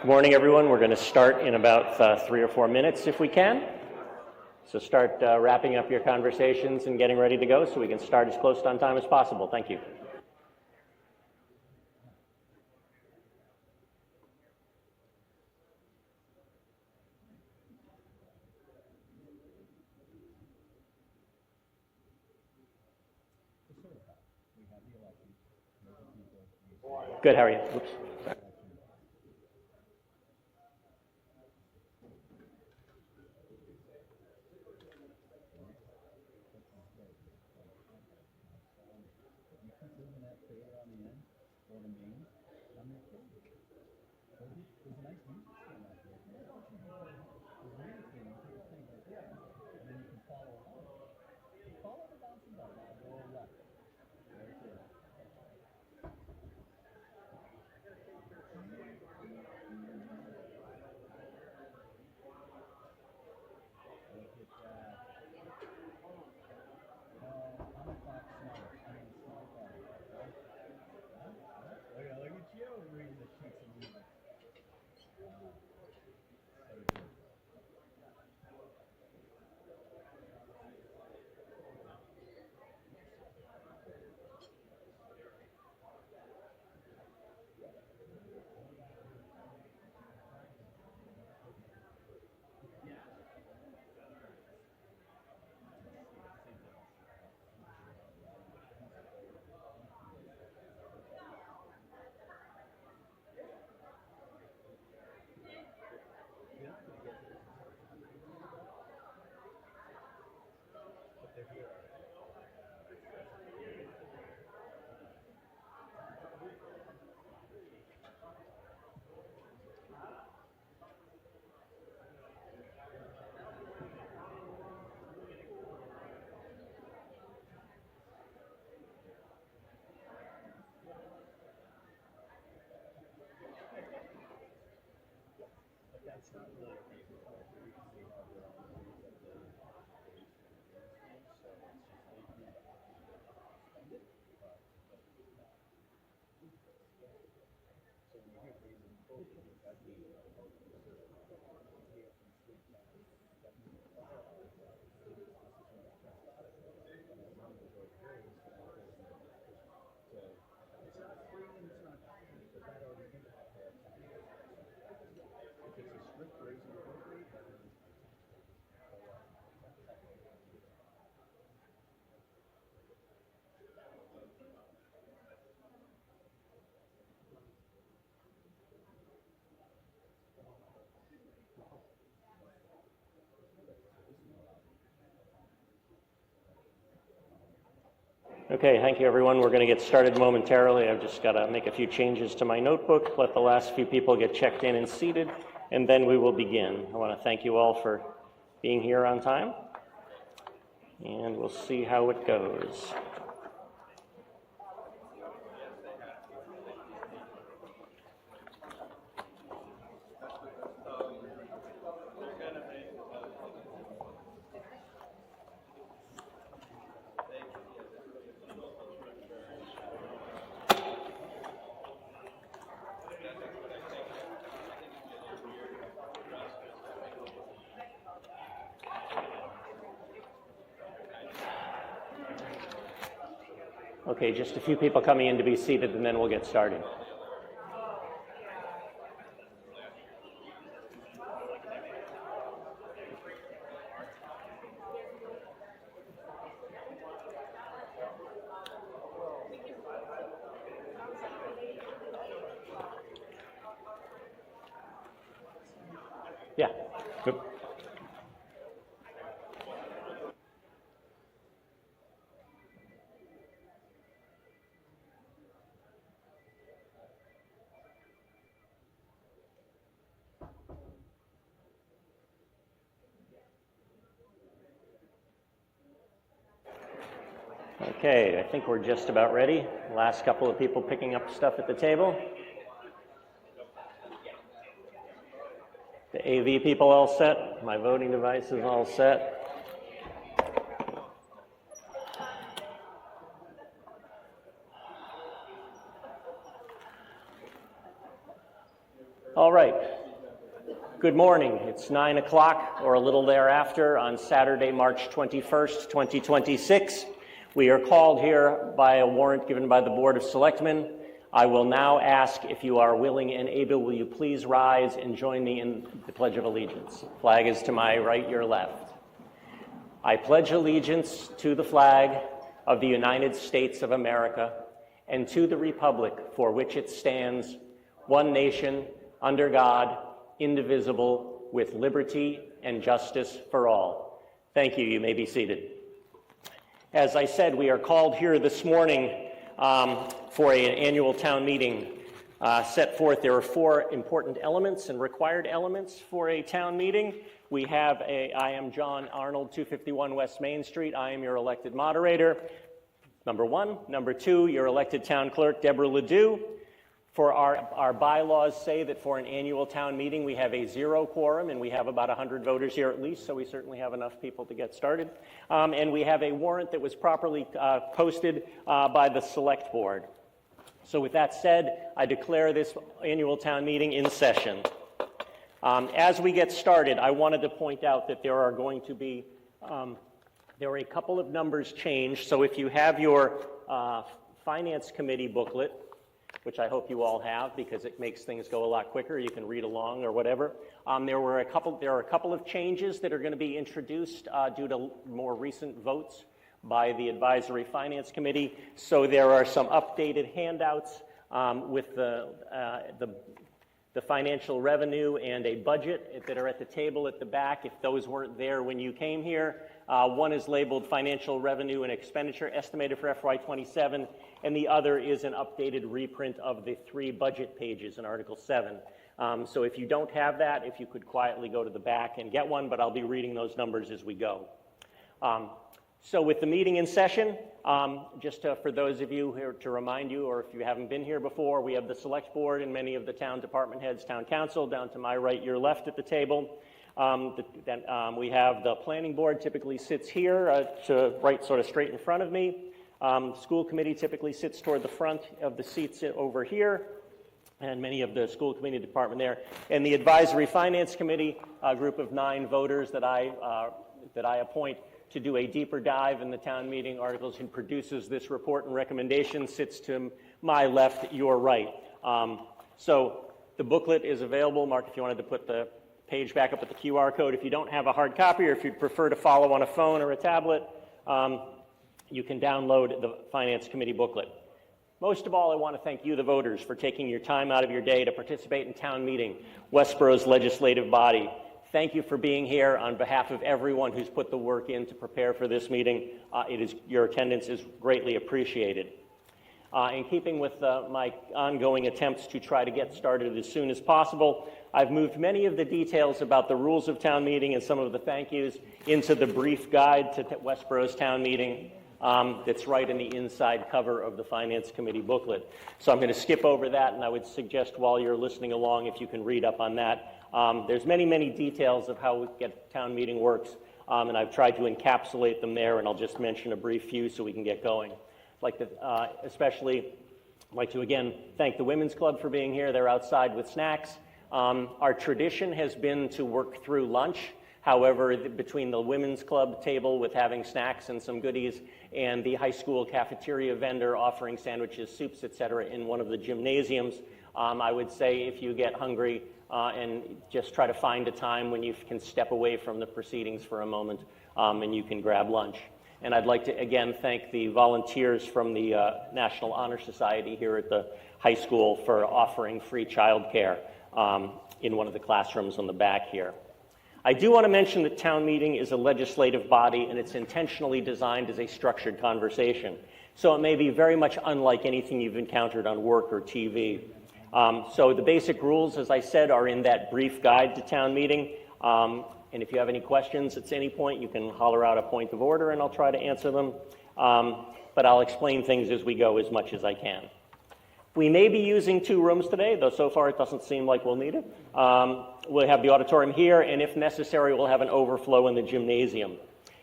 Good morning, everyone. We're going to start in about 3 or 4 minutes if we can. So start wrapping up your conversations and getting ready to go so we can start as close to on time as possible. Thank you. Good, how are you? Oops. Sorry. Okay, thank you, everyone. We're going to get started momentarily. I've just got to make a few changes to my notebook, let the last few people get checked in and seated, and then we will begin. I want to thank you all for being here on time, and we'll see how it goes. Okay, just a few people coming in to be seated, and then we'll get started. Yeah. Good. Okay, I think we're just about ready. Last couple of people picking up stuff at the table. The AV people all set. My voting device is all set. All right. Good morning. It's 9 o'clock or a little thereafter on Saturday, March 21st, 2026. We are called here by a warrant given by the Board of Selectmen. I will now ask if you are willing and able, will you please rise and join me in the Pledge of Allegiance. Flag is to my right, your left. I pledge allegiance to the flag of the United States of America and to the republic for which it stands, one nation, under God, indivisible, with liberty and justice for all. Thank you. You may be seated. As I said, we are called here this morning for an annual town meeting set forth. There are four important elements and required elements for a town meeting. We have I am John Arnold, 251 West Main Street. I am your elected moderator, number one. Number two, your elected town clerk, Deborah Ledoux. For our bylaws say that for an annual town meeting, we have a zero quorum, and we have about 100 voters here at least, so we certainly have enough people to get started. And we have a warrant that was properly posted by the Select Board. So with that said, I declare this annual town meeting in session. As we get started, I wanted to point out that there are going to be, there are a couple of numbers changed. So if you have your Finance Committee booklet, which I hope you all have because it makes things go a lot quicker. You can read along or whatever. There are a couple of changes that are going to be introduced due to more recent votes by the Advisory Finance Committee. So there are some updated handouts with the financial revenue and a budget that are at the table at the back if those weren't there when you came here. One is labeled Financial Revenue and Expenditure Estimated for FY27, and the other is an updated reprint of the 3 budget pages in Article 7. So if you don't have that, if you could quietly go to the back and get one, but I'll be reading those numbers as we go. So with the meeting in session, just for those of you here to remind you, or if you haven't been here before, we have the Select Board and many of the town department heads, town council, down to my right, your left at the table. We have the planning board typically sits here right sort of straight in front of me. School committee typically sits toward the front of the seats over here, and many of the school committee department there. And the Advisory Finance Committee, a group of 9 voters that I appoint to do a deeper dive in the town meeting articles and produces this report and recommendation, sits to my left, your right. So the booklet is available. Mark, if you wanted to put the page back up with the QR code. If you don't have a hard copy or if you'd prefer to follow on a phone or a tablet, you can download the Finance Committee booklet. Most of all, I want to thank you, the voters, for taking your time out of your day to participate in town meeting, Westborough's legislative body. Thank you for being here on behalf of everyone who's put the work in to prepare for this meeting. Your attendance is greatly appreciated. In keeping with my ongoing attempts to try to get started as soon as possible, I've moved many of the details about the rules of town meeting and some of the thank yous into the brief guide to Westborough's town meeting that's right in the inside cover of the Finance Committee booklet. So I'm going to skip over that, and I would suggest while you're listening along, if you can read up on that. There's many, many details of how town meeting works, and I've tried to encapsulate them there, and I'll just mention a brief few so we can get going. I'd like to especially like to again thank the Women's Club for being here. They're outside with snacks. Our tradition has been to work through lunch. However, between the Women's Club table with having snacks and some goodies and the high school cafeteria vendor offering sandwiches, soups, etc. in one of the gymnasiums, I would say if you get hungry and just try to find a time when you can step away from the proceedings for a moment and you can grab lunch. And I'd like to again thank the volunteers from the National Honor Society here at the high school for offering free childcare in one of the classrooms on the back here. I do want to mention that town meeting is a legislative body and it's intentionally designed as a structured conversation. So it may be very much unlike anything you've encountered on work or TV. So the basic rules, as I said, are in that brief guide to town meeting. And if you have any questions at any point, you can holler out a point of order and I'll try to answer them. But I'll explain things as we go as much as I can. We may be using 2 rooms today, though so far it doesn't seem like we'll need it. We'll have the auditorium here, and if necessary, we'll have an overflow in the gymnasium.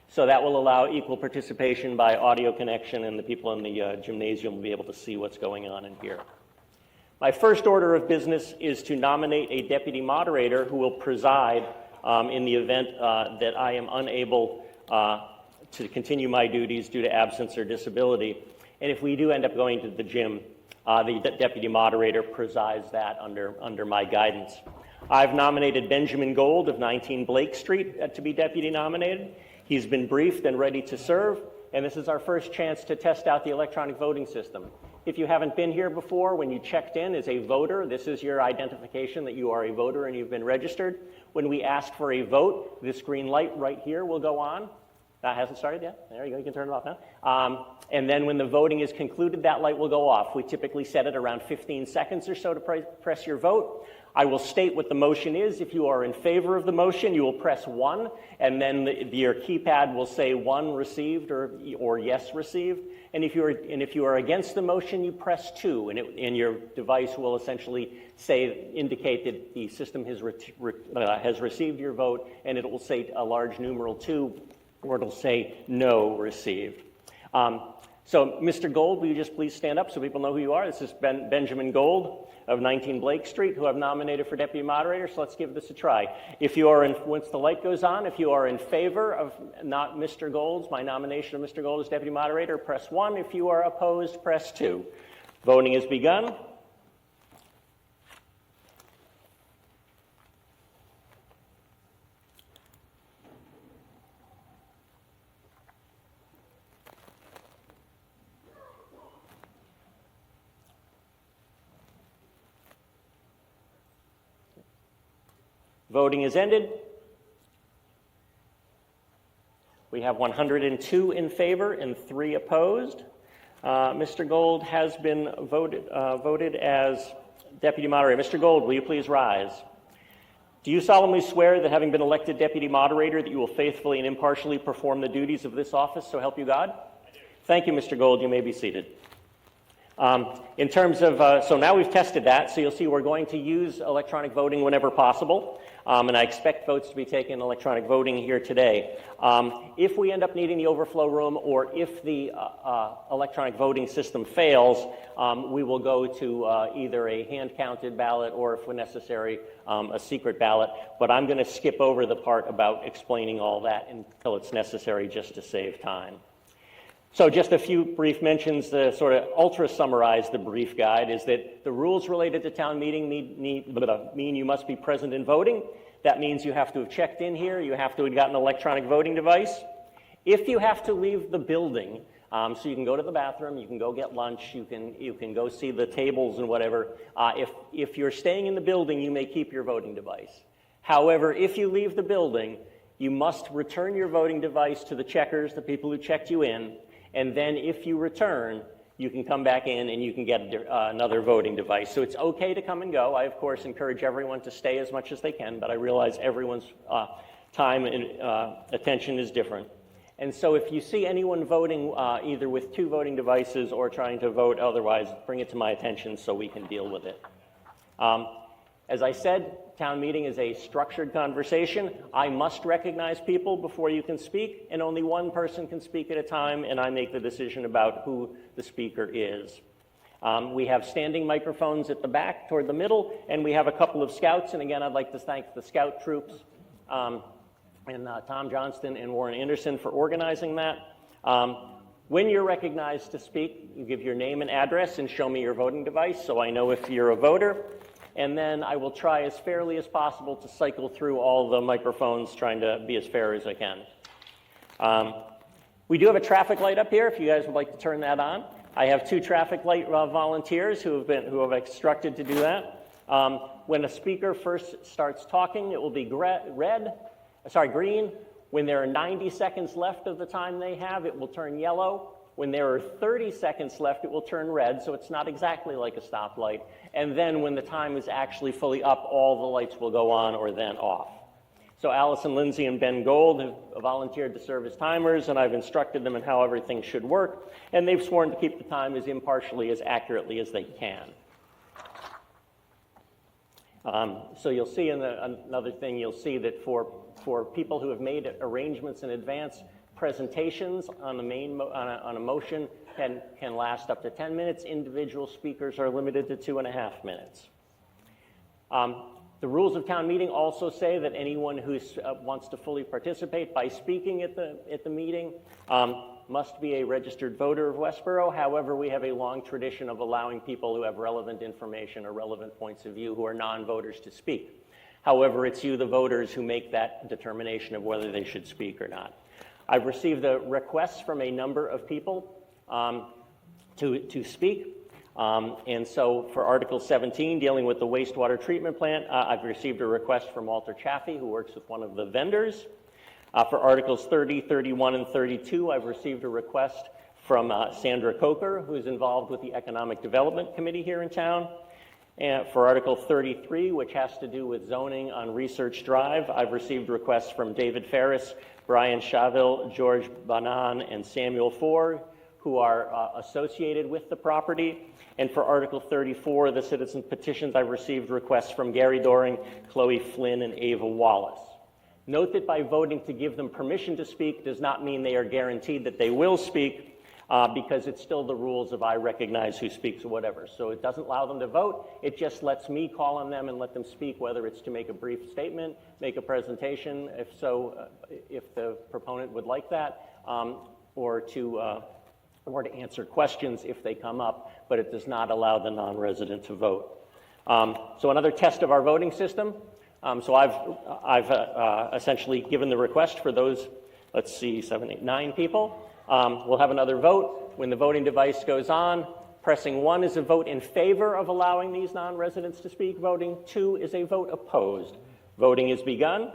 So that will allow equal participation by audio connection, and the people in the gymnasium will be able to see what's going on in here. My first order of business is to nominate a deputy moderator who will preside in the event that I am unable to continue my duties due to absence or disability. And if we do end up going to the gym, the deputy moderator presides that under my guidance. I've nominated Benjamin Gold of 19 Blake Street to be deputy nominated. He's been briefed and ready to serve, and this is our first chance to test out the electronic voting system. If you haven't been here before, when you checked in as a voter, this is your identification that you are a voter and you've been registered. When we ask for a vote, this green light right here will go on. That hasn't started yet. There you go, you can turn it off now. And then when the voting is concluded, that light will go off. We typically set it around 15 seconds or so to press your vote. I will state what the motion is. If you are in favor of the motion, you will press 1, and then your keypad will say 1 received or yes received. And if you are against the motion, you press 2, and your device will essentially indicate that the system has received your vote, and it will say a large numeral 2, or it'll say no received. So Mr. Gold, will you just please stand up so people know who you are? This is Benjamin Gold of 19 Blake Street, who I've nominated for deputy moderator, so let's give this a try. If you are once the light goes on, if you are in favor of not Mr. Gold's, my nomination of Mr. Gold as deputy moderator, press 1. If you are opposed, press 2. Voting has begun. Voting is ended. We have 102 in favor and 3 opposed. Mr. Gold has been voted as deputy moderator. Mr. Gold, will you please rise? Do you solemnly swear that having been elected deputy moderator that you will faithfully and impartially perform the duties of this office, so help you God? I do. Thank you, Mr. Gold. You may be seated. In terms of, so now we've tested that, so you'll see we're going to use electronic voting whenever possible. And I expect votes to be taken in electronic voting here today. If we end up needing the overflow room, or if the electronic voting system fails, we will go to either a hand-counted ballot or, if necessary, a secret ballot. But I'm going to skip over the part about explaining all that until it's necessary, just to save time. So just a few brief mentions to sort of ultra-summarize the brief guide is that the rules related to town meeting mean you must be present in voting. That means you have to have checked in here. You have to have gotten an electronic voting device. If you have to leave the building, so you can go to the bathroom, you can go get lunch, you can go see the tables and whatever. If you're staying in the building, you may keep your voting device. However, if you leave the building, you must return your voting device to the checkers, the people who checked you in. And then if you return, you can come back in and you can get another voting device. So it's okay to come and go. I, of course, encourage everyone to stay as much as they can, but I realize everyone's time and attention is different. And so if you see anyone voting either with 2 voting devices or trying to vote otherwise, bring it to my attention so we can deal with it. As I said, town meeting is a structured conversation. I must recognize people before you can speak, and only one person can speak at a time, and I make the decision about who the speaker is. We have standing microphones at the back toward the middle, and we have a couple of scouts, and again, I'd like to thank the scout troops and Tom Johnston and Warren Anderson for organizing that. When you're recognized to speak, you give your name and address and show me your voting device so I know if you're a voter. And then I will try as fairly as possible to cycle through all the microphones, trying to be as fair as I can. We do have a traffic light up here, if you guys would like to turn that on. I have 2 traffic light volunteers who have instructed to do that. When a speaker first starts talking, it will be green. When there are 90 seconds left of the time they have, it will turn yellow. When there are 30 seconds left, it will turn red, so it's not exactly like a stoplight. And then when the time is actually fully up, all the lights will go on or then off. So Allison Lindsay and Ben Gold have volunteered to serve as timers, and I've instructed them in how everything should work, and they've sworn to keep the time as impartially, as accurately as they can. So you'll see another thing, you'll see that for people who have made arrangements in advance, presentations on a motion can last up to 10 minutes. Individual speakers are limited to 2.5 minutes. The rules of town meeting also say that anyone who wants to fully participate by speaking at the meeting must be a registered voter of Westborough. However, we have a long tradition of allowing people who have relevant information or relevant points of view who are non-voters to speak. However, it's you, the voters, who make that determination of whether they should speak or not. I've received requests from a number of people to speak. And so for Article 17, dealing with the wastewater treatment plant, I've received a request from Walter Chaffee, who works with one of the vendors. For Articles 30, 31, and 32, I've received a request from Sandra Coker, who's involved with the Economic Development Committee here in town. And for Article 33, which has to do with zoning on Research Drive, I've received requests from David Ferris, Brian Chaville, George Banan, and Samuel Ford, who are associated with the property. And for Article 34, the citizen petitions, I've received requests from Gary Doring, Chloe Flynn, and Ava Wallace. Note that by voting to give them permission to speak does not mean they are guaranteed that they will speak, because it's still the rules of I recognize who speaks or whatever. So it doesn't allow them to vote. It just lets me call on them and let them speak, whether it's to make a brief statement, make a presentation, if the proponent would like that, or to answer questions if they come up, but it does not allow the non-resident to vote. So another test of our voting system. So I've essentially given the request for those, 7, 8, 9 people. We'll have another vote. When the voting device goes on, pressing 1 is a vote in favor of allowing these non-residents to speak. Voting 2 is a vote opposed. Voting is begun.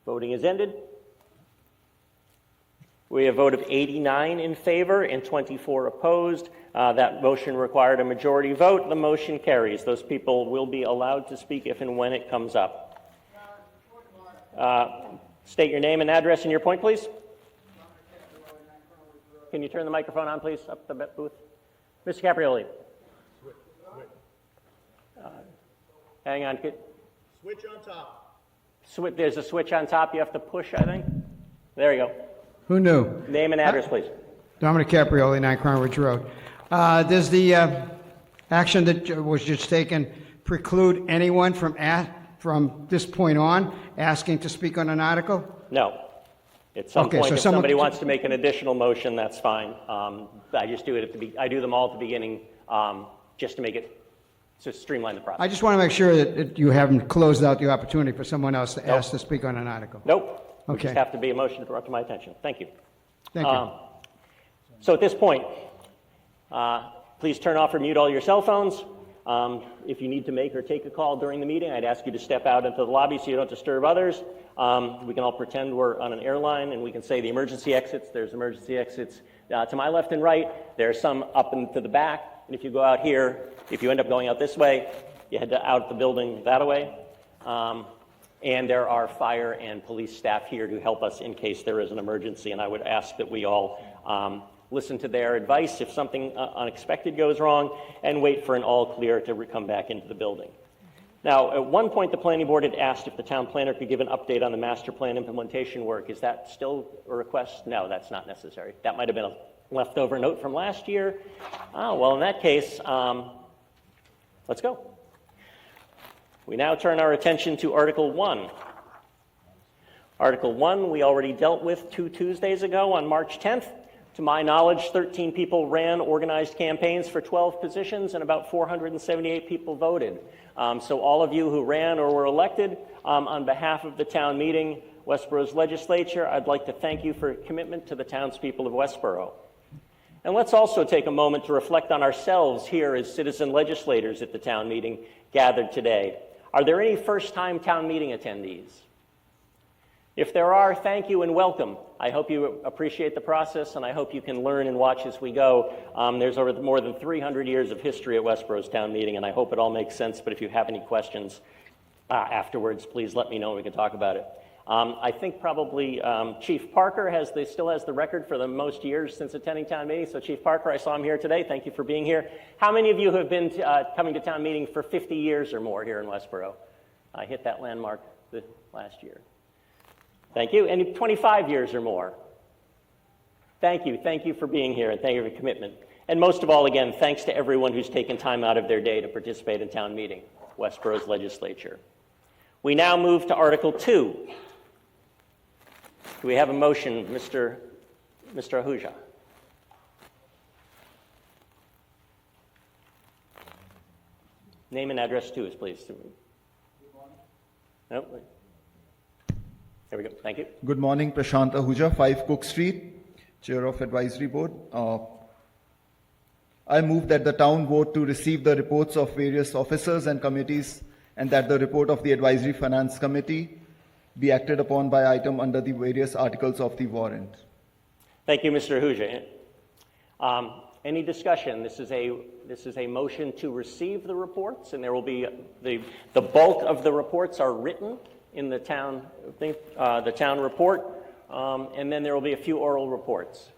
Voting is ended. We have a vote of 89 in favor and 24 opposed. That motion required a majority vote. The motion carries. Those people will be allowed to speak if and when it comes up. State your name and address and your point, please. Can you turn the microphone on, please, up the booth? Mr. Caprioli. Hang on. Switch on top. There's a switch on top you have to push, I think. There you go. Who knew? Name and address, please. Dominic Caprioli, 9 Crown Ridge Road. Does the action that was just taken preclude anyone from this point on asking to speak on an article? No. At some Okay, point, so if someone- somebody wants to make an additional motion, that's fine. I just do it I do them all at the beginning, just to streamline the process. I just want to make sure that you haven't closed out the opportunity for someone else to ask to speak on an article. Nope. Okay. We just have to be a motion brought to my attention. Thank you. Thank you. So at this point, please turn off or mute all your cell phones. If you need to make or take a call during the meeting, I'd ask you to step out into the lobby so you don't disturb others. We can all pretend we're on an airline and we can say the emergency exits. There's emergency exits to my left and right. There's some up into the back. And if you go out here, if you end up going out this way, you head out the building that way. And there are fire and police staff here to help us in case there is an emergency. And I would ask that we all listen to their advice if something unexpected goes wrong and wait for an all clear to come back into the building. Now, at one point, the planning board had asked if the town planner could give an update on the master plan implementation work. Is that still a request? No, that's not necessary. That might have been a leftover note from last year. Well, in that case, let's go. We now turn our attention to Article 1. Article 1 we already dealt with 2 Tuesdays ago on March 10th. To my knowledge, 13 people ran organized campaigns for 12 positions and about 478 people voted. So all of you who ran or were elected, on behalf of the town meeting, Westborough's legislature, I'd like to thank you for your commitment to the townspeople of Westborough. And let's also take a moment to reflect on ourselves here as citizen legislators at the town meeting gathered today. Are there any first-time town meeting attendees? If there are, thank you and welcome. I hope you appreciate the process, and I hope you can learn and watch as we go. There's over more than 300 years of history at Westborough's town meeting, and I hope it all makes sense, but if you have any questions afterwards, please let me know and we can talk about it. I think probably Chief Parker still has the record for the most years since attending town meeting. So Chief Parker, I saw him here today. Thank you for being here. How many of you have been coming to town meeting for 50 years or more here in Westborough? I hit that landmark last year. Thank you. And 25 years or more? Thank you. Thank you for being here, and thank you for your commitment. And most of all, again, thanks to everyone who's taken time out of their day to participate in town meeting, Westborough's legislature. We now move to Article 2. Do we have a motion, Mr. Ahuja? Name and address to us, please. No? There we go. Thank you. Good morning, Prashant Ahuja, 5 Cook Street, Chair of Advisory Board. I move that the town vote to receive the reports of various officers and committees, and that the report of the Advisory Finance Committee be acted upon by item under the various articles of the warrant. Thank you, Mr. Ahuja. Any discussion? This is a motion to receive the reports, and there will be the bulk of the reports are written in the town report, and then there will be a few oral reports.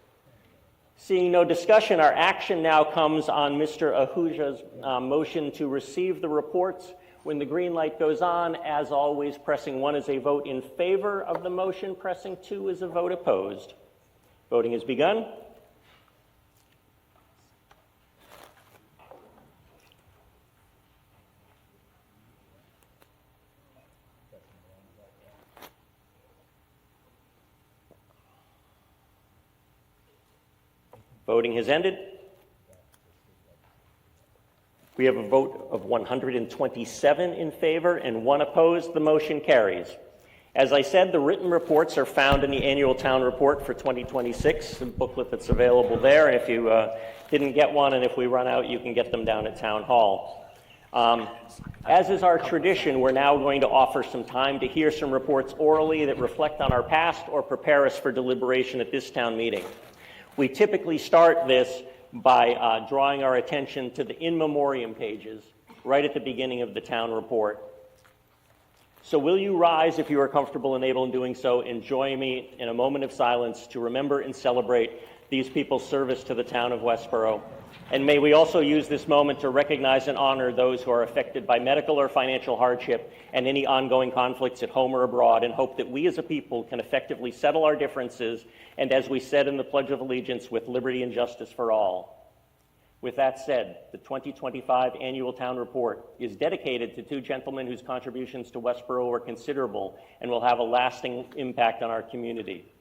Seeing no discussion, our action now comes on Mr. Ahuja's motion to receive the reports. When the green light goes on, as always, pressing 1 is a vote in favor of the motion, pressing 2 is a vote opposed. Voting has begun. Voting has ended. We have a vote of 127 in favor and 1 opposed. The motion carries. As I said, the written reports are found in the annual town report for 2026, the booklet that's available there. And if you didn't get one, and if we run out, you can get them down at Town Hall. As is our tradition, we're now going to offer some time to hear some reports orally that reflect on our past or prepare us for deliberation at this town meeting. We typically start this by drawing our attention to the in memoriam pages right at the beginning of the town report. So will you rise, if you are comfortable and able in doing so, and join me in a moment of silence to remember and celebrate these people's service to the town of Westborough. And may we also use this moment to recognize and honor those who are affected by medical or financial hardship and any ongoing conflicts at home or abroad, and hope that we as a people can effectively settle our differences, and as we said in the Pledge of Allegiance, with liberty and justice for all. With that said, the 2025 Annual Town Report is dedicated to 2 gentlemen whose contributions to Westborough were considerable and will have a lasting impact on our community.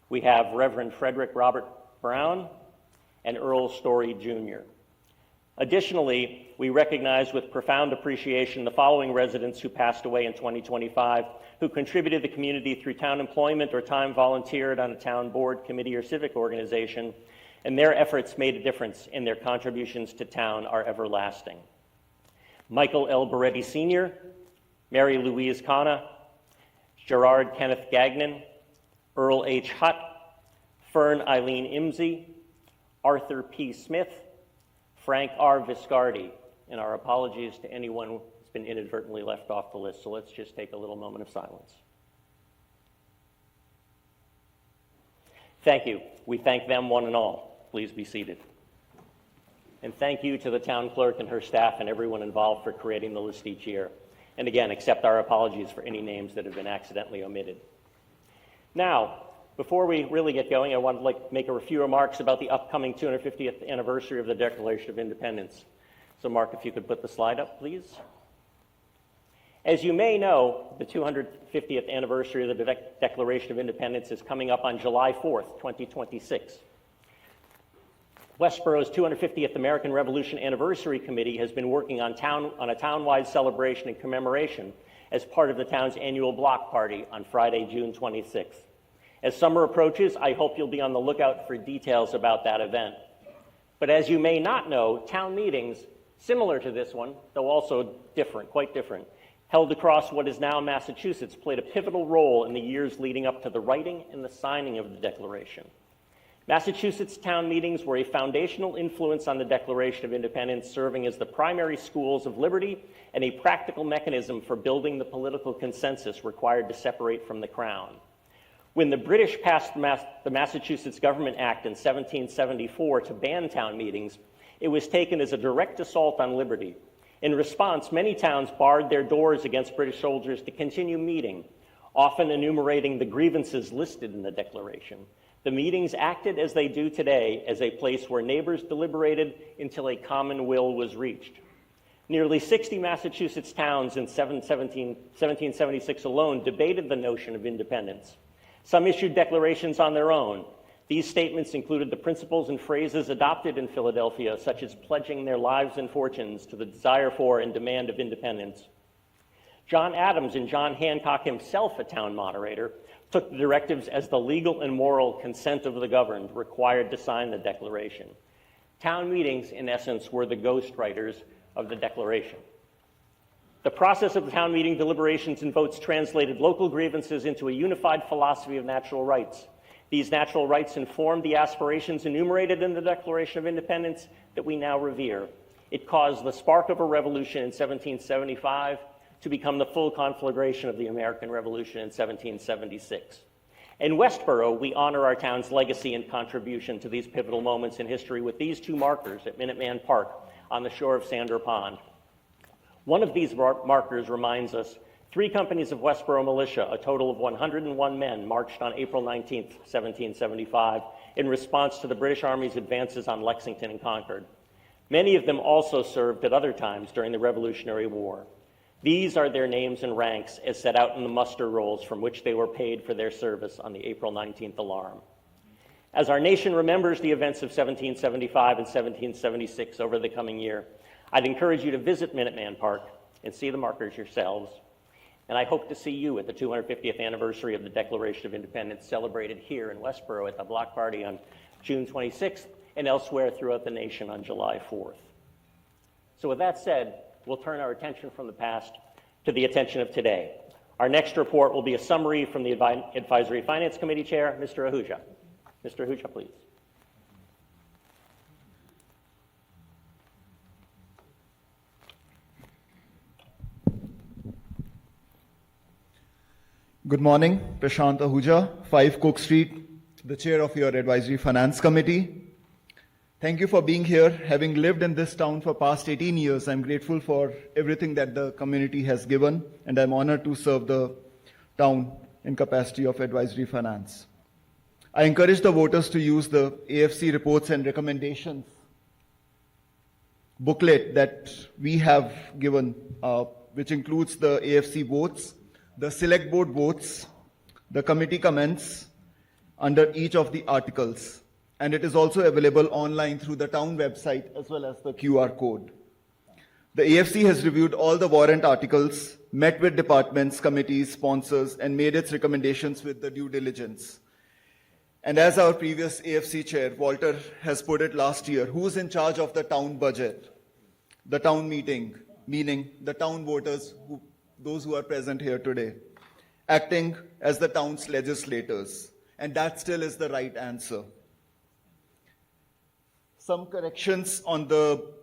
We have Reverend Frederick Robert Brown and Earl Story Jr. Additionally, we recognize with profound appreciation the following residents who passed away in 2025, who contributed to the community through town employment or time volunteered on a town board, committee, or civic organization, and their efforts made a difference, and their contributions to town are everlasting. Michael L. Beretti Sr., Mary Louise Kana, Gerard Kenneth Gagnon, Earl H. Hutt, Fern Eileen Imsey, Arthur P. Smith, Frank R. Viscardi, and our apologies to anyone who's been inadvertently left off the list. So let's just take a little moment of silence. Thank you. We thank them one and all. Please be seated. And thank you to the town clerk and her staff and everyone involved for creating the list each year. And again, accept our apologies for any names that have been accidentally omitted. Now, before we really get going, I want to make a few remarks about the upcoming 250th anniversary of the Declaration of Independence. So Mark, if you could put the slide up, please. As you may know, the 250th anniversary of the Declaration of Independence is coming up on July 4th, 2026. Westborough's 250th American Revolution Anniversary Committee has been working on a town-wide celebration and commemoration as part of the town's annual block party on Friday, June 26th. As summer approaches, I hope you'll be on the lookout for details about that event. But as you may not know, town meetings, similar to this one, though also different, quite different, held across what is now Massachusetts, played a pivotal role in the years leading up to the writing and the signing of the Declaration. Massachusetts town meetings were a foundational influence on the Declaration of Independence, serving as the primary schools of liberty and a practical mechanism for building the political consensus required to separate from the Crown. When the British passed the Massachusetts Government Act in 1774 to ban town meetings, it was taken as a direct assault on liberty. In response, many towns barred their doors against British soldiers to continue meeting, often enumerating the grievances listed in the Declaration. The meetings acted as they do today, as a place where neighbors deliberated until a common will was reached. Nearly 60 Massachusetts towns in 1776 alone debated the notion of independence. Some issued declarations on their own. These statements included the principles and phrases adopted in Philadelphia, such as pledging their lives and fortunes to the desire for and demand of independence. John Adams and John Hancock, himself a town moderator, took the directives as the legal and moral consent of the governed required to sign the Declaration. Town meetings, in essence, were the ghostwriters of the Declaration. The process of the town meeting deliberations and votes translated local grievances into a unified philosophy of natural rights. These natural rights informed the aspirations enumerated in the Declaration of Independence that we now revere. It caused the spark of a revolution in 1775 to become the full conflagration of the American Revolution in 1776. In Westborough, we honor our town's legacy and contribution to these pivotal moments in history with these two markers at Minuteman Park on the shore of Sander Pond. One of these markers reminds us 3 companies of Westborough militia, a total of 101 men, marched on April 19, 1775, in response to the British Army's advances on Lexington and Concord. Many of them also served at other times during the Revolutionary War. These are their names and ranks as set out in the muster rolls from which they were paid for their service on the April 19th alarm. As our nation remembers the events of 1775 and 1776 over the coming year, I'd encourage you to visit Minuteman Park and see the markers yourselves. And I hope to see you at the 250th anniversary of the Declaration of Independence celebrated here in Westborough at the block party on June 26th and elsewhere throughout the nation on July 4th. So with that said, we'll turn our attention from the past to the attention of today. Our next report will be a summary from the Advisory Finance Committee Chair, Mr. Ahuja. Mr. Ahuja, please. Good morning, Prashant Ahuja, 5 Cook Street, the chair of your Advisory Finance Committee. Thank you for being here. Having lived in this town for past 18 years, I'm grateful for everything that the community has given, and I'm honored to serve the town in capacity of Advisory Finance. I encourage the voters to use the AFC reports and recommendations booklet that we have given, which includes the AFC votes, the select board votes, the committee comments under each of the articles. And it is also available online through the town website as well as the QR code. The AFC has reviewed all the warrant articles, met with departments, committees, sponsors, and made its recommendations with the due diligence. And as our previous AFC chair, Walter, has put it last year, who's in charge of the town budget? The town meeting, meaning the town voters, those who are present here today, acting as the town's legislators. And that still is the right answer. Some corrections on the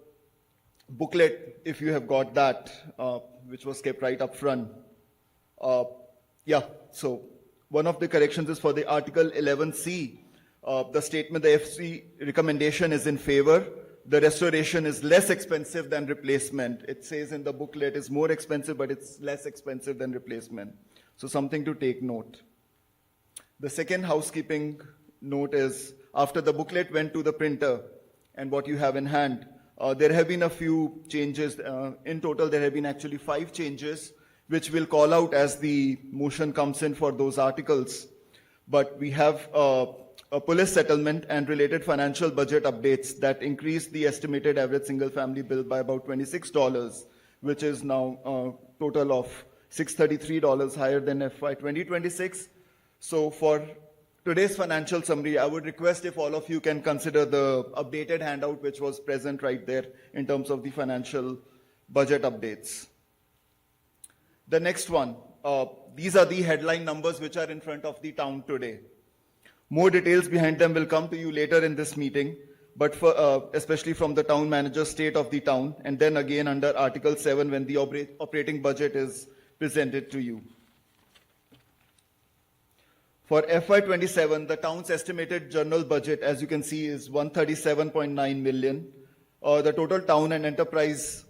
booklet, if you have got that, which was kept right up front. So one of the corrections is for the Article 11C. The statement, the FC recommendation is in favor. The restoration is less expensive than replacement. It says in the booklet it's more expensive, but it's less expensive than replacement. So something to take note. The second housekeeping note is, after the booklet went to the printer and what you have in hand, there have been a few changes. In total, there have been actually 5 changes, which we'll call out as the motion comes in for those articles. But we have a police settlement and related financial budget updates that increased the estimated average single-family bill by about $26, which is now a total of $633 higher than FY 2026. So for today's financial summary, I would request if all of you can consider the updated handout which was present right there in terms of the financial budget updates. The next one, these are the headline numbers which are in front of the town today. More details behind them will come to you later in this meeting, but especially from the town manager's state of the town, and then again under Article 7 when the operating budget is presented to you. For FY27, the town's estimated general budget, as you can see, is 137.9 million. The total town and enterprise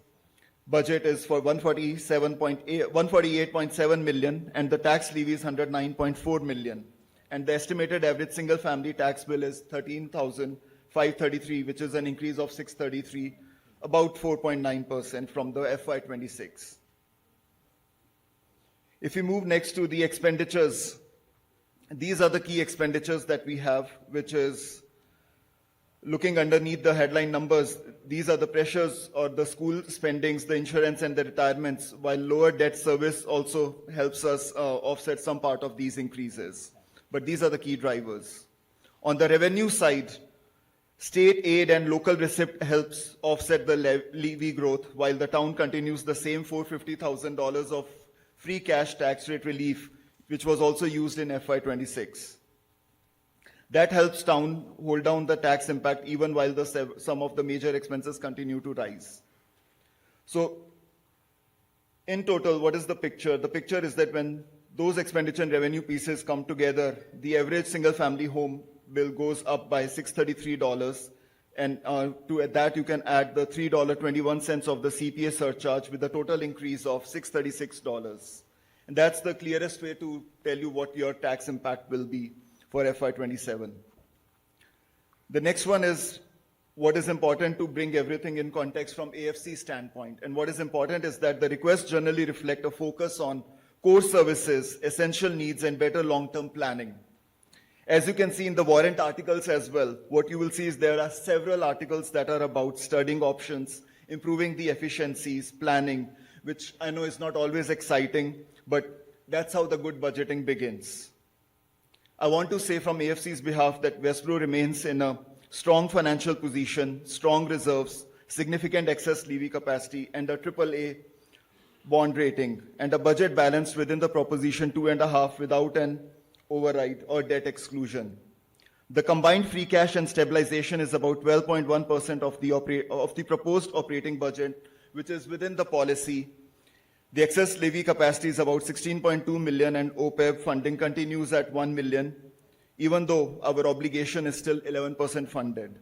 budget is for 148.7 million, and the tax levy is 109.4 million. And the estimated average single-family tax bill is 13,533, which is an increase of 633, about 4.9% from the FY26. If we move next to the expenditures, these are the key expenditures that we have, which is looking underneath the headline numbers. These are the pressures or the school spendings, the insurance and the retirements, while lower debt service also helps us offset some part of these increases. But these are the key drivers. On the revenue side, state aid and local receipt helps offset the levy growth, while the town continues the same $450,000 of free cash tax rate relief, which was also used in FY26. That helps town hold down the tax impact even while some of the major expenses continue to rise. So in total, what is the picture? The picture is that when those expenditure and revenue pieces come together, the average single-family home bill goes up by $633, and to that you can add the $3.21 of the CPA surcharge with a total increase of $636. And that's the clearest way to tell you what your tax impact will be for FY27. The next one is what is important to bring everything in context from AFC standpoint. And what is important is that the requests generally reflect a focus on core services, essential needs, and better long-term planning. As you can see in the warrant articles as well, what you will see is there are several articles that are about studying options, improving the efficiencies, planning, which I know is not always exciting, but that's how the good budgeting begins. I want to say from AFC's behalf that Westborough remains in a strong financial position, strong reserves, significant excess levy capacity, and a AAA bond rating, and a budget balanced within the proposition 2.5 without an override or debt exclusion. The combined free cash and stabilization is about 12.1% of the proposed operating budget, which is within the policy. The excess levy capacity is about 16.2 million, and OPEB funding continues at 1 million, even though our obligation is still 11% funded.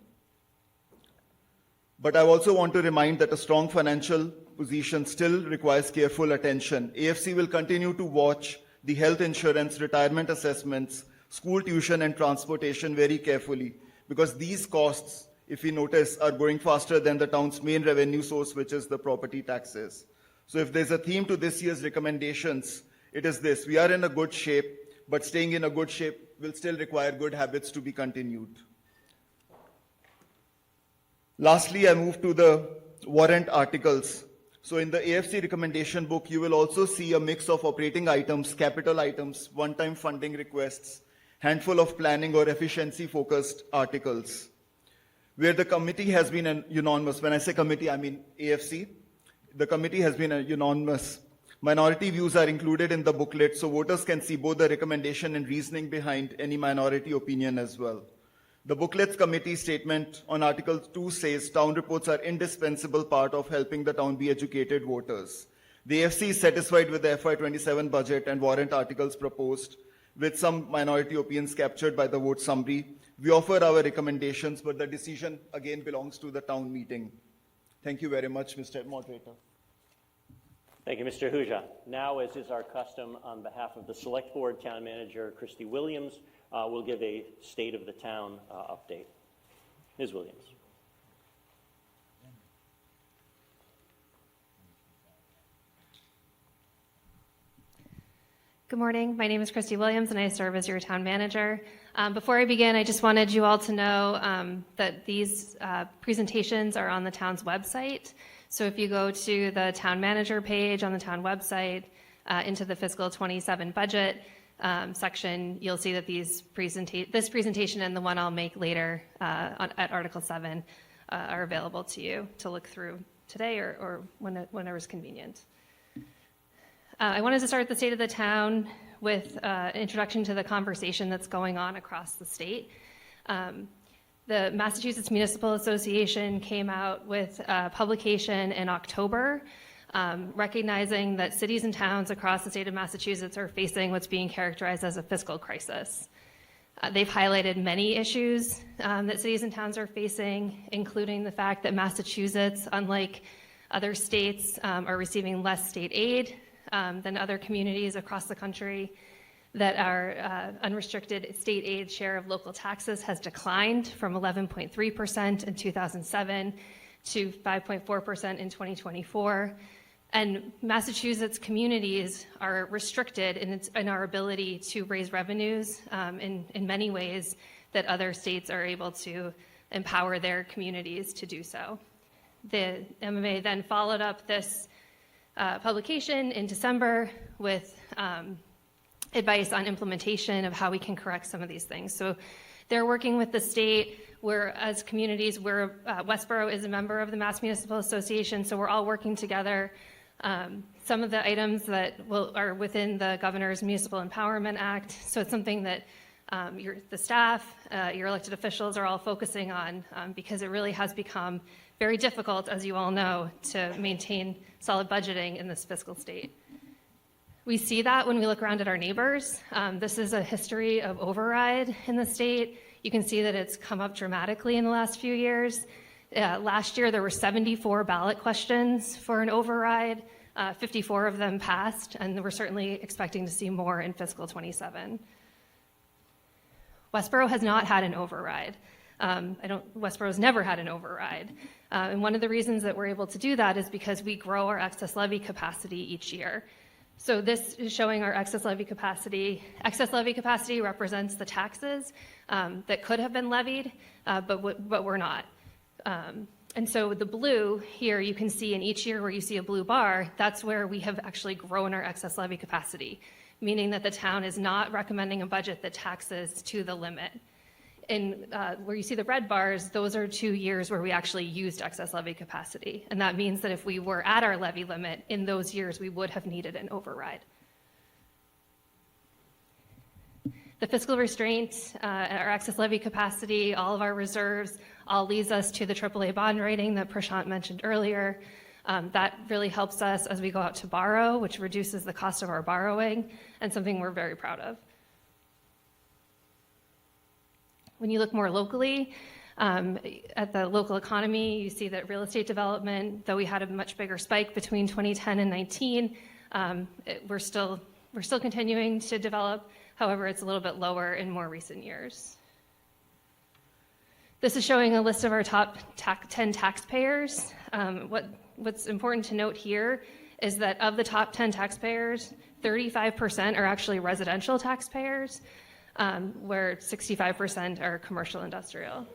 But I also want to remind that a strong financial position still requires careful attention. AFC will continue to watch the health insurance, retirement assessments, school tuition, and transportation very carefully, because these costs, if we notice, are growing faster than the town's main revenue source, which is the property taxes. So if there's a theme to this year's recommendations, it is this: we are in a good shape, but staying in a good shape will still require good habits to be continued. Lastly, I move to the warrant articles. So in the AFC recommendation book, you will also see a mix of operating items, capital items, one-time funding requests, handful of planning or efficiency-focused articles, where the committee has been unanimous. When I say committee, I mean AFC. The committee has been unanimous. Minority views are included in the booklet, so voters can see both the recommendation and reasoning behind any minority opinion as well. The booklet's committee statement on Article 2 says town reports are indispensable part of helping the town be educated voters. The AFC is satisfied with the FY27 budget and warrant articles proposed, with some minority opinions captured by the vote summary. We offer our recommendations, but the decision again belongs to the town meeting. Thank you very much, Mr. Moderator. Thank you, Mr. Ahuja. Now, as is our custom, on behalf of the Select Board, Town Manager Christy Williams will give a State of the Town update. Ms. Williams. Good morning. My name is Christy Williams, and I serve as your town manager. Before I begin, I just wanted you all to know that these presentations are on the town's website. So if you go to the town manager page on the town website, into the fiscal 27 budget section, you'll see that this presentation and the one I'll make later at Article 7 are available to you to look through today or whenever is convenient. I wanted to start with the state of the town. with an introduction to the conversation that's going on across the state. The Massachusetts Municipal Association came out with a publication in October recognizing that cities and towns across the state of Massachusetts are facing what's being characterized as a fiscal crisis. They've highlighted many issues that cities and towns are facing, including the fact that Massachusetts, unlike other states, are receiving less state aid than other communities across the country, that our unrestricted state aid share of local taxes has declined from 11.3% in 2007 to 5.4% in 2024. And Massachusetts communities are restricted in our ability to raise revenues in many ways that other states are able to empower their communities to do so. The MMA then followed up this publication in December with advice on implementation of how we can correct some of these things. So they're working with the state. We're, as communities, Westborough is a member of the Mass Municipal Association, so we're all working together. Some of the items that are within the Governor's Municipal Empowerment Act, so it's something that the staff, your elected officials are all focusing on because it really has become very difficult, as you all know, to maintain solid budgeting in this fiscal state. We see that when we look around at our neighbors. This is a history of override in the state. You can see that it's come up dramatically in the last few years. Last year, there were 74 ballot questions for an override. 54 of them passed, and we're certainly expecting to see more in fiscal 27. Westborough has not had an override. Westborough's never had an override. And one of the reasons that we're able to do that is because we grow our excess levy capacity each year. So this is showing our excess levy capacity. Excess levy capacity represents the taxes that could have been levied, but were not. And so the blue here, you can see in each year where you see a blue bar, that's where we have actually grown our excess levy capacity, meaning that the town is not recommending a budget that taxes to the limit. And where you see the red bars, those are 2 years where we actually used excess levy capacity. And that means that if we were at our levy limit in those years, we would have needed an override. The fiscal restraint, our excess levy capacity, all of our reserves, all leads us to the AAA bond rating that Prashant mentioned earlier. That really helps us as we go out to borrow, which reduces the cost of our borrowing, and something we're very proud of. When you look more locally, at the local economy, you see that real estate development, though we had a much bigger spike between 2010 and 19, we're still continuing to develop. However, it's a little bit lower in more recent years. This is showing a list of our top 10 taxpayers. What's important to note here is that of the top 10 taxpayers, 35% are actually residential taxpayers, where 65% are commercial industrial.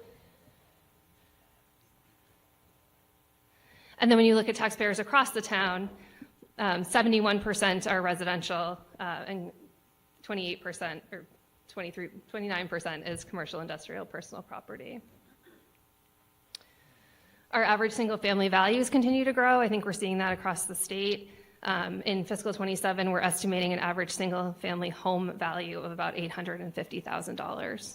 And then when you look at taxpayers across the town, 71% are residential, and 28% or 29% is commercial industrial personal property. Our average single family values continue to grow. I think we're seeing that across the state. In fiscal 27, we're estimating an average single family home value of about $850,000.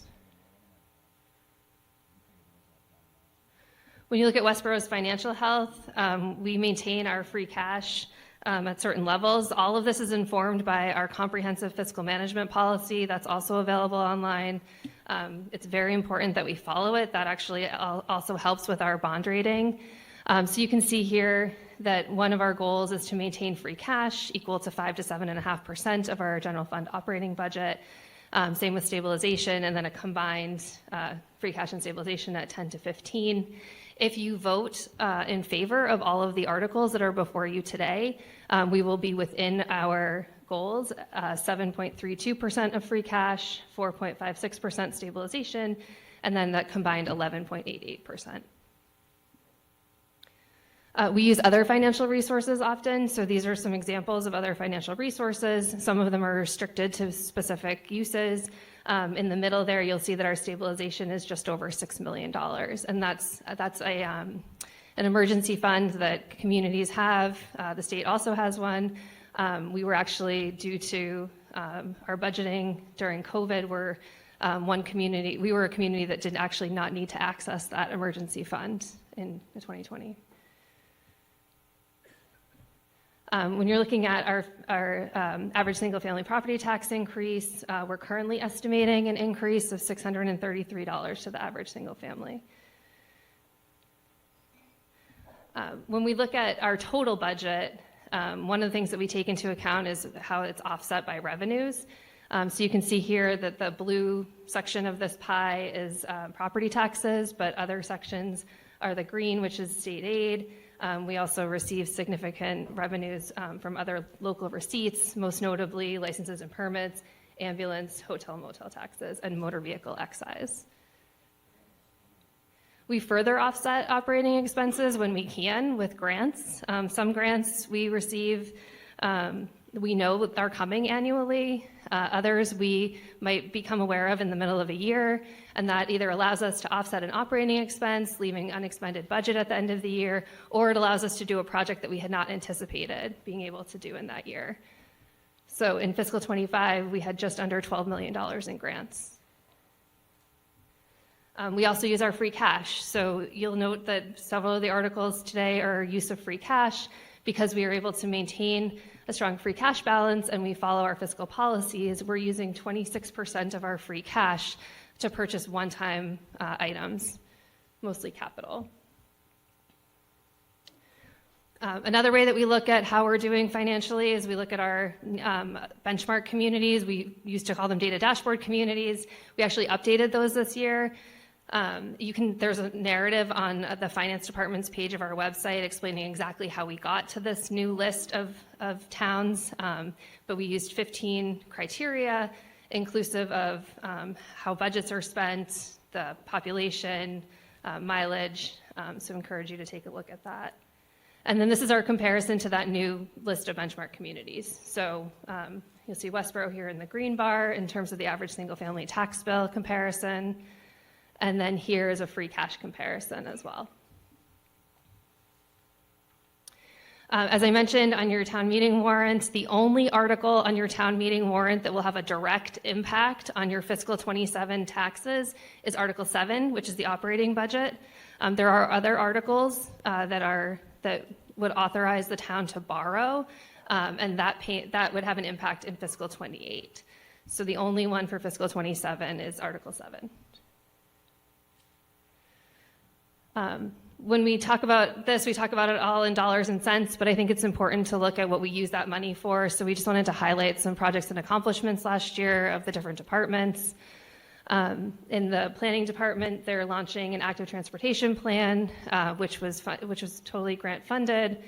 When you look at Westborough's financial health, we maintain our free cash at certain levels. All of this is informed by our comprehensive fiscal management policy that's also available online. It's very important that we follow it. That actually also helps with our bond rating. So you can see here that one of our goals is to maintain free cash equal to 5 to 7.5% of our general fund operating budget. Same with stabilization, and then a combined free cash and stabilization at 10 to 15. If you vote in favor of all of the articles that are before you today, we will be within our goals, 7.32% of free cash, 4.56% stabilization, and then that combined 11.88%. We use other financial resources often, so these are some examples of other financial resources. Some of them are restricted to specific uses. In the middle there, you'll see that our stabilization is just over $6 million, and that's an emergency fund that communities have. The state also has one. We were actually due to our budgeting during COVID, we were a community that did actually not need to access that emergency fund in 2020. When you're looking at our average single-family property tax increase, we're currently estimating an increase of $633 to the average single family. When we look at our total budget, one of the things that we take into account is how it's offset by revenues. So you can see here that the blue section of this pie is property taxes, but other sections are the green, which is state aid. We also receive significant revenues from other local receipts, most notably licenses and permits, ambulance, hotel, motel taxes, and motor vehicle excise. We further offset operating expenses when we can with grants. Some grants we receive, we know are coming annually. Others we might become aware of in the middle of a year, and that either allows us to offset an operating expense, leaving unexpended budget at the end of the year, or it allows us to do a project that we had not anticipated being able to do in that year. So in fiscal 25, we had just under $12 million in grants. We also use our free cash. So you'll note that several of the articles today are use of free cash because we are able to maintain a strong free cash balance and we follow our fiscal policies. We're using 26% of our free cash to purchase one-time items, mostly capital. Another way that we look at how we're doing financially is we look at our benchmark communities. We used to call them data dashboard communities. We actually updated those this year. There's a narrative on the finance department's page of our website explaining exactly how we got to this new list of towns, but we used 15 criteria inclusive of how budgets are spent, the population, mileage, so I encourage you to take a look at that. And then this is our comparison to that new list of benchmark communities. So you'll see Westborough here in the green bar in terms of the average single family tax bill comparison. And then here is a free cash comparison as well. As I mentioned on your town meeting warrant, the only article on your town meeting warrant that will have a direct impact on your fiscal 27 taxes is Article 7, which is the operating budget. There are other articles that would authorize the town to borrow, and that would have an impact in fiscal 28. So the only one for fiscal 27 is Article 7. When we talk about this, we talk about it all in dollars and cents, but I think it's important to look at what we use that money for. So we just wanted to highlight some projects and accomplishments last year of the different departments. In the planning department, they're launching an active transportation plan, which was totally grant funded.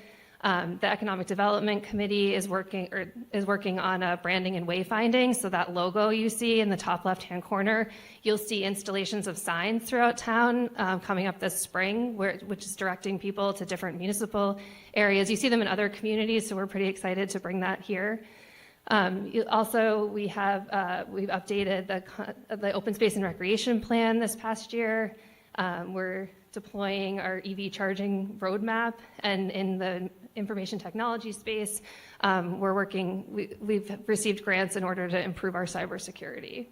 The Economic Development Committee is working on a branding and wayfinding. So that logo you see in the top left-hand corner, you'll see installations of signs throughout town coming up this spring, which is directing people to different municipal areas. You see them in other communities, so we're pretty excited to bring that here. We've updated the open space and recreation plan this past year. We're deploying our EV charging roadmap, and in the information technology space, we've received grants in order to improve our cybersecurity.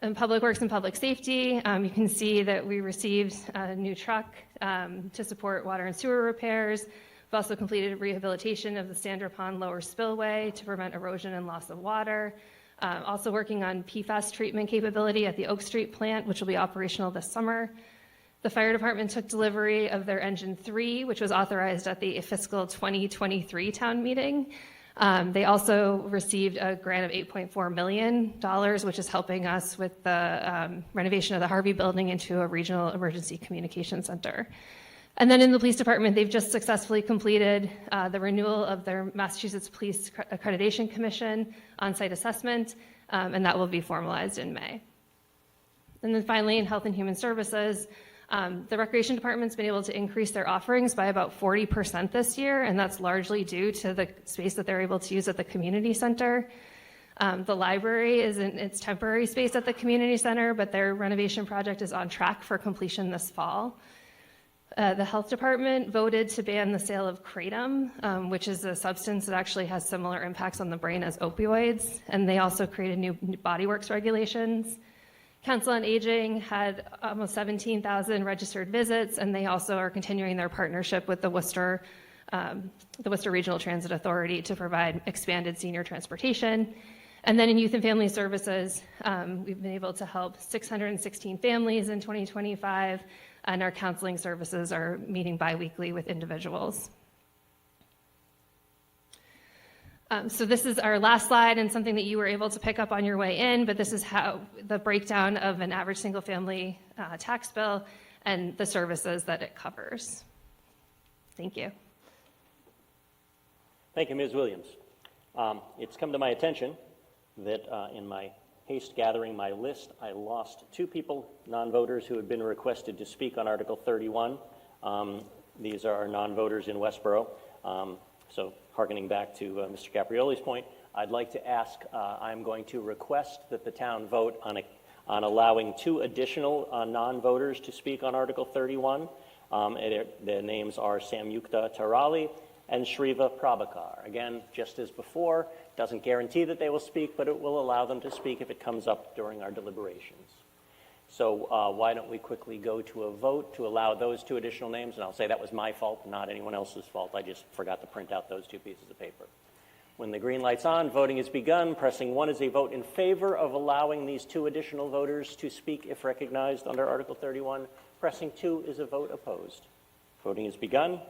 In Public Works and Public Safety, you can see that we received a new truck to support water and sewer repairs. We've also completed rehabilitation of the Sandra Pond lower spillway to prevent erosion and loss of water. Also working on PFAS treatment capability at the Oak Street plant, which will be operational this summer. The fire department took delivery of their engine 3, which was authorized at the fiscal 2023 town meeting. They also received a grant of $8.4 million, which is helping us with the renovation of the Harvey building into a regional emergency communication center. And then in the police department, they've just successfully completed the renewal of their Massachusetts Police Accreditation Commission on-site assessment, and that will be formalized in May. And then finally, in Health and Human Services, the Recreation Department's been able to increase their offerings by about 40% this year, and that's largely due to the space that they're able to use at the community center. The library is in its temporary space at the community center, but their renovation project is on track for completion this fall. The health department voted to ban the sale of kratom, which is a substance that actually has similar impacts on the brain as opioids, and they also created new body works regulations. Council on Aging had almost 17,000 registered visits, and they also are continuing their partnership with the Worcester Regional Transit Authority to provide expanded senior transportation. And then in Youth and Family Services, we've been able to help 616 families in 2025, and our counseling services are meeting biweekly with individuals. So this is our last slide and something that you were able to pick up on your way in, but this is how the breakdown of an average single-family tax bill and the services that it covers. Thank you. Thank you, Ms. Williams. It's come to my attention that in my haste gathering my list, I lost two people, non-voters, who had been requested to speak on Article 31. These are non-voters in Westborough. So hearkening back to Mr. Caprioli's point, I'd like to ask, I'm going to request that the town vote on allowing two additional non-voters to speak on Article 31. Their names are Samyukta Tarali and Shriva Prabhakar. Again, just as before, doesn't guarantee that they will speak, but it will allow them to speak if it comes up during our deliberations. So why don't we quickly go to a vote to allow those two additional names? And I'll say that was my fault, not anyone else's fault. I just forgot to print out those two pieces of paper. When the green light's on, voting is begun. Pressing 1 is a vote in favor of allowing these two additional voters to speak if recognized under Article 31. Pressing 2 is a vote opposed. Voting is begun.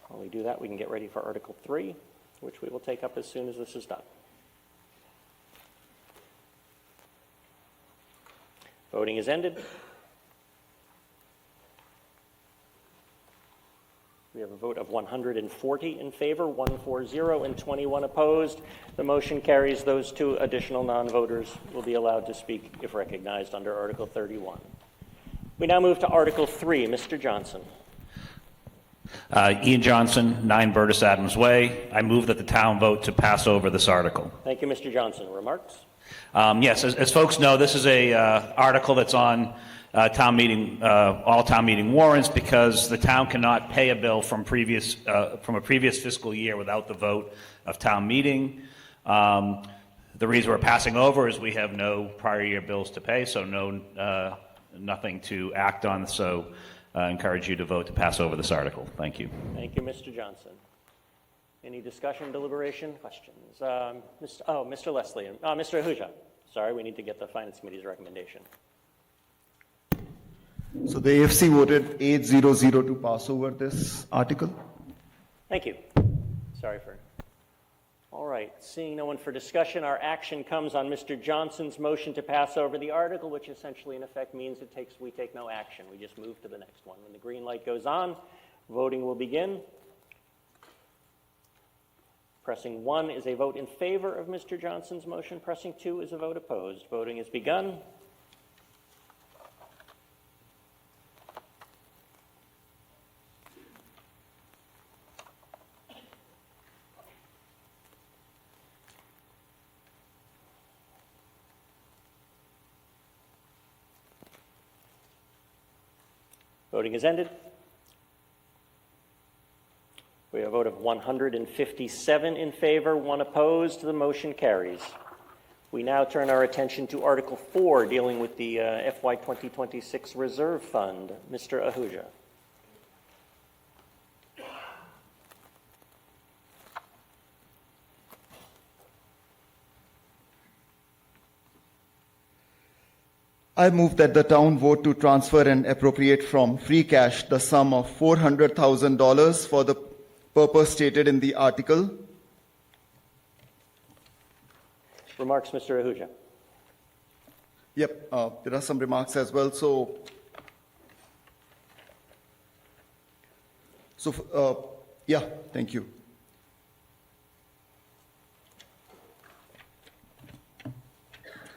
While we do that, we can get ready for Article 3, which we will take up as soon as this is done. Voting is ended. We have a vote of 140 in favor, 140, and 21 opposed. The motion carries. Those two additional non-voters will be allowed to speak if recognized under Article 31. We now move to Article 3. Mr. Johnson. Ian Johnson, 9 Burtis Adams Way. I move that the town vote to pass over this article. Thank you, Mr. Johnson. Remarks? Yes, as folks know, this is a article that's on all town meeting warrants because the town cannot pay a bill from a previous fiscal year without the vote of town meeting. The reason we're passing over is we have no prior year bills to pay, so nothing to act on. So I encourage you to vote to pass over this article. Thank you. Thank you, Mr. Johnson. Any discussion, deliberation, questions? Mr. Leslie, Mr. Ahuja. Sorry, we need to get the Finance Committee's recommendation. So the AFC voted 8-0-0 to pass over this article. Thank you. Sorry for... All right, seeing no one for discussion, our action comes on Mr. Johnson's motion to pass over the article, which essentially in effect means we take no action. We just move to the next one. When the green light goes on, voting will begin. Pressing 1 is a vote in favor of Mr. Johnson's motion. Pressing 2 is a vote opposed. Voting has begun. Voting is ended. We have a vote of 157 in favor, 1 opposed. The motion carries. We now turn our attention to Article 4, dealing with the FY 2026 Reserve Fund. Mr. Ahuja. I move that the town vote to transfer and appropriate from free cash the sum of $400,000 for the purpose stated in the article. Remarks, Mr. Ahuja. Yep, there are some remarks as well. So yeah, thank you.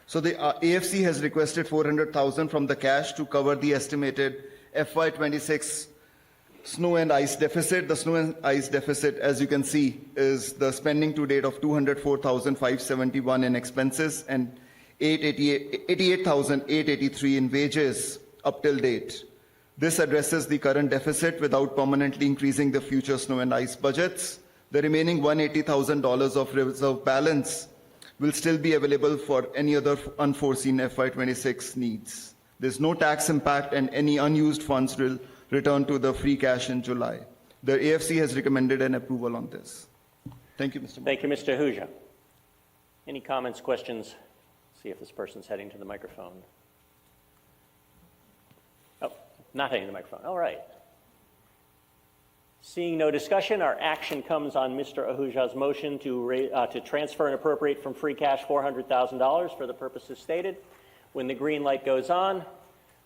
So the AFC has requested $400,000 from the cash to cover the estimated FY26 Snow and ice deficit. The snow and ice deficit, as you can see, is the spending to date of $204,571 in expenses and $88,883 in wages up till date. This addresses the current deficit without permanently increasing the future snow and ice budgets. The remaining $180,000 of reserve balance will still be available for any other unforeseen FY26 needs. There's no tax impact, and any unused funds will return to the free cash in July. The AFC has recommended an approval on this. Thank you, Mr. Mayor. Thank you, Mr. Ahuja. Any comments, questions? See if this person's heading to the microphone. Oh, not heading to the microphone. All right. Seeing no discussion, our action comes on Mr. Ahuja's motion to transfer and appropriate from free cash $400,000 for the purposes stated. When the green light goes on,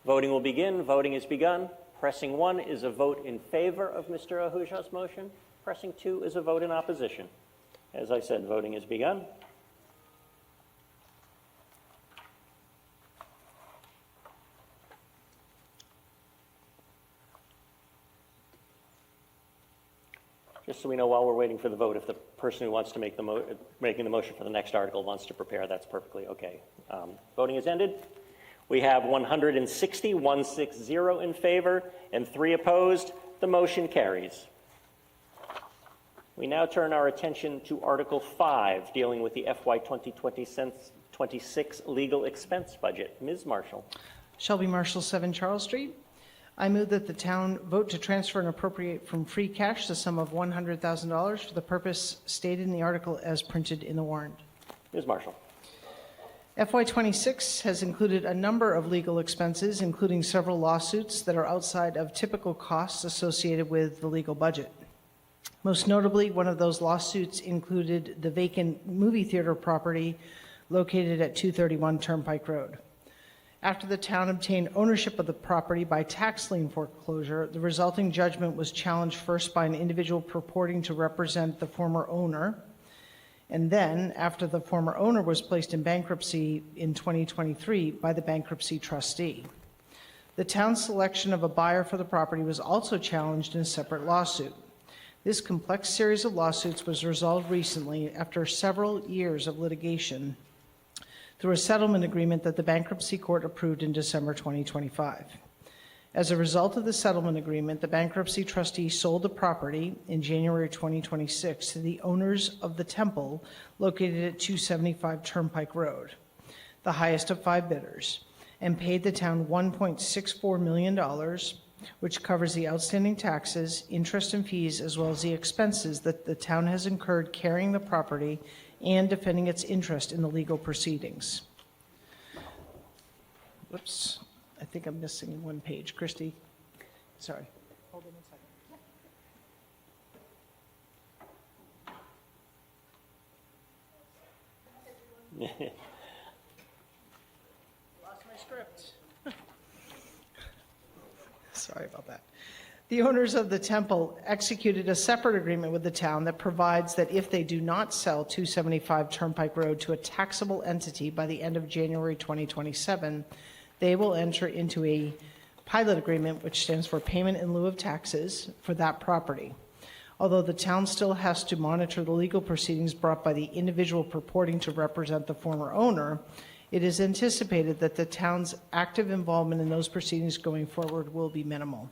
voting will begin. Voting is begun. Pressing 1 is a vote in favor of Mr. Ahuja's motion. Pressing 2 is a vote in opposition. As I said, voting is begun. Just so we know while we're waiting for the vote, if the person who wants to make making the motion for the next article wants to prepare, that's perfectly okay. Voting is ended. We have 160 in favor, and 3 opposed. The motion carries. We now turn our attention to Article 5, dealing with the FY 2026 legal expense budget. Ms. Marshall. Shelby Marshall, 7 Charles Street. I move that the town vote to transfer and appropriate from free cash the sum of $100,000 for the purpose stated in the article as printed in the warrant. Ms. Marshall. FY26 has included a number of legal expenses, including several lawsuits that are outside of typical costs associated with the legal budget. Most notably, one of those lawsuits included the vacant movie theater property located at 231 Turnpike Road. After the town obtained ownership of the property by tax lien foreclosure, the resulting judgment was challenged first by an individual purporting to represent the former owner, and then, after the former owner was placed in bankruptcy in 2023, by the bankruptcy trustee. The town's selection of a buyer for the property was also challenged in a separate lawsuit. This complex series of lawsuits was resolved recently after several years of litigation through a settlement agreement that the bankruptcy court approved in December 2025. As a result of the settlement agreement, the bankruptcy trustee sold the property in January 2026 to the owners of the temple located at 275 Turnpike Road, the highest of 5 bidders, and paid the town $1.64 million, which covers the outstanding taxes, interest, and fees, as well as the expenses that the town has incurred carrying the property and defending its interest in the legal proceedings. Whoops, I think I'm missing one page. Christy, sorry. Hold on a second. Lost my script. Sorry about that. The owners of the temple executed a separate agreement with the town that provides that if they do not sell 275 Turnpike Road to a taxable entity by the end of January 2027, they will enter into a pilot agreement, which stands for payment in lieu of taxes, for that property. Although the town still has to monitor the legal proceedings brought by the individual purporting to represent the former owner, it is anticipated that the town's active involvement in those proceedings going forward will be minimal.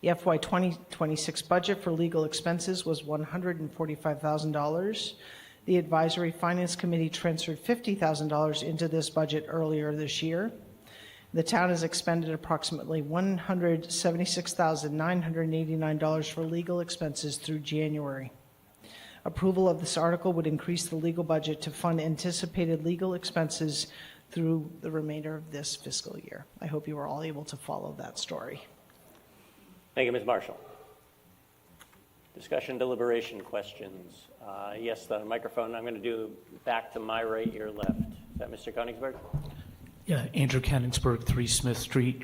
The FY 2026 budget for legal expenses was $145,000. The Advisory Finance Committee transferred $50,000 into this budget earlier this year. The town has expended approximately $176,989 for legal expenses through January. Approval of this article would increase the legal budget to fund anticipated legal expenses through the remainder of this fiscal year. I hope you are all able to follow that story. Thank you, Ms. Marshall. Discussion, deliberation, questions. Yes, the microphone. I'm going to do back to my right, your left. Is that Mr. Koenigsberg? Yeah, Andrew Koenigsberg, 3 Smith Street.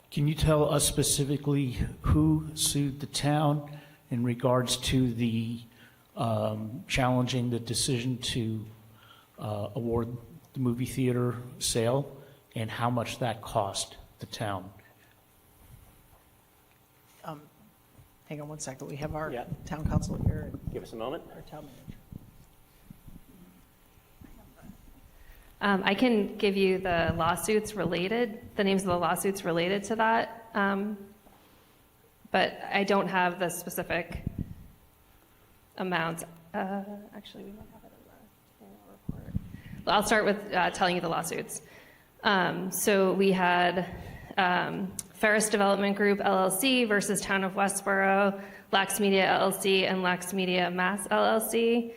Can you tell us specifically who sued the town in regards to the challenging the decision to award the movie theater sale, and how much that cost the town? Hang on one second. We have our Yeah. town council here and Give us a moment. our town manager. I can give you the lawsuits related, the names of the lawsuits related to that, but I don't have the specific amounts. Actually, we might have it in the annual report. Well, I'll start with telling you the lawsuits. So we had Ferris Development Group LLC versus Town of Westborough, Lax Media LLC, and Lax Media Mass LLC.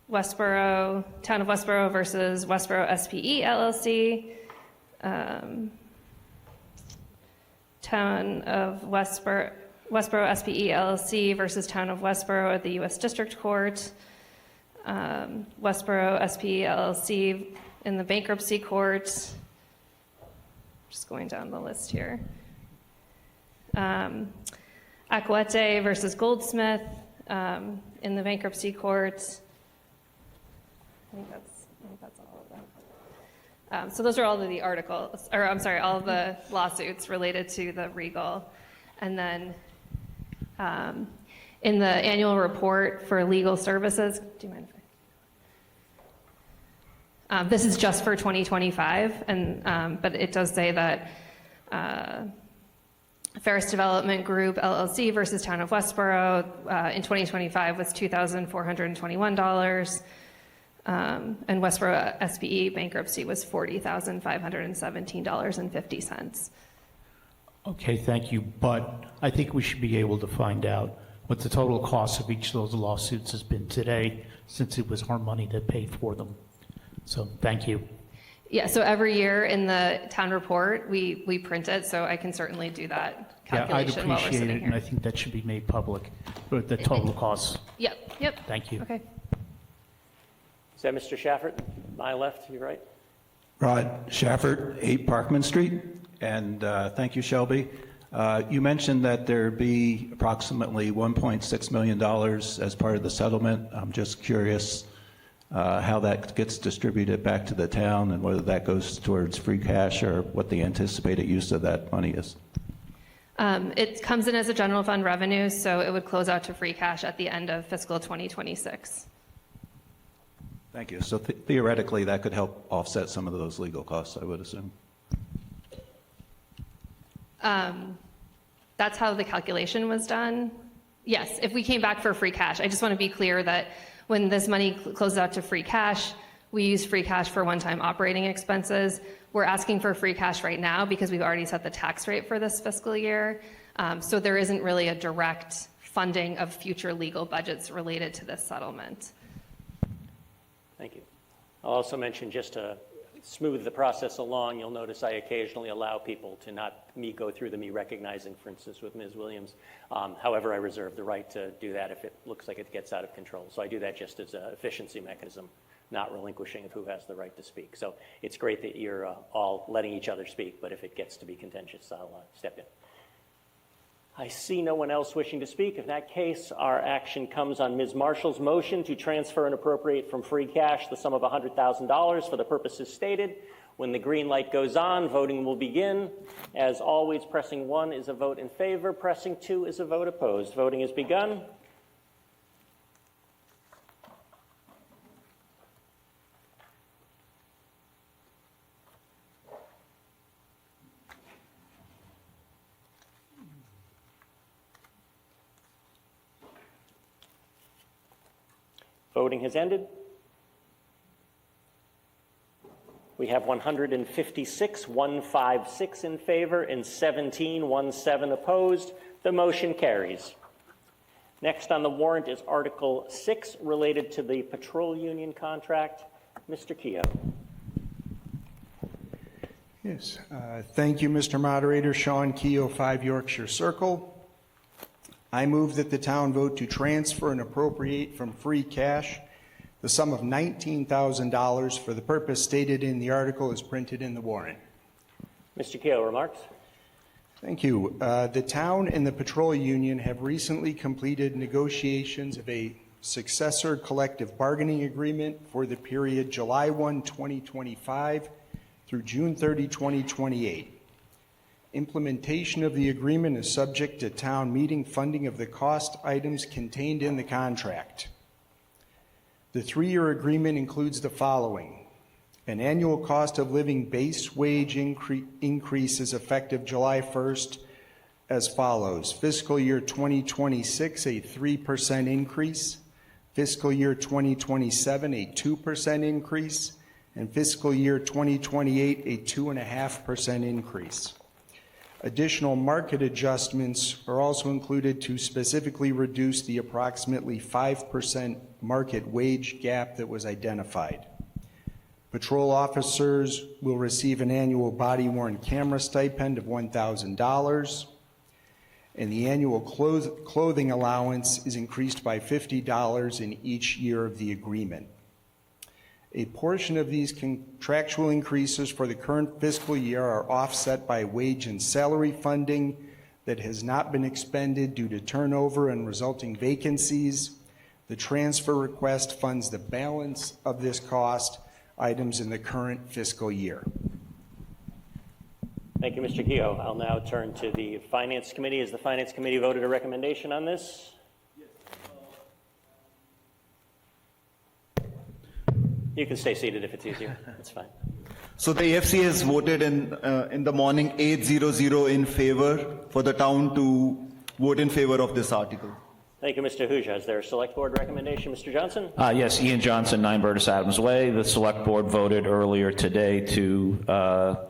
Westborough, Town of Westborough versus Westborough SPE LLC. Town of Westborough SPE LLC versus Town of Westborough at the U.S. District Court. Westborough SPE LLC in the bankruptcy court. Just going down the list here. Aquete versus Goldsmith in the bankruptcy court. I think that's all of them. So those are all of the articles, or I'm sorry, all of the lawsuits related to the Regal. And then in the annual report for legal services, do you mind if this is just for 2025, and but it does say that Ferris Development Group LLC versus Town of Westborough in 2025 was $2,421. And Westborough SPE bankruptcy was $40,517.50. Okay, thank you, but I think we should be able to find out what the total cost of each of those lawsuits has been today, since it was our money that paid for them. So, thank you. Yeah, so every year in the town report, we print it, so I can certainly do that Yeah, I'd calculation while we're appreciate sitting it, and I here. think that should be made public, but the total costs. Yep. Thank you. Okay. Is that Mr. Shafford? My left, your right? Rod Shafford, 8 Parkman Street, and thank you, Shelby. You mentioned that there'd be approximately $1.6 million as part of the settlement. I'm just curious how that gets distributed back to the town and whether that goes towards free cash or what the anticipated use of that money is. It comes in as a general fund revenue, so it would close out to free cash at the end of fiscal 2026. Thank you. So theoretically, that could help offset some of those legal costs, I would assume. That's how the calculation was done. Yes, if we came back for free cash, I just want to be clear that when this money closes out to free cash, we use free cash for one-time operating expenses. We're asking for free cash right now because we've already set the tax rate for this fiscal year. So there isn't really a direct funding of future legal budgets related to this settlement. Thank you. I'll also mention, just to smooth the process along, you'll notice I occasionally allow people to not go through me recognizing, for instance, with Ms. Williams. However, I reserve the right to do that if it looks like it gets out of control. So I do that just as an efficiency mechanism, not relinquishing of who has the right to speak. So it's great that you're all letting each other speak, but if it gets to be contentious, I'll step in. I see no one else wishing to speak. In that case, our action comes on Ms. Marshall's motion to transfer and appropriate from free cash the sum of $100,000 for the purposes stated. When the green light goes on, voting will begin. As always, pressing 1 is a vote in favor, pressing 2 is a vote opposed. Voting has begun. Voting has ended. We have 156 in favor and 17 opposed. The motion carries. Next on the warrant is Article 6, related to the patrol union contract. Mr. Keogh. Yes. Thank you, Mr. Moderator. Sean Keogh, 5 Yorkshire Circle. I move that the town vote to transfer and appropriate from free cash the sum of $19,000 for the purpose stated in the article as printed in the warrant. Mr. Keogh, remarks? Thank you. The town and the patrol union have recently completed negotiations of a successor collective bargaining agreement for the period July 1, 2025 through June 30, 2028. Implementation of the agreement is subject to town meeting funding of the cost items contained in the contract. The 3-year agreement includes the following: an annual cost of living base wage increase is effective July 1st as follows: fiscal year 2026, a 3% increase, fiscal year 2027, a 2% increase, and fiscal year 2028, a 2.5% increase. Additional market adjustments are also included to specifically reduce the approximately 5% market wage gap that was identified. Patrol officers will receive an annual body-worn camera stipend of $1,000, and the annual clothing allowance is increased by $50 in each year of the agreement. A portion of these contractual increases for the current fiscal year are offset by wage and salary funding that has not been expended due to turnover and resulting vacancies. The transfer request funds the balance of this cost items in the current fiscal year. Thank you, Mr. Keogh. I'll now turn to the Finance Committee. Has the Finance Committee voted a recommendation on this? You can stay seated if it's easier. That's fine. So the AFC has voted in the morning 800 in favor for the town to vote in favor of this article. Thank you, Mr. Ahuja. Is there a Select Board recommendation? Mr. Johnson? Yes, Ian Johnson, 9 Burtis Adams Way. The Select Board voted earlier today to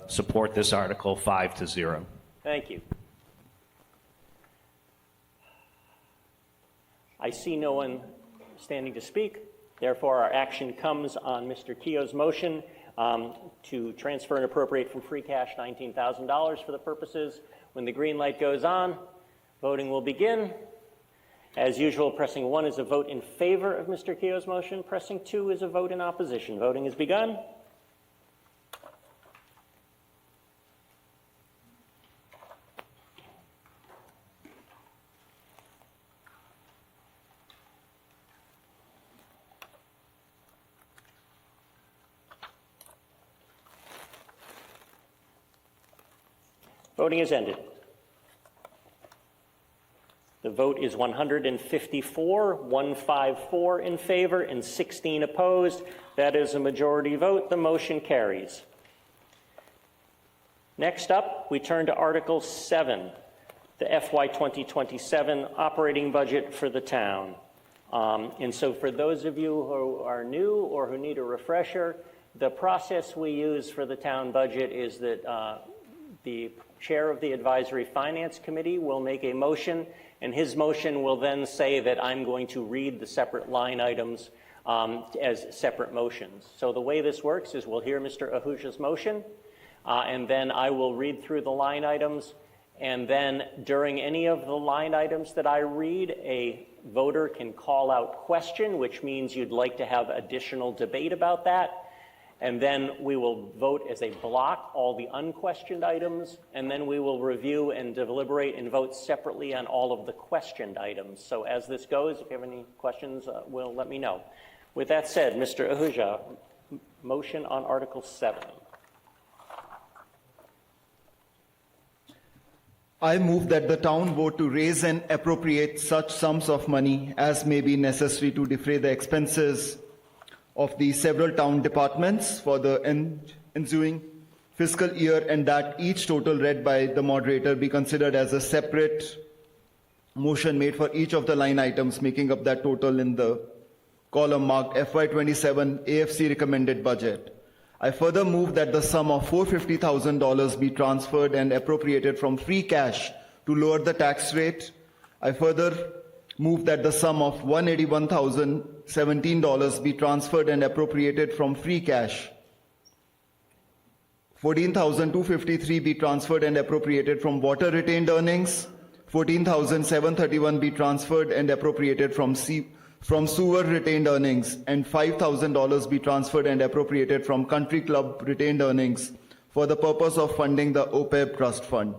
support this article 5-0. Thank you. I see no one standing to speak. Therefore, our action comes on Mr. Keogh's motion to transfer and appropriate from free cash $19,000 for the purposes. When the green light goes on, voting will begin. As usual, pressing 1 is a vote in favor of Mr. Keogh's motion. Pressing 2 is a vote in opposition. Voting has begun. Voting is ended. The vote is 154 in favor and 16 opposed. That is a majority vote. The motion carries. Next up, we turn to Article 7, the FY 2027 operating budget for the town. And so for those of you who are new or who need a refresher, the process we use for the town budget is that the chair of the Advisory Finance Committee will make a motion, and his motion will then say that I'm going to read the separate line items as separate motions. So the way this works is we'll hear Mr. Ahuja's motion, and then I will read through the line items, and then during any of the line items that I read, a voter can call out question, which means you'd like to have additional debate about that. And then we will vote as a block all the unquestioned items, and then we will review and deliberate and vote separately on all of the questioned items. So as this goes, if you have any questions, let me know. With that said, Mr. Ahuja, motion on Article 7. I move that the town vote to raise and appropriate such sums of money as may be necessary to defray the expenses of the several town departments for the ensuing fiscal year, and that each total read by the moderator be considered as a separate motion made for each of the line items making up that total in the column marked FY27 AFC recommended budget. I further move that the sum of $450,000 be transferred and appropriated from free cash to lower the tax rate. I further move that the sum of $181,017 be transferred and appropriated from free cash. $14,253 be transferred and appropriated from water retained earnings. $14,731 be transferred and appropriated from sewer retained earnings, and $5,000 be transferred and appropriated from country club retained earnings for the purpose of funding the OPEB trust fund.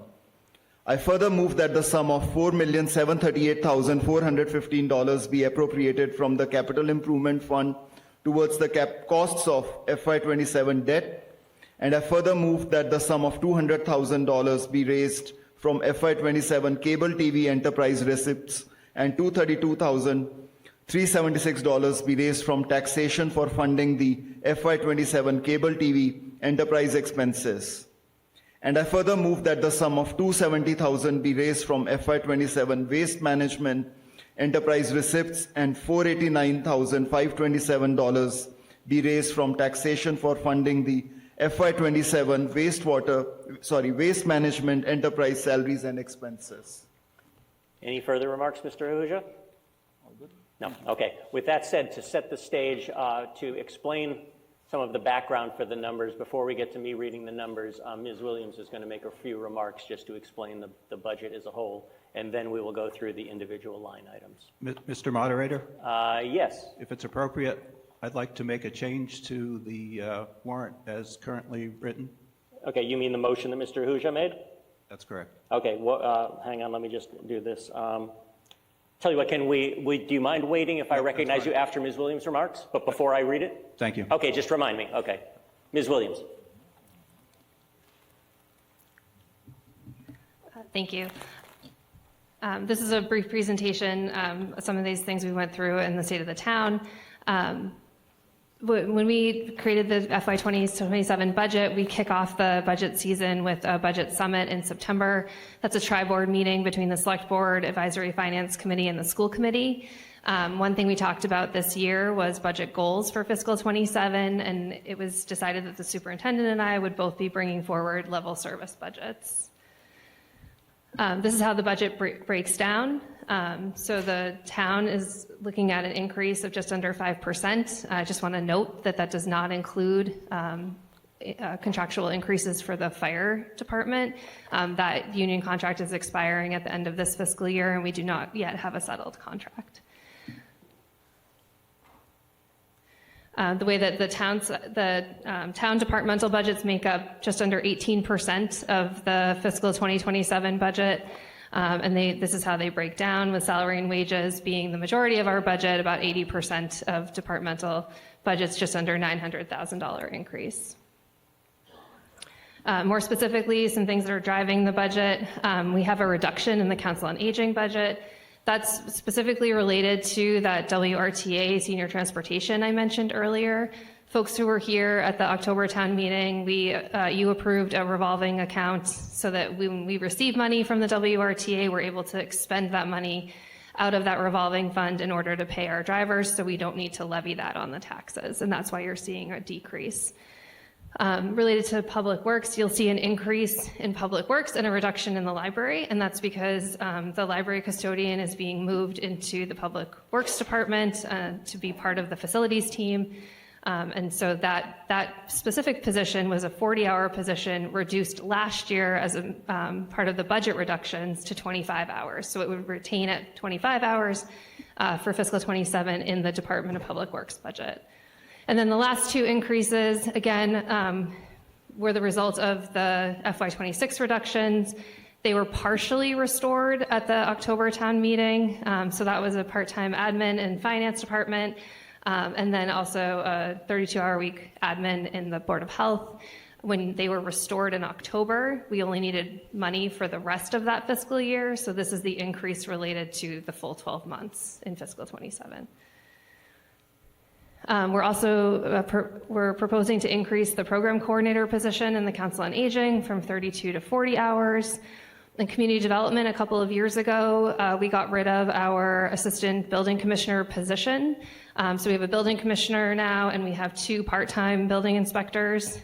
I further move that the sum of $4,738,415 be appropriated from the Capital Improvement Fund towards the costs of FY27 debt, And I further move that the sum of $200,000 be raised from FY27 cable TV enterprise receipts and $232,376 be raised from taxation for funding the FY27 cable TV enterprise expenses. And I further move that the sum of $270,000 be raised from FY27 waste management enterprise receipts and $489,527 be raised from taxation for funding the FY27 waste management enterprise salaries and expenses. Any further remarks, Mr. Ahuja? All good? No. Okay. With that said, to set the stage, to explain some of the background for the numbers, before we get to me reading the numbers, Ms. Williams is going to make a few remarks just to explain the budget as a whole, and then we will go through the individual line items. Mr. Moderator, Yes. if it's appropriate, I'd like to make a change to the warrant as currently written. Okay, you mean the motion that Mr. Ahuja made? That's correct. Okay, well, hang on, let me just do this. Tell you what, can do you mind waiting if I recognize you after Ms. Williams' remarks, but before I read it? Thank you. Okay, just remind me. Okay. Ms. Williams. Thank you. This is a brief presentation, some of these things we went through in the state of the town. When we created the FY 2027 budget, we kick off the budget season with a budget summit in September. That's a tri-board meeting between the Select Board, Advisory Finance Committee, and the School Committee. One thing we talked about this year was budget goals for fiscal 27, and it was decided that the superintendent and I would both be bringing forward level service budgets. This is how the budget breaks down. So the town is looking at an increase of just under 5%. I just want to note that that does not include contractual increases for the fire department. That union contract is expiring at the end of this fiscal year, and we do not yet have a settled contract. The way that the town departmental budgets make up just under 18% of the fiscal 2027 budget. And this is how they break down, with salary and wages being the majority of our budget, about 80% of departmental budgets, just under $900,000 increase. More specifically, some things that are driving the budget, we have a reduction in the Council on Aging budget. That's specifically related to that WRTA senior transportation I mentioned earlier. Folks who were here at the October town meeting, you approved a revolving account so that when we receive money from the WRTA, we're able to expend that money out of that revolving fund in order to pay our drivers, so we don't need to levy that on the taxes, and that's why you're seeing a decrease. Related to Public Works, you'll see an increase in Public Works and a reduction in the library, and that's because the library custodian is being moved into the Public Works Department to be part of the facilities team. And so that specific position was a 40-hour position, reduced last year as a part of the budget reductions to 25 hours. So it would retain at 25 hours for fiscal 27 in the Department of Public Works budget. And then the last two increases, again, were the result of the FY26 reductions. They were partially restored at the October town meeting. So that was a part-time admin and finance department. And then also a 32-hour week admin in the Board of Health. When they were restored in October, we only needed money for the rest of that fiscal year. So this is the increase related to the full 12 months in fiscal 27. We're also we're proposing to increase the program coordinator position in the Council on Aging from 32 to 40 hours. In community development, a couple of years ago, we got rid of our assistant building commissioner position. So we have a building commissioner now, and we have 2 part-time building inspectors.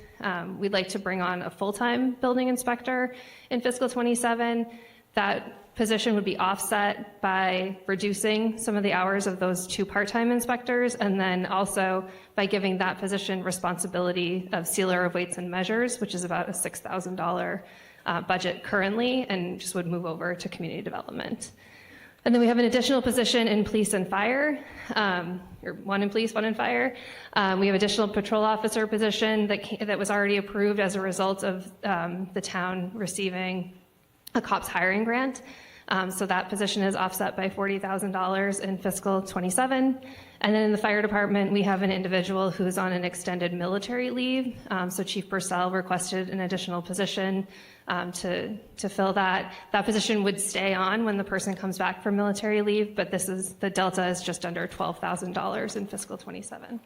We'd like to bring on a full-time building inspector in fiscal 27. That position would be offset by reducing some of the hours of those 2 part-time inspectors, and then also by giving that position responsibility of sealer of weights and measures, which is about a $6,000 budget currently, and just would move over to community development. And then we have an additional position in police and fire, or 1 in police, 1 in fire. We have additional patrol officer position that was already approved as a result of the town receiving a COPS hiring grant. So that position is offset by $40,000 in fiscal '27. And then in the fire department, we have an individual who's on an extended military leave. So Chief Purcell requested an additional position to fill that. That position would stay on when the person comes back from military leave, but the delta is just under $12,000 in fiscal '27.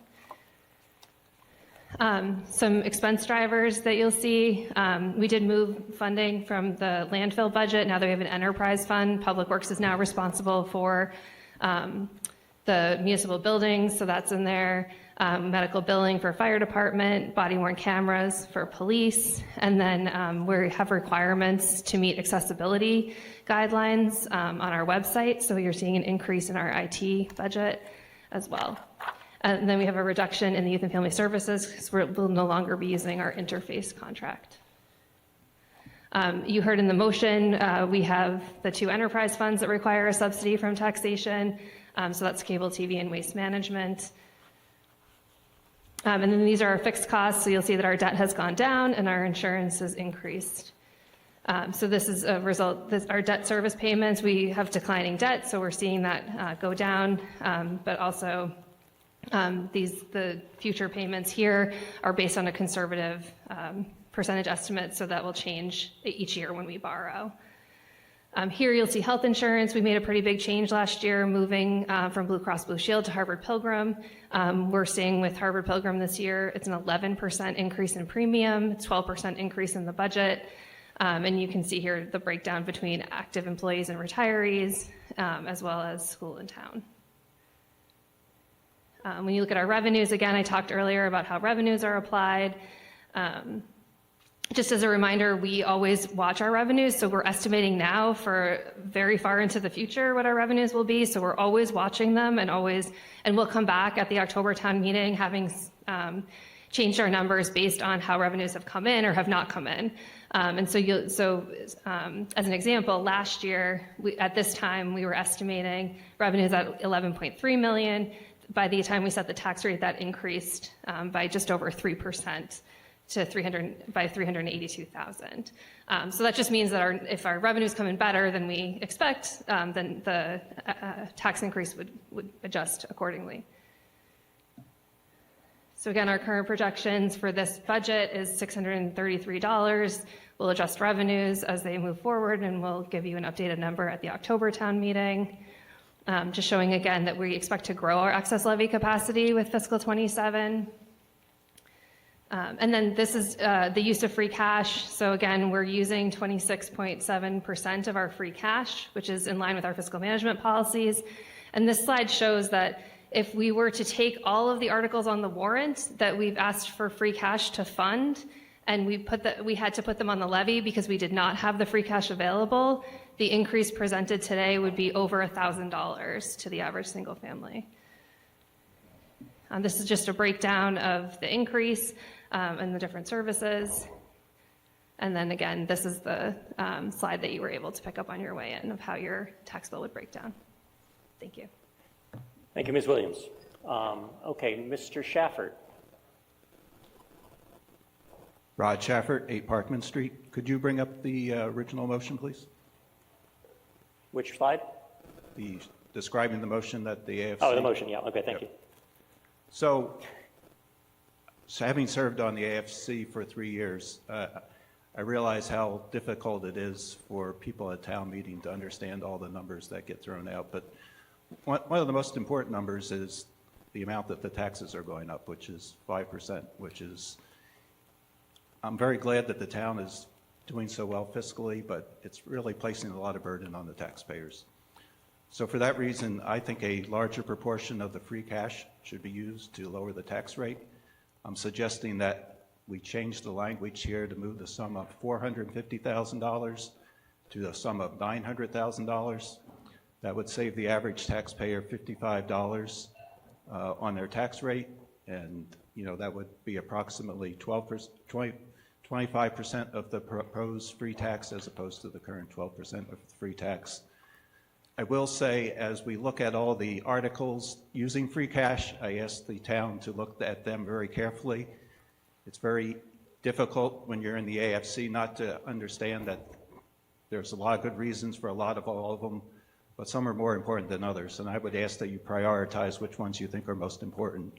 Some expense drivers that you'll see. We did move funding from the landfill budget. Now that we have an enterprise fund, Public Works is now responsible for the municipal buildings, so that's in there. Medical billing for fire department, body-worn cameras for police, and then we have requirements to meet accessibility guidelines on our website, so you're seeing an increase in our IT budget as well. And then we have a reduction in the Youth and Family Services because we'll no longer be using our interface contract. You heard in the motion, we have the 2 enterprise funds that require a subsidy from taxation. So that's cable TV and waste management. And then these are our fixed costs. So you'll see that our debt has gone down and our insurance has increased. So this is a result, our debt service payments, we have declining debt. So we're seeing that go down, but also the future payments here are based on a conservative percentage estimate, so that will change each year when we borrow. Here you'll see health insurance. We made a pretty big change last year, moving from Blue Cross Blue Shield to Harvard Pilgrim. We're seeing with Harvard Pilgrim this year, it's an 11% increase in premium, 12% increase in the budget. And you can see here the breakdown between active employees and retirees, as well as school and town. When you look at our revenues, again, I talked earlier about how revenues are applied. Just as a reminder, we always watch our revenues, so we're estimating now for very far into the future what our revenues will be, so we're always watching them and we'll come back at the October town meeting having changed our numbers based on how revenues have come in or have not come in. And so as an example, last year, at this time, we were estimating revenues at 11.3 million. By the time we set the tax rate, that increased by just over 3% to 382,000. So that just means that if our revenues come in better than we expect, then the tax increase would adjust accordingly. So again, our current projections for this budget is $633. We'll adjust revenues as they move forward, and we'll give you an updated number at the October town meeting. Just showing again that we expect to grow our excess levy capacity with fiscal '27. And then this is the use of free cash. So again, we're using 26.7% of our free cash, which is in line with our fiscal management policies. And this slide shows that if we were to take all of the articles on the warrant that we've asked for free cash to fund, and we had to put them on the levy because we did not have the free cash available, the increase presented today would be over $1,000 to the average single family. This is just a breakdown of the increase and the different services. And then again, this is the slide that you were able to pick up on your way in of how your tax bill would break down. Thank you. Thank you, Ms. Williams. Okay, Mr. Shafford. Rod Shafford, 8 Parkman Street. Could you bring up the original motion, please? Which slide? Describing the motion that the AFC... Oh, the motion, yeah. Okay, thank you. So having served on the AFC for 3 years, I realize how difficult it is for people at town meeting to understand all the numbers that get thrown out. But one of the most important numbers is the amount that the taxes are going up, which is 5%, which is... I'm very glad that the town is doing so well fiscally, but it's really placing a lot of burden on the taxpayers. So for that reason, I think a larger proportion of the free cash should be used to lower the tax rate. I'm suggesting that we change the language here to move the sum of $450,000 to the sum of $900,000. That would save the average taxpayer $55 on their tax rate, and that would be approximately 25% of the proposed free tax as opposed to the current 12% of the free tax. I will say, as we look at all the articles using free cash, I asked the town to look at them very carefully. It's very difficult when you're in the AFC not to understand that There's a lot of good reasons for all of them, but some are more important than others. And I would ask that you prioritize which ones you think are most important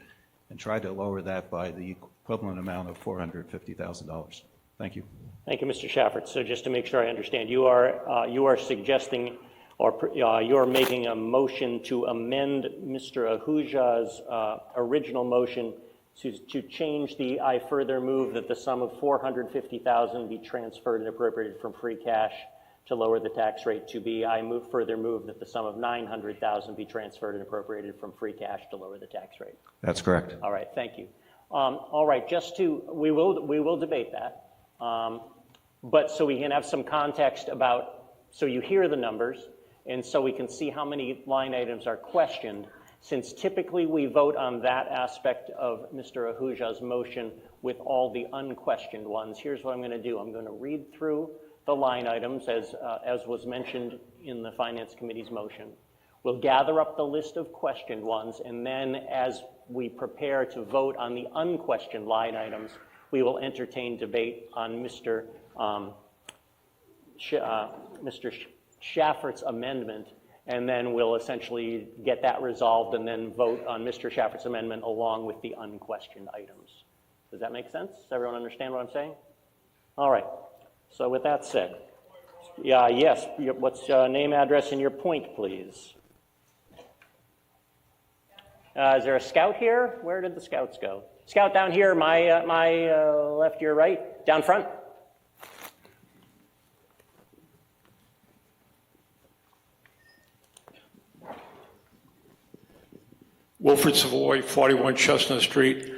and try to lower that by the equivalent amount of $450,000. Thank you. Thank you, Mr. Shafford. So just to make sure I understand, you are suggesting, or you're making a motion to amend Mr. Ahuja's original motion to change the "I further move that the sum of $450,000 be transferred and appropriated from free cash to lower the tax rate" to be "I further move that the sum of $900,000 be transferred and appropriated from free cash to lower the tax rate." That's correct. All right, thank you. All right, we will debate that. But so we can have some context about, so you hear the numbers, and so we can see how many line items are questioned. Since typically we vote on that aspect of Mr. Ahuja's motion with all the unquestioned ones, here's what I'm going to do. I'm going to read through the line items as was mentioned in the Finance Committee's motion. We'll gather up the list of questioned ones, and then as we prepare to vote on the unquestioned line items, we will entertain debate on Mr. Shafford's amendment, and then we'll essentially get that resolved and then vote on Mr. Shafford's amendment along with the unquestioned items. Does that make sense? Does everyone understand what I'm saying? All right. So with that said, yes, what's your name, address, and your point, please? Is there a scout here? Where did the scouts go? Scout down here, my left, your right, down front. Wilfred Savoy, 41 Chestnut Street.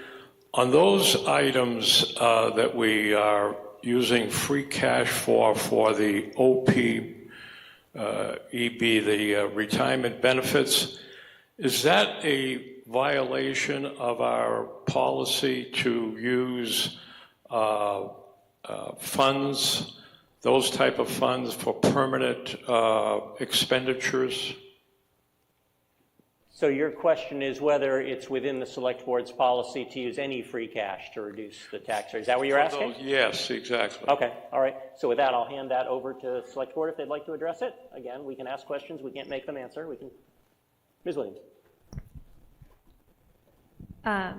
On those items that we are using free cash for the OPEB, the retirement benefits, is that a violation of our policy to use funds, those type of funds, for permanent expenditures? So your question is whether it's within the Select Board's policy to use any free cash to reduce the tax rate. Is that what you're asking? Yes, exactly. Okay, all right. So with that, I'll hand that over to Select Board if they'd like to address it. Again, we can ask questions. We can't make them answer. We can. Ms. Williams. I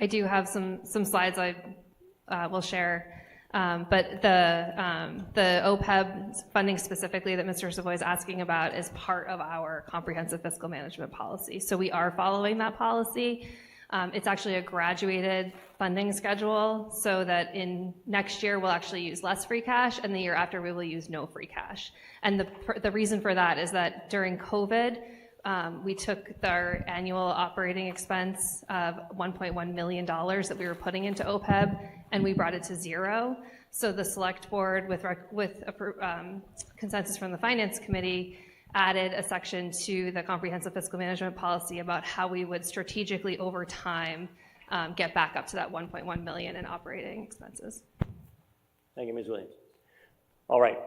do have some slides I will share. But the OPEB funding specifically that Mr. Savoy is asking about is part of our comprehensive fiscal management policy. So we are following that policy. It's actually a graduated funding schedule so that in next year we'll actually use less free cash, and the year after we will use no free cash. And the reason for that is that during COVID, we took our annual operating expense of $1.1 million that we were putting into OPEB, and we brought it to zero. So the Select Board, with consensus from the Finance Committee, added a section to the Comprehensive Fiscal Management Policy about how we would strategically, over time, get back up to that $1.1 million in operating expenses. Thank you, Ms. Williams. All right.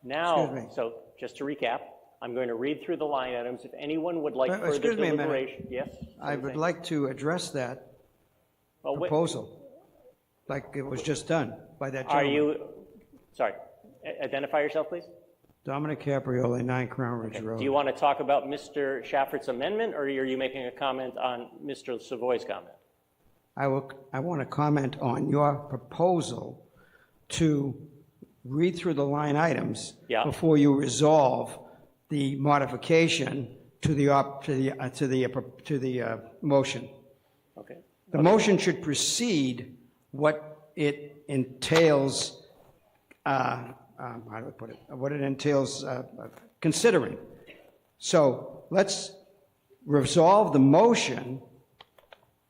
Now, so just to recap, I'm going to read through the line items. If anyone would like further deliberation. Yes? I would like to address that proposal, like it was just done by that gentleman. Sorry, identify yourself, please. Dominic Caprioli, 9 Crown Ridge Road. Do you want to talk about Mr. Shafford's amendment, or are you making a comment on Mr. Savoy's comment? I want to comment on your proposal to read through the line items before you resolve the modification to the motion. Okay. The motion should precede what it entails. How do I put it? What it entails considering. So let's resolve the motion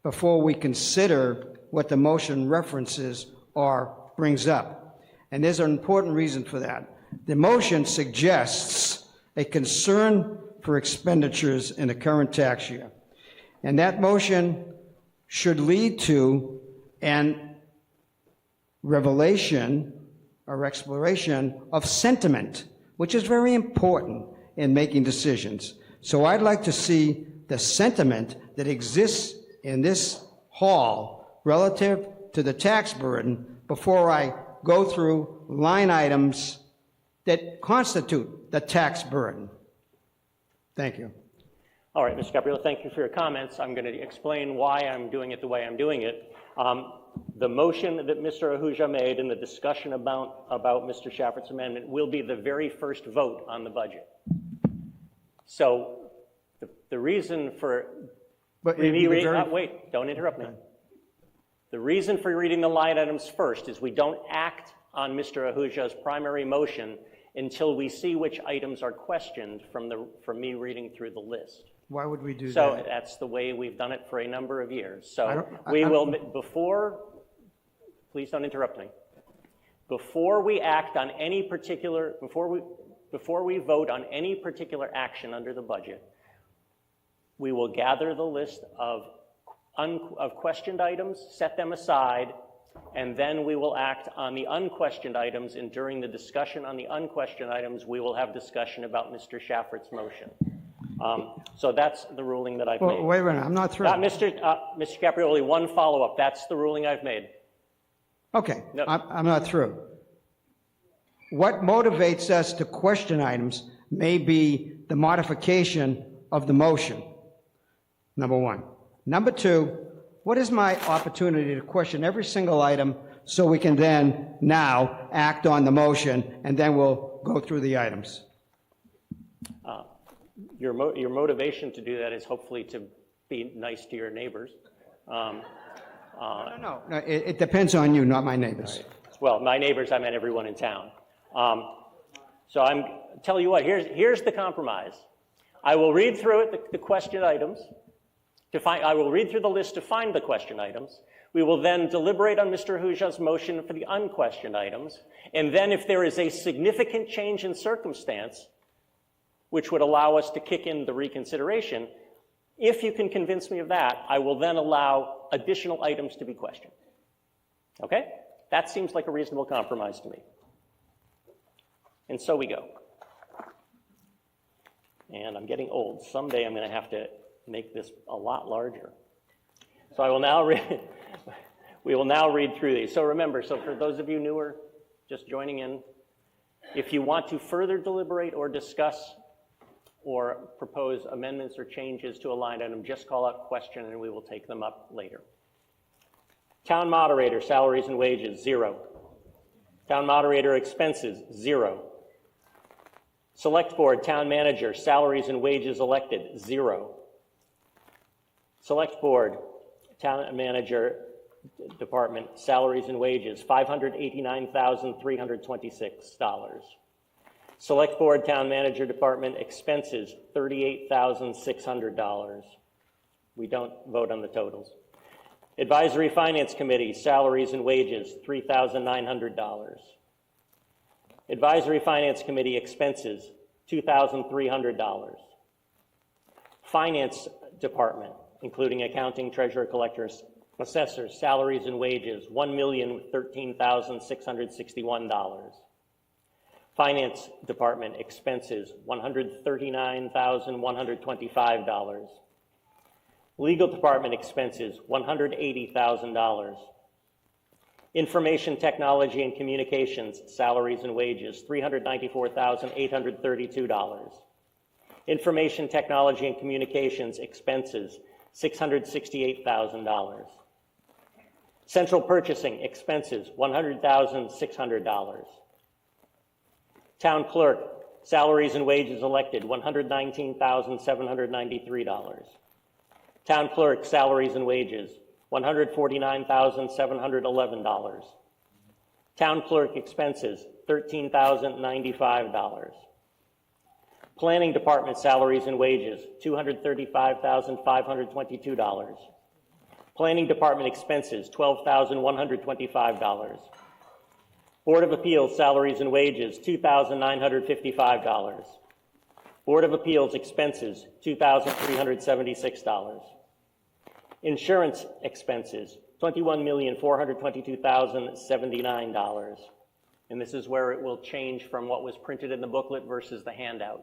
before we consider what the motion references or brings up. And there's an important reason for that. The motion suggests a concern for expenditures in the current tax year. And that motion should lead to an revelation or exploration of sentiment, which is very important in making decisions. So I'd like to see the sentiment that exists in this hall relative to the tax burden before I go through line items that constitute the tax burden. Thank you. All right, Mr. Capriello, thank you for your comments. I'm going to explain why I'm doing it the way I'm doing it. The motion that Mr. Ahuja made and the discussion about Mr. Schaffert's amendment will be the very first vote on the budget. So the reason for wait, don't interrupt me. The reason for reading the line items first is we don't act on Mr. Ahuja's primary motion until we see which items are questioned from me reading through the list. Why would we do that? So that's the way we've done it for a number of years. So we will, please don't interrupt me. Before we act on any particular, before we vote on any particular action under the budget, we will gather the list of questioned items, set them aside, and then we will act on the unquestioned items, and during the discussion on the unquestioned items, we will have discussion about Mr. Schaffert's motion. So that's the ruling that I've made. Wait a minute, I'm not through. Mr. Caprioli, one follow-up. That's the ruling I've made. Okay, No. I'm not through. What motivates us to question items may be the modification of the motion, number one. Number two, what is my opportunity to question every single item so we can then now act on the motion and then we'll go through the items? Your motivation to do that is hopefully to be nice to your neighbors. No, it depends on you, not my neighbors. Well, my neighbors, I meant everyone in town. So I'm tell you what, here's the compromise. I will read through it, the question items. I will read through the list to find the question items. We will then deliberate on Mr. Ahuja's motion for the unquestioned items. And then if there is a significant change in circumstance, which would allow us to kick in the reconsideration, if you can convince me of that, I will then allow additional items to be questioned. Okay? That seems like a reasonable compromise to me. And so we go. And I'm getting old. Someday I'm going to have to make this a lot larger. So I will now read, we will now read through these. So remember, so for those of you newer, just joining in, if you want to further deliberate or discuss or propose amendments or changes to a line item, just call out question and we will take them up later. Town moderator, salaries and wages, 0. Town moderator expenses, 0. Select board, town manager, salaries and wages elected, 0. Select board, town manager department, salaries and wages, $589,326. Select board, town manager department expenses, $38,600. We don't vote on the totals. Advisory Finance Committee, salaries and wages, $3,900. Advisory Finance Committee expenses, $2,300. Finance Department, including accounting, treasurer, collectors, assessors, salaries and wages, $1,013,661. Finance Department expenses, $139,125. Legal Department expenses, $180,000. Information Technology and Communications, salaries and wages, $394,832. Information Technology and Communications expenses, $668,000. Central Purchasing expenses, $100,600. Town Clerk, salaries and wages elected, $119,793. Town Clerk, salaries and wages, $149,711. Town Clerk expenses, $13,095. Planning Department salaries and wages, $235,522. Planning Department expenses, $12,125. Board of Appeals salaries and wages, $2,955. Board of Appeals expenses, $2,376. Insurance expenses, $21,422,079. And this is where it will change from what was printed in the booklet versus the handout.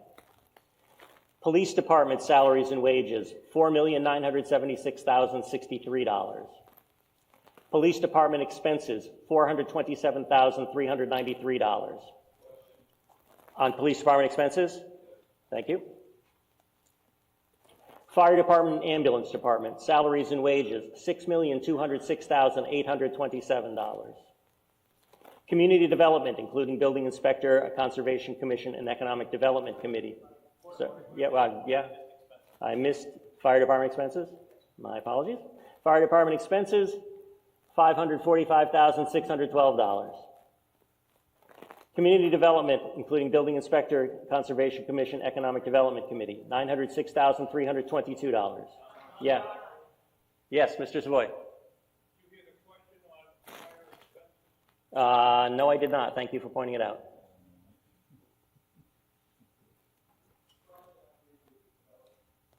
Police Department salaries and wages, $4,976,063. Police Department expenses, $427,393. On Police Department expenses, thank you. Fire Department and Ambulance Department, salaries and wages, $6,206,827. Community Development, including Building Inspector, a Conservation Commission, and Economic Development Committee. So, I missed Fire Department expenses. My apologies. Fire Department expenses, $545,612. Community Development, including Building Inspector, Conservation Commission, Economic Development Committee, $906,322. Yeah. Yes, Mr. Savoy. No, I did not. Thank you for pointing it out.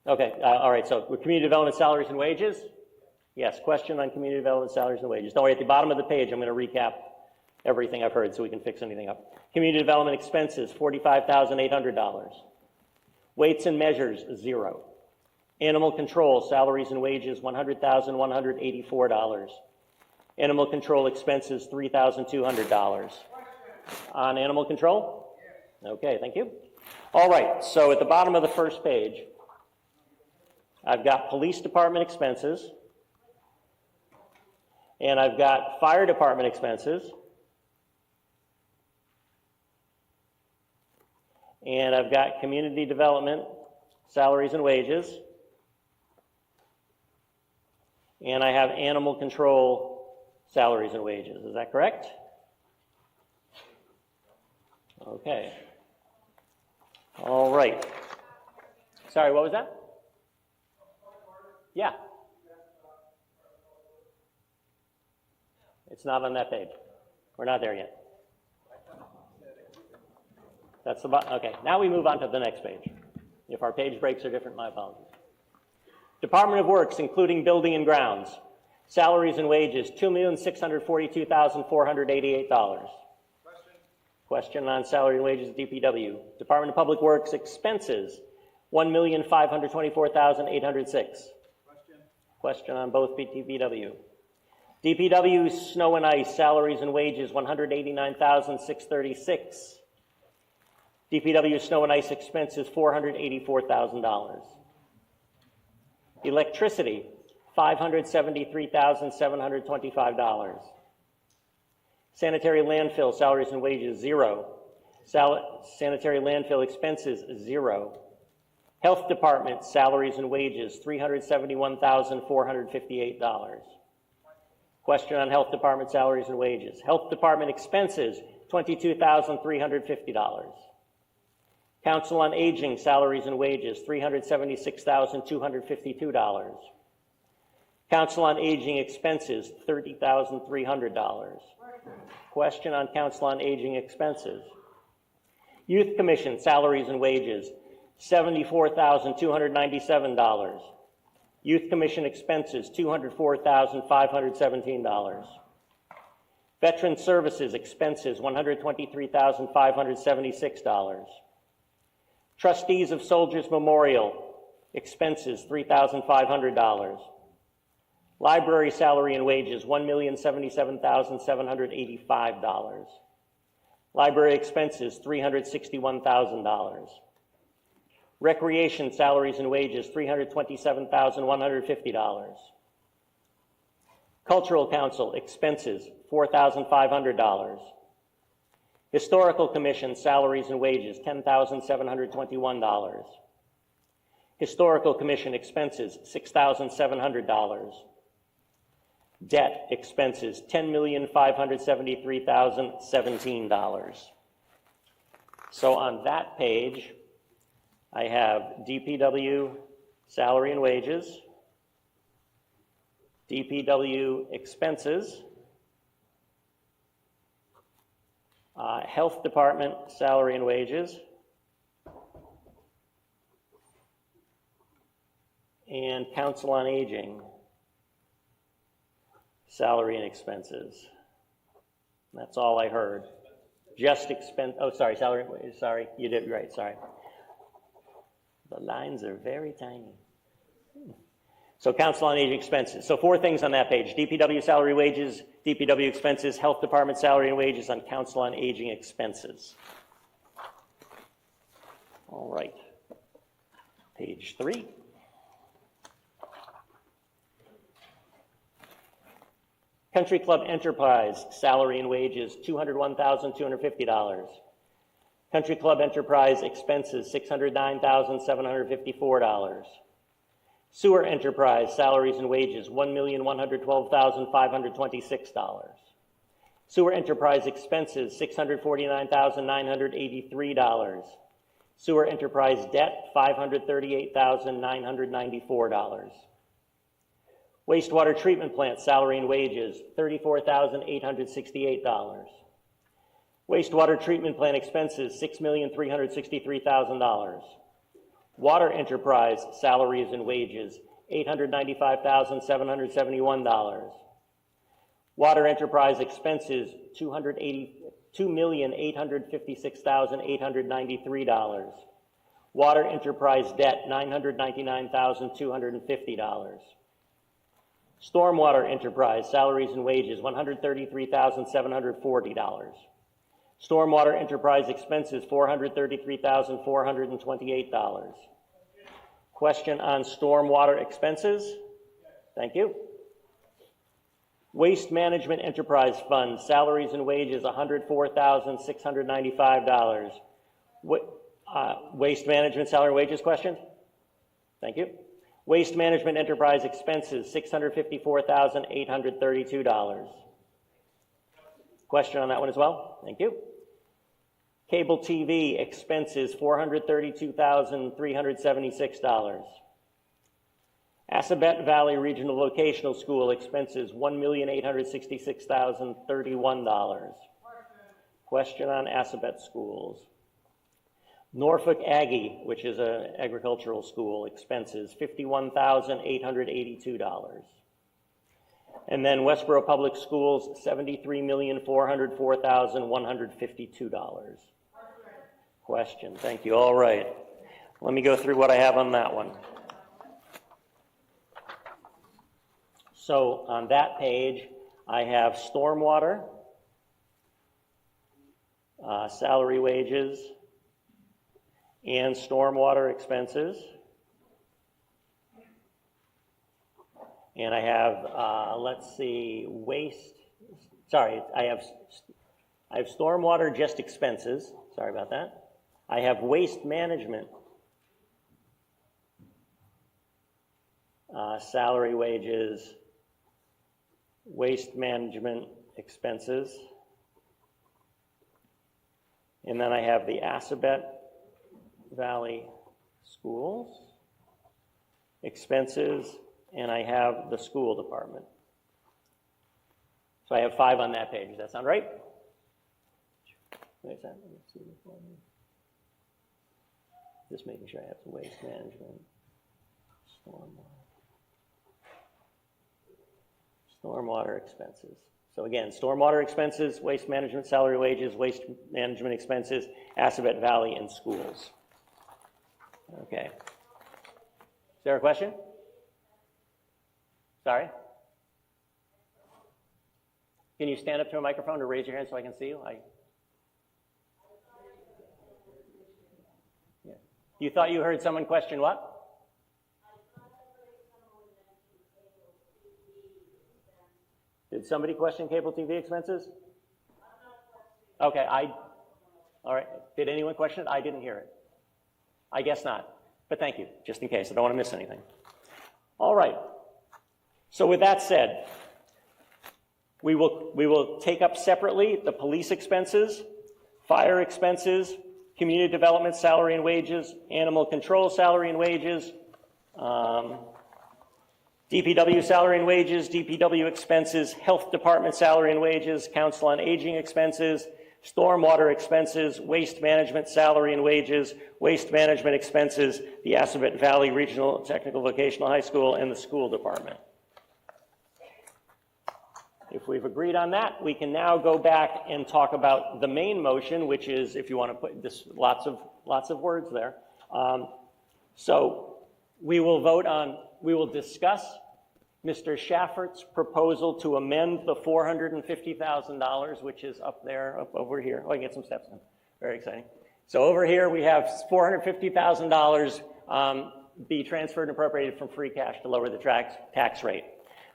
Okay, all right, so with community development salaries and wages? Yes, question on community development salaries and wages. Don't worry, at the bottom of the page, I'm going to recap everything I've heard so we can fix anything up. Community development expenses, $45,800. Weights and measures, 0. Animal control, salaries and wages, $100,184. Animal control expenses, $3,200. On animal control? Okay, thank you. All right, so at the bottom of the first page, I've got police department expenses, and I've got fire department expenses, and I've got community development salaries and wages, and I have animal control salaries and wages. Is that correct? Okay. All right. Sorry, what was that? Yeah. It's not on that page. We're not there yet. That's the button. Okay, now we move on to the next page. If our page breaks are different, my apologies. Department of Works, including building and grounds. Salaries and wages, $2,642,488. Question on salary and wages at DPW. Department of Public Works expenses, $1,524,806. Question on both DPW. DPW snow and ice salaries and wages, $189,636. DPW snow and ice expenses, $484,000. Electricity, $573,725. Sanitary landfill salaries and wages, 0. Sanitary landfill expenses, 0. Health Department salaries and wages, $371,458. Question on Health Department salaries and wages. Health Department expenses, $22,350. Council on Aging salaries and wages, $376,252. Council on Aging expenses, $30,300. Question on Council on Aging expenses. Youth Commission salaries and wages, $74,297. Youth Commission expenses, $204,517. Veteran Services expenses, $123,576. Trustees of Soldiers Memorial expenses, $3,500. Library salary and wages, $1,077,785. Library expenses, $361,000. Recreation salaries and wages, $327,150. Cultural Council expenses, $4,500. Historical Commission salaries and wages, $10,721. Historical Commission expenses, $6,700. Debt expenses, $10,573,017. So on that page, I have DPW salary and wages, DPW expenses, Health Department salary and wages, and Council on Aging salary and expenses. That's all I heard. Just expense, oh, sorry, salary, sorry, you did right, sorry. The lines are very tiny. So Council on Aging expenses. So 4 things on that page: DPW salary wages, DPW expenses, Health Department salary and wages, on Council on Aging expenses. All right. Page 3. Country Club Enterprise salary and wages, $201,250. Country Club Enterprise expenses, $609,754. Sewer Enterprise salaries and wages, $1,112,526. Sewer Enterprise expenses, $649,983. Sewer Enterprise debt, $538,994. Wastewater Treatment Plant salary and wages, $34,868. Wastewater Treatment Plant expenses, $6,363,000. Water Enterprise salaries and wages, $895,771. Water Enterprise expenses, $2,856,893. Water Enterprise debt, $999,250. Stormwater Enterprise salaries and wages, $133,740. Stormwater Enterprise expenses, $433,428. Question on stormwater expenses? Thank you. Waste Management Enterprise Fund salaries and wages, $104,695. Waste Management salary and wages question? Thank you. Waste Management Enterprise expenses, $654,832. Question on that one as well? Thank you. Cable TV expenses, $432,376. Assabet Valley Regional Vocational School expenses, $1,866,031. Question on Assabet schools. Norfolk Aggie, which is an agricultural school, expenses, $51,882. And then Westborough Public Schools, $73,404,152. Question, thank you. All right. Let me go through what I have on that one. So on that page, I have stormwater, salary wages, and stormwater expenses. And I have, let's see, I have stormwater just expenses. Sorry about that. I have waste management, salary wages, waste management expenses. And then I have the Assabet Valley Schools expenses, and I have the school department. So I have 5 on that page. Does that sound right? Just making sure I have the waste management, stormwater expenses. So again, stormwater expenses, waste management, salary wages, waste management expenses, Assabet Valley, and schools. Okay. Is there a question? Sorry? Can you stand up to a microphone or raise your hand so I can see you? Yeah. You thought you heard someone question what? Did somebody question cable TV expenses? Okay, all right. Did anyone question it? I didn't hear it. I guess not, but thank you, just in case. I don't want to miss anything. All right. So with that said, we will take up separately the police expenses, fire expenses, community development salary and wages, animal control salary and wages, DPW salary and wages, DPW expenses, health department salary and wages, council on aging expenses, stormwater expenses, waste management salary and wages, waste management expenses, the Assabet Valley Regional Technical Vocational High School, and the school department. If we've agreed on that, we can now go back and talk about the main motion, which is, if you want to put this, lots of words there. So we will vote on We will discuss Mr. Schaffert's proposal to amend the $450,000, which is up there, up over here. Oh, I can get some steps in. Very exciting. So over here, we have $450,000 be transferred and appropriated from free cash to lower the tax rate.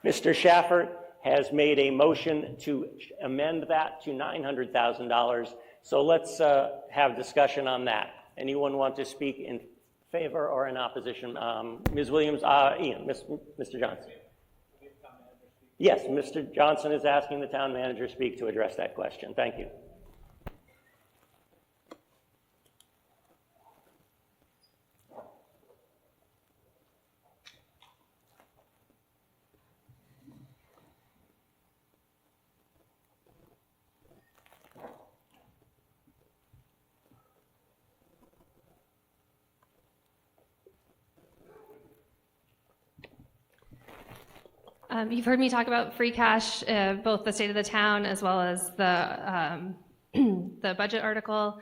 Mr. Schaffert has made a motion to amend that to $900,000. So let's have discussion on that. Anyone want to speak in favor or in opposition? Ms. Williams, Ian, Mr. Johnson. Yes, Mr. Johnson is asking the town manager to speak to address that question. Thank you. You've heard me talk about free cash, both the state of the town as well as the the budget article.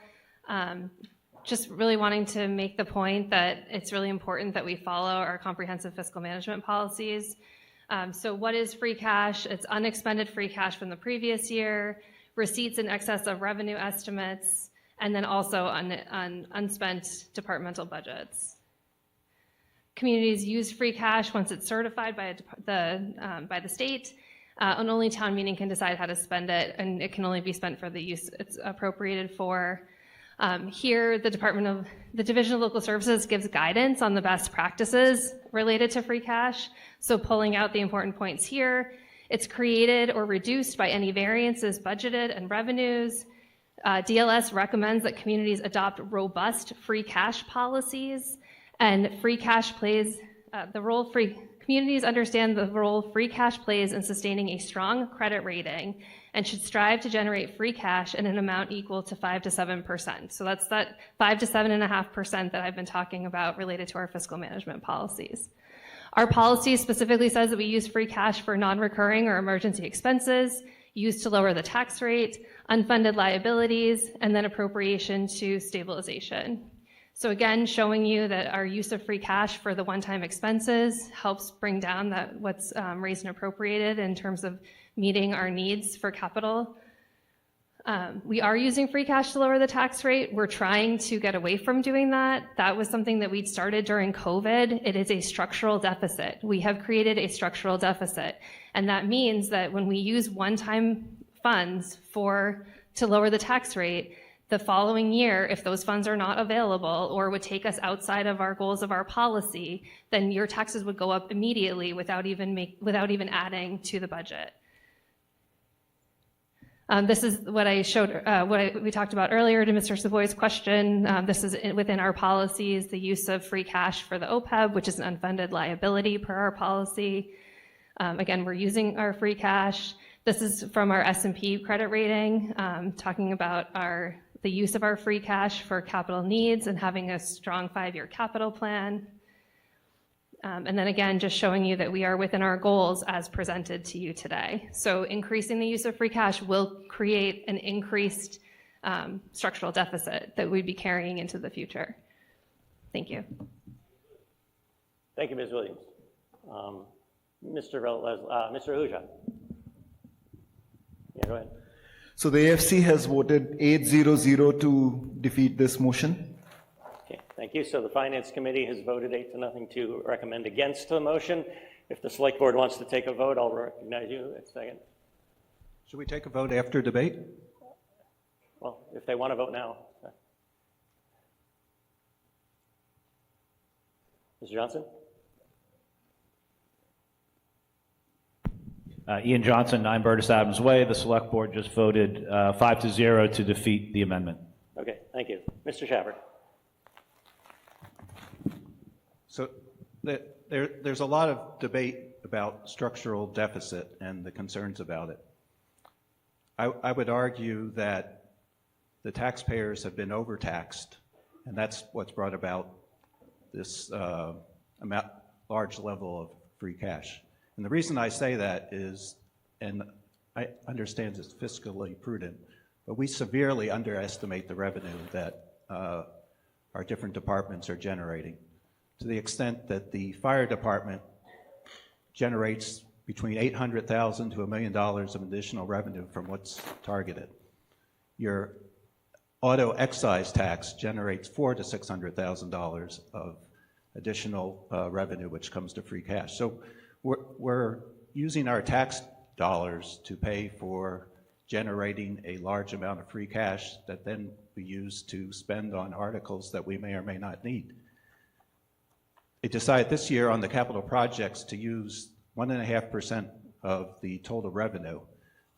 Just really wanting to make the point that it's really important that we follow our comprehensive fiscal management policies. So what is free cash? It's unexpended free cash from the previous year, receipts in excess of revenue estimates, and then also unspent departmental budgets. Communities use free cash once it's certified by the state, and only town meeting can decide how to spend it, and it can only be spent for the use it's appropriated for. Here, the Division of Local Services gives guidance on the best practices related to free cash. So pulling out the important points here, it's created or reduced by any variances budgeted and revenues. DLS recommends that communities adopt robust free cash policies, and free cash plays communities understand the role free cash plays in sustaining a strong credit rating and should strive to generate free cash in an amount equal to 5 to 7%. So that's that 5 to 7.5% that I've been talking about related to our fiscal management policies. Our policy specifically says that we use free cash for non-recurring or emergency expenses, used to lower the tax rate, unfunded liabilities, and then appropriation to stabilization. So again, showing you that our use of free cash for the one-time expenses helps bring down what's raised and appropriated in terms of meeting our needs for capital. We are using free cash to lower the tax rate. We're trying to get away from doing that. That was something that we'd started during COVID. It is a structural deficit. We have created a structural deficit. And that means that when we use one-time funds to lower the tax rate, the following year, if those funds are not available or would take us outside of our goals of our policy, then your taxes would go up immediately without even adding to the budget. This is what I showed, we talked about earlier to Mr. Savoy's question. This is within our policies, the use of free cash for the OPEB, which is an unfunded liability per our policy. Again, we're using our free cash. This is from our S&P credit rating, talking about the use of our free cash for capital needs and having a strong 5-year capital plan. And then again, just showing you that we are within our goals as presented to you today. So increasing the use of free cash will create an increased structural deficit that we'd be carrying into the future. Thank you. Thank you, Ms. Williams. Mr. Ahuja. Yeah, go ahead. So the AFC has voted 8-0-0 to defeat this motion. Okay, thank you. So the Finance Committee has voted 8-0 to recommend against the motion. If the Select Board wants to take a vote, I'll recognize you in a second. Should we take a vote after debate? Well, if they want to vote now. Mr. Johnson? Ian Johnson, 9 Burtis Adams Way. The Select Board just voted 5-0 to defeat the amendment. Okay, thank you. Mr. Schaffer. So there's a lot of debate about structural deficit and the concerns about it. I would argue that the taxpayers have been overtaxed, and that's what's brought about this large level of free cash. And the reason I say that is, and I understand it's fiscally prudent, but we severely underestimate the revenue that our different departments are generating, to the extent that the fire department generates between $800,000 to $1 million of additional revenue from what's targeted. Your auto excise tax generates $400,000 to $600,000 of additional revenue, which comes to free cash. So we're using our tax dollars to pay for generating a large amount of free cash that then we use to spend on articles that we may or may not need. It decided this year on the capital projects to use 1.5% of the total revenue.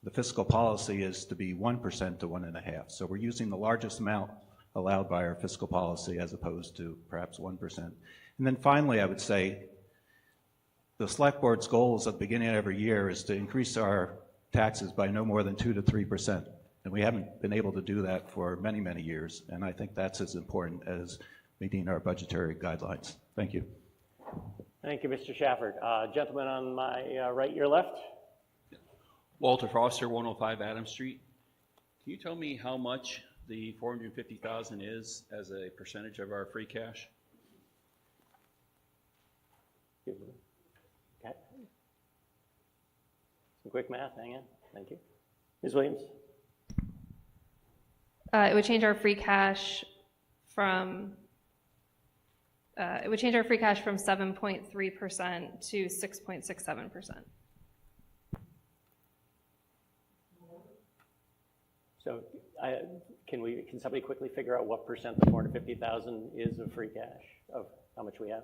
The fiscal policy is to be 1% to 1.5%. So we're using the largest amount allowed by our fiscal policy as opposed to perhaps 1%. And then finally, I would say the select board's goals at the beginning of every year is to increase our taxes by no more than 2 to 3%. And we haven't been able to do that for many, many years. And I think that's as important as meeting our budgetary guidelines. Thank you. Thank you, Mr. Shafford. Gentleman on my right, your left. Walter Foster, 105 Adams Street. Can you tell me how much the $450,000 is as a percentage of our free cash? Okay. Some quick math, hang on. Thank you. Ms. Williams? It would change our free cash from 7.3% to 6.67%. So can somebody quickly figure out what percent the 450,000 is of free cash, of how much we have?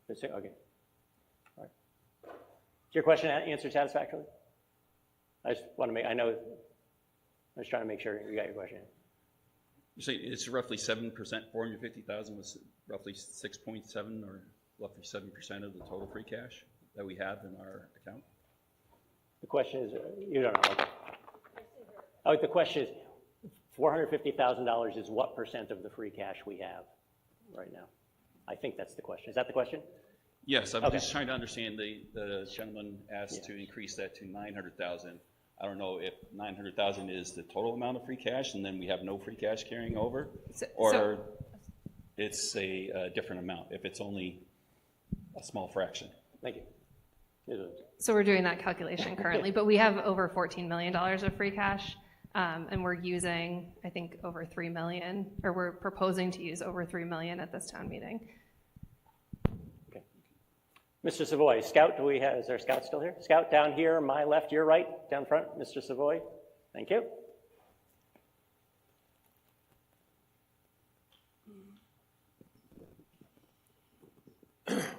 Okay. All right. Is your question answered satisfactorily? I just want to make, I was trying to make sure you got your question. You say it's roughly 7%, 450,000 was roughly 6.7 or roughly 7% of the total free cash that we have in our account? The question is, you don't know. Okay. Oh, the question is, $450,000 is what percent of the free cash we have right now? I think that's the question. Is that the question? Yes, I'm Okay. just trying to understand. The gentleman asked to increase that to 900,000. I don't know if 900,000 is the total amount of free cash and then we have no free cash carrying over, or it's a different amount if it's only a small fraction. Thank you. So we're doing that calculation currently, but we have over $14 million of free cash, and we're using, I think, over $3 million, or we're proposing to use over $3 million at this town meeting. Okay. Mr. Savoy, Scout, is there a Scout still here? Scout down here, my left, your right, down front, Mr. Savoy. Thank you.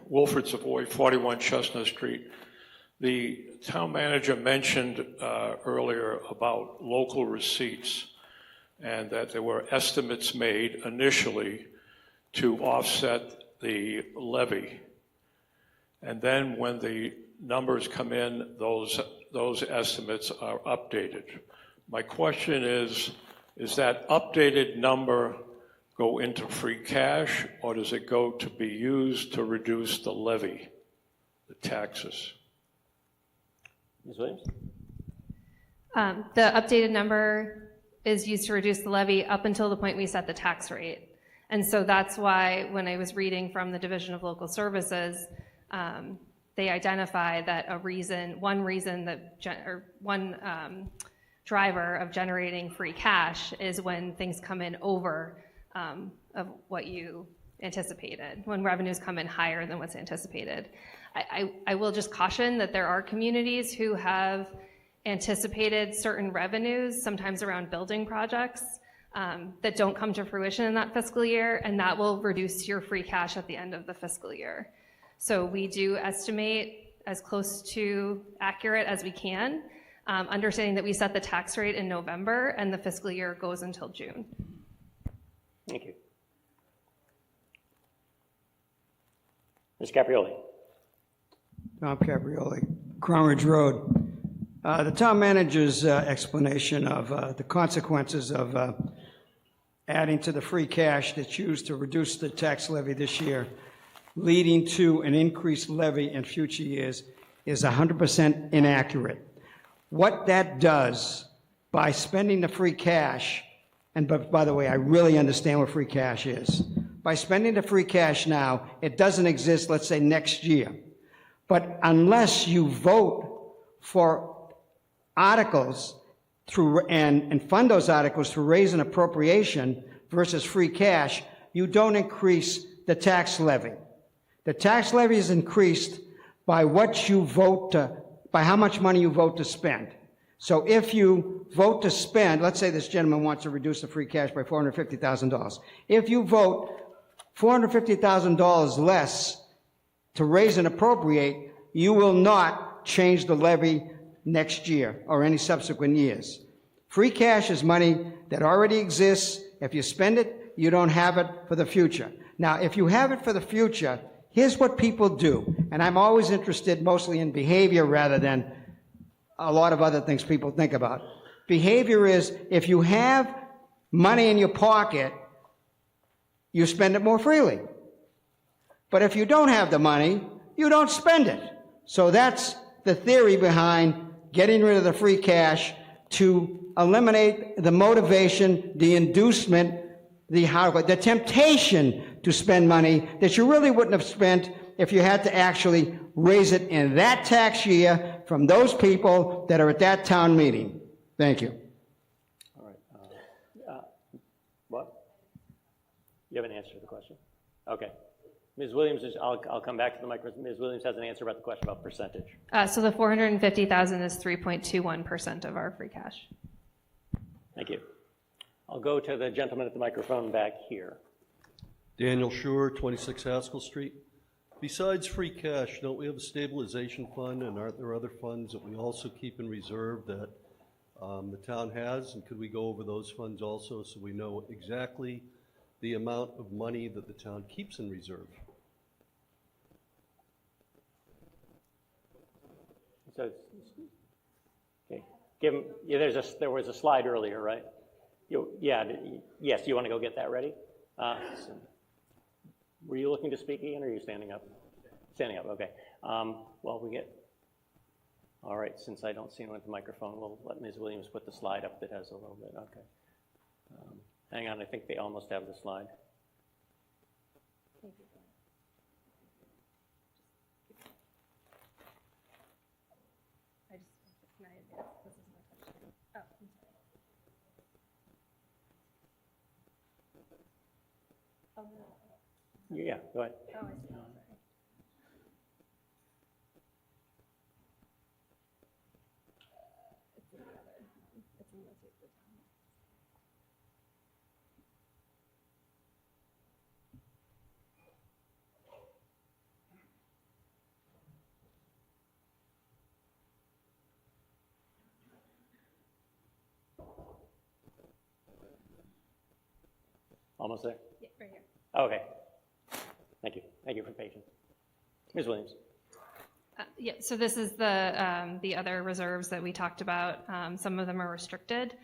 Wilfred Savoy, 41 Chestnut Street. The town manager mentioned earlier about local receipts and that there were estimates made initially to offset the levy. And then when the numbers come in, those estimates are updated. My question is that updated number go into free cash, or does it go to be used to reduce the levy, the taxes? Ms. Williams? The updated number is used to reduce the levy up until the point we set the tax rate. And so that's why when I was reading from the Division of Local Services, they identify that one driver of generating free cash is when things come in over of what you anticipated, when revenues come in higher than what's anticipated. I will just caution that there are communities who have anticipated certain revenues, sometimes around building projects, that don't come to fruition in that fiscal year, and that will reduce your free cash at the end of the fiscal year. So we do estimate as close to accurate as we can, understanding that we set the tax rate in November and the fiscal year goes until June. Thank you. Ms. Caprioli. Tom Caprioli, Crown Ridge Road. The town manager's explanation of the consequences of adding to the free cash that's used to reduce the tax levy this year, leading to an increased levy in future years, is 100% inaccurate. What that does by spending the free cash, and by the way, I really understand what free cash is. By spending the free cash now, it doesn't exist, let's say, next year. But unless you vote for articles through, and fund those articles through raise and appropriation versus free cash, you don't increase the tax levy. The tax levy is increased by what you vote to, by how much money you vote to spend. So if you vote to spend, let's say this gentleman wants to reduce the free cash by $450,000. If you vote $450,000 less to raise and appropriate, you will not change the levy next year or any subsequent years. Free cash is money that already exists. If you spend it, you don't have it for the future. Now, if you have it for the future, here's what people do, and I'm always interested mostly in behavior rather than a lot of other things people think about. Behavior is, if you have money in your pocket, you spend it more freely. But if you don't have the money, you don't spend it. So that's the theory behind getting rid of the free cash, to eliminate the motivation, the inducement, the temptation to spend money that you really wouldn't have spent if you had to actually raise it in that tax year from those people that are at that town meeting. Thank you. All right. What? You have an answer to the question? Okay. Ms. Williams, I'll come back to the microphone. Ms. Williams has an answer about the question about percentage. So the 450,000 is 3.21% of our free cash. Thank you. I'll go to the gentleman at the microphone back here. Daniel Schur, 26 Haskell Street. Besides free cash, don't we have a stabilization fund, and aren't there other funds that we also keep in reserve that the town has? And could we go over those funds also so we know exactly the amount of money that the town keeps in reserve? So, okay. There was a slide earlier, right? Yes, you want to go get that ready? Were you looking to speak, Ian, or are you standing up? Standing up, okay. All right, since I don't see anyone at the microphone, we'll let Ms. Williams put the slide up that has a little bit, okay. Hang on, I think they almost have the slide. Yeah, go ahead. Oh, I see. Almost there? Yeah, right here. Okay. Thank you. Thank you for patience. Ms. Williams. Yeah, so this is the other reserves that we talked about. Some of them are restricted.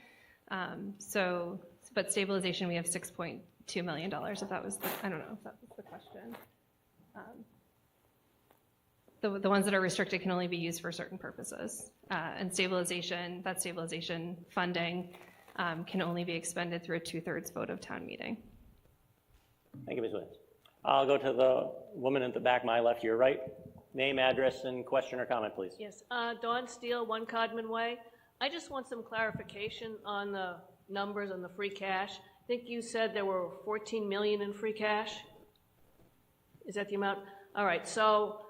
But stabilization, we have $6.2 million, if that was I don't know if that was the question. The ones that are restricted can only be used for certain purposes. And stabilization, that stabilization funding can only be expended through a 2/3 vote of town meeting. Thank you, Ms. Williams. I'll go to the woman at the back, my left, your right. Name, address, and question or comment, please. Yes, Dawn Steele, 1 Codman Way. I just want some clarification on the numbers on the free cash. I think you said there were 14 million in free cash. Is that the amount? All right, so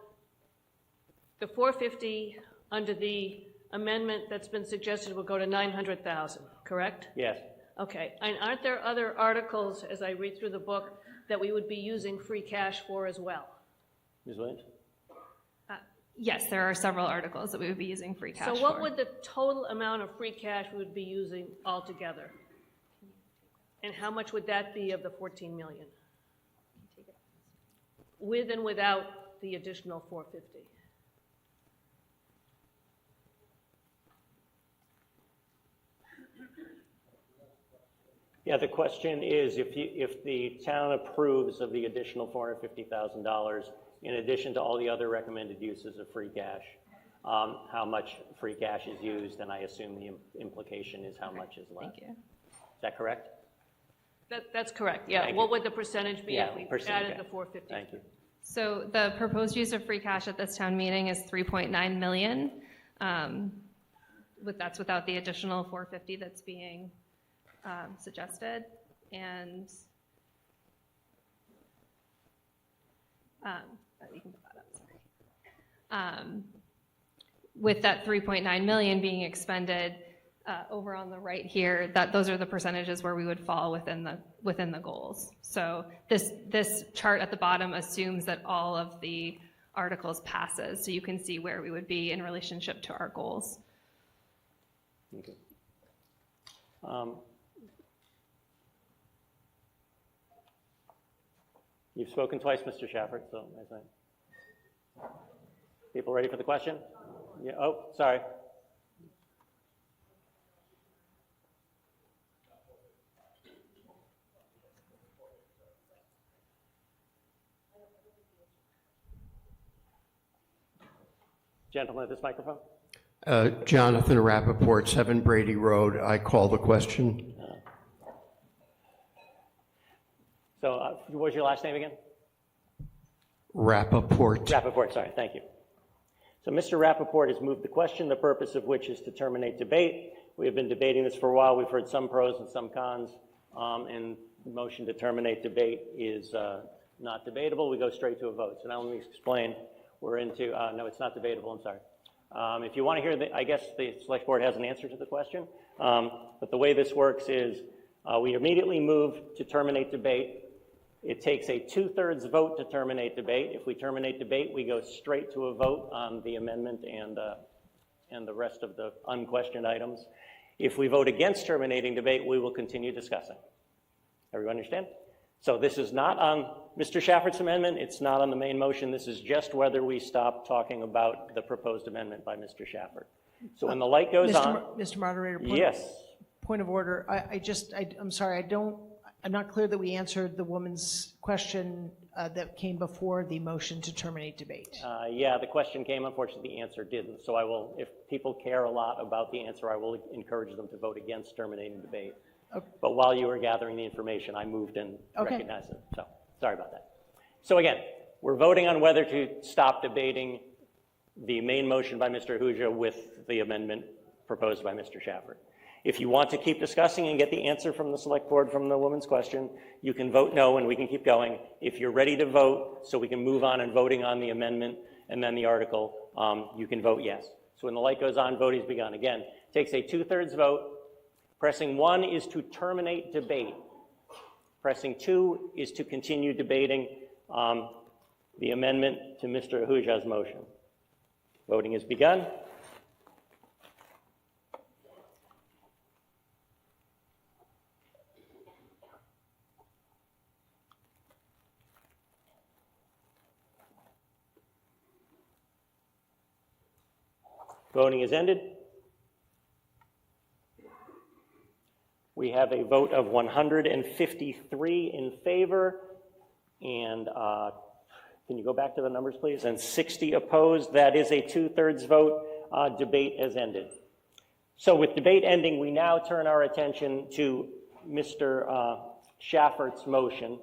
the 450 under the amendment that's been suggested will go to 900,000, correct? Yes. Okay, and aren't there other articles, as I read through the book, that we would be using free cash for as well? Ms. Williams? Yes, there are several articles that we would be using free cash for. So what would the total amount of free cash we would be using altogether? And how much would that be of the 14 million? With and without the additional 450? Yeah, the question is if the town approves of the additional $450,000 in addition to all the other recommended uses of free cash, how much free cash is used, and I assume the implication is how much is left. Thank you. Is that correct? That's correct, yeah. Thank What you. would the percentage be if we added the 450? Thank you. So the proposed use of free cash at this town meeting is 3.9 million. That's without the additional 450 that's being suggested. And you can put that up, sorry. With that 3.9 million being expended over on the right here, those are the percentages where we would fall within the goals. So this chart at the bottom assumes that all of the articles passes, so you can see where we would be in relationship to our goals. Okay. You've spoken twice, Mr. Shafford, so I think. People ready for the question? Yeah. Oh, sorry. Gentleman at this microphone. Jonathan Rappaport, 7 Brady Road. I call the question. What was your last name again? Rappaport. Rappaport, sorry, thank you. So Mr. Rappaport has moved the question, the purpose of which is to terminate debate. We have been debating this for a while. We've heard some pros and some cons, and the motion to terminate debate is not debatable. We go straight to a vote. So now let me explain. We're into, no, it's not debatable, I'm sorry. If you want to hear, I guess the select board has an answer to the question, but the way this works is we immediately move to terminate debate. It takes a 2/3 vote to terminate debate. If we terminate debate, we go straight to a vote on the amendment and the rest of the unquestioned items. If we vote against terminating debate, we will continue discussing. Everyone understand? So this is not on Mr. Shafford's amendment. It's not on the main motion. This is just whether we stop talking about the proposed amendment by Mr. Shafford. So when the light goes on. Mr. Moderator. Yes. Point of order. I'm sorry. I'm not clear that we answered the woman's question that came before the motion to terminate debate. Yeah, the question came. Unfortunately, the answer didn't. So I will, if people care a lot about the answer, I will encourage them to vote against terminating debate. Okay. But while you were gathering the information, I moved and recognized it. So sorry about that. So again, we're voting on whether to stop debating the main motion by Mr. Ahuja with the amendment proposed by Mr. Shafford. If you want to keep discussing and get the answer from the select board from the woman's question, you can vote no and we can keep going. If you're ready to vote so we can move on and voting on the amendment and then the article, you can vote yes. So when the light goes on, voting has begun. Again, it takes a 2/3 vote. Pressing 1 is to terminate debate. Pressing 2 is to continue debating the amendment to Mr. Ahuja's motion. Voting has begun. Voting is ended. We have a vote of 153 in favor, and can you go back to the numbers, please? And 60 opposed. That is a 2/3 vote. Debate has ended. So with debate ending, we now turn our attention to Mr. Shafford's motion,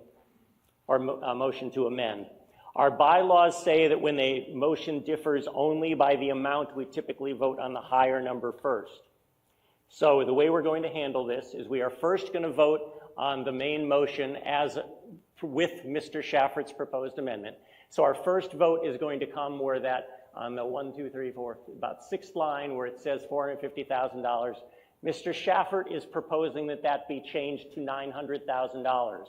or motion to amend. Our bylaws say that when a motion differs only by the amount, we typically vote on the higher number first. So the way we're going to handle this is we are first going to vote on the main motion as with Mr. Shafford's proposed amendment. So our first vote is going to come where that on the 1, 2, 3, 4, about 6th line where it says $450,000. Mr. Shafford is proposing that that be changed to $900,000.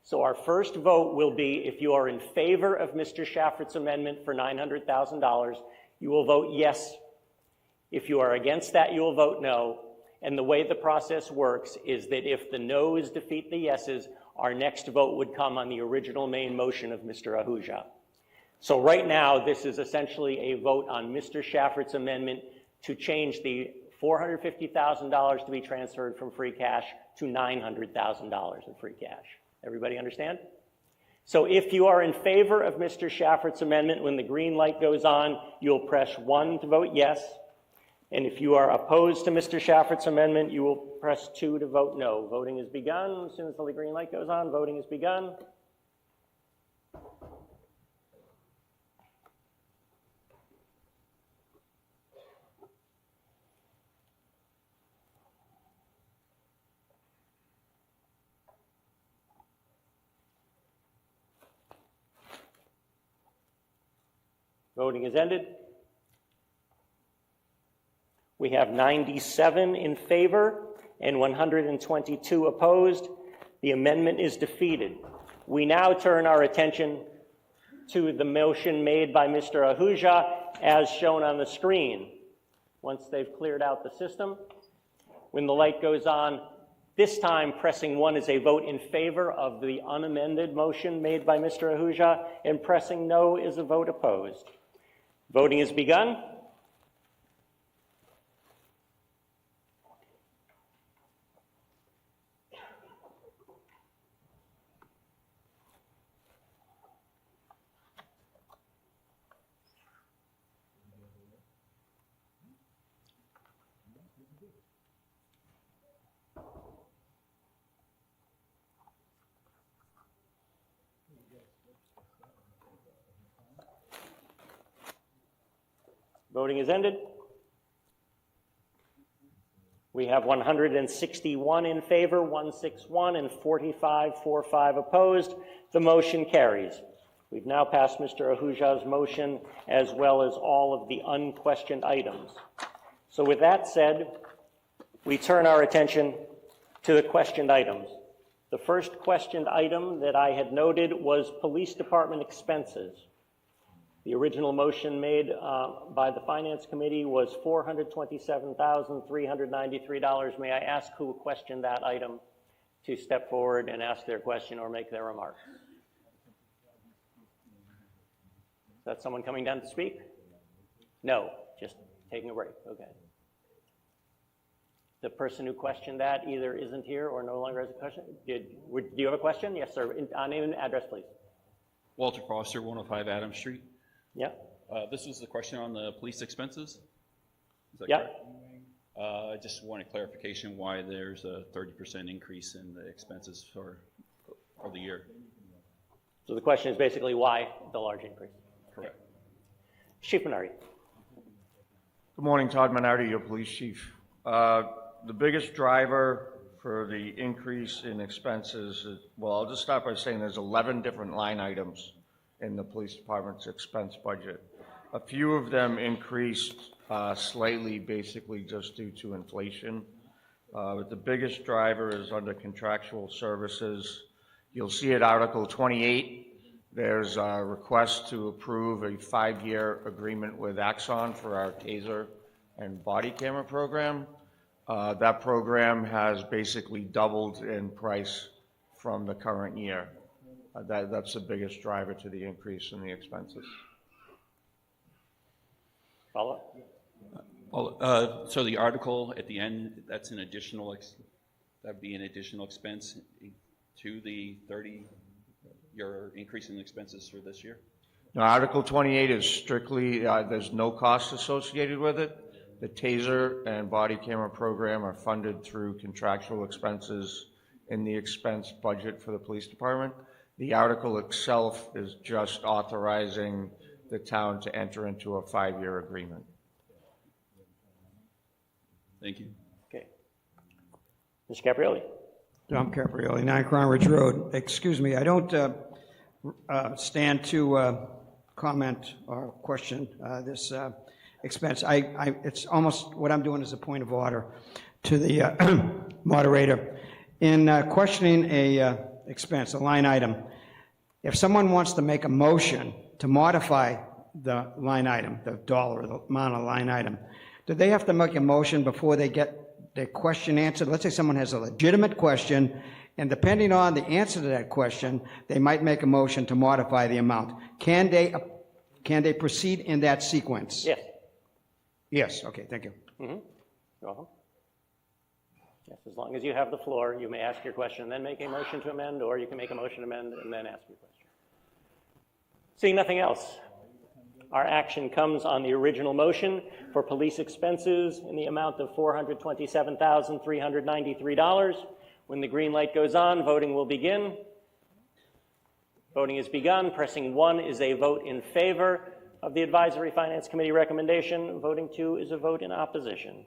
So our first vote will be, if you are in favor of Mr. Shafford's amendment for $900,000, you will vote yes. If you are against that, you will vote no. And the way the process works is that if the noes defeat the yeses, our next vote would come on the original main motion of Mr. Ahuja. So right now, this is essentially a vote on Mr. Shafford's amendment to change the $450,000 to be transferred from free cash to $900,000 in free cash. Everybody understand? So if you are in favor of Mr. Shafford's amendment, when the green light goes on, you'll press 1 to vote yes. And if you are opposed to Mr. Shafford's amendment, you will press 2 to vote no. Voting has begun. As soon as the green light goes on, voting has begun. Voting is ended. We have 97 in favor and 122 opposed. The amendment is defeated. We now turn our attention to the motion made by Mr. Ahuja as shown on the screen. Once they've cleared out the system, when the light goes on, this time pressing 1 is a vote in favor of the unamended motion made by Mr. Ahuja, and pressing no is a vote opposed. Voting has begun. Voting is ended. We have 161 in favor, 161, and 45 opposed. The motion carries. We've now passed Mr. Ahuja's motion as well as all of the unquestioned items. So with that said, we turn our attention to the questioned items. The first questioned item that I had noted was police department expenses. The original motion made by the Finance Committee was $427,393. May I ask who questioned that item to step forward and ask their question or make their remark? Is that someone coming down to speak? No, just taking a break. Okay. The person who questioned that either isn't here or no longer has a question. Do you have a question? Yes, sir. Name and address, please. Walter Foster, 105 Adams Street. Yeah. This was the question on the police expenses? Is that Yeah. correct? I just wanted clarification why there's a 30% increase in the expenses for the year. So the question is basically why the large increase? Correct. Chief Minardi. Good morning, Todd Minardi, your police chief. The biggest driver for the increase in expenses, well, I'll just start by saying there's 11 different line items in the police department's expense budget. A few of them increased slightly, basically just due to inflation. But the biggest driver is under contractual services. You'll see at Article 28, there's a request to approve a 5-year agreement with Axon for our taser and body camera program. That program has basically doubled in price from the current year. That's the biggest driver to the increase in the expenses. Follow up? Well, so the article at the end, that's an additional, that'd be an additional expense to the 30-year increase in expenses for this year? Now, Article 28 is strictly, there's no cost associated with it. The taser and body camera program are funded through contractual expenses in the expense budget for the police department. The article itself is just authorizing the town to enter into a 5-year agreement. Thank you. Okay. Mr. Caprioli. Tom Caprioli, 9 Crown Ridge Road. Excuse me, I don't stand to comment or question this expense. It's almost what I'm doing is a point of order to the moderator. In questioning a expense, a line item, if someone wants to make a motion to modify the line item, the dollar, the amount of line item, do they have to make a motion before they get their question answered? Let's say someone has a legitimate question, and depending on the answer to that question, they might make a motion to modify the amount. Can they proceed in that sequence? Yes. Yes, okay, thank you. Mm-hmm. You're welcome. Yes, as long as you have the floor, you may ask your question and then make a motion to amend, or you can make a motion to amend and then ask your question. Seeing nothing else, our action comes on the original motion for police expenses in the amount of $427,393. When the green light goes on, voting will begin. Voting has begun. Pressing 1 is a vote in favor of the Advisory Finance Committee recommendation. Voting 2 is a vote in opposition.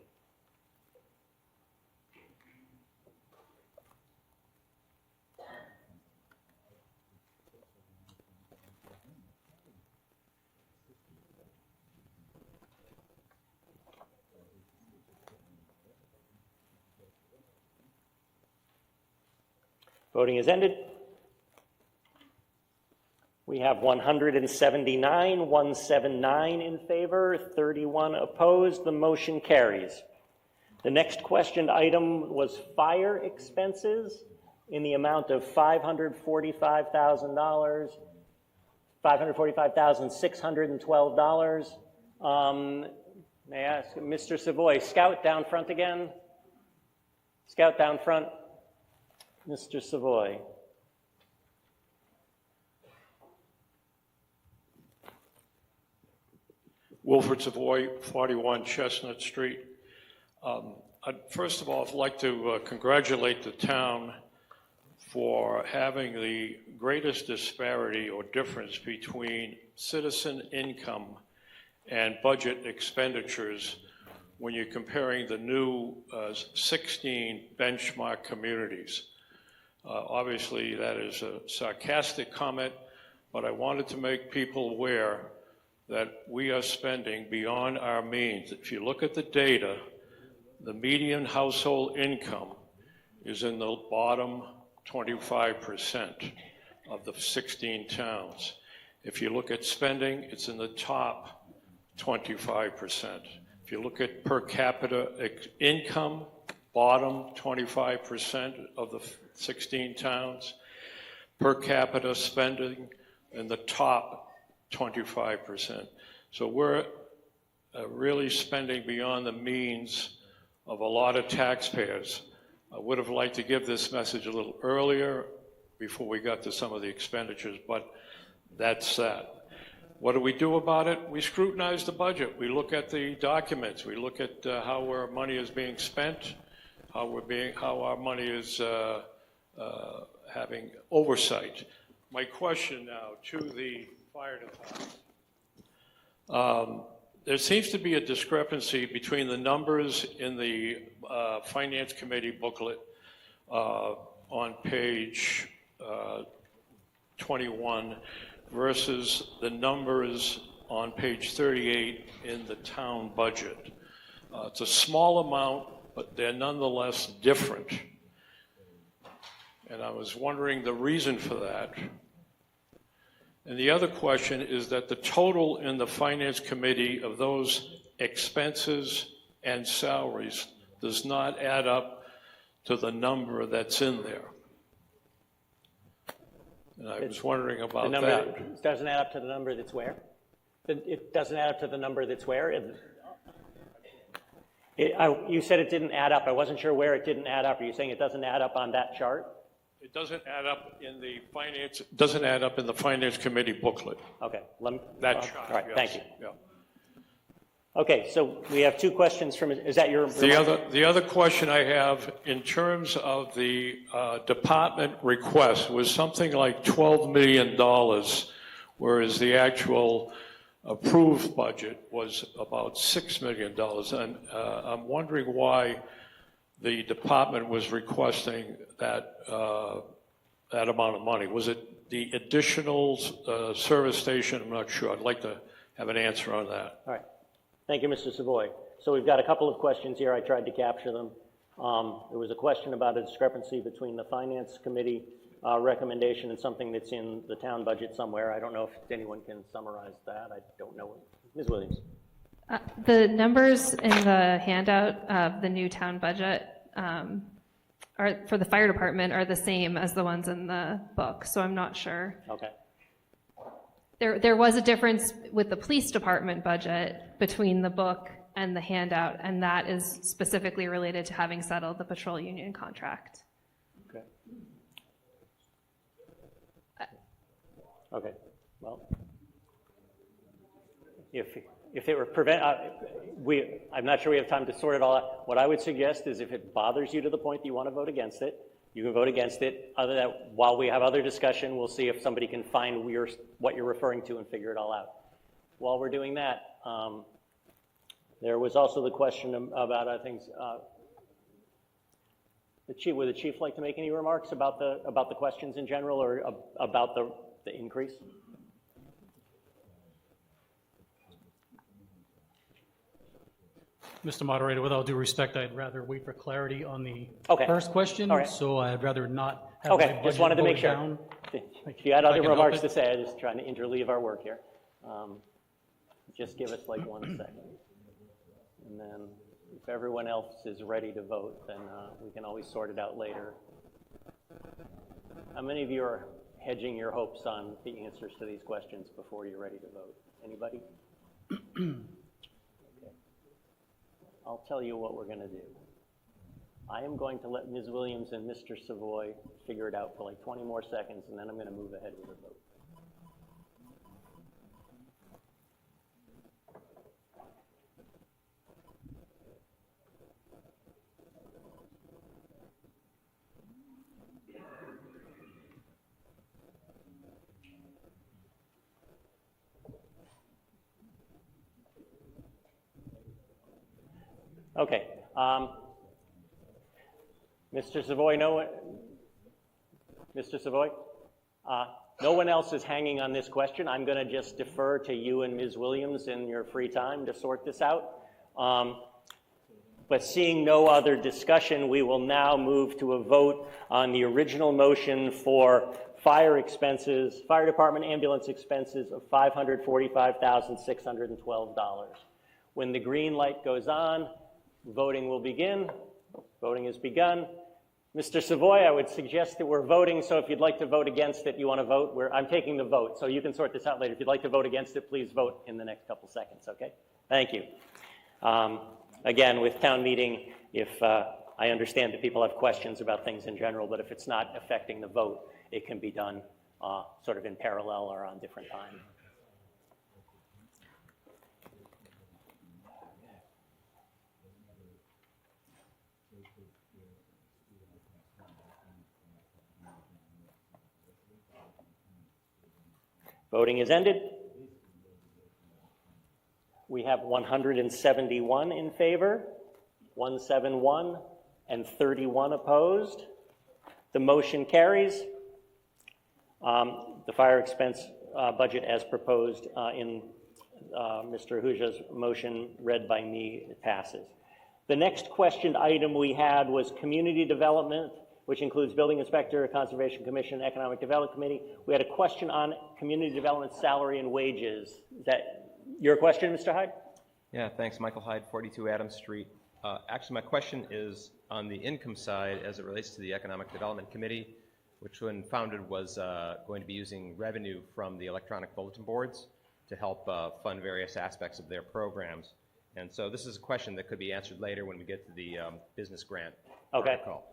Voting is ended. We have 179 in favor, 31 opposed. The motion carries. The next questioned item was fire expenses in the amount of $545,000, $545,612. May I ask Mr. Savoy, Scout down front again? Scout down front. Mr. Savoy. Wilfred Savoy, 41 Chestnut Street. First of all, I'd like to congratulate the town for having the greatest disparity or difference between citizen income and budget expenditures when you're comparing the new 16 benchmark communities. Obviously, that is a sarcastic comment, but I wanted to make people aware that we are spending beyond our means. If you look at the data, the median household income is in the bottom 25% of the 16 towns. If you look at spending, it's in the top 25%. If you look at per capita income, bottom 25% of the 16 towns. Per capita spending in the top 25%. So we're really spending beyond the means of a lot of taxpayers. I would have liked to give this message a little earlier before we got to some of the expenditures, but that's that. What do we do about it? We scrutinize the budget. We look at the documents. We look at how our money is being spent, how our money is having oversight. My question now to the fire department. There seems to be a discrepancy between the numbers in the Finance Committee booklet on page 21 versus the numbers on page 38 in the town budget. It's a small amount, but they're nonetheless different. And I was wondering the reason for that. And the other question is that the total in the Finance Committee of those expenses and salaries does not add up to the number that's in there. And I was wondering about that. It doesn't add up to the number that's where? It doesn't add up to the number that's where? You said it didn't add up. I wasn't sure where it didn't add up. Are you saying it doesn't add up on that chart? It doesn't add up in the finance. Doesn't add up in the Finance Committee booklet. Okay. That chart. All right. Yes. Thank you. Yeah. Okay. So we have two questions from. Is that your? The other question I have in terms of the department request was something like $12 million, whereas the actual approved budget was about $6 million. And I'm wondering why the department was requesting that that amount of money. Was it the additional service station? I'm not sure. I'd like to have an answer on that. All right. Thank you, Mr. Savoy. So we've got a couple of questions here. I tried to capture them. There was a question about a discrepancy between the Finance Committee recommendation and something that's in the town budget somewhere. I don't know if anyone can summarize that. I don't know. Ms. Williams. The numbers in the handout of the new town budget are for the fire department are the same as the ones in the book, so I'm not sure. Okay. There was a difference with the police department budget between the book and the handout, and that is specifically related to having settled the patrol union contract. Okay. Okay. Well, if it were I'm not sure we have time to sort it all out. What I would suggest is if it bothers you to the point that you want to vote against it, you can vote against it. Other than that, while we have other discussion, we'll see if somebody can find what you're referring to and figure it all out. While we're doing that, there was also the question about other things. Would the chief like to make any remarks about the questions in general or about the increase? Mr. Moderator, with all due respect, I'd rather wait for clarity on the Okay. first question. All right. So I'd rather not have my Okay, budget just wanted to make voted sure. down. If you had If I other can help remarks it. to say, I'm just trying to interleave our work here. Just give us like 1 second. And then if everyone else is ready to vote, then we can always sort it out later. How many of you are hedging your hopes on the answers to these questions before you're ready to vote? Anybody? Okay. I'll tell you what we're going to do. I am going to let Ms. Williams and Mr. Savoy figure it out for like 20 more seconds, and then I'm going to move ahead with the vote. Okay. Mr. Savoy, Mr. Savoy? No one else is hanging on this question. I'm going to just defer to you and Ms. Williams in your free time to sort this out. But seeing no other discussion, we will now move to a vote on the original motion for fire expenses, fire department ambulance expenses of $545,612. When the green light goes on, voting will begin. Voting has begun. Mr. Savoy, I would suggest that we're voting, so if you'd like to vote against it, you want to vote. I'm taking the vote, so you can sort this out later. If you'd like to vote against it, please vote in the next couple seconds, okay? Thank you. Again, with town meeting, if I understand that people have questions about things in general, but if it's not affecting the vote, it can be done sort of in parallel or on different time. Voting is ended. We have 171 in favor, 171, and 31 opposed. The motion carries. The fire expense budget as proposed in Mr. Ahuja's motion read by me passes. The next questioned item we had was community development, which includes building inspector, conservation commission, economic development committee. We had a question on community development salary and wages. Is that your question, Mr. Hyde? Yeah, thanks. Michael Hyde, 42 Adams Street. Actually, my question is on the income side as it relates to the economic development committee, which when founded was going to be using revenue from the electronic bulletin boards to help fund various aspects of their programs. And so this is a question that could be answered later when we get to the business grant article.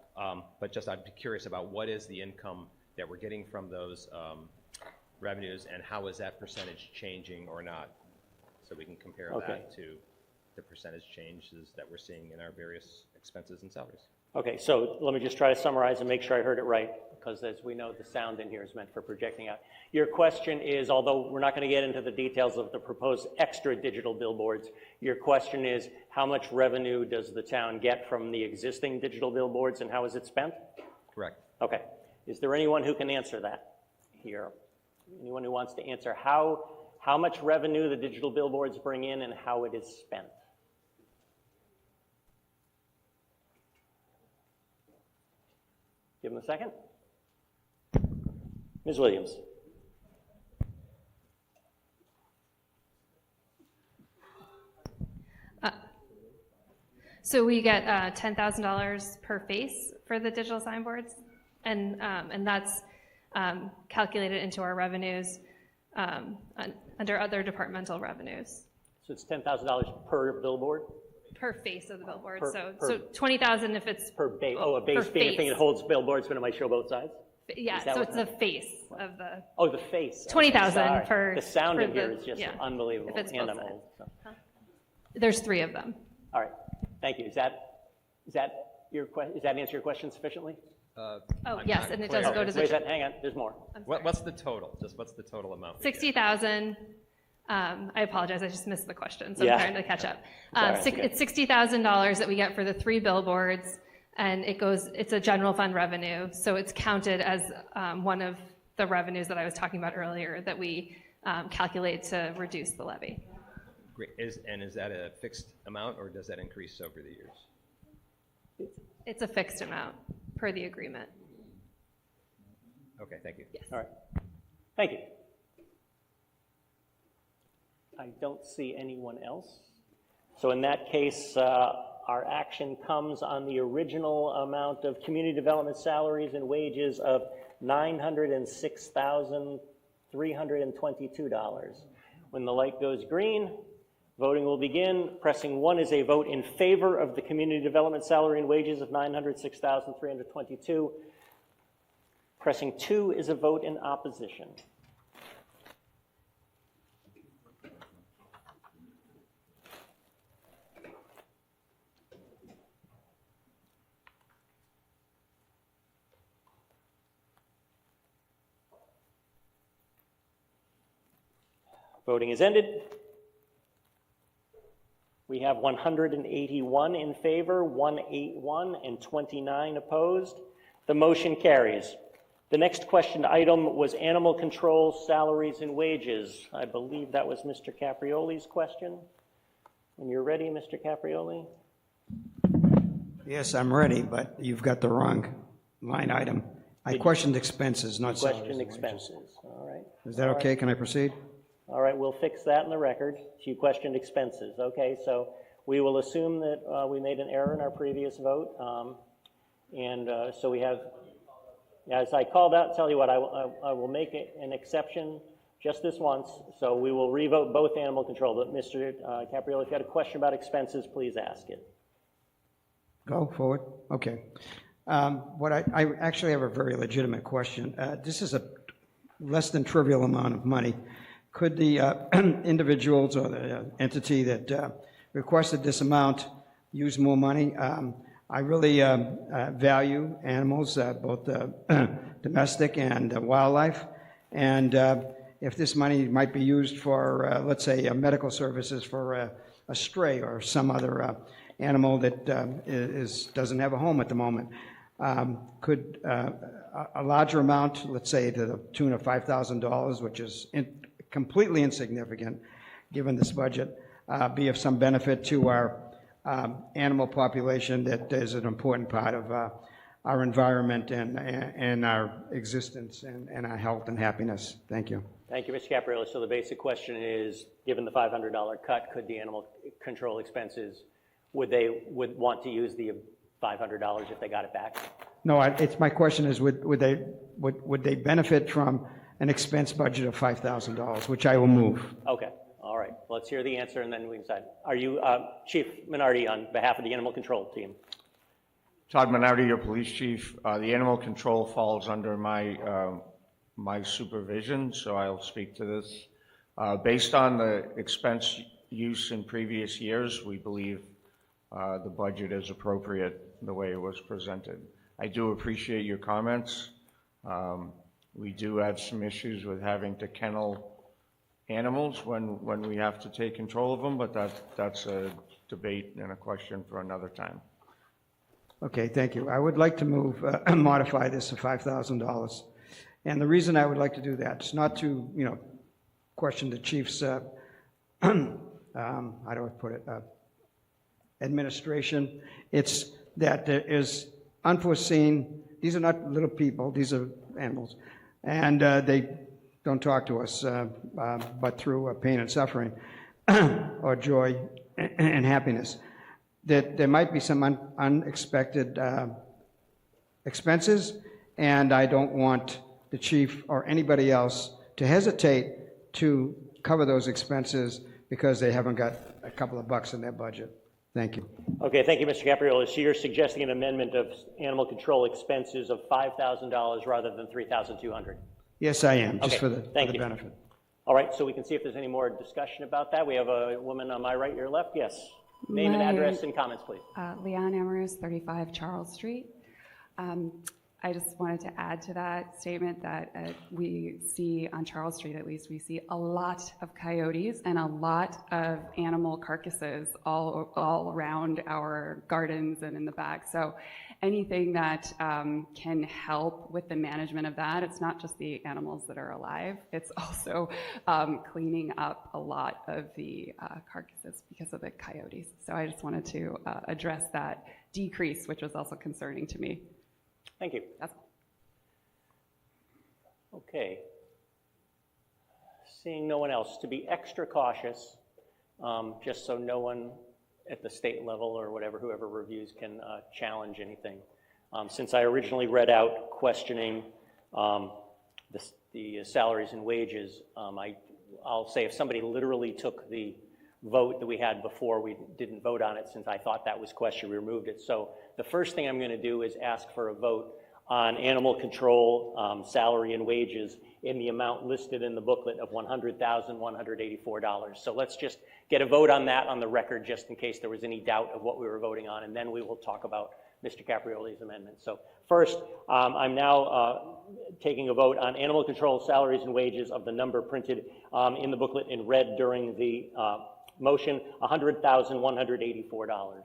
But just I'd be curious about what is the income that we're getting from those revenues and how is that percentage changing or not? So we can compare that to the percentage changes that we're seeing in our various expenses and salaries. Okay, so let me just try to summarize and make sure I heard it right, because as we know, the sound in here is meant for projecting out. Your question is, although we're not going to get into the details of the proposed extra digital billboards, your question is, how much revenue does the town get from the existing digital billboards and how is it spent? Correct. Okay. Is there anyone who can answer that here? Anyone who wants to answer how much revenue the digital billboards bring in and how it is spent? Give them a second. Ms. Williams. So we get $10,000 per face for the digital signboards, and that's calculated into our revenues under other departmental revenues. So it's $10,000 per billboard? Per face of the billboard. Per- so per- $20,000 if it's Per base. Oh, a base per being a thing face. that holds billboards, but it might show both sides? Yeah, Is that so what it's the face of the. Oh, the face. 20,000 Sorry. per. The sound for in here the- is just yeah, unbelievable, if it's and both I'm sides. old. So. There's 3 of them. All right, thank you. Is that answer your question sufficiently? Oh, yes, and it does go to the. Wait a second, hang on, there's more. What's the total? Just what's the total amount? 60,000. I apologize, I just missed the question, so Yeah. I'm trying to catch up. Sorry. It's $60,000 that we get for the 3 billboards, and it's a general fund revenue, so it's counted as one of the revenues that I was talking about earlier that we calculate to reduce the levy. Great. Is that a fixed amount, or does that increase over the years? It's a fixed amount per the agreement. Okay, thank you. Yes. All right. Thank you. I don't see anyone else. So in that case, our action comes on the original amount of community development salaries and wages of $906,322. When the light goes green, voting will begin. Pressing 1 is a vote in favor of the community development salary and wages of $906,322. Pressing 2 is a vote in opposition. Voting is ended. We have 181 in favor, 181, and 29 opposed. The motion carries. The next question item was animal control salaries and wages. I believe that was Mr. Caprioli's question. When you're ready, Mr. Caprioli. Yes, I'm ready, but you've got the wrong line item. I questioned expenses, not salaries. Question and wages. expenses. All right. Is that okay? Can I proceed? All right, we'll fix that in the record. You questioned expenses. Okay, so we will assume that we made an error in our previous vote. So we have, as I called out, tell you what, I will make an exception just this once. So we will revote both animal control. But Mr. Caprioli, if you had a question about expenses, please ask it. Go forward? Okay. I actually have a very legitimate question. This is a less than trivial amount of money. Could the individuals or the entity that requested this amount use more money? I really value animals, both domestic and wildlife, and if this money might be used for, let's say, medical services for a stray or some other animal that doesn't have a home at the moment, could a larger amount, let's say to the tune of $5,000, which is completely insignificant given this budget, be of some benefit to our animal population that is an important part of our environment and our existence and our health and happiness. Thank you. Thank you, Mr. Caprioli. So the basic question is, given the $500 cut, could the animal control expenses, would they want to use the $500 if they got it back? No, it's my question is, would they benefit from an expense budget of $5,000, which I will move? Okay, all right. Let's hear the answer and then we decide. Are you Chief Minardi on behalf of the animal control team? Todd Minardi, your police chief. The animal control falls under my supervision, so I'll speak to this. Based on the expense use in previous years, we believe the budget is appropriate the way it was presented. I do appreciate your comments. We do have some issues with having to kennel animals when we have to take control of them, but that's a debate and a question for another time. Okay, thank you. I would like to move, modify this to $5,000. And the reason I would like to do that is not to, question the chief's, how do I put it, administration. It's that there is unforeseen, these are not little people, these are animals, and they don't talk to us but through pain and suffering or joy and happiness. That there might be some unexpected expenses, and I don't want the chief or anybody else to hesitate to cover those expenses because they haven't got a couple of bucks in their budget. Thank you. Okay, thank you, Mr. Caprioli. So you're suggesting an amendment of animal control expenses of $5,000 rather than $3,200? Yes, I am, just Okay, for the thank you. benefit. All right, so we can see if there's any more discussion about that. We have a woman on my right, your left. Yes. Name and address and comments, please. Leanne Amorous, 35 Charles Street. I just wanted to add to that statement that we see on Charles Street, at least, we see a lot of coyotes and a lot of animal carcasses all around our gardens and in the back. So anything that can help with the management of that. It's not just the animals that are alive, it's also cleaning up a lot of the carcasses because of the coyotes. So I just wanted to address that decrease, which was also concerning to me. Thank you. That's Okay. Seeing no one else, to be extra cautious, just so no one at the state level or whatever, whoever reviews can challenge anything. Since I originally read out questioning the salaries and wages, I'll say if somebody literally took the vote that we had before, we didn't vote on it since I thought that was questioned, we removed it. So the first thing I'm going to do is ask for a vote on animal control salary and wages in the amount listed in the booklet of $100,184. So let's just get a vote on that on the record just in case there was any doubt of what we were voting on, and then we will talk about Mr. Caprioli's amendment. So first, I'm now taking a vote on animal control salaries and wages of the number printed in the booklet in red during the motion, $100,184.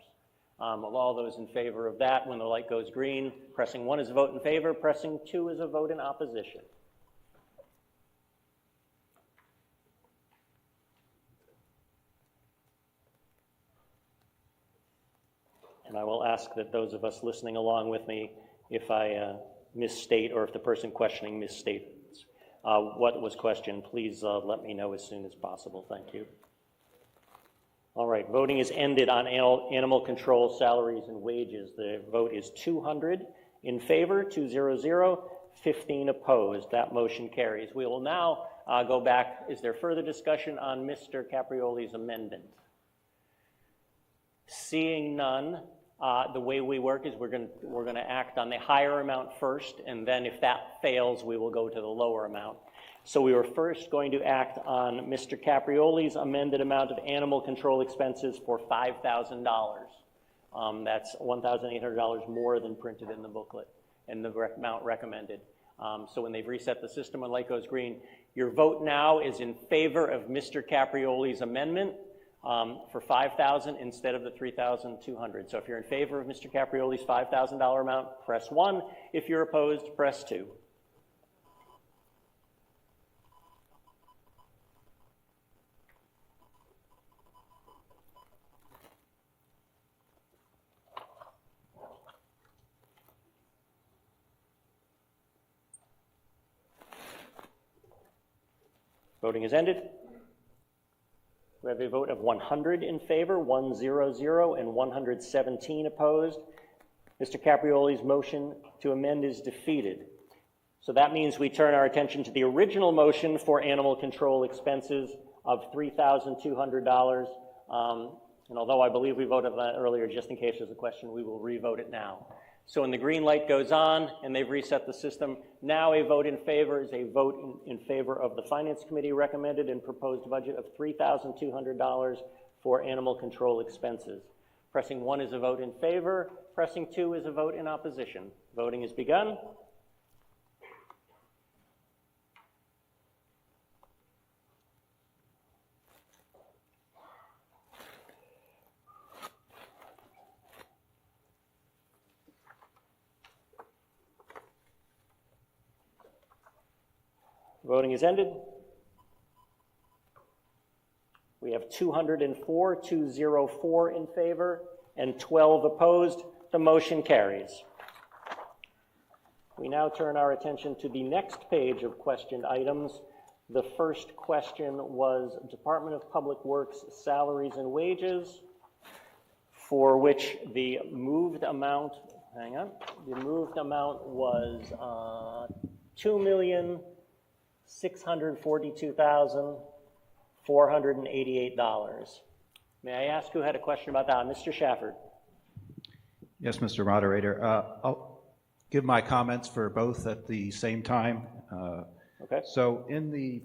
Of all those in favor of that, when the light goes green, pressing 1 is a vote in favor, pressing 2 is a vote in opposition. And I will ask that those of us listening along with me, if I misstate or if the person questioning misstates what was questioned, please let me know as soon as possible. Thank you. All right, voting is ended on animal control salaries and wages. The vote is 200 in favor, 200, 15 opposed. That motion carries. We will now go back. Is there further discussion on Mr. Caprioli's amendment? Seeing none, the way we work is we're going to act on the higher amount first, and then if that fails, we will go to the lower amount. So we were first going to act on Mr. Caprioli's amended amount of animal control expenses for $5,000. That's $1,800 more than printed in the booklet and the amount recommended. So when they've reset the system, when light goes green, your vote now is in favor of Mr. Caprioli's amendment for $5,000 instead of the $3,200. So if you're in favor of Mr. Caprioli's $5,000 amount, press 1. If you're opposed, press 2. Voting is ended. We have a vote of 100 in favor, 100, and 117 opposed. Mr. Caprioli's motion to amend is defeated. So that means we turn our attention to the original motion for animal control expenses of $3,200. And although I believe we voted on that earlier, just in case there's a question, we will re-vote it now. So when the green light goes on and they've reset the system, now a vote in favor is a vote in favor of the Finance Committee recommended and proposed budget of $3,200 for animal control expenses. Pressing 1 is a vote in favor, pressing 2 is a vote in opposition. Voting has begun. Voting is ended. We have 204 in favor, and 12 opposed. The motion carries. We now turn our attention to the next page of questioned items. The first question was Department of Public Works salaries and wages, for which the moved amount, the moved amount was $2,642,488. May I ask who had a question about that? Mr. Shafford. Yes, Mr. Moderator. I'll give my comments for both at the same time. Okay. So in the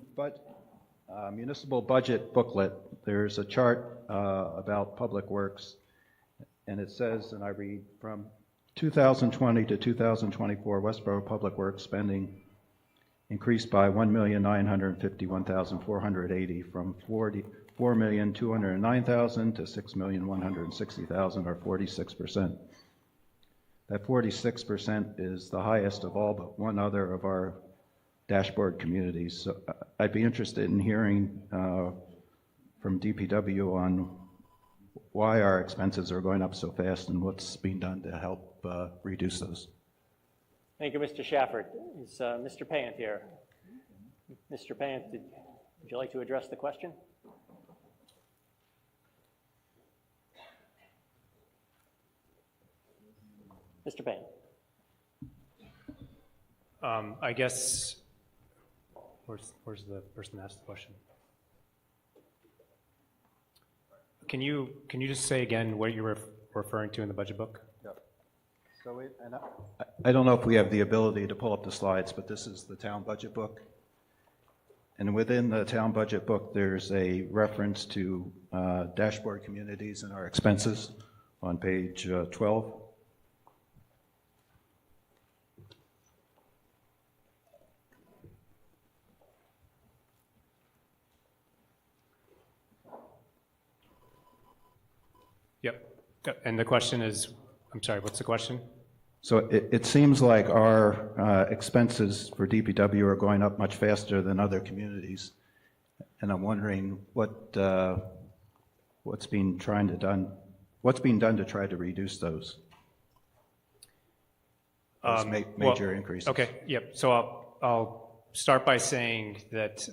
municipal budget booklet, there's a chart about public works, and it says, and I read, from 2020 to 2024, Westborough Public Works spending increased by $1,951,480 from $4,209,000 to $6,160,000, or 46%. That 46% is the highest of all but one other of our dashboard communities. So I'd be interested in hearing from DPW on why our expenses are going up so fast and what's being done to help reduce those. Thank you, Mr. Shafford. Is Mr. Payant here? Mr. Payant, would you like to address the question? Mr. Payant. I guess, where's the person that asked the question? Can you just say again what you're referring to in the budget book? So I don't know if we have the ability to pull up the slides, but this is the town budget book. And within the town budget book, there's a reference to dashboard communities and our expenses on page 12. Yep. And the question is, I'm sorry, what's the question? So it seems like our expenses for DPW are going up much faster than other communities. And I'm wondering what's being done to try to reduce those major increases. Okay, yep. So I'll start by saying that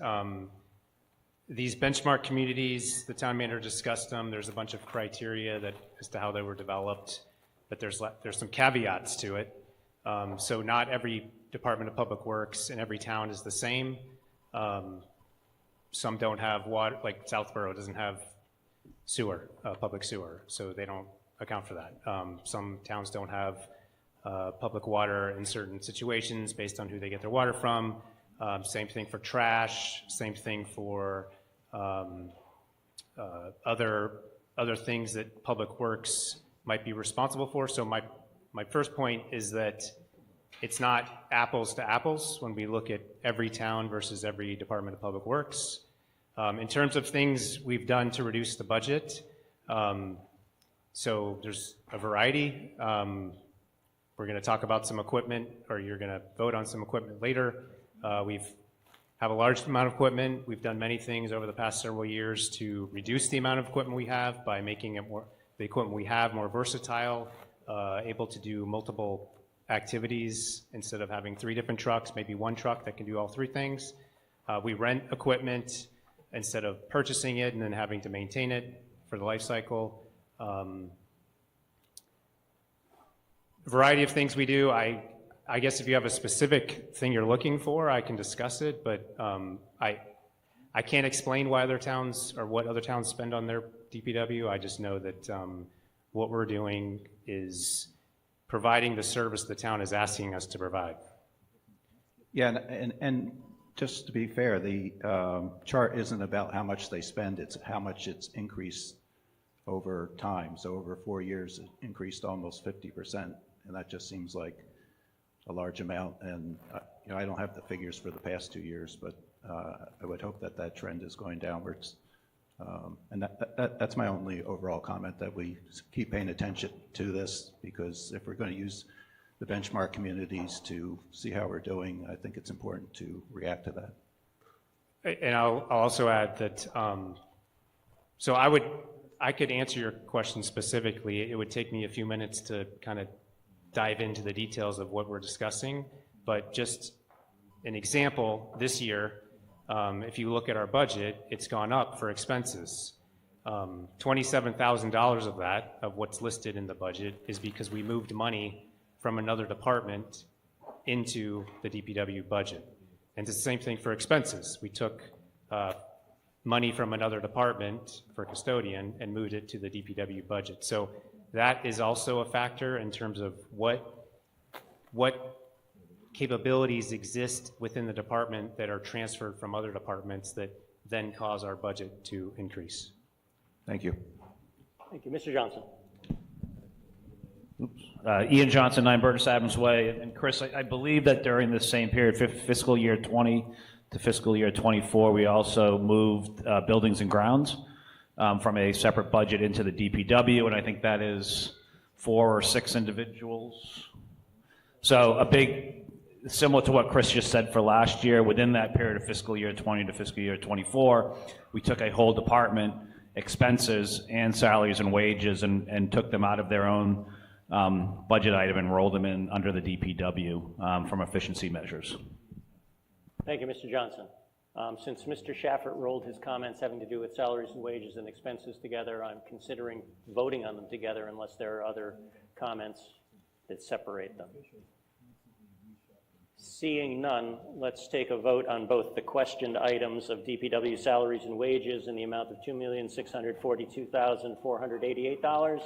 these benchmark communities, the town manager discussed them. There's a bunch of criteria as to how they were developed, but there's some caveats to it. So not every Department of Public Works in every town is the same. Some don't have water, like Southborough doesn't have sewer, public sewer, so they don't account for that. Some towns don't have public water in certain situations based on who they get their water from. Same thing for trash, same thing for other things that Public Works might be responsible for. So my first point is that it's not apples to apples when we look at every town versus every Department of Public Works. In terms of things we've done to reduce the budget, so there's a variety. We're going to talk about some equipment, or you're going to vote on some equipment later. We've have a large amount of equipment. We've done many things over the past several years to reduce the amount of equipment we have by making it the equipment we have more versatile, able to do multiple activities instead of having 3 different trucks, maybe 1 truck that can do all 3 things. We rent equipment instead of purchasing it and then having to maintain it for the life cycle. Variety of things we do. I guess if you have a specific thing you're looking for, I can discuss it, but I can't explain why other towns or what other towns spend on their DPW. I just know that what we're doing is providing the service the town is asking us to provide. Yeah, and just to be fair, the chart isn't about how much they spend, it's how much it's increased over time. So over 4 years, it increased almost 50%, and that just seems like a large amount. And I don't have the figures for the past 2 years, but I would hope that trend is going downwards. And that's my only overall comment, that we keep paying attention to this, because if we're going to use the benchmark communities to see how we're doing, I think it's important to react to that. And I'll also add that, so I could answer your question specifically. It would take me a few minutes to kind of dive into the details of what we're discussing, but just an example, this year, if you look at our budget, it's gone up for expenses. $27,000 of that, of what's listed in the budget, is because we moved money from another department into the DPW budget. And it's the same thing for expenses. We took money from another department for custodian and moved it to the DPW budget. So that is also a factor in terms of what capabilities exist within the department that are transferred from other departments that then cause our budget to increase. Thank you. Thank you. Mr. Johnson. Ian Johnson, 9 Burgess Adams Way. And Chris, I believe that during the same period, fiscal year 20 to fiscal year 24, we also moved buildings and grounds from a separate budget into the DPW, and I think that is 4 or 6 individuals So a big, similar to what Chris just said for last year, within that period of fiscal year 20 to fiscal year 24, we took a whole department, expenses and salaries and wages, and took them out of their own budget item and rolled them in under the DPW from efficiency measures. Thank you, Mr. Johnson. Since Mr. Shaffert rolled his comments having to do with salaries and wages and expenses together, I'm considering voting on them together unless there are other comments that separate them. Seeing none, let's take a vote on both the questioned items of DPW salaries and wages in the amount of $2,642,488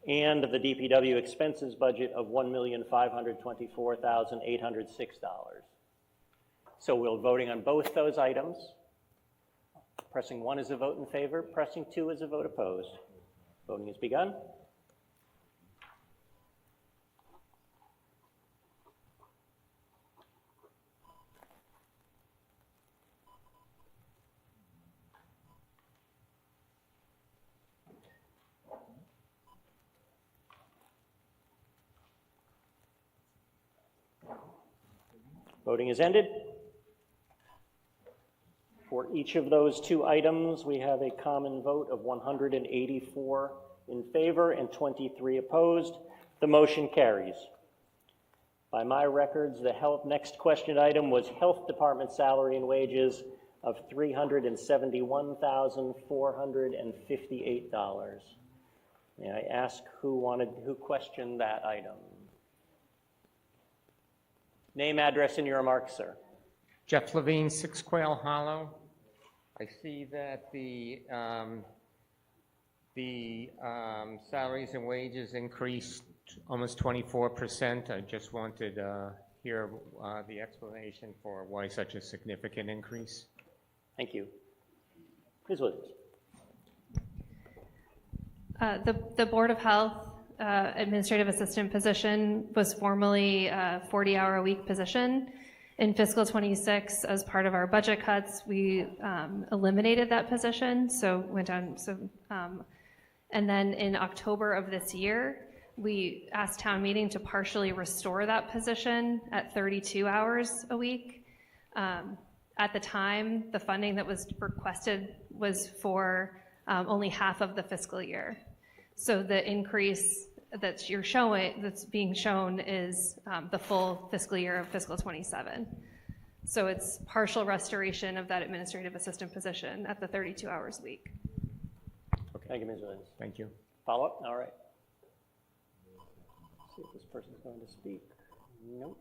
and the DPW expenses budget of $1,524,806. So we're voting on both those items. Pressing 1 is a vote in favor, pressing 2 is a vote opposed. Voting has begun. Voting is ended. For each of those two items, we have a common vote of 184 in favor and 23 opposed. The motion carries. By my records, the next questioned item was Health Department salary and wages of $371,458. May I ask who questioned that item? Name, address, and your remarks, sir. Jeff Levine, 6 Quail Hollow. I see that the salaries and wages increased almost 24%. I just wanted to hear the explanation for why such a significant increase. Thank you. Ms. Williams. The Board of Health administrative assistant position was formerly a 40-hour-a-week position. In fiscal 26, as part of our budget cuts, we eliminated that position, so went down. And then in October of this year, we asked town meeting to partially restore that position at 32 hours a week. At the time, the funding that was requested was for only half of the fiscal year. So the increase that's being shown is the full fiscal year of fiscal 27. So it's partial restoration of that administrative assistant position at the 32 hours a week. Okay. Thank you, Ms. Williams. Thank you. Follow up? All right. Let's see if this person's going to speak. Nope.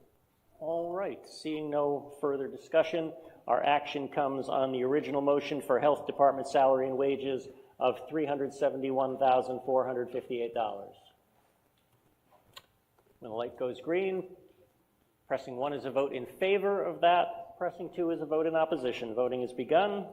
All right. Seeing no further discussion, our action comes on the original motion for Health Department salary and wages of $371,458. When the light goes green, pressing 1 is a vote in favor of that. Pressing 2 is a vote in opposition. Voting has begun.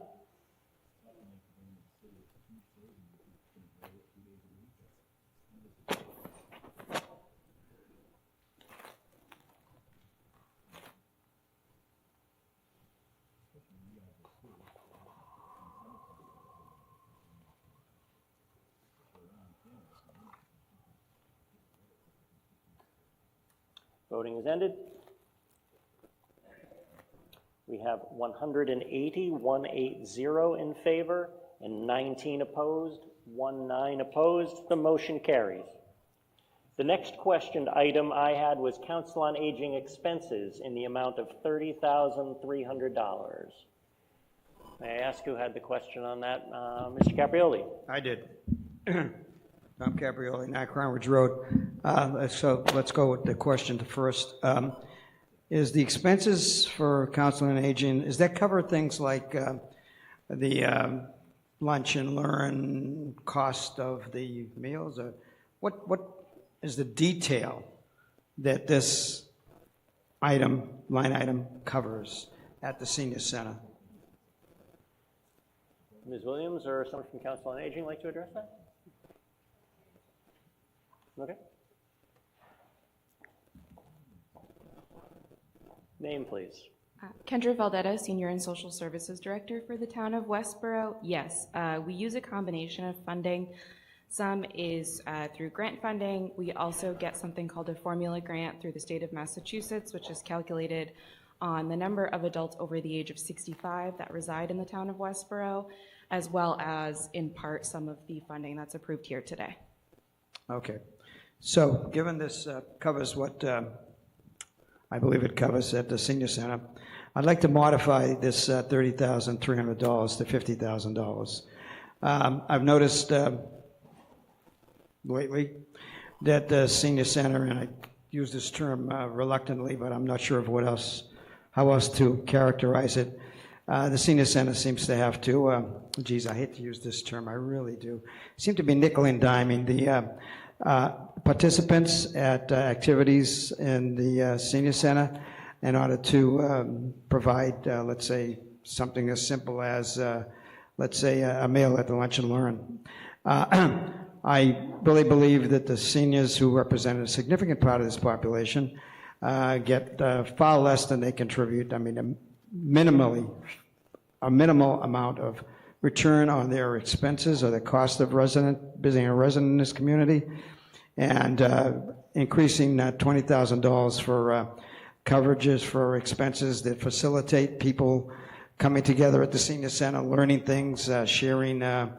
Voting is ended. We have 180 in favor, and 19 opposed, 19 opposed. The motion carries. The next questioned item I had was Council on Aging expenses in the amount of $30,300. May I ask who had the question on that? Mr. Caprioli. I did. Tom Caprioli, 9 Crown Ridge Road. So let's go with the question first. Is the expenses for Council on Aging, does that cover things like the lunch and learn cost of the meals? Or what is the detail that this line item covers at the senior center? Ms. Williams or someone from Council on Aging like to address that? Okay. Name, please. Kendra Valdetta, Senior and Social Services Director for the town of Westborough. Yes, we use a combination of funding. Some is through grant funding. We also get something called a formula grant through the state of Massachusetts, which is calculated on the number of adults over the age of 65 that reside in the town of Westborough, as well as, in part, some of the funding that's approved here today. Okay. So given this covers what I believe it covers at the senior center, I'd like to modify this $30,300 to $50,000. I've noticed lately that the senior center, and I use this term reluctantly, but I'm not sure of how else to characterize it. The senior center seems to have to, I hate to use this term, I really do, seem to be nickel and diming the participants at activities in the senior center in order to provide, let's say, something as simple as, let's say, a meal at the lunch and learn. I really believe that the seniors who represent a significant part of this population get far less than they contribute. I mean, a minimal amount of return on their expenses or the cost of visiting a resident in this community, and increasing $20,000 for coverages for expenses that facilitate people coming together at the senior center, learning things, sharing the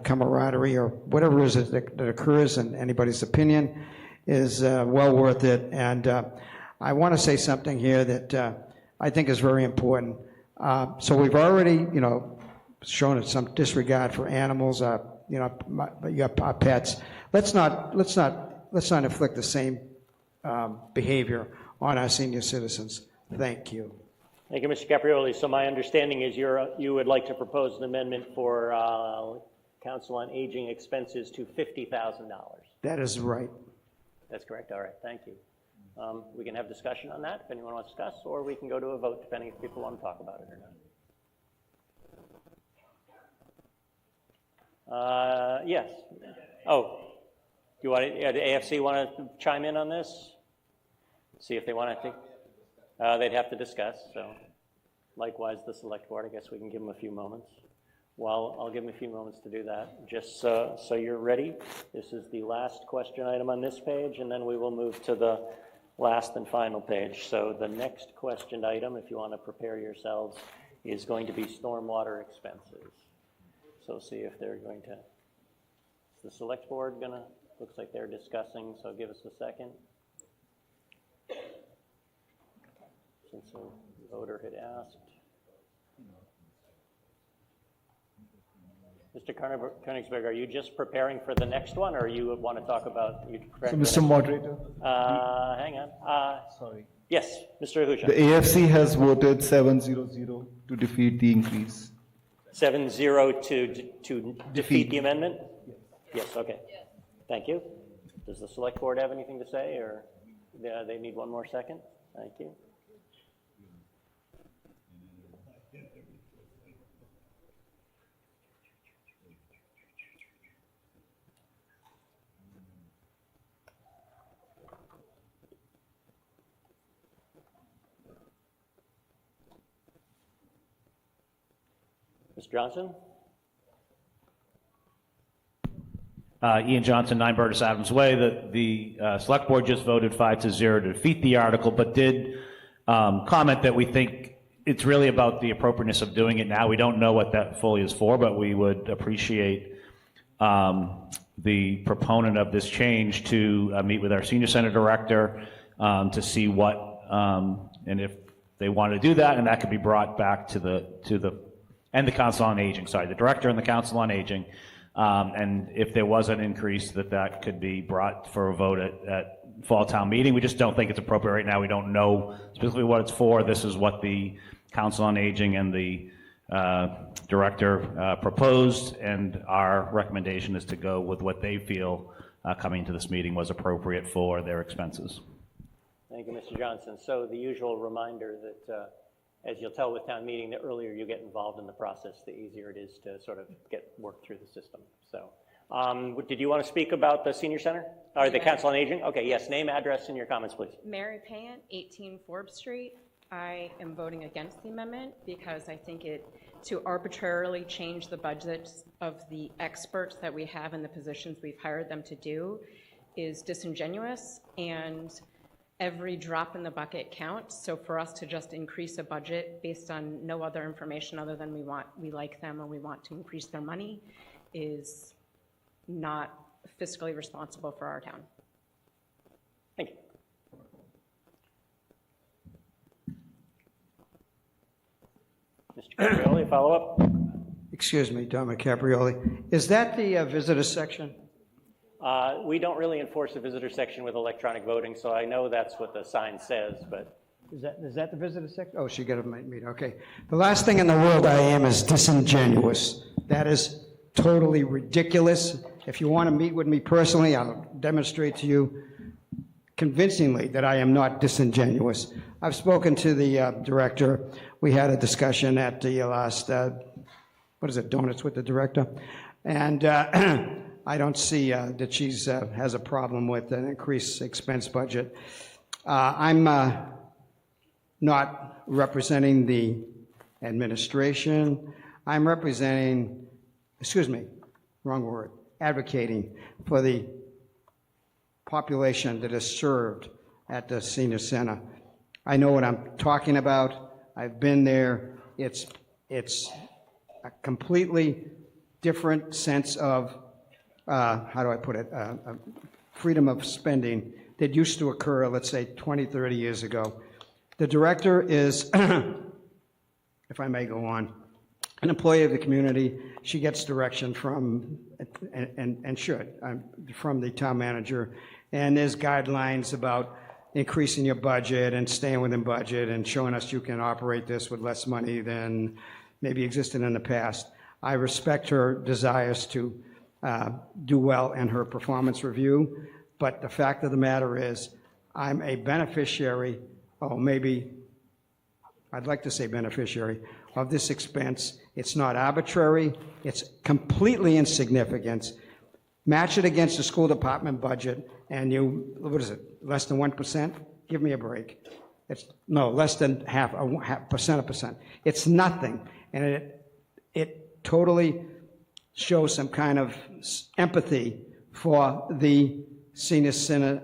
camaraderie or whatever it is that occurs in anybody's opinion is well worth it. And I want to say something here that I think is very important. So we've already, shown some disregard for animals, our pets. Let's not inflict the same behavior on our senior citizens. Thank you. Thank you, Mr. Caprioli. So my understanding is you would like to propose an amendment for Council on Aging expenses to $50,000. That is right. That's correct. All right. Thank you. We can have discussion on that if anyone wants to discuss, or we can go to a vote depending if people want to talk about it or not. Yes. Oh, the AFC want to chime in on this? See if they want to think. They'd have to discuss. So, likewise, the select board. I guess we can give them a few moments. Well, I'll give them a few moments to do that. Just so you're ready. This is the last question item on this page, and then we will move to the last and final page. So the next question item, if you want to prepare yourselves, is going to be stormwater expenses. So see if they're going to. Is the select board going to? Looks like they're discussing. So give us a second. Since the voter had asked. Mr. Königsberg, are you just preparing for the next one, or you want to talk about? Mr. Moderator. Hang on. Sorry. Yes, Mr. Ahusha. The AFC has voted 7-0-0 to defeat the increase. 7-0 to defeat the amendment? Yes, okay. Thank you. Does the select board have anything to say, or they need one more second? Thank you. Mr. Johnson? Ian Johnson, 9 Burgess Adams Way. The select board just voted 5-0 to defeat the article, but did comment that we think it's really about the appropriateness of doing it now. We don't know what that fully is for, but we would appreciate the proponent of this change to meet with our senior center director to see what, and if they want to do that, and that could be brought back to the Council on Aging, the director and the Council on Aging. And if there was an increase, that could be brought for a vote at fall town meeting. We just don't think it's appropriate right now. We don't know specifically what it's for. This is what the Council on Aging and the director proposed, and our recommendation is to go with what they feel coming to this meeting was appropriate for their expenses. Thank you, Mr. Johnson. So the usual reminder that as you'll tell with town meeting, the earlier you get involved in the process, the easier it is to sort of get work through the system. So, did you want to speak about the senior center or the Council on Aging? Okay, yes. Name, address, and your comments, please. Mary Payne, 18 Forbes Street. I am voting against the amendment because I think to arbitrarily change the budgets of the experts that we have in the positions we've hired them to do is disingenuous, and every drop in the bucket counts. So for us to just increase a budget based on no other information other than we like them or we want to increase their money is not fiscally responsible for our town. Thank you. Mr. Caprioli, follow up? Excuse me, Dominic Caprioli. Is that the visitor section? We don't really enforce the visitor section with electronic voting, so I know that's what the sign says, but. Is that the visitor section? Oh, she got a meet. Okay. The last thing in the world I am is disingenuous. That is totally ridiculous. If you want to meet with me personally, I'll demonstrate to you convincingly that I am not disingenuous. I've spoken to the director. We had a discussion at the last, donuts with the director. And I don't see that she's has a problem with an increased expense budget. I'm not representing the administration. I'm representing, advocating for the population that is served at the senior center. I know what I'm talking about. I've been there. It's a completely different sense of, freedom of spending that used to occur, let's say, 20, 30 years ago. The director is, if I may go on, an employee of the community. She gets direction from, and should, from the town manager. And there's guidelines about increasing your budget and staying within budget and showing us you can operate this with less money than maybe existed in the past. I respect her desires to do well in her performance review, but the fact of the matter is I'm a beneficiary, I'd like to say beneficiary, of this expense. It's not arbitrary. It's completely insignificant. Match it against the school department budget, and less than 1%? Give me a break. Less than half percent. It's nothing, and it totally shows some kind of empathy for the senior center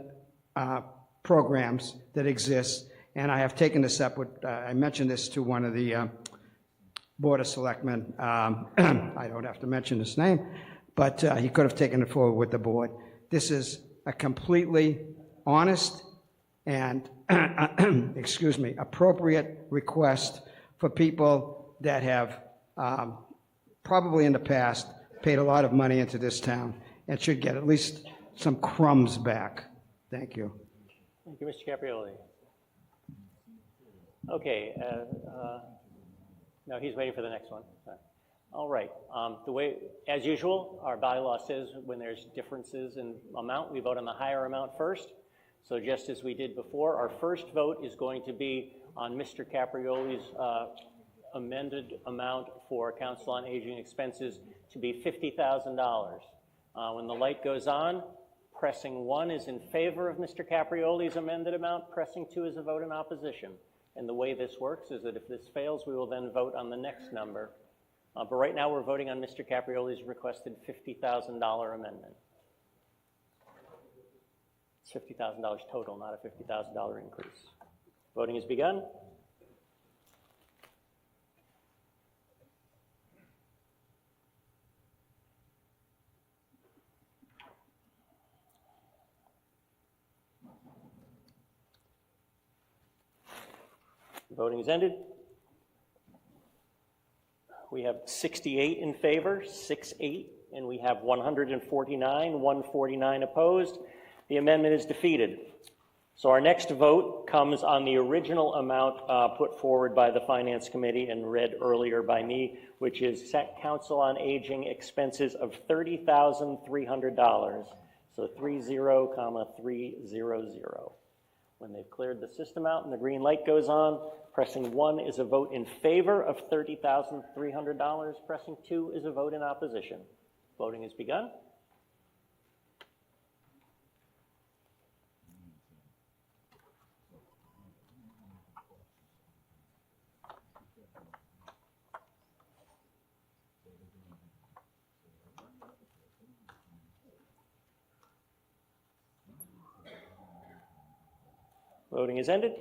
programs that exist. And I have taken this up with, I mentioned this to one of the Board of Selectmen. I don't have to mention his name, but he could have taken it forward with the board. This is a completely honest and, appropriate request for people that have probably in the past paid a lot of money into this town and should get at least some crumbs back. Thank you. Thank you, Mr. Caprioli. Okay, no, he's waiting for the next one. All right, the way, as usual, our bylaw says when there's differences in amount, we vote on the higher amount first. So just as we did before, our first vote is going to be on Mr. Caprioli's amended amount for Council on Aging expenses to be $50,000. When the light goes on, pressing 1 is in favor of Mr. Caprioli's amended amount, pressing 2 is a vote in opposition. And the way this works is that if this fails, we will then vote on the next number. But right now we're voting on Mr. Caprioli's requested $50,000 amendment. It's $50,000 total, not a $50,000 increase. Voting has begun. Voting is ended. We have 68 in favor, 6-8, and we have 149 opposed. The amendment is defeated. So our next vote comes on the original amount put forward by the Finance Committee and read earlier by me, which is set Council on Aging expenses of $30,300. So 30,300. When they've cleared the system out and the green light goes on, pressing 1 is a vote in favor of $30,300. Pressing 2 is a vote in opposition. Voting has begun. Voting is ended.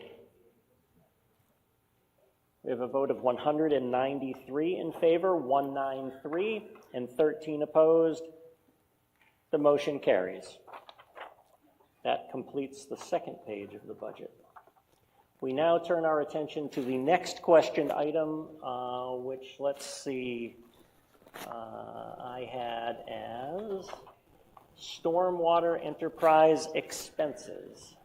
We have a vote of 193 in favor, 193, and 13 opposed. The motion carries. That completes the second page of the budget. We now turn our attention to the next question item, which, let's see, I had as stormwater enterprise expenses.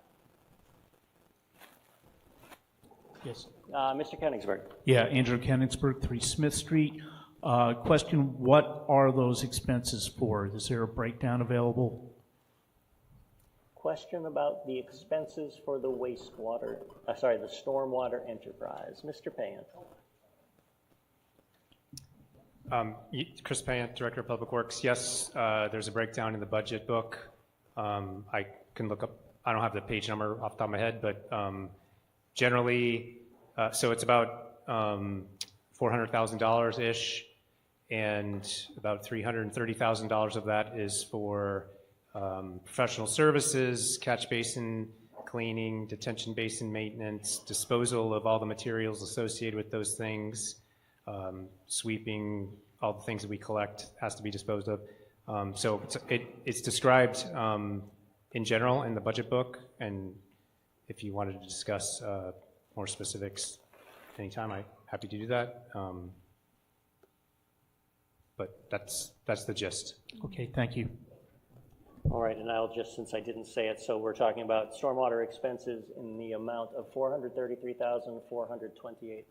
Yes. Mr. Koenigsberg. Yeah, Andrew Koenigsberg, 3 Smith Street. Question, what are those expenses for? Is there a breakdown available? Question about the expenses for the wastewater, the stormwater enterprise. Mr. Payant. Chris Payant, Director of Public Works. Yes, there's a breakdown in the budget book. I can look up, I don't have the page number off the top of my head, but generally, so it's about $400,000-ish, and about $330,000 of that is for professional services, catch basin cleaning, detention basin maintenance, disposal of all the materials associated with those things, sweeping, all the things that we collect has to be disposed of. So it's described in general in the budget book, and if you wanted to discuss more specifics anytime, I'm happy to do that. But that's the gist. Okay, thank you. All right, and I'll just, since I didn't say it, so we're talking about stormwater expenses in the amount of $433,428.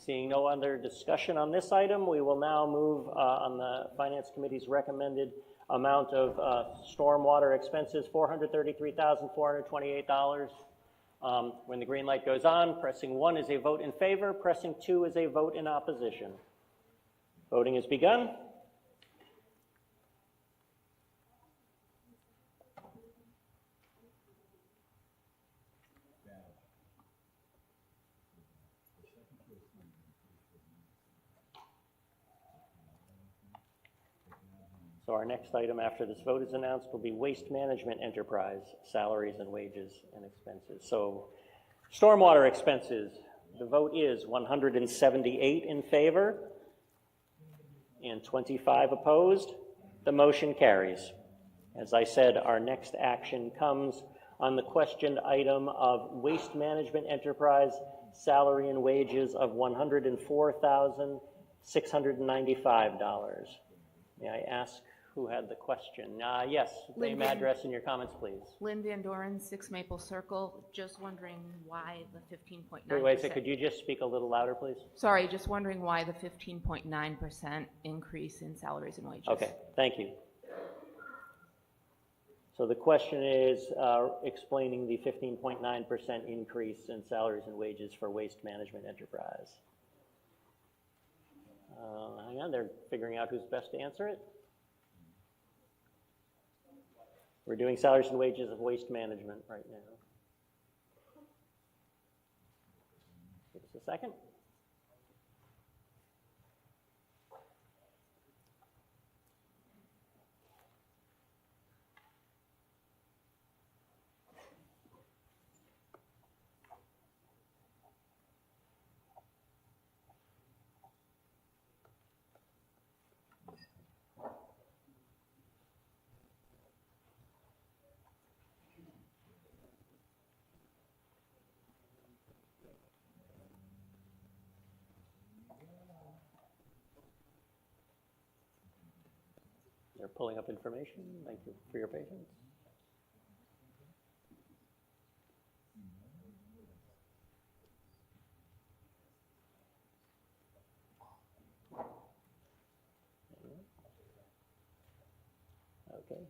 Seeing no other discussion on this item, we will now move on the Finance Committee's recommended amount of stormwater expenses, $433,428. When the green light goes on, pressing 1 is a vote in favor, pressing 2 is a vote in opposition. Voting has begun. So our next item after this vote is announced will be Waste Management Enterprise, salaries and wages and expenses. So stormwater expenses, the vote is 178 in favor and 25 opposed. The motion carries. As I said, our next action comes on the questioned item of Waste Management Enterprise, salary and wages of $104,695. May I ask who had the question? Yes, name, address, and your comments, please. Lynn Van Doren, 6 Maple Circle. Just wondering why the 15.9%. Wait a second, could you just speak a little louder, please? Sorry, just wondering why the 15.9% increase in salaries and wages. Okay, thank you. So the question is explaining the 15.9% increase in salaries and wages for Waste Management Enterprise. Hang on, they're figuring out who's best to answer it. We're doing salaries and wages of waste management right now. Give us a second. They're pulling up information. Thank you for your patience. Okay.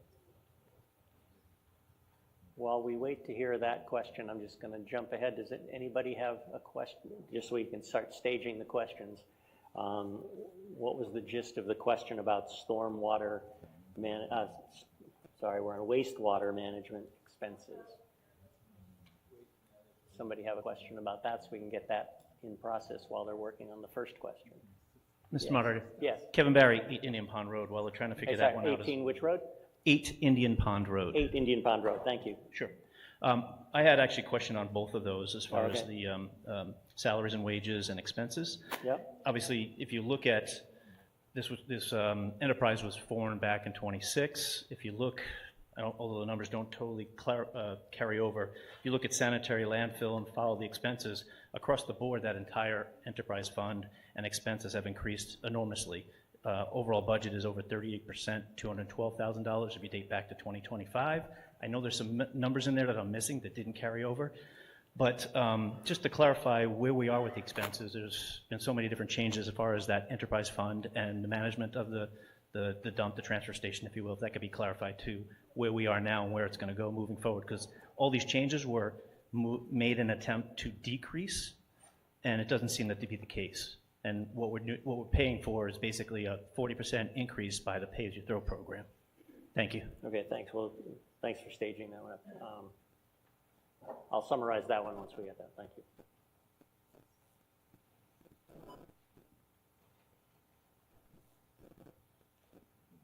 While we wait to hear that question, I'm just going to jump ahead. Does anybody have a question? Just so we can start staging the questions. What was the gist of the question about stormwater we're on wastewater management expenses. Somebody have a question about that so we can get that in process while they're working on the first question. Mr. Yes. Moderator. Yes. Kevin Barry, Indian Pond Road, while they're trying to figure that one out. 18 which road? 8 Indian Pond Road. 8 Indian Pond Road, thank you. Sure. I had actually a question on both of those as far as Okay. the salaries and wages and expenses. Yep. Obviously, if you look at this enterprise was formed back in '26. If you look, although the numbers don't totally carry over, if you look at sanitary landfill and follow the expenses across the board, that entire enterprise fund and expenses have increased enormously. Overall budget is over 38%, $212,000 if you date back to 2025. I know there's some numbers in there that I'm missing that didn't carry over. But just to clarify where we are with the expenses, there's been so many different changes as far as that enterprise fund and the management of the dump, the transfer station, if you will, if that could be clarified to where we are now and where it's going to go moving forward. Because all these changes were made in an attempt to decrease, and it doesn't seem that to be the case. And what we're paying for is basically a 40% increase by the pay-as-you-throw program. Thank you. Okay, thanks. Well, thanks for staging that one up. I'll summarize that one once we get that. Thank you.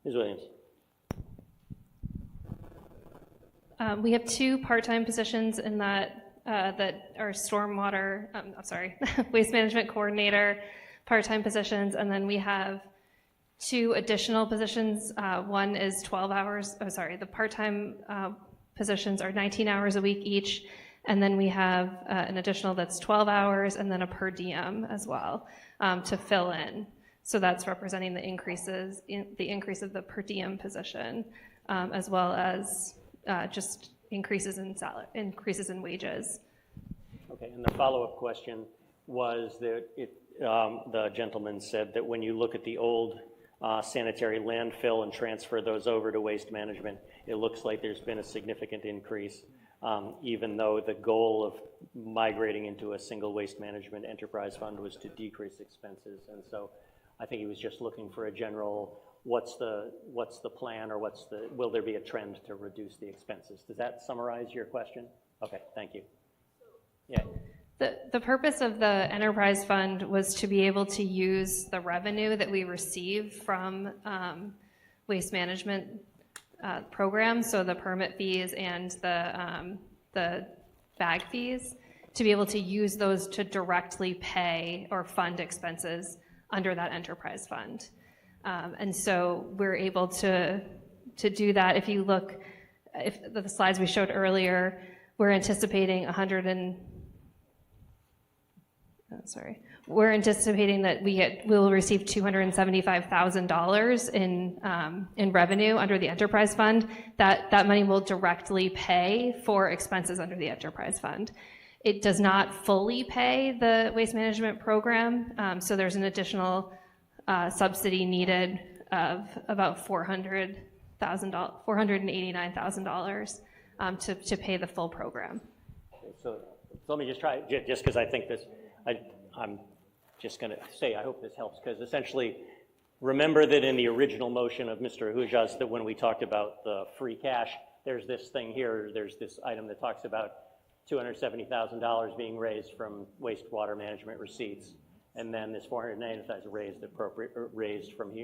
Ms. Williams. We have 2 part-time positions in that are stormwater, waste management coordinator, part-time positions, and then we have 2 additional positions. One is 12 hours, the part-time positions are 19 hours a week each, and then we have an additional that's 12 hours and then a per diem as well to fill in. So that's representing the increase of the per diem position, as well as just increases in wages. Okay, and the follow-up question was that the gentleman said that when you look at the old sanitary landfill and transfer those over to waste management, it looks like there's been a significant increase, even though the goal of migrating into a single waste management enterprise fund was to decrease expenses. And so I think he was just looking for a general, what's the plan, or will there be a trend to reduce the expenses? Does that summarize your question? Okay, thank you. Yeah. The purpose of the enterprise fund was to be able to use the revenue that we receive from waste management programs, so the permit fees and the bag fees, to be able to use those to directly pay or fund expenses under that enterprise fund. And so we're able to do that. If you look, if the slides we showed earlier, we're anticipating we're anticipating that we'll receive $275,000 in revenue under the enterprise fund. That money will directly pay for expenses under the enterprise fund. It does not fully pay the waste management program, so there's an additional subsidy needed of about $489,000 to pay the full program. Okay, so let me just try, just because I think this, I'm just going to say, I hope this helps, because essentially, remember that in the original motion of Mr. Ahuja's, that when we talked about the free cash, there's this thing here, there's this item that talks about $270,000 being raised from wastewater management receipts, and then this $490,000 raised from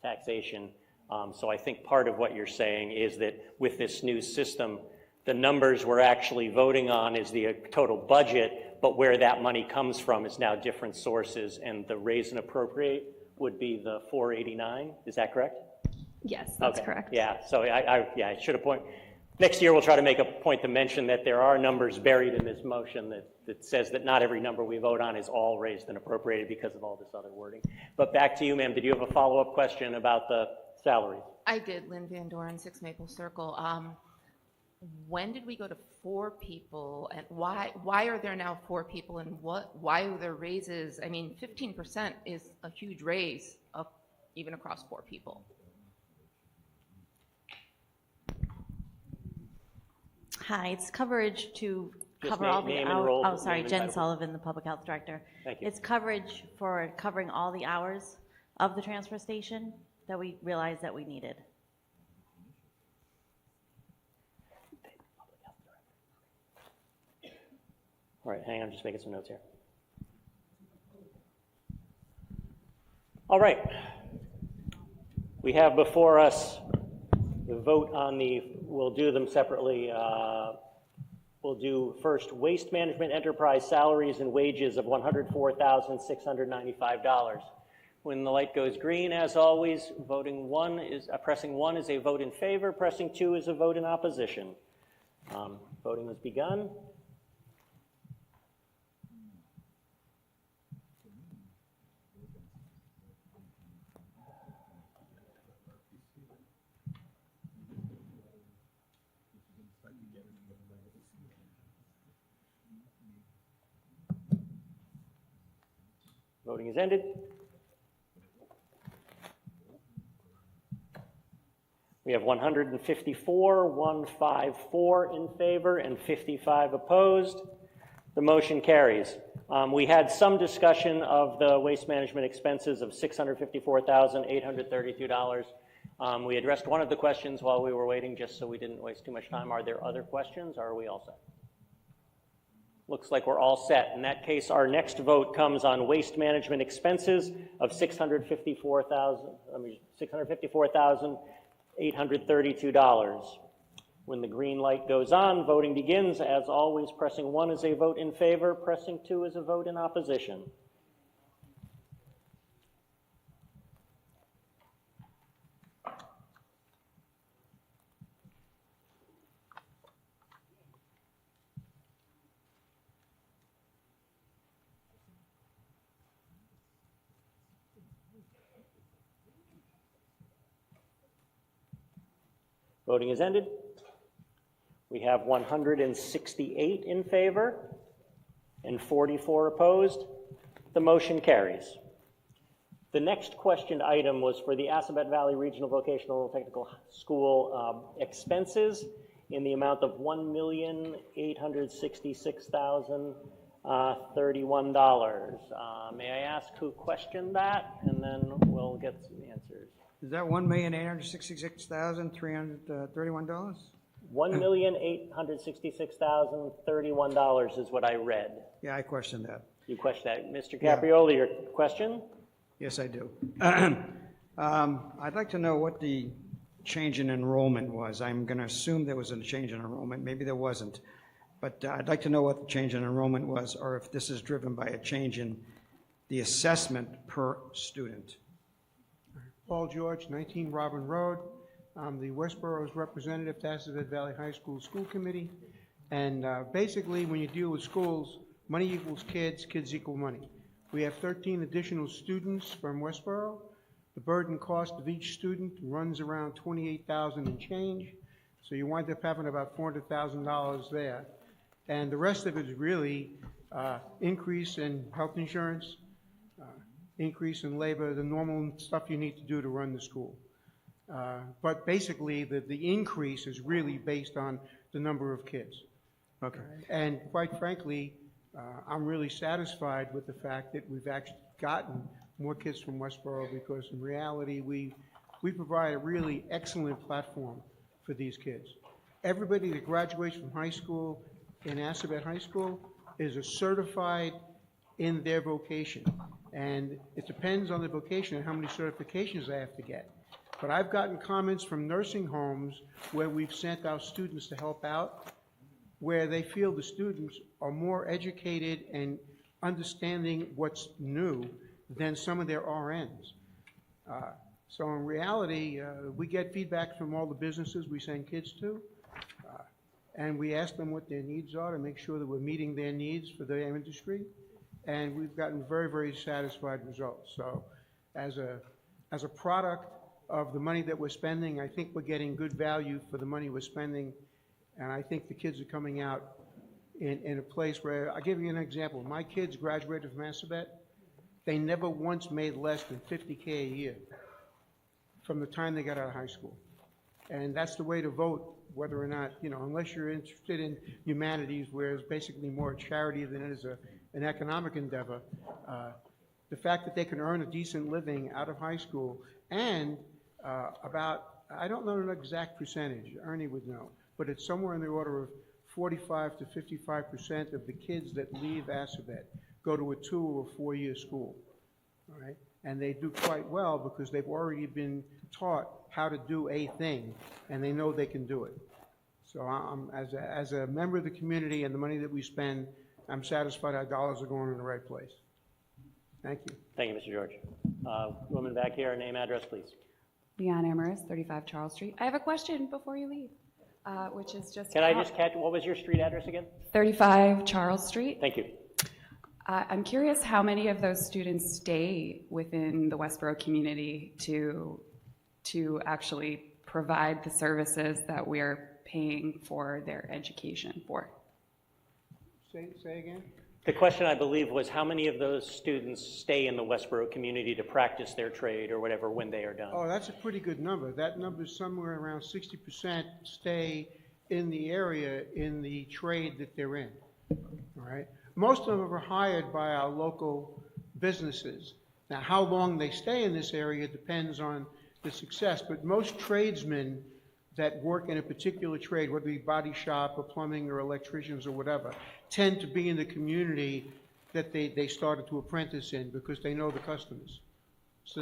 taxation. So I think part of what you're saying is that with this new system, the numbers we're actually voting on is the total budget, but where that money comes from is now different sources, and the raise and appropriate would be the 489. Is that correct? Yes, that's correct. Yeah. So I should have pointed. Next year, we'll try to make a point to mention that there are numbers buried in this motion that says that not every number we vote on is all raised and appropriated because of all this other wording. But back to you, ma'am. Did you have a follow-up question about the salaries? I did, Lynn Van Doren, 6 Maple Circle. When did we go to 4 people, and why are there now 4 people, and why are there raises? I mean, 15% is a huge raise up even across 4 people. Hi, it's coverage to Just cover all the name and role, oh, sorry, name and Jen title. Sullivan, the Public Health Director. Thank you. It's coverage for covering all the hours of the transfer station that we realized that we needed. All right, hang on, just making some notes here. All right. We have before us The vote on we'll do them separately. We'll do first waste management enterprise salaries and wages of $104,695. When the light goes green, as always, pressing 1 is a vote in favor, pressing 2 is a vote in opposition. Voting has begun. Voting is ended. We have 154 in favor and 55 opposed. The motion carries. We had some discussion of the waste management expenses of $654,832. We addressed one of the questions while we were waiting, just so we didn't waste too much time. Are there other questions, or are we all set? Looks like we're all set. In that case, our next vote comes on waste management expenses of $654,832. When the green light goes on, voting begins. As always, pressing 1 is a vote in favor, pressing 2 is a vote in opposition. Voting is ended. We have 168 in favor and 44 opposed. The motion carries. The next questioned item was for the Assabet Valley Regional Vocational Technical School expenses in the amount of $1,866,031. May I ask who questioned that, and then we'll get some answers. Is that $1,866,331? $1,866,031 is what I read. Yeah, I questioned that. You questioned that. Mr. Caprioli, your question? Yes, I do. I'd like to know what the change in enrollment was. I'm going to assume there was a change in enrollment. Maybe there wasn't. But I'd like to know what the change in enrollment was, or if this is driven by a change in the assessment per student. Paul George, 19 Robin Road. I'm the Westborough's representative to Assabet Valley High School School Committee. And basically, when you deal with schools, money equals kids, kids equal money. We have 13 additional students from Westborough. The burden cost of each student runs around $28,000 and change. So you wind up having about $400,000 there. And the rest of it is really increase in health insurance, increase in labor, the normal stuff you need to do to run the school. But basically, the increase is really based on the number of kids. Okay. And quite frankly, I'm really satisfied with the fact that we've actually gotten more kids from Westborough, because in reality, we provide a really excellent platform for these kids. Everybody that graduates from high school in Assabet High School is a certified in their vocation. And it depends on the vocation and how many certifications they have to get. But I've gotten comments from nursing homes where we've sent our students to help out, where they feel the students are more educated and understanding what's new than some of their RNs. So in reality, we get feedback from all the businesses we send kids to, and we ask them what their needs are to make sure that we're meeting their needs for their industry. And we've gotten very, very satisfied results. So as a product of the money that we're spending, I think we're getting good value for the money we're spending. And I think the kids are coming out in a place where, I'll give you an example. My kids graduated from Assabet. They never once made less than $50K a year from the time they got out of high school. And that's the way to vote, whether or not, unless you're interested in humanities, where it's basically more a charity than it is an economic endeavor. The fact that they can earn a decent living out of high school, and I don't know an exact percentage, Ernie would know, but it's somewhere in the order of 45 to 55% of the kids that leave Assabet go to a 2 or 4 year school, all right? And they do quite well because they've already been taught how to do a thing, and they know they can do it. So as a member of the community and the money that we spend, I'm satisfied our dollars are going in the right place. Thank you. Thank you, Mr. George. Woman back here, name, address, please. Leon Amaris, 35 Charles Street. I have a question before you leave, which is just... Can I just catch, what was your street address again? 35 Charles Street. Thank you. I'm curious how many of those students stay within the Westborough community to actually provide the services that we're paying for their education for. Say again? The question, I believe, was how many of those students stay in the Westborough community to practice their trade or whatever when they are done? Oh, that's a pretty good number. That number is somewhere around 60% stay in the area in the trade that they're in. All right? Most of them are hired by our local businesses. Now, how long they stay in this area depends on the success, but most tradesmen that work in a particular trade, whether it be body shop or plumbing or electricians or whatever, tend to be in the community that they started to apprentice in because they know the customers. So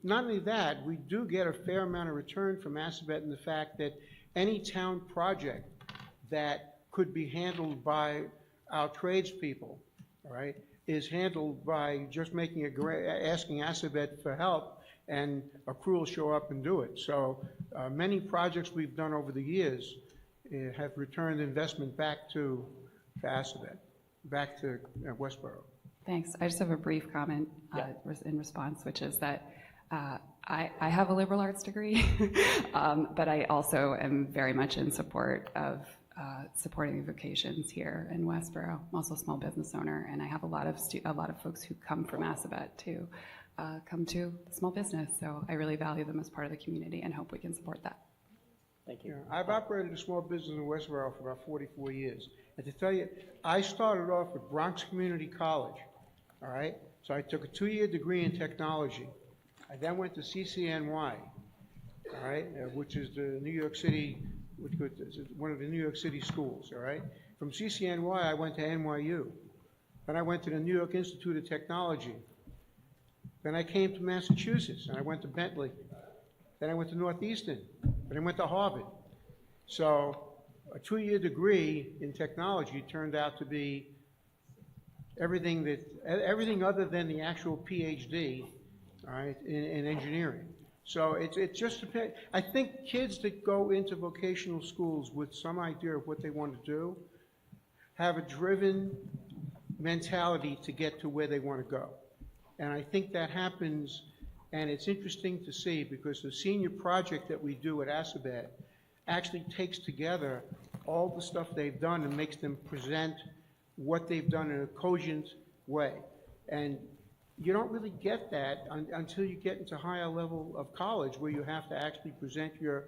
not only that, we do get a fair amount of return from Assabet in the fact that any town project that could be handled by our tradespeople, all right, is handled by just making asking Assabet for help, and a crew will show up and do it. So many projects we've done over the years have returned investment back to Assabet, back to Westborough. Thanks. I just have a brief comment in response, which is that I have a liberal arts degree, but I also am very much in support of supporting vocations here in Westborough. I'm also a small business owner, and I have a lot of folks who come from Assabet to come to the small business. So I really value them as part of the community and hope we can support that. Thank you. Yeah, I've operated a small business in Westborough for about 44 years. And to tell you, I started off at Bronx Community College, all right? So I took a 2-year degree in technology. I then went to CCNY, all right, which is the New York City, one of the New York City schools, all right? From CCNY, I went to NYU. Then I went to the New York Institute of Technology. Then I came to Massachusetts, and I went to Bentley. Then I went to Northeastern. Then I went to Harvard. So a 2-year degree in technology turned out to be everything other than the actual PhD, all right, in engineering. So it just depends. I think kids that go into vocational schools with some idea of what they want to do have a driven mentality to get to where they want to go. And I think that happens, and it's interesting to see because the senior project that we do at Assabet actually takes together all the stuff they've done and makes them present what they've done in a cogent way. And you don't really get that until you get into higher level of college where you have to actually present your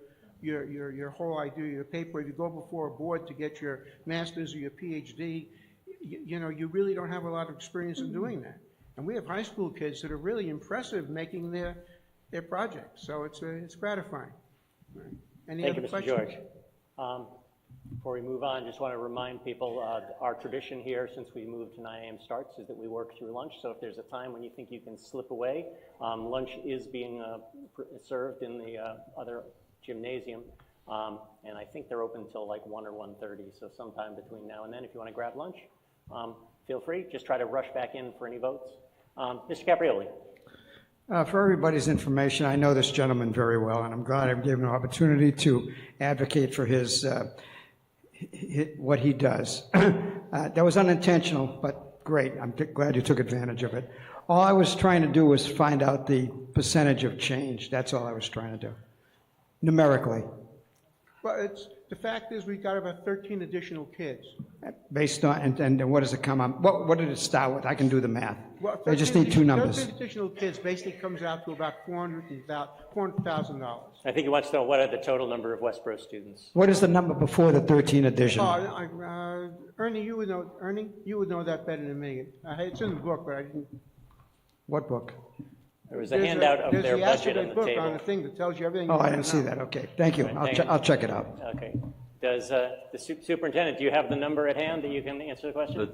whole idea, your paper. If you go before a board to get your master's or your PhD, you really don't have a lot of experience in doing that. And we have high school kids that are really impressive making their projects. So it's gratifying. Right. Any other questions? Thank you, Mr. George. Before we move on, just want to remind people, our tradition here since we moved to 9 a.m. starts is that we work through lunch. So if there's a time when you think you can slip away, lunch is being served in the other gymnasium. And I think they're open until like 1 or 1:30. So sometime between now and then, if you want to grab lunch, feel free. Just try to rush back in for any votes. Mr. Caprioli. For everybody's information, I know this gentleman very well, and I'm glad I'm given an opportunity to advocate for what he does. That was unintentional, but great. I'm glad you took advantage of it. All I was trying to do was find out the percentage of change. That's all I was trying to do, numerically. Well, the fact is we got about 13 additional kids. Based on, and what does it come up? What did it start with? I can do the math. Well, I just need 2 numbers. 13 additional kids basically comes out to about $400,000. I think he wants to know what are the total number of Westborough students. What is the number before the 13 addition? Ernie, you would know. Ernie, you would know that better than me. It's in the book, but I didn't. What book? There was a handout of their budget on the book table. on the thing that tells you everything. Oh, I didn't see that. Okay, thank you. I'll check it out. Okay. Does the superintendent, do you have the number at hand that you can answer the question?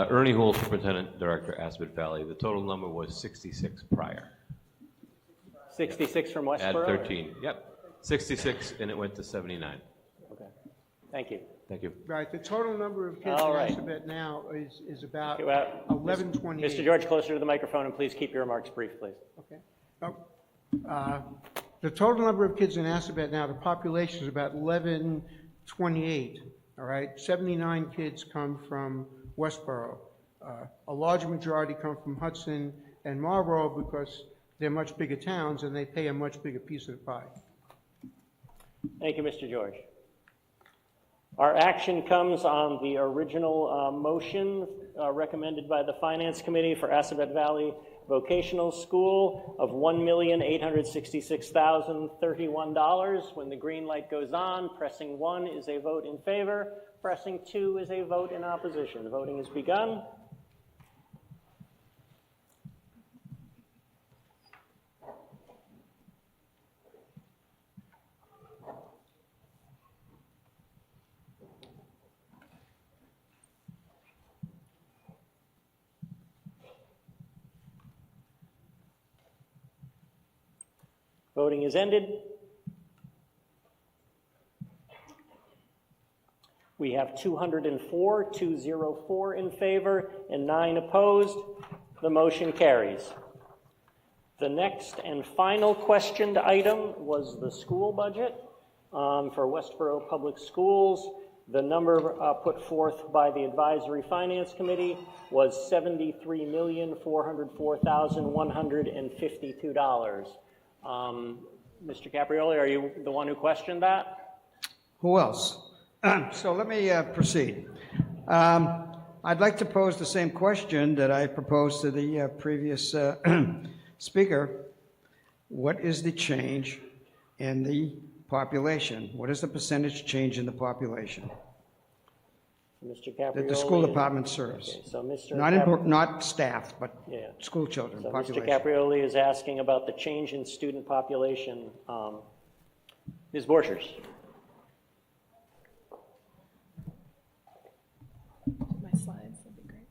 Ernie Houle, Superintendent Director, Aspet Valley. The total number was 66 prior. 66 from Westborough? At 13, yep. 66, and it went to 79. Okay. Thank you. Thank you. Right, the total number of kids All in right. Assabet now is about Okay, well, 1128. Mr. George, closer to the microphone, and please keep your remarks brief, please. Okay. The total number of kids in Assabet now, the population is about 1128, all right? 79 kids come from Westborough. A large majority come from Hudson and Marlborough because they're much bigger towns and they pay a much bigger piece of the pie. Thank you, Mr. George. Our action comes on the original motion recommended by the Finance Committee for Assabet Valley Vocational School of $1,866,031. When the green light goes on, pressing 1 is a vote in favor, pressing 2 is a vote in opposition. The voting has begun. Voting is ended. We have 204 in favor and 9 opposed. The motion carries. The next and final questioned item was the school budget for Westborough Public Schools. The number put forth by the Advisory Finance Committee was $73,404,152. Mr. Caprioli, are you the one who questioned that? Who else? So let me proceed. I'd like to pose the same question that I proposed to the previous speaker. What is the change in the population? What is the percentage change in the population Mr. Caprioli, that the school department serves? Okay, so Mr. Not staff, but Yeah. school children, So population. Mr. Caprioli is asking about the change in student population. Ms. Borchers. My slides, that'd be great.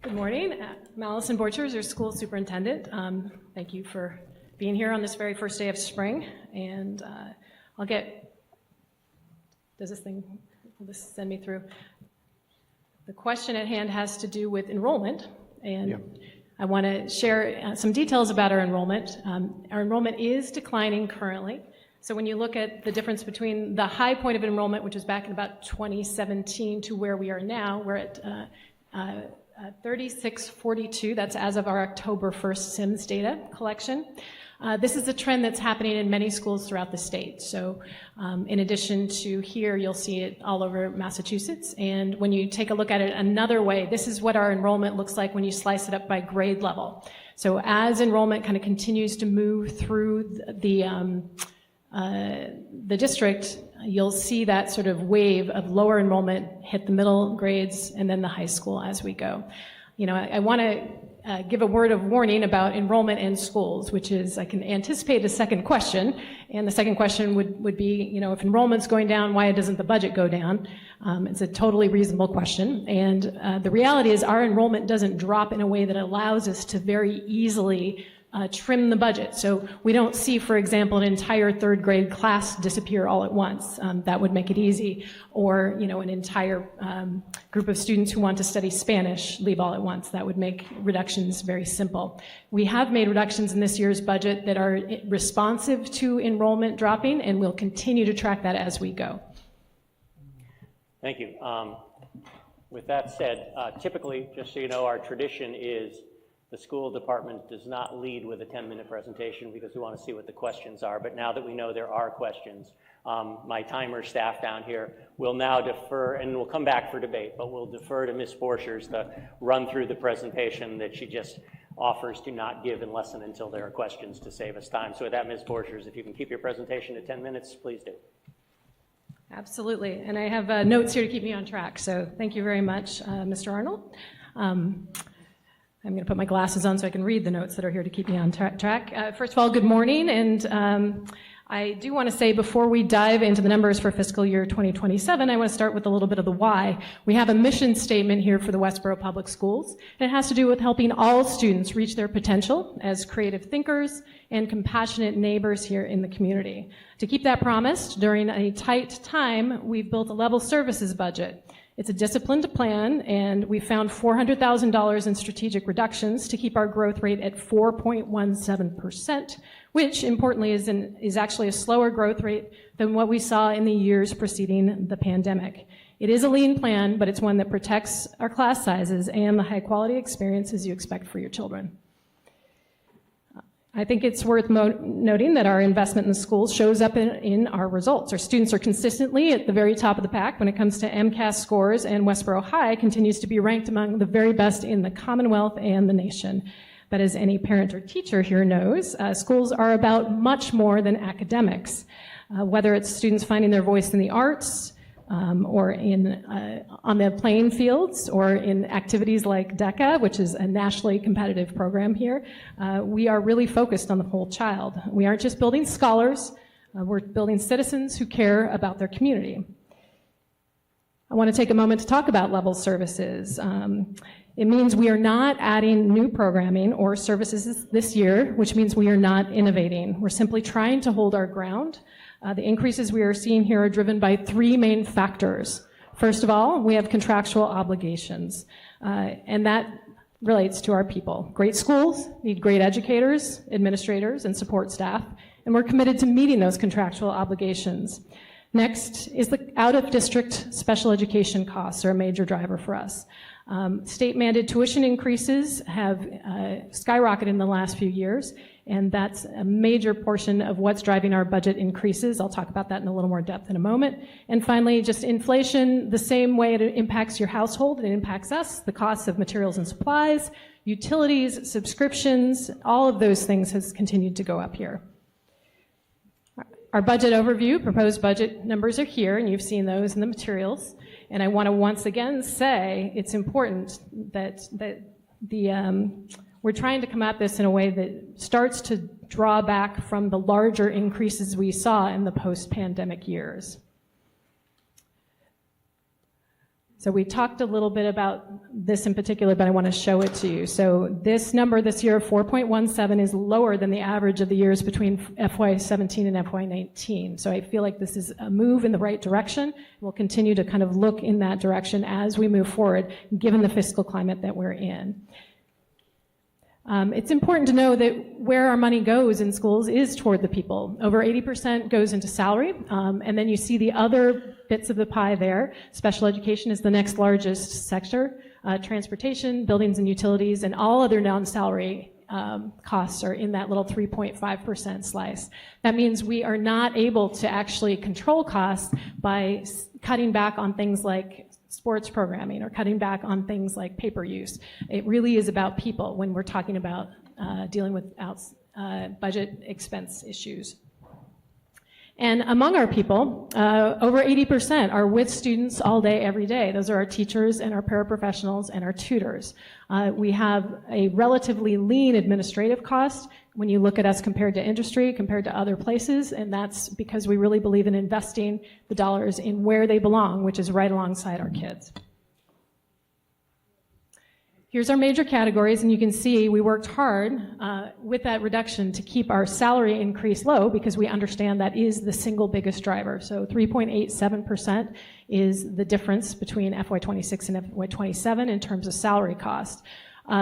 Good morning. I'm Allison Borchers, your school superintendent. Thank you for being here on this very first day of spring. And will this send me through? The question at hand has to do with enrollment. And I want to share some details about our enrollment. Our enrollment is declining currently. So when you look at the difference between the high point of enrollment, which was back in about 2017, to where we are now, we're at 3642. That's as of our October 1st SIMS data collection. This is a trend that's happening in many schools throughout the state. So in addition to here, you'll see it all over Massachusetts. And when you take a look at it another way, this is what our enrollment looks like when you slice it up by grade level. So as enrollment kind of continues to move through the district, you'll see that sort of wave of lower enrollment hit the middle grades and then the high school as we go. You know, I want to give a word of warning about enrollment in schools, which is, I can anticipate a second question, and the second question would be, you know, if enrollment's going down, why doesn't the budget go down? It's a totally reasonable question, and the reality is our enrollment doesn't drop in a way that allows us to very easily trim the budget. So we don't see, for example, an entire third grade class disappear all at once. That would make it easy. Or, you know, an entire group of students who want to study Spanish leave all at once. That would make reductions very simple. We have made reductions in this year's budget that are responsive to enrollment dropping, and we'll continue to track that as we go. Thank you. With that said, typically, just so you know, our tradition is the school department does not lead with a 10-minute presentation because we want to see what the questions are. But now that we know there are questions, my timer staff down here will now defer, and we'll come back for debate, but we'll defer to Ms. Borchers to run through the presentation that she just offers to not give unless and until there are questions to save us time. So with that, Ms. Borchers, if you can keep your presentation to 10 minutes, please do. Absolutely. And I have notes here to keep me on track. So thank you very much, Mr. Arnold. I'm going to put my glasses on so I can read the notes that are here to keep me on track. First of all, good morning, and I do want to say before we dive into the numbers for fiscal year 2027, I want to start with a little bit of the why. We have a mission statement here for the Westborough Public Schools, and it has to do with helping all students reach their potential as creative thinkers and compassionate neighbors here in the community. To keep that promise, during a tight time, we've built a level services budget. It's a disciplined plan, and we found $400,000 in strategic reductions to keep our growth rate at 4.17%, which importantly is actually a slower growth rate than what we saw in the years preceding the pandemic. It is a lean plan, but it's one that protects our class sizes and the high quality experiences you expect for your children. I think it's worth noting that our investment in the schools shows up in our results. Our students are consistently at the very top of the pack when it comes to MCAS scores, and Westborough High continues to be ranked among the very best in the Commonwealth and the nation. But as any parent or teacher here knows, schools are about much more than academics. Whether it's students finding their voice in the arts, or on the playing fields, or in activities like DECA, which is a nationally competitive program here, we are really focused on the whole child. We aren't just building scholars, we're building citizens who care about their community. I want to take a moment to talk about level services. It means we are not adding new programming or services this year, which means we are not innovating. We're simply trying to hold our ground. The increases we are seeing here are driven by three main factors. First of all, we have contractual obligations, and that relates to our people. Great schools need great educators, administrators, and support staff, and we're committed to meeting those contractual obligations. Next is the out-of-district special education costs are a major driver for us. State-mandated tuition increases have skyrocketed in the last few years, and that's a major portion of what's driving our budget increases. I'll talk about that in a little more depth in a moment. And finally, just inflation, the same way it impacts your household, it impacts us, the costs of materials and supplies, utilities, subscriptions, all of those things has continued to go up here. Our budget overview, proposed budget numbers are here, and you've seen those in the materials. And I want to once again say it's important that we're trying to come at this in a way that starts to draw back from the larger increases we saw in the post-pandemic years. So we talked a little bit about this in particular, but I want to show it to you. So this number this year, 4.17, is lower than the average of the years between FY17 and FY19. So I feel like this is a move in the right direction. We'll continue to kind of look in that direction as we move forward, given the fiscal climate that we're in. It's important to know that where our money goes in schools is toward the people. Over 80% goes into salary, and then you see the other bits of the pie there. Special education is the next largest sector. Transportation, buildings and utilities, and all other non-salary costs are in that little 3.5% slice. That means we are not able to actually control costs by cutting back on things like sports programming or cutting back on things like paper use. It really is about people when we're talking about dealing with budget expense issues. And among our people, over 80% are with students all day, every day. Those are our teachers and our paraprofessionals and our tutors. We have a relatively lean administrative cost when you look at us compared to industry, compared to other places, and that's because we really believe in investing the dollars in where they belong, which is right alongside our kids. Here's our major categories, and you can see we worked hard with that reduction to keep our salary increase low because we understand that is the single biggest driver. So 3.87% is the difference between FY26 and FY27 in terms of salary cost.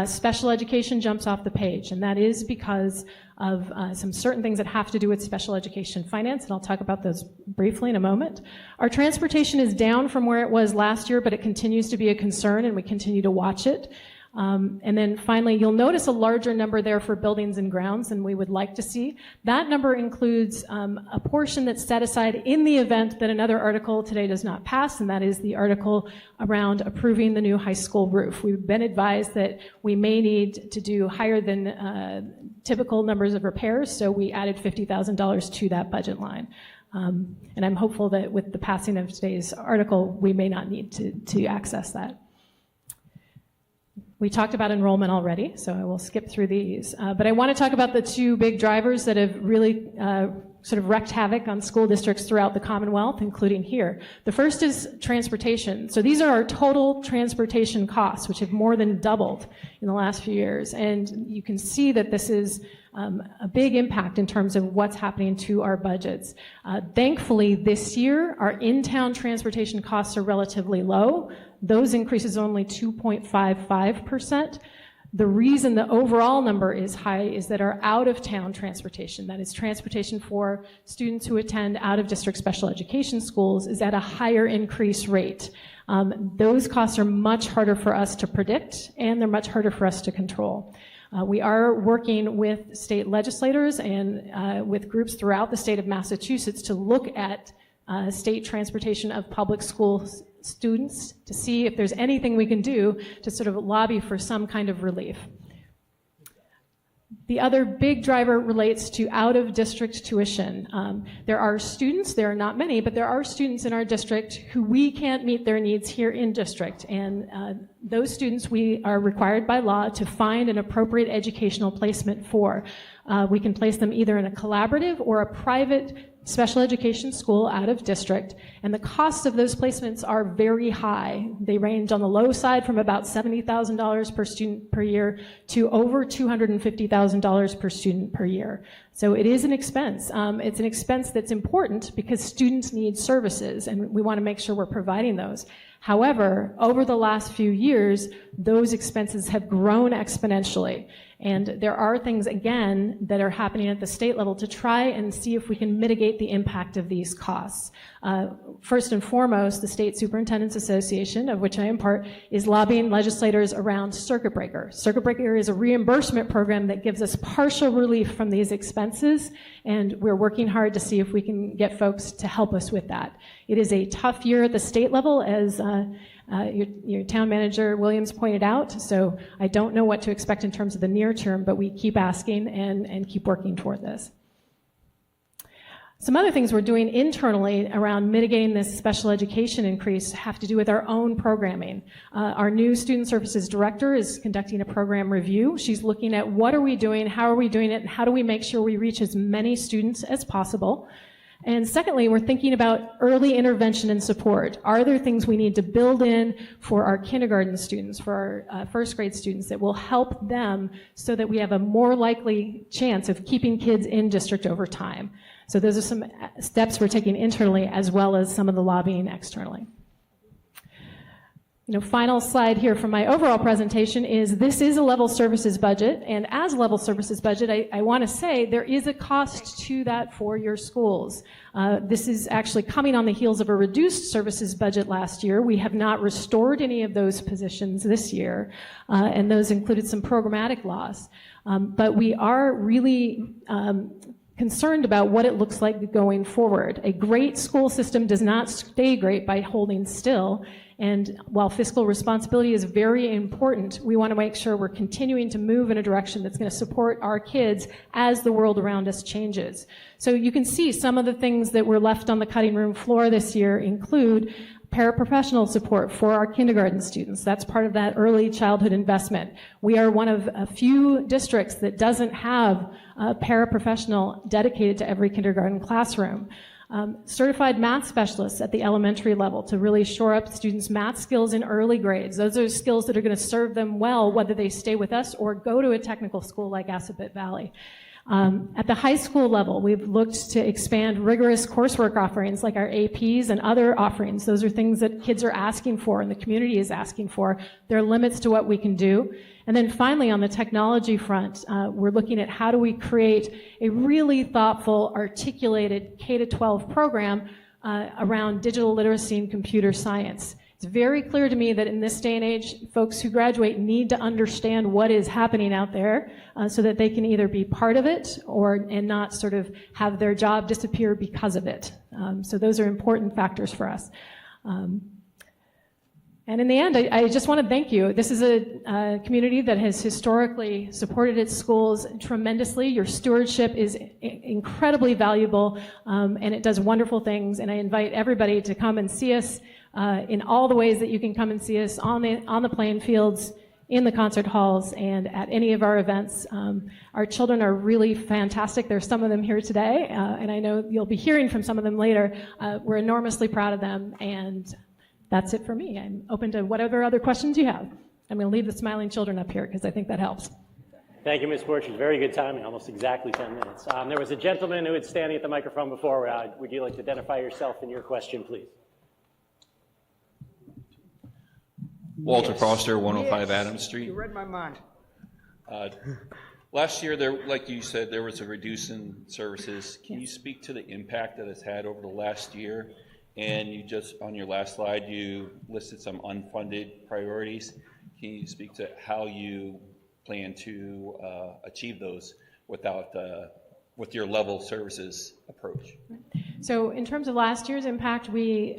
Special education jumps off the page, and that is because of some certain things that have to do with special education finance, and I'll talk about those briefly in a moment. Our transportation is down from where it was last year, but it continues to be a concern, and we continue to watch it. And then finally, you'll notice a larger number there for buildings and grounds than we would like to see. That number includes a portion that's set aside in the event that another article today does not pass, and that is the article around approving the new high school roof. We've been advised that we may need to do higher than typical numbers of repairs, so we added $50,000 to that budget line. And I'm hopeful that with the passing of today's article, we may not need to access that. We talked about enrollment already, so I will skip through these. But I want to talk about the two big drivers that have really sort of wreaked havoc on school districts throughout the Commonwealth, including here. The first is transportation. So these are our total transportation costs, which have more than doubled in the last few years. And you can see that this is a big impact in terms of what's happening to our budgets. Thankfully, this year, our in-town transportation costs are relatively low. Those increases are only 2.55%. The reason the overall number is high is that our out-of-town transportation, that is transportation for students who attend out-of-district special education schools, is at a higher increase rate. Those costs are much harder for us to predict, and they're much harder for us to control. We are working with state legislators and with groups throughout the state of Massachusetts to look at state transportation of public school students to see if there's anything we can do to sort of lobby for some kind of relief. The other big driver relates to out-of-district tuition. There are students, there are not many, but there are students in our district who we can't meet their needs here in district. And those students we are required by law to find an appropriate educational placement for. We can place them either in a collaborative or a private special education school out of district, and the costs of those placements are very high. They range on the low side from about $70,000 per student per year to over $250,000 per student per year. So it is an expense. It's an expense that's important because students need services, and we want to make sure we're providing those. However, over the last few years, those expenses have grown exponentially. And there are things, again, that are happening at the state level to try and see if we can mitigate the impact of these costs. First and foremost, the State Superintendent's Association, of which I am part, is lobbying legislators around Circuit Breaker. Circuit Breaker is a reimbursement program that gives us partial relief from these expenses, and we're working hard to see if we can get folks to help us with that. It is a tough year at the state level, as your town manager Williams pointed out, so I don't know what to expect in terms of the near term, but we keep asking and keep working toward this. Some other things we're doing internally around mitigating this special education increase have to do with our own programming. Our new student services director is conducting a program review. She's looking at what are we doing, how are we doing it, and how do we make sure we reach as many students as possible. And secondly, we're thinking about early intervention and support. Are there things we need to build in for our kindergarten students, for our first grade students that will help them so that we have a more likely chance of keeping kids in district over time? So those are some steps we're taking internally as well as some of the lobbying externally. Final slide here from my overall presentation is this is a level services budget, and as a level services budget, I want to say there is a cost to that for your schools. This is actually coming on the heels of a reduced services budget last year. We have not restored any of those positions this year, and those included some programmatic loss. But we are really concerned about what it looks like going forward. A great school system does not stay great by holding still. And while fiscal responsibility is very important, we want to make sure we're continuing to move in a direction that's going to support our kids as the world around us changes. So you can see some of the things that were left on the cutting room floor this year include paraprofessional support for our kindergarten students. That's part of that early childhood investment. We are one of a few districts that doesn't have a paraprofessional dedicated to every kindergarten classroom. Certified math specialists at the elementary level to really shore up students' math skills in early grades. Those are skills that are going to serve them well whether they stay with us or go to a technical school like Assabet Valley. At the high school level, we've looked to expand rigorous coursework offerings like our APs and other offerings. Those are things that kids are asking for and the community is asking for. There are limits to what we can do. And then finally, on the technology front, we're looking at how do we create a really thoughtful, articulated K-12 program around digital literacy and computer science. It's very clear to me that in this day and age, folks who graduate need to understand what is happening out there so that they can either be part of it and not sort of have their job disappear because of it. So those are important factors for us. And in the end, I just want to thank you. This is a community that has historically supported its schools tremendously. Your stewardship is incredibly valuable, and it does wonderful things. And I invite everybody to come and see us in all the ways that you can come and see us on the playing fields, in the concert halls and at any of our events. Our children are really fantastic. There's some of them here today, and I know you'll be hearing from some of them later. We're enormously proud of them, and that's it for me. I'm open to whatever other questions you have. I'm going to leave the smiling children up here because I think that helps. Thank you, Ms. Borchers. Very good timing, almost exactly 10 minutes. There was a gentleman who was standing at the microphone before. Would you like to identify yourself and your question, please? Walter Foster, 105 Adams Street. You read my mind. Last year, like you said, there was a reduce in services. Can you speak to the impact that it's had over the last year? And you just, on your last slide, you listed some unfunded priorities. Can you speak to how you plan to achieve those with your level services approach? So in terms of last year's impact, we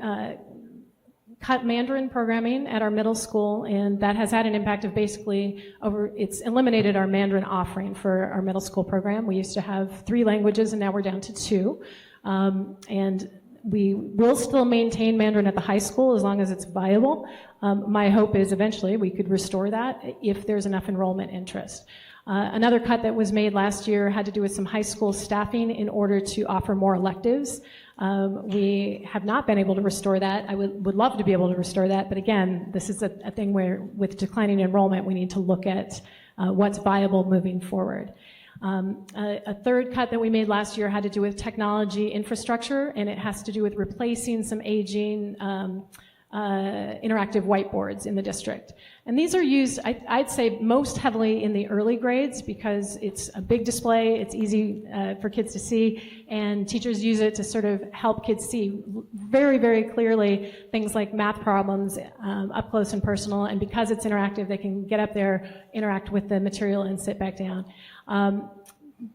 cut Mandarin programming at our middle school, and that has had an impact of basically it's eliminated our Mandarin offering for our middle school program. We used to have 3 languages, and now we're down to 2. And we will still maintain Mandarin at the high school as long as it's viable. My hope is eventually we could restore that if there's enough enrollment interest. Another cut that was made last year had to do with some high school staffing in order to offer more electives. We have not been able to restore that. I would love to be able to restore that, but again, this is a thing where with declining enrollment, we need to look at what's viable moving forward. A third cut that we made last year had to do with technology infrastructure, and it has to do with replacing some aging interactive whiteboards in the district. And these are used, I'd say, most heavily in the early grades because it's a big display, it's easy for kids to see, and teachers use it to sort of help kids see very, very clearly things like math problems up close and personal, and because it's interactive, they can get up there, interact with the material, and sit back down.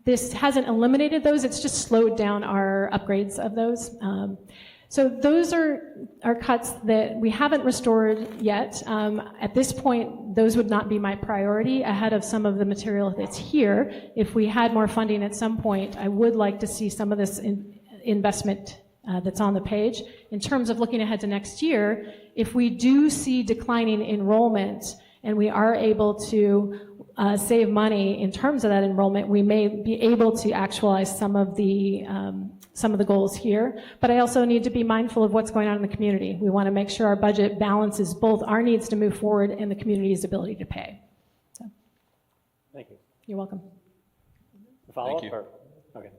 This hasn't eliminated those, it's just slowed down our upgrades of those. So those are cuts that we haven't restored yet. At this point, those would not be my priority ahead of some of the material that's here. If we had more funding at some point, I would like to see some of this investment that's on the page. In terms of looking ahead to next year, if we do see declining enrollment and we are able to save money in terms of that enrollment, we may be able to actualize some of the goals here. But I also need to be mindful of what's going on in the community. We want to make sure our budget balances both our needs to move forward and the community's ability to pay. So, thank you. You're welcome. Follow up? Or, okay.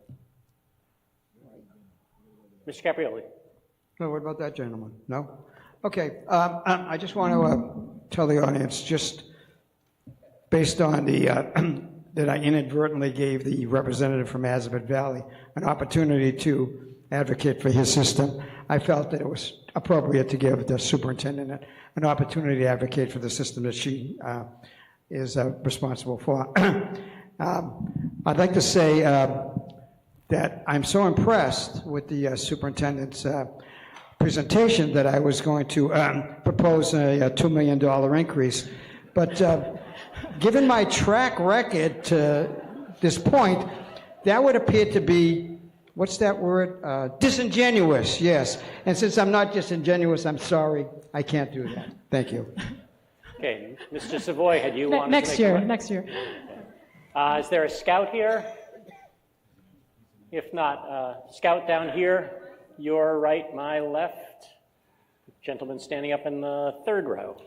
Mr. Caprioli. No, what about that gentleman? No? Okay. I just want to tell the audience, just based on the that I inadvertently gave the representative from Azabeth Valley an opportunity to advocate for his system, I felt that it was appropriate to give the superintendent an opportunity to advocate for the system that she is responsible for. I'd like to say that I'm so impressed with the superintendent's presentation that I was going to propose a $2 million increase. But given my track record to this point, that would appear to be, what's that word? Disingenuous, yes. And since I'm not disingenuous, I'm sorry, I can't do that. Thank you. Okay, Mr. Savoy, had you wanted next to year, next year. Is there a scout here? If not, scout down here, your right, my left. Gentleman standing up in the third row.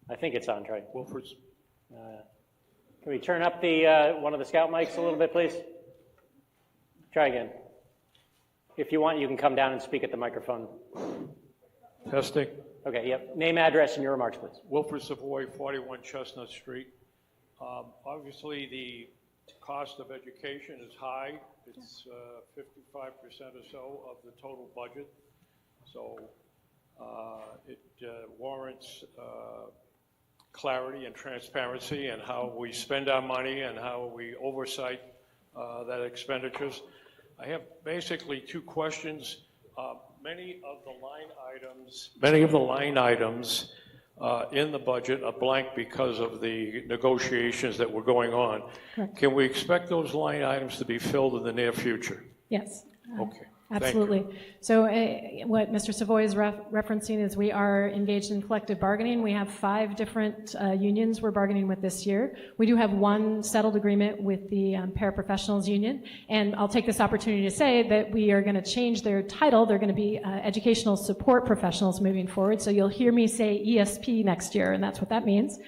I think it's on, Troy. Wolfers. Can we turn up the one of the scout mics a little bit, please? Try again. If you want, you can come down and speak at the microphone. Testing. Okay, yep. Name, address, and your remarks, please. Wilfred Savoy, 41 Chestnut Street. Obviously, the cost of education is high. It's 55% or so of the total budget. So it warrants clarity and transparency in how we spend our money and how we oversight that expenditures. I have basically 2 questions. Many of the line items in the budget a blank because of the negotiations that were going on. Correct. Can we expect those line items to be filled in the near future? Yes. Okay. Absolutely. So what Mr. Savoy is referencing is we are engaged in collective bargaining. We have 5 different unions we're bargaining with this year. We do have one settled agreement with the paraprofessionals union. And I'll take this opportunity to say that we are going to change their title. They're going to be educational support professionals moving forward. So you'll hear me say ESP next year, and that's what that means.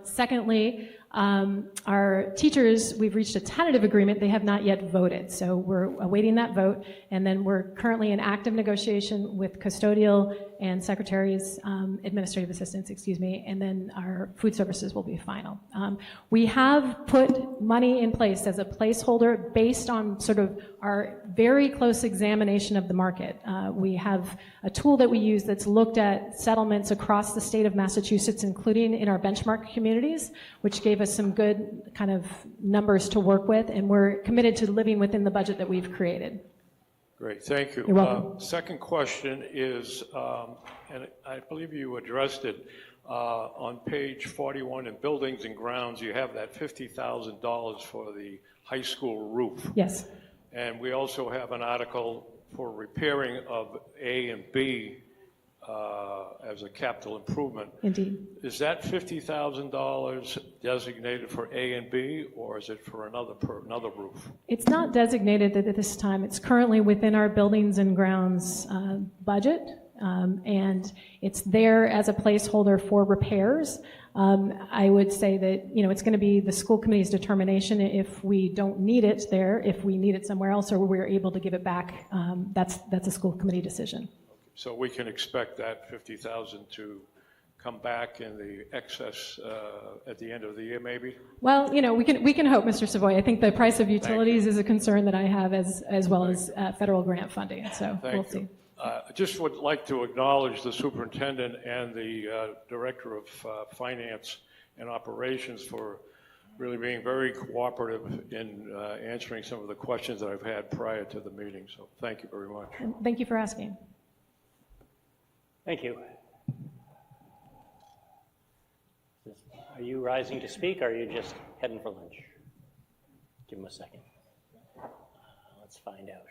Secondly, our teachers, we've reached a tentative agreement. They have not yet voted. So we're awaiting that vote. And then we're currently in active negotiation with custodial and secretaries, administrative assistants, excuse me. And then our food services will be final. We have put money in place as a placeholder based on sort of our very close examination of the market. We have a tool that we use that's looked at settlements across the state of Massachusetts, including in our benchmark communities, which gave us some good kind of numbers to work with, and we're committed to living within the budget that we've created. Great, thank you. You're welcome. Second question is, and I believe you addressed it, on page 41 in Buildings and Grounds, you have that $50,000 for the high school roof. Yes. And we also have an article for repairing of A and B as a capital improvement. Indeed. Is that $50,000 designated for A and B, or is it for another roof? It's not designated at this time. It's currently within our Buildings and Grounds budget, and it's there as a placeholder for repairs. I would say that, it's going to be the school committee's determination if we don't need it there, if we need it somewhere else, or we're able to give it back. That's a school committee decision. So we can expect that $50,000 to come back in the excess at the end of the year, maybe? Well, we can hope, Mr. Savoy. I think the price of utilities is a concern that I have as well as federal grant funding, so we'll see. I just would like to acknowledge the superintendent and the director of finance and operations for really being very cooperative in answering some of the questions that I've had prior to the meeting, so thank you very much. And thank you for asking. Thank you. Are you rising to speak, or are you just heading for lunch? Give him a second. Let's find out.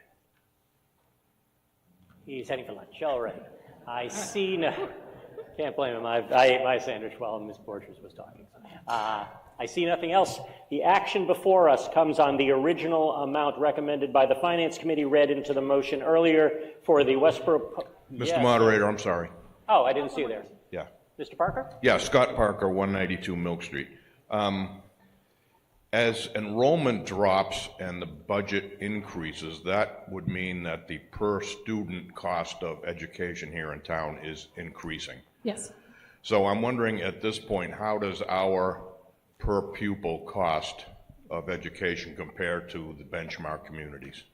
He's heading for lunch. All right. I see no. Can't blame him. I ate my sandwich while Ms. Borchers was talking. I see nothing else. The action before us comes on the original amount recommended by the Finance Committee, read into the motion earlier for the Westborough. Mr. Yes. Moderator, I'm sorry. Oh, I didn't see you there. Yeah. Mr. Parker? Yeah, Scott Parker, 192 Milk Street. As enrollment drops and the budget increases, that would mean that the per student cost of education here in town is increasing. Yes. So I'm wondering at this point, how does our per pupil cost of education compare to the benchmark communities?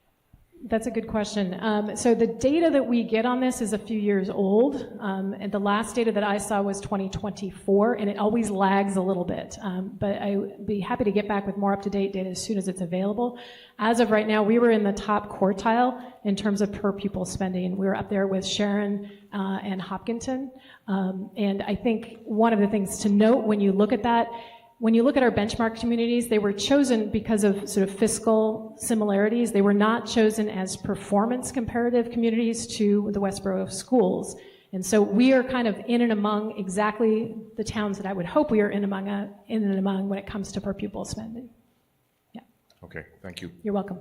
That's a good question. So the data that we get on this is a few years old, and the last data that I saw was 2024, and it always lags a little bit. But I would be happy to get back with more up-to-date data as soon as it's available. As of right now, we were in the top quartile in terms of per pupil spending. We were up there with Sharon and Hopkinton. And I think one of the things to note when you look at that, when you look at our benchmark communities, they were chosen because of sort of fiscal similarities. They were not chosen as performance comparative communities to the Westborough schools. And so we are kind of in and among exactly the towns that I would hope we are in and among when it comes to per pupil spending. Yeah. Okay, thank you. You're welcome.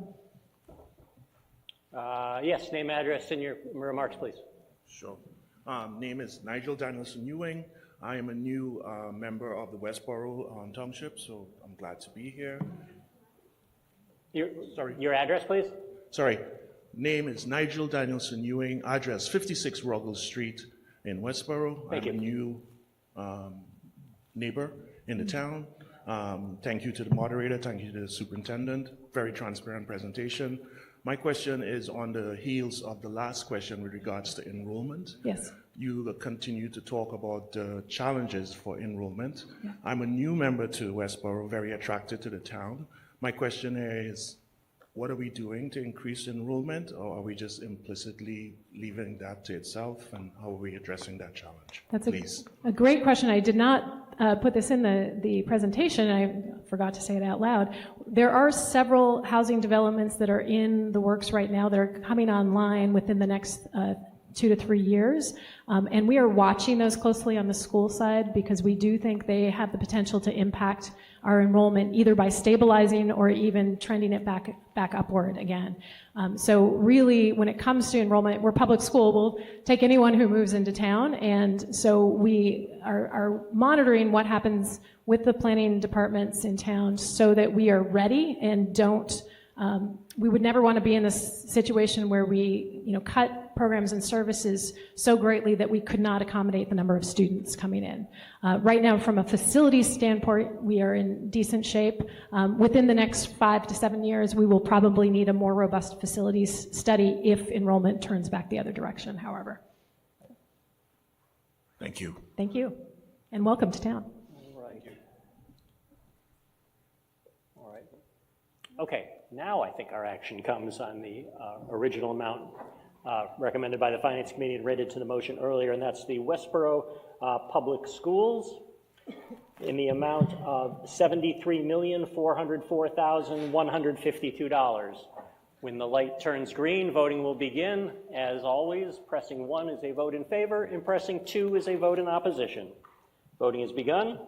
Yes, name, address, and your remarks, please. Sure. Name is Nigel Danielson Ewing. I am a new member of the Westborough Township, so I'm glad to be here. Your address, please? Sorry. Name is Nigel Danielson Ewing. Address 56 Ruggles Street in Westborough. I'm a new neighbor in the town. Thank you to the moderator. Thank you to the superintendent. Very transparent presentation. My question is on the heels of the last question with regards to enrollment. Yes. You continue to talk about the challenges for enrollment. Yeah. I'm a new member to Westborough, very attracted to the town. My question is, what are we doing to increase enrollment, or are we just implicitly leaving that to itself, and how are we addressing that challenge? That's Please. a great question. I did not put this in the presentation. I forgot to say it out loud. There are several housing developments that are in the works right now that are coming online within the next 2 to 3 years. And we are watching those closely on the school side because we do think they have the potential to impact our enrollment either by stabilizing or even trending it back upward again. So really, when it comes to enrollment, we're public school. We'll take anyone who moves into town. And so we are monitoring what happens with the planning departments in town so that we are ready and don't we would never want to be in this situation where we, cut programs and services so greatly that we could not accommodate the number of students coming in. Right now, from a facilities standpoint, we are in decent shape. Within the next 5 to 7 years, we will probably need a more robust facilities study if enrollment turns back the other direction, however. Thank you. Thank you, and welcome to town. All right. Okay. Now I think our action comes on the original amount recommended by the Finance Committee and read it to the motion earlier, and that's the Westborough Public Schools in the amount of $73,404,152. When the light turns green, voting will begin. As always, pressing 1 is a vote in favor, and pressing 2 is a vote in opposition. Voting has begun.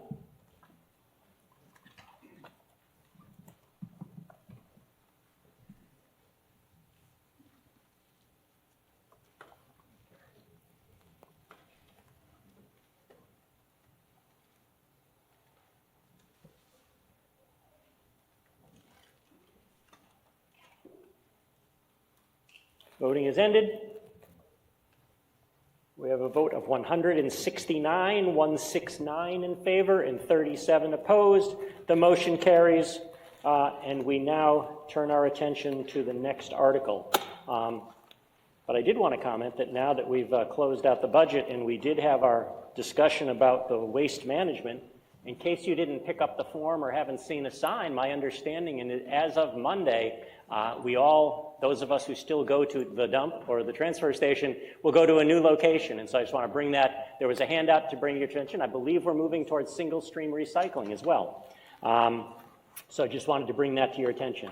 Voting is ended. We have a vote of 169 in favor and 37 opposed. The motion carries, and we now turn our attention to the next article. But I did want to comment that now that we've closed out the budget and we did have our discussion about the waste management, in case you didn't pick up the form or haven't seen a sign, my understanding is as of Monday, those of us who still go to the dump or the transfer station, will go to a new location. And so I just want to bring that. There was a handout to bring your attention. I believe we're moving towards single stream recycling as well. So I just wanted to bring that to your attention.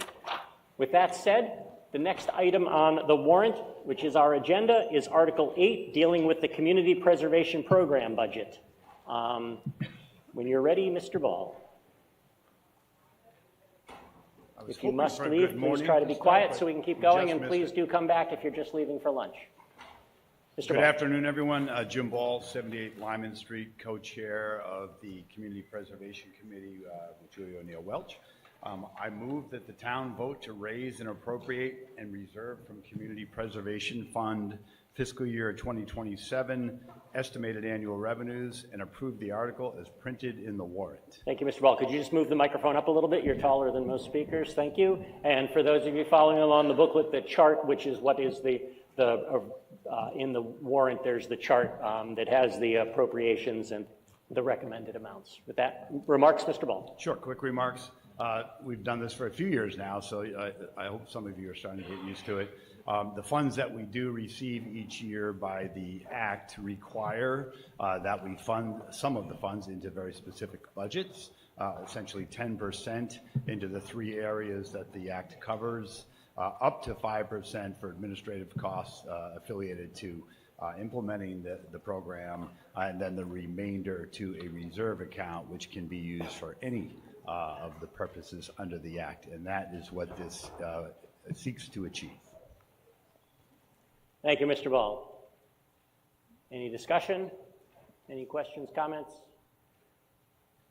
With that said, the next item on the warrant, which is our agenda, is Article 8, dealing with the Community Preservation Program budget. When you're ready, Mr. Ball. If you must leave, please try to be quiet so we can keep going, and please do come back if you're just leaving for lunch. Mr. Good Ball. afternoon, everyone. Jim Ball, 78 Lyman Street, co-chair of the Community Preservation Committee with Julia O'Neill Welch. I move that the town vote to raise and appropriate and reserve from Community Preservation Fund fiscal year 2027 estimated annual revenues and approve the article as printed in the warrant. Thank you, Mr. Ball. Could you just move the microphone up a little bit? You're taller than most speakers. Thank you. And for those of you following along the booklet, the chart, which is what is in the warrant, there's the chart that has the appropriations and the recommended amounts. With that, remarks, Mr. Ball. Sure, quick remarks. We've done this for a few years now, so I hope some of you are starting to get used to it. The funds that we do receive each year by the Act require that we fund some of the funds into very specific budgets, essentially 10% into the 3 areas that the Act covers, up to 5% for administrative costs affiliated to implementing the program, and then the remainder to a reserve account, which can be used for any of the purposes under the Act, and that is what this seeks to achieve. Thank you, Mr. Ball. Any discussion? Any questions, comments?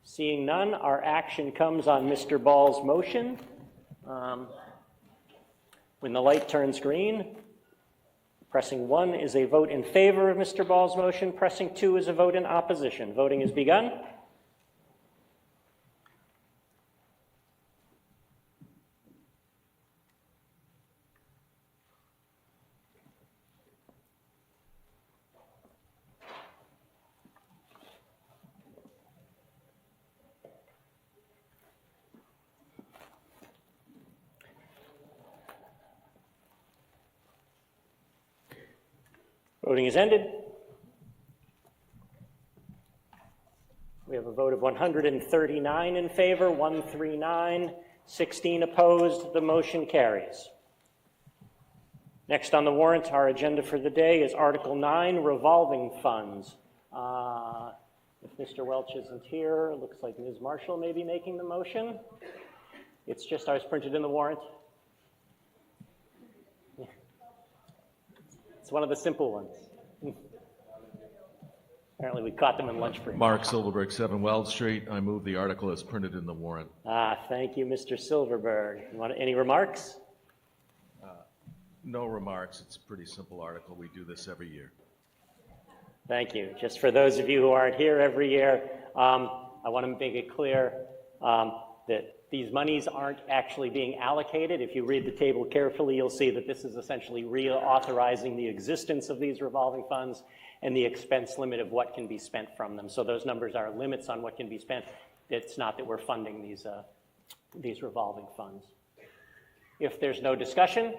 Seeing none, our action comes on Mr. Ball's motion. When the light turns green, pressing 1 is a vote in favor of Mr. Ball's motion. Pressing 2 is a vote in opposition. Voting has begun. Voting is ended. We have a vote of 139 in favor, 139, 16 opposed. The motion carries. Next on the warrant, our agenda for the day is Article 9, revolving funds. If Mr. Welch isn't here, it looks like Ms. Marshall may be making the motion. It's just ours printed in the warrant. It's one of the simple ones. Apparently we caught them in lunch break. Mark Silverberg, 7 Weld Street. I move the article as printed in the warrant. Thank you, Mr. Silverberg. Any remarks? No remarks. It's a pretty simple article. We do this every year. Thank you. Just for those of you who aren't here every year, I want to make it clear that these monies aren't actually being allocated. If you read the table carefully, you'll see that this is essentially reauthorizing the existence of these revolving funds and the expense limit of what can be spent from them. So those numbers are limits on what can be spent. It's not that we're funding these revolving funds. If there's no discussion,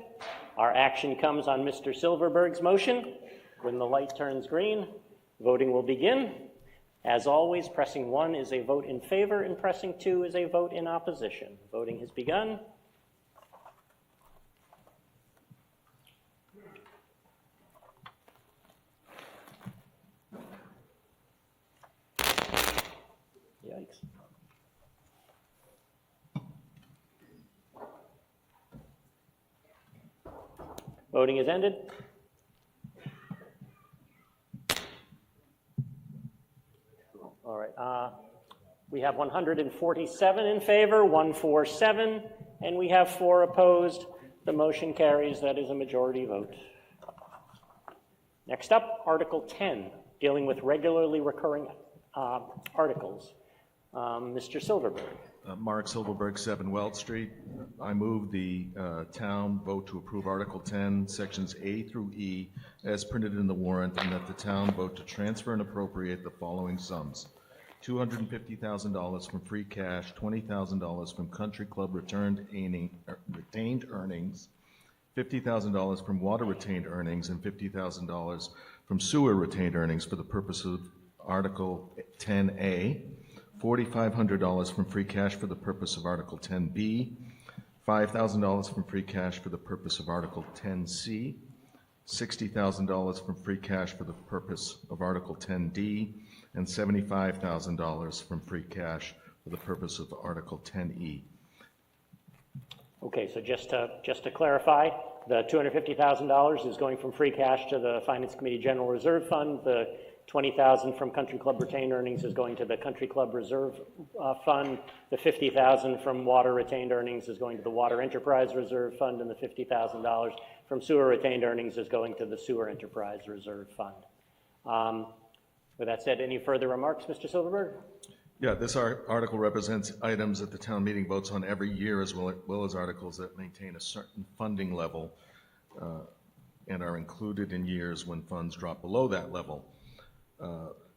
our action comes on Mr. Silverberg's motion. When the light turns green, voting will begin. As always, pressing 1 is a vote in favor, and pressing 2 is a vote in opposition. Voting has begun. Yikes. Voting is ended. All right. We have 147 in favor, 147, and we have 4 opposed. The motion carries. That is a majority vote. Next up, Article 10, dealing with regularly recurring articles. Mr. Silverberg. Mark Silverberg, 7 Weld Street. I move the town vote to approve Article 10, Sections A through E, as printed in the warrant, and that the town vote to transfer and appropriate the following sums: $250,000 from free cash, $20,000 from country club retained earnings, $50,000 from water retained earnings, and $50,000 from sewer retained earnings for the purpose of Article 10A, $4,500 from free cash for the purpose of Article 10B, $5,000 from free cash for the purpose of Article 10C, $60,000 from free cash for the purpose of Article 10D, and $75,000 from free cash for the purpose of Article 10E. Okay, so just to clarify, the $250,000 is going from free cash to the Finance Committee General Reserve Fund. The $20,000 from Country Club retained earnings is going to the Country Club Reserve Fund. The $50,000 from water retained earnings is going to the Water Enterprise Reserve Fund, and the $50,000 from sewer retained earnings is going to the Sewer Enterprise Reserve Fund. With that said, any further remarks, Mr. Silverberg? Yeah, this article represents items that the town meeting votes on every year, as well as articles that maintain a certain funding level and are included in years when funds drop below that level.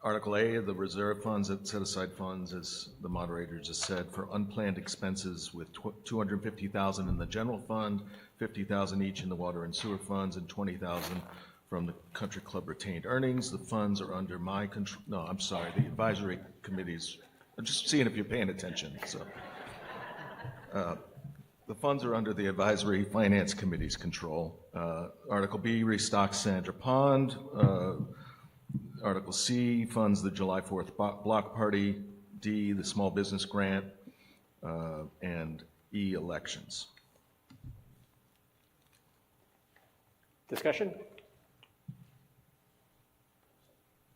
Article A, the reserve funds that set aside funds, as the moderator just said, for unplanned expenses, with $250,000 in the general fund, $50,000 each in the water and sewer funds, and $20,000 from the country club retained earnings. The funds are under my control. No, I'm sorry, the advisory committees. I'm just seeing if you're paying attention. So, the funds are under the advisory finance committee's control. Article B restocks Sandra Pond. Article C funds the July 4th block party. D, the small business grant, and E, elections. Discussion?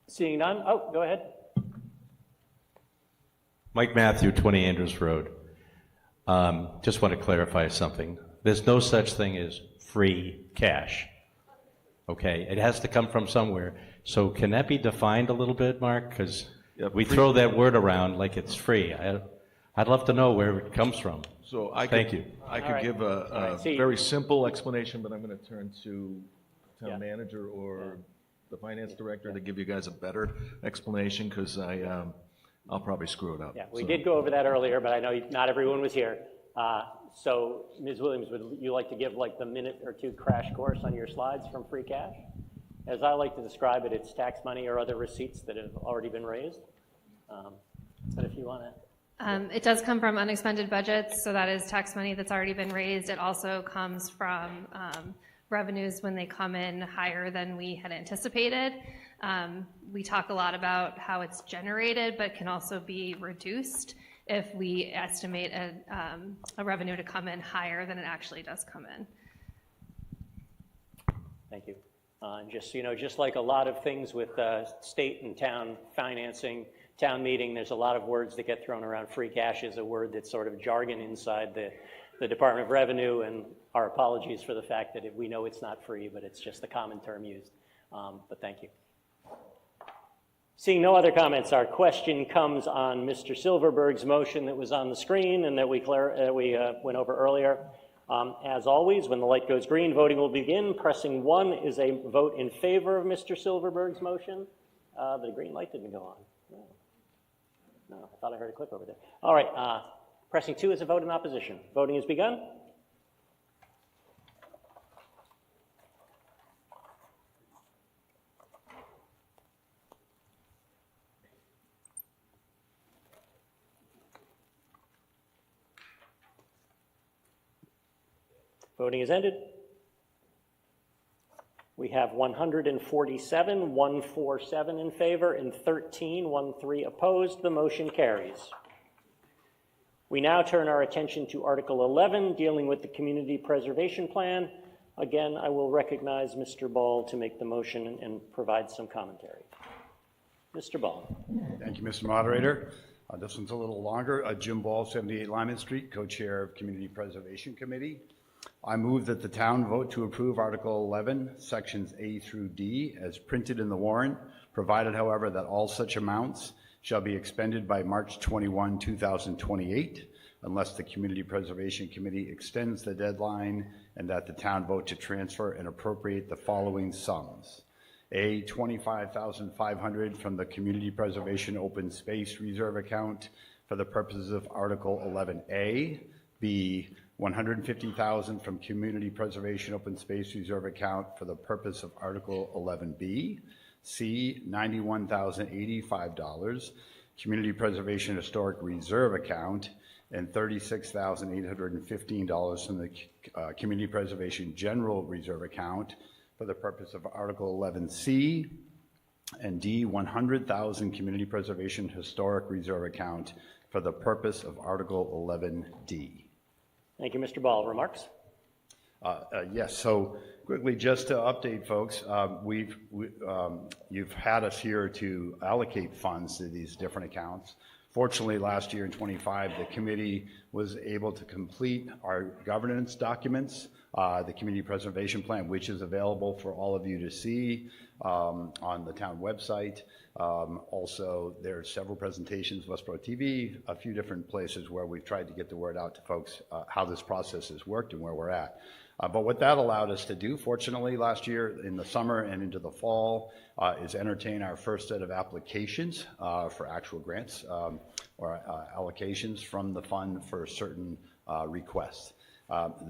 Seeing none? Oh, go ahead. Mike Matthew, 20 Andrews Road. Just want to clarify something. There's no such thing as free cash. Okay, it has to come from somewhere. So can that be defined a little bit, Mark? Because we throw that word around like it's free. I'd love to know where it comes from. So Thank you. I could give a very simple explanation, but I'm going to turn to town manager or the finance director to give you guys a better explanation, because I'll probably screw it up. Yeah, we did go over that earlier, but I know not everyone was here. So, Ms. Williams, would you like to give like the minute or two crash course on your slides from free cash? As I like to describe it, it's tax money or other receipts that have already been raised. But if you want to. It does come from unexpended budgets, so that is tax money that's already been raised. It also comes from revenues when they come in higher than we had anticipated. We talk a lot about how it's generated, but can also be reduced if we estimate a revenue to come in higher than it actually does come in. Thank you. And just so you know, just like a lot of things with state and town financing, town meeting, there's a lot of words that get thrown around. Free cash is a word that's sort of jargon inside the Department of Revenue, and our apologies for the fact that we know it's not free, but it's just the common term used. But thank you. Seeing no other comments, our question comes on Mr. Silverberg's motion that was on the screen and that we went over earlier. As always, when the light goes green, voting will begin. Pressing 1 is a vote in favor of Mr. Silverberg's motion. The green light didn't go on. No, I thought I heard a click over there. All right, pressing 2 is a vote in opposition. Voting has begun. Voting is ended. We have 147, 147 in favor, and 13 opposed. The motion carries. We now turn our attention to Article 11, dealing with the Community Preservation Plan. Again, I will recognize Mr. Ball to make the motion and provide some commentary. Mr. Ball. Thank you, Mr. Moderator. This one's a little longer. Jim Ball, 78 Lyman Street, co-chair of Community Preservation Committee. I move that the town vote to approve Article 11, Sections A through D, as printed in the warrant, provided, however, that all such amounts shall be expended by March 21, 2028, unless the Community Preservation Committee extends the deadline, and that the town vote to transfer and appropriate the following sums. A, $25,500 from the Community Preservation Open Space Reserve Account for the purposes of Article 11A. B, $150,000 from Community Preservation Open Space Reserve Account for the purpose of Article 11B. C, $91,085, Community Preservation Historic Reserve Account, and $36,815 from the Community Preservation General Reserve Account for the purpose of Article 11C. And D, $100,000 Community Preservation Historic Reserve Account for the purpose of Article 11D. Thank you, Mr. Ball. Remarks? Yes, so quickly, just to update folks, you've had us here to allocate funds to these different accounts. Fortunately, last year in 25, the committee was able to complete our governance documents, the Community Preservation Plan, which is available for all of you to see on the town website. Also, there are several presentations, Westborough TV, a few different places where we've tried to get the word out to folks how this process has worked and where we're at. But what that allowed us to do, fortunately, last year in the summer and into the fall, is entertain our first set of applications for actual grants or allocations from the fund for certain requests.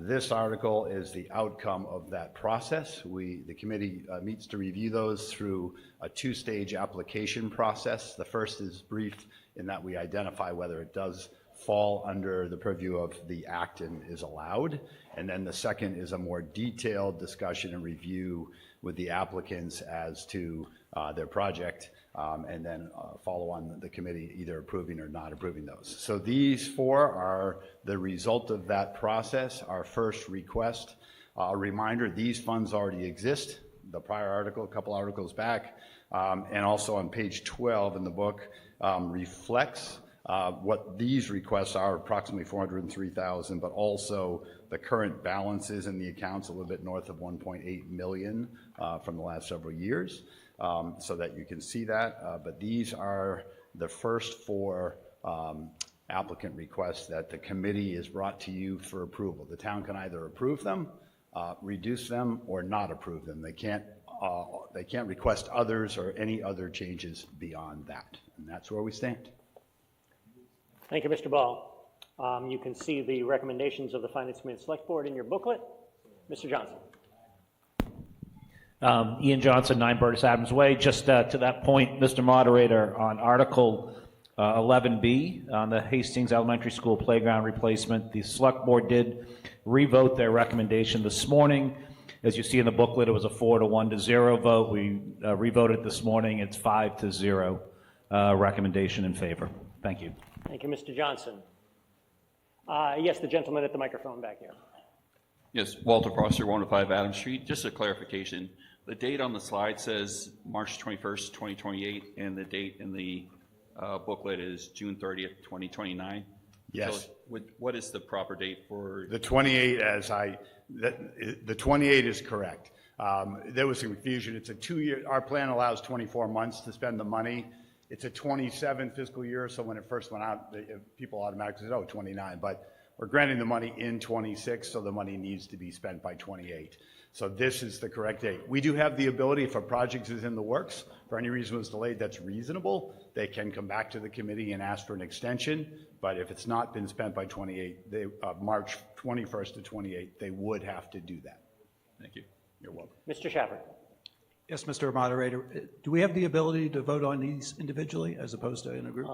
This article is the outcome of that process. The committee meets to review those through a two-stage application process. The first is brief in that we identify whether it does fall under the purview of the act and is allowed. And then the second is a more detailed discussion and review with the applicants as to their project, and then follow on the committee either approving or not approving those. So these four are the result of that process. Our first request, a reminder, these funds already exist. The prior article, a couple articles back, and also on page 12 in the book, reflects what these requests are, approximately $403,000, but also the current balances in the accounts, a little bit north of $1.8 million from the last several years, so that you can see that. But these are the first four applicant requests that the committee is brought to you for approval. The town can either approve them, reduce them, or not approve them. They can't request others or any other changes beyond that. And that's where we stand. Thank you, Mr. Ball. You can see the recommendations of the Finance Committee and Select Board in your booklet. Mr. Johnson. Ian Johnson, 9 Burtis Adams Way. Just to that point, Mr. Moderator, on Article 11B, on the Hastings Elementary School playground replacement, the Select Board did revote their recommendation this morning. As you see in the booklet, it was a 4-1 to 0 vote. We revoted this morning. It's 5-0 recommendation in favor. Thank you. Thank you, Mr. Johnson. Yes, the gentleman at the microphone back here. Yes, Walter Foster, 105 Adams Street. Just a clarification. The date on the slide says March 21st, 2028, and the date in the booklet is June 30th, 2029. Yes. So what is the proper date for? The 28, the 28 is correct. There was some confusion. It's a 2-year, our plan allows 24 months to spend the money. It's a 27 fiscal year, so when it first went out, people automatically said, oh, 29, but we're granting the money in 26, so the money needs to be spent by 28. So this is the correct date. We do have the ability, if a project is in the works, for any reason was delayed that's reasonable, they can come back to the committee and ask for an extension, but if it's not been spent by 28, March 21st to 28, they would have to do that. Thank you. You're welcome. Mr. Shepherd. Yes, Mr. Moderator. Do we have the ability to vote on these individually as opposed to in a group?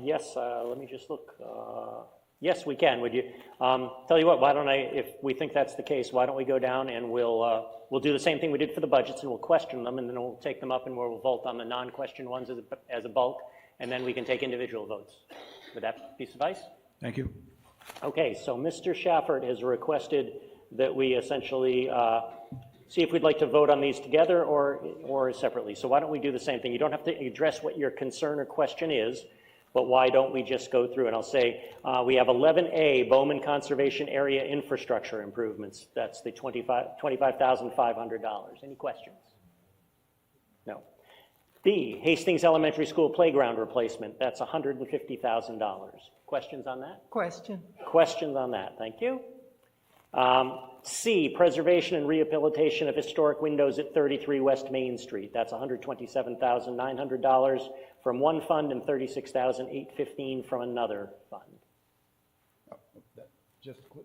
Yes, let me just look. Yes, we can. Would you? Tell you what, why don't if we think that's the case, why don't we go down and we'll do the same thing we did for the budgets, and we'll question them, and then we'll take them up and we'll vote on the non-question ones as a bulk, and then we can take individual votes. Would that be suffice? Thank you. Okay, so Mr. Shafford has requested that we essentially see if we'd like to vote on these together or separately. So why don't we do the same thing? You don't have to address what your concern or question is, but why don't we just go through, and I'll say we have 11A, Bowman Conservation Area Infrastructure Improvements. That's the $25,500. Any questions? No. B, Hastings Elementary School Playground Replacement. That's $150,000. Questions on that? Question. Questions on that, thank you. C, Preservation and Rehabilitation of Historic Windows at 33 West Main Street. That's $127,900 from one fund and $36,815 from another fund.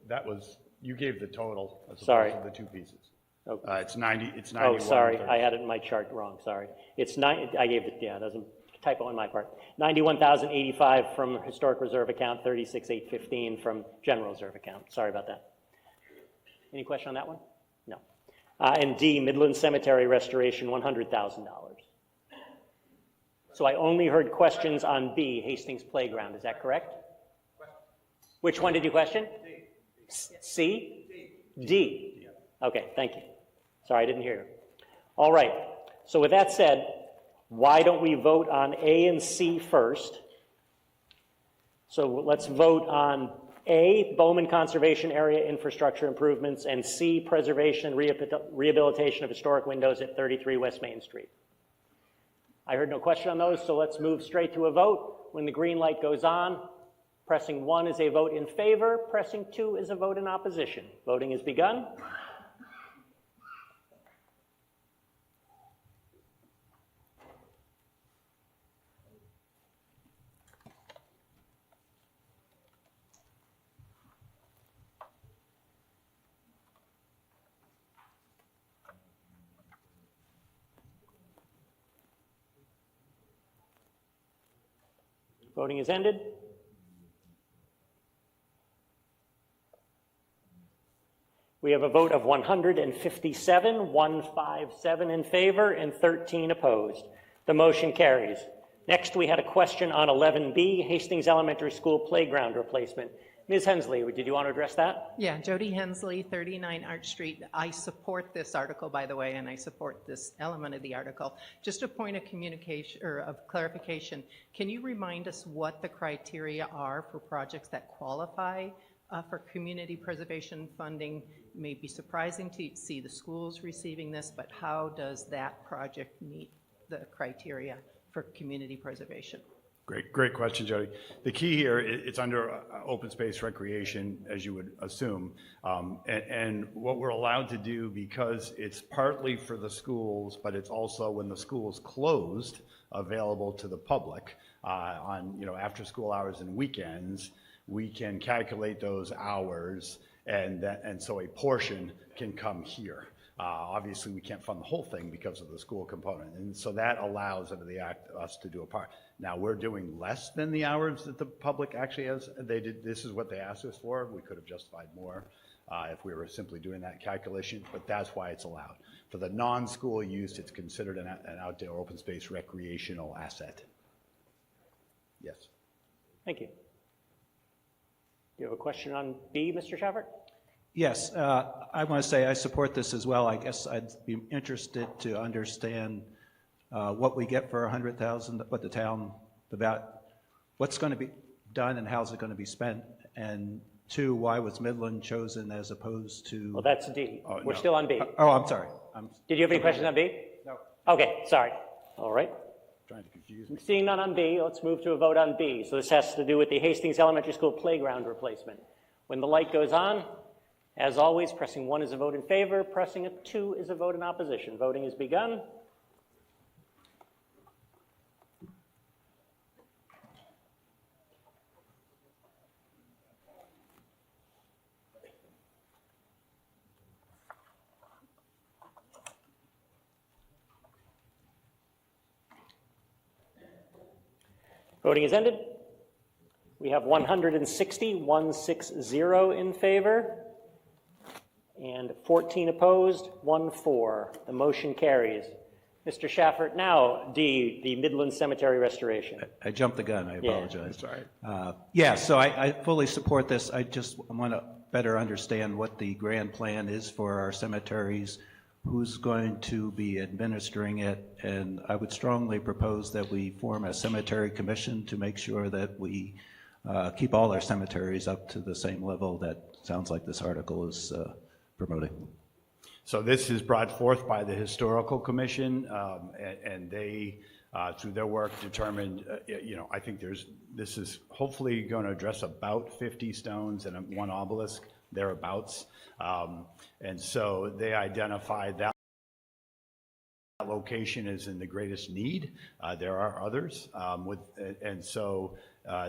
That was, you gave the total as Sorry. opposed to the two pieces. Okay. It's 91. Oh, sorry, I had it in my chart wrong, sorry. It's I gave it, yeah, there's a typo on my part. $91,085 from Historic Reserve Account, $36,815 from General Reserve Account. Sorry about that. Any question on that one? No. And D, Midland Cemetery Restoration, $100,000. So I only heard questions on B, Hastings Playground. Is that correct? Which one did you question? C? D. Okay, thank you. Sorry, I didn't hear you. All right. So with that said, why don't we vote on A and C first? So let's vote on A, Bowman Conservation Area Infrastructure Improvements, and C, Preservation and Rehabilitation of Historic Windows at 33 West Main Street. I heard no question on those, so let's move straight to a vote. When the green light goes on, pressing 1 is a vote in favor, pressing 2 is a vote in opposition. Voting has begun. Voting is ended. We have a vote of 157 in favor, and 13 opposed. The motion carries. Next, we had a question on 11B, Hastings Elementary School Playground Replacement. Ms. Hensley, did you want to address that? Yeah, Jody Hensley, 39 Arch Street. I support this article, by the way, and I support this element of the article. Just a point of communication or of clarification. Can you remind us what the criteria are for projects that qualify for community preservation funding? It may be surprising to see the schools receiving this, but how does that project meet the criteria for community preservation? Great question, Jody. The key here, it's under open space recreation, as you would assume. And what we're allowed to do, because it's partly for the schools, but it's also when the school is closed, available to the public on after school hours and weekends, we can calculate those hours, and so a portion can come here. Obviously, we can't fund the whole thing because of the school component, and so that allows under the act us to do a part. Now, we're doing less than the hours that the public actually has. This is what they asked us for. We could have justified more if we were simply doing that calculation, but that's why it's allowed. For the non-school use, it's considered an outdoor open space recreational asset. Yes. Thank you. You have a question on B, Mr. Schaffert? Yes, I want to say I support this as well. I guess I'd be interested to understand what we get for $100,000, what the town, what's going to be done and how's it going to be spent, and two, why was Midland chosen as opposed to? Well, that's D. We're still on B. Oh, I'm sorry. Did you have any questions on B? No. Okay, sorry. All right. Trying to confuse me. Seeing none on B, let's move to a vote on B. So this has to do with the Hastings Elementary School playground replacement. When the light goes on, as always, pressing 1 is a vote in favor, pressing a 2 is a vote in opposition. Voting has begun. Voting is ended. We have 160 in favor, and 14 opposed, 1 for. The motion carries. Mr. Schaffert, now D, the Midland Cemetery restoration. I jumped the gun, I apologize. Sorry. Yeah, so I fully support this. I just want to better understand what the grand plan is for our cemeteries, who's going to be administering it, and I would strongly propose that we form a cemetery commission to make sure that we keep all our cemeteries up to the same level that sounds like this article is promoting. So this is brought forth by the Historical Commission, and they, through their work, determined, I think this is hopefully going to address about 50 stones and 1 obelisk, thereabouts. And so they identified that location is in the greatest need. There are others, and so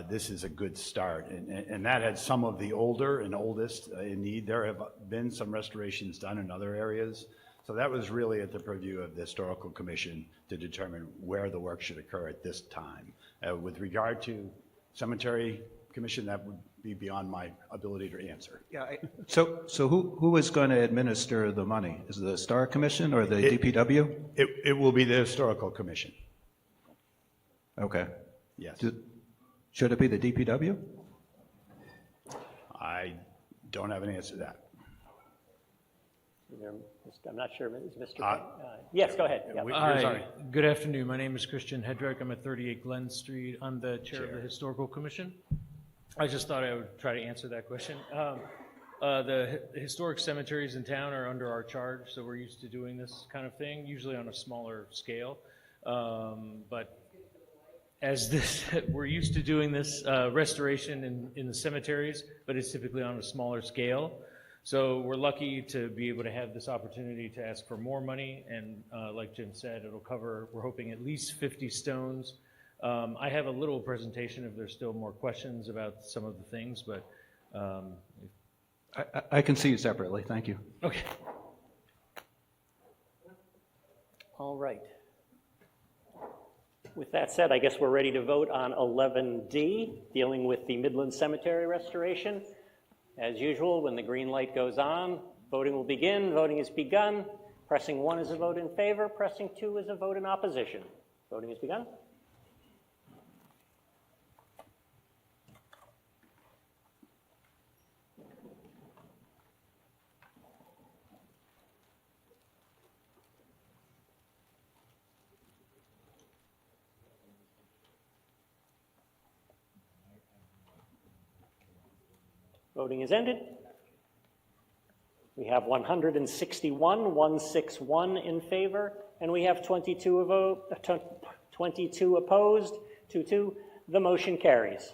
this is a good start. And that had some of the older and oldest in need. There have been some restorations done in other areas. So that was really at the purview of the Historical Commission to determine where the work should occur at this time. With regard to Cemetery Commission, that would be beyond my ability to answer. Yeah. So who is going to administer the money? Is it the Star Commission or the DPW? It will be the Historical Commission. Okay. Yes. Should it be the DPW? I don't have an answer to that. I'm not sure. Is Mr. Yes, go ahead. Yeah. Hi, good afternoon. My name is Christian Hedrick. I'm at 38 Glen Street. I'm the chair of the Historical Commission. I just thought I would try to answer that question. The historic cemeteries in town are under our charge, so we're used to doing this kind of thing, usually on a smaller scale. But as this, we're used to doing this restoration in the cemeteries, but it's typically on a smaller scale. So we're lucky to be able to have this opportunity to ask for more money, and like Jim said, it'll cover, we're hoping, at least 50 stones. I have a little presentation if there's still more questions about some of the things, but... I can see you separately, thank you. Okay. All right. With that said, I guess we're ready to vote on 11D, dealing with the Midland Cemetery restoration. As usual, when the green light goes on, voting will begin. Voting has begun. Pressing 1 is a vote in favor. Pressing 2 is a vote in opposition. Voting has begun. Voting is ended. We have 161 in favor, and we have 22 opposed, 2. The motion carries.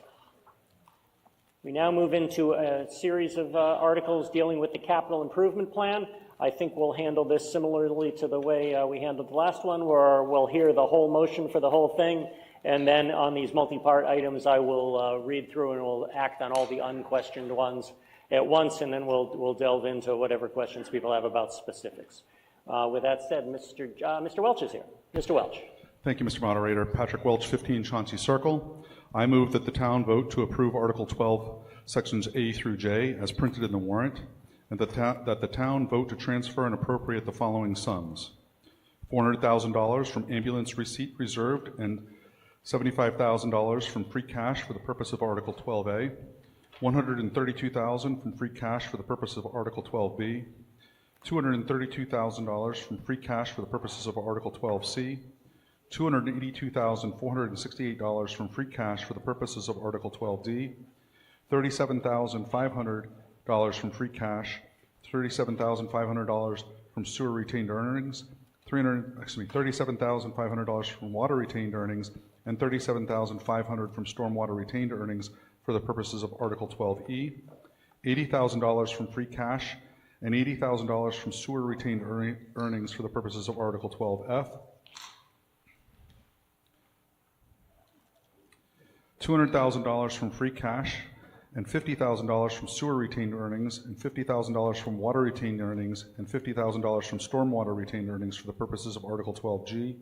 We now move into a series of articles dealing with the capital improvement plan. I think we'll handle this similarly to the way we handled the last one, where we'll hear the whole motion for the whole thing, and then on these multi-part items, I will read through and we'll act on all the unquestioned ones at once, and then we'll delve into whatever questions people have about specifics. With that said, Mr. Welch is here. Mr. Welch. Thank you, Mr. Moderator. Patrick Welch, 15 Chauncey Circle. I move that the town vote to approve Article 12, Sections A through J, as printed in the warrant, and that the town vote to transfer and appropriate the following sums: $400,000 from ambulance receipt reserved and $75,000 from free cash for the purpose of Article 12A, $132,000 from free cash for the purpose of Article 12B, $232,000 from free cash for the purposes of Article 12C, $282,468 from free cash for the purposes of Article 12D, $37,500 from free cash, $37,500 from sewer retained earnings, $37,500 from water retained earnings, and $37,500 from stormwater retained earnings for the purposes of Article 12E, $80,000 from free cash, and $80,000 from sewer retained earnings for the purposes of Article 12F, $200,000 from free cash, and $50,000 from sewer retained earnings, and $50,000 from water retained earnings, and $50,000 from stormwater retained earnings for the purposes of Article 12G,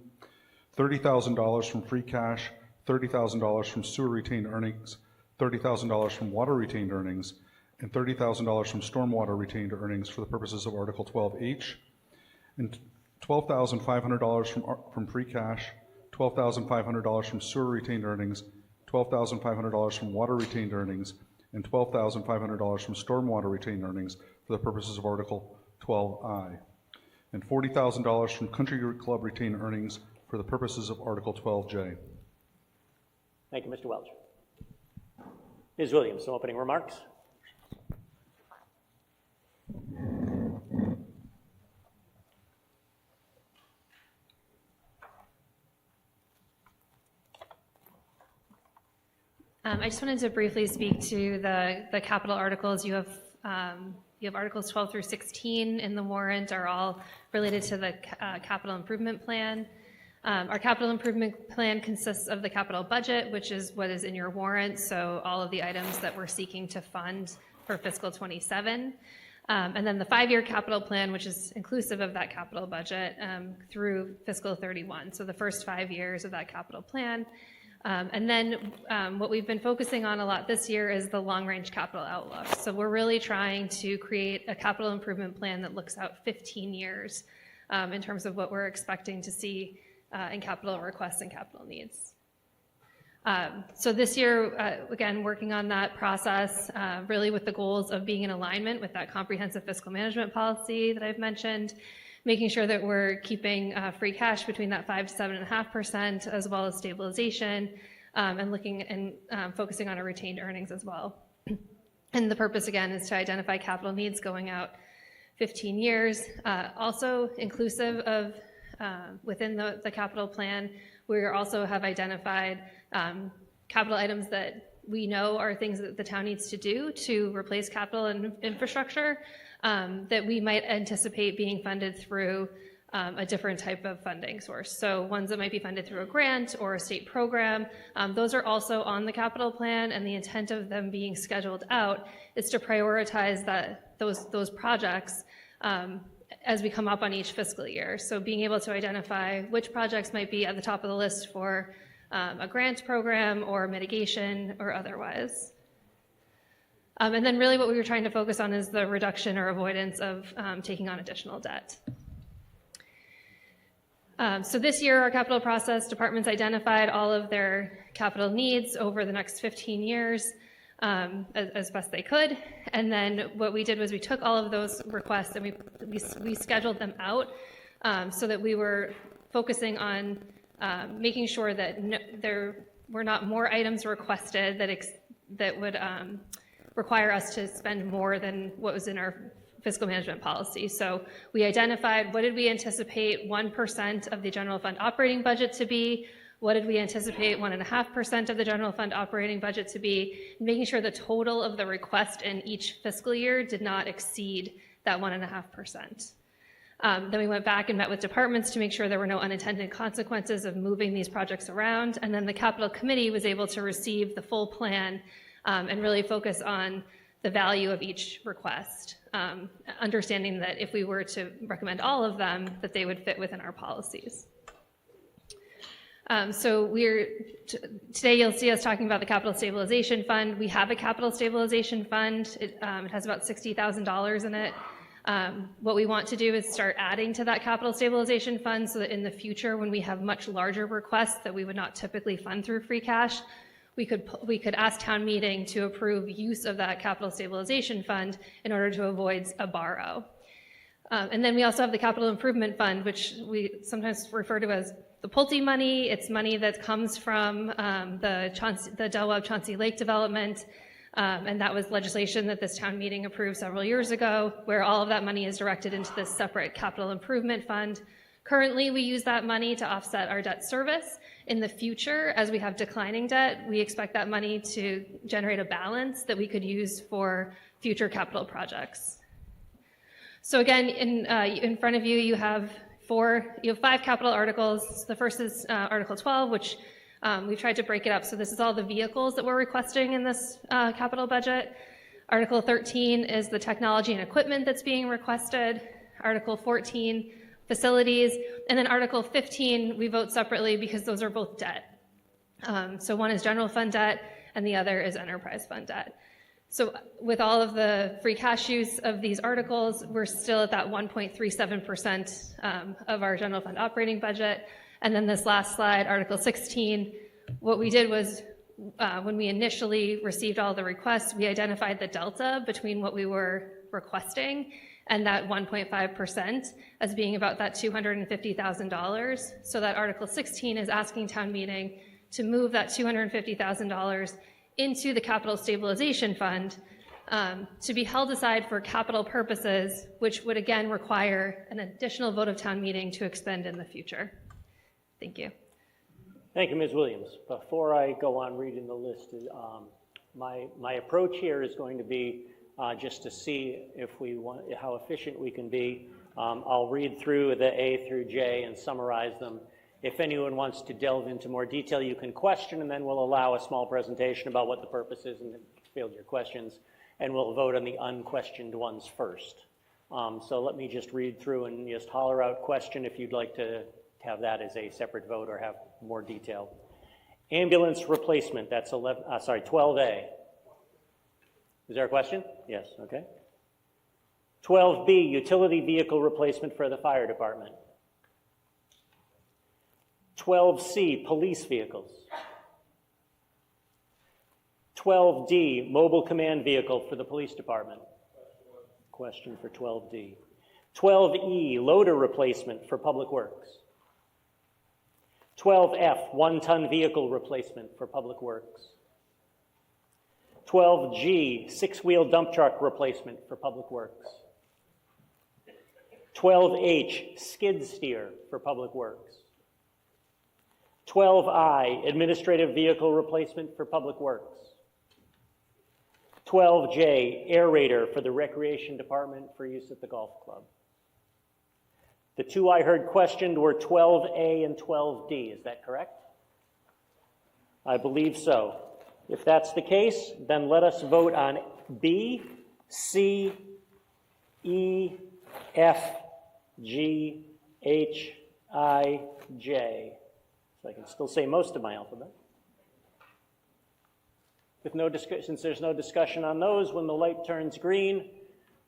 $30,000 from free cash, $30,000 from sewer retained earnings, $30,000 from water retained earnings, and $30,000 from stormwater retained earnings for the purposes of Article 12H, and $12,500 from free cash, $12,500 from sewer retained earnings, $12,500 from water retained earnings, and $12,500 from stormwater retained earnings for the purposes of Article 12I, and $40,000 from country club retained earnings for the purposes of Article 12J. Thank you, Mr. Welch. Ms. Williams, some opening remarks. I just wanted to briefly speak to the capital articles. You have Articles 12 through 16 in the warrant are all related to the capital improvement plan. Our capital improvement plan consists of the capital budget, which is what is in your warrant, so all of the items that we're seeking to fund for fiscal 27. And then the 5-year capital plan, which is inclusive of that capital budget through fiscal 31, so the first 5 years of that capital plan. And then what we've been focusing on a lot this year is the long-range capital outlook. So we're really trying to create a capital improvement plan that looks out 15 years in terms of what we're expecting to see in capital requests and capital needs. So this year, again, working on that process, really with the goals of being in alignment with that comprehensive fiscal management policy that I've mentioned, making sure that we're keeping free cash between that 5 to 7.5%, as well as stabilization, and looking and focusing on our retained earnings as well. And the purpose, again, is to identify capital needs going out 15 years. Also inclusive of within the capital plan, we also have identified capital items that we know are things that the town needs to do to replace capital and infrastructure that we might anticipate being funded through a different type of funding source. So ones that might be funded through a grant or a state program, those are also on the capital plan, and the intent of them being scheduled out is to prioritize those projects as we come up on each fiscal year. So being able to identify which projects might be at the top of the list for a grant program or mitigation or otherwise. And then really what we were trying to focus on is the reduction or avoidance of taking on additional debt. So this year, our capital process departments identified all of their capital needs over the next 15 years as best they could. And then what we did was we took all of those requests and we scheduled them out so that we were focusing on making sure that there were not more items requested that would require us to spend more than what was in our fiscal management policy. So we identified what did we anticipate 1% of the general fund operating budget to be, what did we anticipate 1.5% of the general fund operating budget to be, making sure the total of the request in each fiscal year did not exceed that 1.5%. Then we went back and met with departments to make sure there were no unintended consequences of moving these projects around, and then the capital committee was able to receive the full plan and really focus on the value of each request, understanding that if we were to recommend all of them, that they would fit within our policies. So today you'll see us talking about the Capital Stabilization Fund. We have a Capital Stabilization Fund. It has about $60,000 in it. What we want to do is start adding to that Capital Stabilization Fund so that in the future, when we have much larger requests that we would not typically fund through free cash, we could ask town meeting to approve use of that Capital Stabilization Fund in order to avoid a borrow. And then we also have the Capital Improvement Fund, which we sometimes refer to as the Pulte money. It's money that comes from the Del Webb Chauncey Lake development, and that was legislation that this town meeting approved several years ago, where all of that money is directed into this separate capital improvement fund. Currently, we use that money to offset our debt service. In the future, as we have declining debt, we expect that money to generate a balance that we could use for future capital projects. So again, in front of you, you have 5 capital articles. The first is Article 12, which we've tried to break it up. So this is all the vehicles that we're requesting in this capital budget. Article 13 is the technology and equipment that's being requested. Article 14, facilities. And then Article 15, we vote separately because those are both debt. So one is general fund debt and the other is enterprise fund debt. So with all of the free cash use of these articles, we're still at that 1.37% of our general fund operating budget. And then this last slide, Article 16, what we did was when we initially received all the requests, we identified the delta between what we were requesting and that 1.5% as being about that $250,000. So that Article 16 is asking town meeting to move that $250,000 into the Capital Stabilization Fund to be held aside for capital purposes, which would again require an additional vote of town meeting to expend in the future. Thank you. Thank you, Ms. Williams. Before I go on reading the list, my approach here is going to be just to see if how efficient we can be. I'll read through the A through J and summarize them. If anyone wants to delve into more detail, you can question, and then we'll allow a small presentation about what the purpose is and field your questions, and we'll vote on the unquestioned ones first. So let me just read through and just holler out question if you'd like to have that as a separate vote or have more detail. Ambulance replacement, that's 12A. Is there a question? Yes, okay. 12B, utility vehicle replacement for the fire department. 12C, police vehicles. 12D, mobile command vehicle for the police department. Question for 12D. 12E, loader replacement for public works. 12F, one-ton vehicle replacement for public works. 12G, six-wheel dump truck replacement for public works. 12H, skid steer for public works. 12I, administrative vehicle replacement for public works. 12J, aerator for the recreation department for use at the golf club. The two I heard questioned were 12A and 12D, is that correct? I believe so. If that's the case, then let us vote on B, C, E, F, G, H, I, J. So I can still say most of my alphabet. Since there's no discussion on those, when the light turns green,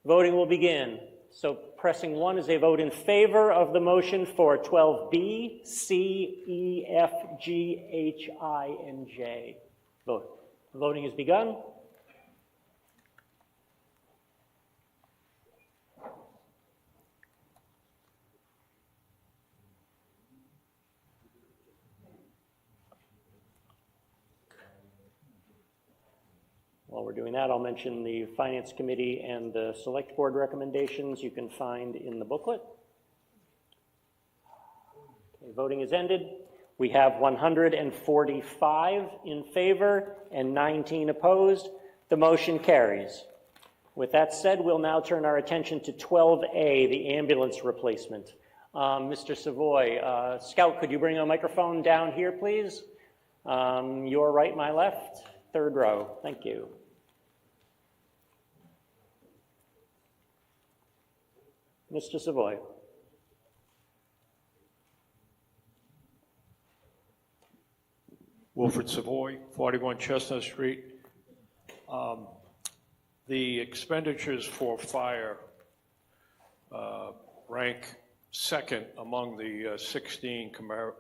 voting will begin. So pressing 1 is a vote in favor of the motion for 12B, C, E, F, G, H, I, and J. Vote. Voting has begun. While we're doing that, I'll mention the Finance Committee and the Select Board recommendations you can find in the booklet. Okay, voting is ended. We have 145 in favor and 19 opposed. The motion carries. With that said, we'll now turn our attention to 12A, the ambulance replacement. Mr. Savoy, Scout, could you bring a microphone down here, please? Your right, my left, third row. Thank you. Mr. Savoy. Wilfred Savoy, 41 Chestnut Street. The expenditures for fire rank second among the 16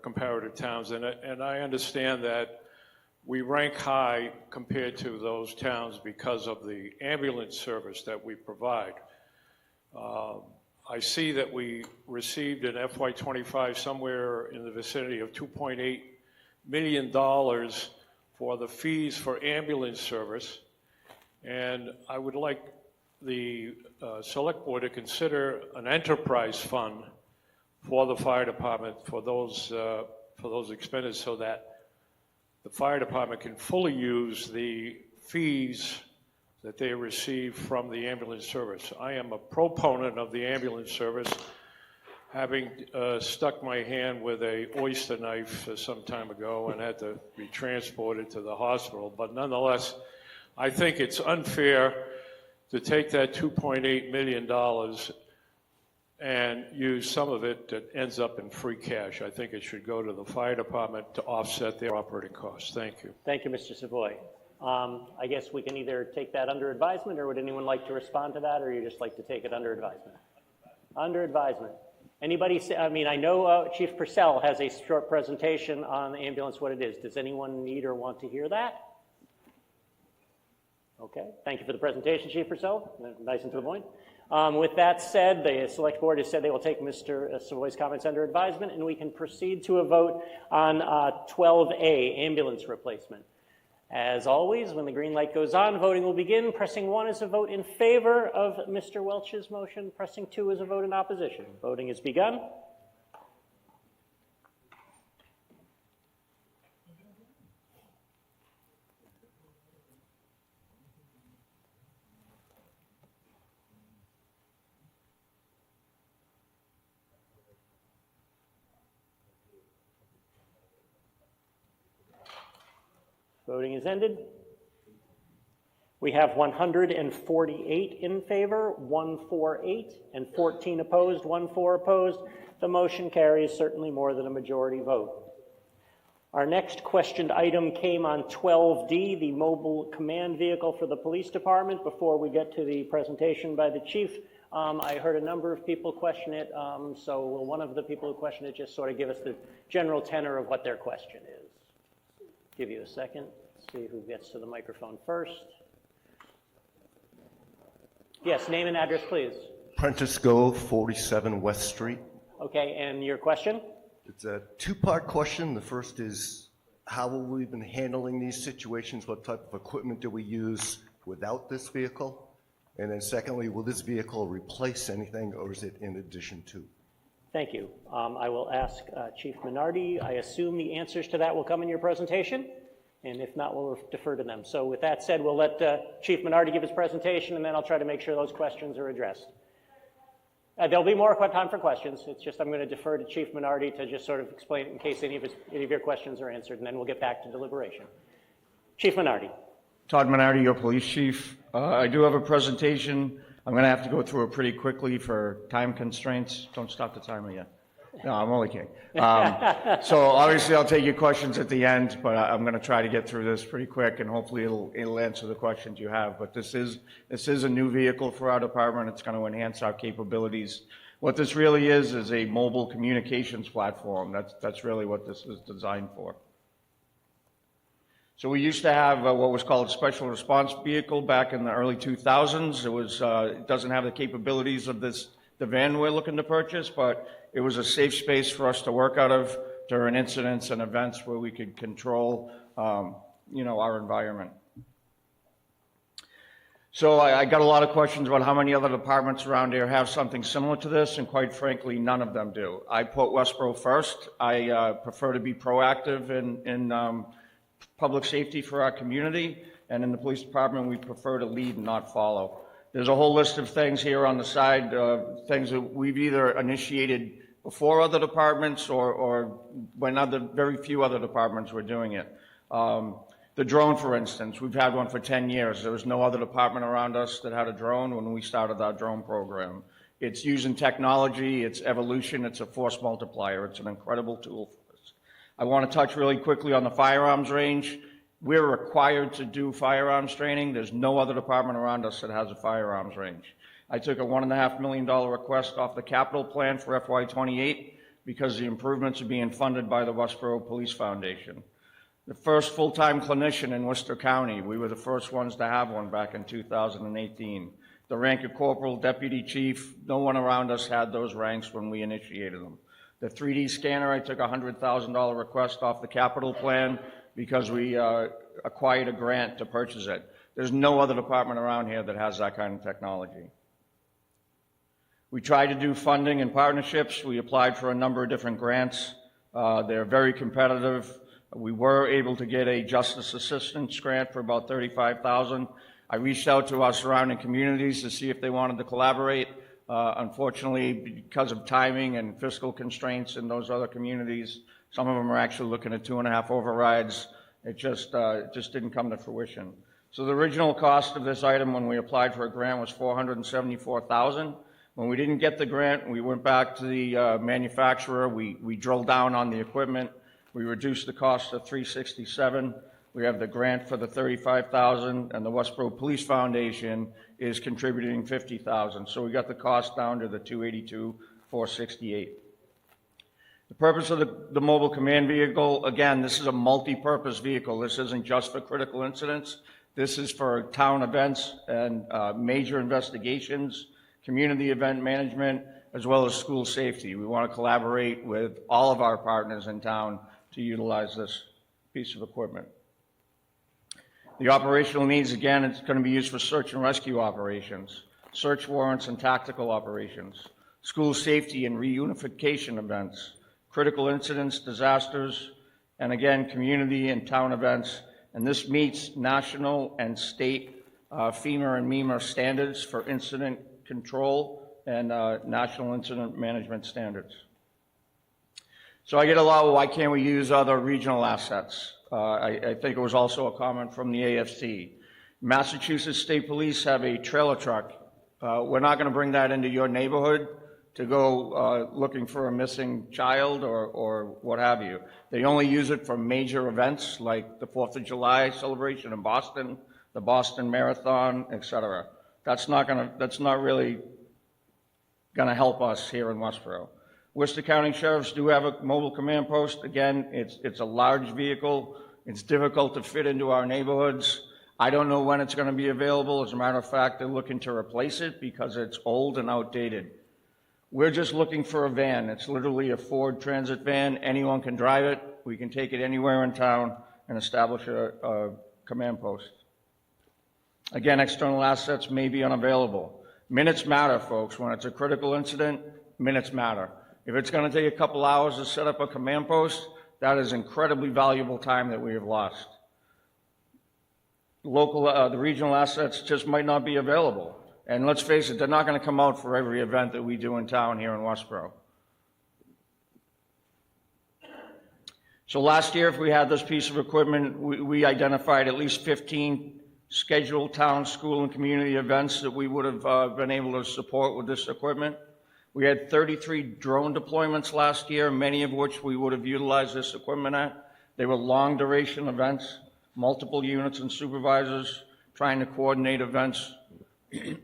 comparative towns, and I understand that we rank high compared to those towns because of the ambulance service that we provide. I see that we received in FY25 somewhere in the vicinity of $2.8 million for the fees for ambulance service, and I would like the select board to consider an enterprise fund for the fire department for those expenditures, so that the fire department can fully use the fees that they receive from the ambulance service. I am a proponent of the ambulance service, having stuck my hand with a oyster knife some time ago and had to be transported to the hospital. But nonetheless, I think it's unfair to take that $2.8 million and use some of it that ends up in free cash. I think it should go to the fire department to offset their operating costs. Thank you. Thank you, Mr. Savoy. I guess we can either take that under advisement, or would anyone like to respond to that, or you just like to take it under advisement? Under advisement. Anybody say, I mean, I know Chief Purcell has a short presentation on the ambulance, what it is. Does anyone need or want to hear that? Okay, thank you for the presentation, Chief Purcell. Nice and to the point. With that said, the select board has said they will take Mr. Savoy's comments under advisement, and we can proceed to a vote on 12A, ambulance replacement. As always, when the green light goes on, voting will begin. Pressing 1 is a vote in favor of Mr. Welch's motion. Pressing 2 is a vote in opposition. Voting has begun. Voting is ended. We have 148 in favor, 148, and 14 opposed, 4 opposed. The motion carries, certainly more than a majority vote. Our next questioned item came on 12D, the mobile command vehicle for the police department. Before we get to the presentation by the chief, I heard a number of people question it, so will one of the people who questioned it just sort of give us the general tenor of what their question is? Give you a second, see who gets to the microphone first. Yes, name and address, please. Prentice Gove, 47 West Street. Okay, and your question? It's a two-part question. The first is, how have we been handling these situations? What type of equipment do we use without this vehicle? And then secondly, will this vehicle replace anything, or is it in addition to? Thank you. I will ask Chief Minardi. I assume the answers to that will come in your presentation, and if not, we'll defer to them. So with that said, we'll let Chief Minardi give his presentation, and then I'll try to make sure those questions are addressed. There'll be more time for questions. It's just I'm going to defer to Chief Minardi to just sort of explain in case any of your questions are answered, and then we'll get back to deliberation. Chief Minardi. Todd Minardi, your police chief. I do have a presentation. I'm going to have to go through it pretty quickly for time constraints. Don't stop the timer yet. No, I'm only kidding. So obviously I'll take your questions at the end, but I'm going to try to get through this pretty quick, and hopefully it'll answer the questions you have. But this is a new vehicle for our department. It's going to enhance our capabilities. What this really is a mobile communications platform. That's really what this is designed for. So we used to have what was called a special response vehicle back in the early 2000s. It doesn't have the capabilities of the van we're looking to purchase, but it was a safe space for us to work out of during incidents and events where we could control, our environment. So I got a lot of questions about how many other departments around here have something similar to this, and quite frankly, none of them do. I put Westborough first. I prefer to be proactive in public safety for our community, and in the police department, we prefer to lead and not follow. There's a whole list of things here on the side, things that we've either initiated before other departments or when very few other departments were doing it. The drone, for instance, we've had one for 10 years. There was no other department around us that had a drone when we started our drone program. It's using technology, it's evolution, it's a force multiplier. It's an incredible tool for us. I want to touch really quickly on the firearms range. We're required to do firearms training. There's no other department around us that has a firearms range. I took a $1.5 million request off the capital plan for FY28 because the improvements are being funded by the Westborough Police Foundation. The first full-time clinician in Worcester County, we were the first ones to have one back in 2018. The rank of corporal, deputy chief, no one around us had those ranks when we initiated them. The 3D scanner, I took a $100,000 request off the capital plan because we acquired a grant to purchase it. There's no other department around here that has that kind of technology. We tried to do funding and partnerships. We applied for a number of different grants. They're very competitive. We were able to get a justice assistance grant for about $35,000. I reached out to our surrounding communities to see if they wanted to collaborate. Unfortunately, because of timing and fiscal constraints in those other communities, some of them are actually looking at 2.5 overrides. It just didn't come to fruition. So the original cost of this item when we applied for a grant was $474,000. When we didn't get the grant, we went back to the manufacturer. We drilled down on the equipment. We reduced the cost to $367,000. We have the grant for the $35,000, and the Westborough Police Foundation is contributing $50,000. So we got the cost down to the $282,468. The purpose of the mobile command vehicle, again, this is a multi-purpose vehicle. This isn't just for critical incidents. This is for town events and major investigations, community event management, as well as school safety. We want to collaborate with all of our partners in town to utilize this piece of equipment. The operational needs, again, it's going to be used for search and rescue operations, search warrants and tactical operations, school safety and reunification events, critical incidents, disasters, and again, community and town events. And this meets national and state FEMA and MEMA standards for incident control and national incident management standards. So I get a lot of, why can't we use other regional assets? I think it was also a comment from the AFC. Massachusetts State Police have a trailer truck. We're not going to bring that into your neighborhood to go looking for a missing child or what have you. They only use it for major events like the 4th of July celebration in Boston, the Boston Marathon, etc. That's not really going to help us here in Westborough. Worcester County Sheriffs do have a mobile command post. Again, it's a large vehicle. It's difficult to fit into our neighborhoods. I don't know when it's going to be available. As a matter of fact, they're looking to replace it because it's old and outdated. We're just looking for a van. It's literally a Ford Transit van. Anyone can drive it. We can take it anywhere in town and establish a command post. Again, external assets may be unavailable. Minutes matter, folks. When it's a critical incident, minutes matter. If it's going to take a couple hours to set up a command post, that is incredibly valuable time that we have lost. The regional assets just might not be available. And let's face it, they're not going to come out for every event that we do in town here in Westborough. So last year, if we had this piece of equipment, we identified at least 15 scheduled town, school, and community events that we would have been able to support with this equipment. We had 33 drone deployments last year, many of which we would have utilized this equipment at. They were long duration events, multiple units and supervisors trying to coordinate events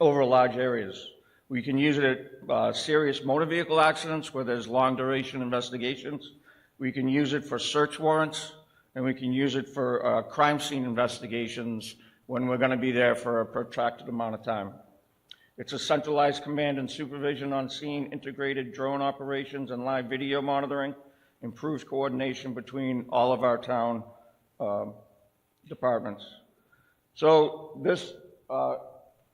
over large areas. We can use it at serious motor vehicle accidents where there's long duration investigations. We can use it for search warrants, and we can use it for crime scene investigations when we're going to be there for a protracted amount of time. It's a centralized command and supervision on scene, integrated drone operations and live video monitoring, improves coordination between all of our town departments. So this,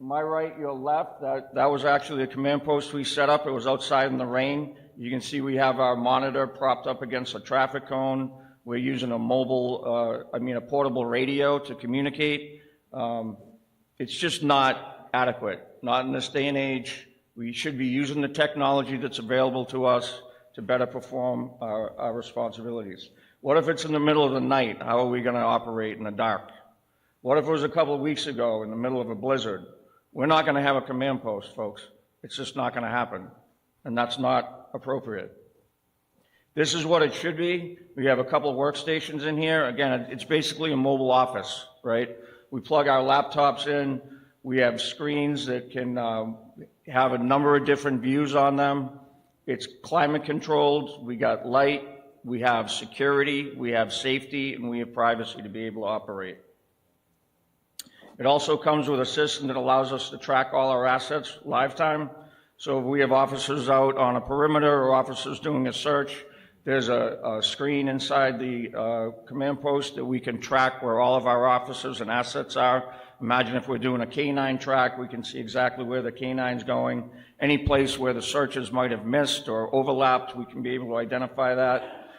my right, your left, that was actually a command post we set up. It was outside in the rain. You can see we have our monitor propped up against a traffic cone. We're using a portable radio to communicate. It's just not adequate. Not in this day and age. We should be using the technology that's available to us to better perform our responsibilities. What if it's in the middle of the night? How are we going to operate in the dark? What if it was a couple of weeks ago in the middle of a blizzard? We're not going to have a command post, folks. It's just not going to happen, and that's not appropriate. This is what it should be. We have a couple of workstations in here. Again, it's basically a mobile office, right? We plug our laptops in. We have screens that can have a number of different views on them. It's climate controlled. We got light. We have security. We have safety, and we have privacy to be able to operate. It also comes with a system that allows us to track all our assets live time. So if we have officers out on a perimeter or officers doing a search, there's a screen inside the command post that we can track where all of our officers and assets are. Imagine if we're doing a canine track, we can see exactly where the canine's going. Any place where the searches might have missed or overlapped, we can be able to identify that.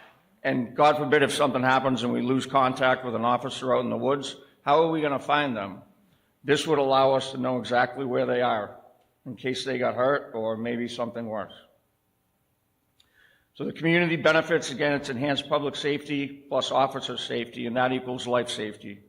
And God forbid if something happens and we lose contact with an officer out in the woods, how are we going to find them? This would allow us to know exactly where they are in case they got hurt or maybe something worse. So the community benefits, again, it's enhanced public safety plus officer safety, and that equals life safety.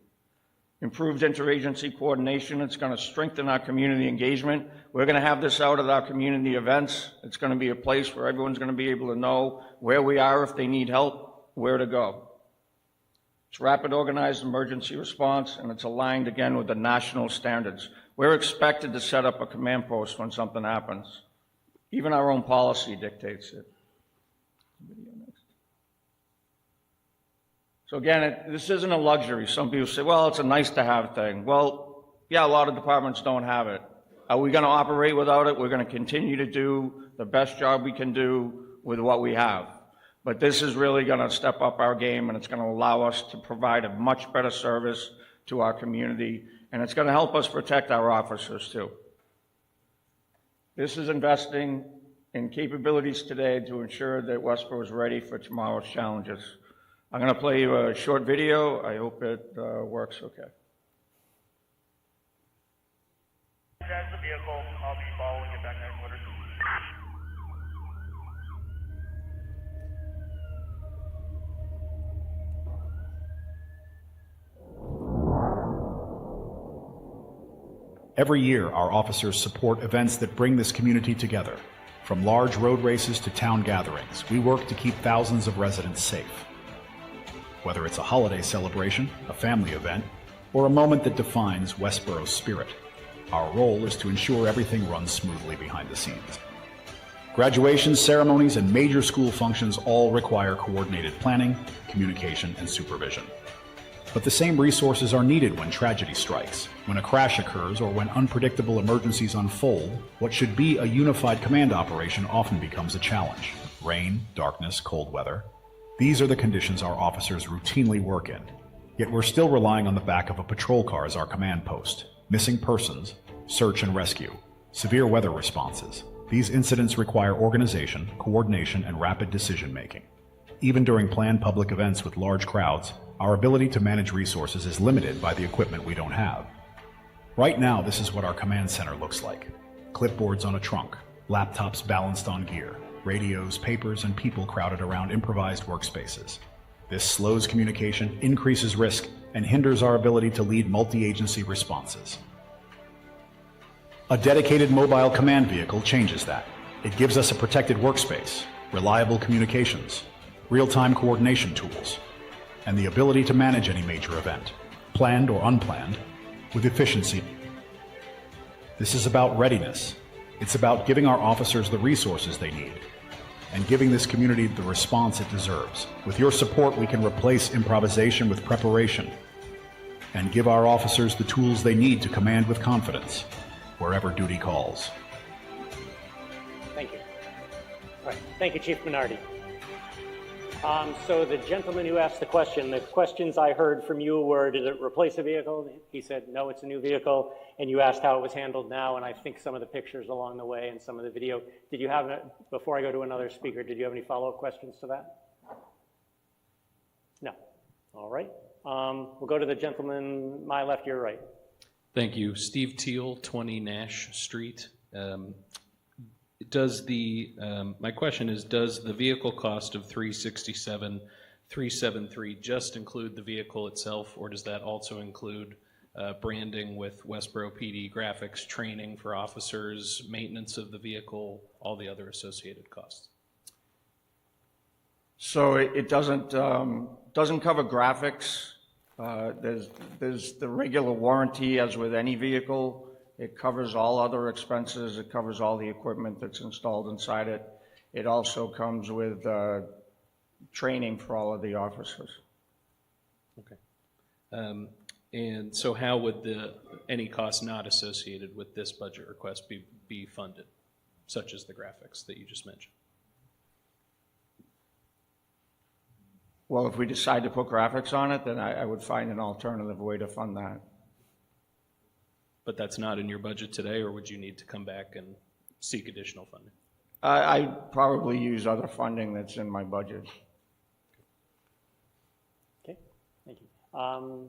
Improved interagency coordination, it's going to strengthen our community engagement. We're going to have this out at our community events. It's going to be a place where everyone's going to be able to know where we are if they need help, where to go. It's rapid organized emergency response, and it's aligned again with the national standards. We're expected to set up a command post when something happens. Even our own policy dictates it. So again, this isn't a luxury. Some people say, well, it's a nice to have thing. Well, yeah, a lot of departments don't have it. Are we going to operate without it? We're going to continue to do the best job we can do with what we have. But this is really going to step up our game, and it's going to allow us to provide a much better service to our community, and it's going to help us protect our officers too. This is investing in capabilities today to ensure that Westborough is ready for tomorrow's challenges. I'm going to play you a short video. I hope it works okay. That's the vehicle. I'll be following it back 9 quarters. Every year, our officers support events that bring this community together. From large road races to town gatherings, we work to keep thousands of residents safe. Whether it's a holiday celebration, a family event, or a moment that defines Westborough's spirit, our role is to ensure everything runs smoothly behind the scenes. Graduations, ceremonies, and major school functions all require coordinated planning, communication, and supervision. But the same resources are needed when tragedy strikes, when a crash occurs, or when unpredictable emergencies unfold. What should be a unified command operation often becomes a challenge. Rain, darkness, cold weather. These are the conditions our officers routinely work in. Yet we're still relying on the back of a patrol car as our command post. Missing persons, search and rescue, severe weather responses. These incidents require organization, coordination, and rapid decision-making. Even during planned public events with large crowds, our ability to manage resources is limited by the equipment we don't have. Right now, this is what our command center looks like. Clipboards on a trunk, laptops balanced on gear, radios, papers, and people crowded around improvised workspaces. This slows communication, increases risk, and hinders our ability to lead multi-agency responses. A dedicated mobile command vehicle changes that. It gives us a protected workspace, reliable communications, real-time coordination tools, and the ability to manage any major event, planned or unplanned, with efficiency. This is about readiness. It's about giving our officers the resources they need and giving this community the response it deserves. With your support, we can replace improvisation with preparation and give our officers the tools they need to command with confidence wherever duty calls. Thank you. All right. Thank you, Chief Minardi. So the gentleman who asked the questions I heard from you were, did it replace a vehicle? He said, no, it's a new vehicle. And you asked how it was handled now, and I think some of the pictures along the way and some of the video. Did you have, before I go to another speaker, did you have any follow-up questions to that? No. All right. We'll go to the gentleman, my left, your right. Thank you. Steve Teal, 20 Nash Street. My question is, does the vehicle cost of $367,373 just include the vehicle itself, or does that also include branding with Westborough PD, graphics, training for officers, maintenance of the vehicle, all the other associated costs. So it doesn't cover graphics. There's the regular warranty as with any vehicle. It covers all other expenses. It covers all the equipment that's installed inside it. It also comes with training for all of the officers. Okay. And so how would any costs not associated with this budget request be funded, such as the graphics that you just mentioned? Well, if we decide to put graphics on it, then I would find an alternative way to fund that. But that's not in your budget today, or would you need to come back and seek additional funding? I'd probably use other funding that's in my budget. Okay, thank you.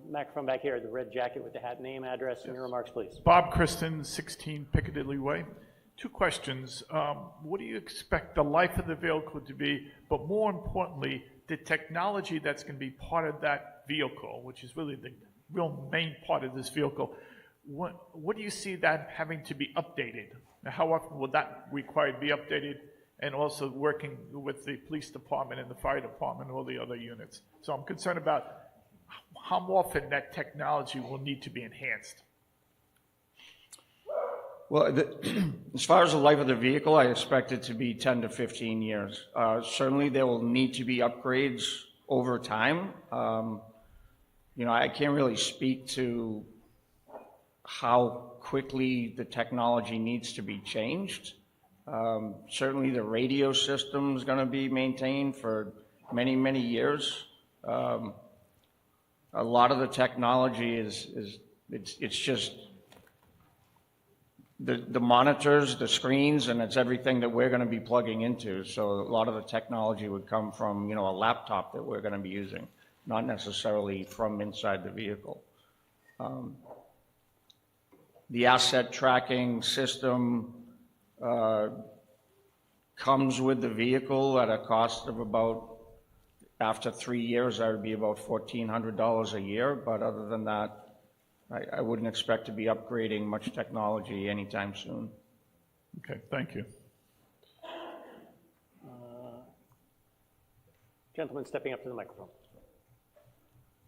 Microphone back here, the red jacket with the hat, name, address, and your remarks, please. Bob Kristen, 16 Piccadilly Way. Two questions. What do you expect the life of the vehicle to be, but more importantly, the technology that's going to be part of that vehicle, which is really the real main part of this vehicle? What do you see that having to be updated? Now, how often will that require to be updated? And also working with the police department and the fire department and all the other units. So I'm concerned about how often that technology will need to be enhanced. Well, as far as the life of the vehicle, I expect it to be 10 to 15 years. Certainly there will need to be upgrades over time. I can't really speak to how quickly the technology needs to be changed. Certainly the radio system is going to be maintained for many, many years. A lot of the technology it's just the monitors, the screens, and it's everything that we're going to be plugging into. So a lot of the technology would come from, a laptop that we're going to be using, not necessarily from inside the vehicle. The asset tracking system comes with the vehicle at a cost of about, after 3 years, that would be about $1,400 a year. But other than that, I wouldn't expect to be upgrading much technology anytime soon. Okay, thank you. Gentleman stepping up to the microphone.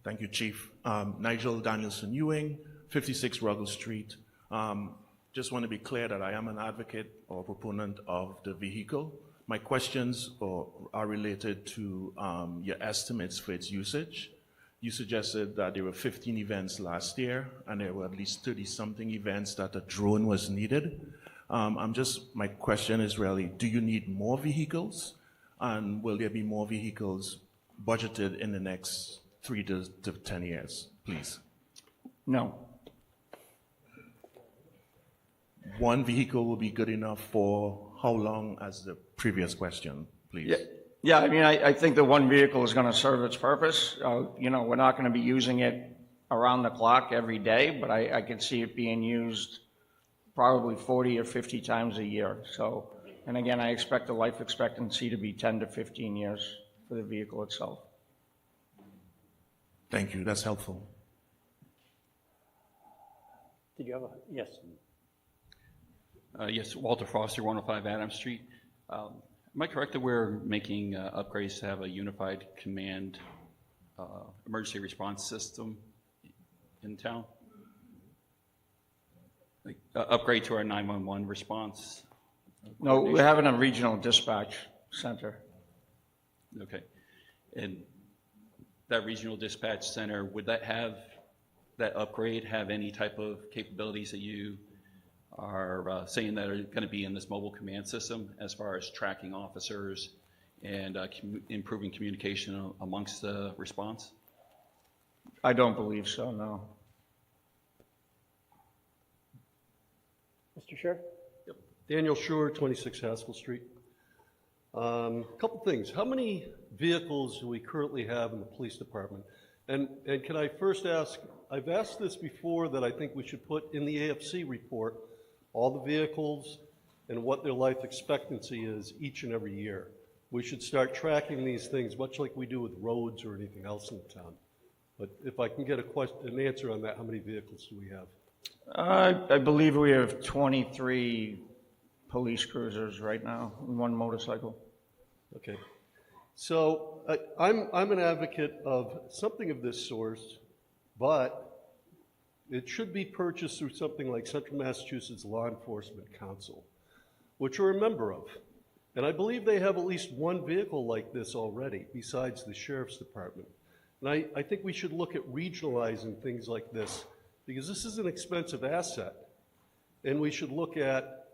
Thank you, Chief. Nigel Danielson Ewing, 56 Ruggles Street. Just want to be clear that I am an advocate or proponent of the vehicle. My questions are related to your estimates for its usage. You suggested that there were 15 events last year, and there were at least 30-something events that a drone was needed. My question is really, do you need more vehicles? And will there be more vehicles budgeted in the next 3 to 10 years, please? No. One vehicle will be good enough for how long as the previous question, please? Yeah, I think the one vehicle is going to serve its purpose. We're not going to be using it around the clock every day, but I can see it being used probably 40 or 50 times a year. So, and again, I expect the life expectancy to be 10 to 15 years for the vehicle itself. Thank you, that's helpful. Did you have yes? Yes, Walter Foster, 105 Adams Street. Am I correct that we're making upgrades to have a unified command emergency response system in town? Like upgrade to our 911 response? No, we're having a regional dispatch center. Okay. And that regional dispatch center, would that upgrade have any type of capabilities that you are saying that are going to be in this mobile command system as far as tracking officers and improving communication amongst the response? I don't believe so, no. Mr. Scher? Yep. Daniel Scher, 26 Haskell Street. Couple things. How many vehicles do we currently have in the police department? And can I first ask, I've asked this before, that I think we should put in the AFC report all the vehicles and what their life expectancy is each and every year. We should start tracking these things much like we do with roads or anything else in the town. But if I can get an answer on that, how many vehicles do we have? I believe we have 23 police cruisers right now, and 1 motorcycle. Okay. So I'm an advocate of something of this sort, but it should be purchased through something like Central Massachusetts Law Enforcement Council, which we're a member of. And I believe they have at least 1 vehicle like this already, besides the Sheriff's Department. And I think we should look at regionalizing things like this, because this is an expensive asset. And we should look at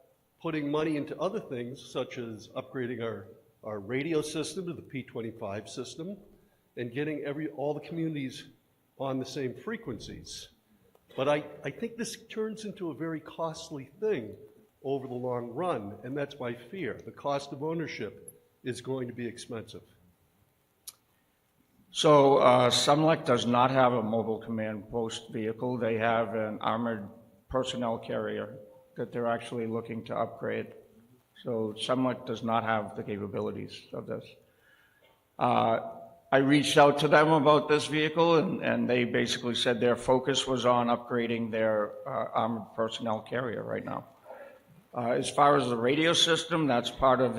putting money into other things, such as upgrading our radio system to the P25 system, and getting all the communities on the same frequencies. But I think this turns into a very costly thing over the long run, and that's my fear. The cost of ownership is going to be expensive. So Sumlec does not have a mobile command post vehicle. They have an armored personnel carrier that they're actually looking to upgrade. So Sumlec does not have the capabilities of this. I reached out to them about this vehicle, and they basically said their focus was on upgrading their armored personnel carrier right now. As far as the radio system, that's part of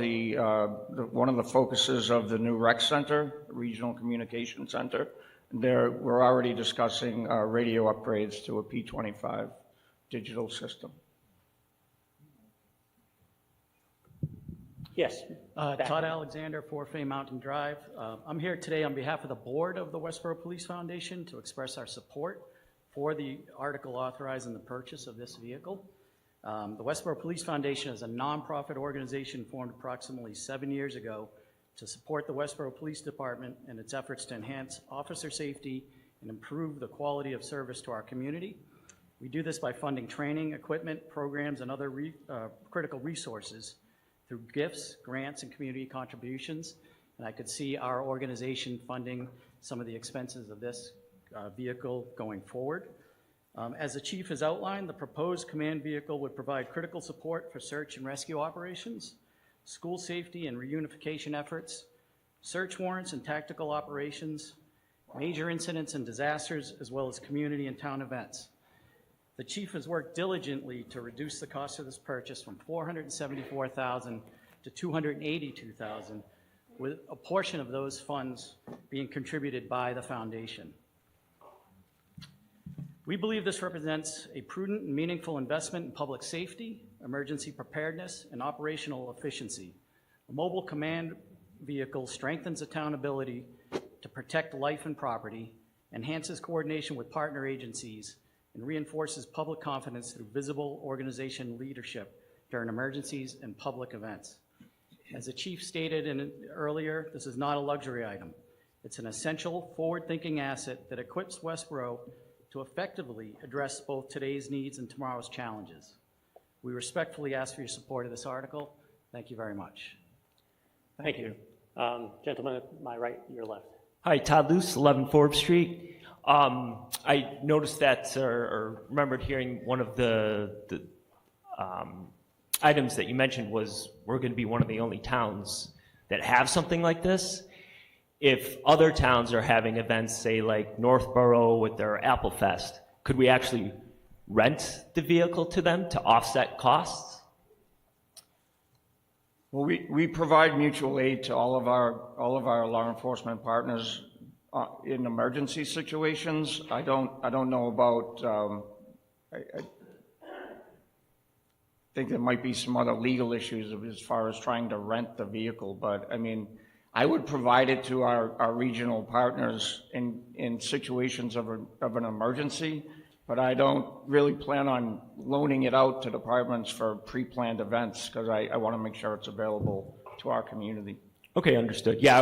one of the focuses of the new rec center, Regional Communication Center. We're already discussing radio upgrades to a P25 digital system. Yes. Todd Alexander, 4 Fay Mountain Drive. I'm here today on behalf of the board of the Westborough Police Foundation to express our support for the article authorizing the purchase of this vehicle. The Westborough Police Foundation is a nonprofit organization formed approximately 7 years ago to support the Westborough Police Department in its efforts to enhance officer safety and improve the quality of service to our community. We do this by funding training, equipment, programs, and other critical resources through gifts, grants, and community contributions. And I could see our organization funding some of the expenses of this vehicle going forward. As the chief has outlined, the proposed command vehicle would provide critical support for search and rescue operations, school safety and reunification efforts, search warrants and tactical operations, major incidents and disasters, as well as community and town events. The chief has worked diligently to reduce the cost of this purchase from $474,000 to $282,000, with a portion of those funds being contributed by the foundation. We believe this represents a prudent and meaningful investment in public safety, emergency preparedness, and operational efficiency. A mobile command vehicle strengthens the town ability to protect life and property, enhances coordination with partner agencies, and reinforces public confidence through visible organization leadership during emergencies and public events. As the chief stated earlier, this is not a luxury item. It's an essential, forward-thinking asset that equips Westborough to effectively address both today's needs and tomorrow's challenges. We respectfully ask for your support of this article. Thank you very much. Thank you. Gentleman at my right, your left. Hi, Todd Luce, 11 Forbes Street. I noticed that, or remembered hearing one of the items that you mentioned was we're going to be one of the only towns that have something like this. If other towns are having events, say like Northborough with their Apple Fest, could we actually rent the vehicle to them to offset costs? Well, we provide mutual aid to all of our law enforcement partners in emergency situations. I don't know about. I think there might be some other legal issues as far as trying to rent the vehicle, but I mean, I would provide it to our regional partners in situations of an emergency, but I don't really plan on loaning it out to departments for pre-planned events because I want to make sure it's available to our community. Okay, understood. Yeah,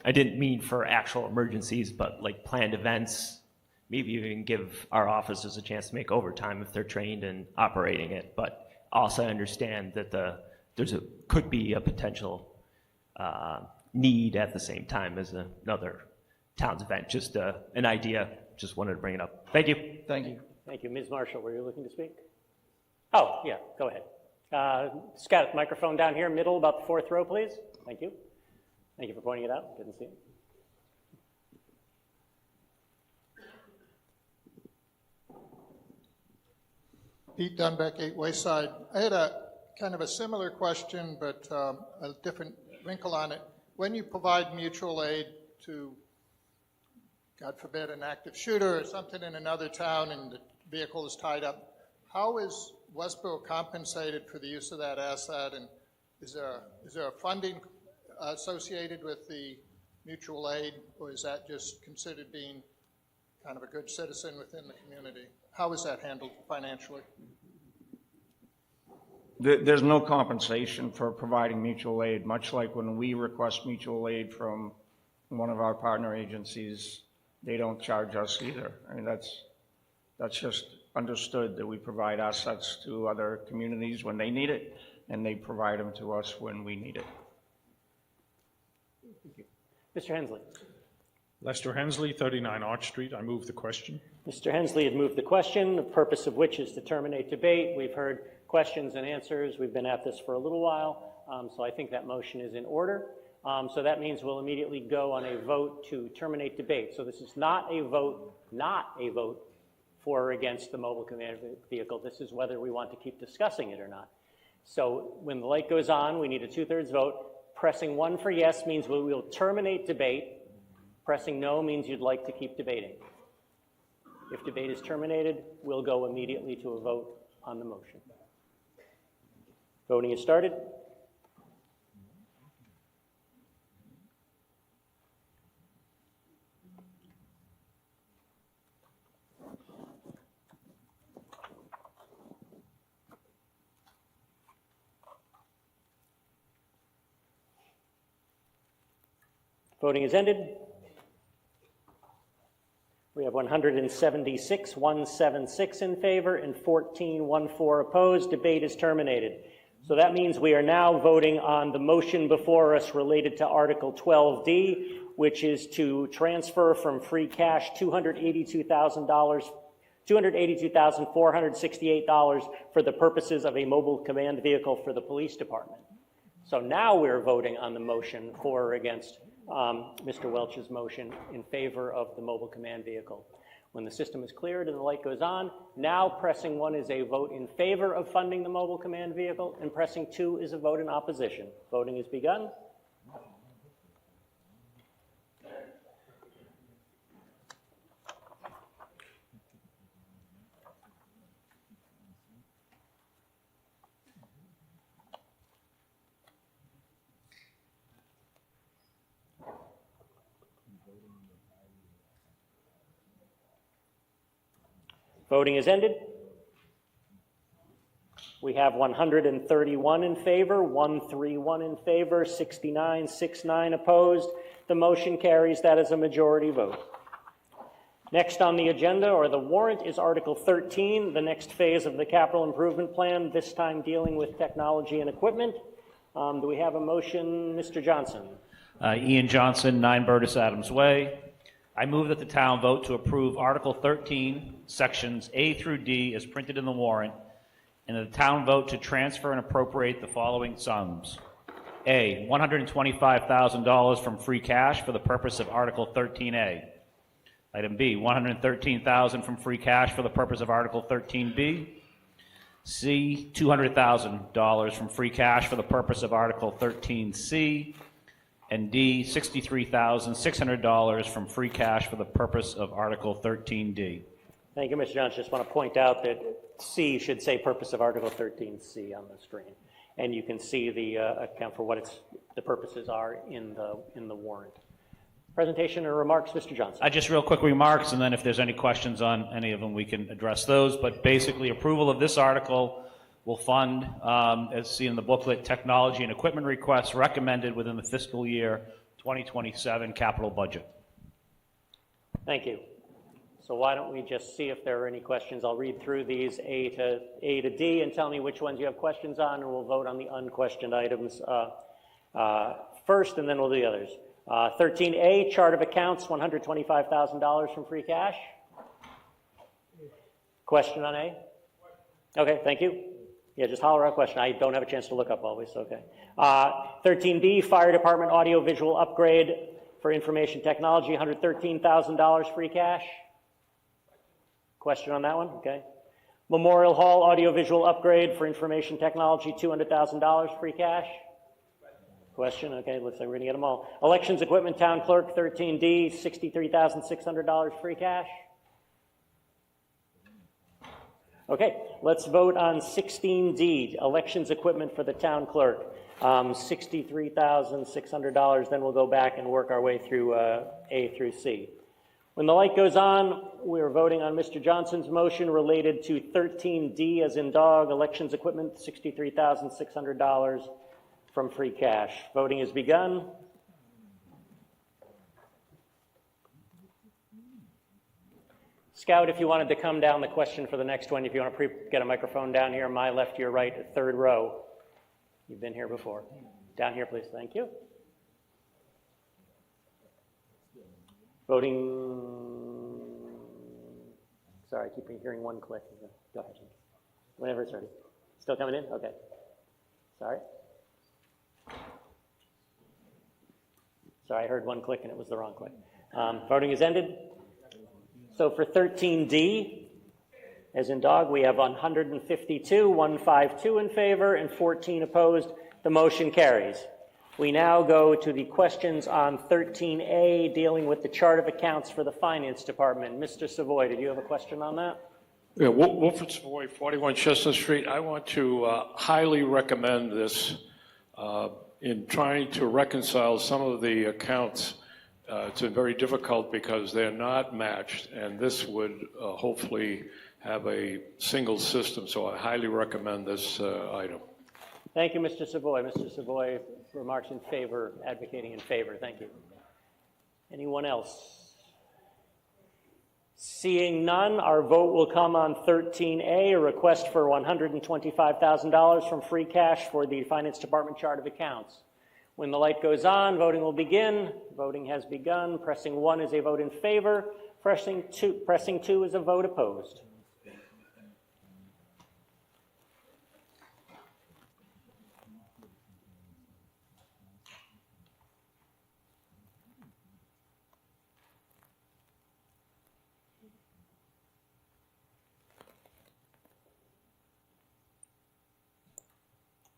I didn't mean for actual emergencies, but like planned events, maybe even give our officers a chance to make overtime if they're trained in operating it. But also I understand that could be a potential need at the same time as another town's event. Just an idea. Just wanted to bring it up. Thank you. Thank you. Thank you. Ms. Marshall, were you looking to speak? Oh, yeah, go ahead. Scott, microphone down here, middle, about the 4th row, please. Thank you. Thank you for pointing it out. Didn't see it. Pete Dunbeck, 8 Wayside. I had a kind of a similar question, but a different wrinkle on it. When you provide mutual aid to, God forbid, an active shooter or something in another town and the vehicle is tied up, how is Westborough compensated for the use of that asset? And is there a funding associated with the mutual aid, or is that just considered being kind of a good citizen within the community? How is that handled financially? There's no compensation for providing mutual aid, much like when we request mutual aid from one of our partner agencies, they don't charge us either. I mean, that's just understood that we provide assets to other communities when they need it, and they provide them to us when we need it. Thank you. Mr. Hensley. Lester Hensley, 39 Arch Street. I move the question. Mr. Hensley had moved the question, the purpose of which is to terminate debate. We've heard questions and answers. We've been at this for a little while, so I think that motion is in order. So that means we'll immediately go on a vote to terminate debate. So this is not a vote for or against the mobile command vehicle. This is whether we want to keep discussing it or not. So when the light goes on, we need a 2/3 vote. Pressing 1 for yes means we will terminate debate. Pressing no means you'd like to keep debating. If debate is terminated, we'll go immediately to a vote on the motion. Voting is started. Voting is ended. We have 176 in favor and 14 opposed. Debate is terminated. So that means we are now voting on the motion before us related to Article 12D, which is to transfer from free cash $282,468 for the purposes of a mobile command vehicle for the police department. So now we're voting on the motion for or against Mr. Welch's motion in favor of the mobile command vehicle. When the system is cleared and the light goes on, now pressing 1 is a vote in favor of funding the mobile command vehicle, and pressing 2 is a vote in opposition. Voting has begun. Voting is ended. We have 131 in favor, 131 in favor, 69 opposed. The motion carries. That is a majority vote. Next on the agenda, or the warrant, is Article 13, the next phase of the capital improvement plan, this time dealing with technology and equipment. Do we have a motion? Mr. Johnson. Ian Johnson, 9 Burtis Adams Way. I move that the town vote to approve Article 13, Sections A through D as printed in the warrant, and that the town vote to transfer and appropriate the following sums. A, $125,000 from free cash for the purpose of Article 13A. Item B, $113,000 from free cash for the purpose of Article 13B. C, $200,000 from free cash for the purpose of Article 13C. And D, $63,600 from free cash for the purpose of Article 13D. Thank you, Mr. Johnson. Just want to point out that C should say purpose of Article 13C on the screen. And you can see the account for what the purposes are in the warrant. Presentation or remarks, Mr. Johnson? Just real quick remarks, and then if there's any questions on any of them, we can address those. But basically, approval of this article will fund, as seen in the booklet, technology and equipment requests recommended within the fiscal year 2027 capital budget. Thank you. So why don't we just see if there are any questions. I'll read through these A to D and tell me which ones you have questions on, and we'll vote on the unquestioned items first, and then we'll do the others. 13A, chart of accounts, $125,000 from free cash. Question on A? Okay, thank you. Yeah, just holler out a question. I don't have a chance to look up always, okay. 13B, fire department audio-visual upgrade for information technology, $113,000 free cash. Question on that one, okay. Memorial Hall audiovisual upgrade for information technology, $200,000 free cash. Question? Okay, looks like we're gonna get them all. Elections equipment, town clerk, 13D, $63,600 free cash. Okay, let's vote on 16D, elections equipment for the town clerk, $63,600. Then we'll go back and work our way through A through C. When the light goes on, we're voting on Mr. Johnson's motion related to 13D as in dog, elections equipment, $63,600 from free cash. Voting has begun. Scout, if you wanted to come down the question for the next one, if you want to get a microphone down here, my left to your right, third row. You've been here before. Down here, please. Thank you. Voting. Sorry, I keep hearing one click. Go ahead. Whenever it's ready. Still coming in? Okay. Sorry. Sorry, I heard one click and it was the wrong click. Voting is ended. So for 13D, as in dog, we have 152, 152 in favor, and 14 opposed. The motion carries. We now go to the questions on 13A, dealing with the chart of accounts for the Finance Department. Mr. Savoy, did you have a question on that? Yeah, Wilfred Savoy, 41 Chestnut Street. I want to highly recommend this in trying to reconcile some of the accounts. It's been very difficult because they're not matched, and this would hopefully have a single system, so I highly recommend this item. Thank you, Mr. Savoy. Mr. Savoy remarks in favor, advocating in favor. Thank you. Anyone else? Seeing none, our vote will come on 13A, a request for $125,000 from free cash for the Finance Department chart of accounts. When the light goes on, voting will begin. Voting has begun. Pressing 1 is a vote in favor. Pressing 2 is a vote opposed.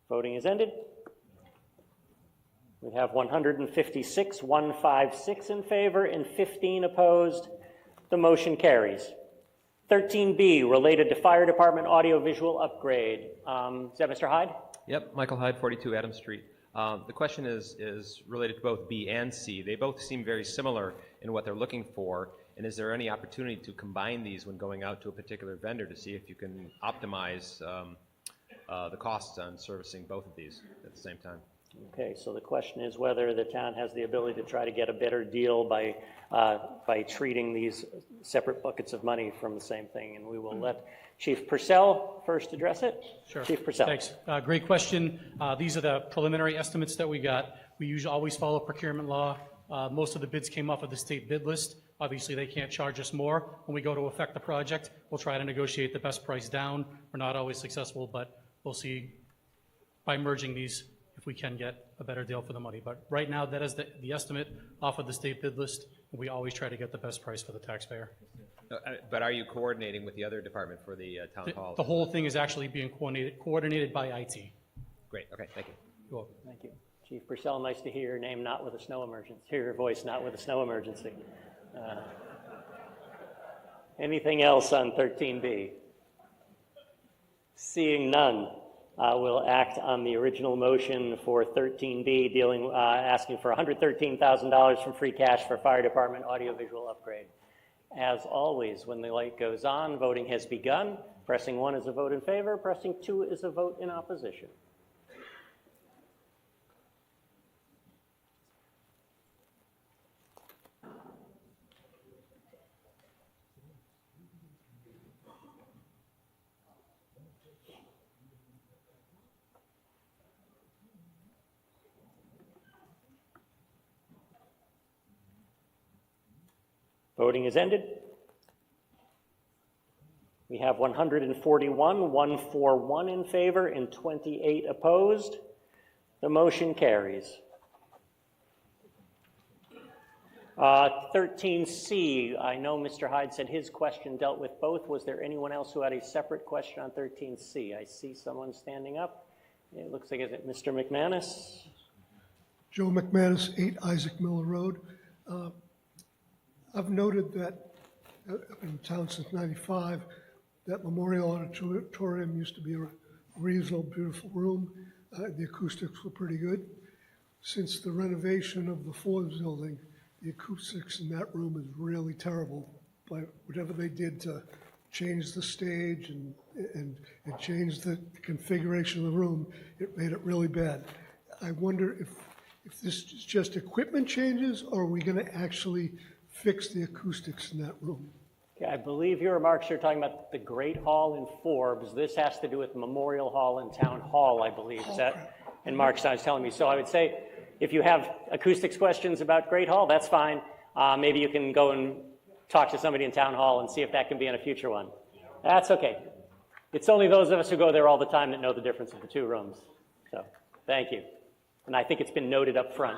Voting is ended. We have 156, 156 in favor, and 15 opposed. The motion carries. 13B, related to Fire Department audiovisual upgrade. Is that Mr. Hyde? Yep, Michael Hyde, 42 Adams Street. The question is related to both B and C. They both seem very similar in what they're looking for, and is there any opportunity to combine these when going out to a particular vendor to see if you can optimize the costs on servicing both of these at the same time? Okay, so the question is whether the town has the ability to try to get a better deal by treating these separate buckets of money from the same thing, and we will let Chief Purcell first address it. Sure. Chief Purcell. Thanks. Great question. These are the preliminary estimates that we got. We usually always follow procurement law. Most of the bids came off of the state bid list. Obviously, they can't charge us more. When we go to affect the project, we'll try to negotiate the best price down. We're not always successful, but we'll see by merging these if we can get a better deal for the money. But right now, that is the estimate off of the state bid list. We always try to get the best price for the taxpayer. But are you coordinating with the other department for the town hall? The whole thing is actually being coordinated by IT. Great, okay, thank you. You're welcome. Thank you. Chief Purcell, nice to hear your name not with a snow emergency, hear your voice not with a snow emergency. Anything else on 13B? Seeing none, we'll act on the original motion for 13B, asking for $113,000 from free cash for Fire Department audiovisual upgrade. As always, when the light goes on, voting has begun. Pressing 1 is a vote in favor. Pressing 2 is a vote in opposition. Voting is ended. We have 141, 141 in favor, and 28 opposed. The motion carries. 13C, I know Mr. Hyde said his question dealt with both. Was there anyone else who had a separate question on 13C? I see someone standing up. It looks like, is it Mr. McManus? Joe McManus, 8 Isaac Miller Road. I've noted that I've been in town since '95, that Memorial Auditorium used to be a reasonable, beautiful room. The acoustics were pretty good. Since the renovation of the Forbes building, the acoustics in that room is really terrible. By whatever they did to change the stage and change the configuration of the room, it made it really bad. I wonder if this is just equipment changes, or are we going to actually fix the acoustics in that room? Okay, I believe your remarks are talking about the Great Hall in Forbes. This has to do with Memorial Hall and Town Hall, I believe. Is that? And Mark Stein's telling me. So I would say, if you have acoustics questions about Great Hall, that's fine. Maybe you can go and talk to somebody in Town Hall and see if that can be in a future one. That's okay. It's only those of us who go there all the time that know the difference of the two rooms. So, thank you. And I think it's been noted up front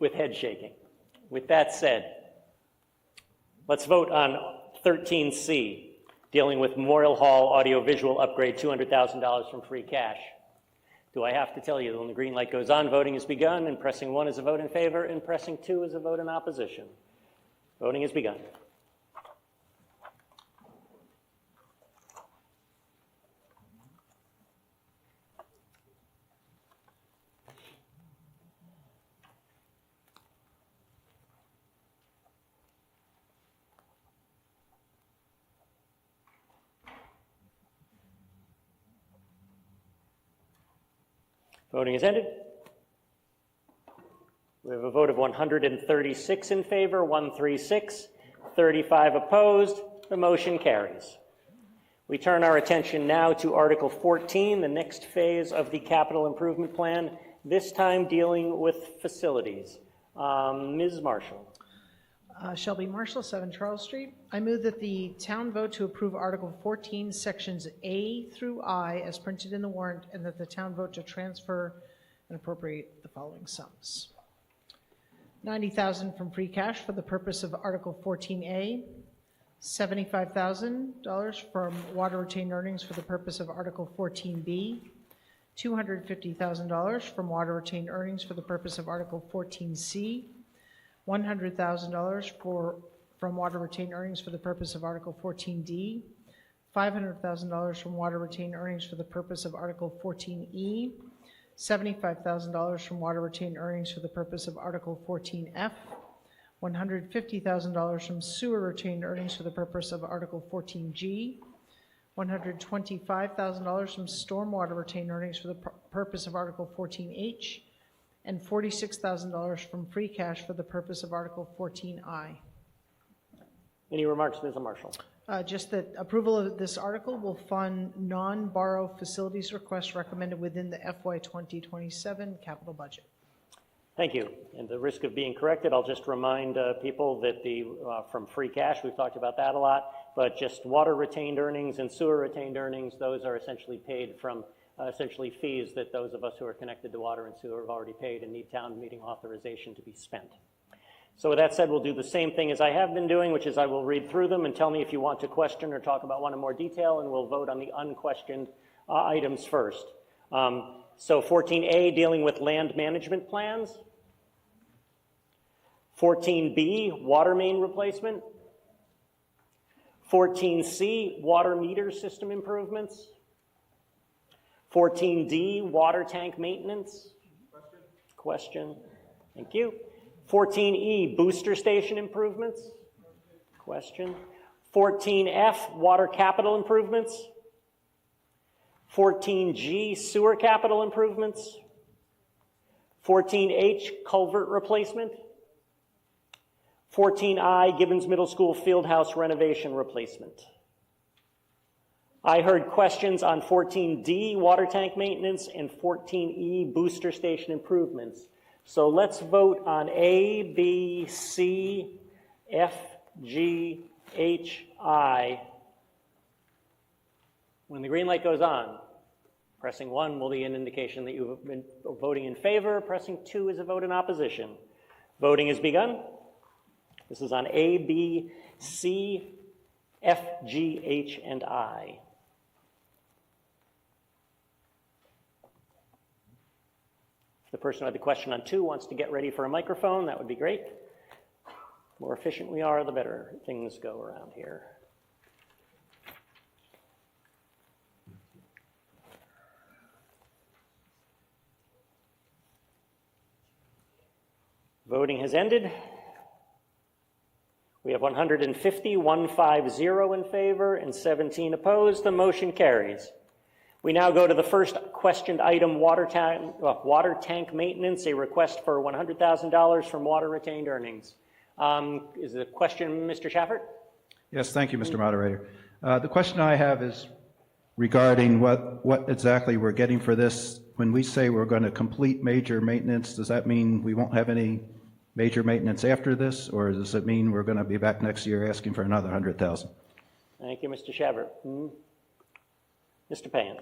with head shaking. With that said, let's vote on 13C, dealing with Memorial Hall audiovisual upgrade, $200,000 from free cash. Do I have to tell you that when the green light goes on, voting has begun, and pressing 1 is a vote in favor, and pressing 2 is a vote in opposition. Voting has begun. Voting is ended. We have a vote of 136 in favor, 136, 35 opposed. The motion carries. We turn our attention now to Article 14, the next phase of the capital improvement plan, this time dealing with facilities. Ms. Marshall. Shelby Marshall, 7 Charles Street. I move that the town vote to approve Article 14, Sections A through I, as printed in the warrant, and that the town vote to transfer and appropriate the following sums. $90,000 from free cash for the purpose of Article 14A, $75,000 from water retained earnings for the purpose of Article 14B, $250,000 from water retained earnings for the purpose of Article 14C, $100,000 from water retained earnings for the purpose of Article 14D, $500,000 from water retained earnings for the purpose of Article 14E, $75,000 from water retained earnings for the purpose of Article 14F, $150,000 from sewer retained earnings for the purpose of Article 14G, $125,000 from stormwater retained earnings for the purpose of Article 14H, and $46,000 from free cash for the purpose of Article 14I. Any remarks, Ms. Marshall? Just that approval of this article will fund non-borrow facilities requests recommended within the FY 2027 capital budget. Thank you. And the risk of being corrected, I'll just remind people that from free cash, we've talked about that a lot, but just water retained earnings and sewer retained earnings, those are essentially paid from essentially fees that those of us who are connected to water and sewer have already paid and need town meeting authorization to be spent. So with that said, we'll do the same thing as I have been doing, which is I will read through them and tell me if you want to question or talk about one in more detail, and we'll vote on the unquestioned items first. So 14A, dealing with land management plans. 14B, water main replacement. 14C, water meter system improvements. 14D, water tank maintenance. Question. Thank you. 14E, booster station improvements. Question. 14F, water capital improvements. 14G, sewer capital improvements. 14H, culvert replacement. 14I, Gibbons Middle School fieldhouse renovation replacement. I heard questions on 14D, water tank maintenance, and 14E, booster station improvements. So let's vote on A, B, C, F, G, H, I. When the green light goes on, pressing 1 will be an indication that you've been voting in favor. Pressing 2 is a vote in opposition. Voting has begun. This is on A, B, C, F, G, H, and I. If the person who had the question on 2 wants to get ready for a microphone, that would be great. The more efficient we are, the better things go around here. Voting has ended. We have 150 in favor, and 17 opposed. The motion carries. We now go to the first questioned item, water tank maintenance, a request for $100,000 from water retained earnings. Is the question Mr. Schaffert? Yes, thank you, Mr. Moderator. The question I have is regarding what exactly we're getting for this. When we say we're going to complete major maintenance, does that mean we won't have any major maintenance after this, or does it mean we're going to be back next year asking for another $100,000? Thank you, Mr. Schaffert. Mr. Payne.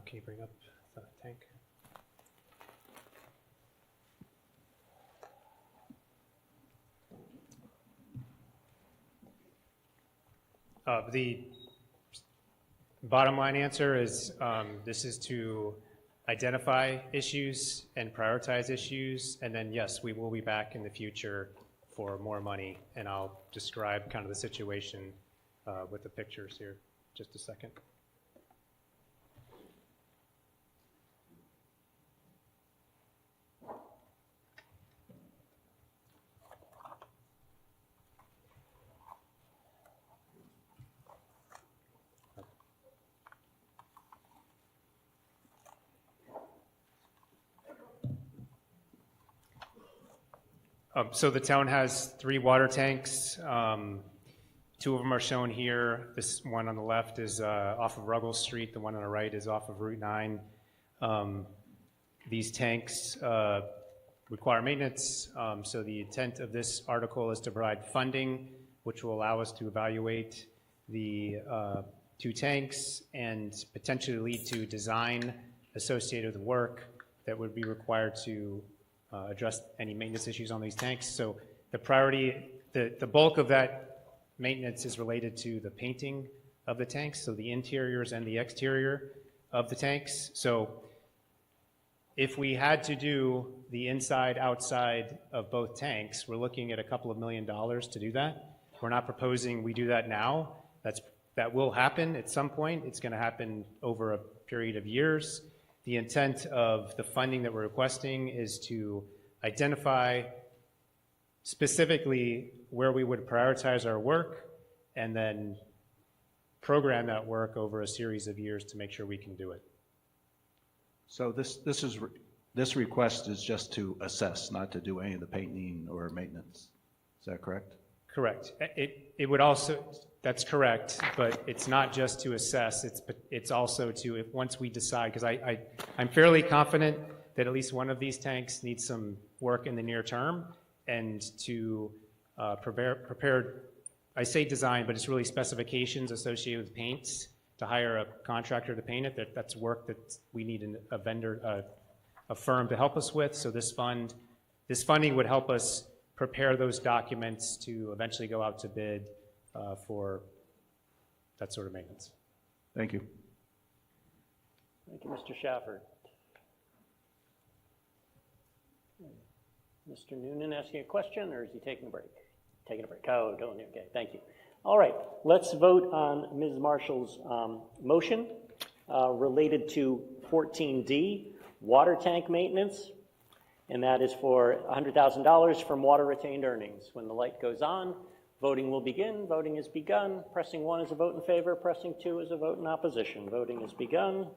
Can you bring up the tank? The bottom line answer is this is to identify issues and prioritize issues, and then yes, we will be back in the future for more money, and I'll describe kind of the situation with the pictures here. Just a second. So the town has 3 water tanks. 2 of them are shown here. This one on the left is off of Ruggles Street. The one on the right is off of Route 9. These tanks require maintenance. So the intent of this article is to provide funding, which will allow us to evaluate the 2 tanks and potentially lead to design associated with work that would be required to address any maintenance issues on these tanks. So the priority, the bulk of that maintenance is related to the painting of the tanks, so the interiors and the exterior of the tanks. So if we had to do the inside, outside of both tanks, we're looking at a couple of $1 million to do that. We're not proposing we do that now. That will happen at some point. It's going to happen over a period of years. The intent of the funding that we're requesting is to identify specifically where we would prioritize our work and then program that work over a series of years to make sure we can do it. So this request is just to assess, not to do any of the painting or maintenance. Is that correct? Correct. It would also, that's correct, but it's not just to assess, it's also to, once we decide, because I'm fairly confident that at least one of these tanks needs some work in the near term, and to prepare, I say design, but it's really specifications associated with paints, to hire a contractor to paint it. That's work that we need a vendor, a firm to help us with. So this funding would help us prepare those documents to eventually go out to bid for that sort of maintenance. Thank you. Thank you, Mr. Schaffert. Mr. Noonan asking a question, or is he taking a break? Taking a break. Oh, don't. Okay, thank you. All right, let's vote on Ms. Marshall's motion related to 14D, water tank maintenance, and that is for $100,000 from water retained earnings. When the light goes on, voting will begin. Voting is begun. Pressing 1 is a vote in favor. Pressing 2 is a vote in opposition. Voting is begun.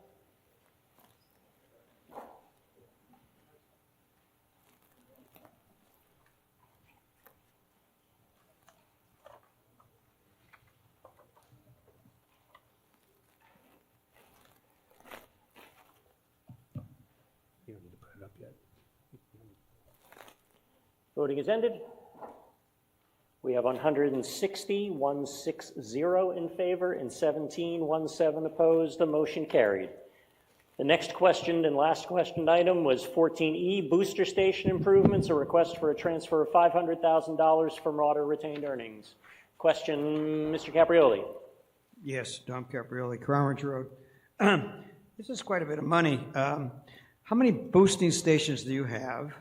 You don't need to put it up yet. Voting is ended. We have 160 in favor, and 17 opposed. The motion carried. The next questioned and last questioned item was 14E, booster station improvements, a request for a transfer of $500,000 from water retained earnings. Question, Mr. Caprioli. Yes, Tom Caprioli, Crown Ridge Road. This is quite a bit of money. How many boosting stations do you have?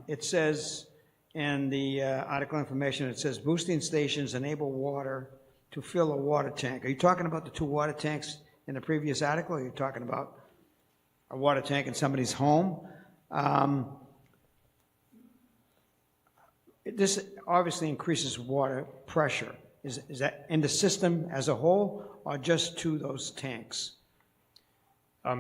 It says in the article information, it says boosting stations enable water to fill a water tank. Are you talking about the 2 water tanks in the previous article? Or are you talking about a water tank in somebody's home? This obviously increases water pressure. Is that in the system as a whole or just to those tanks?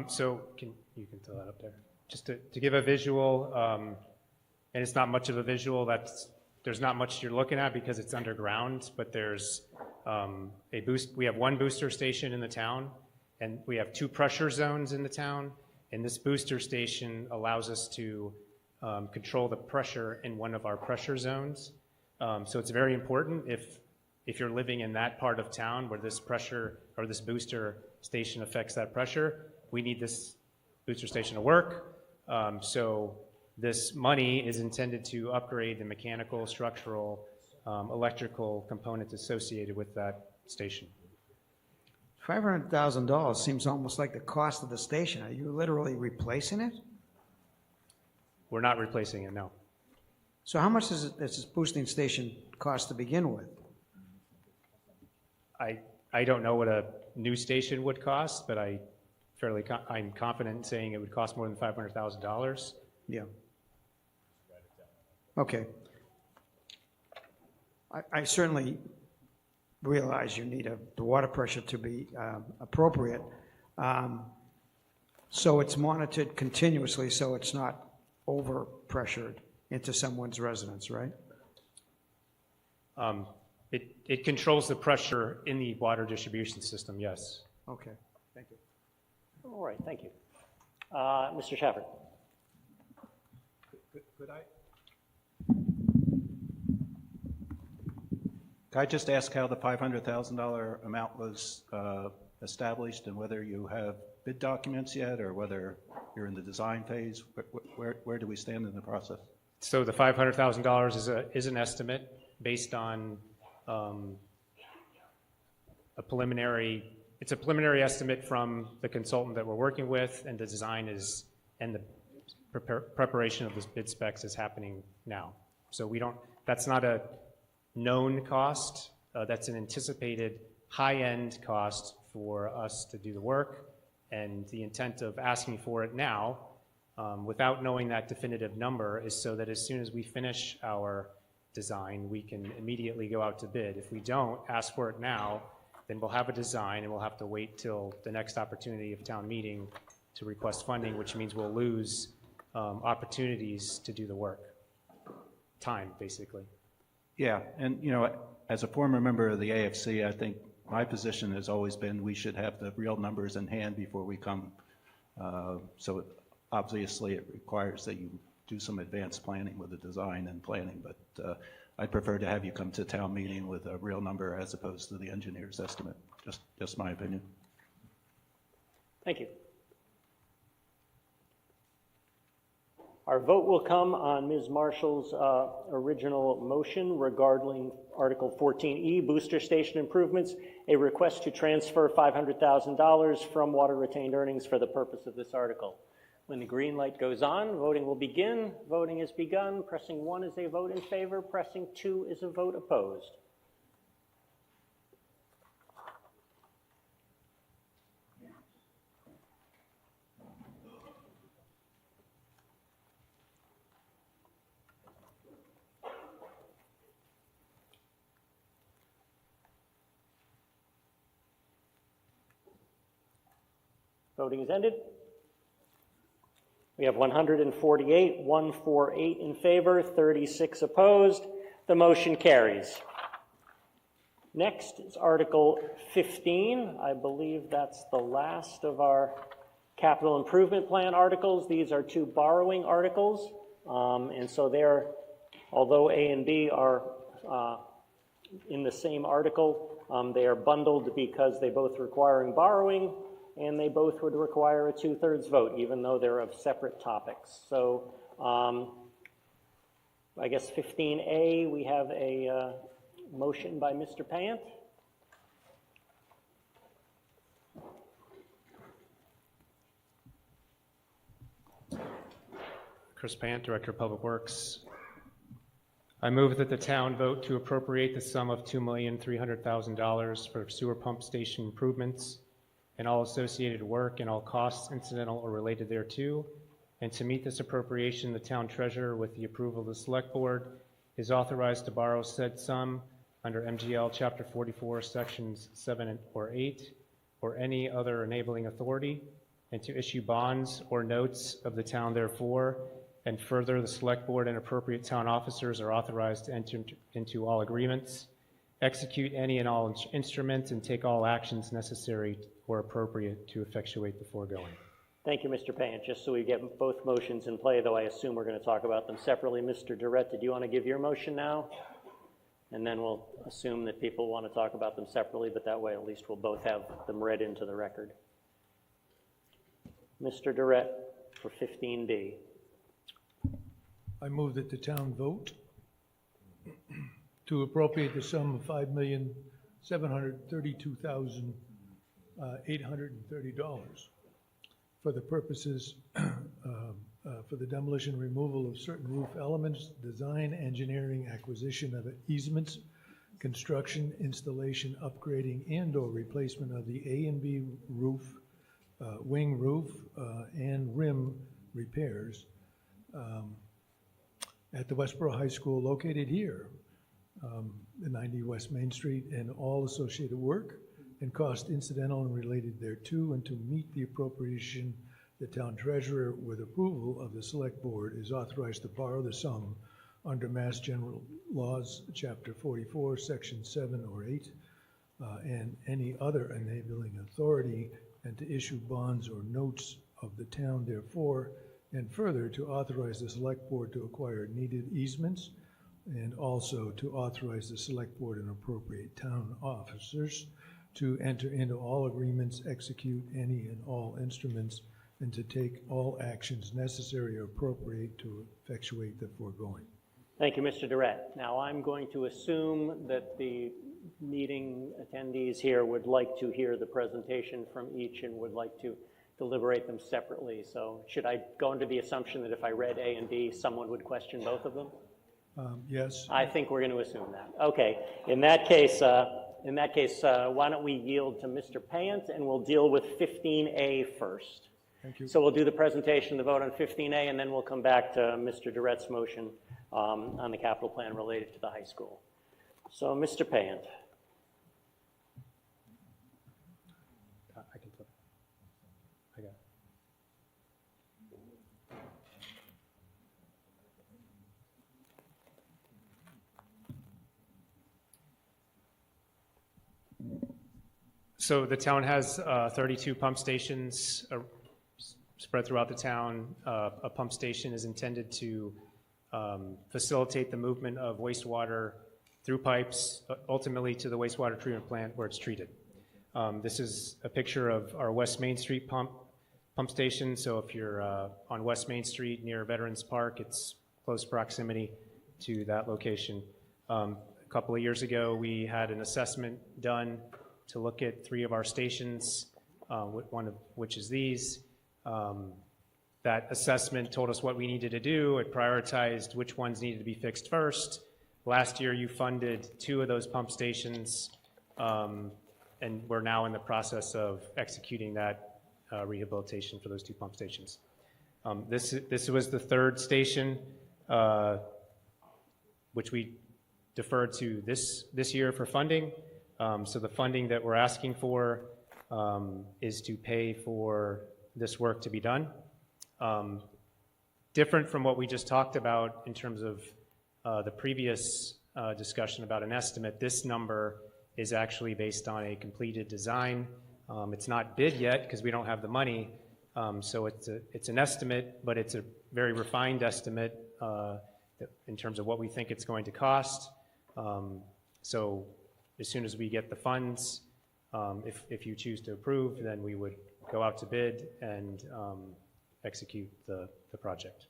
So you can throw that up there. Just to give a visual, and it's not much of a visual, there's not much you're looking at because it's underground, but there's we have 1 booster station in the town, and we have 2 pressure zones in the town, and this booster station allows us to control the pressure in one of our pressure zones. So it's very important if you're living in that part of town where this pressure or this booster station affects that pressure, we need this booster station to work. So this money is intended to upgrade the mechanical, structural, electrical components associated with that station. $500,000 seems almost like the cost of the station. Are you literally replacing it? We're not replacing it, no. So how much does this boosting station cost to begin with? I don't know what a new station would cost, but I'm confident in saying it would cost more than $500,000. Yeah. Okay. I certainly realize you need the water pressure to be appropriate. So it's monitored continuously so it's not over-pressured into someone's residence, right? It controls the pressure in the water distribution system, yes. Okay, thank you. All right, thank you. Mr. Shafford. Could I just ask how the $500,000 amount was established and whether you have bid documents yet or whether you're in the design phase? Where do we stand in the process? So the $500,000 is an estimate based on a preliminary estimate from the consultant that we're working with, and the design and the preparation of the bid specs is happening now. So that's not a known cost, that's an anticipated high-end cost for us to do the work, and the intent of asking for it now, without knowing that definitive number, is so that as soon as we finish our design, we can immediately go out to bid. If we don't ask for it now, then we'll have a design and we'll have to wait till the next opportunity of town meeting to request funding, which means we'll lose opportunities to do the work. Time, basically. Yeah, and as a former member of the AFC, I think my position has always been we should have the real numbers in hand before we come. So obviously it requires that you do some advanced planning with the design and planning, but I'd prefer to have you come to town meeting with a real number as opposed to the engineer's estimate. Just my opinion. Thank you. Our vote will come on Ms. Marshall's original motion regarding Article 14E, booster station improvements, a request to transfer $500,000 from water retained earnings for the purpose of this article. When the green light goes on, voting will begin. Voting is begun. Pressing 1 is a vote in favor. Pressing 2 is a vote opposed. Voting is ended. We have 148, 148 in favor, 36 opposed. The motion carries. Next is Article 15. I believe that's the last of our capital improvement plan articles. These are 2 borrowing articles. And so they're, although A and B are in the same article, they are bundled because they both requiring borrowing. and they both would require a 2/3 vote, even though they're of separate topics. So I guess 15A, we have a motion by Mr. Payant. Chris Pant, Director of Public Works. I move that the town vote to appropriate the sum of $2,300,000 for sewer pump station improvements and all associated work and all costs incidental or related thereto. And to meet this appropriation, the town treasurer, with the approval of the select board, is authorized to borrow said sum under MGL Chapter 44, Sections 7 or 8, or any other enabling authority, and to issue bonds or notes of the town therefore. And further, the select board and appropriate town officers are authorized to enter into all agreements, execute any and all instruments, and take all actions necessary or appropriate to effectuate the foregoing. Thank you, Mr. Payant. Just so we get both motions in play, though I assume we're going to talk about them separately. Mr. Durrett, did you want to give your motion now? And then we'll assume that people want to talk about them separately, but that way at least we'll both have them read into the record. Mr. Durrett for 15D. I move that the town vote to appropriate the sum of $5,732,830 for the purposes for the demolition and removal of certain roof elements, design, engineering, acquisition of easements, construction, installation, upgrading, and/or replacement of the A and B roof, wing roof, and rim repairs at the Westborough High School located here, the 90 West Main Street, and all associated work and cost incidental and related thereto, and to meet the appropriation, the town treasurer, with approval of the select board, is authorized to borrow the sum under Mass General Laws, Chapter 44, Section 7 or 8, and any other enabling authority, and to issue bonds or notes of the town therefore, and further to authorize the select board to acquire needed easements, and also to authorize the select board and appropriate town officers to enter into all agreements, execute any and all instruments, and to take all actions necessary or appropriate to effectuate the foregoing. Thank you, Mr. Durrett. Now I'm going to assume that the meeting attendees here would like to hear the presentation from each and would like to deliberate them separately. So should I go into the assumption that if I read A and B, someone would question both of them? Yes. I think we're going to assume that. Okay. In that case, why don't we yield to Mr. Payant, and we'll deal with 15A first. Thank you. So we'll do the presentation, the vote on 15A, and then we'll come back to Mr. Durrett's motion on the capital plan related to the high school. So, Mr. Payant. I can flip. I got it. So the town has 32 pump stations spread throughout the town. A pump station is intended to facilitate the movement of wastewater through pipes, ultimately to the wastewater treatment plant where it's treated. This is a picture of our West Main Street pump station. So if you're on West Main Street near Veterans Park, it's close proximity to that location. A couple of years ago, we had an assessment done to look at 3 of our stations, one of which is these. That assessment told us what we needed to do. It prioritized which ones needed to be fixed first. Last year, you funded 2 of those pump stations, and we're now in the process of executing that rehabilitation for those 2 pump stations. This was the 3rd station, which we deferred to this year for funding. So the funding that we're asking for is to pay for this work to be done. Different from what we just talked about in terms of the previous discussion about an estimate, this number is actually based on a completed design. It's not bid yet because we don't have the money, so it's an estimate, but it's a very refined estimate in terms of what we think it's going to cost. So as soon as we get the funds, if you choose to approve, then we would go out to bid and execute the project.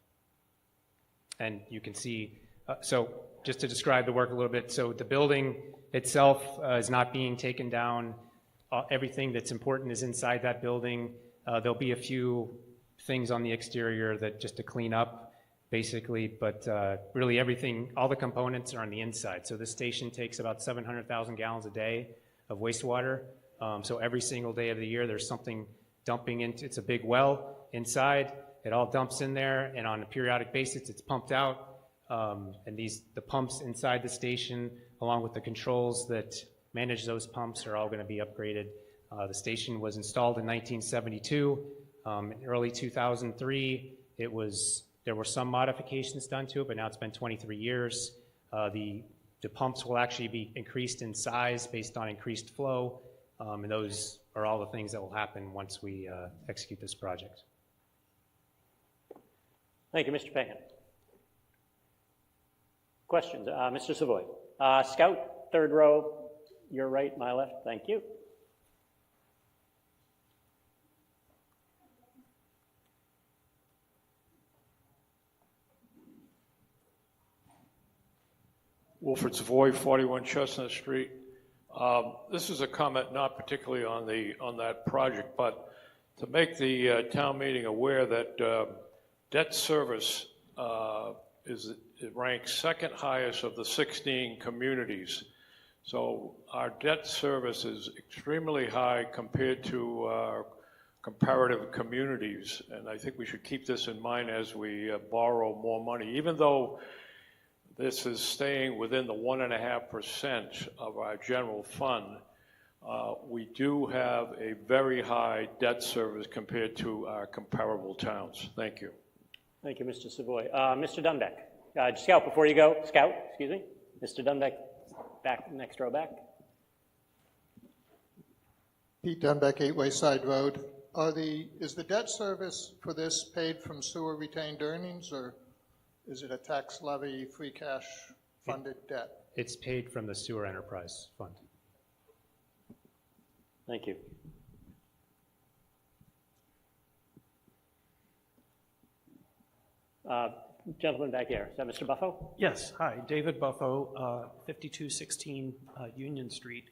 And you can see, so just to describe the work a little bit, so the building itself is not being taken down. Everything that's important is inside that building. There'll be a few things on the exterior that just to clean up, basically, but really everything, all the components are on the inside. So this station takes about 700,000 gallons a day of wastewater. So every single day of the year, there's something dumping into, it's a big well inside. It all dumps in there, and on a periodic basis, it's pumped out. And the pumps inside the station, along with the controls that manage those pumps, are all going to be upgraded. The station was installed in 1972. In early 2003, there were some modifications done to it, but now it's been 23 years. The pumps will actually be increased in size based on increased flow, and those are all the things that will happen once we execute this project. Thank you, Mr. Pagan. Questions? Mr. Savoy. Scout, third row, your right, my left. Thank you. Wilfred Savoy, 41 Chestnut Street. This is a comment not particularly on that project, but to make the town meeting aware that debt service it ranks second highest of the 16 communities. So our debt service is extremely high compared to our comparative communities, and I think we should keep this in mind as we borrow more money, even though this is staying within the 1.5% of our general fund. We do have a very high debt service compared to our comparable towns. Thank you. Thank you, Mr. Savoy. Mr. Dunbeck. Scout, before you go, Scout, excuse me. Mr. Dunbeck, back, next row back. Pete Dunbeck, 8 Wayside Road. Is the debt service for this paid from sewer retained earnings, or is it a tax levy, free cash funded debt? It's paid from the sewer enterprise fund. Thank you. Gentleman back here. Is that Mr. Buffo? Yes. Hi, David Buffo, 5216 Union Street.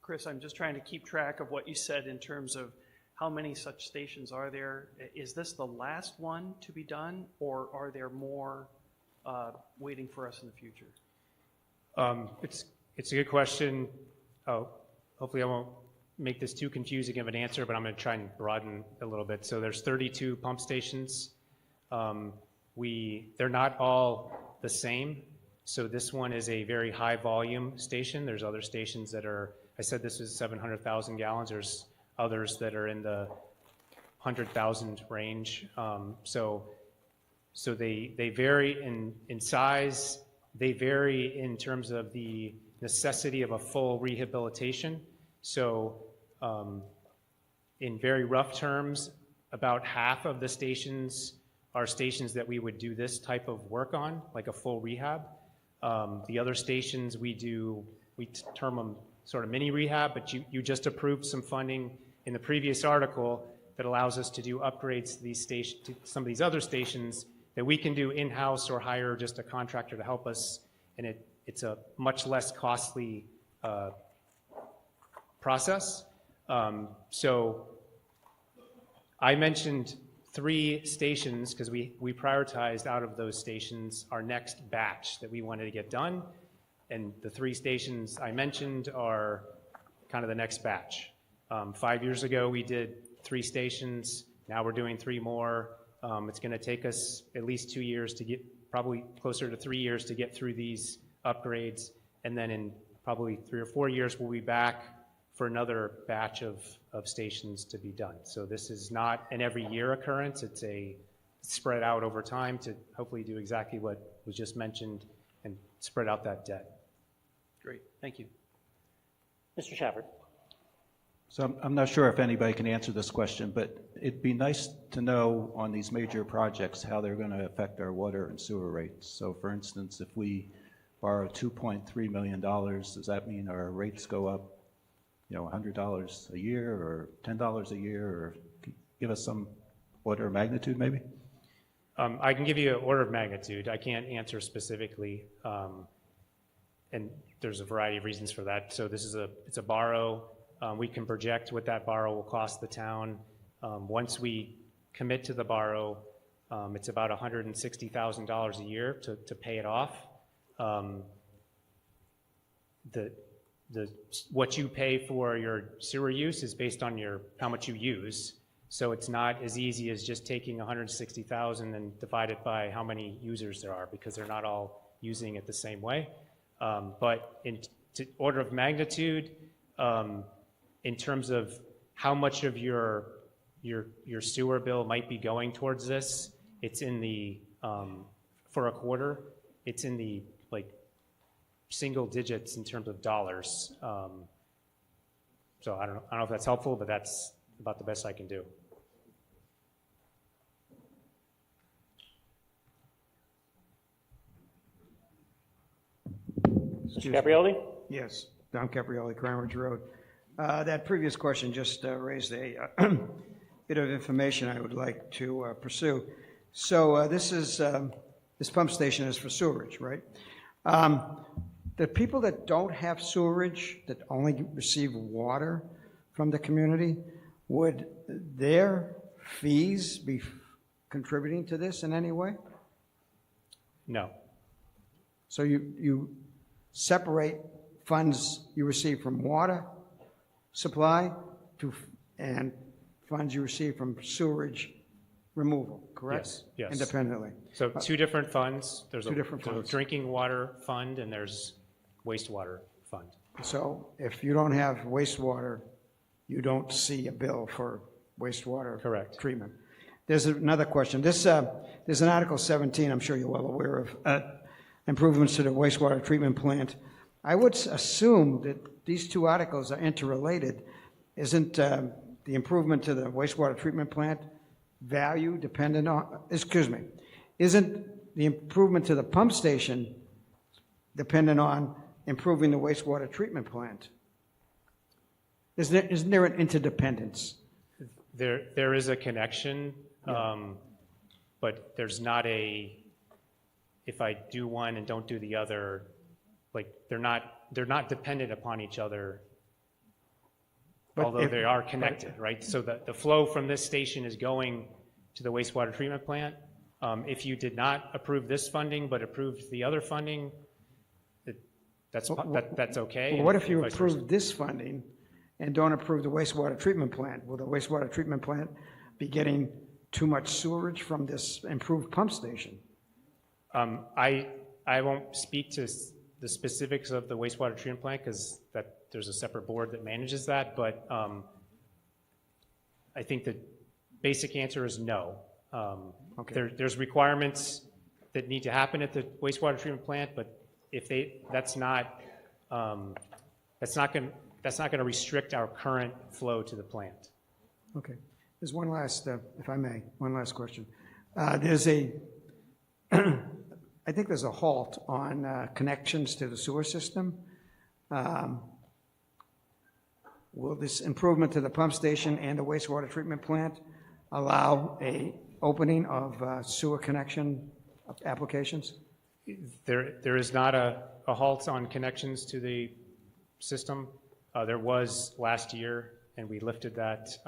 Chris, I'm just trying to keep track of what you said in terms of how many such stations are there. Is this the last one to be done, or are there more waiting for us in the future? It's a good question. Hopefully I won't make this too confusing of an answer, but I'm going to try and broaden a little bit. So there's 32 pump stations. They're not all the same. So this one is a very high volume station. There's other stations that are, I said this is 700,000 gallons. There's others that are in the 100,000 range. So they vary in size. They vary in terms of the necessity of a full rehabilitation. So in very rough terms, about half of the stations are stations that we would do this type of work on, like a full rehab. The other stations we term them sort of mini rehab, but you just approved some funding in the previous article that allows us to do upgrades to some of these other stations that we can do in-house or hire just a contractor to help us, and it's a much less costly process. So I mentioned 3 stations because we prioritized out of those stations our next batch that we wanted to get done, and the 3 stations I mentioned are kind of the next batch. 5 years ago we did 3 stations. Now we're doing 3 more. It's going to take us at least 2 years to get, probably closer to 3 years to get through these upgrades, and then in probably 3 or 4 years we'll be back for another batch of stations to be done. So this is not an every year occurrence. It's a spread out over time to hopefully do exactly what was just mentioned and spread out that debt. Great, thank you. Mr. Shepherd. So I'm not sure if anybody can answer this question, but it'd be nice to know on these major projects how they're going to affect our water and sewer rates. So for instance, if we borrow $2.3 million, does that mean our rates go up $100 a year or $10 a year, or give us some order of magnitude maybe? I can give you an order of magnitude. I can't answer specifically, and there's a variety of reasons for that. So this is it's a borrow. We can project what that borrow will cost the town. Once we commit to the borrow, it's about $160,000 a year to pay it off. What you pay for your sewer use is based on how much you use. So it's not as easy as just taking $160,000 and divide it by how many users there are, because they're not all using it the same way. But in order of magnitude, in terms of how much of your sewer bill might be going towards this, it's in the for a quarter, it's in the single digits in terms of dollars. So I don't know if that's helpful, but that's about the best I can do. Mr. Caprioli? Yes, Don Caprioli, Cranbridge Road. That previous question just raised a bit of information I would like to pursue. So this pump station is for sewerage, right? The people that don't have sewerage, that only receive water from the community, would their fees be contributing to this in any way? No. So you separate funds you receive from water supply and funds you receive from sewerage removal, correct? Yes. Independently. So two different funds. There's Two different funds. a drinking water fund and there's wastewater fund. So if you don't have wastewater, you don't see a bill for wastewater treatment. There's another question. There's an Article 17, I'm sure you're well aware of, improvements to the wastewater treatment plant. I would assume that these two articles are interrelated. Isn't the improvement to the wastewater treatment plant value dependent on, isn't the improvement to the pump station dependent on improving the wastewater treatment plant? Isn't there an interdependence? There is a connection, but there's not if I do one and don't do the other, they're not dependent upon each other, although they are connected, right? So the flow from this station is going to the wastewater treatment plant. If you did not approve this funding but approved the other funding, that's okay. Well, what if you approve this funding and don't approve the wastewater treatment plant? Will the wastewater treatment plant be getting too much sewerage from this improved pump station? I won't speak to the specifics of the wastewater treatment plant because there's a separate board that manages that, but I think the basic answer is no. There's requirements that need to happen at the wastewater treatment plant, but if that's not going to restrict our current flow to the plant. Okay. There's one last, if I may, one last question. I think there's a halt on connections to the sewer system. Will this improvement to the pump station and the wastewater treatment plant allow a opening of sewer connection applications? There is not a halt on connections to the system. There was last year, and we lifted that.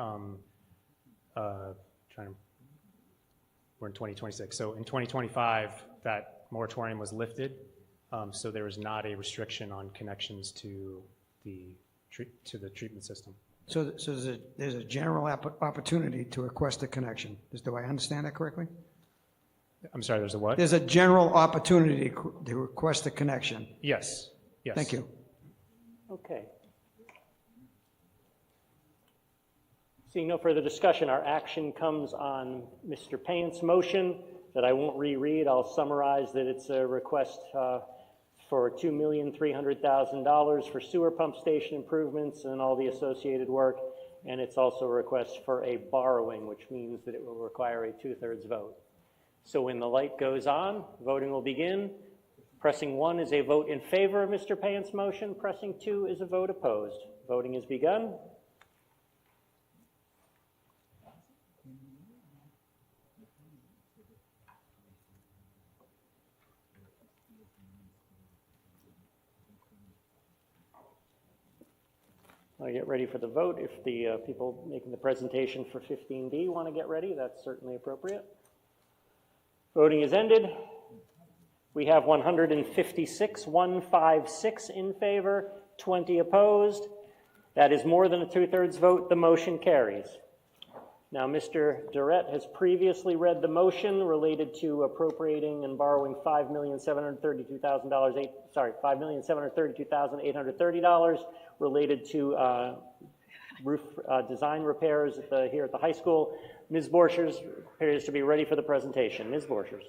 We're in 2026. So in 2025, that moratorium was lifted. So there is not a restriction on connections to the treatment system. So there's a general opportunity to request a connection. Do I understand that correctly? I'm sorry, there's a what? There's a general opportunity to request a connection. Yes. Thank you. Okay. Seeing no further discussion, our action comes on Mr. Payant's motion that I won't reread. I'll summarize that it's a request for $2,300,000 for sewer pump station improvements and all the associated work, and it's also a request for a borrowing, which means that it will require a 2/3 vote. So when the light goes on, voting will begin. Pressing 1 is a vote in favor of Mr. Payant's motion. Pressing 2 is a vote opposed. Voting has begun. I'll get ready for the vote. If the people making the presentation for 15D want to get ready, that's certainly appropriate. Voting is ended. We have 156 in favor, 20 opposed. That is more than a 2/3 vote. The motion carries. Now, Mr. Durrett has previously read the motion related to appropriating and borrowing $5,732,830 related to roof design repairs here at the high school. Ms. Borchers appears to be ready for the presentation. Ms. Borchers.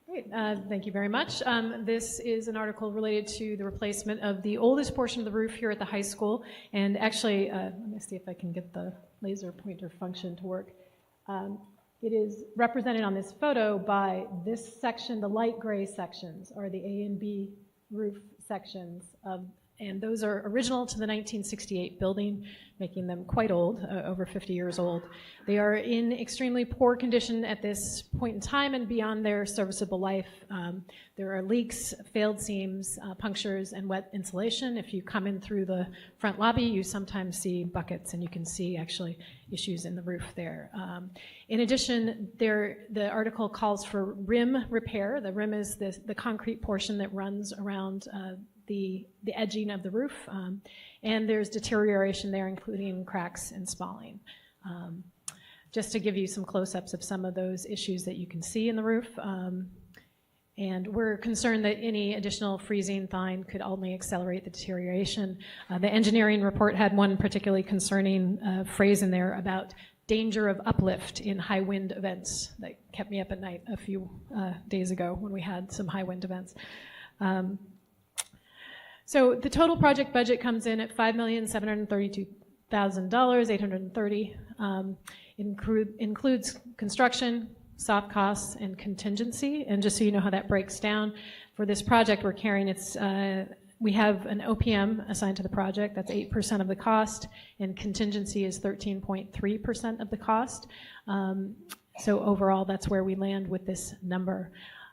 Great, thank you very much. This is an article related to the replacement of the oldest portion of the roof here at the high school. And actually, let me see if I can get the laser pointer function to work. It is represented on this photo by this section. The light gray sections are the A and B roof sections and those are original to the 1968 building, making them quite old, over 50 years old. They are in extremely poor condition at this point in time and beyond their serviceable life. There are leaks, failed seams, punctures, and wet insulation. If you come in through the front lobby, you sometimes see buckets, and you can see actually issues in the roof there. In addition, the article calls for rim repair. The rim is the concrete portion that runs around the edging of the roof, and there's deterioration there, including cracks and spalling. Just to give you some close-ups of some of those issues that you can see in the roof, and we're concerned that any additional freezing, thawing could only accelerate the deterioration. The engineering report had one particularly concerning phrase in there about danger of uplift in high wind events. That kept me up at night a few days ago when we had some high wind events. So the total project budget comes in at $5,732,830. Includes construction, soft costs, and contingency. And just so you know how that breaks down, for this project we're carrying, we have an OPM assigned to the project. That's 8% of the cost, and contingency is 13.3% of the cost. So overall, that's where we land with this number.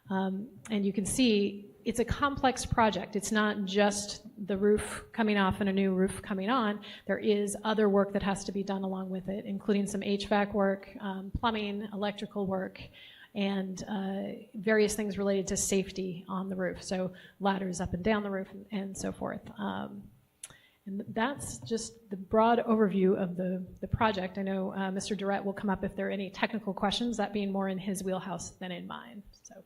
And you can see it's a complex project. It's not just the roof coming off and a new roof coming on. There is other work that has to be done along with it, including some HVAC work, plumbing, electrical work, and various things related to safety on the roof. So ladders up and down the roof and so forth. And that's just the broad overview of the project. I know Mr. Durrett will come up if there are any technical questions, that being more in his wheelhouse than in mine. So.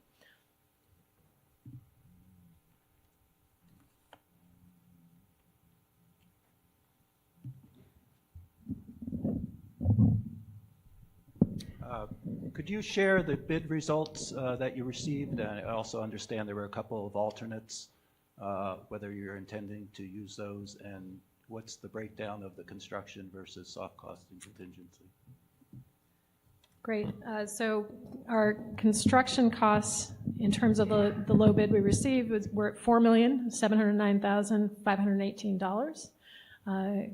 Could you share the bid results that you received? I also understand there were a couple of alternates, whether you're intending to use those, and what's the breakdown of the construction versus soft cost and contingency? Great. So our construction costs, in terms of the low bid we received, were at $4,709,518.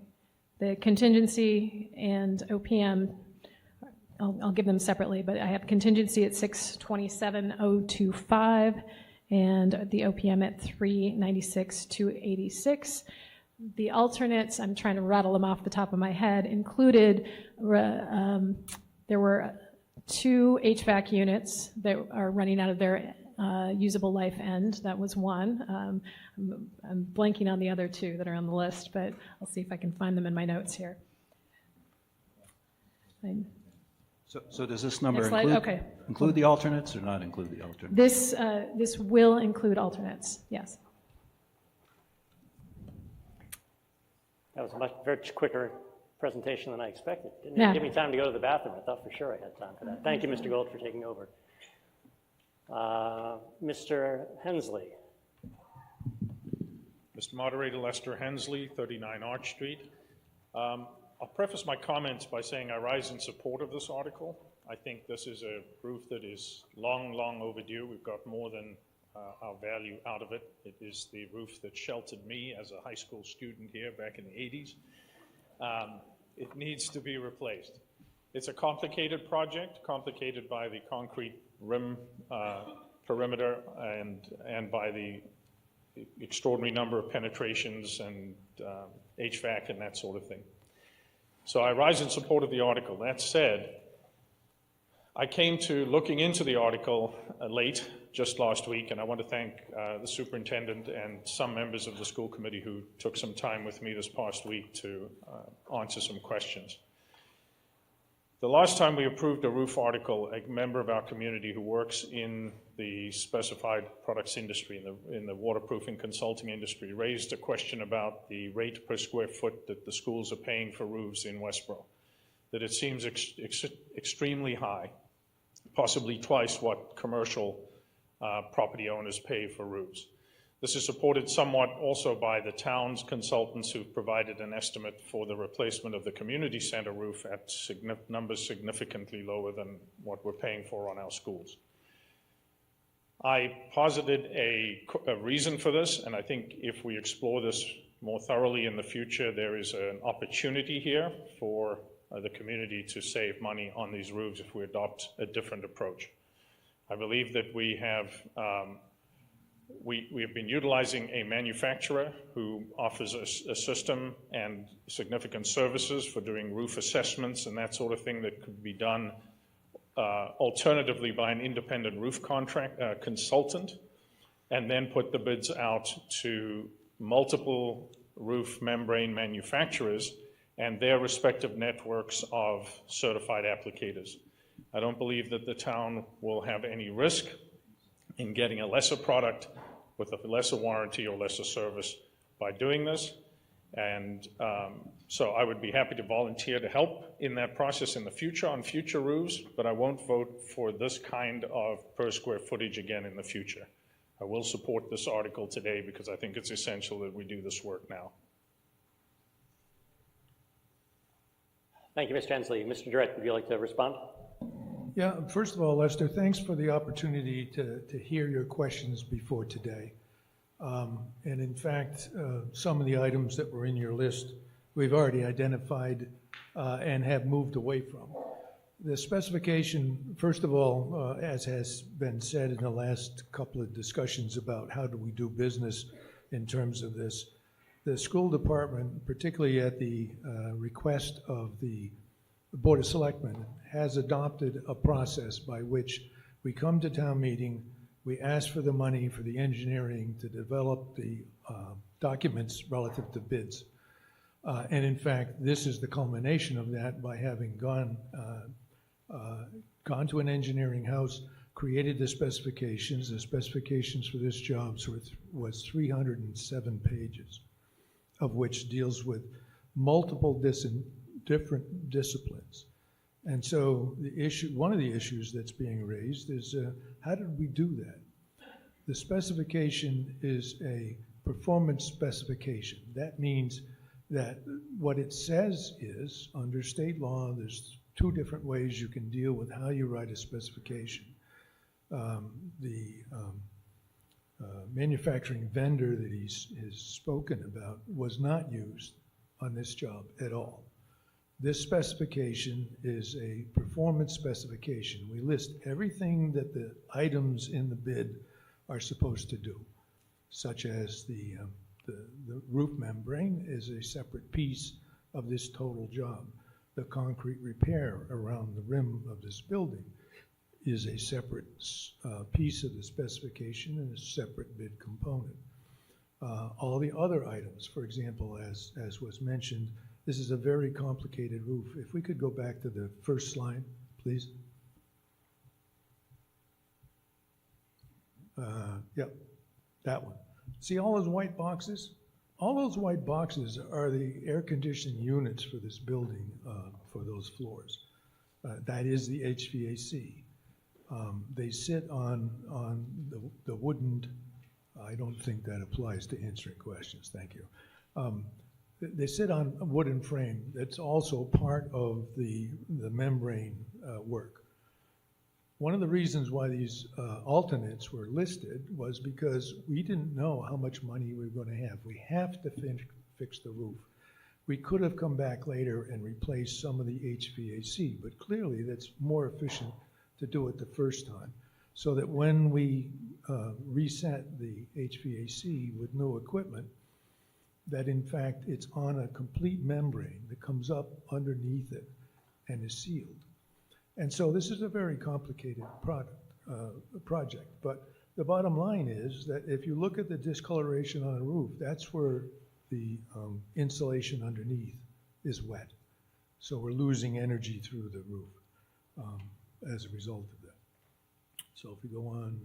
The contingency and OPM, I'll give them separately, but I have contingency at $627,025 and the OPM at $396,286. The alternates, I'm trying to rattle them off the top of my head, included, there were 2 HVAC units that are running out of their usable life end. That was one. I'm blanking on the other 2 that are on the list, but I'll see if I can find them in my notes here. So does this number include, include the alternates or not include the alternates? This will include alternates, yes. That was a much quicker presentation than I expected. Didn't Yeah. give me time to go to the bathroom. I thought for sure I had time for that. Thank you, Mr. Gold, for taking over. Mr. Hensley. Mr. Moderator, Lester Hensley, 39 Arch Street. I'll preface my comments by saying I rise in support of this article. I think this is a roof that is long, long overdue. We've got more than our value out of it. It is the roof that sheltered me as a high school student here back in the 80s. It needs to be replaced. It's a complicated project, complicated by the concrete rim perimeter and by the extraordinary number of penetrations and HVAC and that sort of thing. So I rise in support of the article. That said, I came to looking into the article late, just last week, and I want to thank the superintendent and some members of the school committee who took some time with me this past week to answer some questions. The last time we approved a roof article, a member of our community who works in the specified products industry, in the waterproofing consulting industry, raised a question about the rate per square foot that the schools are paying for roofs in Westborough, that it seems extremely high, possibly twice what commercial property owners pay for roofs. This is supported somewhat also by the town's consultants who've provided an estimate for the replacement of the community center roof at numbers significantly lower than what we're paying for on our schools. I posited a reason for this, and I think if we explore this more thoroughly in the future, there is an opportunity here for the community to save money on these roofs if we adopt a different approach. I believe that we have been utilizing a manufacturer who offers a system and significant services for doing roof assessments and that sort of thing that could be done alternatively by an independent roof consultant, and then put the bids out to multiple roof membrane manufacturers and their respective networks of certified applicators. I don't believe that the town will have any risk in getting a lesser product with a lesser warranty or lesser service by doing this. And so I would be happy to volunteer to help in that process in the future on future roofs, but I won't vote for this kind of per square footage again in the future. I will support this article today because I think it's essential that we do this work now. Thank you, Mr. Hensley. Mr. Durrett, would you like to respond? Yeah, first of all, Lester, thanks for the opportunity to hear your questions before today. And in fact, some of the items that were in your list, we've already identified and have moved away from. The specification, first of all, as has been said in the last couple of discussions about how do we do business in terms of this, the school department, particularly at the request of the Board of Selectmen, has adopted a process by which we come to town meeting, we ask for the money for the engineering to develop the documents relative to bids. And in fact, this is the culmination of that by having gone to an engineering house, created the specifications. The specifications for this job was 307 pages, of which deals with multiple different disciplines. And so one of the issues that's being raised is how did we do that? The specification is a performance specification. That means that what it says is, under state law, there's two different ways you can deal with how you write a specification. The manufacturing vendor that has spoken about was not used on this job at all. This specification is a performance specification. We list everything that the items in the bid are supposed to do, such as the roof membrane is a separate piece of this total job. The concrete repair around the rim of this building is a separate piece of the specification and a separate bid component. All the other items, for example, as was mentioned, this is a very complicated roof. If we could go back to the first slide, please. Yep, that one. See all those white boxes? All those white boxes are the air conditioning units for this building, for those floors. That is the HVAC. They sit on the wooden, I don't think that applies to answering questions, thank you. They sit on a wooden frame that's also part of the membrane work. One of the reasons why these alternates were listed was because we didn't know how much money we were going to have. We have to fix the roof. We could have come back later and replaced some of the HVAC, but clearly that's more efficient to do it the first time, so that when we reset the HVAC with new equipment, that in fact it's on a complete membrane that comes up underneath it and is sealed. And so this is a very complicated project, but the bottom line is that if you look at the discoloration on a roof, that's where the insulation underneath is wet. So we're losing energy through the roof as a result of that. So if we go on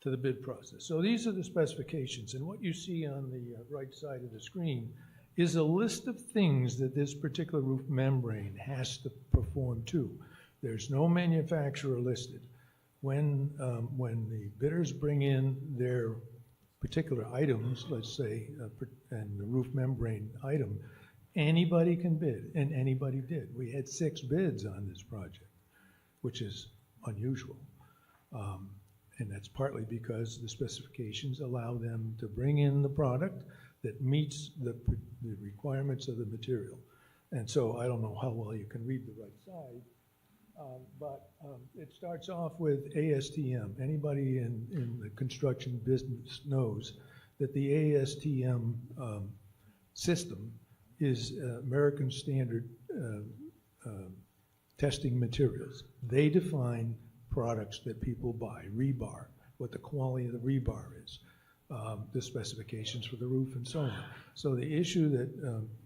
to the bid process. So these are the specifications, and what you see on the right side of the screen is a list of things that this particular roof membrane has to perform to. There's no manufacturer listed. When the bidders bring in their particular items, let's say, and the roof membrane item, anybody can bid, and anybody did. We had 6 bids on this project, which is unusual. And that's partly because the specifications allow them to bring in the product that meets the requirements of the material. And so I don't know how well you can read the right side, but it starts off with ASTM. Anybody in the construction business knows that the ASTM system is American Standard Testing Materials. They define products that people buy, rebar, what the quality of the rebar is, the specifications for the roof, and so on. So the issue that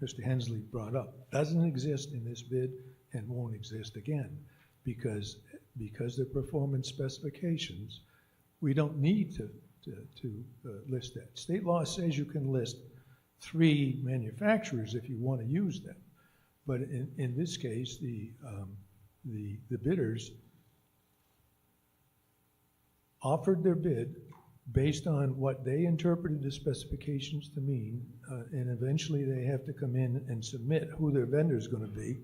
Mr. Hensley brought up doesn't exist in this bid and won't exist again, because they're performance specifications, we don't need to list that. State law says you can list 3 manufacturers if you want to use them, but in this case, the bidders offered their bid based on what they interpreted the specifications to mean, and eventually they have to come in and submit who their vendor is going to be,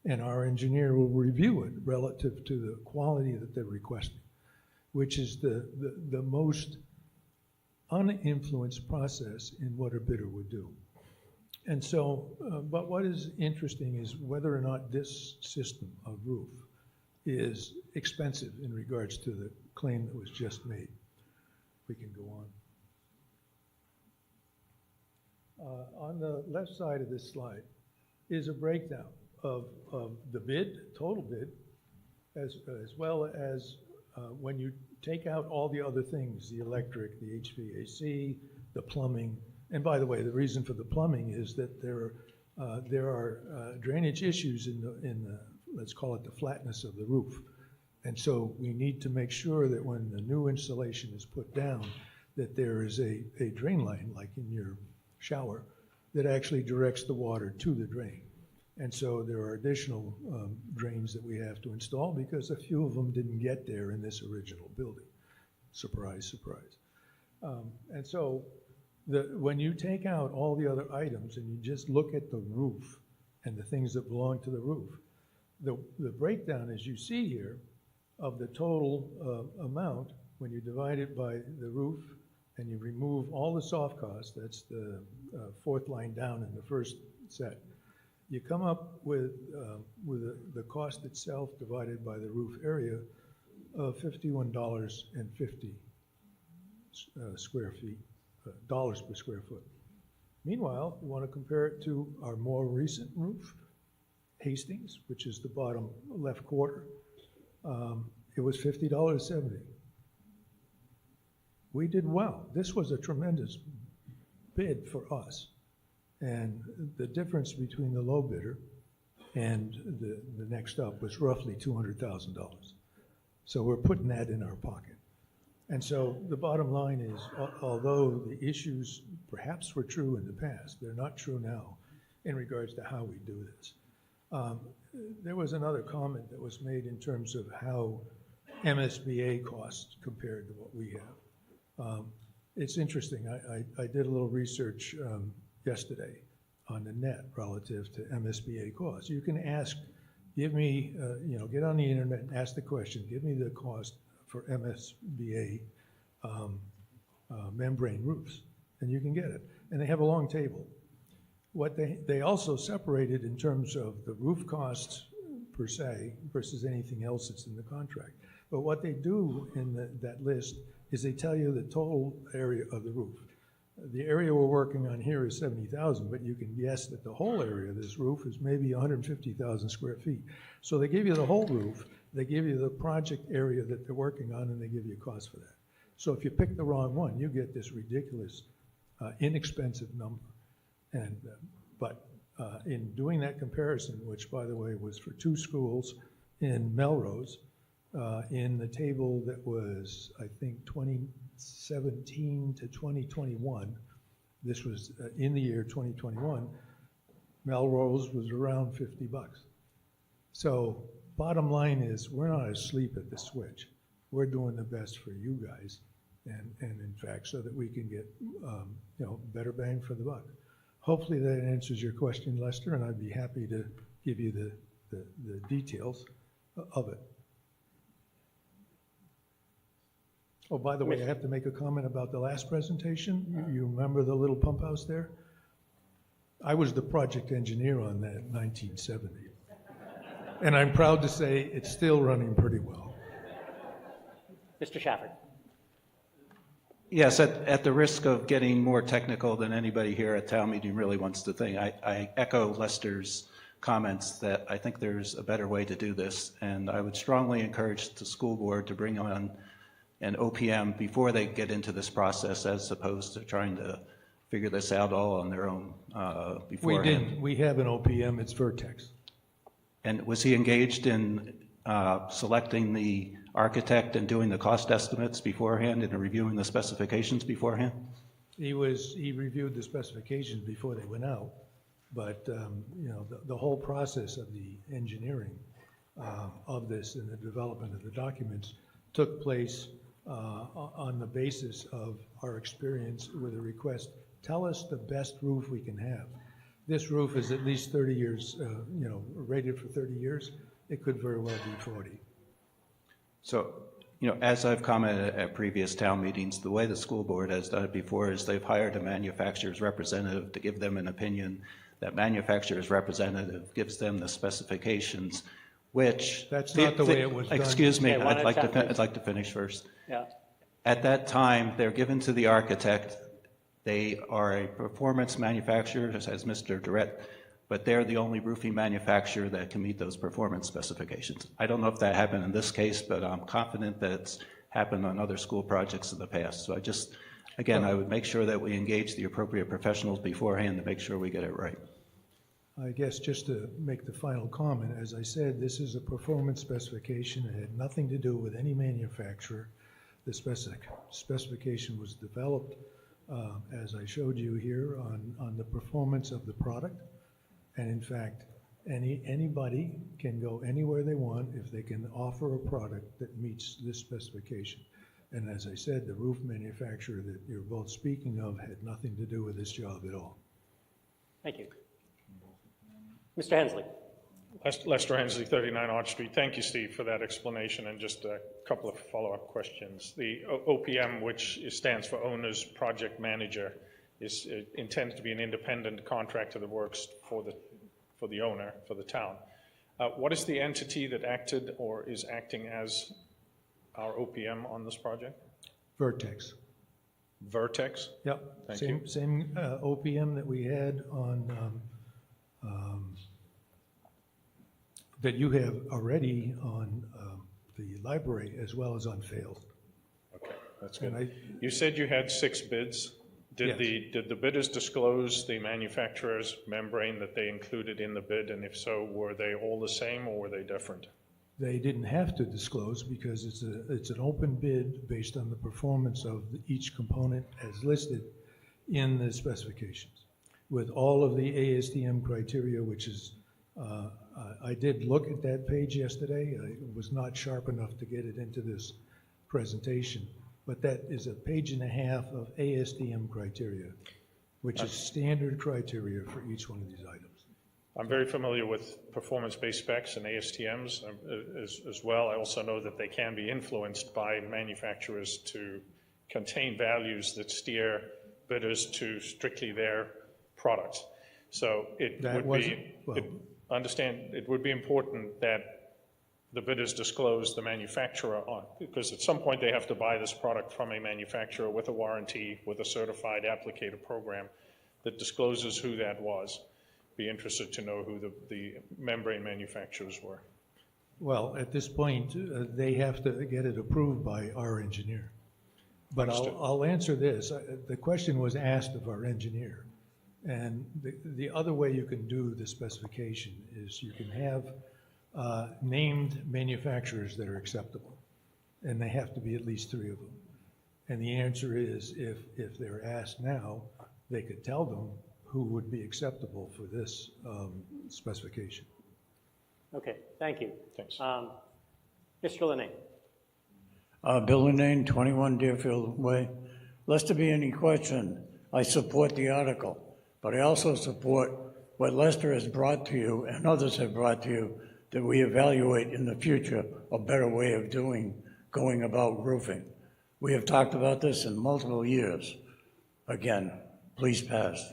and our engineer will review it relative to the quality that they're requesting, which is the most uninfluenced process in what a bidder would do. And so, but what is interesting is whether or not this system of roof is expensive in regards to the claim that was just made. We can go on. On the left side of this slide is a breakdown of the bid, total bid, as well as when you take out all the other things, the electric, the HVAC, the plumbing. And by the way, the reason for the plumbing is that there are drainage issues in the, let's call it the flatness of the roof. And so we need to make sure that when the new installation is put down, that there is a drain line, like in your shower, that actually directs the water to the drain. And so there are additional drains that we have to install because a few of them didn't get there in this original building. Surprise, surprise. And so when you take out all the other items and you just look at the roof and the things that belong to the roof, the breakdown, as you see here, of the total amount, when you divide it by the roof and you remove all the soft costs, that's the 4th line down in the first set, you come up with the cost itself divided by the roof area of $51.50 square feet, dollars per square foot. Meanwhile, you want to compare it to our more recent roof, Hastings, which is the bottom left quarter. It was $50.70. We did well. This was a tremendous bid for us. And the difference between the low bidder and the next up was roughly $200,000. So we're putting that in our pocket. And so the bottom line is, although the issues perhaps were true in the past, they're not true now in regards to how we do this. There was another comment that was made in terms of how MSBA costs compared to what we have. It's interesting. I did a little research yesterday on the net relative to MSBA costs. You can ask give me, get on the internet and ask the question, give me the cost for MSBA membrane roofs, and you can get it. And they have a long table. What they also separated in terms of the roof costs per se versus anything else that's in the contract. But what they do in that list is they tell you the total area of the roof. The area we're working on here is 70,000, but you can guess that the whole area of this roof is maybe 150,000 square feet. So they give you the whole roof, they give you the project area that they're working on, and they give you a cost for that. So if you pick the wrong one, you get this ridiculous, inexpensive number. And but in doing that comparison, which by the way was for 2 schools in Melrose, in the table that was, I think, 2017 to 2021, this was in the year 2021, Melrose was around $50. So bottom line is, we're not asleep at the switch. We're doing the best for you guys, and in fact, so that we can get better bang for the buck. Hopefully that answers your question, Lester, and I'd be happy to give you the details of it. Oh, by the way, I have to make a comment about the last presentation. You remember the little pump house there? I was the project engineer on that in 1970. And I'm proud to say it's still running pretty well. Mr. Shafford. Yes, at the risk of getting more technical than anybody here at town meeting really wants to think, I echo Lester's comments that I think there's a better way to do this, and I would strongly encourage the school board to bring on an OPM before they get into this process, as opposed to trying to figure this out all on their own beforehand. We didn't. We have an OPM. It's Vertex. And was he engaged in selecting the architect and doing the cost estimates beforehand and reviewing the specifications beforehand? He reviewed the specifications before they went out, but the whole process of the engineering of this and the development of the documents took place on the basis of our experience with a request. Tell us the best roof we can have. This roof is at least 30 years, rated for 30 years. It could very well be 40. So, as I've commented at previous town meetings, the way the school board has done it before is they've hired a manufacturer's representative to give them an opinion. That manufacturer's representative gives them the specifications, which... That's not the way it was done. Excuse me, Okay, I'd like to finish first. Yeah. At that time, they're given to the architect. They are a performance manufacturer, as Mr. Durrett, but they're the only roofing manufacturer that can meet those performance specifications. I don't know if that happened in this case, but I'm confident that it's happened on other school projects in the past. So I would make sure that we engage the appropriate professionals beforehand to make sure we get it right. I guess just to make the final comment, as I said, this is a performance specification. It had nothing to do with any manufacturer. The specification was developed, as I showed you here, on the performance of the product. And in fact, anybody can go anywhere they want if they can offer a product that meets this specification. And as I said, the roof manufacturer that you're both speaking of had nothing to do with this job at all. Thank you. Mr. Hensley. Lester Hensley, 39 Arch Street. Thank you, Steve, for that explanation, and just a couple of follow-up questions. The OPM, which stands for Owner's Project Manager, is intends to be an independent contractor that works for the owner, for the town. What is the entity that acted or is acting as our OPM on this project? Vertex. Vertex? Yep. Thank you. Same OPM that we had on that you have already on the library as well as on Failed. Okay, that's good. You said you had 6 bids. Did the bidders disclose the manufacturer's membrane that they included in the bid? And if so, were they all the same or were they different? They didn't have to disclose because it's an open bid based on the performance of each component as listed in the specifications, with all of the ASTM criteria, which is, I did look at that page yesterday. I was not sharp enough to get it into this presentation, but that is a page and a half of ASTM criteria, which is standard criteria for each one of these items. I'm very familiar with performance-based specs and ASTMs as well. I also know that they can be influenced by manufacturers to contain values that steer bidders to strictly their products. So it would be important that the bidders disclose the manufacturer on, because at some point they have to buy this product from a manufacturer with a warranty, with a certified applicator program that discloses who that was. Be interested to know who the membrane manufacturers were. Well, at this point, they have to get it approved by our engineer. But I'll answer this. The question was asked of our engineer. And the other way you can do the specification is you can have named manufacturers that are acceptable. And they have to be at least 3 of them. And the answer is, if they're asked now, they could tell them who would be acceptable for this specification. Okay, thank you. Thanks. Mr. Linane. Bill Linane, 21 Deerfield Way. Lest there be any question, I support the article, but I also support what Lester has brought to you and others have brought to you, that we evaluate in the future a better way of going about roofing. We have talked about this in multiple years. Again, please pass.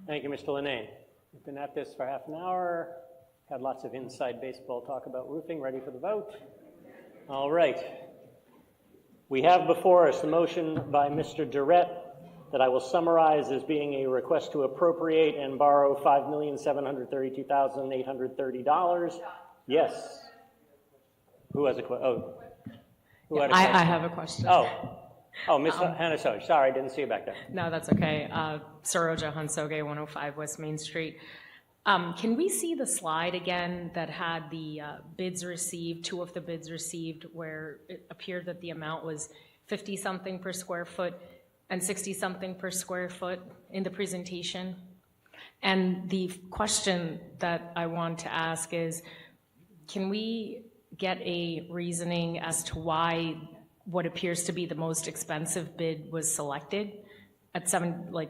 Thank you, Mr. Linane. We've been at this for half an hour, had lots of inside baseball talk about roofing, ready for the vote. All right. We have before us the motion by Mr. Durrett that I will summarize as being a request to appropriate and borrow $5,732,830. Yes. Who has a question? Oh, who had a question? I have a question. Oh, Ms. Hanasoge. Sorry, I didn't see you back there. No, that's okay. Saroja Hansoge, 105 West Main Street. Can we see the slide again that had the bids received, 2 of the bids received, where it appeared that the amount was 50-something per square foot and 60-something per square foot in the presentation? And the question that I want to ask is, can we get a reasoning as to why what appears to be the most expensive bid was selected at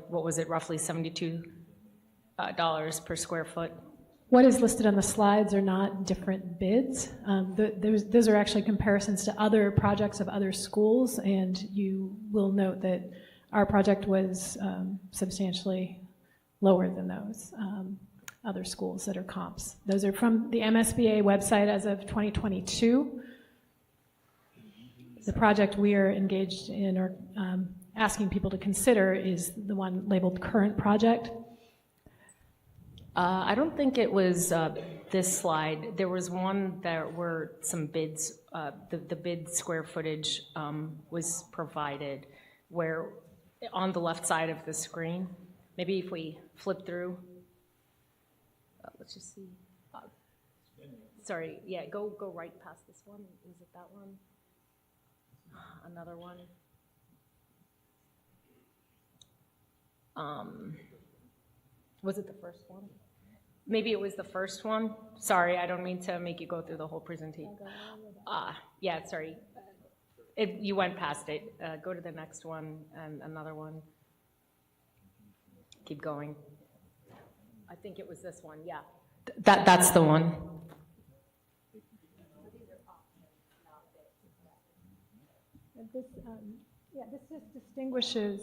what was it, roughly $72 per square foot? What is listed on the slides are not different bids. Those are actually comparisons to other projects of other schools, and you will note that our project was substantially lower than those other schools that are comps. Those are from the MSBA website as of 2022. The project we are engaged in or asking people to consider is the one labeled current project. I don't think it was this slide. There was one that were some bids, the bid square footage was provided where on the left side of the screen. Maybe if we flip through. Let's just see. Sorry, yeah, go right past this one. Was it that one? Another one. Was it the first one? Maybe it was the first one. Sorry, I don't mean to make you go through the whole presentation. Yeah, sorry. You went past it. Go to the next one and another one. Keep going. I think it was this one, yeah. That's the one. This just distinguishes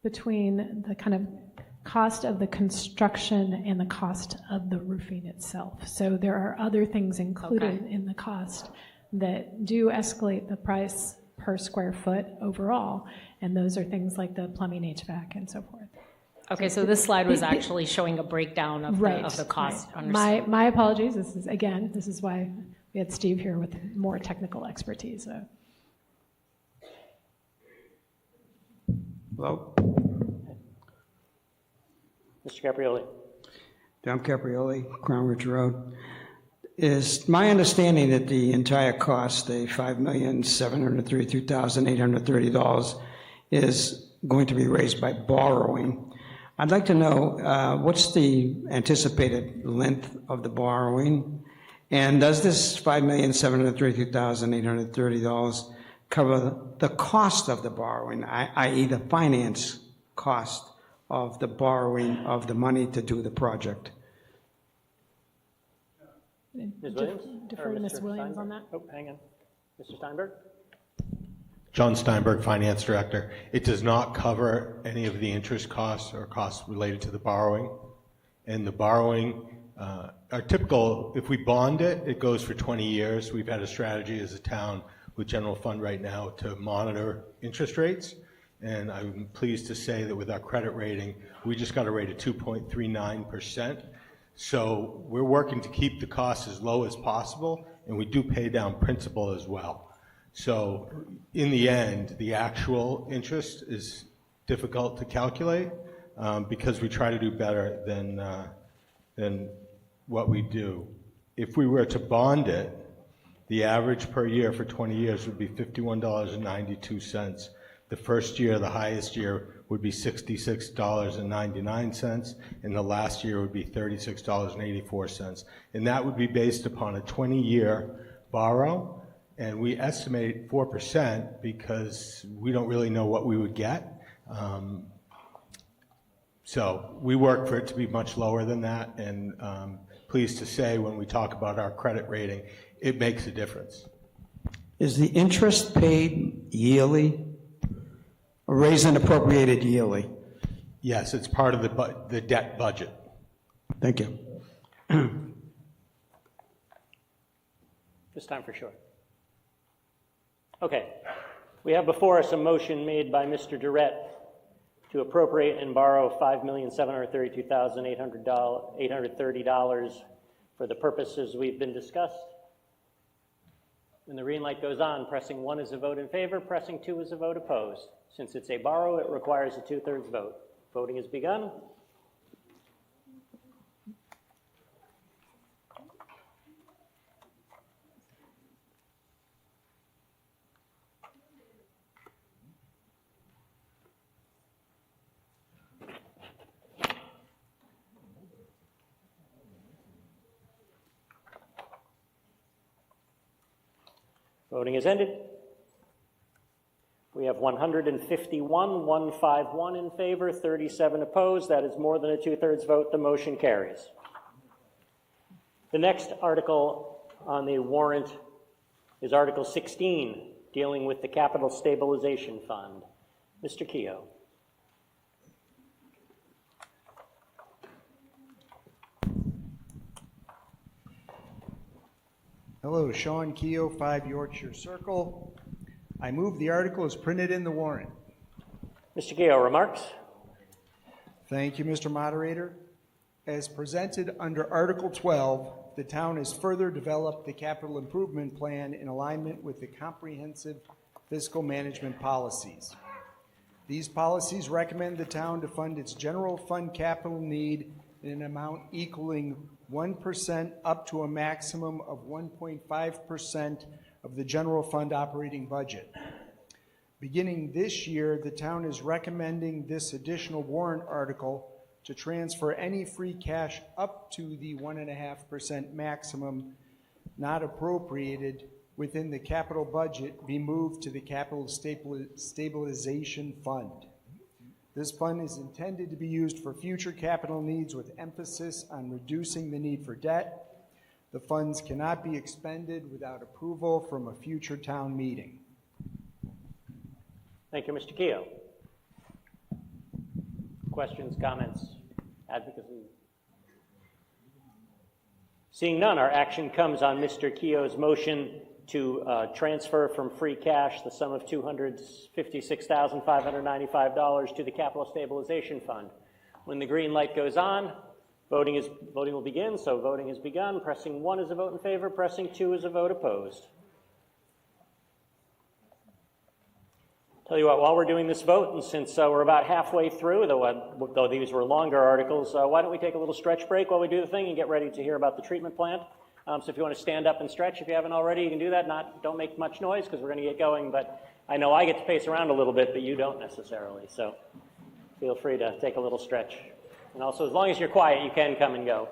between the kind of cost of the construction and the cost of the roofing itself. So there are other things included in the cost that do escalate the price per square foot overall, and those are things like the plumbing, HVAC, and so forth. Okay, so this slide was actually showing a breakdown of the cost. Right. My apologies. This is why we had Steve here with more technical expertise. Hello? Mr. Caprioli. Tom Caprioli, Crown Ridge Road. Is my understanding that the entire cost, the $5,732,830, is going to be raised by borrowing? I'd like to know what's the anticipated length of the borrowing, and does this $5,732,830 cover the cost of the borrowing, i.e. the finance cost of the borrowing of the money to do the project? Ms. Williams? Defer Or to Ms. Mr. Williams on Steinberg? that. Oh, hang on. Mr. Steinberg? John Steinberg, Finance Director. It does not cover any of the interest costs or costs related to the borrowing. And the borrowing, our typical, if we bond it, it goes for 20 years. We've had a strategy as a town with general fund right now to monitor interest rates. And I'm pleased to say that with our credit rating, we just got a rate of 2.39%. So we're working to keep the costs as low as possible, and we do pay down principal as well. So in the end, the actual interest is difficult to calculate because we try to do better than what we do. If we were to bond it, the average per year for 20 years would be $51.92. The first year, the highest year, would be $66.99, and the last year would be $36.84. And that would be based upon a 20-year borrow, and we estimate 4% because we don't really know what we would get. So we work for it to be much lower than that, and pleased to say when we talk about our credit rating, it makes a difference. Is the interest paid yearly or raised and appropriated yearly? Yes, it's part of the debt budget. Thank you. This time for sure. Okay. We have before us a motion made by Mr. Durrett to appropriate and borrow $5,732,830 for the purposes we've been discussed. When the green light goes on, pressing 1 is a vote in favor, pressing 2 is a vote opposed. Since it's a borrow, it requires a 2/3 vote. Voting has begun. Voting is ended. We have 151 in favor, 37 opposed. That is more than a 2/3 vote. The motion carries. The next article on the warrant is Article 16, dealing with the Capital Stabilization Fund. Mr. Keogh. Hello, Sean Keogh, 5 Yorkshire Circle. I move the article is printed in the warrant. Mr. Keogh, remarks? Thank you, Mr. Moderator. As presented under Article 12, the town has further developed the capital improvement plan in alignment with the comprehensive fiscal management policies. These policies recommend the town to fund its general fund capital need in an amount equaling 1% up to a maximum of 1.5% of the general fund operating budget. Beginning this year, the town is recommending this additional warrant article to transfer any free cash up to the 1.5% maximum not appropriated within the capital budget be moved to the Capital Stabilization Fund. This fund is intended to be used for future capital needs with emphasis on reducing the need for debt. The funds cannot be expended without approval from a future town meeting. Thank you, Mr. Keogh. Questions, comments, advocacy? Seeing none, our action comes on Mr. Keogh's motion to transfer from free cash the sum of $256,595 to the Capital Stabilization Fund. When the green light goes on, voting will begin, so voting has begun. Pressing 1 is a vote in favor, pressing 2 is a vote opposed. Tell you what, while we're doing this vote, and since we're about halfway through, though these were longer articles, why don't we take a little stretch break while we do the thing and get ready to hear about the treatment plant. So if you want to stand up and stretch, if you haven't already, you can do that. Don't make much noise because we're going to get going, but I know I get to pace around a little bit, but you don't necessarily, so feel free to take a little stretch. And also, as long as you're quiet, you can come and go.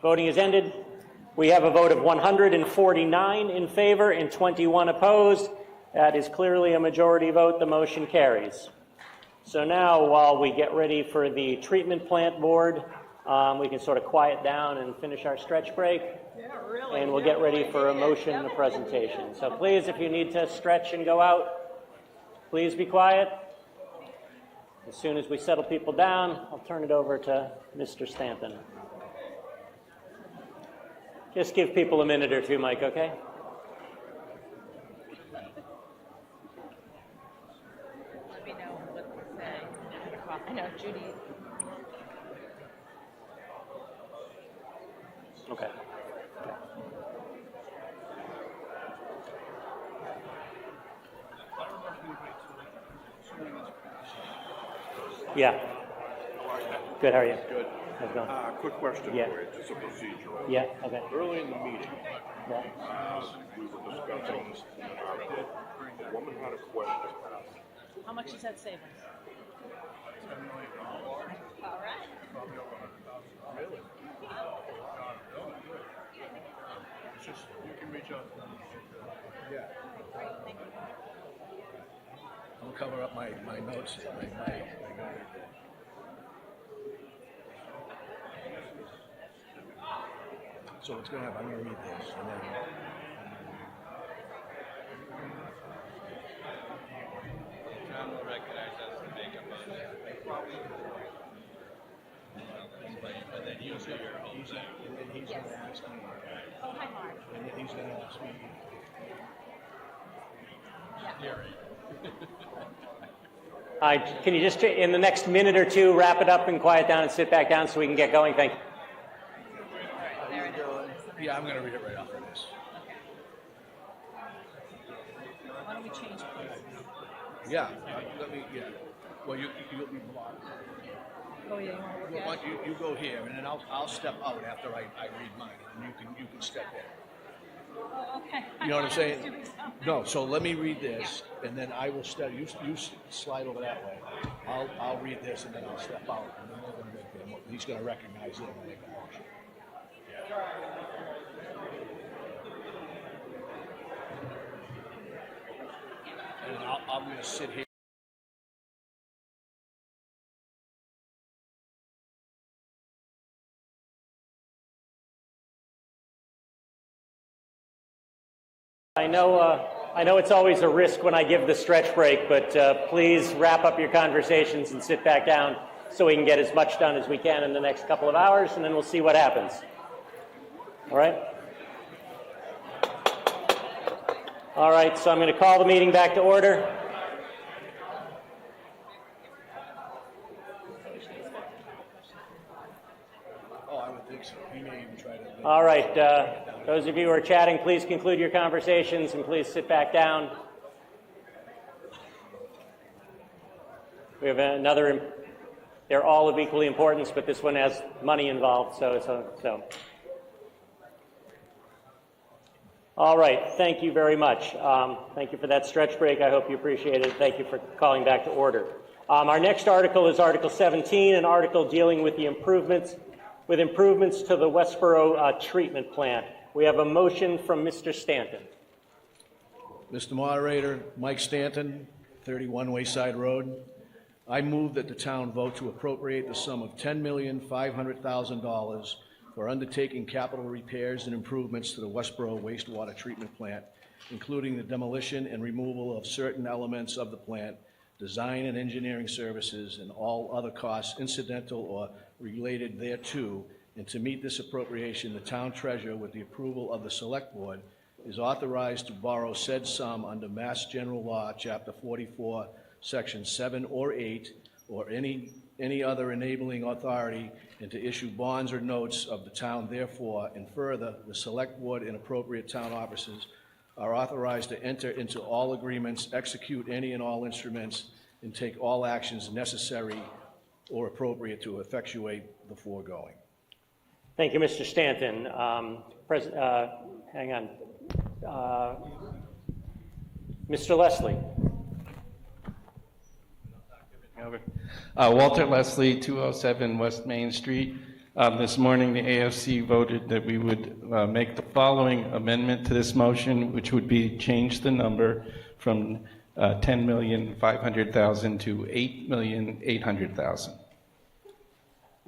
Voting is ended. We have a vote of 149 in favor and 21 opposed. That is clearly a majority vote. The motion carries. So now, while we get ready for the treatment plant board, we can sort of quiet down and finish our stretch break. And we'll get ready for a motion and a presentation. So please, if you need to stretch and go out, please be quiet. As soon as we settle people down, I'll turn it over to Mr. Stanton. Just give people a minute or two, Mike, okay? Let me know what to say. I know, Judy. Okay. Yeah. Good, how are you? Good. How's it going? Quick question Yeah. for you, just a procedural. Yeah, okay. Early in the meeting, Yeah. we were discussing an article. A woman had a question. How much does that save us? All right. Really? It's just, you can reach out to them. Yeah. I'll cover up my notes. So what's going to happen? I'm going to read this. And then, John will recognize us to make a motion. But then you say your whole thing. And then he's going to ask me. Oh, hi, Mark. And then he's going to ask me. All right, can you just, in the next minute or two, wrap it up and quiet down and sit back down so we can get going? Thank you. Yeah, I'm going to read it right after this. Why don't we change places? Yeah, let me, yeah. Well, you'll be blocked. Oh, yeah, you want to look at it? You go here, and then I'll step out after I read mine, and you can step in. Oh, okay. You know what I'm saying? Doing something. No, so let me read this, and then I will step, you slide over that way. I'll read this, and then I'll step out, and then we're gonna make the, he's gonna recognize it and make a motion. And I'm gonna sit here. I know it's always a risk when I give the stretch break, but please wrap up your conversations and sit back down so we can get as much done as we can in the next couple of hours, and then we'll see what happens. All right? All right, so I'm going to call the meeting back to order. Oh, I would think so. He may even try to. All right, those of you who are chatting, please conclude your conversations and please sit back down. We have another, they're all of equally importance, but this one has money involved, so. All right, thank you very much. Thank you for that stretch break. I hope you appreciate it. Thank you for calling back to order. Our next article is Article 17, an article dealing with the improvements to the Westborough treatment plant. We have a motion from Mr. Stanton. Mr. Moderator, Mike Stanton, 31 Wayside Road. I move that the town vote to appropriate the sum of $10,500,000 for undertaking capital repairs and improvements to the Westborough wastewater treatment plant, including the demolition and removal of certain elements of the plant, design and engineering services, and all other costs incidental or related thereto. And to meet this appropriation, the town treasurer, with the approval of the select board, is authorized to borrow said sum under Mass General Law, Chapter 44, Section 7 or 8, or any other enabling authority, and to issue bonds or notes of the town therefore. And further, the select board and appropriate town officers are authorized to enter into all agreements, execute any and all instruments, and take all actions necessary or appropriate to effectuate the foregoing. Thank you, Mr. Stanton. Hang on. Mr. Leslie. Walter Leslie, 207 West Main Street. This morning, the AFC voted that we would make the following amendment to this motion, which would be change the number from $10,500,000 to $8,800,000.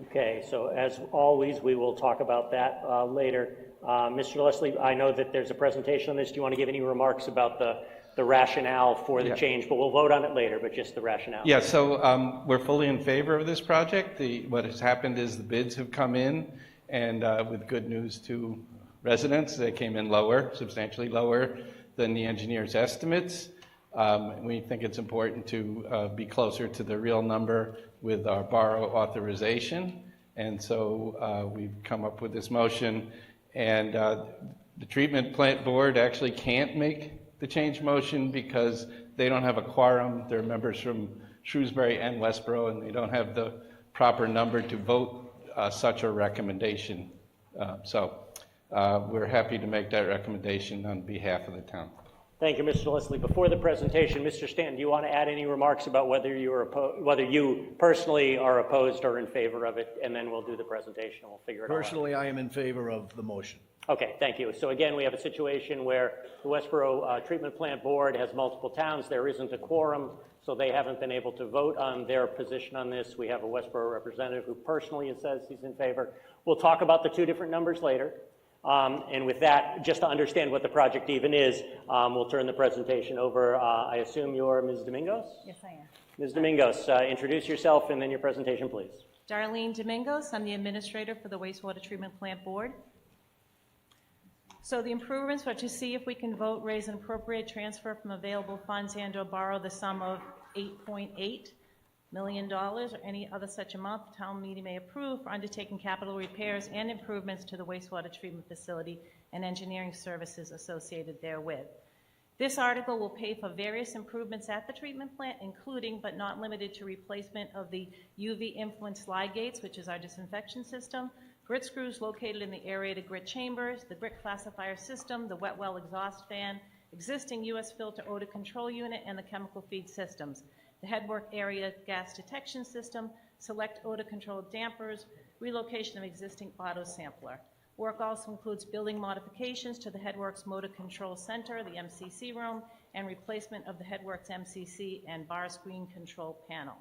Okay, so as always, we will talk about that later. Mr. Leslie, I know that there's a presentation on this. Do you want to give any remarks about the rationale for the change? But we'll vote on it later, but just the rationale. Yeah, so we're fully in favor of this project. What has happened is the bids have come in, and with good news to residents, they came in lower, substantially lower than the engineer's estimates. We think it's important to be closer to the real number with our borrow authorization, and so we've come up with this motion. And the treatment plant board actually can't make the change motion because they don't have a quorum. They're members from Shrewsbury and Westborough, and they don't have the proper number to vote such a recommendation. So we're happy to make that recommendation on behalf of the town. Thank you, Mr. Leslie. Before the presentation, Mr. Stanton, do you want to add any remarks about whether you personally are opposed or in favor of it? And then we'll do the presentation and we'll figure it out. Personally, I am in favor of the motion. Okay, thank you. So again, we have a situation where the Westborough Treatment Plant Board has multiple towns. There isn't a quorum, so they haven't been able to vote on their position on this. We have a Westborough representative who personally says he's in favor. We'll talk about the two different numbers later. And with that, just to understand what the project even is, we'll turn the presentation over. I assume you're Ms. Domingos? Yes, I am. Ms. Domingos, introduce yourself and then your presentation, please. Darlene Domingos, I'm the administrator for the Wastewater Treatment Plant Board. So the improvements are to see if we can vote, raise, and appropriate, transfer from available funds and/or borrow the sum of $8.8 million or any other such amount the town meeting may approve for undertaking capital repairs and improvements to the wastewater treatment facility and engineering services associated therewith. This article will pay for various improvements at the treatment plant, including but not limited to replacement of the UV influence slide gates, which is our disinfection system, grit screws located in the aerated grit chambers, the grit classifier system, the wet well exhaust fan, existing US filter odor control unit, and the chemical feed systems, the headwork area gas detection system, select odor control dampers, relocation of existing auto sampler. Work also includes building modifications to the Headworks Motor Control Center, the MCC room, and replacement of the Headworks MCC and bar screen control panel.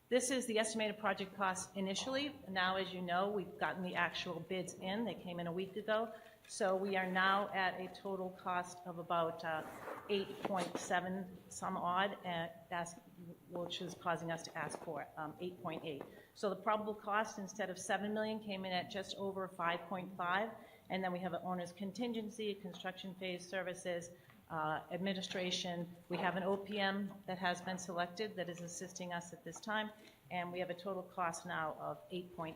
This is the estimated project cost initially. Now, as you know, we've gotten the actual bids in. They came in a week ago. So we are now at a total cost of about 8.7 some odd, which is causing us to ask for 8.8. So the probable cost, instead of $7 million, came in at just over 5.5. And then we have an owner's contingency, construction phase services, administration. We have an OPM that has been selected that is assisting us at this time, and we have a total cost now of 8.8.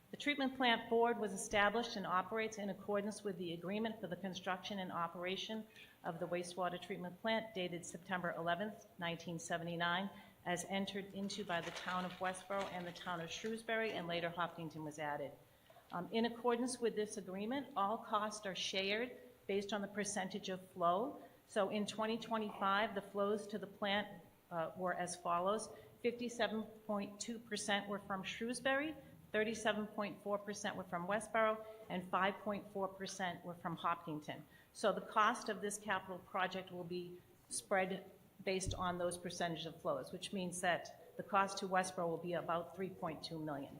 The treatment plant board was established and operates in accordance with the agreement for the construction and operation of the wastewater treatment plant dated September 11th, 1979, as entered into by the town of Westborough and the town of Shrewsbury, and later Hopkinton was added. In accordance with this agreement, all costs are shared based on the percentage of flow. So in 2025, the flows to the plant were as follows. 57.2% were from Shrewsbury, 37.4% were from Westborough, and 5.4% were from Hopkinton. So the cost of this capital project will be spread based on those percentage of flows, which means that the cost to Westborough will be about $3.2 million.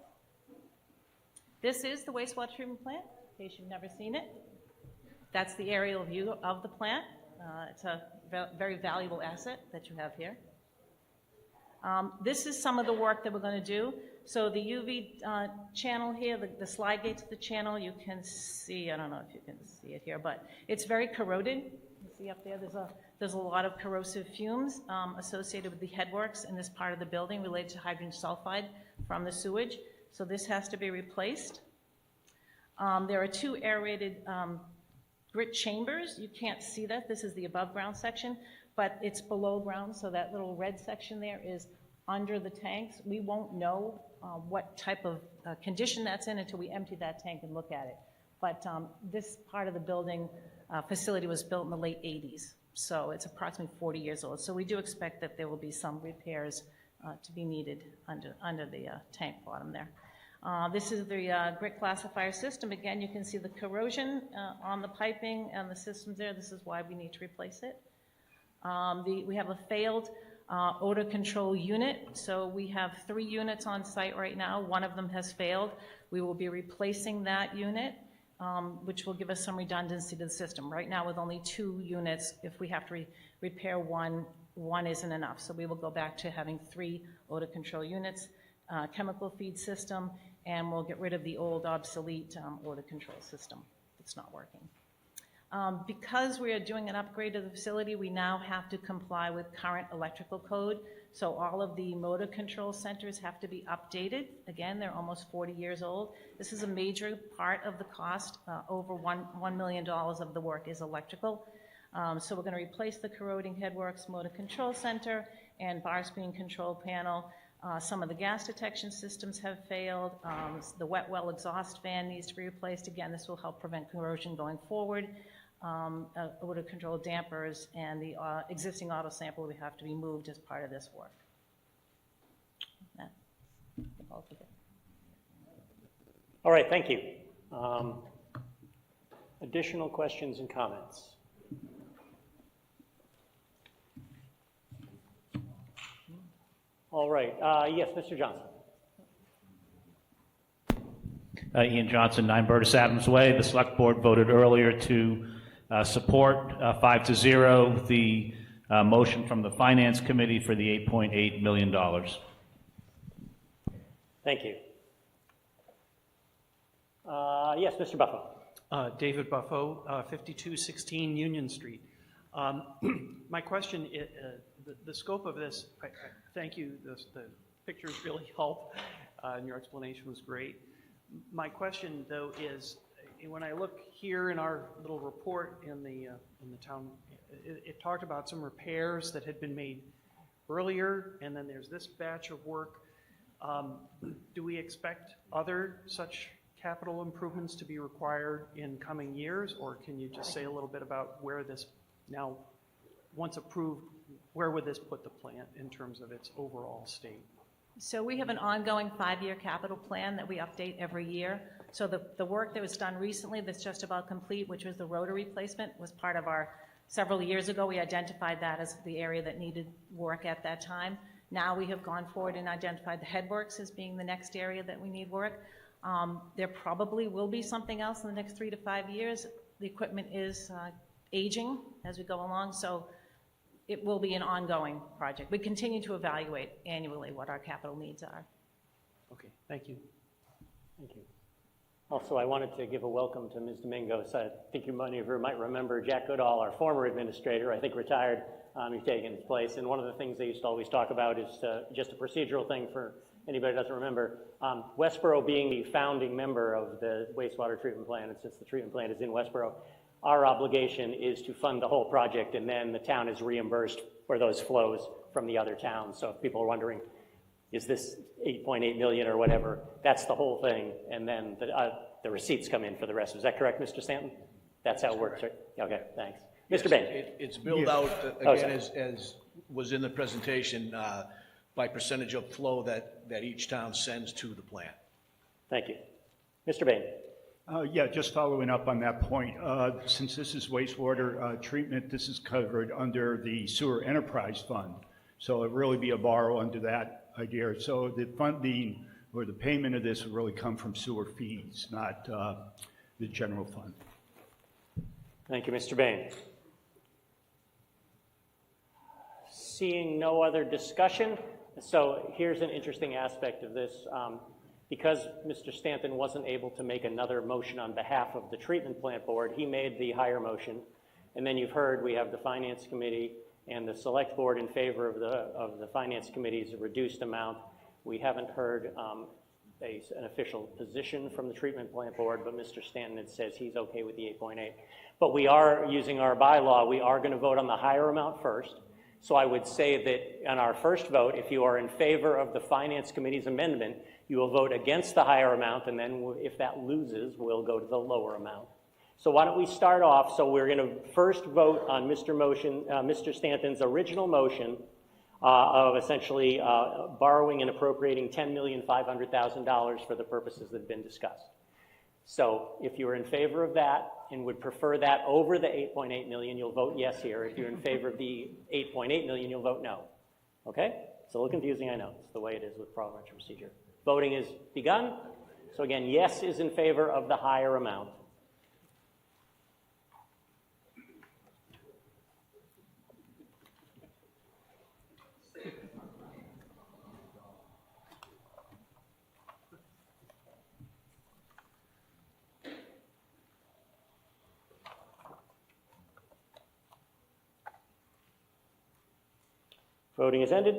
This is the wastewater treatment plant, in case you've never seen it. That's the aerial view of the plant. It's a very valuable asset that you have here. This is some of the work that we're going to do. So the UV channel here, the slide gate to the channel, you can see, I don't know if you can see it here, but it's very corroded. You see up there, there's a lot of corrosive fumes associated with the headworks in this part of the building related to hydrogen sulfide from the sewage. So this has to be replaced. There are two aerated grit chambers. You can't see that. This is the above ground section, but it's below ground, so that little red section there is under the tanks. We won't know what type of condition that's in until we empty that tank and look at it. But this part of the building facility was built in the late 80s, so it's approximately 40 years old. So we do expect that there will be some repairs to be needed under the tank bottom there. This is the grit classifier system. Again, you can see the corrosion on the piping and the systems there. This is why we need to replace it. We have a failed Odor control unit, so we have 3 units on site right now. One of them has failed. We will be replacing that unit, which will give us some redundancy to the system. Right now, with only 2 units, if we have to repair one isn't enough. So we will go back to having 3 odor control units, chemical feed system, and we'll get rid of the old obsolete odor control system that's not working. Because we are doing an upgrade of the facility, we now have to comply with current electrical code. So all of the motor control centers have to be updated. Again, they're almost 40 years old. This is a major part of the cost. Over $1 million of the work is electrical. So we're going to replace the corroding headworks motor control center and bar screen control panel. Some of the gas detection systems have failed. The wet well exhaust fan needs to be replaced. Again, this will help prevent corrosion going forward. Odor control dampers and the existing auto sample will have to be moved as part of this work. All right, thank you. Additional questions and comments? All right, yes, Mr. Johnson. Ian Johnson, 9 Burtis Adams Way. The Select Board voted earlier to support 5-0 the motion from the Finance Committee for the $8.8 million. Thank you. Yes, Mr. Buffo. David Buffo, 5216 Union Street. My question, the scope of this, I thank you, the pictures really help, and your explanation was great. My question, though, is when I look here in our little report in the town, it talked about some repairs that had been made earlier, and then there's this batch of work. Do we expect other such capital improvements to be required in coming years, or can you just say a little bit about where this now, once approved, where would this put the plant in terms of its overall state? So we have an ongoing 5-year capital plan that we update every year. So the work that was done recently that's just about complete, which was the rotor replacement, was part of our, several years ago, we identified that as the area that needed work at that time. Now we have gone forward and identified the headworks as being the next area that we need work. There probably will be something else in the next 3 to 5 years. The equipment is aging as we go along, so it will be an ongoing project. We continue to evaluate annually what our capital needs are. Okay, thank you. Thank you. Also, I wanted to give a welcome to Ms. Domingos. I think many of you might remember Jack Goodall, our former administrator, I think retired. He's taken his place. And one of the things they used to always talk about is just a procedural thing for anybody who doesn't remember. Westborough being the founding member of the wastewater treatment plant, and since the treatment plant is in Westborough, our obligation is to fund the whole project, and then the town is reimbursed for those flows from the other towns. So if people are wondering, is this 8.8 million or whatever, that's the whole thing, and then the receipts come in for the rest. Is that correct, Mr. Stanton? That's how it works, right? Okay, thanks. Yes, Mr. Bain. It's billed out, again, as was in the presentation, by percentage of flow that each town sends to the plant. Thank you. Mr. Bain. Yeah, just following up on that point, since this is wastewater treatment, this is covered under the Sewer Enterprise Fund. So it really be a borrow under that idea. So the funding or the payment of this would really come from sewer fees, not the general fund. Thank you, Mr. Bain. Seeing no other discussion, so here's an interesting aspect of this. Because Mr. Stanton wasn't able to make another motion on behalf of the treatment plant board, he made the higher motion. And then you've heard we have the Finance Committee and the Select Board in favor of the Finance Committee's reduced amount. We haven't heard an official position from the treatment plant board, but Mr. Stanton says he's okay with the 8.8. But we are, using our bylaw, we are going to vote on the higher amount first. So I would say that on our first vote, if you are in favor of the Finance Committee's amendment, you will vote against the higher amount, and then if that loses, we'll go to the lower amount. So why don't we start off? So we're going to first vote on Mr. Stanton's original motion of essentially borrowing and appropriating $10,500,000 for the purposes that have been discussed. So if you're in favor of that and would prefer that over the 8.8 million, you'll vote yes here. If you're in favor of the 8.8 million, you'll vote no. Okay? It's a little confusing, I know. It's the way it is with parliamentary procedure. Voting is begun. So again, yes is in favor of the higher amount. Voting is ended.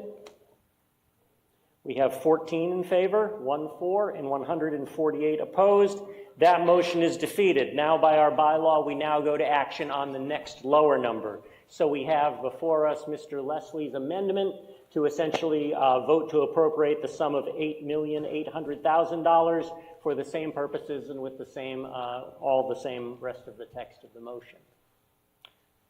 We have 14 in favor, 1 for, and 148 opposed. That motion is defeated. Now, by our bylaw, we now go to action on the next lower number. So we have before us Mr. Leslie's amendment to essentially vote to appropriate the sum of $8,800,000 for the same purposes and with the same, all the same rest of the text of the motion.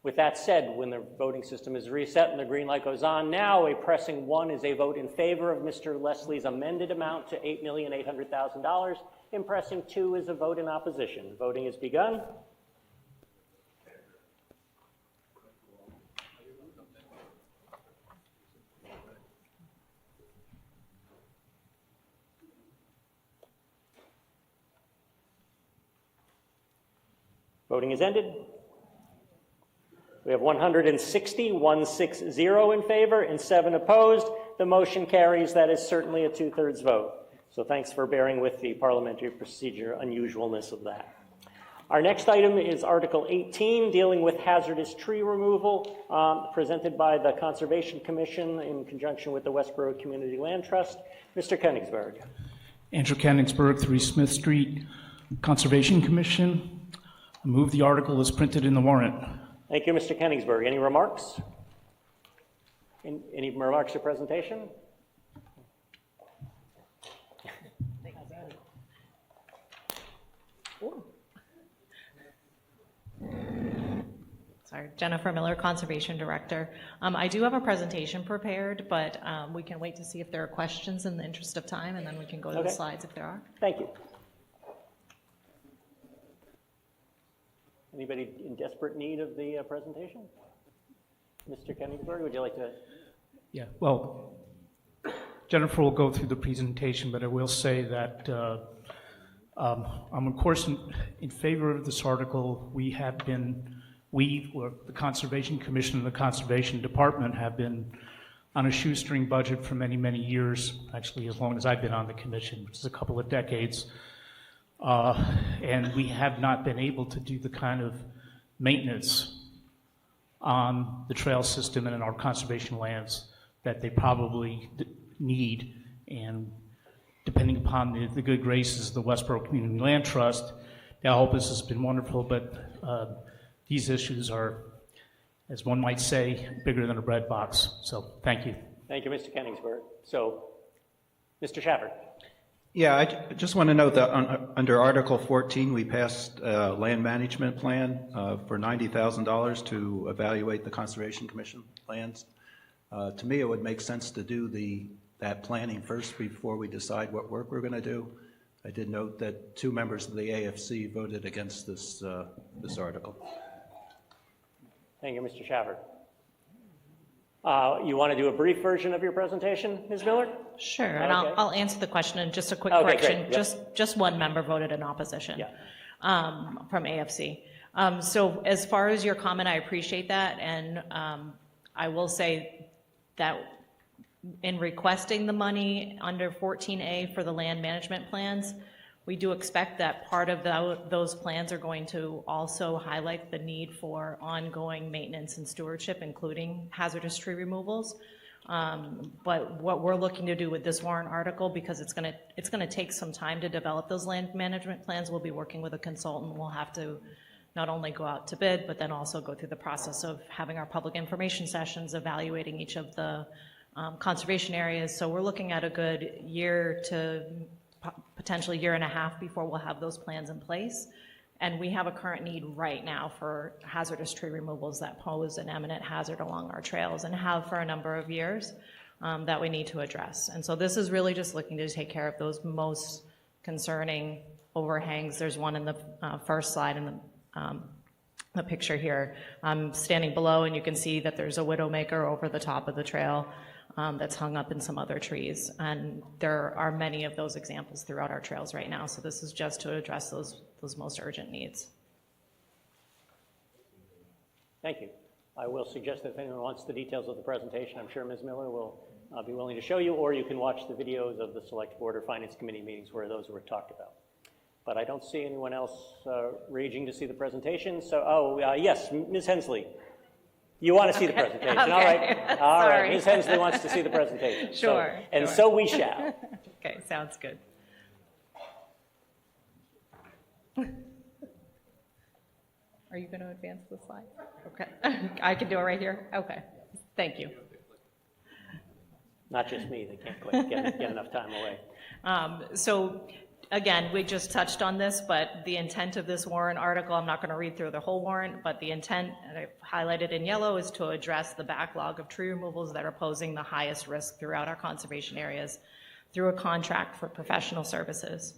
With that said, when the voting system is reset and the green light goes on, now a pressing 1 is a vote in favor of Mr. Leslie's amended amount to $8,800,000, and pressing 2 is a vote in opposition. Voting has begun. Voting is ended. We have 160 in favor, and 7 opposed. The motion carries. That is certainly a 2/3 vote. So thanks for bearing with the parliamentary procedure unusualness of that. Our next item is Article 18, dealing with hazardous tree removal, presented by the Conservation Commission in conjunction with the Westborough Community Land Trust. Mr. Koenigsberg. Andrew Koenigsberg, 3 Smith Street, Conservation Commission. I move the article as printed in the warrant. Thank you, Mr. Koenigsberg. Any remarks? Any remarks or presentation? Sorry, Jennifer Miller, Conservation Director. I do have a presentation prepared, but we can wait to see if there are questions in the interest of time, and then we can go to the slides if there are. Thank you. Anybody in desperate need of the presentation? Mr. Koenigsberg, would you like to? Yeah, well, Jennifer will go through the presentation, but I will say that I'm of course in favor of this article. We, or the Conservation Commission and the Conservation Department, have been on a shoestring budget for many, many years, actually as long as I've been on the commission, which is a couple of decades. And we have not been able to do the kind of maintenance on the trail system and in our conservation lands that they probably need. And depending upon the good graces of the Westborough Community Land Trust, their help has been wonderful, but these issues are, as one might say, bigger than a bread box. So thank you. Thank you, Mr. Koenigsberg. So, Mr. Shaver. Yeah, I just want to note that under Article 14, we passed a land management plan for $90,000 to evaluate the Conservation Commission plans. To me, it would make sense to do that planning first before we decide what work we're going to do. I did note that 2 members of the AFC voted against this article. Thank you, Mr. Shaver. You want to do a brief version of your presentation, Ms. Miller? Sure, and I'll answer the question. And just a quick Okay, correction, great. Yep. just 1 member voted in opposition from AFC. So as far as your comment, I appreciate that, and I will say that in requesting the money under 14A for the land management plans, we do expect that part of those plans are going to also highlight the need for ongoing maintenance and stewardship, including hazardous tree removals. But what we're looking to do with this warrant article, because it's going to take some time to develop those land management plans, we'll be working with a consultant. We'll have to not only go out to bid, but then also go through the process of having our public information sessions, evaluating each of the conservation areas. So we're looking at a good year to potentially 1.5 years before we'll have those plans in place. And we have a current need right now for hazardous tree removals that pose an imminent hazard along our trails and have for a number of years that we need to address. And so this is really just looking to take care of those most concerning overhangs. There's one in the first slide in the picture here. I'm standing below and you can see that there's a widowmaker over the top of the trail. that's hung up in some other trees. And there are many of those examples throughout our trails right now. So this is just to address those most urgent needs. Thank you. I will suggest that if anyone wants the details of the presentation, I'm sure Ms. Miller will be willing to show you, or you can watch the videos of the Select Board or Finance Committee meetings where those were talked about. But I don't see anyone else raging to see the presentation. So, yes, Ms. Hensley. You want to see the presentation. Okay. All right. All Sorry. right. Ms. Hensley wants to see the presentation. Sure. So, and sure. so we shall. Okay, sounds good. Are you going to advance the slide? Okay. I can do it right here? Okay. Thank you. Not just me. They can't quite get enough time away. So again, we just touched on this, but the intent of this warrant article, I'm not going to read through the whole warrant, but the intent, and I've highlighted in yellow, is to address the backlog of tree removals that are posing the highest risk throughout our conservation areas through a contract for professional services.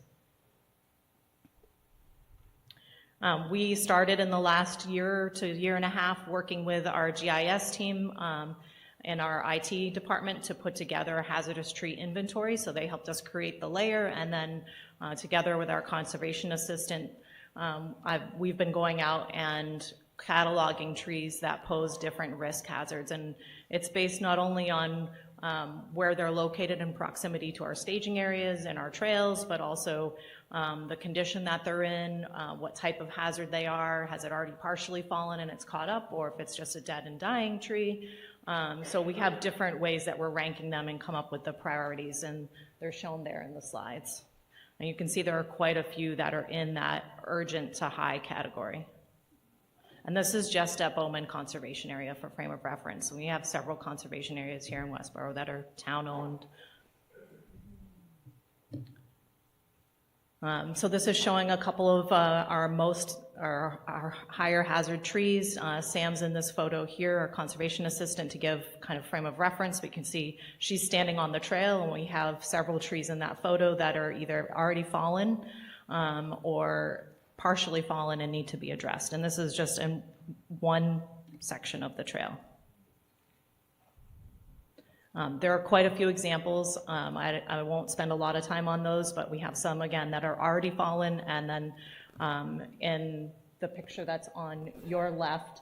We started in the last year to year and a half working with our GIS team and our IT department to put together a hazardous tree inventory. So they helped us create the layer, and then together with our conservation assistant, we've been going out and cataloging trees that pose different risk hazards. And it's based not only on where they're located in proximity to our staging areas and our trails, but also the condition that they're in, what type of hazard they are, has it already partially fallen and it's caught up, or if it's just a dead and dying tree. So we have different ways that we're ranking them and come up with the priorities, and they're shown there in the slides. And you can see there are quite a few that are in that urgent to high category. And this is just at Bowman Conservation Area for frame of reference. We have several conservation areas here in Westborough that are town-owned. So this is showing a couple of our higher hazard trees. Sam's in this photo here, our conservation assistant, to give kind of frame of reference. We can see she's standing on the trail, and we have several trees in that photo that are either already fallen or partially fallen and need to be addressed. And this is just in one section of the trail. There are quite a few examples. I won't spend a lot of time on those, but we have some, again, that are already fallen. And then in the picture that's on your left,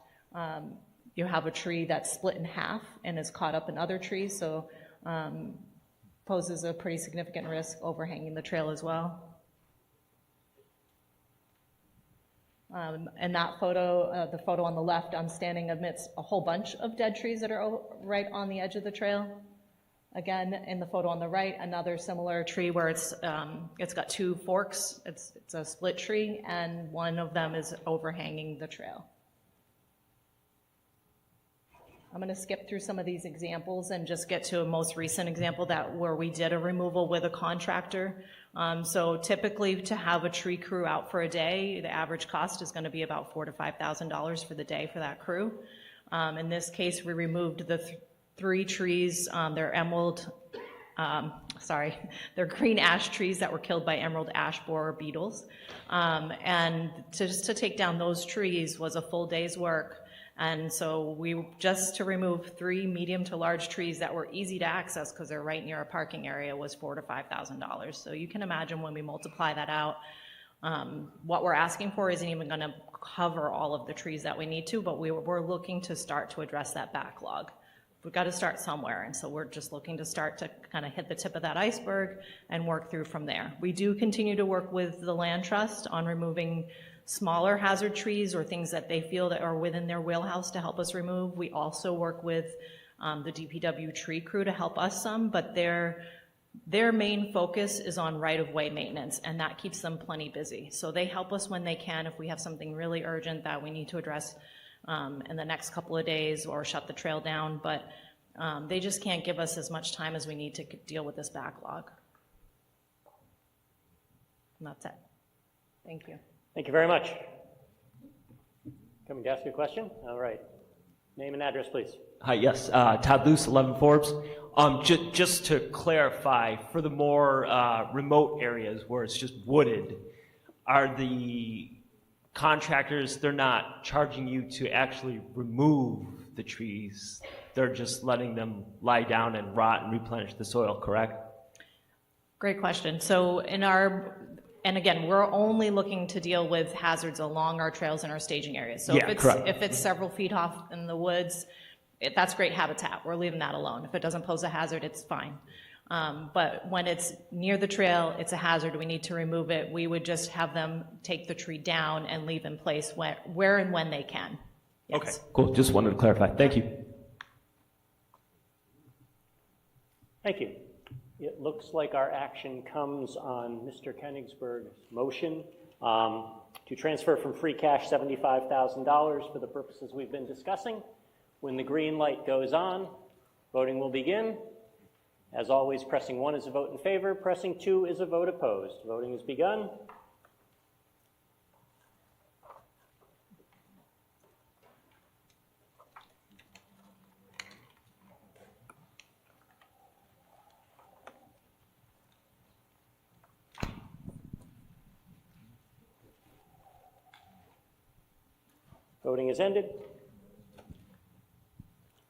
you have a tree that's split in half and is caught up in other trees, so poses a pretty significant risk overhanging the trail as well. In that photo, the photo on the left, I'm standing amidst a whole bunch of dead trees that are right on the edge of the trail. Again, in the photo on the right, another similar tree where it's got two forks. It's a split tree, and one of them is overhanging the trail. I'm going to skip through some of these examples and just get to a most recent example where we did a removal with a contractor. So typically to have a tree crew out for a day, the average cost is going to be about $4,000 to $5,000 for the day for that crew. In this case, we removed the three trees. They're green ash trees that were killed by emerald ash borer beetles. And just to take down those trees was a full day's work. And so just to remove three medium to large trees that were easy to access because they're right near a parking area was $4,000 to $5,000. So you can imagine when we multiply that out, what we're asking for isn't even going to cover all of the trees that we need to, but we're looking to start to address that backlog. We've got to start somewhere, and so we're just looking to start to kind of hit the tip of that iceberg and work through from there. We do continue to work with the Land Trust on removing smaller hazard trees or things that they feel that are within their wheelhouse to help us remove. We also work with the DPW tree crew to help us some, but their main focus is on right-of-way maintenance, and that keeps them plenty busy. So they help us when they can if we have something really urgent that we need to address in the next couple of days or shut the trail down, but they just can't give us as much time as we need to deal with this backlog. And that's it. Thank you. Thank you very much. Coming to ask you a question? All right. Name and address, please. Hi, yes. Todd Luce, 11 Forbes. Just to clarify, for the more remote areas where it's just wooded, are the contractors, they're not charging you to actually remove the trees. They're just letting them lie down and rot and replenish the soil, correct? Great question. So and again, we're only looking to deal with hazards along our trails and our staging areas. So Yeah, correct. if it's several feet off in the woods, that's great habitat. We're leaving that alone. If it doesn't pose a hazard, it's fine. But when it's near the trail, it's a hazard, we need to remove it, we would just have them take the tree down and leave in place where and when they can. Yes. Okay, cool. Just wanted to clarify. Thank you. Thank you. It looks like our action comes on Mr. Koenigsberg's motion to transfer from free cash $75,000 for the purposes we've been discussing. When the green light goes on, voting will begin. As always, pressing 1 is a vote in favor, pressing 2 is a vote opposed. Voting has begun. Voting is ended.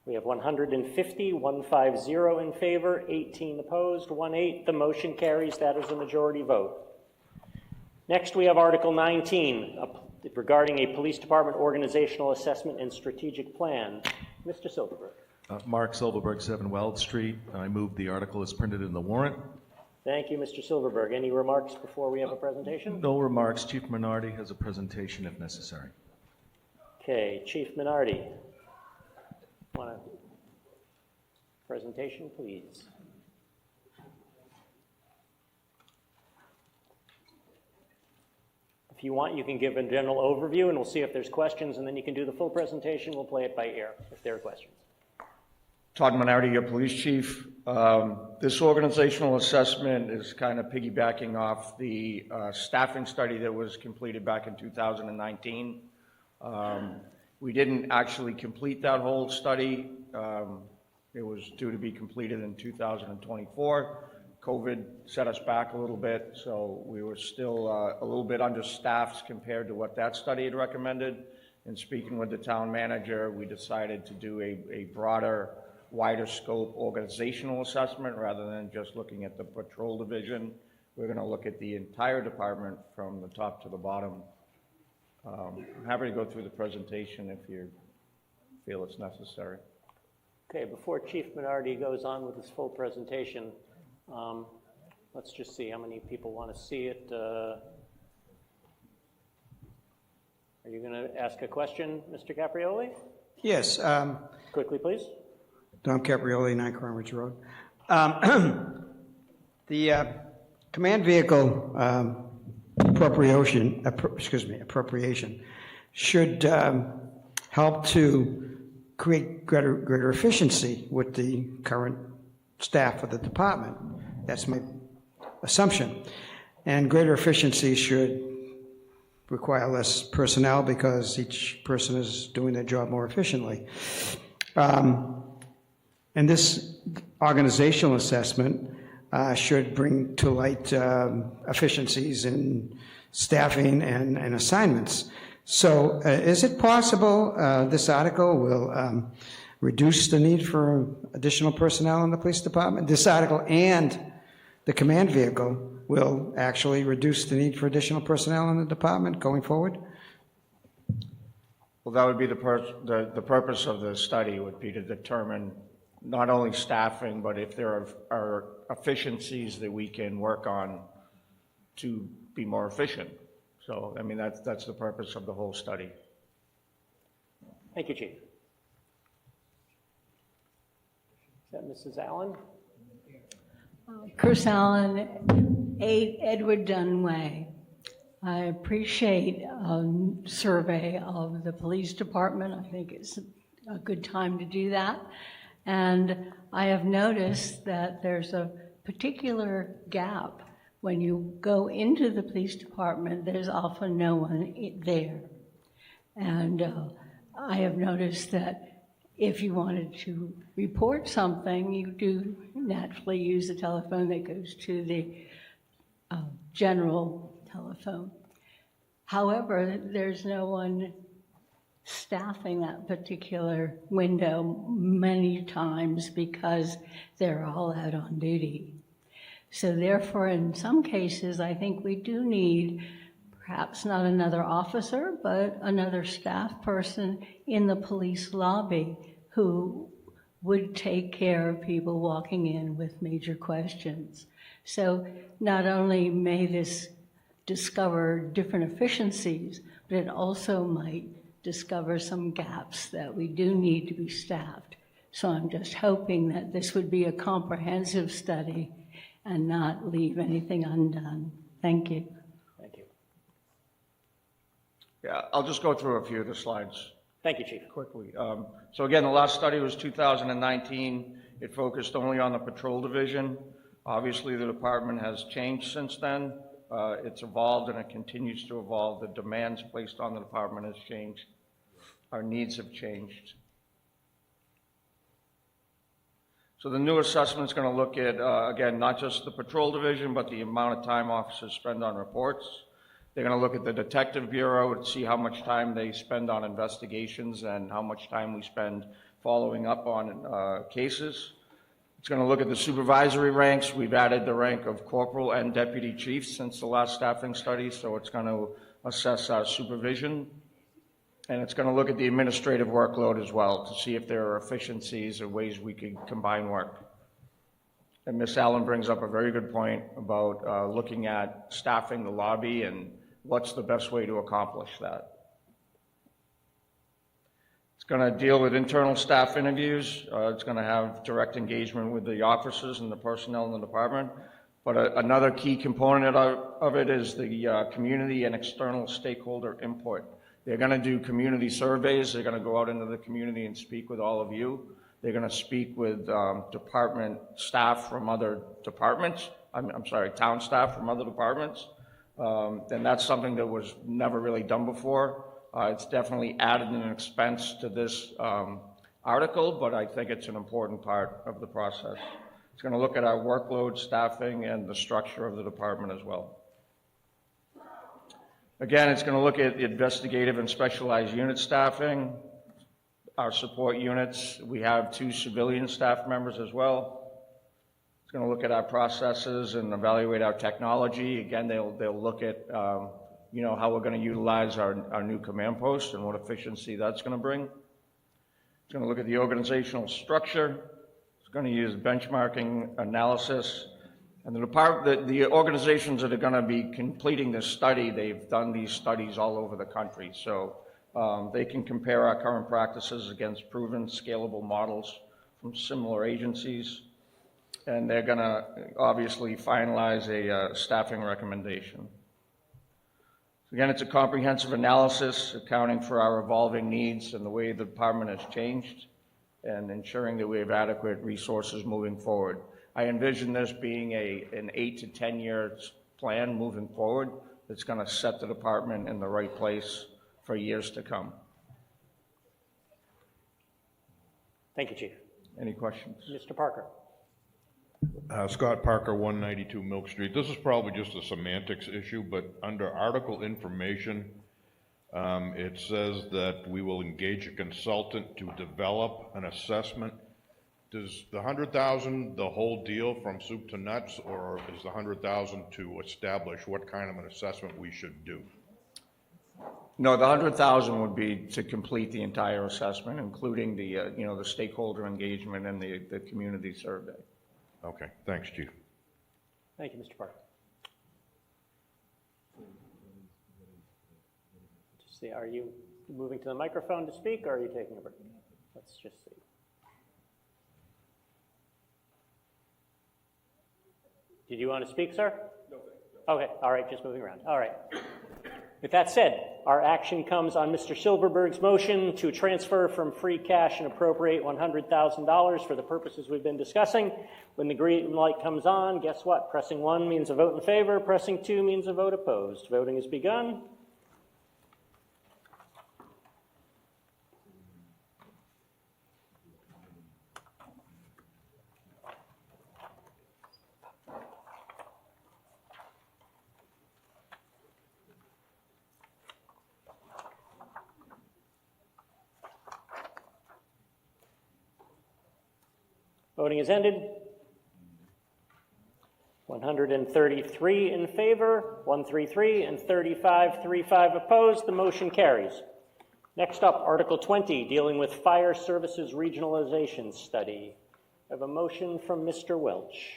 We have 150 in favor, 18 opposed, 1-8. The motion carries. That is a majority vote. Next, we have Article 19, regarding a police department organizational assessment and strategic plan. Mr. Silverberg. Mark Silverberg, 7 Weld Street. I move the article as printed in the warrant. Thank you, Mr. Silverberg. Any remarks before we have a presentation? No remarks. Chief Minardi has a presentation if necessary. Okay, Chief Minardi. Want a presentation, please? If you want, you can give a general overview, and we'll see if there's questions, and then you can do the full presentation. We'll play it by ear if there are questions. Todd Minardi, your police chief. This organizational assessment is kind of piggybacking off the staffing study that was completed back in 2019. We didn't actually complete that whole study. It was due to be completed in 2024. COVID set us back a little bit, so we were still a little bit understaffed compared to what that study had recommended. And speaking with the town manager, we decided to do a broader, wider scope organizational assessment rather than just looking at the patrol division. We're going to look at the entire department from the top to the bottom. I'm happy to go through the presentation if you feel it's necessary. Okay, before Chief Minardi goes on with his full presentation, let's just see how many people want to see it. Are you going to ask a question, Mr. Caprioli? Yes. Quickly, please. Dom Caprioli, 9 Cromwich Road. The command vehicle appropriation should help to create greater efficiency with the current staff of the department. That's my assumption. And greater efficiency should require less personnel because each person is doing their job more efficiently. And this organizational assessment should bring to light efficiencies in staffing and assignments. So is it possible this article will reduce the need for additional personnel in the police department? This article and the command vehicle will actually reduce the need for additional personnel in the department going forward? Well, that would be the purpose of the study would be to determine not only staffing, but if there are efficiencies that we can work on to be more efficient. So, I mean, that's the purpose of the whole study. Thank you, Chief. Is that Mrs. Allen? Chris Allen, 8 Edward Dunway. I appreciate a survey of the police department. I think it's a good time to do that. And I have noticed that there's a particular gap. When you go into the police department, there's often no one there. And I have noticed that if you wanted to report something, you do naturally use a telephone that goes to the general telephone. However, there's no one staffing that particular window many times because they're all out on duty. So therefore, in some cases, I think we do need perhaps not another officer, but another staff person in the police lobby who would take care of people walking in with major questions. So not only may this discover different efficiencies, but it also might discover some gaps that we do need to be staffed. So I'm just hoping that this would be a comprehensive study and not leave anything undone. Thank you. Thank you. Yeah, I'll just go through a few of the slides. Thank you, Chief. Quickly. So again, the last study was 2019. It focused only on the patrol division. Obviously, the department has changed since then. It's evolved and it continues to evolve. The demands placed on the department has changed. Our needs have changed. So the new assessment is going to look at, again, not just the patrol division, but the amount of time officers spend on reports. They're going to look at the detective bureau to see how much time they spend on investigations and how much time we spend following up on cases. It's going to look at the supervisory ranks. We've added the rank of corporal and deputy chief since the last staffing study, so it's going to assess our supervision. And it's going to look at the administrative workload as well to see if there are efficiencies or ways we could combine work. And Ms. Allen brings up a very good point about looking at staffing the lobby and what's the best way to accomplish that. It's going to deal with internal staff interviews. It's going to have direct engagement with the officers and the personnel in the department. But another key component of it is the community and external stakeholder input. They're going to do community surveys. They're going to go out into the community and speak with all of you. They're going to speak with department staff from other departments. I'm sorry, town staff from other departments. And that's something that was never really done before. It's definitely added an expense to this article, but I think it's an important part of the process. It's going to look at our workload, staffing, and the structure of the department as well. Again, it's going to look at the investigative and specialized unit staffing, our support units. We have 2 civilian staff members as well. It's going to look at our processes and evaluate our technology. Again, they'll look at how we're going to utilize our new command post and what efficiency that's going to bring. It's going to look at the organizational structure. It's going to use benchmarking analysis. And the organizations that are going to be completing this study, they've done these studies all over the country. So they can compare our current practices against proven scalable models from similar agencies. And they're going to obviously finalize a staffing recommendation. Again, it's a comprehensive analysis accounting for our evolving needs and the way the department has changed and ensuring that we have adequate resources moving forward. I envision this being an 8 to 10 years plan moving forward that's going to set the department in the right place for years to come. Thank you, Chief. Any questions? Mr. Parker. Scott Parker, 192 Milk Street. This is probably just a semantics issue, but under article information, it says that we will engage a consultant to develop an assessment. Does the 100,000 the whole deal from soup to nuts, or is the 100,000 to establish what kind of an assessment we should do? No, the 100,000 would be to complete the entire assessment, including the the stakeholder engagement and the community survey. Okay, thanks, Chief. Thank you, Mr. Parker. Just see, are you moving to the microphone to speak, or are you taking a break? Let's just see. Did you want to speak, sir? No, thank you. Okay, all right, just moving around. All right. With that said, our action comes on Mr. Silverberg's motion to transfer from free cash and appropriate $100,000 for the purposes we've been discussing. When the green light comes on, guess what? Pressing 1 means a vote in favor. Pressing 2 means a vote opposed. Voting has begun. Voting is ended. 133 in favor, 133, and 35 opposed. The motion carries. Next up, Article 20, dealing with Fire Services Regionalization Study. I have a motion from Mr. Welch.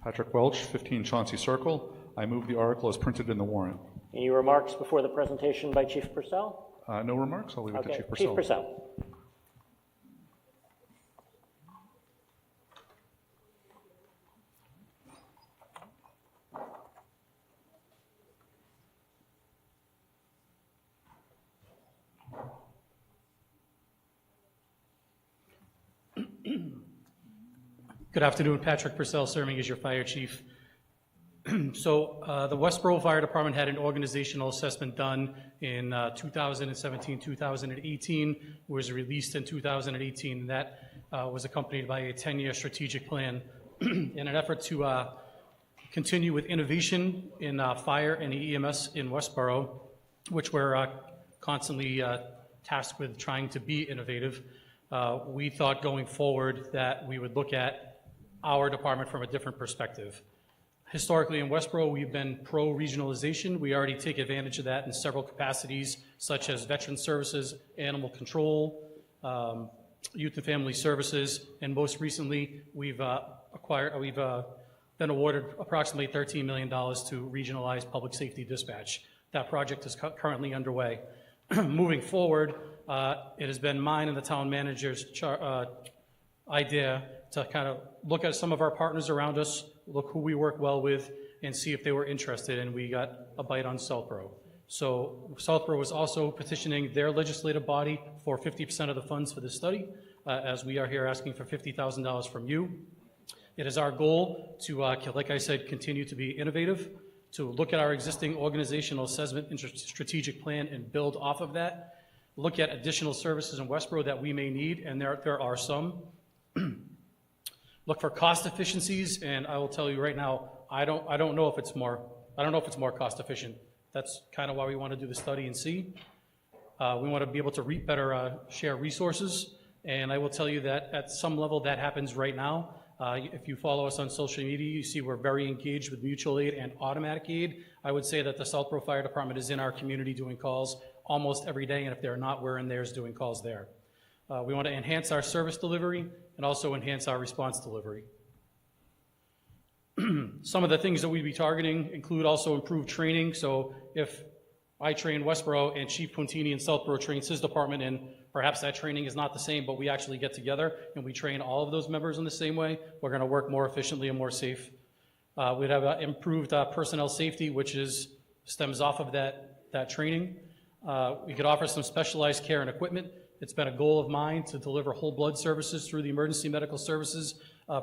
Patrick Welch, 15 Chauncey Circle. I move the article as printed in the warrant. Any remarks before the presentation by Chief Purcell? No remarks. I'll leave it to Chief Purcell. Chief Purcell. Good afternoon, Patrick Purcell, serving as your fire chief. So the Westborough Fire Department had an organizational assessment done in 2017, 2018, was released in 2018, and that was accompanied by a 10-year strategic plan in an effort to continue with innovation in fire and EMS in Westborough, which we're constantly tasked with trying to be innovative. We thought going forward that we would look at our department from a different perspective. Historically in Westborough, we've been pro-regionalization. We already take advantage of that in several capacities, such as veteran services, animal control, youth and family services, and most recently, we've been awarded approximately $13 million to regionalize public safety dispatch. That project is currently underway. Moving forward, it has been mine and the town manager's idea to kind of look at some of our partners around us, look who we work well with, and see if they were interested, and we got a bite on Southborough. So Southborough was also petitioning their legislative body for 50% of the funds for this study, as we are here asking for $50,000 from you. It is our goal to, like I said, continue to be innovative, to look at our existing organizational assessment and strategic plan and build off of that, look at additional services in Westborough that we may need, and there are some. Look for cost efficiencies, and I will tell you right now, I don't know if it's more cost efficient. That's kind of why we want to do the study and see. We want to be able to better share resources, and I will tell you that at some level that happens right now. If you follow us on social media, you see we're very engaged with mutual aid and automatic aid. I would say that the Southborough Fire Department is in our community doing calls almost every day, and if they're not, we're in theirs doing calls there. We want to enhance our service delivery and also enhance our response delivery. Some of the things that we'd be targeting include also improved training. So if I train Westborough and Chief Puntini in Southborough trains his department, and perhaps that training is not the same, but we actually get together and we train all of those members in the same way, we're going to work more efficiently and more safe. We'd have improved personnel safety, which stems off of that training. We could offer some specialized care and equipment. It's been a goal of mine to deliver whole blood services through the Emergency Medical Services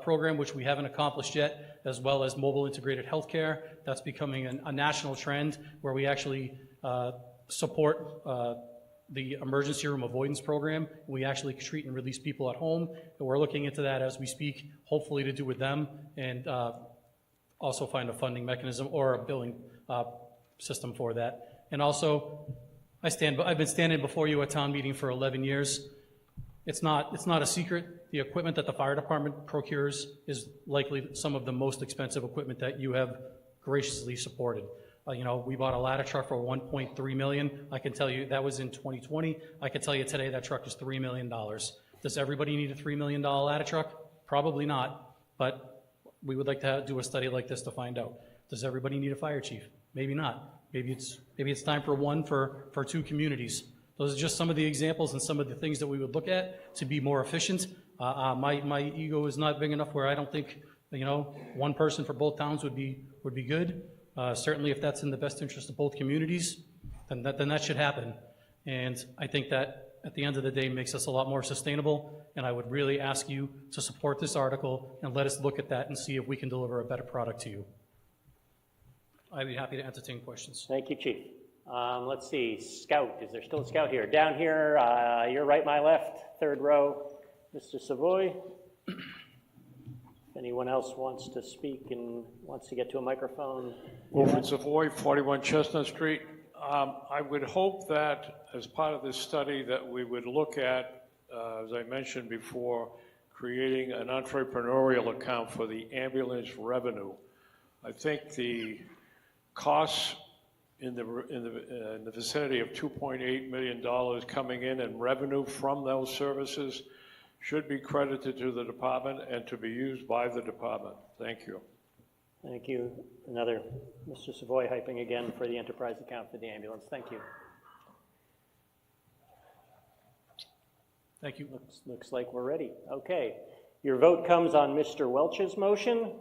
program, which we haven't accomplished yet, as well as mobile integrated healthcare. That's becoming a national trend where we actually support the emergency room avoidance program. We actually treat and release people at home, and we're looking into that as we speak, hopefully to do with them, and also find a funding mechanism or a billing system for that. And also, I've been standing before you at town meeting for 11 years. It's not a secret. The equipment that the fire department procures is likely some of the most expensive equipment that you have graciously supported. We bought a ladder truck for $1.3 million. I can tell you that was in 2020. I can tell you today that truck is $3 million. Does everybody need a $3 million ladder truck? Probably not, but we would like to do a study like this to find out. Does everybody need a fire chief? Maybe not. Maybe it's time for one for two communities. Those are just some of the examples and some of the things that we would look at to be more efficient. My ego is not big enough where I don't think one person for both towns would be good. Certainly, if that's in the best interest of both communities, then that should happen. And I think that at the end of the day makes us a lot more sustainable. And I would really ask you to support this article and let us look at that and see if we can deliver a better product to you. I'd be happy to entertain questions. Thank you, Chief. Let's see, Scout, is there still a Scout here? Down here, your right, my left, third row, Mr. Savoy. If anyone else wants to speak and wants to get to a microphone. Wilfred Savoy, 41 Chestnut Street. I would hope that as part of this study that we would look at, as I mentioned before, creating an entrepreneurial account for the ambulance revenue. I think the costs in the vicinity of $2.8 million coming in and revenue from those services should be credited to the department and to be used by the department. Thank you. Thank you. Another Mr. Savoy hyping again for the enterprise account for the ambulance. Thank you. Thank you. Looks like we're ready. Okay. Your vote comes on Mr. Welch's motion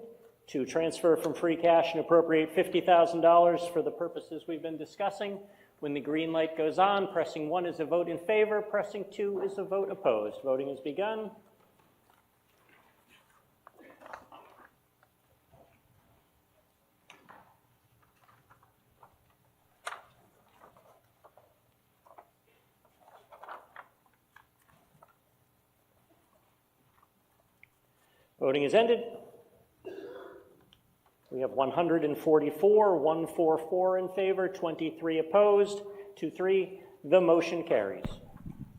to transfer from free cash and appropriate $50,000 for the purposes we've been discussing. When the green light goes on, pressing 1 is a vote in favor, pressing 2 is a vote opposed. Voting has begun. Voting is ended. We have 144, 144 in favor, 23 opposed, 2-3. The motion carries.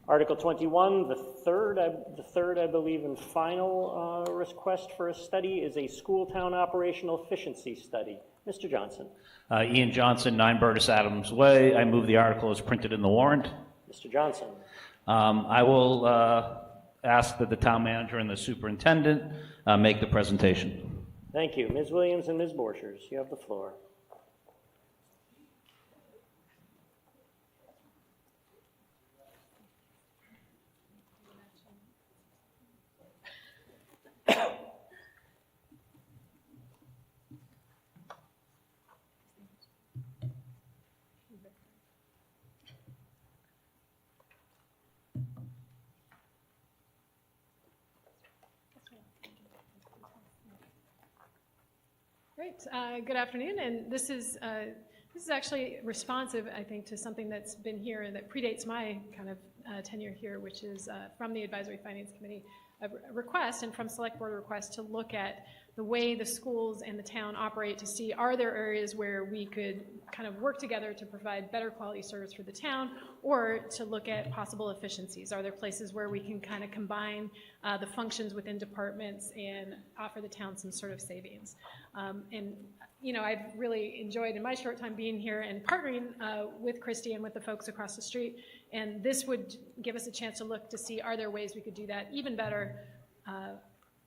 Article 21, the third, I believe, and final request for a study is a school town operational efficiency study. Mr. Johnson. Ian Johnson, 9 Burtis Adams Way. I move the article as printed in the warrant. Mr. Johnson. I will ask that the town manager and the superintendent make the presentation. Thank you. Ms. Williams and Ms. Borchers, you have the floor. Great. Good afternoon, and this is actually responsive, I think, to something that's been here and that predates my kind of tenure here, which is from the Advisory Finance Committee a request and from Select Board a request to look at the way the schools and the town operate to see are there areas where we could kind of work together to provide better quality service for the town, or to look at possible efficiencies. Are there places where we can kind of combine the functions within departments and offer the town some sort of savings? And you know, I've really enjoyed in my short time being here and partnering with Christy and with the folks across the street, and this would give us a chance to look to see are there ways we could do that even better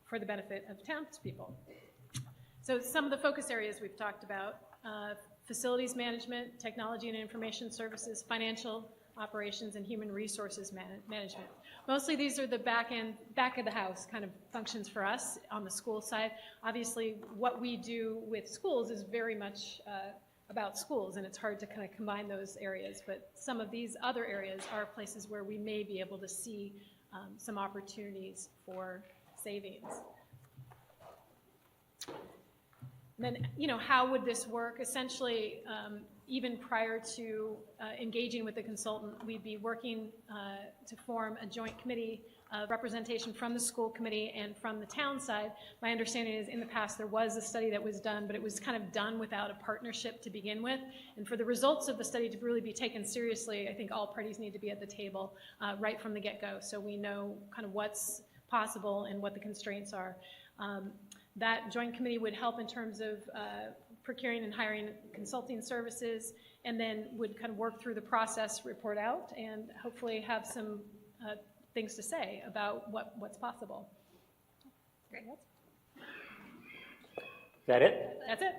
for the benefit of townspeople. So some of the focus areas we've talked about, facilities management, technology and information services, financial operations, and human resources management. Mostly these are the back of the house kind of functions for us on the school side. Obviously, what we do with schools is very much about schools, and it's hard to kind of combine those areas, but some of these other areas are places where we may be able to see some opportunities for savings. And then, you know, how would this work? Essentially, even prior to engaging with the consultant, we'd be working to form a joint committee representation from the school committee and from the town side. My understanding is in the past there was a study that was done, but it was kind of done without a partnership to begin with. And for the results of the study to really be taken seriously, I think all parties need to be at the table right from the get-go, so we know kind of what's possible and what the constraints are. That joint committee would help in terms of procuring and hiring consulting services, and then would kind of work through the process, report out, and hopefully have some things to say about what's possible. Great. Is that it? That's it.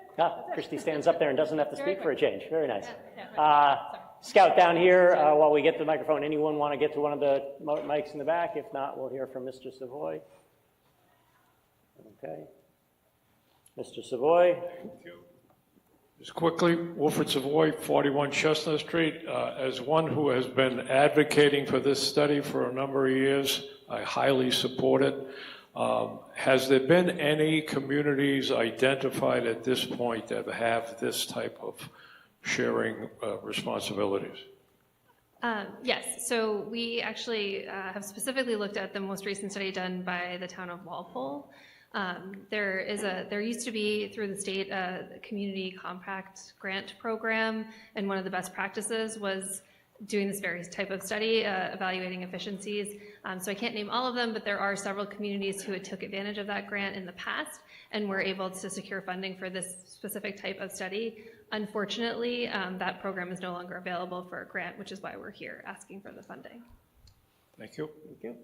Christy stands up there and doesn't have to speak for a change. Very nice. Yeah, Scout down here while we get to the microphone. Anyone want to get to one of the mics in the back? If not, we'll hear from Mr. Savoy. Okay. Mr. Savoy. Thank you. Just quickly, Wilfred Savoy, 41 Chestnut Street. As one who has been advocating for this study for a number of years, I highly support it. Has there been any communities identified at this point that have this type of sharing responsibilities? Yes, so we actually have specifically looked at the most recent study done by the town of Walpole. There used to be through the state a community compact grant program, and one of the best practices was doing this various type of study, evaluating efficiencies. So I can't name all of them, but there are several communities who had took advantage of that grant in the past and were able to secure funding for this specific type of study. Unfortunately, that program is no longer available for a grant, which is why we're here asking for the funding. Thank you. Thank you.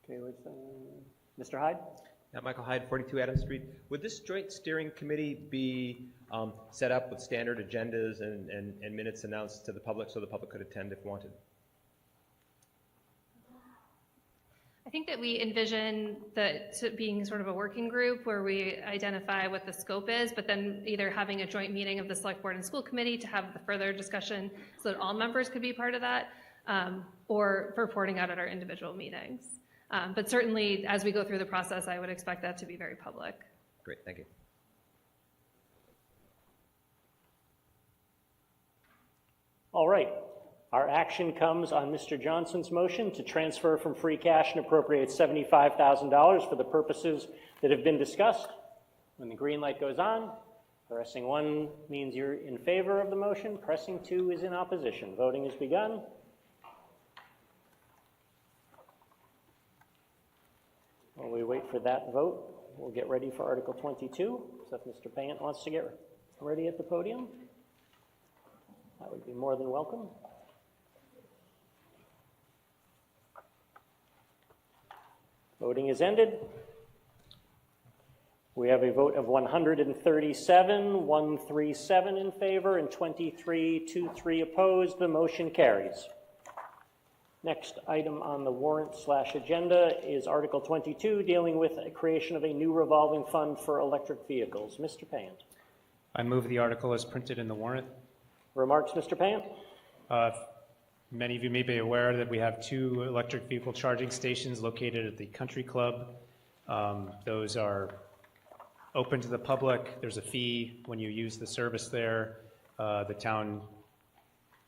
Okay, Mr. Hyde? Michael Hyde, 42 Adams Street. Would this joint steering committee be set up with standard agendas and minutes announced to the public so the public could attend if wanted? I think that we envision that being sort of a working group where we identify what the scope is, but then either having a joint meeting of the select board and school committee to have the further discussion so that all members could be part of that, or reporting out at our individual meetings. But certainly, as we go through the process, I would expect that to be very public. Great, thank you. All right. Our action comes on Mr. Johnson's motion to transfer from free cash and appropriate $75,000 for the purposes that have been discussed. When the green light goes on, pressing 1 means you're in favor of the motion. Pressing 2 is in opposition. Voting has begun. While we wait for that vote, we'll get ready for Article 22. So if Mr. Payant wants to get ready at the podium, that would be more than welcome. Voting is ended. We have a vote of 137, 137 in favor, and 23 opposed. The motion carries. Next item on the warrant/agenda is Article 22, dealing with a creation of a new revolving fund for electric vehicles. Mr. Payant. I move the article as printed in the warrant. Remarks, Mr. Payant? Many of you may be aware that we have 2 electric vehicle charging stations located at the Country Club. Those are open to the public. There's a fee when you use the service there. The town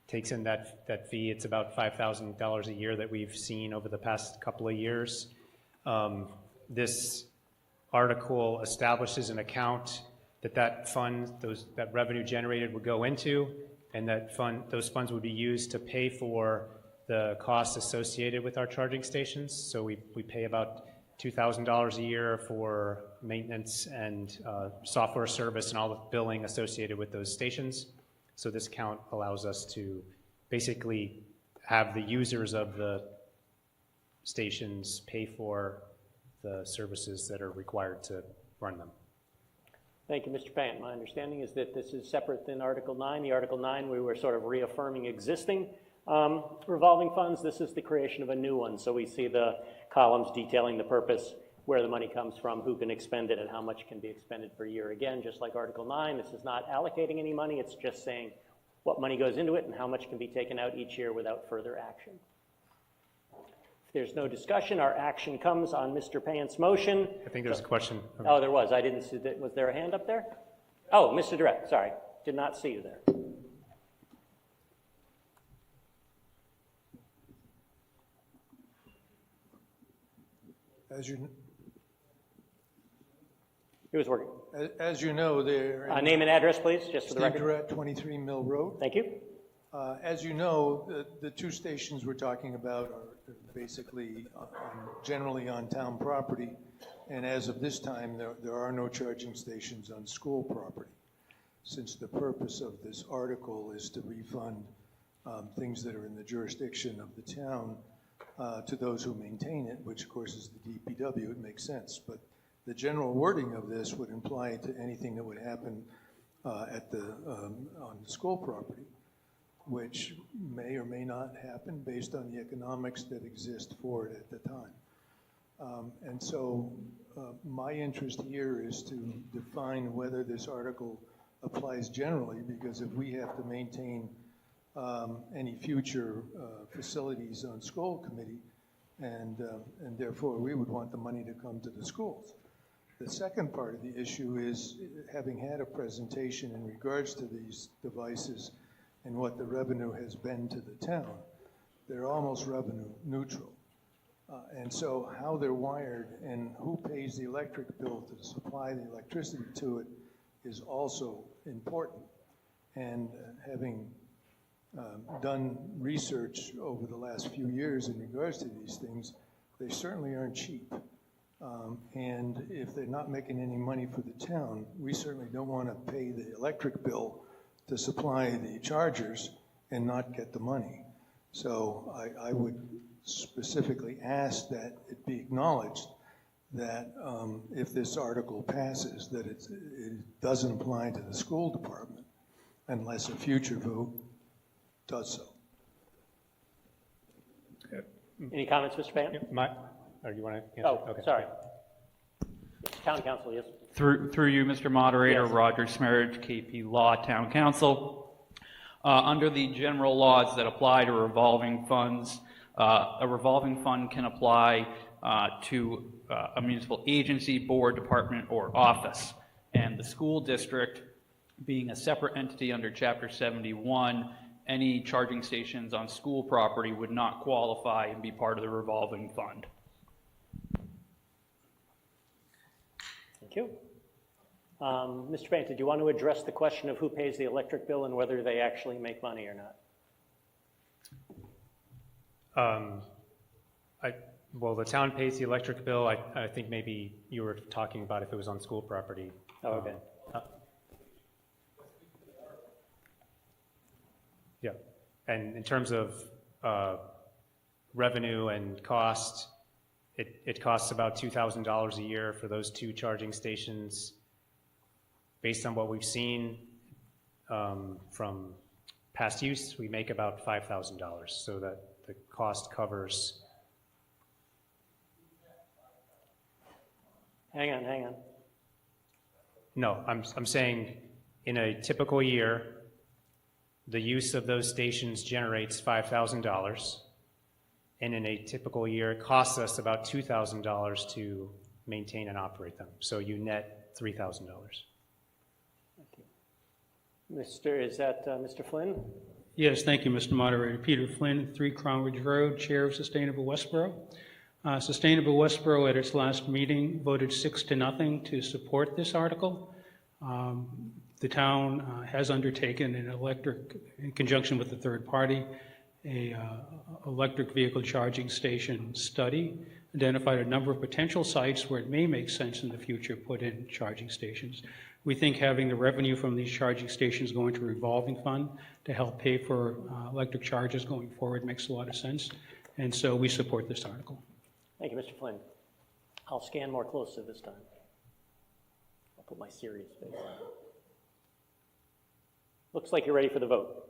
takes in that fee. It's about $5,000 a year that we've seen over the past couple of years. This article establishes an account that fund, that revenue generated would go into, and those funds would be used to pay for the costs associated with our charging stations. So we pay about $2,000 a year for maintenance and software service and all the billing associated with those stations. So this account allows us to basically have the users of the stations pay for the services that are required to run them. Thank you, Mr. Payant. My understanding is that this is separate than Article 9. The Article 9, we were sort of reaffirming existing revolving funds. This is the creation of a new one. So we see the columns detailing the purpose, where the money comes from, who can expend it, and how much can be expended per year. Again, just like Article 9, this is not allocating any money. It's just saying what money goes into it and how much can be taken out each year without further action. If there's no discussion, our action comes on Mr. Payant's motion. I think there's a question. Oh, there was. I didn't see that. Was there a hand up there? Oh, Mr. Durrett, sorry. Did not see you there. As you, it was working. As you know, there. Name and address, please, just for the record. Steve Durrett, 23 Mill Road. Thank you. As you know, the 2 stations we're talking about are basically generally on town property, and as of this time, there are no charging stations on school property. Since the purpose of this article is to refund things that are in the jurisdiction of the town to those who maintain it, which of course is the DPW, it makes sense. But the general wording of this would imply to anything that would happen on the school property, which may or may not happen based on the economics that exist for it at the time. And so my interest here is to define whether this article applies generally, because if we have to maintain any future facilities on school committee, and therefore we would want the money to come to the schools. The second part of the issue is, having had a presentation in regards to these devices and what the revenue has been to the town, they're almost revenue neutral. And so how they're wired and who pays the electric bill to supply the electricity to it is also important. And having done research over the last few years in regards to these things, they certainly aren't cheap. And if they're not making any money for the town, we certainly don't want to pay the electric bill to supply the chargers and not get the money. So I would specifically ask that it be acknowledged that if this article passes, that it doesn't apply to the school department unless a future vote does so. Any comments, Mr. Payne? Or you want to answer? Oh, Okay. sorry. Town council, yes. Through you, Mr. Moderator, Yes. Roger Smerridge, KP Law, Town Council. Under the general laws that apply to revolving funds, a revolving fund can apply to a municipal agency, board, department, or office. And the school district, being a separate entity under Chapter 71, any charging stations on school property would not qualify and be part of the revolving fund. Thank you. Mr. Payne, did you want to address the question of who pays the electric bill and whether they actually make money or not? Well, the town pays the electric bill. I think maybe you were talking about if it was on school property. Oh, okay. Yeah, and in terms of revenue and cost, it costs about $2,000 a year for those two charging stations. Based on what we've seen from past use, we make about $5,000, so that the cost covers. Hang on. No, I'm saying in a typical year, the use of those stations generates $5,000, and in a typical year, it costs us about $2,000 to maintain and operate them. So you net $3,000. Mr. Flynn? Yes, thank you, Mr. Moderator. Peter Flynn, 3 Crown Ridge Road, Chair of Sustainable Westborough. Sustainable Westborough at its last meeting voted 6-0 to support this article. The town has undertaken in conjunction with a third party, a electric vehicle charging station study, identified a number of potential sites where it may make sense in the future to put in charging stations. We think having the revenue from these charging stations go into a revolving fund to help pay for electric charges going forward makes a lot of sense, and so we support this article. Thank you, Mr. Flynn. I'll scan more closely this time. I'll put my serious face on. Looks like you're ready for the vote.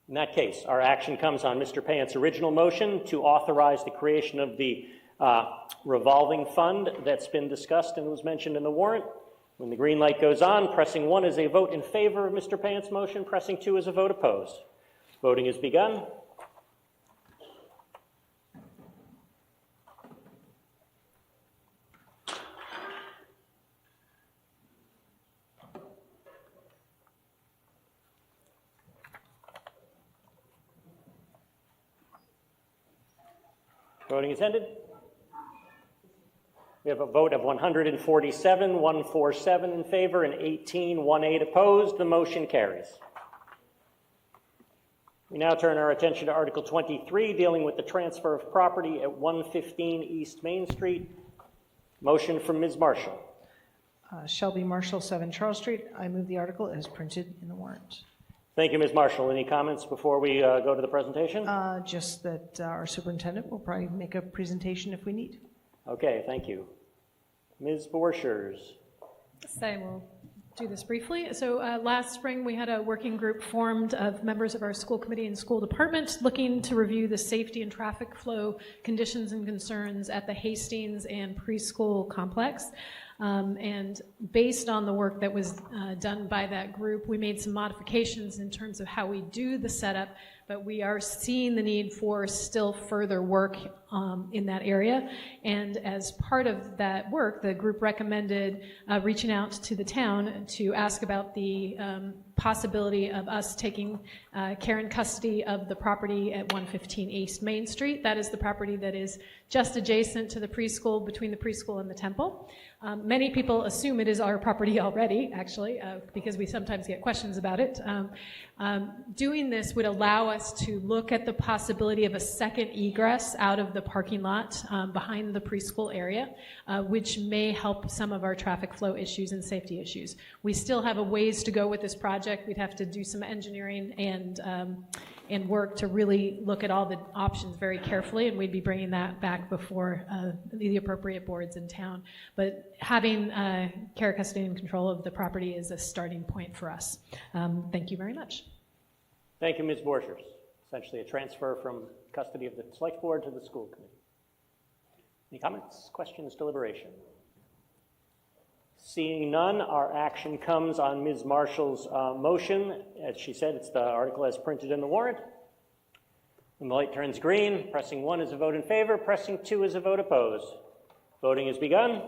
In that case, our action comes on Mr. Payant's original motion to authorize the creation of the revolving fund that's been discussed and was mentioned in the warrant. When the green light goes on, pressing 1 is a vote in favor of Mr. Payant's motion, pressing 2 is a vote opposed. Voting has begun. Voting is ended. We have a vote of 147, 147 in favor, and 18, 18 opposed. The motion carries. We now turn our attention to Article 23, dealing with the transfer of property at 115 East Main Street. Motion from Ms. Marshall. Shelby Marshall, 7 Charles Street. I move the article as printed in the warrant. Thank you, Ms. Marshall. Any comments before we go to the presentation? Just that our superintendent will probably make a presentation if we need. Okay, thank you. Ms. Borchers. So I will do this briefly. So last spring, we had a working group formed of members of our school committee and school department looking to review the safety and traffic flow conditions and concerns at the Hastings and preschool complex. And based on the work that was done by that group, we made some modifications in terms of how we do the setup, but we are seeing the need for still further work in that area. And as part of that work, the group recommended reaching out to the town to ask about the possibility of us taking care and custody of the property at 115 East Main Street. That is the property that is just adjacent to the preschool, between the preschool and the temple. Many people assume it is our property already, actually, because we sometimes get questions about it. Doing this would allow us to look at the possibility of a second egress out of the parking lot behind the preschool area, which may help some of our traffic flow issues and safety issues. We still have a ways to go with this project. We'd have to do some engineering and work to really look at all the options very carefully, and we'd be bringing that back before the appropriate boards in town. But having care, custody, and control of the property is a starting point for us. Thank you very much. Thank you, Ms. Borchers. Essentially a transfer from custody of the select board to the school committee. Any comments, questions, deliberation? Seeing none, our action comes on Ms. Marshall's motion. As she said, it's the article as printed in the warrant. When the light turns green, pressing 1 is a vote in favor, pressing 2 is a vote opposed. Voting has begun.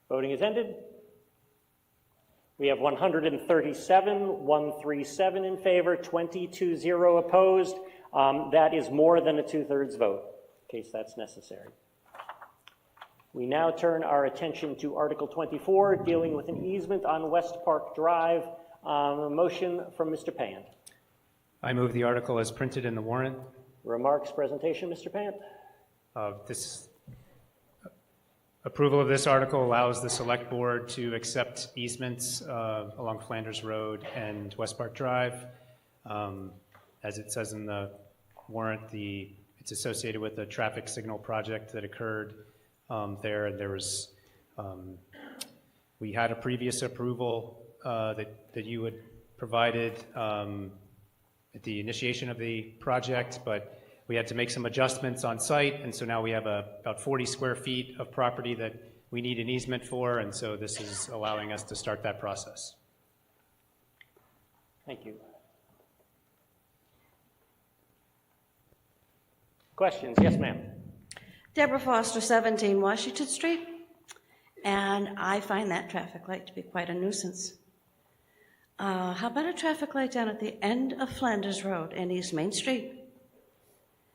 Voting is ended. We have 137 in favor, 22-0 opposed. That is more than a 2/3 vote, in case that's necessary. We now turn our attention to Article 24, dealing with an easement on West Park Drive. A motion from Mr. Payne. I move the article as printed in the warrant. Remarks, presentation, Mr. Payne. This approval of this article allows the select board to accept easements along Flanders Road and West Park Drive. As it says in the warrant, it's associated with a traffic signal project that occurred there. And there was, we had a previous approval that you had provided at the initiation of the project, but we had to make some adjustments on site, and so now we have about 40 square feet of property that we need an easement for, and so this is allowing us to start that process. Thank you. Questions? Yes, ma'am. Deborah Foster, 17 Washington Street, and I find that traffic light to be quite a nuisance. How about a traffic light down at the end of Flanders Road and East Main Street,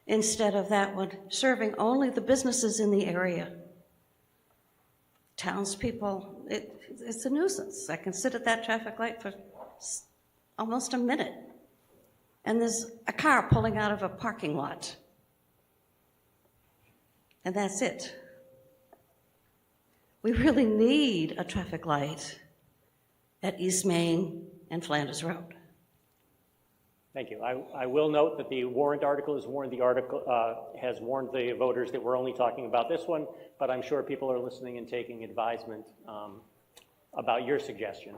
instead of that one serving only the businesses in the area? Townspeople, it's a nuisance. I can sit at that traffic light for almost a minute, and there's a car pulling out of a parking lot, and that's it. We really need a traffic light at East Main and Flanders Road. Thank you. I will note that the warrant article has warned the voters that we're only talking about this one, but I'm sure people are listening and taking advisement about your suggestion.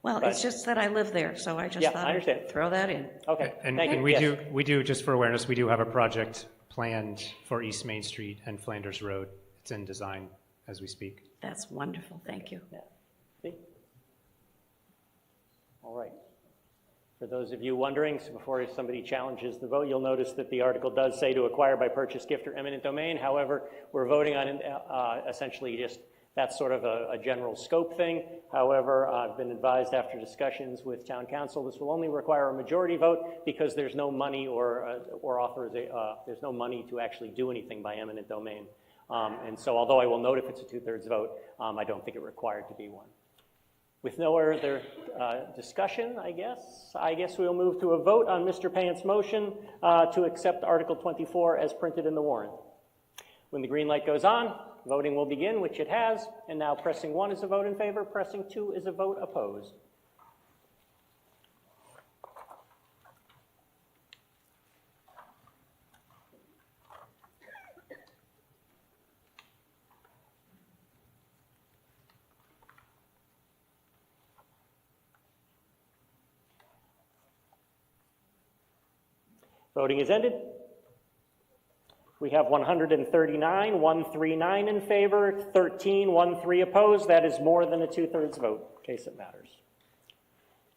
Well, it's just that I live there, so I just thought I'd throw that in. Okay. And we do, just for awareness, we do have a project planned for East Main Street and Flanders Road. It's in design as we speak. That's wonderful. Thank you. Yeah. See? All right. For those of you wondering, so before somebody challenges the vote, you'll notice that the article does say to acquire by purchase, gift, or eminent domain. However, we're voting on essentially just that's sort of a general scope thing. However, I've been advised after discussions with town council, this will only require a majority vote because there's no money there's no money to actually do anything by eminent domain. And so although I will note if it's a 2/3 vote, I don't think it required to be one. With no other discussion, I guess we'll move to a vote on Mr. Payne's motion to accept Article 24 as printed in the warrant. When the green light goes on, voting will begin, which it has, and now pressing 1 is a vote in favor, pressing 2 is a vote opposed. Voting is ended. We have 139, 139 in favor, 13, 13 opposed. That is more than a 2/3 vote, in case it matters.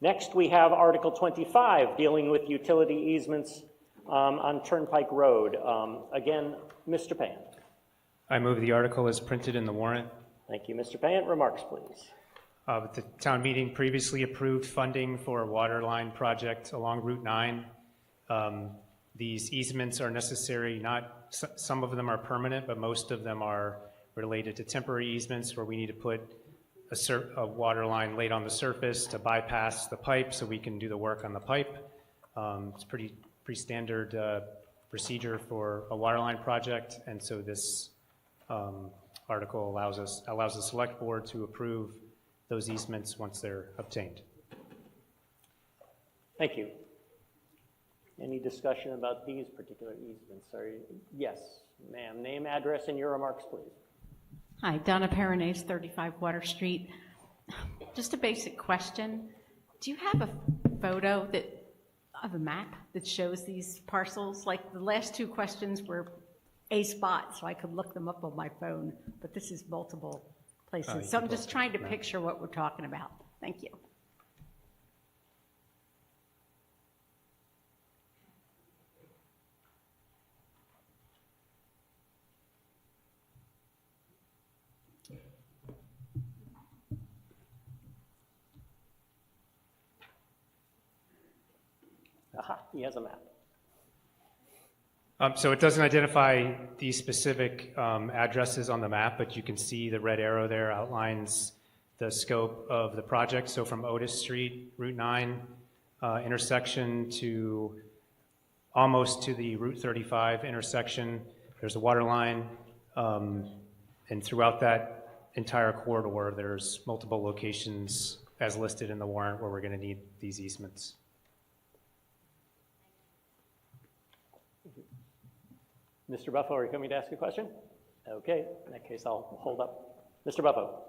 Next, we have Article 25, dealing with utility easements on Turnpike Road. Again, Mr. Payant. I move the article as printed in the warrant. Thank you, Mr. Payant. Remarks, please. The town meeting previously approved funding for a water line project along Route 9. These easements are necessary, some of them are permanent, but most of them are related to temporary easements where we need to put a water line laid on the surface to bypass the pipe so we can do the work on the pipe. It's pretty standard procedure for a water line project, and so this article allows the select board to approve those easements once they're obtained. Thank you. Any discussion about these particular easements? Yes, ma'am. Name, address, and your remarks, please. Hi, Donna Peronese, 35 Water Street. Just a basic question. Do you have a photo of a map that shows these parcels? Like the last two questions were a spot, so I could look them up on my phone, but this is multiple places. So I'm just trying to picture what we're talking about. Thank you. Aha, he has a map. So it doesn't identify these specific addresses on the map, but you can see the red arrow there outlines the scope of the project. So from Otis Street, Route 9 intersection to almost to the Route 35 intersection, there's a water line. And throughout that entire corridor, there's multiple locations as listed in the warrant where we're going to need these easements. Mr. Buffo, are you coming to ask a question? Okay, in that case, I'll hold up. Mr. Buffo.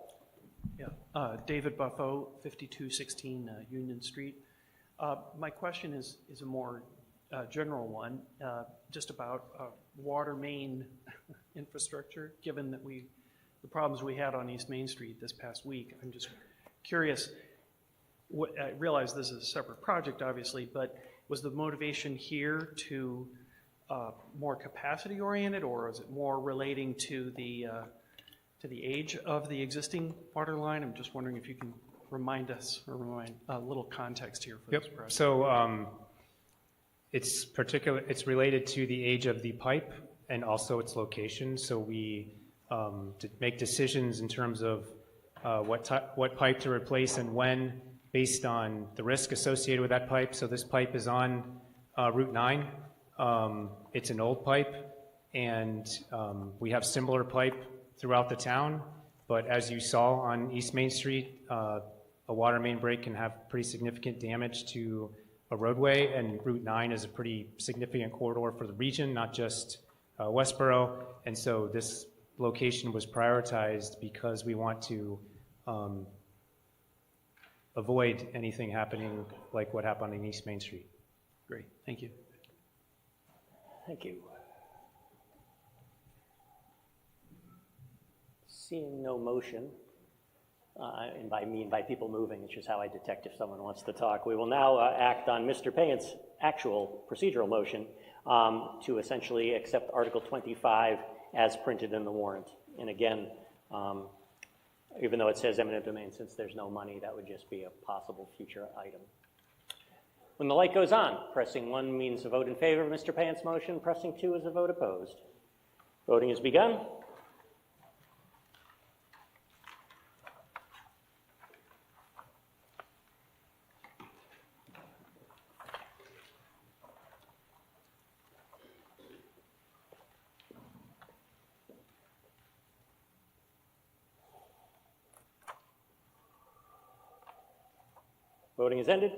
Yeah, David Buffo, 5216 Union Street. My question is a more general one, just about water main infrastructure, given that the problems we had on East Main Street this past week. I'm just curious, I realize this is a separate project, obviously, but was the motivation here to more capacity oriented, or is it more relating to the age of the existing water line? I'm just wondering if you can remind us or remind a little context here for this project. So it's related to the age of the pipe and also its location. So we make decisions in terms of what pipe to replace and when, based on the risk associated with that pipe. So this pipe is on Route 9. It's an old pipe, and we have similar pipe throughout the town, but as you saw on East Main Street, a water main break can have pretty significant damage to a roadway, and Route 9 is a pretty significant corridor for the region, not just Westborough, and so this location was prioritized because we want to avoid anything happening like what happened in East Main Street. Great, thank you. Thank you. Seeing no motion, and by people moving, it's just how I detect if someone wants to talk. We will now act on Mr. Payant's actual procedural motion to essentially accept Article 25 as printed in the warrant. And again, even though it says eminent domain, since there's no money, that would just be a possible future item. When the light goes on, pressing 1 means a vote in favor of Mr. Payant's motion. Pressing 2 is a vote opposed. Voting has begun. Voting is ended.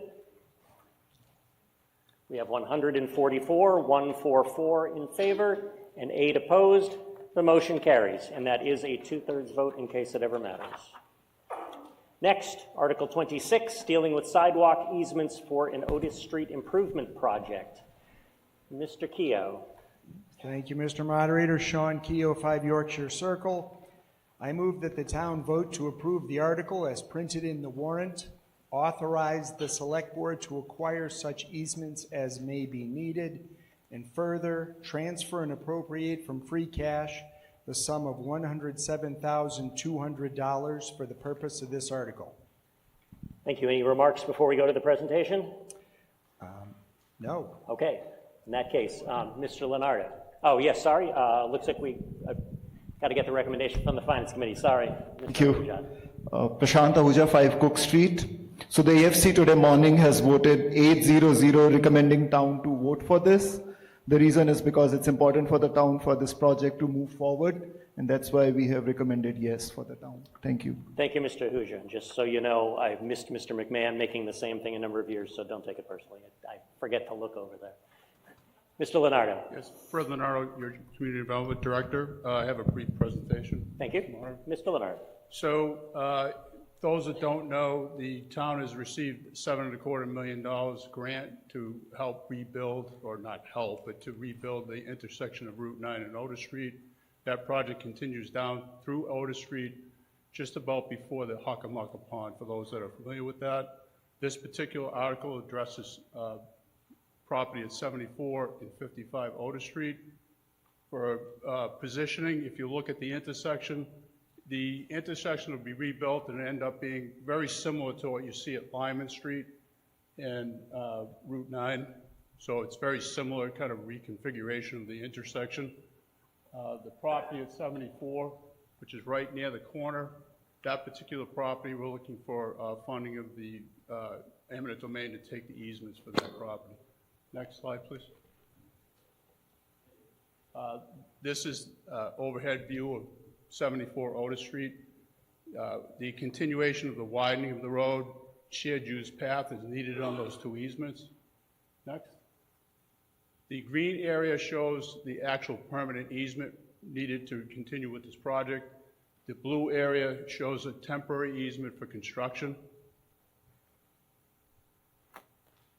We have 144, 144 in favor, and 8 opposed. The motion carries, and that is a 2/3 vote in case it ever matters. Next, Article 26, dealing with sidewalk easements for an Otis Street improvement project. Mr. Keough. Thank you, Mr. Moderator. Sean Keough, 5 Yorkshire Circle. I move that the town vote to approve the article as printed in the warrant, authorize the select board to acquire such easements as may be needed, and further transfer and appropriate from free cash the sum of $107,200 for the purpose of this article. Thank you. Any remarks before we go to the presentation? No. Okay. In that case, Mr. Leonardo. Oh, yes, sorry. Looks like we got to get the recommendation from the Finance Committee. Sorry. Thank you. Prashant Ahuja, 5 Cook Street. So the AFC today morning has voted 800 recommending town to vote for this. The reason is because it's important for the town for this project to move forward, and that's why we have recommended yes for the town. Thank you. Thank you, Mr. Ahuja. And just so you know, I've missed Mr. McMahon making the same thing a number of years, so don't take it personally. I forget to look over there. Mr. Leonardo. Yes, Fred Leonardo, your Community Development Director. I have a brief presentation. Thank you. Mr. Leonardo. So, those that don't know, the town has received $7.25 million grant to help rebuild, or not help, but to rebuild the intersection of Route 9 and Otis Street. That project continues down through Otis Street, just about before the Hockamocka Pond, for those that are familiar with that. This particular article addresses property at 74 and 55 Otis Street. For positioning, if you look at the intersection will be rebuilt and end up being very similar to what you see at Lyman Street and Route 9. So it's very similar kind of reconfiguration of the intersection. The property at 74, which is right near the corner, that particular property, we're looking for funding of the eminent domain to take the easements for that property. Next slide, please. This is overhead view of 74 Otis Street. The continuation of the widening of the road, shared use path is needed on those 2 easements. Next. The green area shows the actual permanent easement needed to continue with this project. The blue area shows a temporary easement for construction.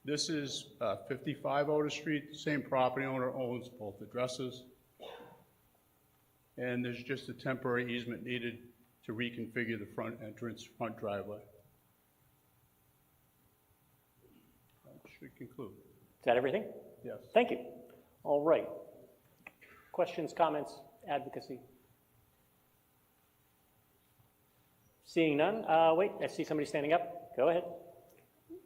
This is 55 Otis Street. The same property owner owns both addresses. And there's just a temporary easement needed to reconfigure the front entrance, front driveway. That should conclude. Is that everything? Yes. Thank you. All right. Questions, comments, advocacy? Seeing none. Wait, I see somebody standing up. Go ahead.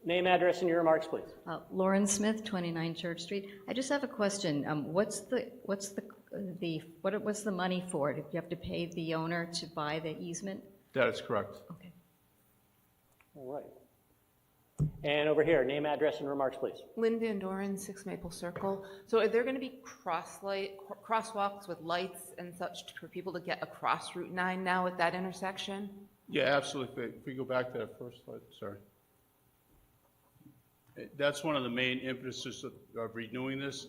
Name, address, and your remarks, please. Lauren Smith, 29 Church Street. I just have a question. What's the money for it? Do you have to pay the owner to buy the easement? That is correct. Okay. All right. And over here, name, address, and remarks, please. Lynn Van Doren, 6 Maple Circle. So are there going to be crosswalks with lights and such for people to get across Route 9 now at that intersection? Yeah, absolutely. If we go back to that first slide, sorry. That's one of the main impetuses of renewing this.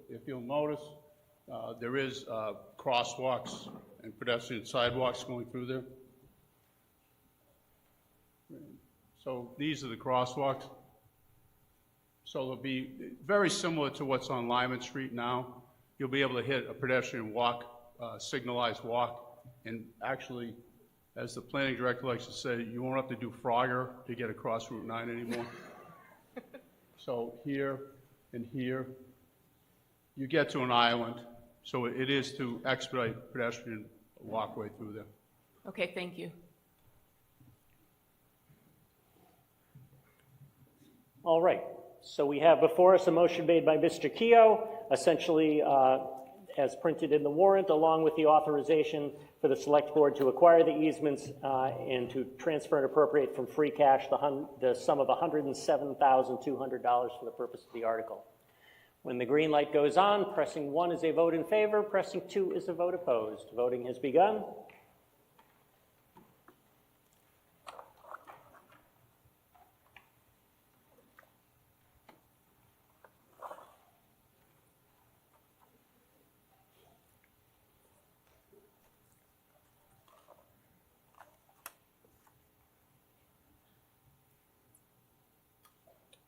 If you'll notice, there is crosswalks and pedestrian sidewalks going through there. So these are the crosswalks. So they'll be very similar to what's on Lyman Street now. You'll be able to hit a pedestrian walk, signalized walk, and actually, as the planning director likes to say, you won't have to do Frogger to get across Route 9 anymore. So here and here, you get to an island. So it is to expedite pedestrian walkway through there. Okay, thank you. All right. So we have before us a motion made by Mr. Keough, essentially as printed in the warrant, along with the authorization for the select board to acquire the easements and to transfer and appropriate from free cash the sum of $107,200 for the purpose of the article. When the green light goes on, pressing 1 is a vote in favor, pressing 2 is a vote opposed. Voting has begun.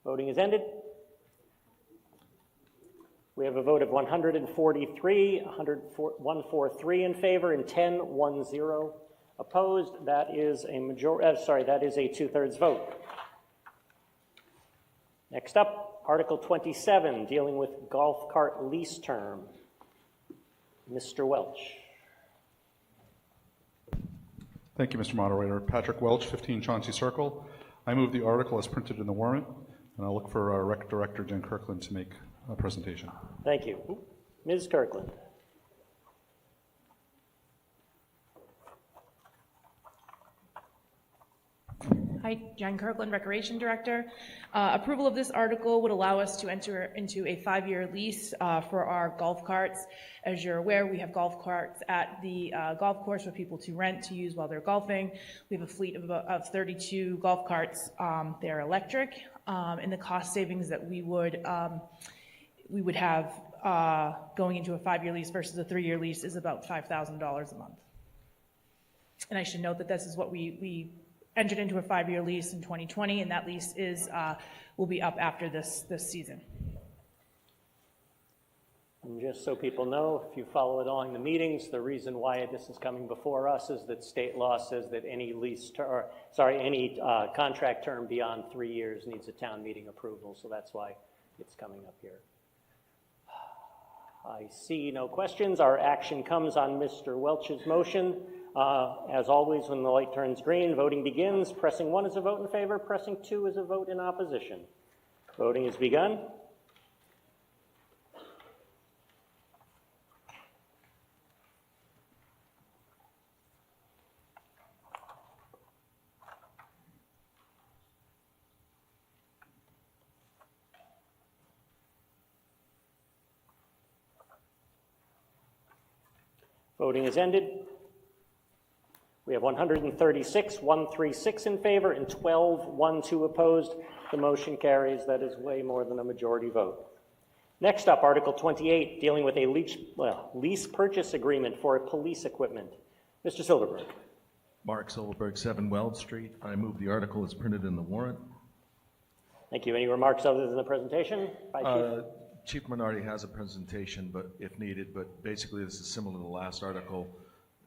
Voting is ended. We We have a vote of 143, 143 in favor, and 10 opposed. That is a two-thirds vote. Next up, Article 27, dealing with golf cart lease term. Mr. Welch. Thank you, Mr. Moderator. Patrick Welch, 15 Chauncey Circle. I move the article as printed in the warrant, and I'll look for our Rec Director, Jen Kirkland, to make a presentation. Thank you. Ms. Kirkland. Hi, Jen Kirkland, Recreation Director. Approval of this article would allow us to enter into a 5-year lease for our golf carts. As you're aware, we have golf carts at the golf course for people to rent to use while they're golfing. We have a fleet of 32 golf carts. They're electric, and the cost savings that we would have going into a 5-year lease versus a 3-year lease is about $5,000 a month. And I should note that this is what we entered into a 5-year lease in 2020, and that lease will be up after this season. And just so people know, if you follow it along the meetings, the reason why this is coming before us is that state law says that any contract term beyond 3 years needs a town meeting approval, so that's why it's coming up here. I see no questions. Our action comes on Mr. Welch's motion. As always, when the light turns green, voting begins. Pressing 1 is a vote in favor. Pressing 2 is a vote in opposition. Voting has begun. Voting is ended. We have 136 in favor, and 2 opposed. The motion carries. That is way more than a majority vote. Next up, Article 28, dealing with a lease purchase agreement for police equipment. Mr. Silverberg. Mark Silverberg, 7 Weld Street. I move the article as printed in the warrant. Thank you. Any remarks other than the presentation? Chief Minardi has a presentation, but if needed, but basically this is similar to the last article.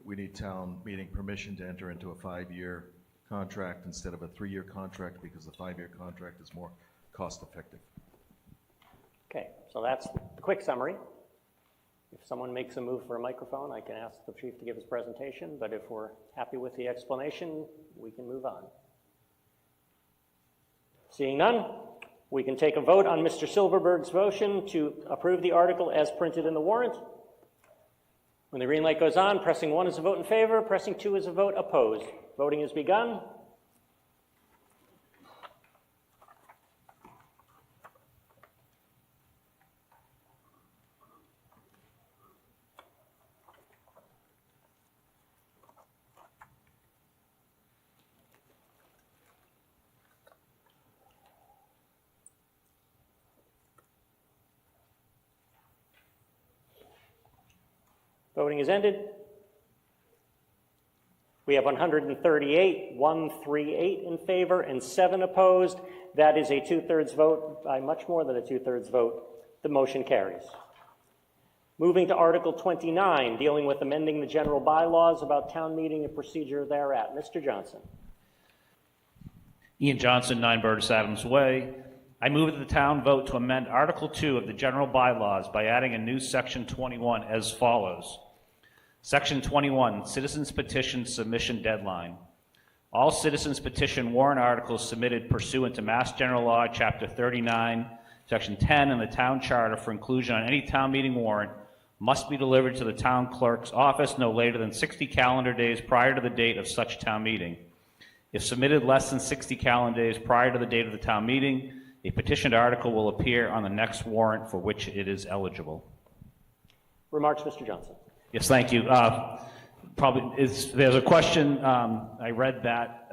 We need town meeting permission to enter into a 5-year contract instead of a 3-year contract because the 5-year contract is more cost effective. Okay, so that's the quick summary. If someone makes a move for a microphone, I can ask the chief to give his presentation, but if we're happy with the explanation, we can move on. Seeing none, we can take a vote on Mr. Silverberg's motion to approve the article as printed in the warrant. When the green light goes on, pressing 1 is a vote in favor, pressing 2 is a vote opposed. Voting has begun. Voting is ended. We have 138 in favor, and 7 opposed. That is a 2/3 vote, by much more than a 2/3 vote. The motion carries. Moving to Article 29, dealing with amending the general bylaws about town meeting and procedure thereat. Mr. Johnson. Ian Johnson, 9 Burgess Adams Way. I move that the town vote to amend Article 2 of the general bylaws by adding a new Section 21 as follows. Section 21, Citizens Petition Submission Deadline. All citizens petition warrant articles submitted pursuant to Mass General Law, Chapter 39, Section 10, and the Town Charter for inclusion on any town meeting warrant must be delivered to the town clerk's office no later than 60 calendar days prior to the date of such town meeting. If submitted less than 60 calendar days prior to the date of the town meeting, a petitioned article will appear on the next warrant for which it is eligible. Remarks, Mr. Johnson. Yes, thank you. There's a question. I read that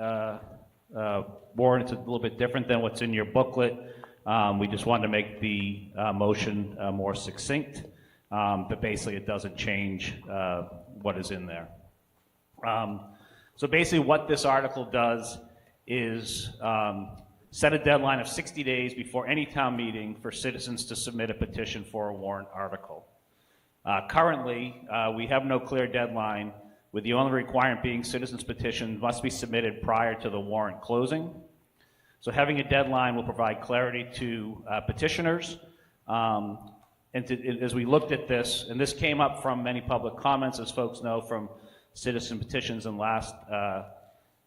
warrant. It's a little bit different than what's in your booklet. We just wanted to make the motion more succinct, but basically it doesn't change what is in there. So basically what this article does is set a deadline of 60 days before any town meeting for citizens to submit a petition for a warrant article. Currently, we have no clear deadline, with the only requirement being citizens' petitions must be submitted prior to the warrant closing. So having a deadline will provide clarity to petitioners. As we looked at this, and this came up from many public comments, as folks know, from citizen petitions in last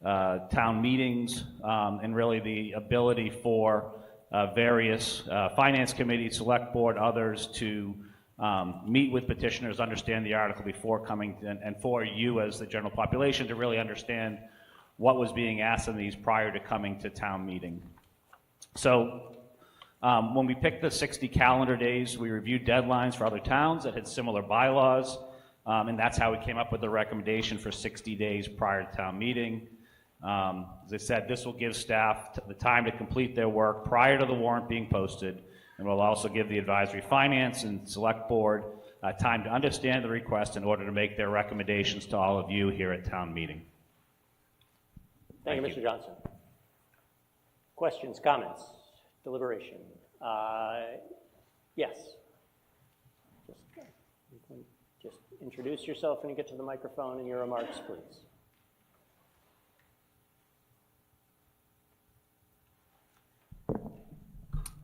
town meetings, and really the ability for various finance committees, select board, others to meet with petitioners, understand the article before coming, and for you as the general population to really understand what was being asked in these prior to coming to town meeting. So when we picked the 60 calendar days, we reviewed deadlines for other towns that had similar bylaws, and that's how we came up with the recommendation for 60 days prior to town meeting. As I said, this will give staff the time to complete their work prior to the warrant being posted, and will also give the advisory finance and select board time to understand the request in order to make their recommendations to all of you here at town meeting. Thank you, Mr. Johnson. Questions, comments, deliberation? Yes. Just introduce yourself when you get to the microphone and your remarks, please.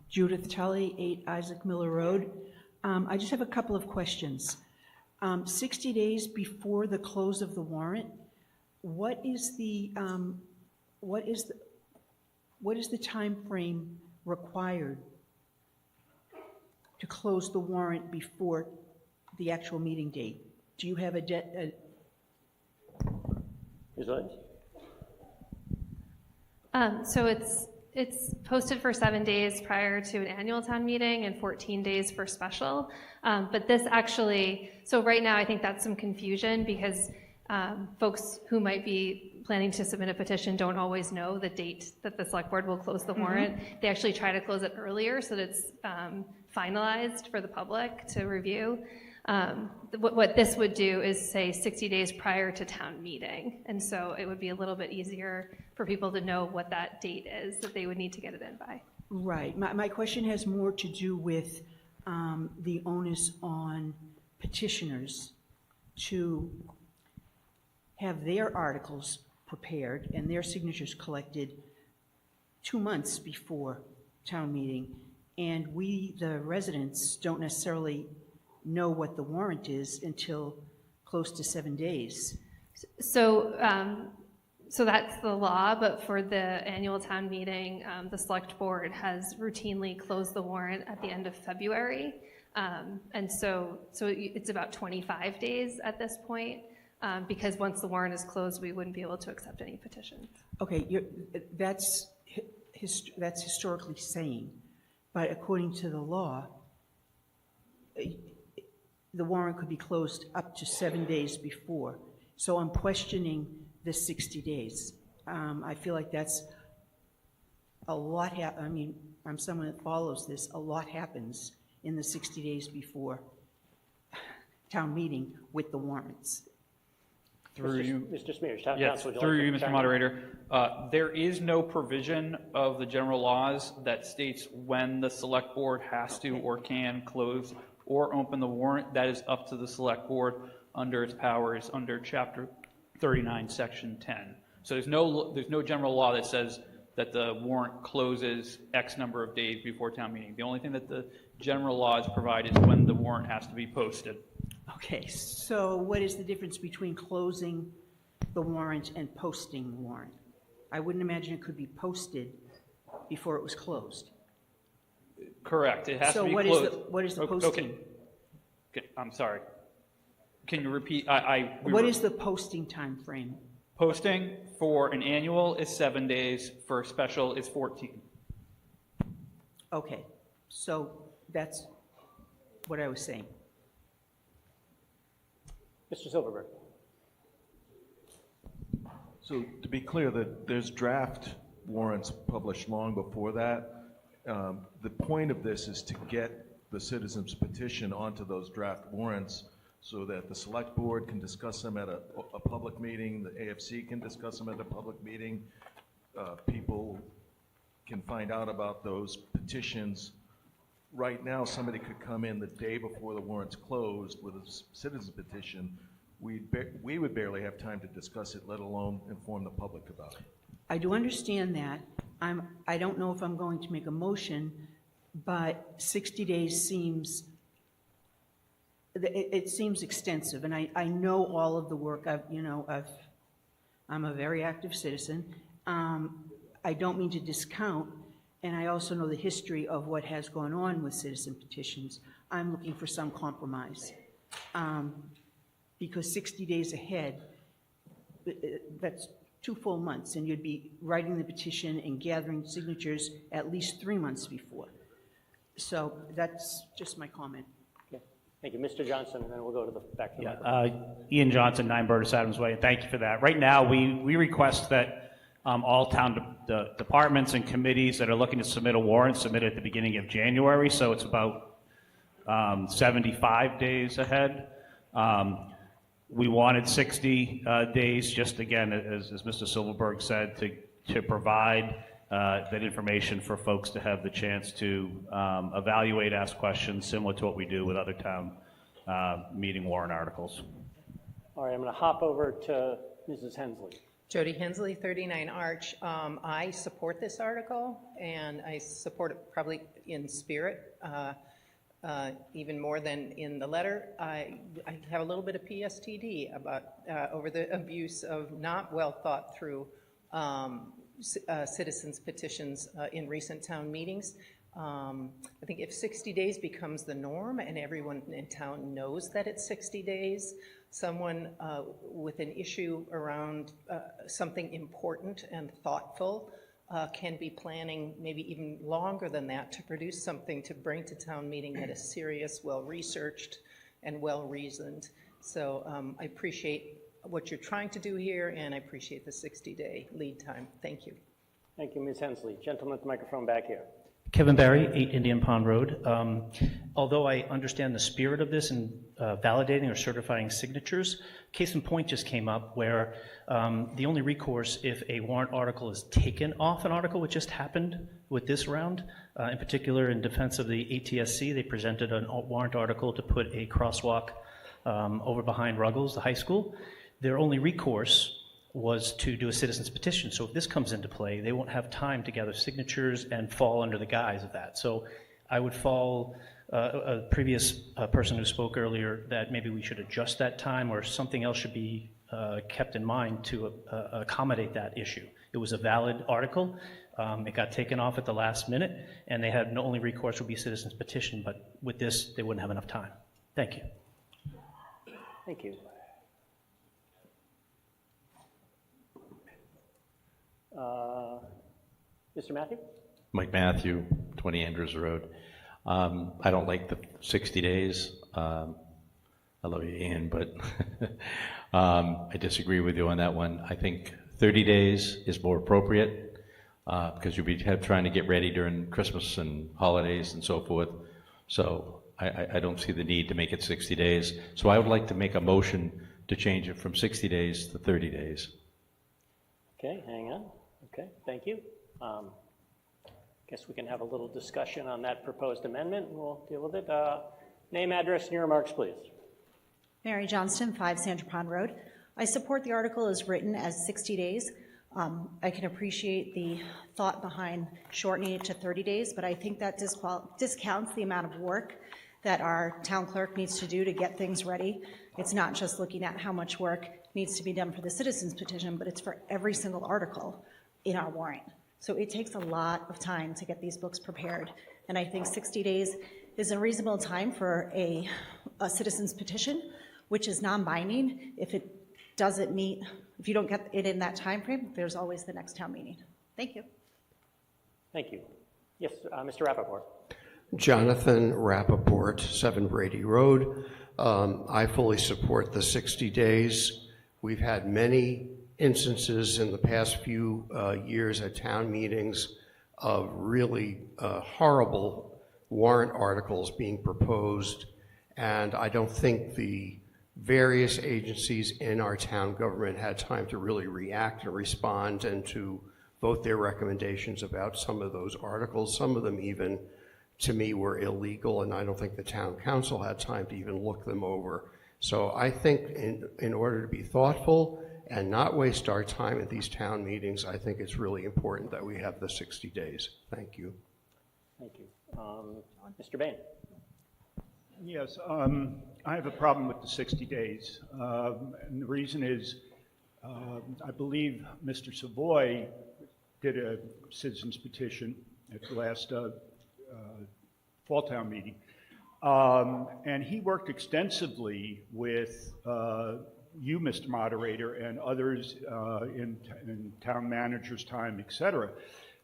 Judith Tully, 8 Isaac Miller Road. I just have a couple of questions. 60 days before the close of the warrant, what is the time frame required to close the warrant before the actual meeting date? Do you have a Ms. Williams? So it's posted for 7 days prior to an annual town meeting and 14 days for special. But this actually, so right now I think that's some confusion because folks who might be planning to submit a petition don't always know the date that the select board will close the warrant. They actually try to close it earlier so that it's finalized for the public to review. What this would do is say 60 days prior to town meeting. And so it would be a little bit easier for people to know what that date is that they would need to get it in by. Right. My question has more to do with the onus on petitioners to have their articles prepared and their signatures collected 2 months before town meeting. And we, the residents, don't necessarily know what the warrant is until close to 7 days. So that's the law, but for the annual town meeting, the select board has routinely closed the warrant at the end of February. And so it's about 25 days at this point, because once the warrant is closed, we wouldn't be able to accept any petitions. Okay, that's historically sane, but according to the law, the warrant could be closed up to 7 days before. So I'm questioning the 60 days. I feel like that's a lot. I mean, I'm someone that follows this. A lot happens in the 60 days before town meeting with the warrants. Through you, Mr. Smears, yes, through you, Mr. Moderator. There is no provision of the general laws that states when the select board has to or can close or open the warrant. That is up to the select board under its powers under Chapter 39, Section 10. So there's no general law that says that the warrant closes X number of days before town meeting. The only thing that the general laws provide is when the warrant has to be posted. Okay, so what is the difference between closing the warrant and posting the warrant? I wouldn't imagine it could be posted before it was closed. Correct. It has to be closed. closed. So what is the posting? Okay. I'm sorry. Can you repeat? What is the posting time frame? Posting for an annual is 7 days. For a special is 14. Okay, so that's what I was saying. Mr. Silverberg. So to be clear, there's draft warrants published long before that. The point of this is to get the citizens' petition onto those draft warrants so that the select board can discuss them at a public meeting, the AFC can discuss them at a public meeting, people can find out about those petitions. Right now, somebody could come in the day before the warrant's closed with a citizen's petition. We would barely have time to discuss it, let alone inform the public about it. I do understand that. I don't know if I'm going to make a motion, but 60 days seems, it seems extensive, and I know all of the work. I'm a very active citizen. I don't mean to discount, and I also know the history of what has gone on with citizen petitions. I'm looking for some compromise, because 60 days ahead, that's 2 full months, and you'd be writing the petition and gathering signatures at least 3 months before. So that's just my comment. Okay. Thank you. Mr. Johnson, and then we'll go to the back to the microphone. Ian Johnson, 9 Burtis Adams Way, and thank you for that. Right now, we request that all town departments and committees that are looking to submit a warrant submit it at the beginning of January, so it's about 75 days ahead. We wanted 60 days, just again, as Mr. Silverberg said, to provide that information for folks to have the chance to evaluate, ask questions, similar to what we do with other town meeting warrant articles. All right, I'm going to hop over to Mrs. Hensley. Jody Hensley, 39 Arch. I support this article, and I support it probably in spirit, even more than in the letter. I have a little bit of PSTD about over the abuse of not well thought through citizens petitions in recent town meetings. I think if 60 days becomes the norm and everyone in town knows that it's 60 days, someone with an issue around something important and thoughtful can be planning maybe even longer than that to produce something to bring to town meeting that is serious, well-researched, and well-reasoned. So I appreciate what you're trying to do here, and I appreciate the 60-day lead time. Thank you. Thank you, Ms. Hensley. Gentleman with the microphone back here. Kevin Barry, 8 Indian Pond Road. Although I understand the spirit of this and validating or certifying signatures, case in point just came up where the only recourse if a warrant article is taken off an article, which just happened with this round, in particular in defense of the ATSC, they presented a warrant article to put a crosswalk over behind Ruggles, the high school. Their only recourse was to do a citizen's petition. So if this comes into play, they won't have time to gather signatures and fall under the guise of that. So I would fall a previous person who spoke earlier that maybe we should adjust that time or something else should be kept in mind to accommodate that issue. It was a valid article. It got taken off at the last minute, and they had no only recourse would be citizen's petition, but with this, they wouldn't have enough time. Thank you. Thank you. Mr. Matthew? Mike Matthew, 20 Andrews Road. I don't like the 60 days. I love you, Ian, but I disagree with you on that one. I think 30 days is more appropriate because you'll be trying to get ready during Christmas and holidays and so forth. So I don't see the need to make it 60 days. So I would like to make a motion to change it from 60 days to 30 days. Okay, hang on. Okay, thank you. Guess we can have a little discussion on that proposed amendment, and we'll deal with it. Name, address, and your remarks, please. Mary Johnston, 5 Sandra Pond Road. I support the article as written as 60 days. I can appreciate the thought behind shortening it to 30 days, but I think that discounts the amount of work that our town clerk needs to do to get things ready. It's not just looking at how much work needs to be done for the citizens petition, but it's for every single article in our warrant. So it takes a lot of time to get these books prepared. And I think 60 days is a reasonable time for a citizen's petition, which is non-binding. If it doesn't meet, if you don't get it in that time frame, there's always the next town meeting. Thank you. Thank you. Yes, Mr. Rappaport. Jonathan Rappaport, 7 Brady Road. I fully support the 60 days. We've had many instances in the past few years at town meetings of really horrible warrant articles being proposed, and I don't think the various agencies in our town government had time to really react and respond and to vote their recommendations about some of those articles. Some of them even, to me, were illegal, and I don't think the town council had time to even look them over. So I think in order to be thoughtful and not waste our time at these town meetings, I think it's really important that we have the 60 days. Thank you. Thank you. Mr. Bain. Yes, I have a problem with the 60 days. And the reason is, I believe Mr. Savoy did a citizens petition at the last fall town meeting. And he worked extensively with you, Mr. Moderator, and others in town manager's time, et cetera.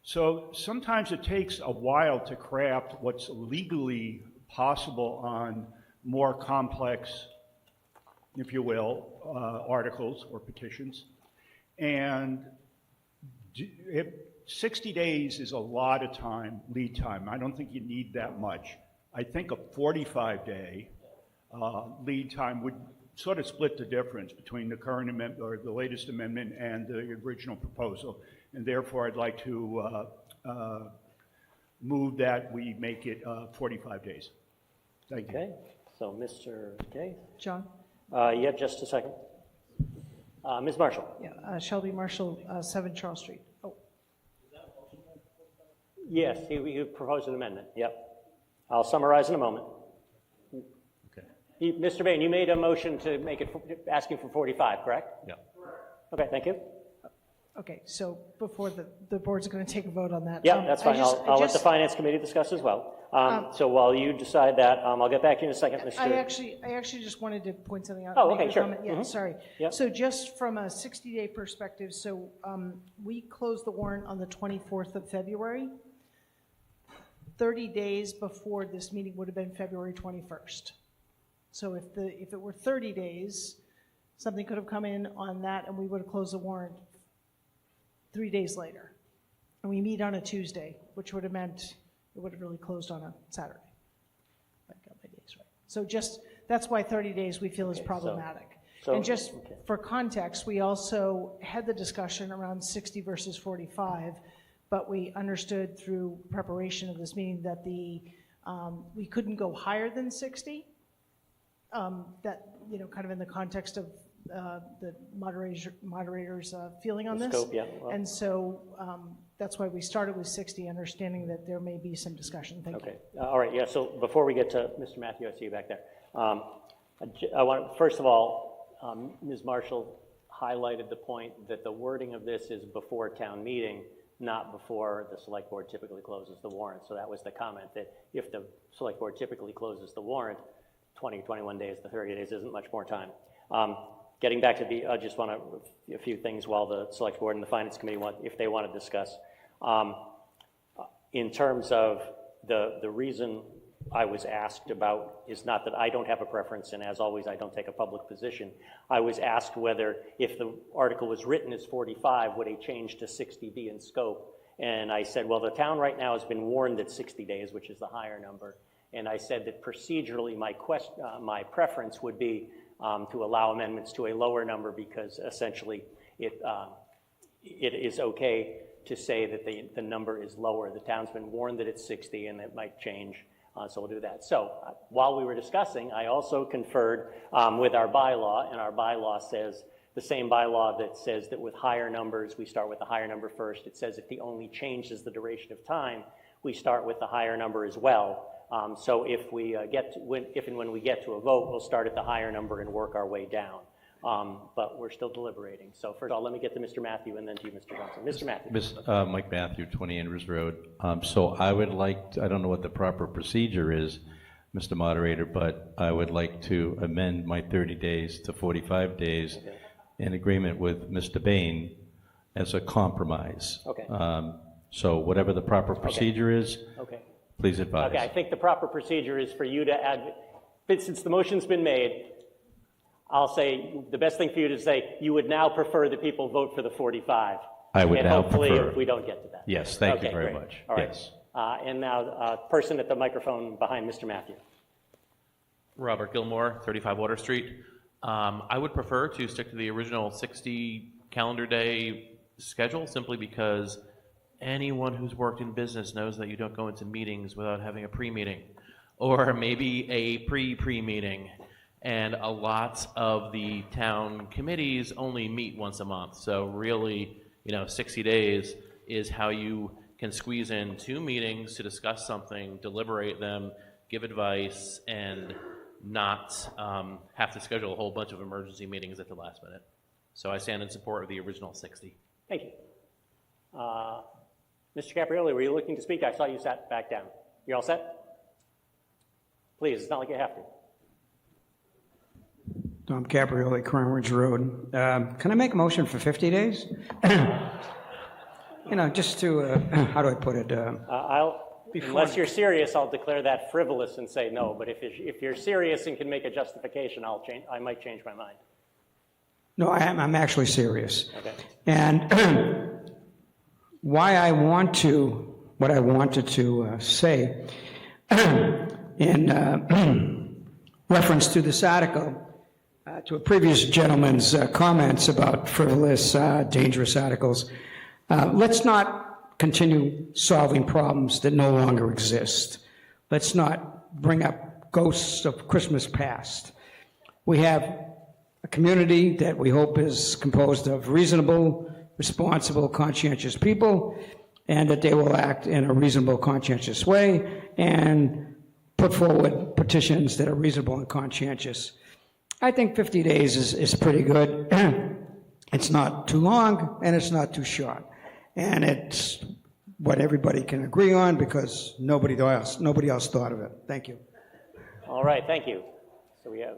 So sometimes it takes a while to craft what's legally possible on more complex, if you will, articles or petitions. And 60 days is a lot of time, lead time. I don't think you need that much. I think a 45-day lead time would sort of split the difference between the current amendment or the latest amendment and the original proposal. And therefore, I'd like to move that we make it 45 days. Thank you. Okay, so Mr. Gay? John? Yeah, just a second. Ms. Marshall? Yeah, Shelby Marshall, 7 Charles Street. Oh, Yes, he proposed an amendment, yep. I'll summarize in a moment. Okay. Mr. Bain, you made a motion to make it, asking for 45, correct? Yeah. Okay, thank you. okay, so before the board's going to take a vote on that. Yeah, that's fine. I'll let the Finance Committee discuss as well. So while you decide that, I'll get back to you in a second, Mr. I actually just wanted to point something out. Oh, make okay, a sure. comment. Yeah, Mhm. sorry. Yep. So just from a 60-day perspective, so we closed the warrant on the 24th of February. 30 days before this meeting would have been February 21st. So if it were 30 days, something could have come in on that and we would have closed the warrant 3 days later. And we meet on a Tuesday, which would have meant it would have really closed on a Saturday. I got my days right. So just, that's why 30 days we feel is problematic. And just for context, we also had the discussion around 60 versus 45, but we understood through preparation of this meeting that we couldn't go higher than 60. That, kind of in the context of the moderator's feeling on this. Scope, yeah. And so that's why we started with 60, understanding that there may be some discussion. Thank you. Okay, all right, yeah, so before we get to Mr. Matthew, I see you back there. I want, first of all, Ms. Marshall highlighted the point that the wording of this is before town meeting, not before the select board typically closes the warrant. So that was the comment, that if the select board typically closes the warrant, 20, 21 days, the 30 days isn't much more time. Getting back to I just want a few things while the select board and the finance committee if they want to discuss. In terms of the reason I was asked about is not that I don't have a preference, and as always, I don't take a public position. I was asked whether, if the article was written as 45, would a change to 60 be in scope? And I said, well, the town right now has been warned at 60 days, which is the higher number. And I said that procedurally, my preference would be to allow amendments to a lower number, because essentially it is okay to say that the number is lower. The town's been warned that it's 60 and it might change, so we'll do that. So while we were discussing, I also conferred with our bylaw, and our bylaw says, the same bylaw that says that with higher numbers, we start with the higher number first. It says if the only change is the duration of time, we start with the higher number as well. So if we if and when we get to a vote, we'll start at the higher number and work our way down. But we're still deliberating. So first of all, let me get to Mr. Matthew and then to you, Mr. Johnson. Mr. Matthew. Mike Matthew, 20 Andrews Road. So I would like I don't know what the proper procedure is, Mr. Moderator, but I would like to amend my 30 days to 45 days in agreement with Mr. Bain as a compromise. Okay. So whatever the proper procedure is, please advise. Okay, I think the proper procedure is for you to add, since the motion's been made, I'll say the best thing for you to say, you would now prefer that people vote for the 45. I would now hopefully prefer. If we don't get to that. Yes, thank you Okay, very great. much. All right. Yes. And now, person at the microphone behind Mr. Matthew. Robert Gilmore, 35 Water Street. I would prefer to stick to the original 60 calendar day schedule simply because anyone who's worked in business knows that you don't go into meetings without having a pre-meeting or maybe a pre-meeting. And a lot of the town committees only meet once a month. So really, 60 days is how you can squeeze in 2 meetings to discuss something, deliberate them, give advice, and not have to schedule a whole bunch of emergency meetings at the last minute. So I stand in support of the original 60. Thank you. Mr. Caprioli, were you looking to speak? I saw you sat back down. You all set? Please, it's not like you have to. Tom Caprioli, Crown Ridge Road. Can I make a motion for 50 days? Just to, how do I put it? Unless you're serious, I'll declare that frivolous and say no. But if you're serious and can make a justification, I might change my mind. No, I'm actually serious. Okay. And what I wanted to say in reference to this article, to a previous gentleman's comments about frivolous, dangerous articles, let's not continue solving problems that no longer exist. Let's not bring up ghosts of Christmas past. We have a community that we hope is composed of reasonable, responsible, conscientious people, and that they will act in a reasonable, conscientious way and put forward petitions that are reasonable and conscientious. I think 50 days is pretty good. It's not too long and it's not too short. And it's what everybody can agree on because nobody else thought of it. Thank you. All right, thank you. So we have,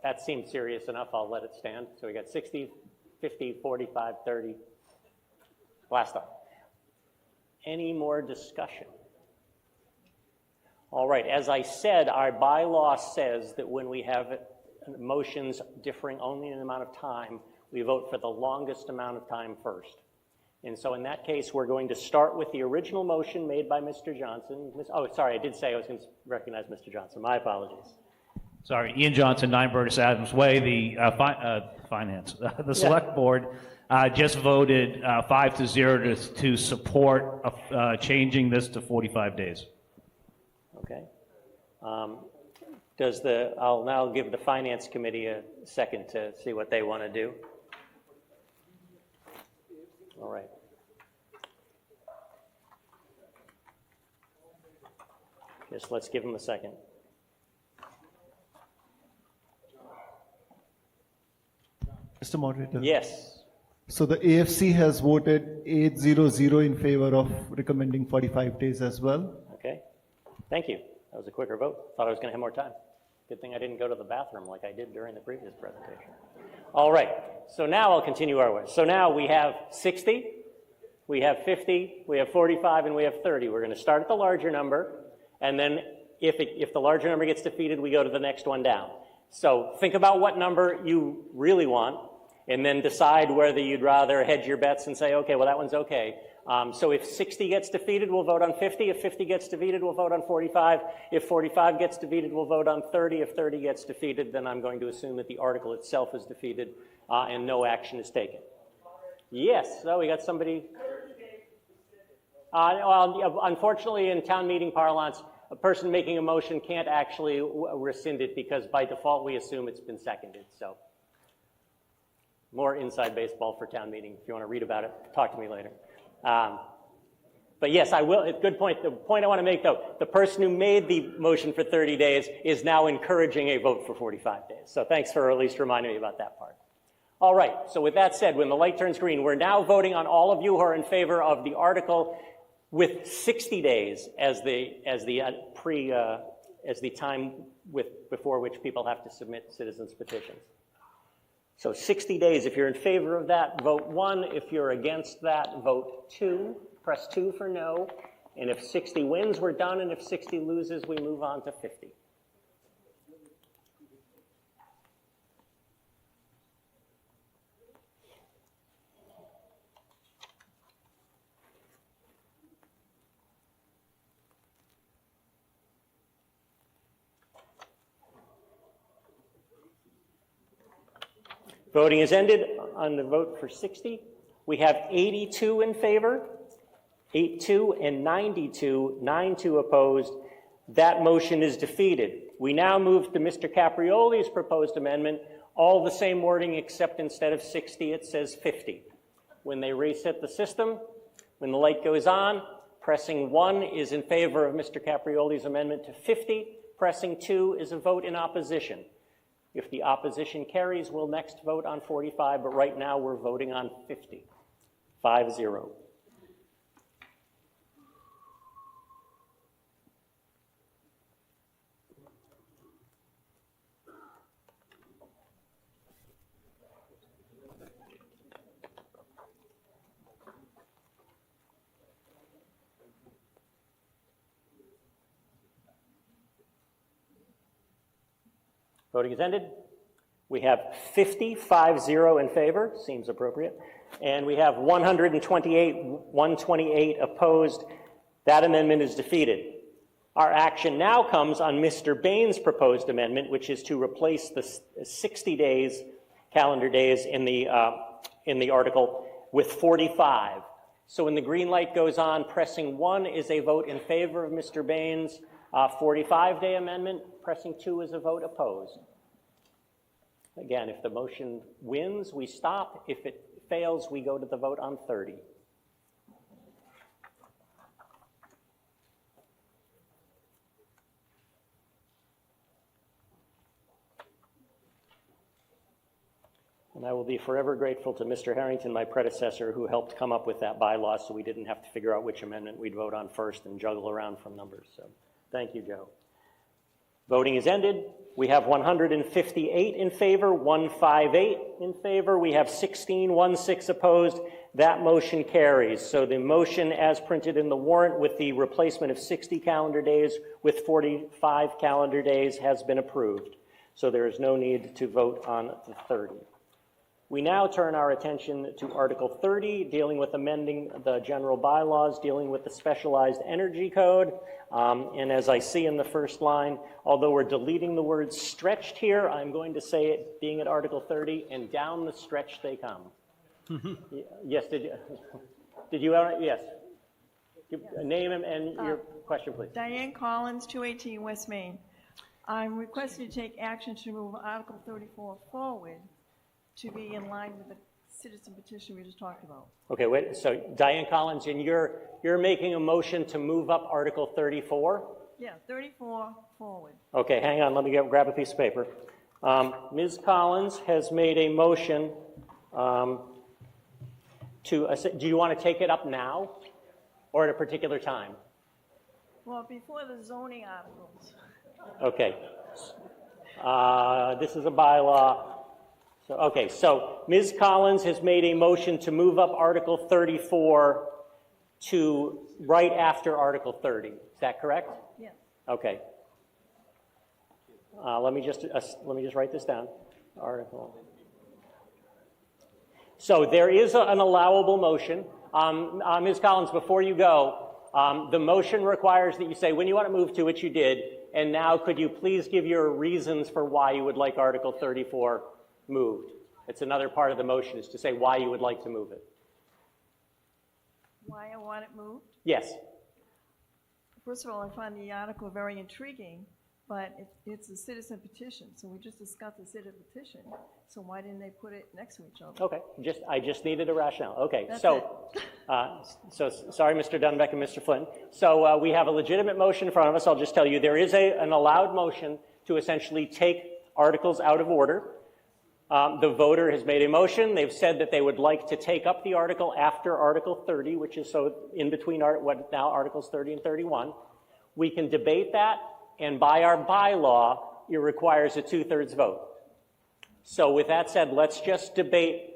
that seemed serious enough. I'll let it stand. So we got 60, 50, 45, 30. Blast off. Any more discussion? All right, as I said, our bylaw says that when we have motions differing only in an amount of time, we vote for the longest amount of time first. And so in that case, we're going to start with the original motion made by Mr. Johnson. Oh, sorry, I did say I was going to recognize Mr. Johnson. My apologies. Sorry, Ian Johnson, 9 Burtis Adams Way, the finance. The select board just voted 5-0 to support changing this to 45 days. Okay. I'll now give the finance committee a second to see what they want to do. All right. Just let's give them a second. Mr. Moderator. Yes. So the AFC has voted 8-0-0 in favor of recommending 45 days as well. Okay. Thank you. That was a quicker vote. Thought I was going to have more time. Good thing I didn't go to the bathroom like I did during the previous presentation. All right. So now I'll continue our way. So now we have 60, we have 50, we have 45, and we have 30. We're going to start at the larger number, and then if the larger number gets defeated, we go to the next one down. So think about what number you really want, and then decide whether you'd rather hedge your bets and say, okay, well, that one's okay. So if 60 gets defeated, we'll vote on 50. If 50 gets defeated, we'll vote on 45. If 45 gets defeated, we'll vote on 30. If 30 gets defeated, then I'm going to assume that the article itself is defeated and no action is taken. Yes, so we got somebody. Well, unfortunately, in town meeting parlance, a person making a motion can't actually rescind it because by default we assume it's been seconded. So more inside baseball for town meeting. If you want to read about it, talk to me later. But yes, I will. Good point. The point I want to make, though, the person who made the motion for 30 days is now encouraging a vote for 45 days. So thanks for at least reminding me about that part. All right. So with that said, when the light turns green, we're now voting on all of you who are in favor of the article with 60 days as the time before which people have to submit citizens' petitions. So 60 days, if you're in favor of that, vote 1. If you're against that, vote 2. Press 2 for no. And if 60 wins, we're done. And if 60 loses, we move on to 50. Voting is ended on the vote for 60. We have 82 in favor, 8-2, and 92, 9-2 opposed. That motion is defeated. We now move to Mr. Caprioli's proposed amendment, all the same wording except instead of 60, it says 50. When they reset the system, when the light goes on, pressing 1 is in favor of Mr. Caprioli's amendment to 50. Pressing 2 is a vote in opposition. If the opposition carries, we'll next vote on 45, but right now we're voting on 50. 5-0. Voting is ended. We have 50-5-0 in favor, seems appropriate, and we have 128 opposed. That amendment is defeated. Our action now comes on Mr. Bain's proposed amendment, which is to replace the 60 days, calendar days in the article with 45. So when the green light goes on, pressing 1 is a vote in favor of Mr. Bain's 45-day amendment. Pressing 2 is a vote opposed. Again, if the motion wins, we stop. If it fails, we go to the vote on 30. And I will be forever grateful to Mr. Harrington, my predecessor, who helped come up with that bylaw so we didn't have to figure out which amendment we'd vote on first and juggle around from numbers. So thank you, Joe. Voting is ended. We have 158 in favor, 158 in favor. We have 16 opposed. That motion carries. So the motion as printed in the warrant with the replacement of 60 calendar days with 45 calendar days has been approved. So there is no need to vote on the 30. We now turn our attention to Article 30, dealing with amending the general bylaws, dealing with the specialized energy code. And as I see in the first line, although we're deleting the word stretched here, I'm going to say it being at Article 30, and down the stretch they come. Yes, did you, yes. Name and your question, please. Diane Collins, 218 West Main. I'm requesting to take action to move Article 34 forward to be in line with the citizen petition we just talked about. Okay, wait, so Diane Collins, and you're making a motion to move up Article 34? Yeah, 34 forward. Okay, hang on, let me grab a piece of paper. Ms. Collins has made a motion do you want to take it up now or at a particular time? Well, before the zoning articles. Okay. This is a bylaw. So Ms. Collins has made a motion to move up Article 34 to right after Article 30. Is that correct? Yes. Okay. Let me just write this down. Article. So there is an allowable motion. Ms. Collins, before you go, the motion requires that you say when you want to move to, which you did, and now could you please give your reasons for why you would like Article 34 moved? It's another part of the motion is to say why you would like to move it. Why I want it moved? Yes. First of all, I find the article very intriguing, but it's a citizen petition, so we just discussed the citizen petition, so why didn't they put it next to each other? Okay, I just needed a rationale. Okay, That's so sorry, Mr. Dunbeck and Mr. Flynn. So we have a legitimate motion in front of us. I'll just tell you there is an allowed motion to essentially take articles out of order. The voter has made a motion. They've said that they would like to take up the article after Article 30, which is so in between what now Articles 30 and 31. We can debate that, and by our bylaw, it requires a 2/3 vote. So with that said, let's just debate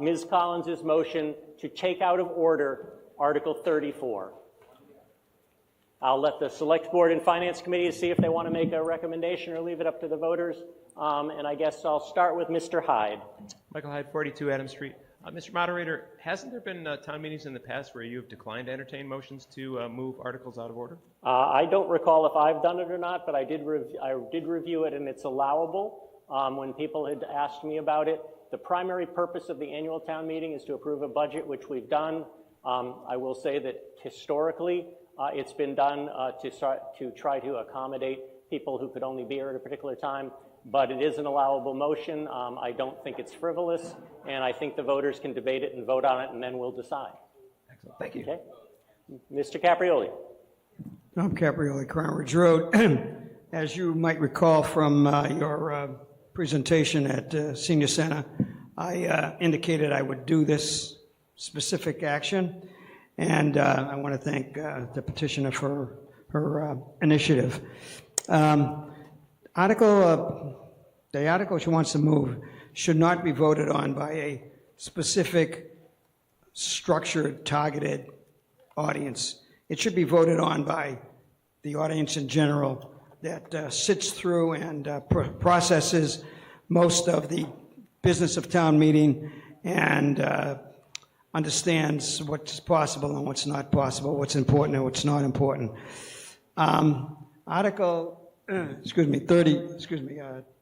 Ms. Collins' motion to take out of order Article 34. I'll let the Select Board and Finance Committee see if they want to make a recommendation or leave it up to the voters. And I guess I'll start with Mr. Hyde. Michael Hyde, 42 Adams Street. Mr. Moderator, hasn't there been town meetings in the past where you have declined to entertain motions to move articles out of order? I don't recall if I've done it or not, but I did review it, and it's allowable when people had asked me about it. The primary purpose of the annual town meeting is to approve a budget, which we've done. I will say that historically, it's been done to try to accommodate people who could only be here at a particular time, but it is an allowable motion. I don't think it's frivolous, and I think the voters can debate it and vote on it, and then we'll decide. Excellent. Thank you. Okay. Mr. Caprioli. Tom Caprioli, Crown Ridge Road. As you might recall from your presentation at Senior Center, I indicated I would do this specific action, and I want to thank the petitioner for her initiative. The article she wants to move should not be voted on by a specific, structured, targeted audience. It should be voted on by the audience in general that sits through and processes most of the business of town meeting and understands what's possible and what's not possible, what's important and what's not important. Article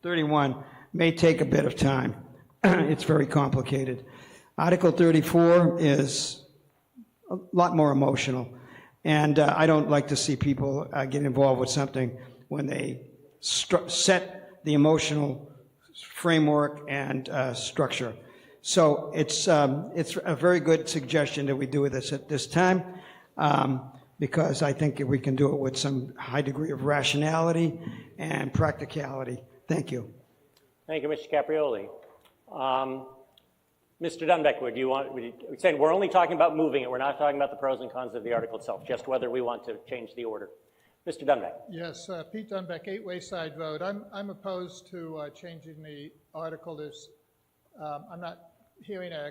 31 may take a bit of time. It's very complicated. Article 34 is a lot more emotional, and I don't like to see people get involved with something when they set the emotional framework and structure. So it's a very good suggestion that we do this at this time, because I think we can do it with some high degree of rationality and practicality. Thank you. Thank you, Mr. Caprioli. Mr. Dunbeck, we're saying we're only talking about moving it. We're not talking about the pros and cons of the article itself, just whether we want to change the order. Mr. Dunbeck. Yes, Pete Dunbeck, 8 Wayside Road. I'm opposed to changing the article. I'm not hearing a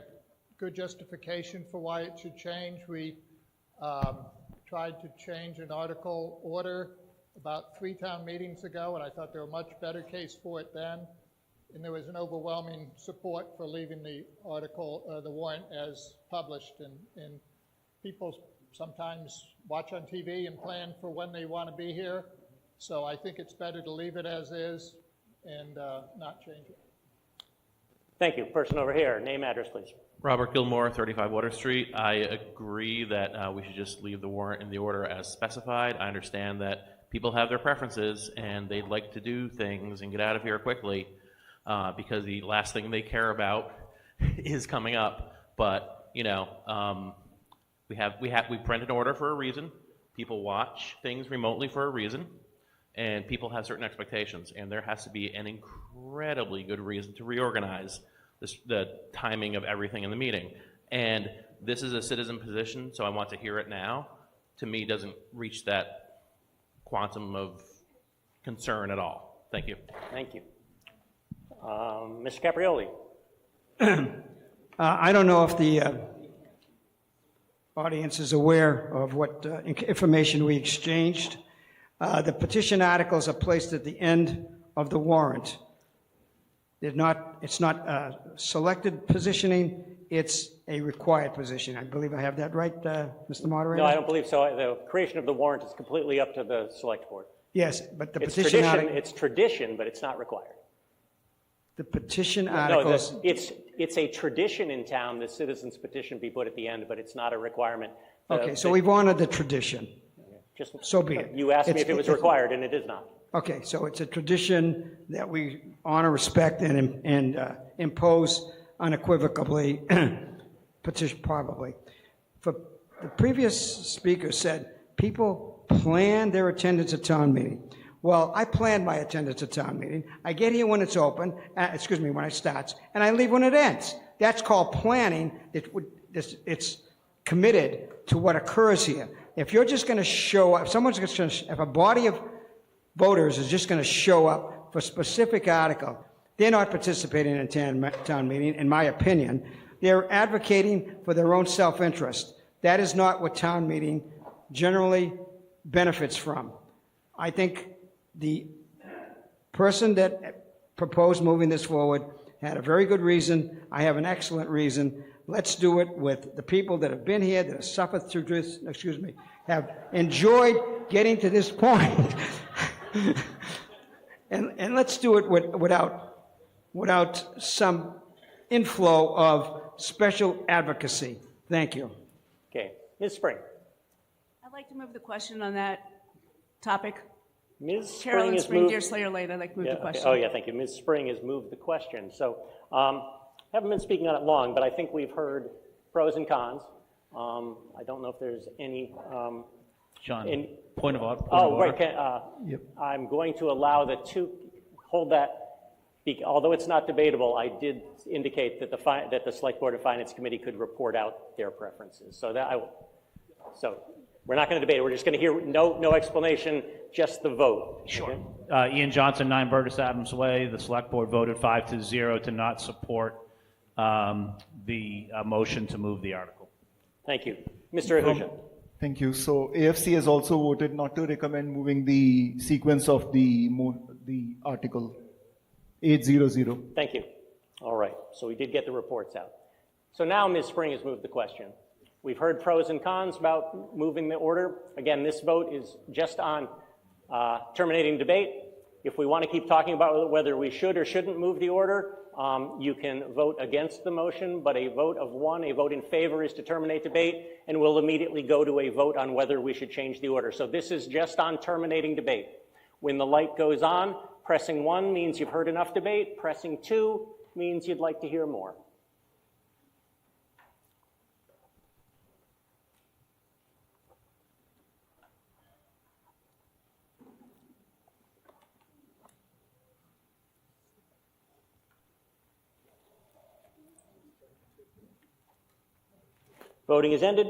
good justification for why it should change. We tried to change an article order about 3 town meetings ago, and I thought there was a much better case for it then. And there was an overwhelming support for leaving the article, the warrant as published. And people sometimes watch on TV and plan for when they want to be here. So I think it's better to leave it as is and not change it. Thank you. Person over here, name, address, please. Robert Gilmore, 35 Water Street. I agree that we should just leave the warrant in the order as specified. I understand that people have their preferences and they'd like to do things and get out of here quickly because the last thing they care about is coming up. But, you know, we print an order for a reason. People watch things remotely for a reason. And people have certain expectations, and there has to be an incredibly good reason to reorganize the timing of everything in the meeting. And this is a citizen position, so I want to hear it now. To me, doesn't reach that quantum of concern at all. Thank you. Thank you. Mr. Caprioli. I don't know if the audience is aware of what information we exchanged. The petition articles are placed at the end of the warrant. It's not selected positioning, it's a required position. I believe I have that right, Mr. Moderator? No, I don't believe so. The creation of the warrant is completely up to the select board. Yes, but the It's petition tradition, it's tradition, but it's not required. The petition articles... No, it's a tradition in town, the citizens petition be put at the end, but it's not a requirement. Okay, so we've honored the tradition. Just, so be it. You asked me if it was required, and it is not. Okay, so it's a tradition that we honor, respect, and impose unequivocally, petition probably. For the previous speaker said, people plan their attendance at town meeting. Well, I plan my attendance at town meeting. I get here when it's open, when it starts, and I leave when it ends. That's called planning. It's committed to what occurs here. If you're just going to show up, if a body of voters is just going to show up for a specific article, they're not participating in a town meeting, in my opinion. They're advocating for their own self-interest. That is not what town meeting generally benefits from. I think the person that proposed moving this forward had a very good reason. I have an excellent reason. Let's do it with the people that have been here, that have suffered through this, have enjoyed getting to this point. and let's do it without some inflow of special advocacy. Thank you. Okay, Ms. Spring. I'd like to move the question on that topic. Ms. Spring Carolyn has Spring, moved. Deer Slayer Lane, I'd like to move Yeah, the okay. question. Oh, yeah, thank you. Ms. Spring has moved the question. So, haven't been speaking on it long, but I think we've heard pros and cons. I don't know if there's any. John, point of order. Right. I'm going to allow the two, hold that, although it's not debatable, I did indicate that the Select Board of Finance Committee could report out their preferences. So so we're not going to debate it. We're just going to hear no explanation, just the vote. Sure. Okay? Ian Johnson, 9 Burgess Adams Way. The Select Board voted 5-0 to not support the motion to move the article. Thank you. Mr. Ahuja. Thank you. So AFC has also voted not to recommend moving the sequence of the article 800. Thank you. All right. So we did get the reports out. So now Ms. Spring has moved the question. We've heard pros and cons about moving the order. Again, this vote is just on terminating debate. If we want to keep talking about whether we should or shouldn't move the order, you can vote against the motion, but a vote of one, a vote in favor is to terminate debate, and we'll immediately go to a vote on whether we should change the order. So this is just on terminating debate. When the light goes on, pressing 1 means you've heard enough debate. Pressing 2 means you'd like to hear more. Voting is ended.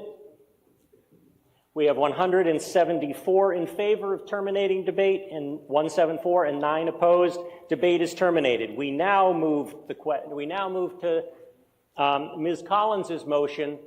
We have 174 in favor of terminating debate and 174 and 9 opposed. Debate is terminated. We now move to Ms. Collins's motion.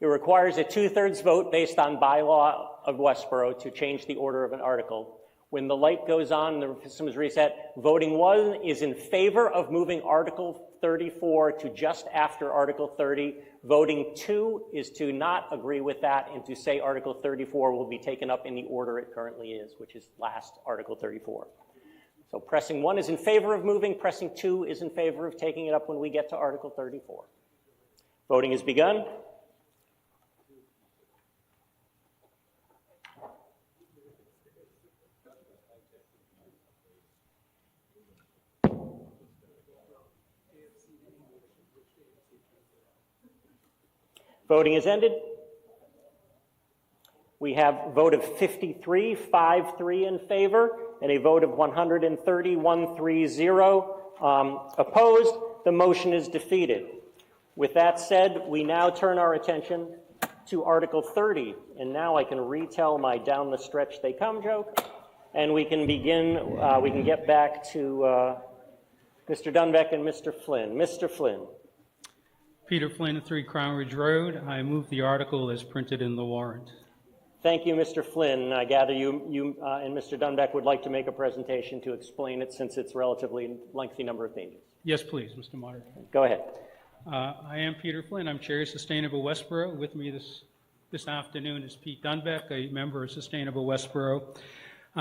It requires a 2/3 vote based on bylaw of Westborough to change the order of an article. When the light goes on, the system is reset. Voting 1 is in favor of moving Article 34 to just after Article 30. Voting 2 is to not agree with that and to say Article 34 will be taken up in the order it currently is, which is last Article 34. So pressing 1 is in favor of moving, pressing 2 is in favor of taking it up when we get to Article 34. Voting has begun. Voting is ended. We have a vote of 53, 5-3 in favor, and a vote of 130, 130 opposed. The motion is defeated. With that said, we now turn our attention to Article 30, and now I can retell my down the stretch they come joke, and we can begin, we can get back to Mr. Dunbeck and Mr. Flynn. Mr. Flynn. Peter Flynn, 3 Crown Ridge Road. I move the article as printed in the warrant. Thank you, Mr. Flynn. I gather you and Mr. Dunbeck would like to make a presentation to explain it since it's a relatively lengthy number of pages. Yes, please, Mr. Moderator. Go ahead. I am Peter Flynn. I'm Chair of Sustainable Westborough. With me this afternoon is Pete Dunbeck, a member of Sustainable Westborough.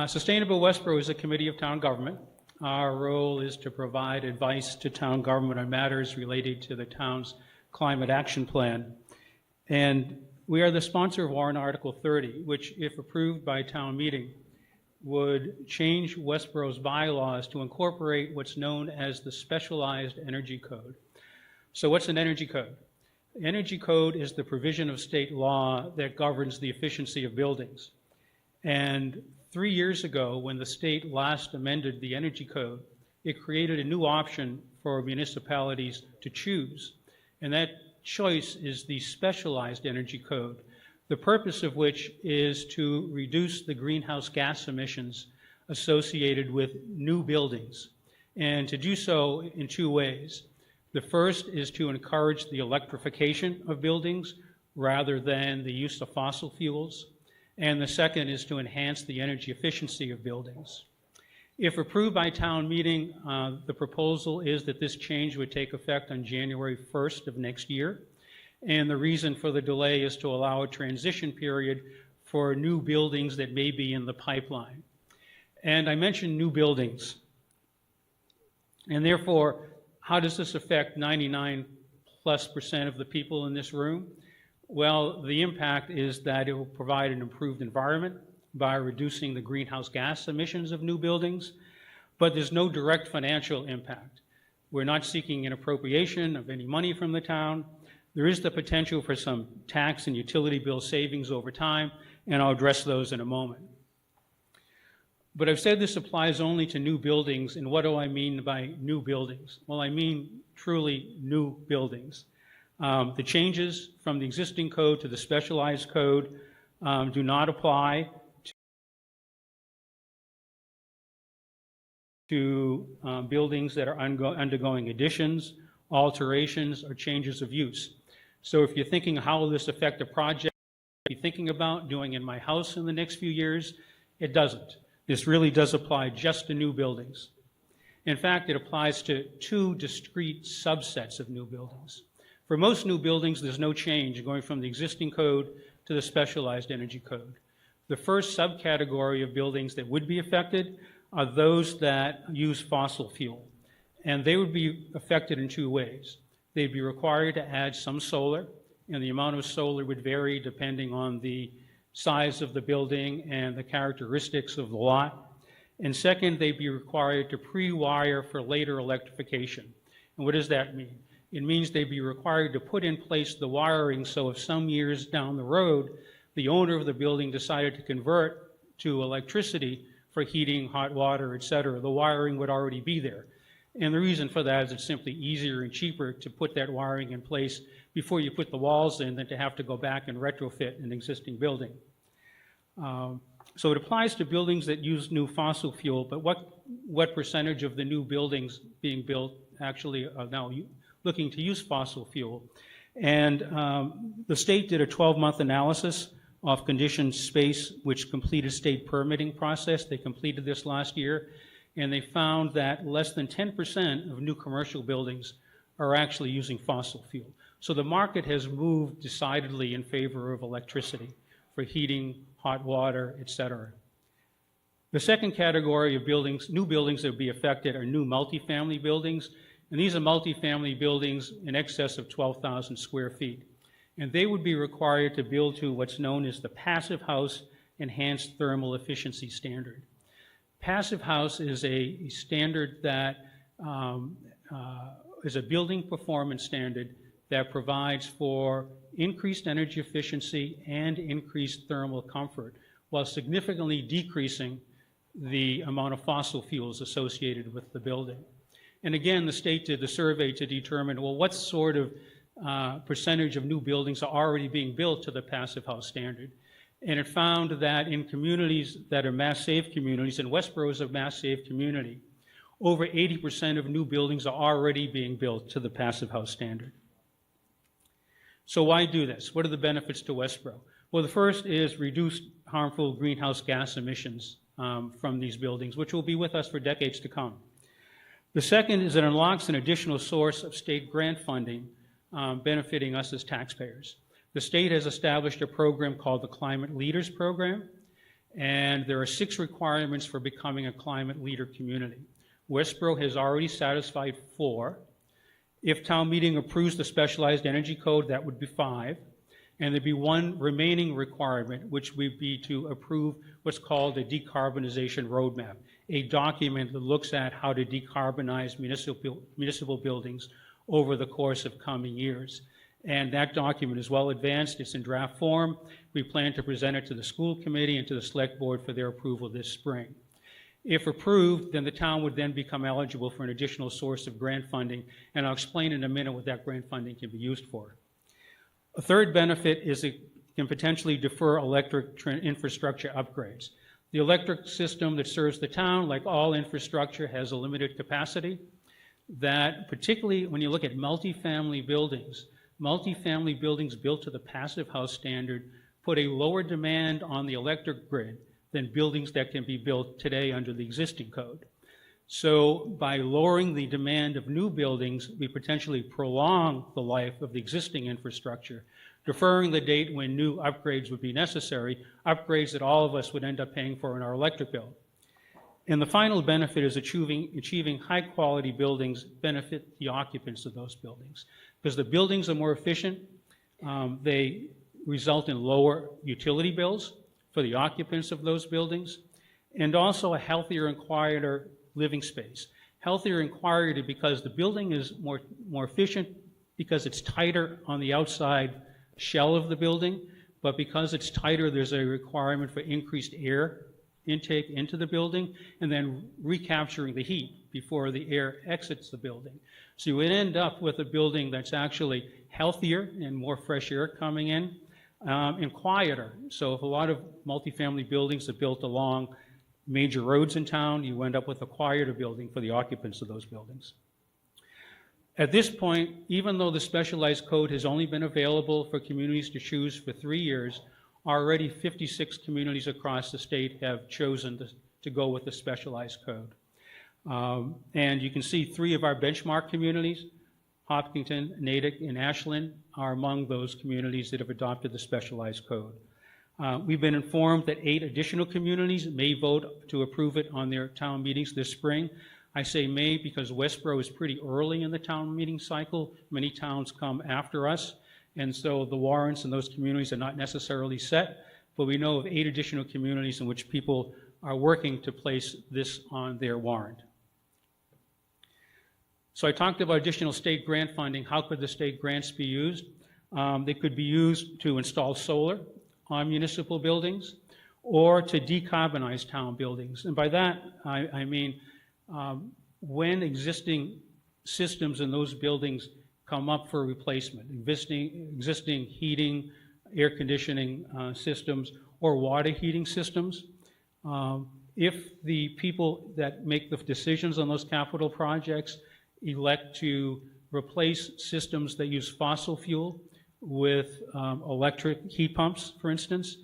Sustainable Westborough is a committee of town government. Our role is to provide advice to town government on matters related to the town's climate action plan. And we are the sponsor of warrant Article 30, which, if approved by town meeting, would change Westborough's bylaws to incorporate what's known as the Specialized Energy Code. So what's an energy code? The energy code is the provision of state law that governs the efficiency of buildings. And 3 years ago, when the state last amended the energy code, it created a new option for municipalities to choose. And that choice is the Specialized Energy Code, the purpose of which is to reduce the greenhouse gas emissions associated with new buildings, and to do so in 2 ways. The first is to encourage the electrification of buildings rather than the use of fossil fuels, and the second is to enhance the energy efficiency of buildings. If approved by town meeting, the proposal is that this change would take effect on January 1st of next year. And the reason for the delay is to allow a transition period for new buildings that may be in the pipeline. And I mentioned new buildings. And therefore, How does this affect 99+% of the people in this room? Well, the impact is that it will provide an improved environment by reducing the greenhouse gas emissions of new buildings, but there's no direct financial impact. We're not seeking an appropriation of any money from the town. There is the potential for some tax and utility bill savings over time, and I'll address those in a moment. But I've said this applies only to new buildings, and what do I mean by new buildings? Well, I mean truly new buildings. The changes from the existing code to the specialized code do not apply to buildings that are undergoing additions, alterations, or changes of use. So if you're thinking, how will this affect a project you're thinking about doing in my house in the next few years, it doesn't. This really does apply just to new buildings. In fact, it applies to two discrete subsets of new buildings. For most new buildings, there's no change going from the existing code to the specialized energy code. The first subcategory of buildings that would be affected are those that use fossil fuel. And they would be affected in two ways. They'd be required to add some solar, and the amount of solar would vary depending on the size of the building and the characteristics of the lot. And second, they'd be required to pre-wire for later electrification. And what does that mean? It means they'd be required to put in place the wiring so if some years down the road, the owner of the building decided to convert to electricity for heating, hot water, et cetera, the wiring would already be there. And the reason for that is it's simply easier and cheaper to put that wiring in place before you put the walls in than to have to go back and retrofit an existing building. So it applies to buildings that use new fossil fuel, but what percentage of the new buildings being built actually are now looking to use fossil fuel? And the state did a 12-month analysis of conditioned space, which completed state permitting process. They completed this last year, and they found that less than 10% of new commercial buildings are actually using fossil fuel. So the market has moved decidedly in favor of electricity for heating, hot water, et cetera. The second category of buildings, new buildings that would be affected, are new multifamily buildings. And these are multifamily buildings in excess of 12,000 square feet. And they would be required to build to what's known as the Passive House Enhanced Thermal Efficiency Standard. Passive House is a standard that is a building performance standard that provides for increased energy efficiency and increased thermal comfort while significantly decreasing the amount of fossil fuels associated with the building. And again, the state did the survey to determine, well, what sort of percentage of new buildings are already being built to the Passive House standard. And it found that in communities that are mass-safe communities, and Westborough is a mass-safe community, over 80% of new buildings are already being built to the Passive House standard. So why do this? What are the benefits to Westborough? Well, the first is reduced harmful greenhouse gas emissions from these buildings, which will be with us for decades to come. The second is it unlocks an additional source of state grant funding benefiting us as taxpayers. The state has established a program called the Climate Leaders Program, and there are 6 requirements for becoming a climate leader community. Westborough has already satisfied 4. If town meeting approves the specialized energy code, that would be 5. And there'd be 1 remaining requirement, which would be to approve what's called a decarbonization roadmap, a document that looks at how to decarbonize municipal buildings over the course of coming years. And that document is well advanced. It's in draft form. We plan to present it to the school committee and to the select board for their approval this spring. If approved, then the town would then become eligible for an additional source of grant funding, and I'll explain in a minute what that grant funding can be used for. A third benefit is it can potentially defer electric infrastructure upgrades. The electric system that serves the town, like all infrastructure, has a limited capacity. That, particularly when you look at multifamily buildings built to the Passive House standard put a lower demand on the electric grid than buildings that can be built today under the existing code. So by lowering the demand of new buildings, we potentially prolong the life of the existing infrastructure, deferring the date when new upgrades would be necessary, upgrades that all of us would end up paying for in our electric bill. And the final benefit is achieving high-quality buildings benefit the occupants of those buildings. Because the buildings are more efficient, they result in lower utility bills for the occupants of those buildings, and also a healthier and quieter living space. Healthier and quieter because the building is more efficient because it's tighter on the outside shell of the building, but because it's tighter, there's a requirement for increased air intake into the building and then recapturing the heat before the air exits the building. So you would end up with a building that's actually healthier and more fresh air coming in and quieter. So if a lot of multifamily buildings are built along major roads in town, you end up with a quieter building for the occupants of those buildings. At this point, even though the specialized code has only been available for communities to choose for 3 years, already 56 communities across the state have chosen to go with the specialized code. And you can see 3 of our benchmark communities, Hopkinton, Natick, and Ashland, are among those communities that have adopted the specialized code. We've been informed that 8 additional communities may vote to approve it on their town meetings this spring. I say may because Westborough is pretty early in the town meeting cycle. Many towns come after us, and so the warrants in those communities are not necessarily set, but we know of 8 additional communities in which people are working to place this on their warrant. So I talked about additional state grant funding. How could the state grants be used? They could be used to install solar on municipal buildings or to decarbonize town buildings. And by that, I mean when existing systems in those buildings come up for replacement, existing heating, air conditioning systems, or water heating systems, if the people that make the decisions on those capital projects elect to replace systems that use fossil fuel with electric heat pumps, for instance,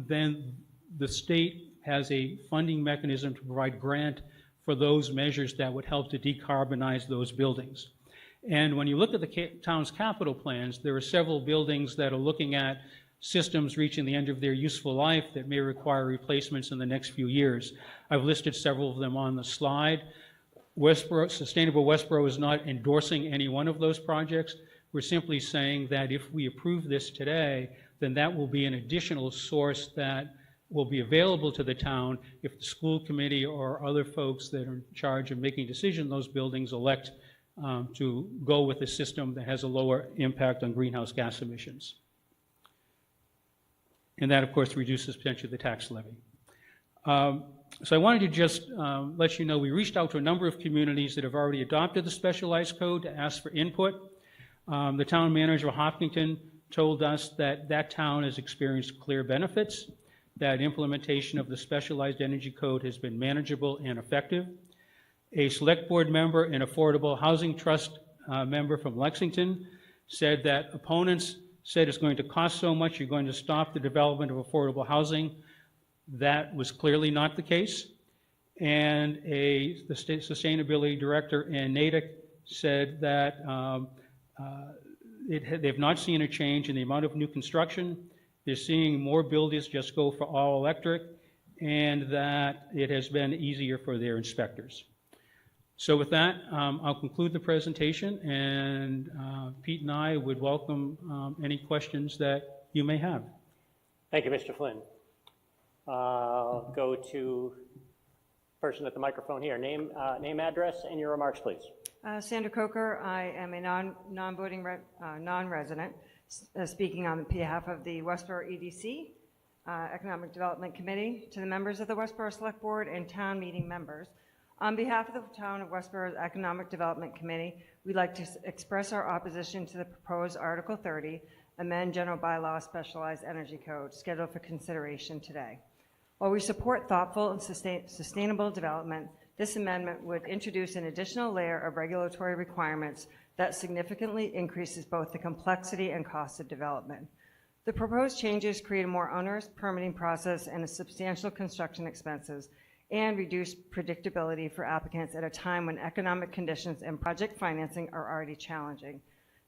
then the state has a funding mechanism to provide grant for those measures that would help to decarbonize those buildings. And when you look at the town's capital plans, there are several buildings that are looking at systems reaching the end of their useful life that may require replacements in the next few years. I've listed several of them on the slide. Sustainable Westborough is not endorsing any one of those projects. We're simply saying that if we approve this today, then that will be an additional source that will be available to the town if the school committee or other folks that are in charge of making decisions in those buildings elect to go with a system that has a lower impact on greenhouse gas emissions. And that, of course, reduces potentially the tax levy. So I wanted to just let you know we reached out to a number of communities that have already adopted the specialized code to ask for input. The town manager of Hopkinton told us that that town has experienced clear benefits, that implementation of the specialized energy code has been manageable and effective. A select board member and affordable housing trust member from Lexington said that opponents said it's going to cost so much, you're going to stop the development of affordable housing. That was clearly not the case. And the state sustainability director in Natick said that they've not seen a change in the amount of new construction. They're seeing more builders just go for all electric, and that it has been easier for their inspectors. So with that, I'll conclude the presentation, and Pete and I would welcome any questions that you may have. Thank you, Mr. Flynn. I'll go to person at the microphone here. Name, address, and your remarks, please. Sandra Coker. I am a non-voting non-resident, speaking on behalf of the Westborough EDC, Economic Development Committee, to the members of the Westborough Select Board and town meeting members. On behalf of the town of Westborough's Economic Development Committee, we'd like to express our opposition to the proposed Article 30, amend General Bylaw Specialized Energy Code, scheduled for consideration today. While we support thoughtful and sustainable development, this amendment would introduce an additional layer of regulatory requirements that significantly increases both the complexity and cost of development. The proposed changes create a more onerous permitting process and substantial construction expenses, and reduce predictability for applicants at a time when economic conditions and project financing are already challenging.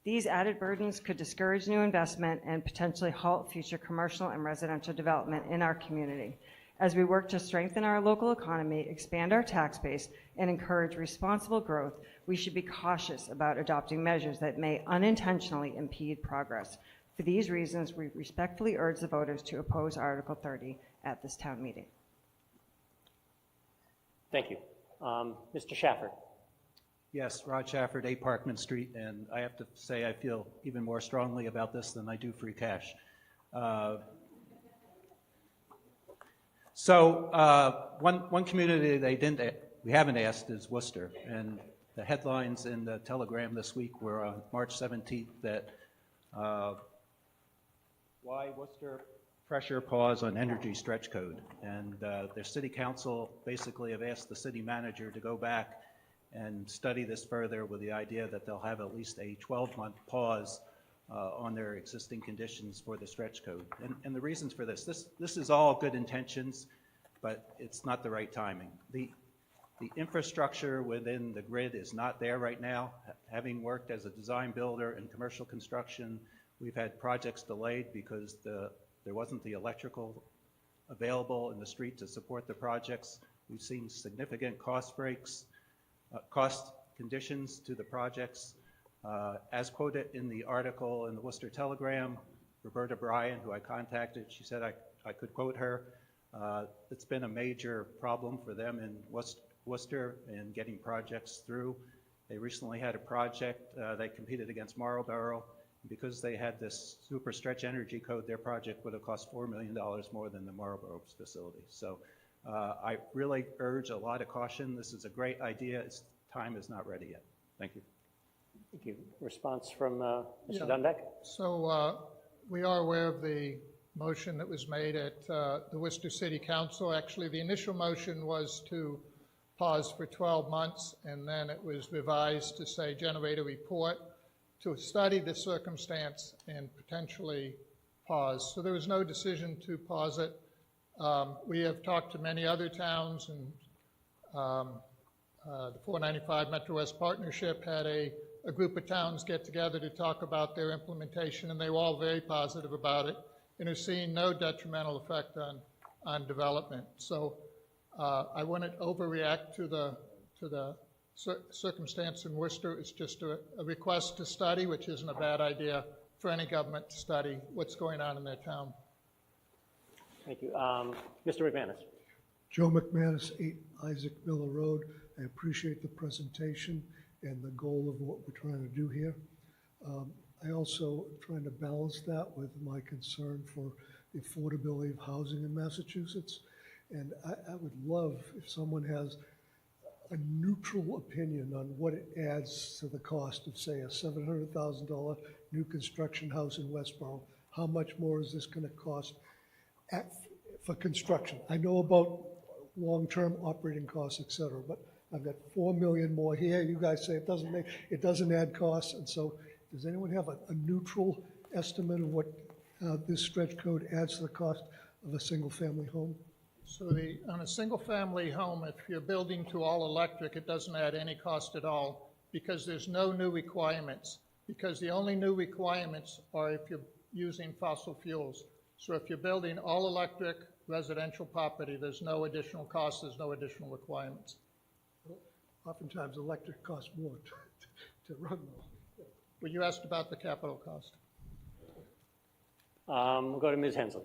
These added burdens could discourage new investment and potentially halt future commercial and residential development in our community. As we work to strengthen our local economy, expand our tax base, and encourage responsible growth, we should be cautious about adopting measures that may unintentionally impede progress. For these reasons, we respectfully urge the voters to oppose Article 30 at this town meeting. Thank you. Mr. Shafford. Yes, Rod Shafford, 8 Parkman Street, and I have to say I feel even more strongly about this than I do free cash. One community we haven't asked is Worcester, and the headlines in the Telegram this week were on March 17th that why Worcester pressure pause on energy stretch code, and their city council basically have asked the city manager to go back and study this further with the idea that they'll have at least a 12-month pause on their existing conditions for the stretch code. And the reasons for this is all good intentions, but it's not the right timing. The infrastructure within the grid is not there right now. Having worked as a design builder in commercial construction, we've had projects delayed because there wasn't the electrical available in the street to support the projects. We've seen significant cost breaks, cost conditions to the projects. As quoted in the article in the Worcester Telegram, Roberta Bryan, who I contacted, she said I could quote her, it's been a major problem for them in Worcester in getting projects through. They recently had a project, they competed against Marlborough. Because they had this super stretch energy code, their project would have cost $4 million more than the Marlborough's facility. So I really urge a lot of caution. This is a great idea. Time is not ready yet. Thank you. Thank you. Response from Mr. Dunbeck? So we are aware of the motion that was made at the Worcester City Council. Actually, the initial motion was to pause for 12 months, and then it was revised to say generate a report to study the circumstance and potentially pause. So there was no decision to pause it. We have talked to many other towns, and the 495 Metro West Partnership had a group of towns get together to talk about their implementation, and they were all very positive about it and are seeing no detrimental effect on development. So I wouldn't overreact to the circumstance in Worcester. It's just a request to study, which isn't a bad idea for any government to study what's going on in their town. Thank you. Mr. McManus. Joe McManus, 8 Isaac Miller Road. I appreciate the presentation and the goal of what we're trying to do here. I also am trying to balance that with my concern for the affordability of housing in Massachusetts. And I would love if someone has a neutral opinion on what it adds to the cost of, say, a $700,000 new construction house in Westborough. How much more is this going to cost for construction? I know about long-term operating costs, et cetera, but I've got $4 million more here. You guys say it doesn't add costs, and so does anyone have a neutral estimate of what this stretch code adds to the cost of a single-family home? So on a single-family home, if you're building to all electric, it doesn't add any cost at all because there's no new requirements. Because the only new requirements are if you're using fossil fuels. So if you're building all electric residential property, there's no additional cost, there's no additional requirements. Oftentimes electric costs more to run though. Well, you asked about the capital cost. We'll go to Ms. Hensley.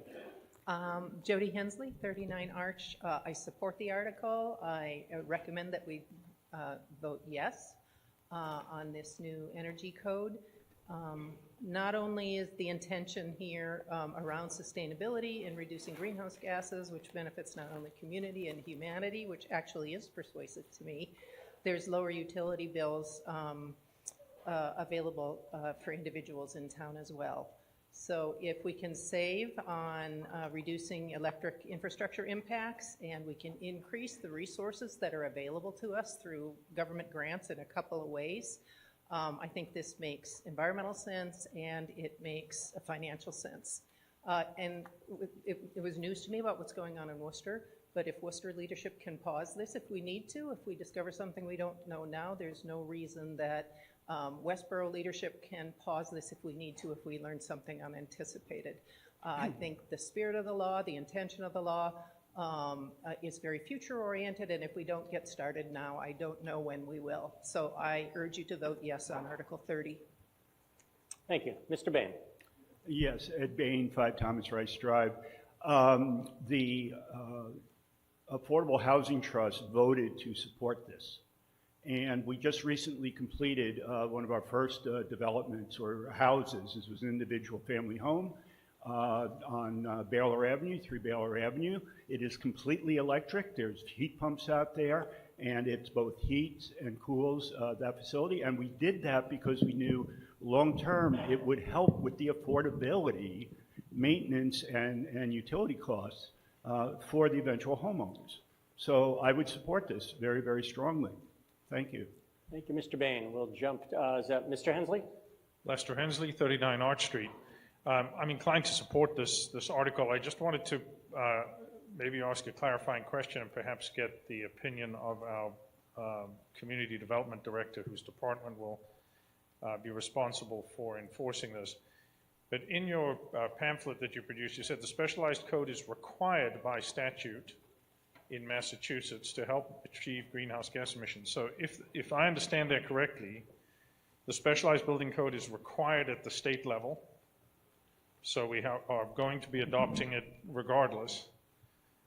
Jody Hensley, 39 Arch. I support the article. I recommend that we vote yes on this new energy code. Not only is the intention here around sustainability and reducing greenhouse gases, which benefits not only community and humanity, which actually is persuasive to me, there's lower utility bills available for individuals in town as well. So if we can save on reducing electric infrastructure impacts and we can increase the resources that are available to us through government grants in a couple of ways, I think this makes environmental sense and it makes a financial sense. And it was news to me about what's going on in Worcester, but if Worcester leadership can pause this if we need to, if we discover something we don't know now, there's no reason that Westborough leadership can pause this if we need to, if we learn something unanticipated. I think the spirit of the law, the intention of the law, is very future-oriented, and if we don't get started now, I don't know when we will. So I urge you to vote yes on Article 30. Thank you. Mr. Bain. Yes, Ed Bain, 5 Thomas Rice Drive. The Affordable Housing Trust voted to support this. And we just recently completed one of our first developments or houses. This was an individual family home on Baylor Avenue, 3 Baylor Avenue. It is completely electric. There's heat pumps out there, and it's both heats and cools that facility. And we did that because we knew long-term it would help with the affordability, maintenance, and utility costs for the eventual homeowners. So I would support this very, very strongly. Thank you. Thank you, Mr. Bain. We'll jump, is that Mr. Hensley? Lester Hensley, 39 Arch Street. I'm inclined to support this article. I just wanted to maybe ask a clarifying question and perhaps get the opinion of our Community Development Director, whose department will be responsible for enforcing this. But in your pamphlet that you produced, you said the specialized code is required by statute in Massachusetts to help achieve greenhouse gas emissions. So if I understand that correctly, the specialized building code is required at the state level. So we are going to be adopting it regardless.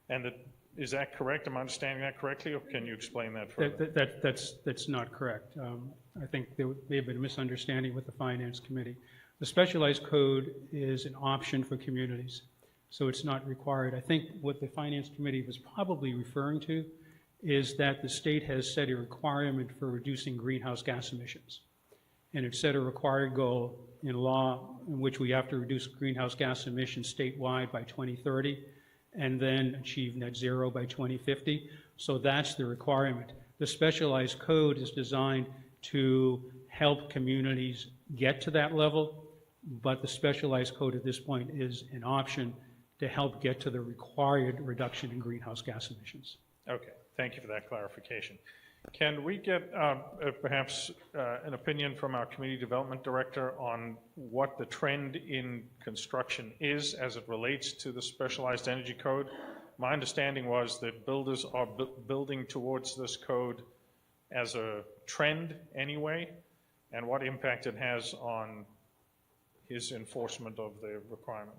And is that correct? Am I understanding that correctly, or can you explain that further? That's not correct. I think there may have been a misunderstanding with the Finance Committee. The specialized code is an option for communities, so it's not required. I think what the Finance Committee was probably referring to is that the state has set a requirement for reducing greenhouse gas emissions. And it set a required goal in law in which we have to reduce greenhouse gas emissions statewide by 2030 and then achieve net zero by 2050. So that's the requirement. The specialized code is designed to help communities get to that level, but the specialized code at this point is an option to help get to the required reduction in greenhouse gas emissions. Okay, thank you for that clarification. Can we get perhaps an opinion from our Community Development Director on what the trend in construction is as it relates to the Specialized Energy Code? My understanding was that builders are building towards this code as a trend anyway, and what impact it has on his enforcement of the requirement.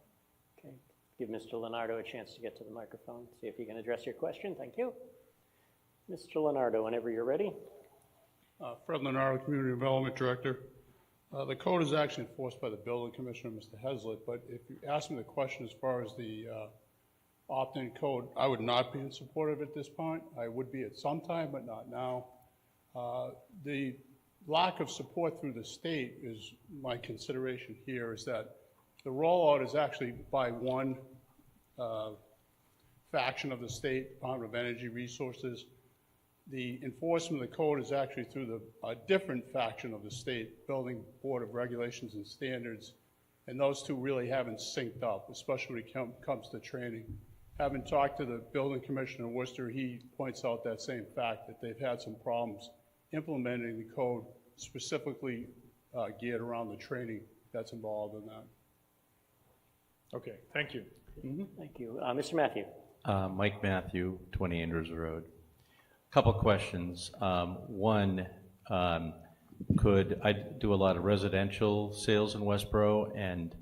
Okay, give Mr. Leonardo a chance to get to the microphone, see if he can address your question. Thank you. Mr. Leonardo, whenever you're ready. Fred Leonardo, Community Development Director. The code is actually enforced by the Building Commissioner, Mr. Heslett, but if you ask me the question as far as the opt-in code, I would not be in support of it at this point. I would be at some time, but not now. The lack of support through the state is my consideration here, is that the rollout is actually by one faction of the state, Department of Energy Resources. The enforcement of the code is actually through a different faction of the state, Building Board of Regulations and Standards, and those two really haven't synced up, especially when it comes to training. Having talked to the Building Commissioner in Worcester, he points out that same fact, that they've had some problems implementing the code specifically geared around the training that's involved in that. Okay, thank you. Thank you. Mr. Matthew. Mike Matthew, 20 Andrews Road. Couple questions. One, could I do a lot of residential sales in Westborough, and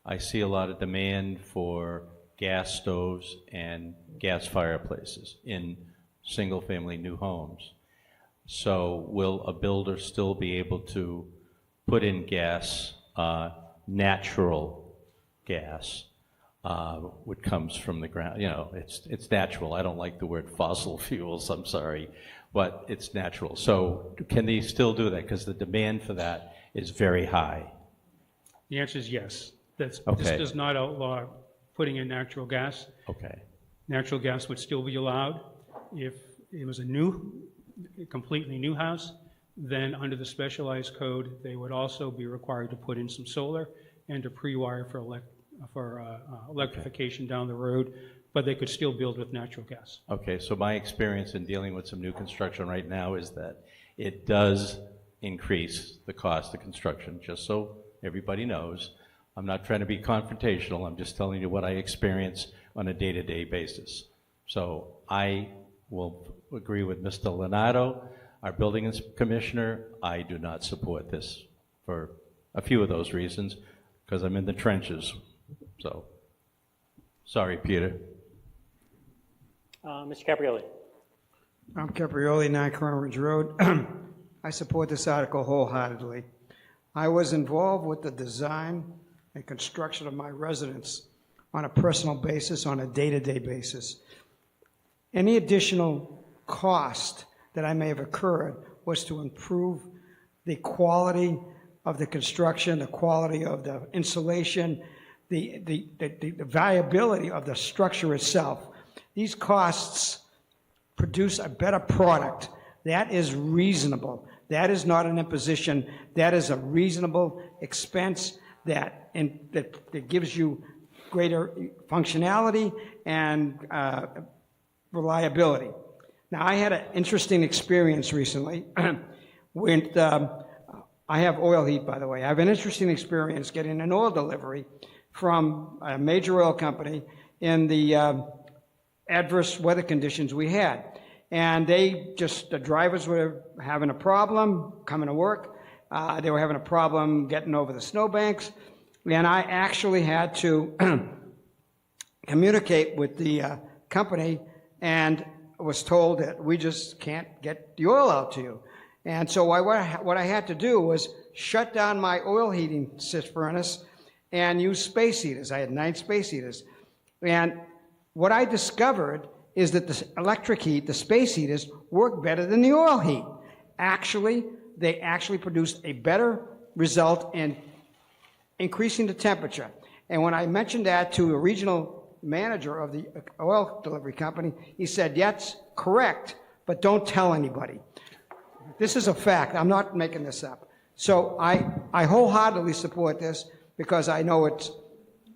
I see a lot of demand for gas stoves and gas fireplaces in single-family new homes. So will a builder still be able to put in gas, natural gas, which comes from the ground? You know, it's natural. I don't like the word fossil fuels, I'm sorry, but it's natural. So can they still do that? Because the demand for that is very high. The answer is yes. This Okay. does not outlaw putting in natural gas. Okay. Natural gas would still be allowed. If it was a completely new house, then under the specialized code, they would also be required to put in some solar and to pre-wire for electrification down the road, but they could still build with natural gas. Okay, so my experience in dealing with some new construction right now is that it does increase the cost of construction, just so everybody knows. I'm not trying to be confrontational, I'm just telling you what I experience on a day-to-day basis. So I will agree with Mr. Leonardo, our building commissioner. I do not support this for a few of those reasons, because I'm in the trenches. So, sorry, Peter. Mr. Caprioli. I'm Caprioli, 9 Colonel Ridge Road. I support this article wholeheartedly. I was involved with the design and construction of my residence on a personal basis, on a day-to-day basis. Any additional cost that I may have occurred was to improve the quality of the construction, the quality of the insulation, the viability of the structure itself. These costs produce a better product. That is reasonable. That is not an imposition. That is a reasonable expense that gives you greater functionality and reliability. Now, I had an interesting experience recently with, I have oil heat, by the way. I have an interesting experience getting an oil delivery from a major oil company in the adverse weather conditions we had. And the drivers were having a problem coming to work. They were having a problem getting over the snowbanks. And I actually had to communicate with the company and was told that we just can't get the oil out to you. And so what I had to do was shut down my oil heating furnace and use space heaters. I had 9 space heaters. And what I discovered is that the electric heat, the space heaters, work better than the oil heat. Actually, they actually produced a better result in increasing the temperature. And when I mentioned that to a regional manager of the oil delivery company, he said, "Yes, correct, but don't tell anybody." This is a fact. I'm not making this up. So I wholeheartedly support this because I know it's,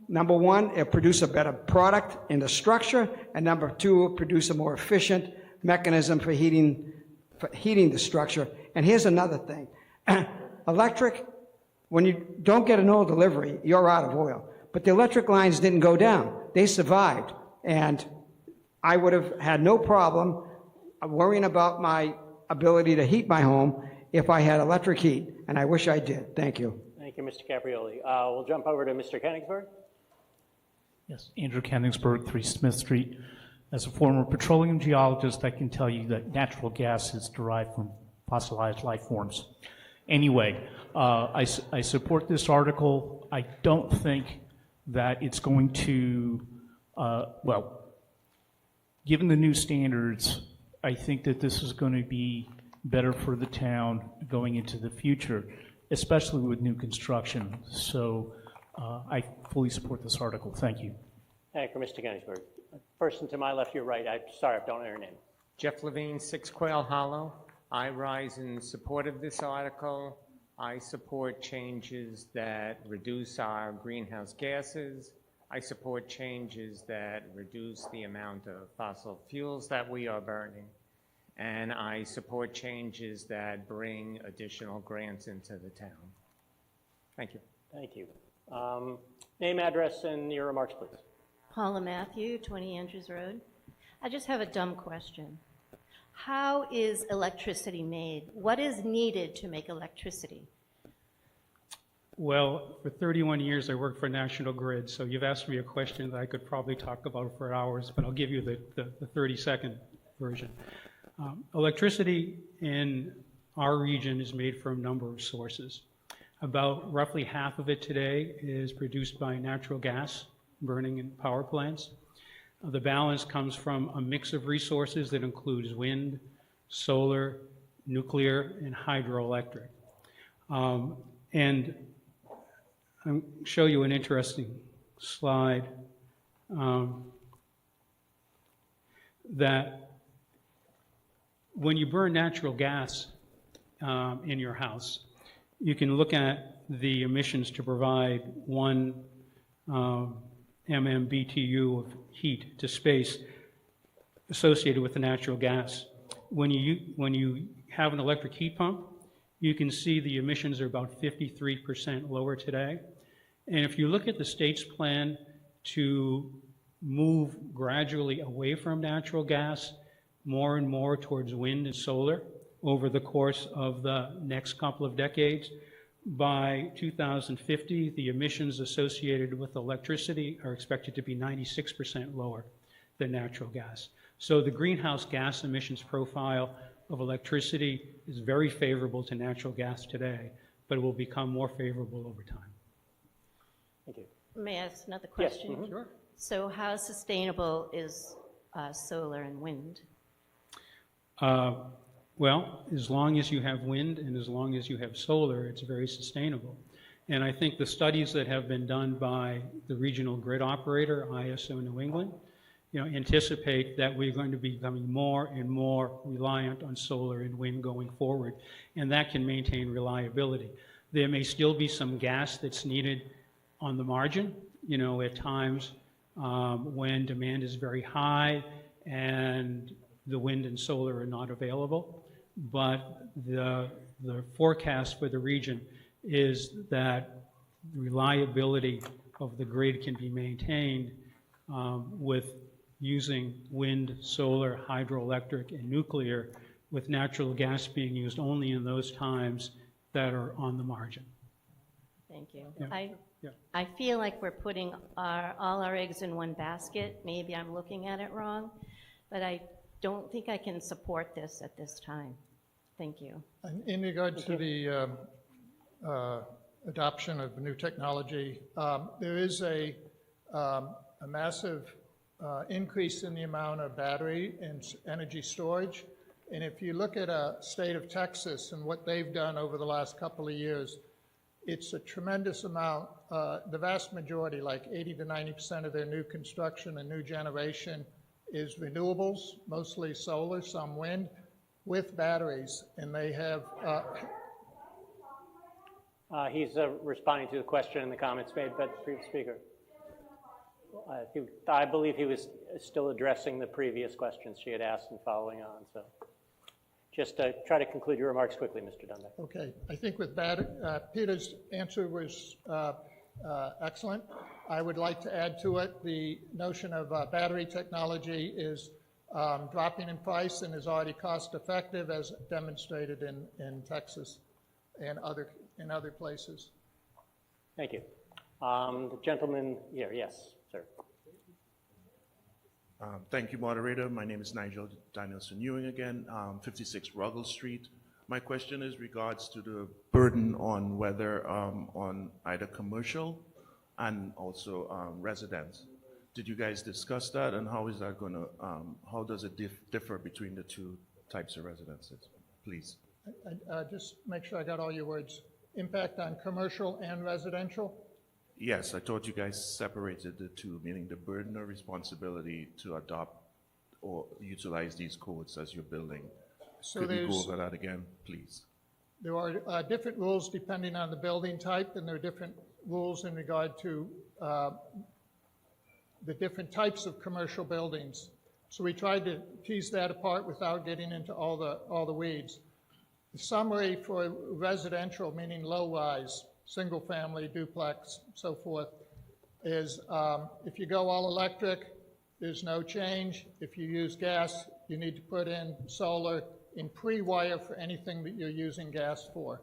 number one, it'll produce a better product in the structure, and number two, it'll produce a more efficient mechanism for heating the structure. And here's another thing. Electric, when you don't get an oil delivery, you're out of oil. But the electric lines didn't go down. They survived. And I would have had no problem worrying about my ability to heat my home if I had electric heat, and I wish I did. Thank you. Thank you, Mr. Caprioli. We'll jump over to Mr. Koenigsberg. Yes, Andrew Koenigsberg, 3 Smith Street. As a former petroleum geologist, I can tell you that natural gas is derived from fossilized life forms. Anyway, I support this article. I don't think that it's going to, given the new standards, I think that this is going to be better for the town going into the future, especially with new construction. So I fully support this article. Thank you. Thank you, Mr. Koenigsberg. Person to my left, your right. I'm sorry, I don't know your name. Jeff Levine, 6 Quail Hollow. I rise in support of this article. I support changes that reduce our greenhouse gases. I support changes that reduce the amount of fossil fuels that we are burning. And I support changes that bring additional grants into the town. Thank you. Thank you. Name, address, and your remarks, please. Paula Matthew, 20 Andrews Road. I just have a dumb question. How is electricity made? What is needed to make electricity? Well, for 31 years, I worked for National Grid, so you've asked me a question that I could probably talk about for hours, but I'll give you the 30-second version. Electricity in our region is made from a number of sources. About roughly half of it today is produced by natural gas, burning in power plants. The balance comes from a mix of resources that includes wind, solar, nuclear, and hydroelectric. And I'll show you an interesting slide that when you burn natural gas in your house, you can look at the emissions to provide 1 MMBTU of heat to space associated with the natural gas. When you have an electric heat pump, you can see the emissions are about 53% lower today. And if you look at the state's plan to move gradually away from natural gas, more and more towards wind and solar over the course of the next couple of decades. By 2050, the emissions associated with electricity are expected to be 96% lower than natural gas. So the greenhouse gas emissions profile of electricity is very favorable to natural gas today, but it will become more favorable over time. Thank you. May I ask another Yes, question? Sure. So how sustainable is solar and wind? Well, as long as you have wind and as long as you have solar, it's very sustainable. And I think the studies that have been done by the regional grid operator, ISO New England, anticipate that we're going to be becoming more and more reliant on solar and wind going forward, and that can maintain reliability. There may still be some gas that's needed on the margin, at times when demand is very high and the wind and solar are not available. But the forecast for the region is that reliability of the grid can be maintained with using wind, solar, hydroelectric, and nuclear, with natural gas being used only in those times that are on the margin. Thank you. Yeah. I feel like we're putting all our eggs in one basket. Maybe I'm looking at it wrong, but I don't think I can support this at this time. Thank you. In regard to the adoption of new technology, there is a massive increase in the amount of battery and energy storage. And if you look at a state of Texas and what they've done over the last couple of years, it's a tremendous amount. The vast majority, like 80 to 90% of their new construction and new generation is renewables, mostly solar, some wind, with batteries. And they have... He's responding to the question and the comments made by the previous speaker. I believe he was still addressing the previous questions she had asked and following on. So just try to conclude your remarks quickly, Mr. Dunbar. Okay. I think with Peter's answer was excellent. I would like to add to it the notion of battery technology is dropping in price and is already cost effective, as demonstrated in Texas and other places. Thank you. The gentleman here, yes, sir. Thank you, moderator. My name is Nigel Danielson Ewing again, 56 Ruggles Street. My question is regards to the burden on whether on either commercial and also residents. Did you guys discuss that, and how is that going to, how does it differ between the two types of residences, please? Just make sure I got all your words. Impact on commercial and residential? Yes, I thought you guys separated the two, meaning the burden of responsibility to adopt or utilize these codes as you're building. So could you go over that again, please? There are different rules depending on the building type, and there are different rules in regard to the different types of commercial buildings. So we tried to tease that apart without getting into all the weeds. The summary for residential, meaning low-rise, single-family, duplex, so forth, is if you go all electric, there's no change. If you use gas, you need to put in solar in pre-wire for anything that you're using gas for.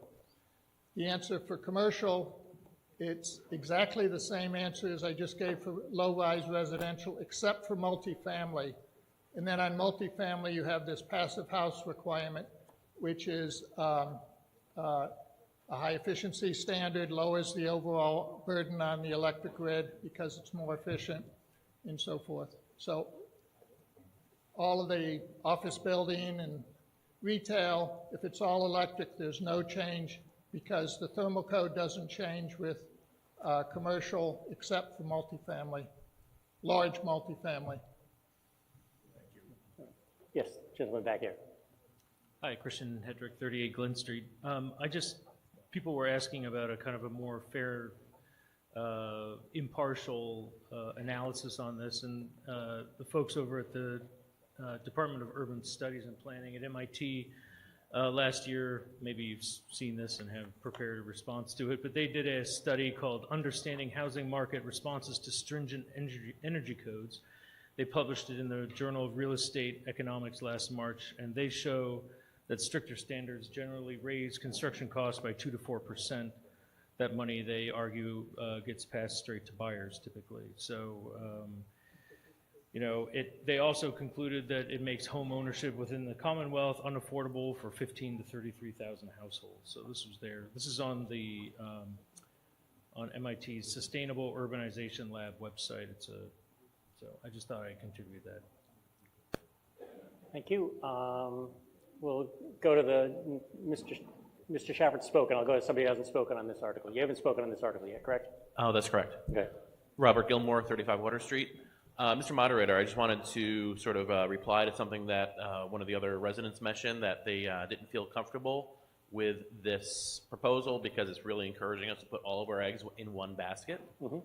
The answer for commercial, it's exactly the same answer as I just gave for low-rise residential, except for multifamily. And then on multifamily, you have this passive house requirement, which is a high efficiency standard, lowers the overall burden on the electric grid because it's more efficient, and so forth. So all of the office building and retail, if it's all electric, there's no change because the thermal code doesn't change with commercial except for multifamily, large multifamily. Yes, gentleman back here. Hi, Christian Hedrick, 38 Glen Street. People were asking about a kind of a more fair, impartial analysis on this, and the folks over at the Department of Urban Studies and Planning at MIT Last year, maybe you've seen this and have prepared a response to it, but they did a study called Understanding Housing Market Responses to Stringent Energy Codes. They published it in the Journal of Real Estate Economics last March, and they show that stricter standards generally raise construction costs by 2 to 4%. That money, they argue, gets passed straight to buyers typically. So, they also concluded that it makes home ownership within the Commonwealth unaffordable for 15 to 33,000 households. So this was there. This is on the on MIT's Sustainable Urbanization Lab website. So I just thought I'd contribute that. Thank you. We'll go to the Mr. Shafford spoke, and I'll go to somebody who hasn't spoken on this article. You haven't spoken on this article yet, correct? Oh, that's correct. Okay. Robert Gilmore, 35 Water Street. Mr. Moderator, I just wanted to sort of reply to something that one of the other residents mentioned, that they didn't feel comfortable with this proposal because it's really encouraging us to put all of our eggs in one basket. Mm-hmm.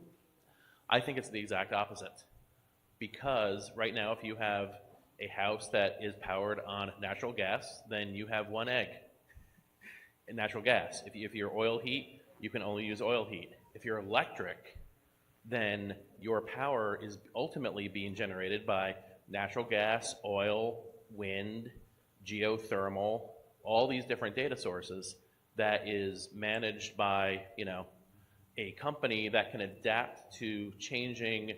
I think it's the exact opposite. Because right now, if you have a house that is powered on natural gas, then you have one egg in natural gas. If you're oil heat, you can only use oil heat. If you're electric, then your power is ultimately being generated by natural gas, oil, wind, geothermal, all these different data sources that is managed by, a company that can adapt to changing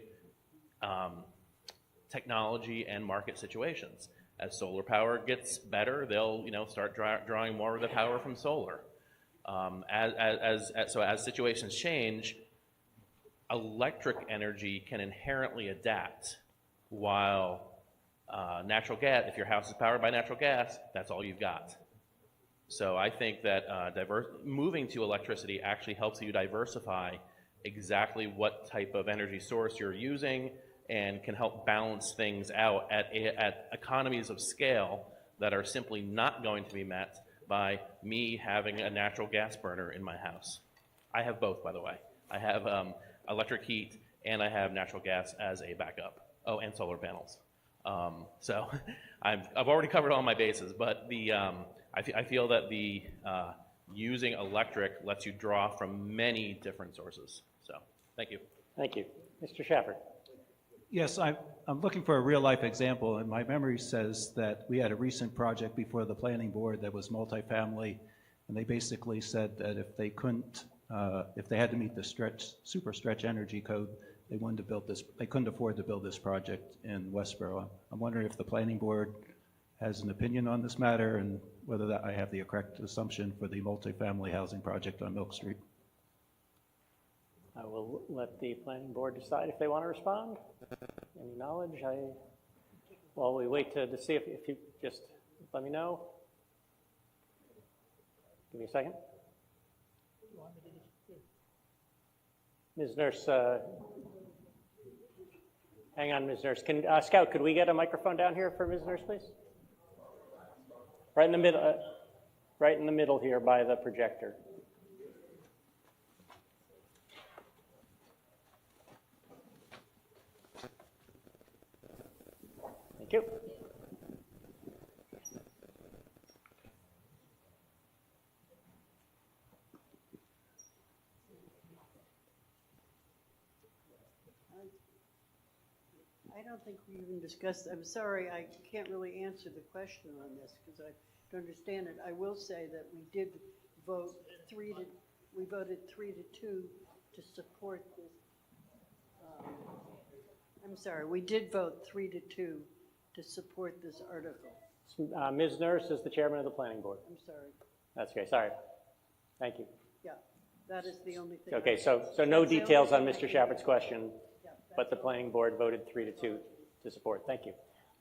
technology and market situations. As solar power gets better, they'll start drawing more of the power from solar. So as situations change, electric energy can inherently adapt, while natural gas, if your house is powered by natural gas, that's all you've got. So I think that moving to electricity actually helps you diversify exactly what type of energy source you're using, and can help balance things out at economies of scale that are simply not going to be met by me having a natural gas burner in my house. I have both, by the way. I have electric heat, and I have natural gas as a backup. Oh, and solar panels. So I've already covered all my bases, but I feel that the using electric lets you draw from many different sources. So thank you. Thank you. Mr. Shafford. Yes, I'm looking for a real-life example, and my memory says that we had a recent project before the planning board that was multifamily, and they basically said that if they couldn't, if they had to meet the super stretch energy code, they couldn't afford to build this project in Westborough. I'm wondering if the planning board has an opinion on this matter, and whether I have the correct assumption for the multifamily housing project on Milk Street. I will let the planning board decide if they want to respond. Any knowledge? While we wait to see if you just let me know. Give me a second. Ms. Nurse, hang on, Ms. Nurse. Scout, could we get a microphone down here for Ms. Nurse, please? Right in the middle, right in the middle here by the projector. Thank you. I don't think we even discussed, I'm sorry, I can't really answer the question on this because I don't understand it. I will say that we did vote we voted 3-2 to support this. I'm sorry, we did vote 3-2 to support this article. Ms. Nurse is the chairman of the planning board. I'm sorry. That's okay, sorry. Thank you. Yeah, that is the only thing. Okay, so no details on Mr. Shafford's question, but the planning board voted 3-2 to support. Thank you.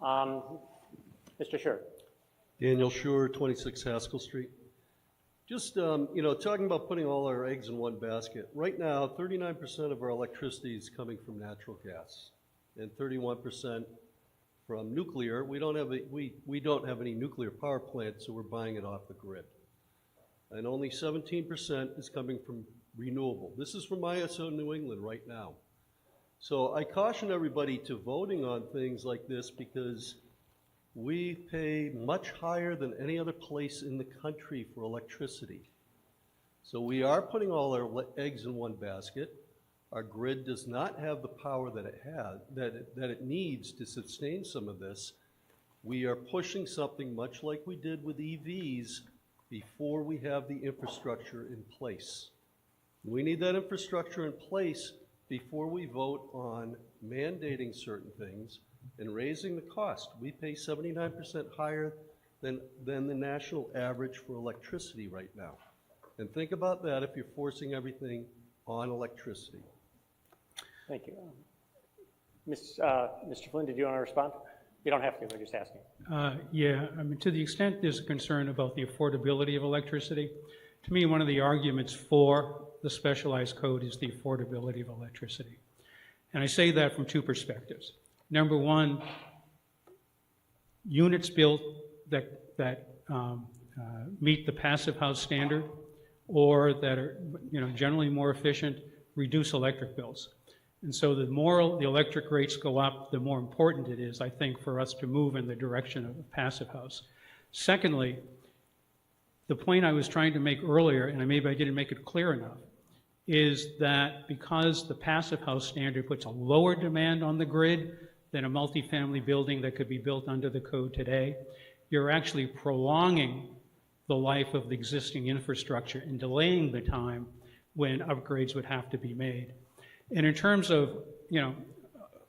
Mr. Schur. Daniel Schur, 26 Haskell Street. Just, talking about putting all our eggs in one basket. Right now, 39% of our electricity is coming from natural gas and 31% from nuclear. We don't have any nuclear power plants, so we're buying it off the grid. And only 17% is coming from renewable. This is from ISO New England right now. So I caution everybody to voting on things like this because We pay much higher than any other place in the country for electricity. So we are putting all our eggs in one basket. Our grid does not have the power that it needs to sustain some of this. We are pushing something much like we did with EVs before we have the infrastructure in place. We need that infrastructure in place before we vote on mandating certain things and raising the cost. We pay 79% higher than the national average for electricity right now. And think about that if you're forcing everything on electricity. Thank you. Mr. Flynn, did you want to respond? You don't have to, we're just asking. Yeah, I mean, to the extent there's a concern about the affordability of electricity, to me, one of the arguments for the specialized code is the affordability of electricity. And I say that from two perspectives. Number one, units built that meet the passive house standard or that are generally more efficient reduce electric bills. And so the more the electric rates go up, the more important it is, I think, for us to move in the direction of a passive house. Secondly, the point I was trying to make earlier, and maybe I didn't make it clear enough, is that because the passive house standard puts a lower demand on the grid than a multifamily building that could be built under the code today, you're actually prolonging the life of the existing infrastructure and delaying the time when upgrades would have to be made. And in terms of,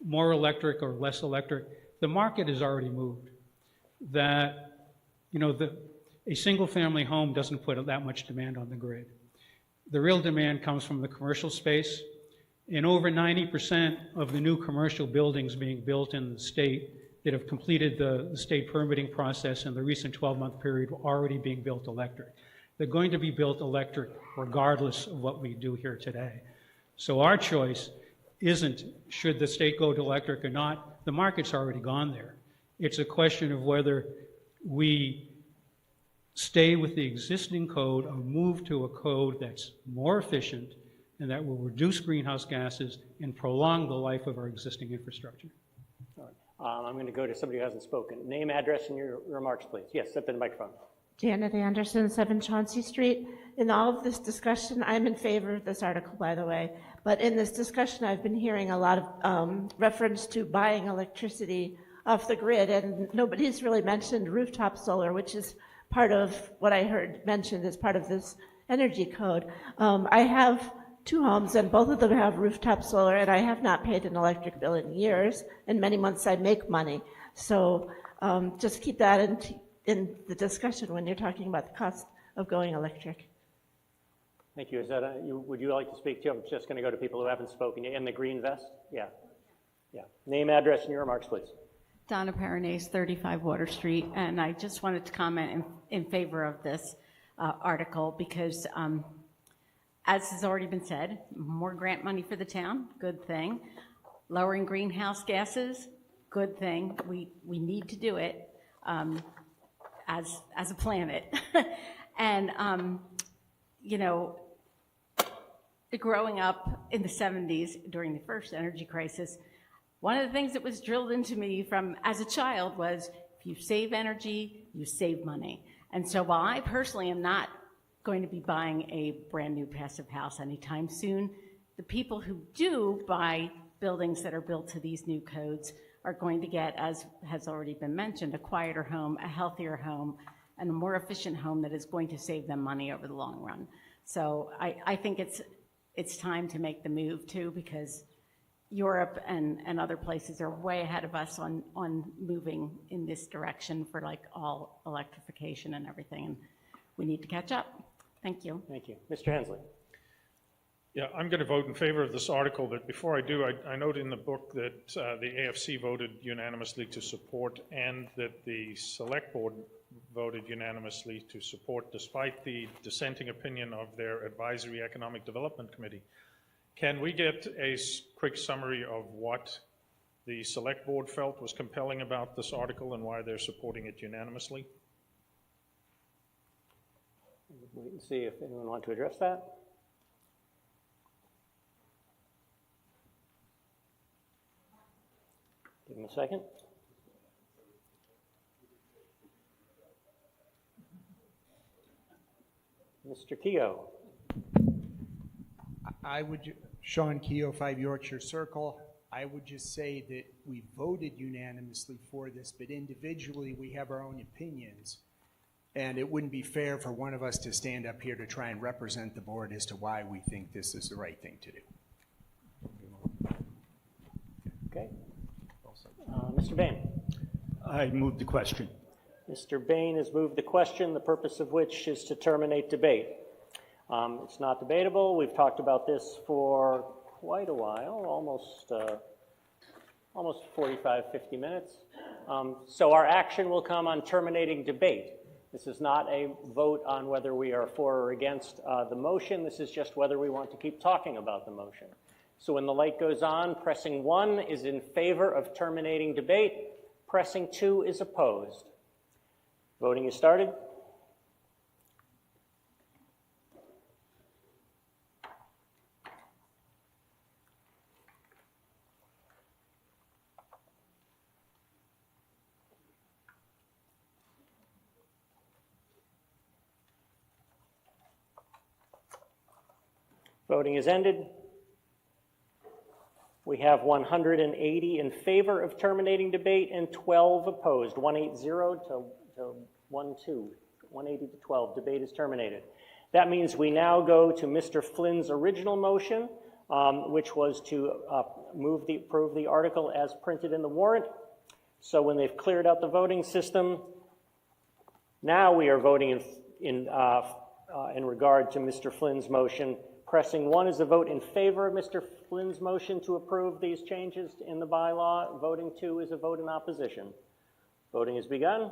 more electric or less electric, the market has already moved. That, a single-family home doesn't put that much demand on the grid. The real demand comes from the commercial space, and over 90% of the new commercial buildings being built in the state that have completed the state permitting process in the recent 12-month period were already being built electric. They're going to be built electric regardless of what we do here today. So our choice isn't should the state go to electric or not. The market's already gone there. It's a question of whether we stay with the existing code or move to a code that's more efficient and that will reduce greenhouse gases and prolong the life of our existing infrastructure. All right. I'm going to go to somebody who hasn't spoken. Name, address, and your remarks, please. Yes, step to the microphone. Janet Anderson, 7 Chauncey Street. In all of this discussion, I'm in favor of this article, by the way, but in this discussion, I've been hearing a lot of reference to buying electricity off the grid, and nobody's really mentioned rooftop solar, which is part of what I heard mentioned as part of this energy code. I have 2 homes, and both of them have rooftop solar, and I have not paid an electric bill in years, and many months I make money. So just keep that in the discussion when you're talking about the cost of going electric. Thank you. Is that would you like to speak to? I'm just going to go to people who haven't spoken. In the green vest? Yeah. Yeah. Name, address, and your remarks, please. Donna Paranese, 35 Water Street, and I just wanted to comment in favor of this article because, as has already been said, more grant money for the town, good thing. Lowering greenhouse gases, good thing. We need to do it. As a planet. And, growing up in the 70s during the first energy crisis, one of the things that was drilled into me from as a child was if you save energy, you save money. And so while I personally am not going to be buying a brand new passive house anytime soon, the people who do buy buildings that are built to these new codes are going to get, as has already been mentioned, a quieter home, a healthier home, and a more efficient home that is going to save them money over the long run. So I think it's time to make the move too, because Europe and other places are way ahead of us on moving in this direction for like all electrification and everything, and we need to catch up. Thank you. Thank you. Mr. Hensley. Yeah, I'm going to vote in favor of this article, but before I do, I note in the book that the AFC voted unanimously to support and that the Select Board voted unanimously to support despite the dissenting opinion of their Advisory Economic Development Committee. Can we get a quick summary of what the Select Board felt was compelling about this article and why they're supporting it unanimously? Wait and see if anyone wants to address that. Give him a second. Mr. Keogh. Sean Keogh, 5 Yorkshire Circle. I would just say that we voted unanimously for this, but individually we have our own opinions. And it wouldn't be fair for one of us to stand up here to try and represent the board as to why we think this is the right thing to do. Okay. Mr. Bain. I move the question. Mr. Bain has moved the question, the purpose of which is to terminate debate. It's not debatable. We've talked about this for quite a while, almost 45, 50 minutes. So our action will come on terminating debate. This is not a vote on whether we are for or against the motion. This is just whether we want to keep talking about the motion. So when the light goes on, pressing 1 is in favor of terminating debate. Pressing 2 is opposed. Voting is started. Voting is ended. We have 180 in favor of terminating debate and 12 opposed. 180 to 180 to 12. Debate is terminated. That means we now go to Mr. Flynn's original motion, which was to approve the article as printed in the warrant. So when they've cleared out the voting system, now we are voting in regard to Mr. Flynn's motion. Pressing 1 is a vote in favor of Mr. Flynn's motion to approve these changes in the bylaw. Voting 2 is a vote in opposition. Voting has begun.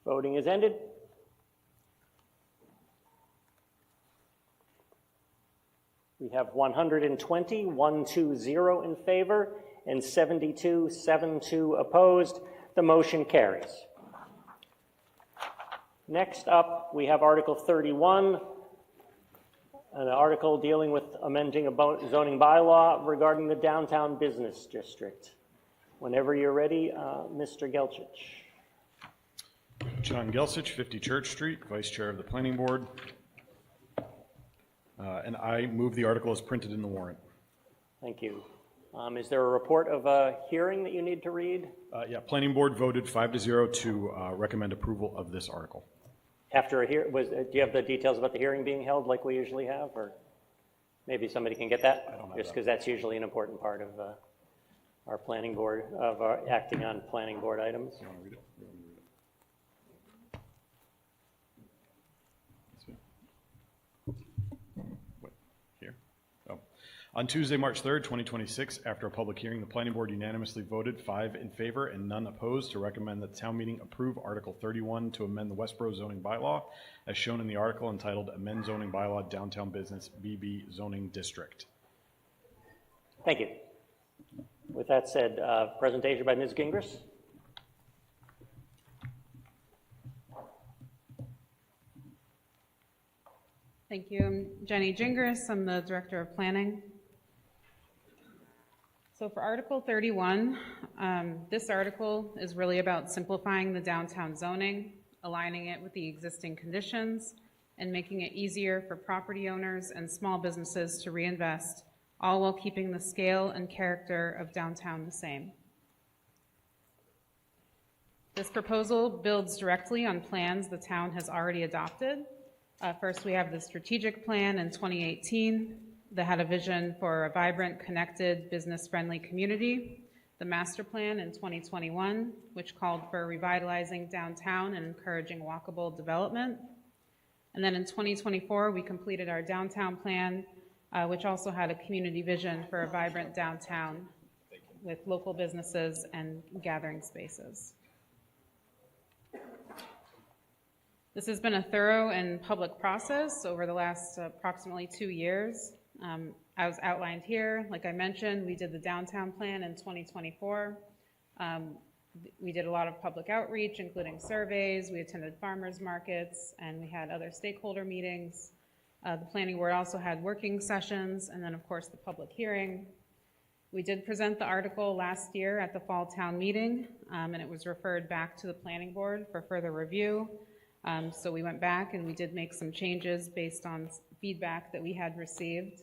Voting is ended. We have 120 in favor, and 72 opposed. The motion carries. Next up, we have Article 31, an article dealing with amending a zoning bylaw regarding the downtown business district. Whenever you're ready, Mr. Gelchich. John Gelsich, 50 Church Street, Vice Chair of the Planning Board. And I move the article as printed in the warrant. Thank you. Is there a report of a hearing that you need to read? Yeah, Planning Board voted 5-0 to recommend approval of this article. After a hearing, do you have the details about the hearing being held like we usually have, or maybe somebody can get that? I don't have just because that's usually an important part of our planning board, of our acting on planning board items. You want to read it? On Tuesday, March 3rd, 2026, after a public hearing, the Planning Board unanimously voted 5 in favor and none opposed to recommend that the town meeting approve Article 31 to amend the Westborough zoning bylaw as shown in the article entitled Amend Zoning Bylaw Downtown Business BB Zoning District. Thank you. With that said, presentation by Ms. Gingras. Thank you. I'm Jenny Gingras. I'm the Director of Planning. So for Article 31, this article is really about simplifying the downtown zoning, aligning it with the existing conditions, and making it easier for property owners and small businesses to reinvest, all while keeping the scale and character of downtown the same. This proposal builds directly on plans the town has already adopted. First, we have the strategic plan in 2018 that had a vision for a vibrant, connected, business-friendly community. The master plan in 2021, which called for revitalizing downtown and encouraging walkable development. And then in 2024, we completed our downtown plan, which also had a community vision for a vibrant downtown with local businesses and gathering spaces. This has been a thorough and public process over the last approximately 2 years. As outlined here, like I mentioned, we did the downtown plan in 2024. We did a lot of public outreach, including surveys. We attended farmers markets, and we had other stakeholder meetings. The planning board also had working sessions, and then, of course, the public hearing. We did present the article last year at the fall town meeting, and it was referred back to the planning board for further review. So we went back and we did make some changes based on feedback that we had received.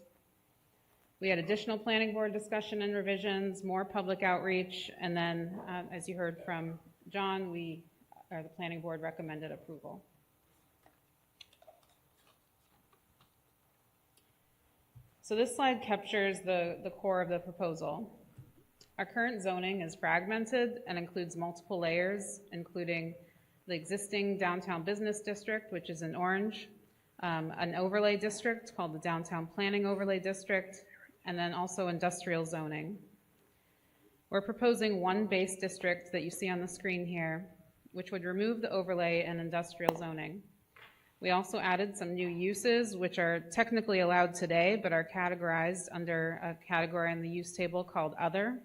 We had additional planning board discussion and revisions, more public outreach, and then, as you heard from John, the planning board recommended approval. So this slide captures the core of the proposal. Our current zoning is fragmented and includes multiple layers, including the existing downtown business district, which is in orange, an overlay district called the Downtown Planning Overlay District, and then also industrial zoning. We're proposing one base district that you see on the screen here, which would remove the overlay and industrial zoning. We also added some new uses, which are technically allowed today, but are categorized under a category in the use table called Other.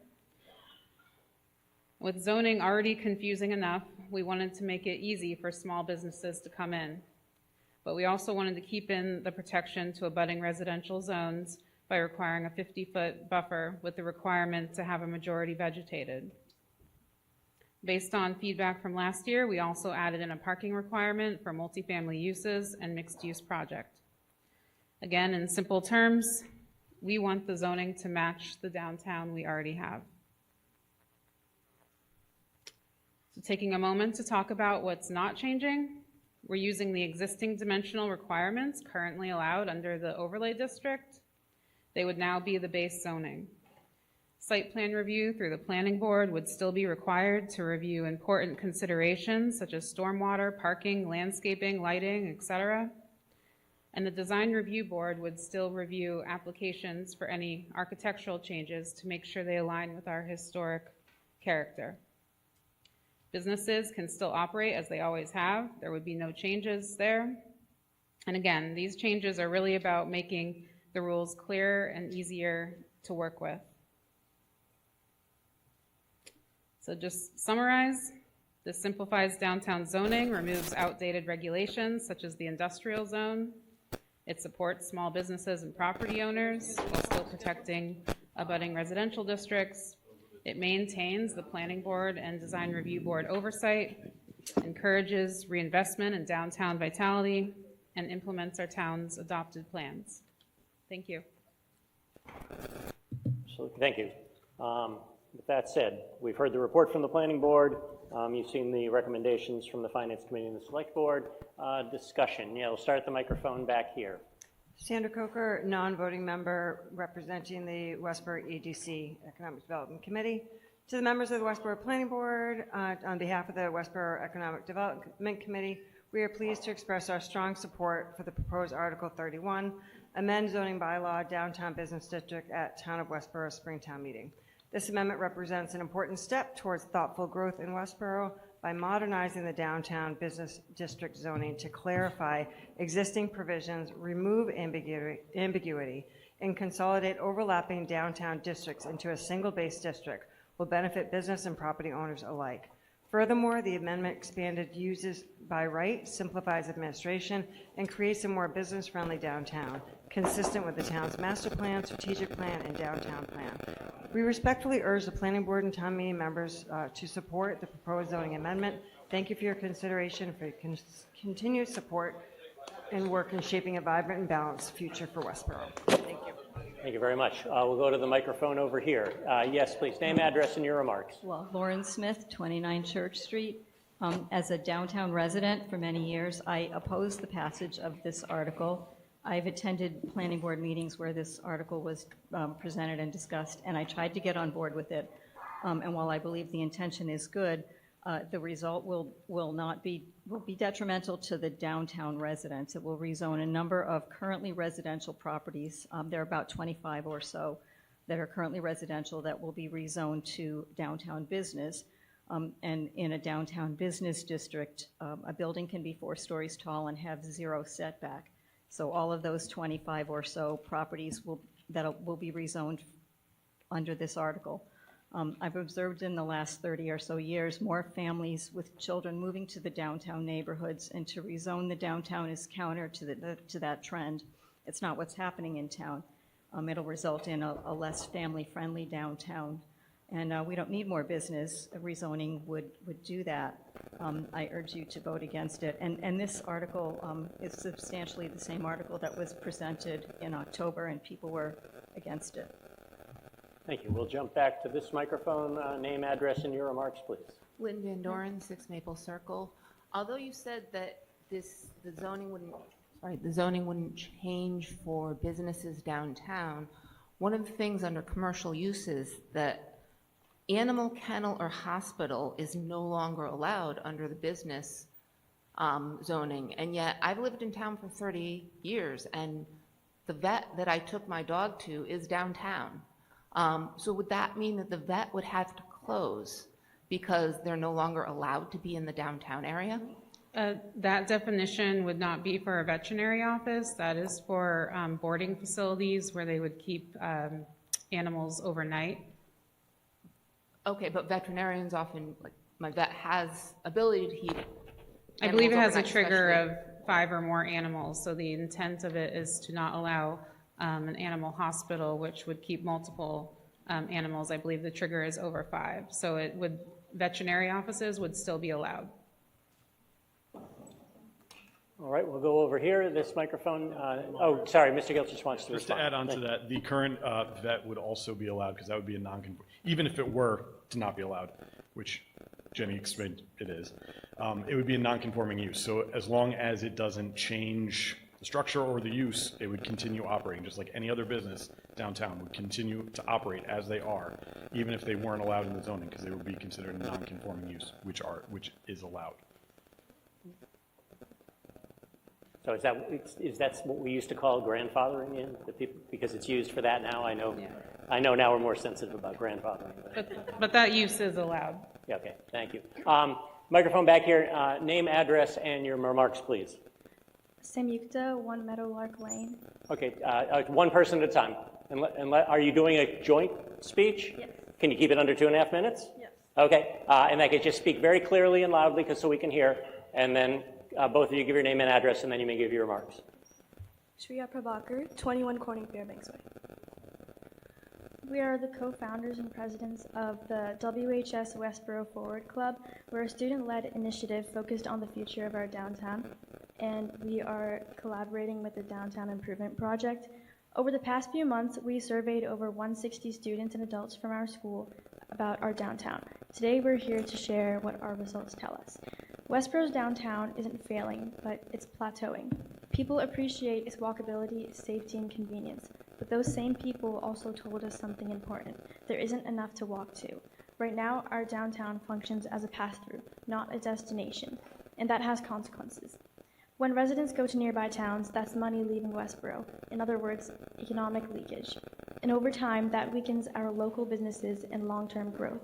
With zoning already confusing enough, we wanted to make it easy for small businesses to come in. But we also wanted to keep in the protection to abutting residential zones by requiring a 50-foot buffer with the requirement to have a majority vegetated. Based on feedback from last year, we also added in a parking requirement for multifamily uses and mixed-use project. Again, in simple terms, we want the zoning to match the downtown we already have. So taking a moment to talk about what's not changing, we're using the existing dimensional requirements currently allowed under the overlay district. They would now be the base zoning. Site plan review through the planning board would still be required to review important considerations such as stormwater, parking, landscaping, lighting, etc. And the design review board would still review applications for any architectural changes to make sure they align with our historic character. Businesses can still operate as they always have. There would be no changes there. And again, these changes are really about making the rules clearer and easier to work with. So just summarize, this simplifies downtown zoning, removes outdated regulations such as the industrial zone. It supports small businesses and property owners while still protecting abutting residential districts. It maintains the planning board and design review board oversight, encourages reinvestment in downtown vitality, and implements our town's adopted plans. Thank you. So, thank you. With that said, we've heard the report from the planning board. You've seen the recommendations from the finance committee and the select board. Discussion. Yeah, we'll start at the microphone back here. Sandra Coker, non-voting member representing the Westborough EDC Economic Development Committee. To the members of the Westborough Planning Board, on behalf of the Westborough Economic Development Committee, we are pleased to express our strong support for the proposed Article 31, amend zoning bylaw downtown business district at Town of Westborough Springtown meeting. This amendment represents an important step towards thoughtful growth in Westborough by modernizing the downtown business district zoning to clarify existing provisions, remove ambiguity, and consolidate overlapping downtown districts into a single base district will benefit business and property owners alike. Furthermore, the amendment expanded uses by right, simplifies administration, and creates a more business-friendly downtown, consistent with the town's master plan, strategic plan, and downtown plan. We respectfully urge the planning board and town meeting members to support the proposed zoning amendment. Thank you for your consideration, for your continued support and work in shaping a vibrant and balanced future for Westborough. Thank you. Thank you very much. We'll go to the microphone over here. Yes, please, name, address, and your remarks. Well, Lauren Smith, 29 Church Street. As a downtown resident for many years, I oppose the passage of this article. I've attended planning board meetings where this article was presented and discussed, and I tried to get on board with it. And while I believe the intention is good, the result will be detrimental to the downtown residents. It will rezone a number of currently residential properties. There are about 25 or so that are currently residential that will be rezoned to downtown business. And in a downtown business district, a building can be 4 stories tall and have 0 setback. So all of those 25 or so properties will be rezoned under this article. I've observed in the last 30 or so years more families with children moving to the downtown neighborhoods, and to rezone the downtown is counter to that trend. It's not what's happening in town. It'll result in a less family-friendly downtown, and we don't need more business. Rezoning would do that. I urge you to vote against it. And this article is substantially the same article that was presented in October, and people were against it. Thank you. We'll jump back to this microphone. Name, address, and your remarks, please. Lynn Van Doren, 6 Maple Circle. Although you said that the zoning wouldn't change for businesses downtown, one of the things under commercial uses that animal kennel or hospital is no longer allowed under the business zoning. And yet I've lived in town for 30 years, and the vet that I took my dog to is downtown. So would that mean that the vet would have to close because they're no longer allowed to be in the downtown area? That definition would not be for a veterinary office. That is for boarding facilities where they would keep animals overnight. Okay, but veterinarians often, like my vet has ability to keep I believe it has a overnight, trigger especially. of 5 or more animals. So the intent of it is to not allow an animal hospital, which would keep multiple animals. I believe the trigger is over 5. So veterinary offices would still be allowed. All right, we'll go over here, this microphone. Oh, sorry, Mr. Gilch just wants to Just respond. to add on to that, the current vet would also be allowed, because that would be a non-conform, even if it were to not be allowed, which Jenny explained it is, it would be a non-conforming use. So as long as it doesn't change the structure or the use, it would continue operating, just like any other business downtown would continue to operate as they are, even if they weren't allowed in the zoning, because they would be considered a non-conforming use, which is allowed. So is that what we used to call grandfathering in, the people, because it's used for that now? I know now we're more sensitive about grandfathering. But that use is allowed. Yeah, okay, thank you. Microphone back here, name, address, and your remarks, please. Samyukta, 1 Meadowlark Lane. Okay, one person at a time. Are you doing a joint speech? Yes. Can you keep it under 2.5 minutes? Yes. Okay, and I could just speak very clearly and loudly so we can hear, and then both of you give your name and address, and then you may give your remarks. Shreya Prabhakar, 21 Corning Fairbanks Way. We are the co-founders and presidents of the WHS Westborough Forward Club. We're a student-led initiative focused on the future of our downtown, and we are collaborating with the Downtown Improvement Project. Over the past few months, we surveyed over 160 students and adults from our school about our downtown. Today, we're here to share what our results tell us. Westborough's downtown isn't failing, but it's plateauing. People appreciate its walkability, safety, and convenience. But those same people also told us something important. There isn't enough to walk to. Right now, our downtown functions as a pass-through, not a destination, and that has consequences. When residents go to nearby towns, that's money leaving Westborough. In other words, economic leakage. And over time, that weakens our local businesses and long-term growth.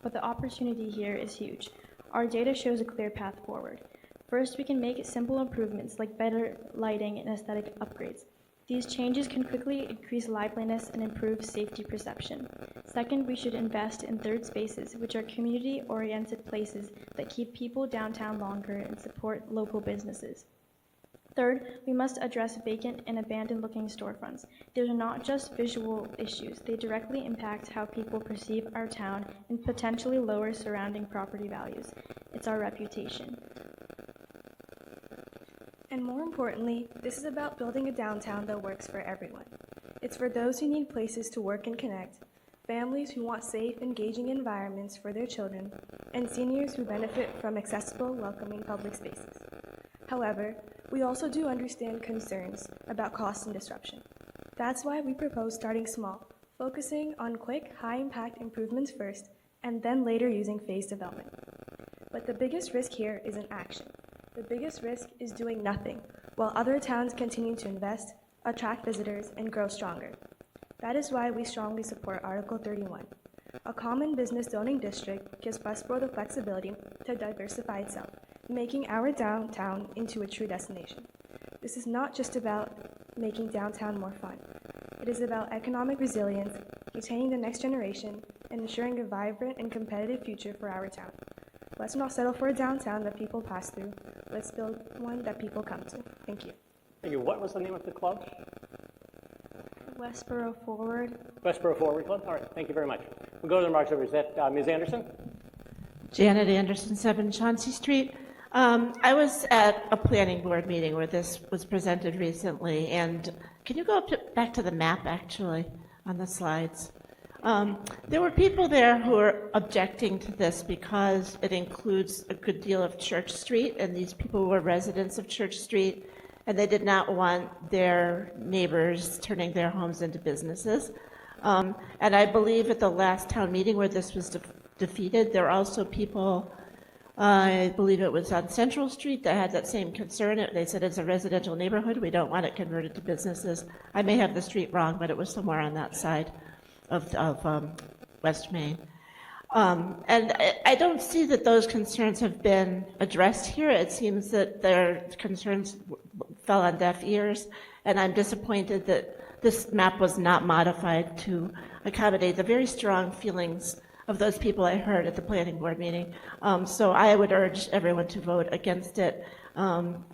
But the opportunity here is huge. Our data shows a clear path forward. First, we can make simple improvements like better lighting and aesthetic upgrades. These changes can quickly increase liveliness and improve safety perception. Second, we should invest in third spaces, which are community-oriented places that keep people downtown longer and support local businesses. Third, we must address vacant and abandoned-looking storefronts. These are not just visual issues. They directly impact how people perceive our town and potentially lower surrounding property values. It's our reputation. And more importantly, this is about building a downtown that works for everyone. It's for those who need places to work and connect, families who want safe, engaging environments for their children, and seniors who benefit from accessible, welcoming public spaces. However, we also do understand concerns about cost and disruption. That's why we propose starting small, focusing on quick, high-impact improvements first, and then later using phased development. But the biggest risk here is inaction. The biggest risk is doing nothing, while other towns continue to invest, attract visitors, and grow stronger. That is why we strongly support Article 31. A common business zoning district gives Westborough the flexibility to diversify itself, making our downtown into a true destination. This is not just about making downtown more fun. It is about economic resilience, retaining the next generation, and ensuring a vibrant and competitive future for our town. Let's not settle for a downtown that people pass through. Let's build one that people come to. Thank you. Thank you. What was the name of the club? Westborough Forward. Westborough Forward Club? All right, thank you very much. We'll go to the remarks over. Is that Ms. Anderson? Janet Anderson, 7 Chauncey Street. I was at a planning board meeting where this was presented recently, and can you go back to the map, actually, on the slides? There were people there who were objecting to this because it includes a good deal of Church Street, and these people were residents of Church Street, and they did not want their neighbors turning their homes into businesses. And I believe at the last town meeting where this was defeated, there were also people, I believe it was on Central Street, that had that same concern. They said it's a residential neighborhood, we don't want it converted to businesses. I may have the street wrong, but it was somewhere on that side of West Main. And I don't see that those concerns have been addressed here. It seems that their concerns fell on deaf ears, and I'm disappointed that this map was not modified to accommodate the very strong feelings of those people I heard at the planning board meeting. So I would urge everyone to vote against it.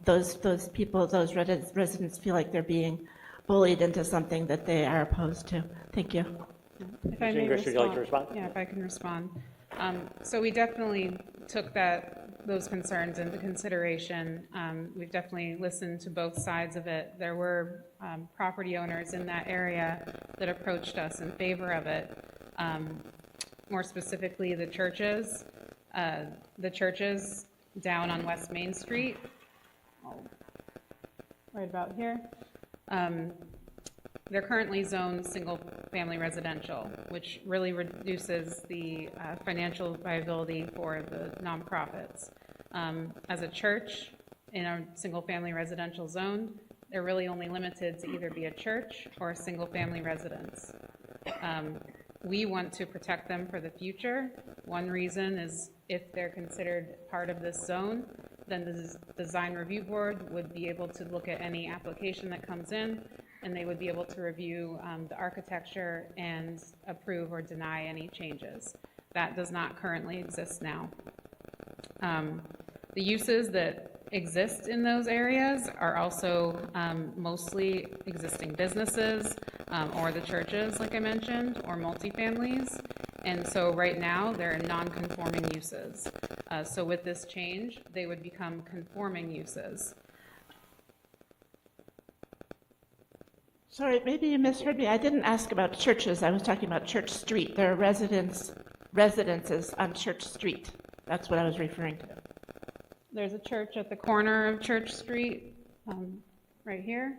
Those people, those residents feel like they're being bullied into something that they are opposed to. Thank you. If I may English, would you like to respond? Yeah, if I can respond. So we definitely took those concerns into consideration. We've definitely listened to both sides of it. There were property owners in that area that approached us in favor of it. More specifically, the churches down on West Main Street, right about here. They're currently zoned single-family residential, which really reduces the financial viability for the nonprofits. As a church in a single-family residential zone, they're really only limited to either be a church or a single-family residence. We want to protect them for the future. One reason is if they're considered part of this zone, then the design review board would be able to look at any application that comes in, and they would be able to review the architecture and approve or deny any changes. That does not currently exist now. The uses that exist in those areas are also mostly existing businesses or the churches, like I mentioned, or multifamilies. And so right now, they're non-conforming uses. So with this change, they would become conforming uses. Sorry, maybe you misheard me. I didn't ask about churches. I was talking about Church Street. There are residences on Church Street. That's what I was referring to. There's a church at the corner of Church Street, right here.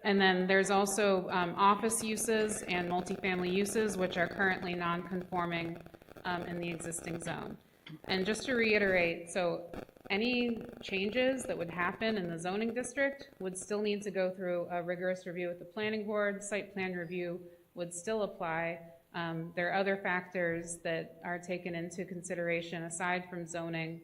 And then there's also office uses and multifamily uses, which are currently non-conforming in the existing zone. And just to reiterate, so any changes that would happen in the zoning district would still need to go through a rigorous review with the planning board. Site plan review would still apply. There are other factors that are taken into consideration aside from zoning.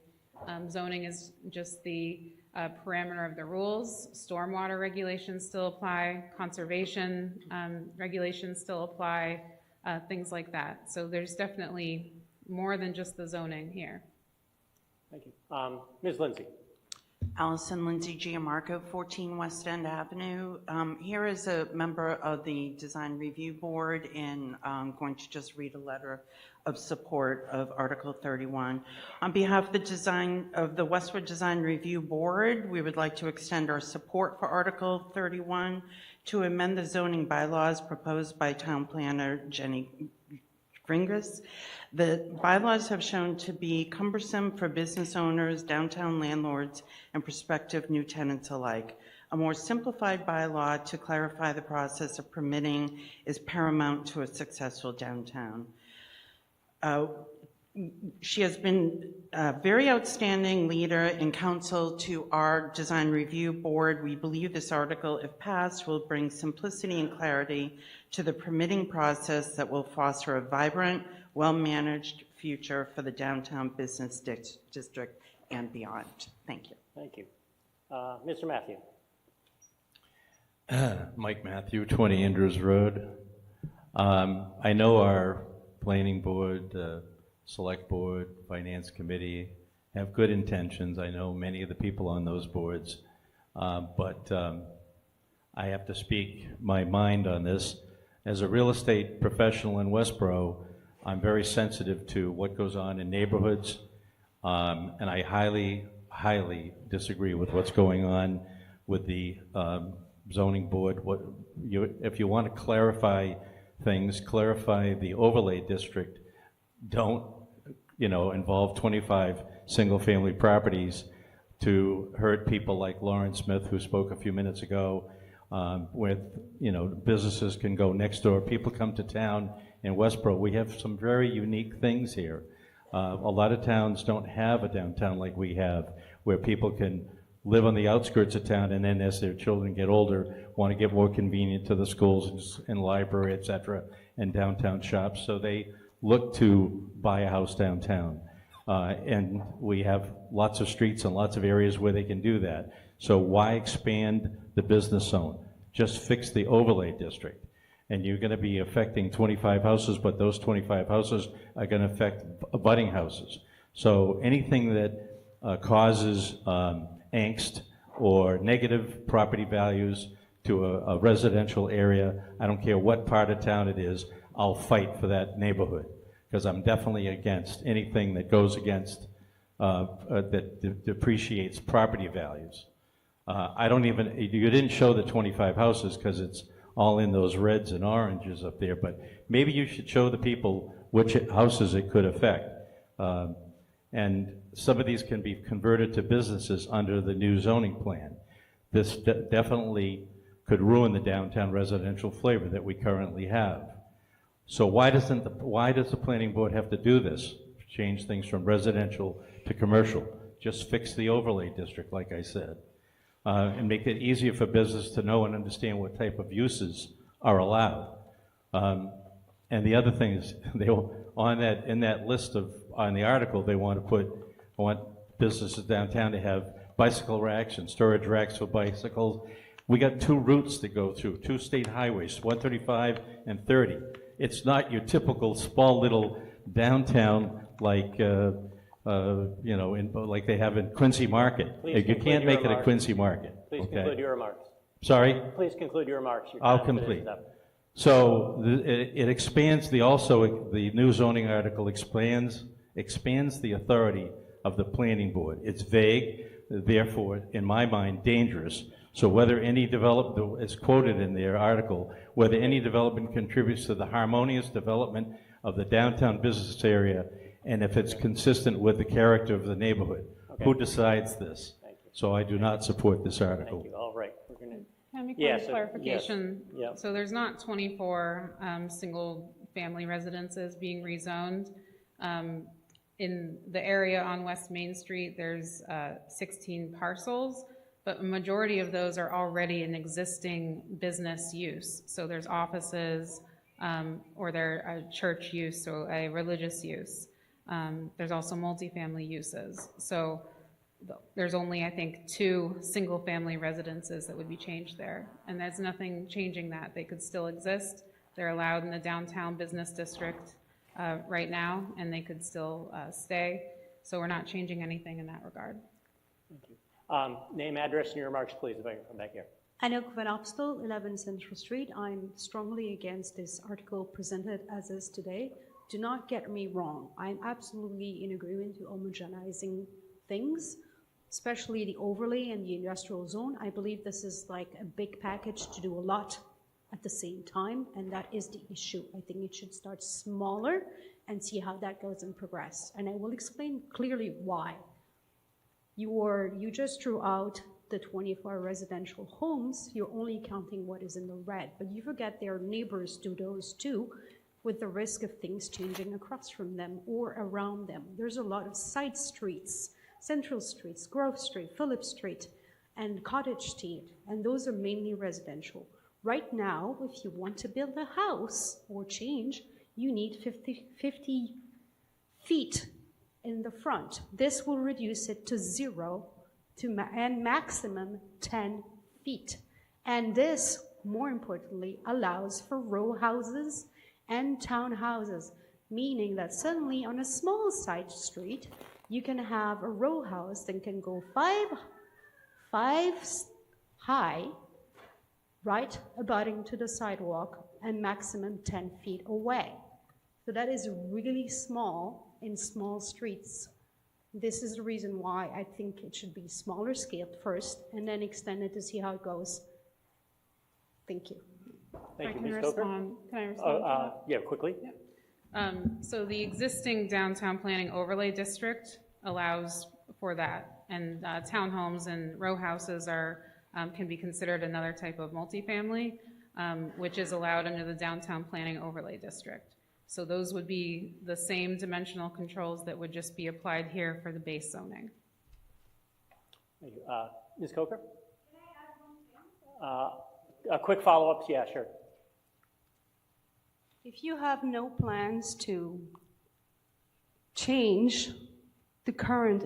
Zoning is just the parameter of the rules. Stormwater regulations still apply. Conservation regulations still apply. Things like that. So there's definitely more than just the zoning here. Thank you. Ms. Lindsay. Allison Lindsay Giamarco, 14 West End Avenue. Here is a member of the Design Review Board, and I'm going to just read a letter of support of Article 31. On behalf of the Westwood Design Review Board, we would like to extend our support for Article 31 to amend the zoning bylaws proposed by Town Planner Jenny Gringus. The bylaws have shown to be cumbersome for business owners, downtown landlords, and prospective new tenants alike. A more simplified bylaw to clarify the process of permitting is paramount to a successful downtown. She has been a very outstanding leader and counsel to our Design Review Board. We believe this article, if passed, will bring simplicity and clarity to the permitting process that will foster a vibrant, well-managed future for the downtown business district and beyond. Thank you. Thank you. Mr. Matthew. Mike Matthew, 20 Andrews Road. I know our planning board, select board, finance committee have good intentions. I know many of the people on those boards, but I have to speak my mind on this. As a real estate professional in Westborough, I'm very sensitive to what goes on in neighborhoods, and I highly disagree with what's going on with the zoning board. If you want to clarify things, clarify the overlay district. Don't, involve 25 single-family properties to hurt people like Lauren Smith, who spoke a few minutes ago, with, businesses can go next door. People come to town in Westborough. We have some very unique things here. A lot of towns don't have a downtown like we have, where people can live on the outskirts of town, and then as their children get older, want to get more convenient to the schools and library, et cetera, and downtown shops. So they look to buy a house downtown. And we have lots of streets and lots of areas where they can do that. So why expand the business zone? Just fix the overlay district. And you're going to be affecting 25 houses, but those 25 houses are going to affect abutting houses. So anything that causes angst or negative property values to a residential area, I don't care what part of town it is, I'll fight for that neighborhood, because I'm definitely against anything that goes against, that depreciates property values. You didn't show the 25 houses because it's all in those reds and oranges up there, but maybe you should show the people which houses it could affect. And some of these can be converted to businesses under the new zoning plan. This definitely could ruin the downtown residential flavor that we currently have. So why does the planning board have to do this? Change things from residential to commercial. Just fix the overlay district, like I said, and make it easier for business to know and understand what type of uses are allowed. And the other thing is, in that list on the article, they want businesses downtown to have bicycle racks and storage racks for bicycles. We got two routes to go through, two state highways, 135 and 30. It's not your typical small little downtown like like they have in Quincy Market. You can't make it a Quincy Market. Please conclude your remarks. Sorry? Please conclude your remarks. I'll complete. So it expands the new zoning article expands the authority of the planning board. It's vague, therefore, in my mind, dangerous. So whether any development, as quoted in their article, whether any development contributes to the harmonious development of the downtown business area, and if it's consistent with the character of the neighborhood. Okay. Who decides this? So I do not support this article. Thank you. All right. We're going to... Can I make one clarification? Yes. Yep. So there's not 24 single-family residences being rezoned. In the area on West Main Street, there's 16 parcels, but a majority of those are already an existing business use. So there's offices, or they're a church use, so a religious use. There's also multifamily uses. So there's only, I think, 2 single-family residences that would be changed there. And there's nothing changing that. They could still exist. They're allowed in the downtown business district right now, and they could still stay. So we're not changing anything in that regard. Thank you. Name, address, and your remarks, please, if I can come back here. Anouk Van Opstel, 11 Central Street. I'm strongly against this article presented as is today. Do not get me wrong. I'm absolutely in agreement to homogenizing things, especially the overlay and the industrial zone. I believe this is like a big package to do a lot at the same time, and that is the issue. I think it should start smaller and see how that goes and progress. And I will explain clearly why. You just threw out the 24 residential homes. You're only counting what is in the red, but you forget there are neighbors to those too, with the risk of things changing across from them or around them. There's a lot of side streets, Central Streets, Grove Street, Phillip Street, and Cottage Street, and those are mainly residential. Right now, if you want to build a house or change, you need 50 feet in the front. This will reduce it to 0 and maximum 10 feet. And this, more importantly, allows for row houses and townhouses, meaning that suddenly on a small side street, you can have a row house that can go five high, right abutting to the sidewalk, and maximum 10 feet away. So that is really small in small streets. This is the reason why I think it should be smaller scaled first and then extended to see how it goes. Thank you. Thank you, Can I Ms. Coker. respond? Can I respond? to that? Yeah, quickly. So the existing downtown planning overlay district allows for that, and townhomes and row houses are can be considered another type of multifamily, which is allowed under the downtown planning overlay district. So those would be the same dimensional controls that would just be applied here for the base zoning. Thank you. Ms. Coker? A quick follow-up, yeah, sure. If you have no plans to change the current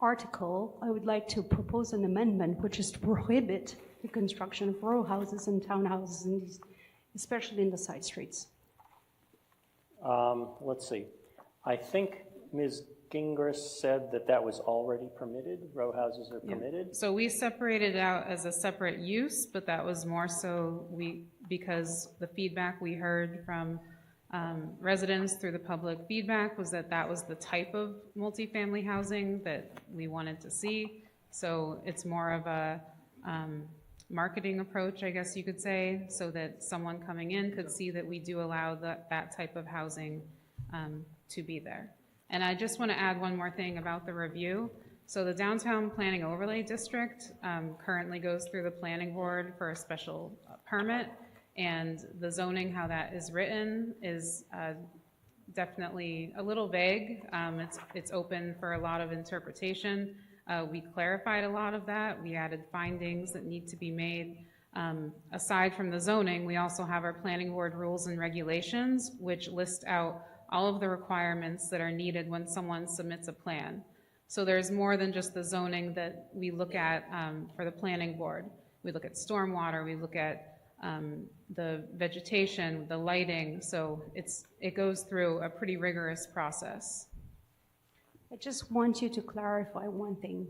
article, I would like to propose an amendment which is to prohibit the construction of row houses and townhouses, in these, especially in the side streets. Let's see. I think Ms. Gingras said that that was already permitted. Row houses are permitted. So we separated it out as a separate use, but that was more so because the feedback we heard from residents through the public feedback was that that was the type of multifamily housing that we wanted to see. So it's more of a marketing approach, I guess you could say, so that someone coming in could see that we do allow that type of housing to be there. And I just want to add one more thing about the review. So the Downtown Planning Overlay District currently goes through the planning board for a special permit, and the zoning, how that is written, is definitely a little vague. It's open for a lot of interpretation. We clarified a lot of that. We added findings that need to be made. Aside from the zoning, we also have our planning board rules and regulations, which list out all of the requirements that are needed when someone submits a plan. So there's more than just the zoning that we look at for the planning board. We look at stormwater, we look at the vegetation, the lighting, so it goes through a pretty rigorous process. I just want you to clarify one thing.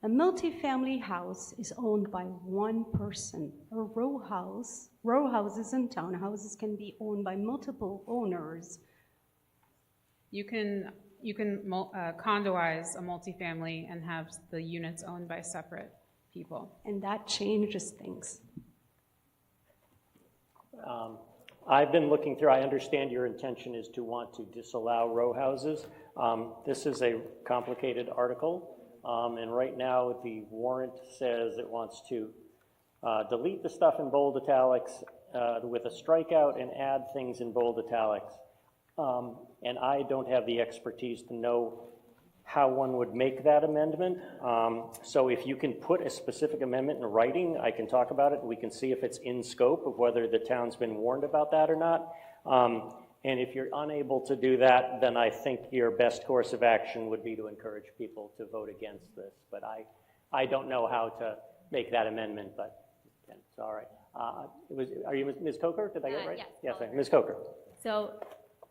A multifamily house is owned by one person. A row houses and townhouses can be owned by multiple owners. You can condoize a multifamily and have the units owned by separate people. And that changes things. I've been looking through, I understand your intention is to want to disallow row houses. This is a complicated article, and right now the warrant says it wants to delete the stuff in bold italics with a strikeout and add things in bold italics. And I don't have the expertise to know how one would make that amendment. So if you can put a specific amendment in writing, I can talk about it, and we can see if it's in scope of whether the town's been warned about that or not. And if you're unable to do that, then I think your best course of action would be to encourage people to vote against this. But I don't know how to make that amendment, but it's all right. Are you Ms. Coker? Did I get it right? Yes, Ms. Coker. So,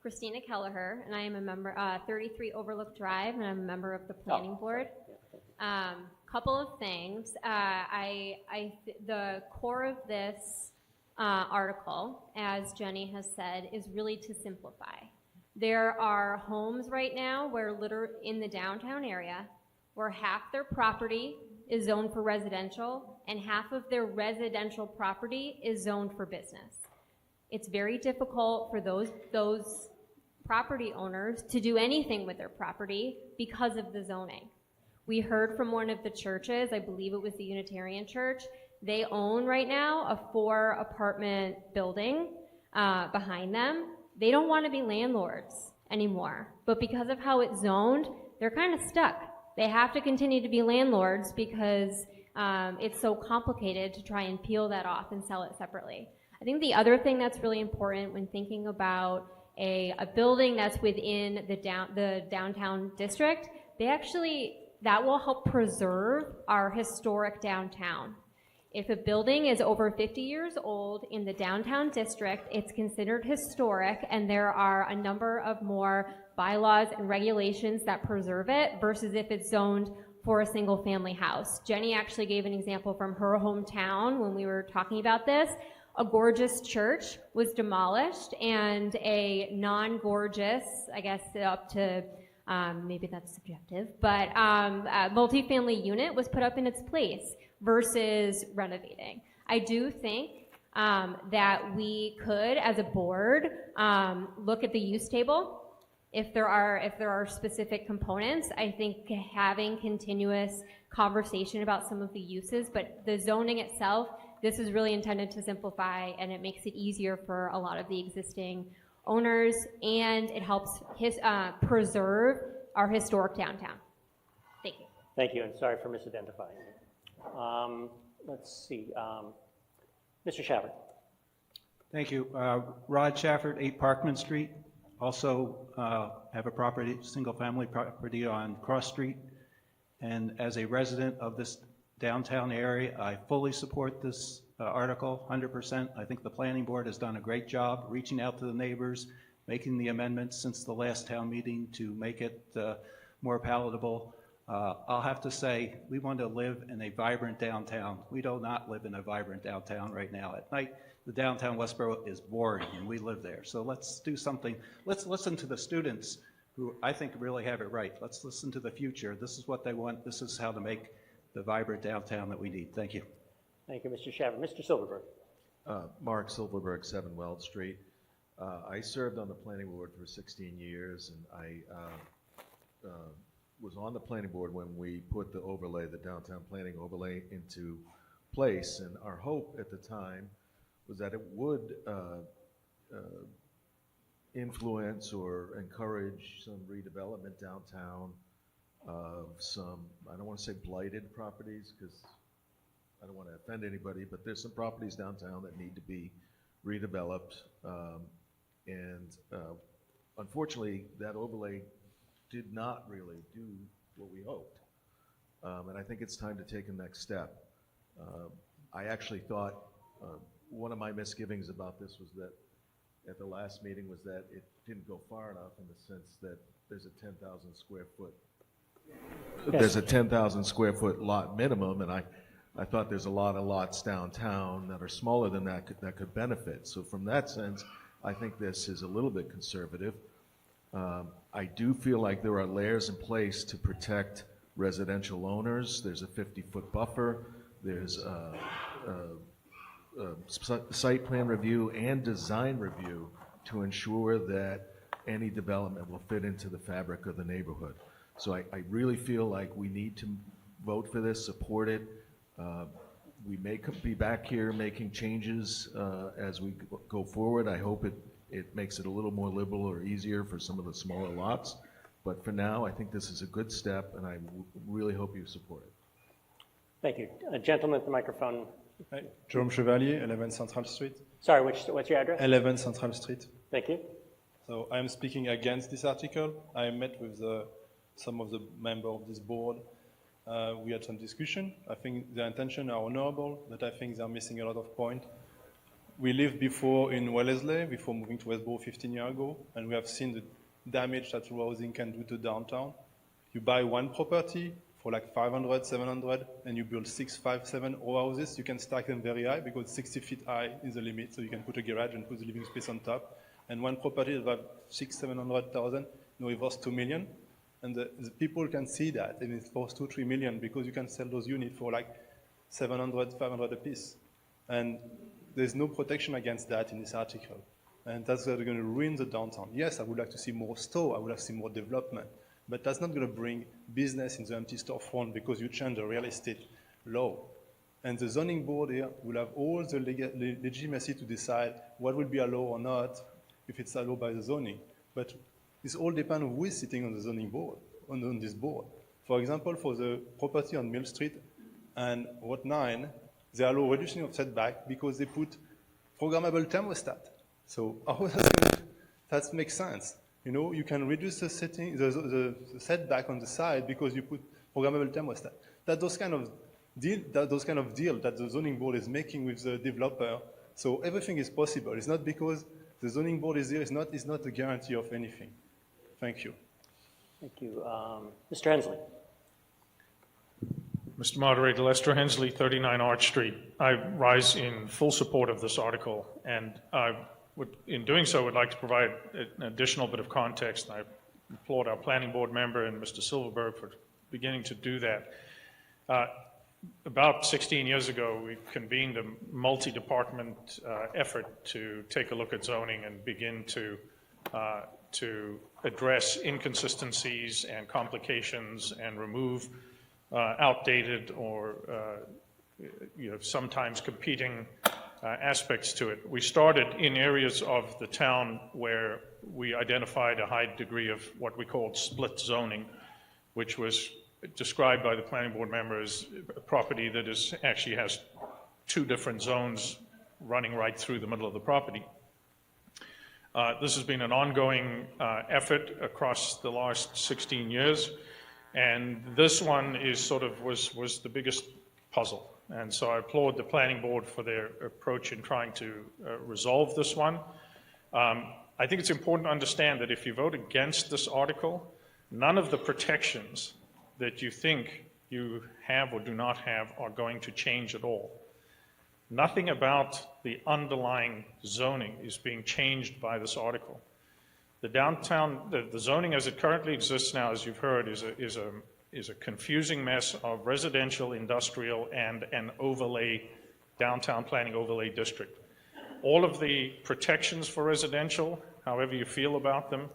Christina Kelleher, and I am a member, 33 Overlook Drive, and I'm a member of the planning board. Couple of things. The core of this article, as Jenny has said, is really to simplify. There are homes right now in the downtown area where half their property is zoned for residential and half of their residential property is zoned for business. It's very difficult for those property owners to do anything with their property because of the zoning. We heard from one of the churches, I believe it was the Unitarian Church, they own right now a 4-apartment building behind them. They don't want to be landlords anymore, but because of how it's zoned, they're kind of stuck. They have to continue to be landlords because it's so complicated to try and peel that off and sell it separately. I think the other thing that's really important when thinking about a building that's within the downtown district, that will help preserve our historic downtown. If a building is over 50 years old in the downtown district, it's considered historic, and there are a number of more bylaws and regulations that preserve it versus if it's zoned for a single-family house. Jenny actually gave an example from her hometown when we were talking about this. A gorgeous church was demolished, and a non-gorgeous, I guess up to, maybe that's subjective, but a multifamily unit was put up in its place versus renovating. I do think that we could, as a board, look at the use table. If there are specific components, I think having continuous conversation about some of the uses, but the zoning itself, this is really intended to simplify, and it makes it easier for a lot of the existing owners, and it helps preserve our historic downtown. Thank you. Thank you, and sorry for misidentifying you. Let's see, Mr. Shaver. Thank you. Rod Shafford, 8 Parkman Street. Also have a property, single-family property on Cross Street. And as a resident of this downtown area, I fully support this article, 100%. I think the planning board has done a great job reaching out to the neighbors, making the amendments since the last town meeting to make it more palatable. I'll have to say, we want to live in a vibrant downtown. We do not live in a vibrant downtown right now. At night, the downtown Westborough is boring, and we live there. So let's do something. Let's listen to the students who I think really have it right. Let's listen to the future. This is what they want. This is how to make the vibrant downtown that we need. Thank you. Thank you, Mr. Shaver. Mr. Silverberg. Mark Silverberg, 7 Weld Street. I served on the planning board for 16 years, and I was on the planning board when we put the overlay, the downtown planning overlay, into place. And our hope at the time was that it would influence or encourage some redevelopment downtown of some, I don't want to say blighted properties because I don't want to offend anybody, but there's some properties downtown that need to be redeveloped. Unfortunately, that overlay did not really do what we hoped. And I think it's time to take a next step. I actually thought one of my misgivings about this was that at the last meeting was that it didn't go far enough in the sense that there's a 10,000 square foot there's a 10,000 square foot lot minimum, and I thought there's a lot of lots downtown that are smaller than that could benefit. So from that sense, I think this is a little bit conservative. I do feel like there are layers in place to protect residential owners. There's a 50-foot buffer. There's site plan review and design review to ensure that any development will fit into the fabric of the neighborhood. So I really feel like we need to vote for this, support it. We may be back here making changes as we go forward. I hope it makes it a little more liberal or easier for some of the smaller lots. But for now, I think this is a good step, and I really hope you support it. Thank you. A gentleman at the microphone. Hi. Jerome Chevalier, 11 Central Street. Sorry, what's your address? 11 Central Street. Thank you. So I am speaking against this article. I met with some of the members of this board. We had some discussion. I think their intentions are honorable, but I think they're missing a lot of points. We lived before in Wellesley, before moving to Westborough 15 years ago, and we have seen the damage that housing can do to downtown. You buy one property for like 500, 700, and you build 6, 5, 7 row houses. You can stack them very high because 60 feet high is the limit, so you can put a garage and put the living space on top. And one property is about 600,000, 700,000, now it was 2 million. And the people can see that, and it's worth 2, 3 million because you can sell those units for like 700, 500 a piece. And there's no protection against that in this article. And that's going to ruin the downtown. Yes, I would like to see more store, I would like to see more development, but that's not going to bring business in the empty storefront because you change the real estate law. And the zoning board here will have all the legitimacy to decide what will be allowed or not if it's allowed by the zoning. But this all depends on who is sitting on the zoning board, on this board. For example, for the property on Mill Street and Route 9, they allow reduction of setback because they put programmable thermostat. So how that makes sense. You know, you can reduce the setting, the setback on the side because you put programmable thermostat. That those kind of those kind of deal that the zoning board is making with the developer. So everything is possible. It's not because the zoning board is there, it's not a guarantee of anything. Thank you. Thank you. Mr. Hensley. Mr. Moderator, Lester Hensley, 39 Arch Street. I rise in full support of this article, and I would, in doing so, would like to provide an additional bit of context. I applaud our planning board member and Mr. Silverberg for beginning to do that. About 16 years ago, we convened a multi-department effort to take a look at zoning and begin to address inconsistencies and complications and remove outdated or sometimes competing aspects to it. We started in areas of the town where we identified a high degree of what we called split zoning, which was described by the planning board member as a property that actually has two different zones running right through the middle of the property. This has been an ongoing effort across the last 16 years, and this one is was the biggest puzzle. And so I applaud the planning board for their approach in trying to resolve this one. I think it's important to understand that if you vote against this article, none of the protections that you think you have or do not have are going to change at all. Nothing about the underlying zoning is being changed by this article. The downtown, the zoning as it currently exists now, as you've heard, is a confusing mess of residential, industrial, and an overlay, downtown planning overlay district. All of the protections for residential, however you feel about them,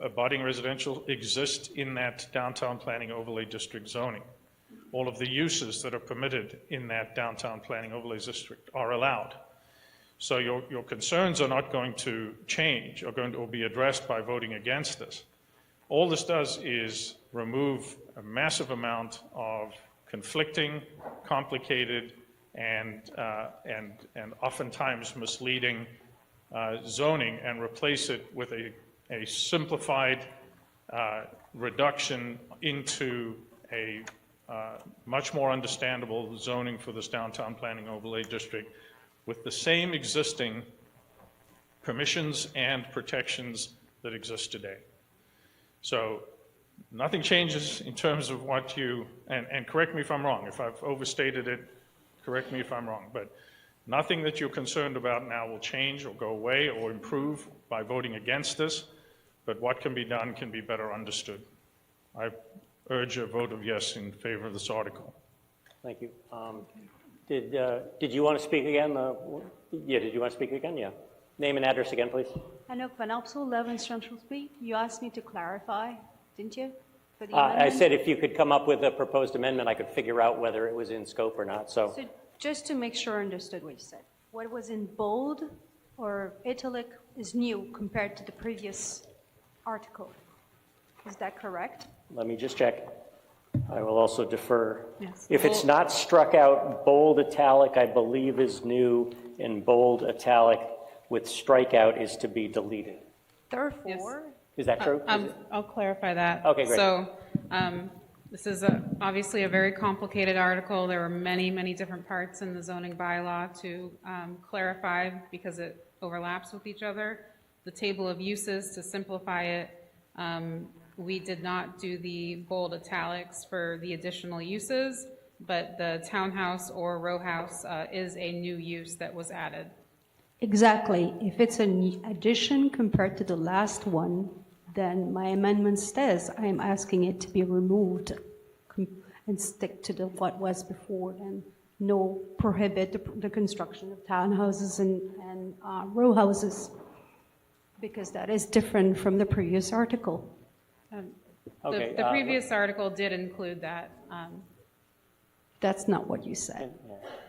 abutting residential, exist in that downtown planning overlay district zoning. All of the uses that are permitted in that downtown planning overlay district are allowed. So your concerns are not going to change or be addressed by voting against this. All this does is remove a massive amount of conflicting, complicated, and oftentimes misleading zoning and replace it with a simplified reduction into a much more understandable zoning for this downtown planning overlay district with the same existing permissions and protections that exist today. So nothing changes in terms of what you, and correct me if I'm wrong, if I've overstated it, correct me if I'm wrong, but nothing that you're concerned about now will change or go away or improve by voting against this, but what can be done can be better understood. I urge a vote of yes in favor of this article. Thank you. Did you want to speak again? Yeah, did you want to speak again? Yeah. Name and address again, please. Anok Vanapsu, 11 Central Street. You asked me to clarify, didn't you? For the I amendment? said if you could come up with a proposed amendment, I could figure out whether it was in scope or not. So Just to make sure I understood what you said, what was in bold or italic is new compared to the previous article. Is that correct? let me just check. I will also defer. Yes. If it's not struck out, bold italic, I believe is new, and bold italic with strikeout is to be deleted. Therefore, Is that true? I'll clarify that. Okay, great. So this is obviously a very complicated article. There are many, many different parts in the zoning bylaw to clarify because it overlaps with each other. The table of uses, to simplify it, we did not do the bold italics for the additional uses, but the townhouse or row house is a new use that was added. exactly. If it's an addition compared to the last one, then my amendment says I'm asking it to be removed and stick to what was before, and no prohibit the construction of townhouses and row houses, because that is different from the previous article. The previous article did include that. That's not what you said.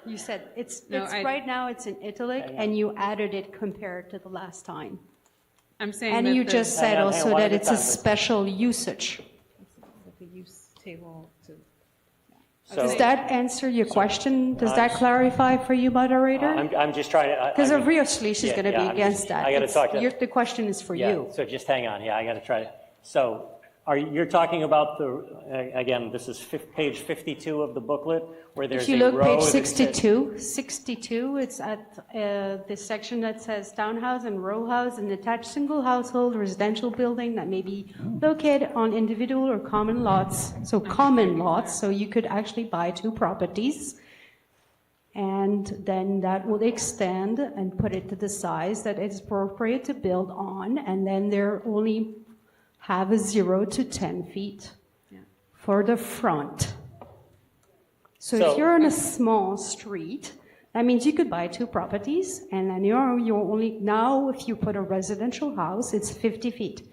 You said right now it's in italic, and you added it compared to the last time. I'm saying And that you just said also that it's a special usage. The use table to. Does that answer your question? Does that clarify for you, moderator? I'm just trying to. Because obviously she's going to be against that. I got to talk to. The question is for you. So just hang on. Yeah, I got to try to. So You're talking about again, this is page 52 of the booklet, where there's If you a look row page that says- 62, it's at the section that says townhouse and row house, an attached single household residential building that may be located on individual or common lots. So common lots, so you could actually buy two properties. And then that would extend and put it to the size that it's appropriate to build on, and then they're only have a 0 to 10 feet for the front. So if you're on a small street, that means you could buy two properties, and then you're only, now if you put a residential house, it's 50 feet.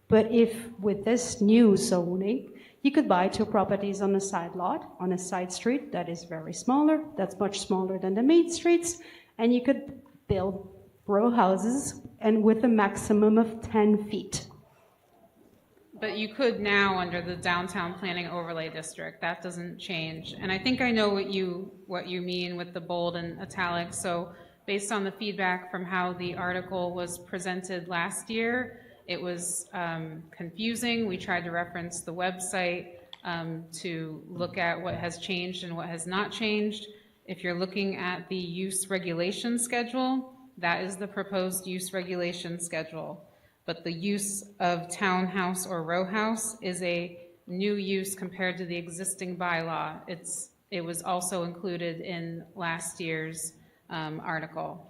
But if with this new zoning, you could buy two properties on a side lot, on a side street that is very smaller, that's much smaller than the main streets, and you could build row houses and with a maximum of 10 feet. But you could now, under the downtown planning overlay district, that doesn't change. And I think I know what you mean with the bold and italics. So based on the feedback from how the article was presented last year, it was confusing. We tried to reference the website to look at what has changed and what has not changed. If you're looking at the use regulation schedule, that is the proposed use regulation schedule. But the use of townhouse or row house is a new use compared to the existing bylaw. It was also included in last year's article.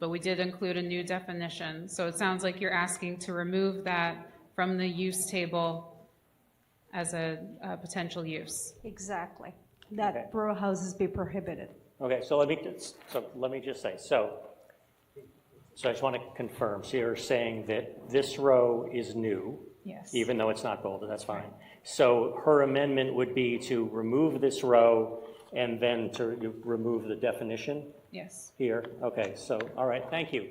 But we did include a new definition. So it sounds like you're asking to remove that from the use table as a potential use. Exactly. That row houses be prohibited. Okay, so let me just say, so I just want to confirm. So you're saying that this row is new? Yes. Even though it's not bolded, that's fine. So her amendment would be to remove this row and then to remove the definition? Yes. Here, okay, so, all right, thank you.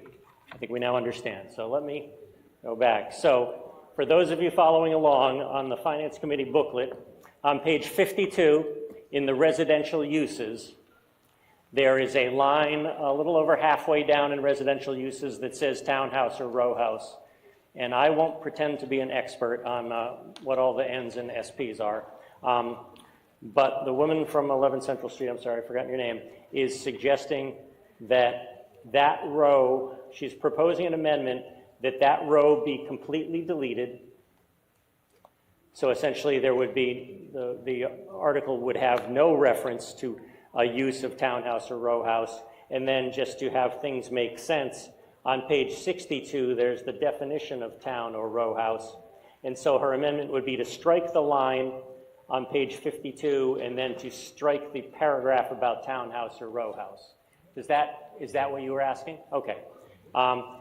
I think we now understand. So let me go back. So for those of you following along on the Finance Committee booklet, on page 52, in the residential uses, there is a line a little over halfway down in residential uses that says townhouse or row house. And I won't pretend to be an expert on what all the N's and SPs are. But the woman from 11 Central Street, I'm sorry, I forgot your name, is suggesting that that row, she's proposing an amendment that row be completely deleted. So essentially there would be, the article would have no reference to a use of townhouse or row house. And then just to have things make sense, on page 62, there's the definition of town or row house. And so her amendment would be to strike the line on page 52 and then to strike the paragraph about townhouse or row house. Is that what you were asking? Okay.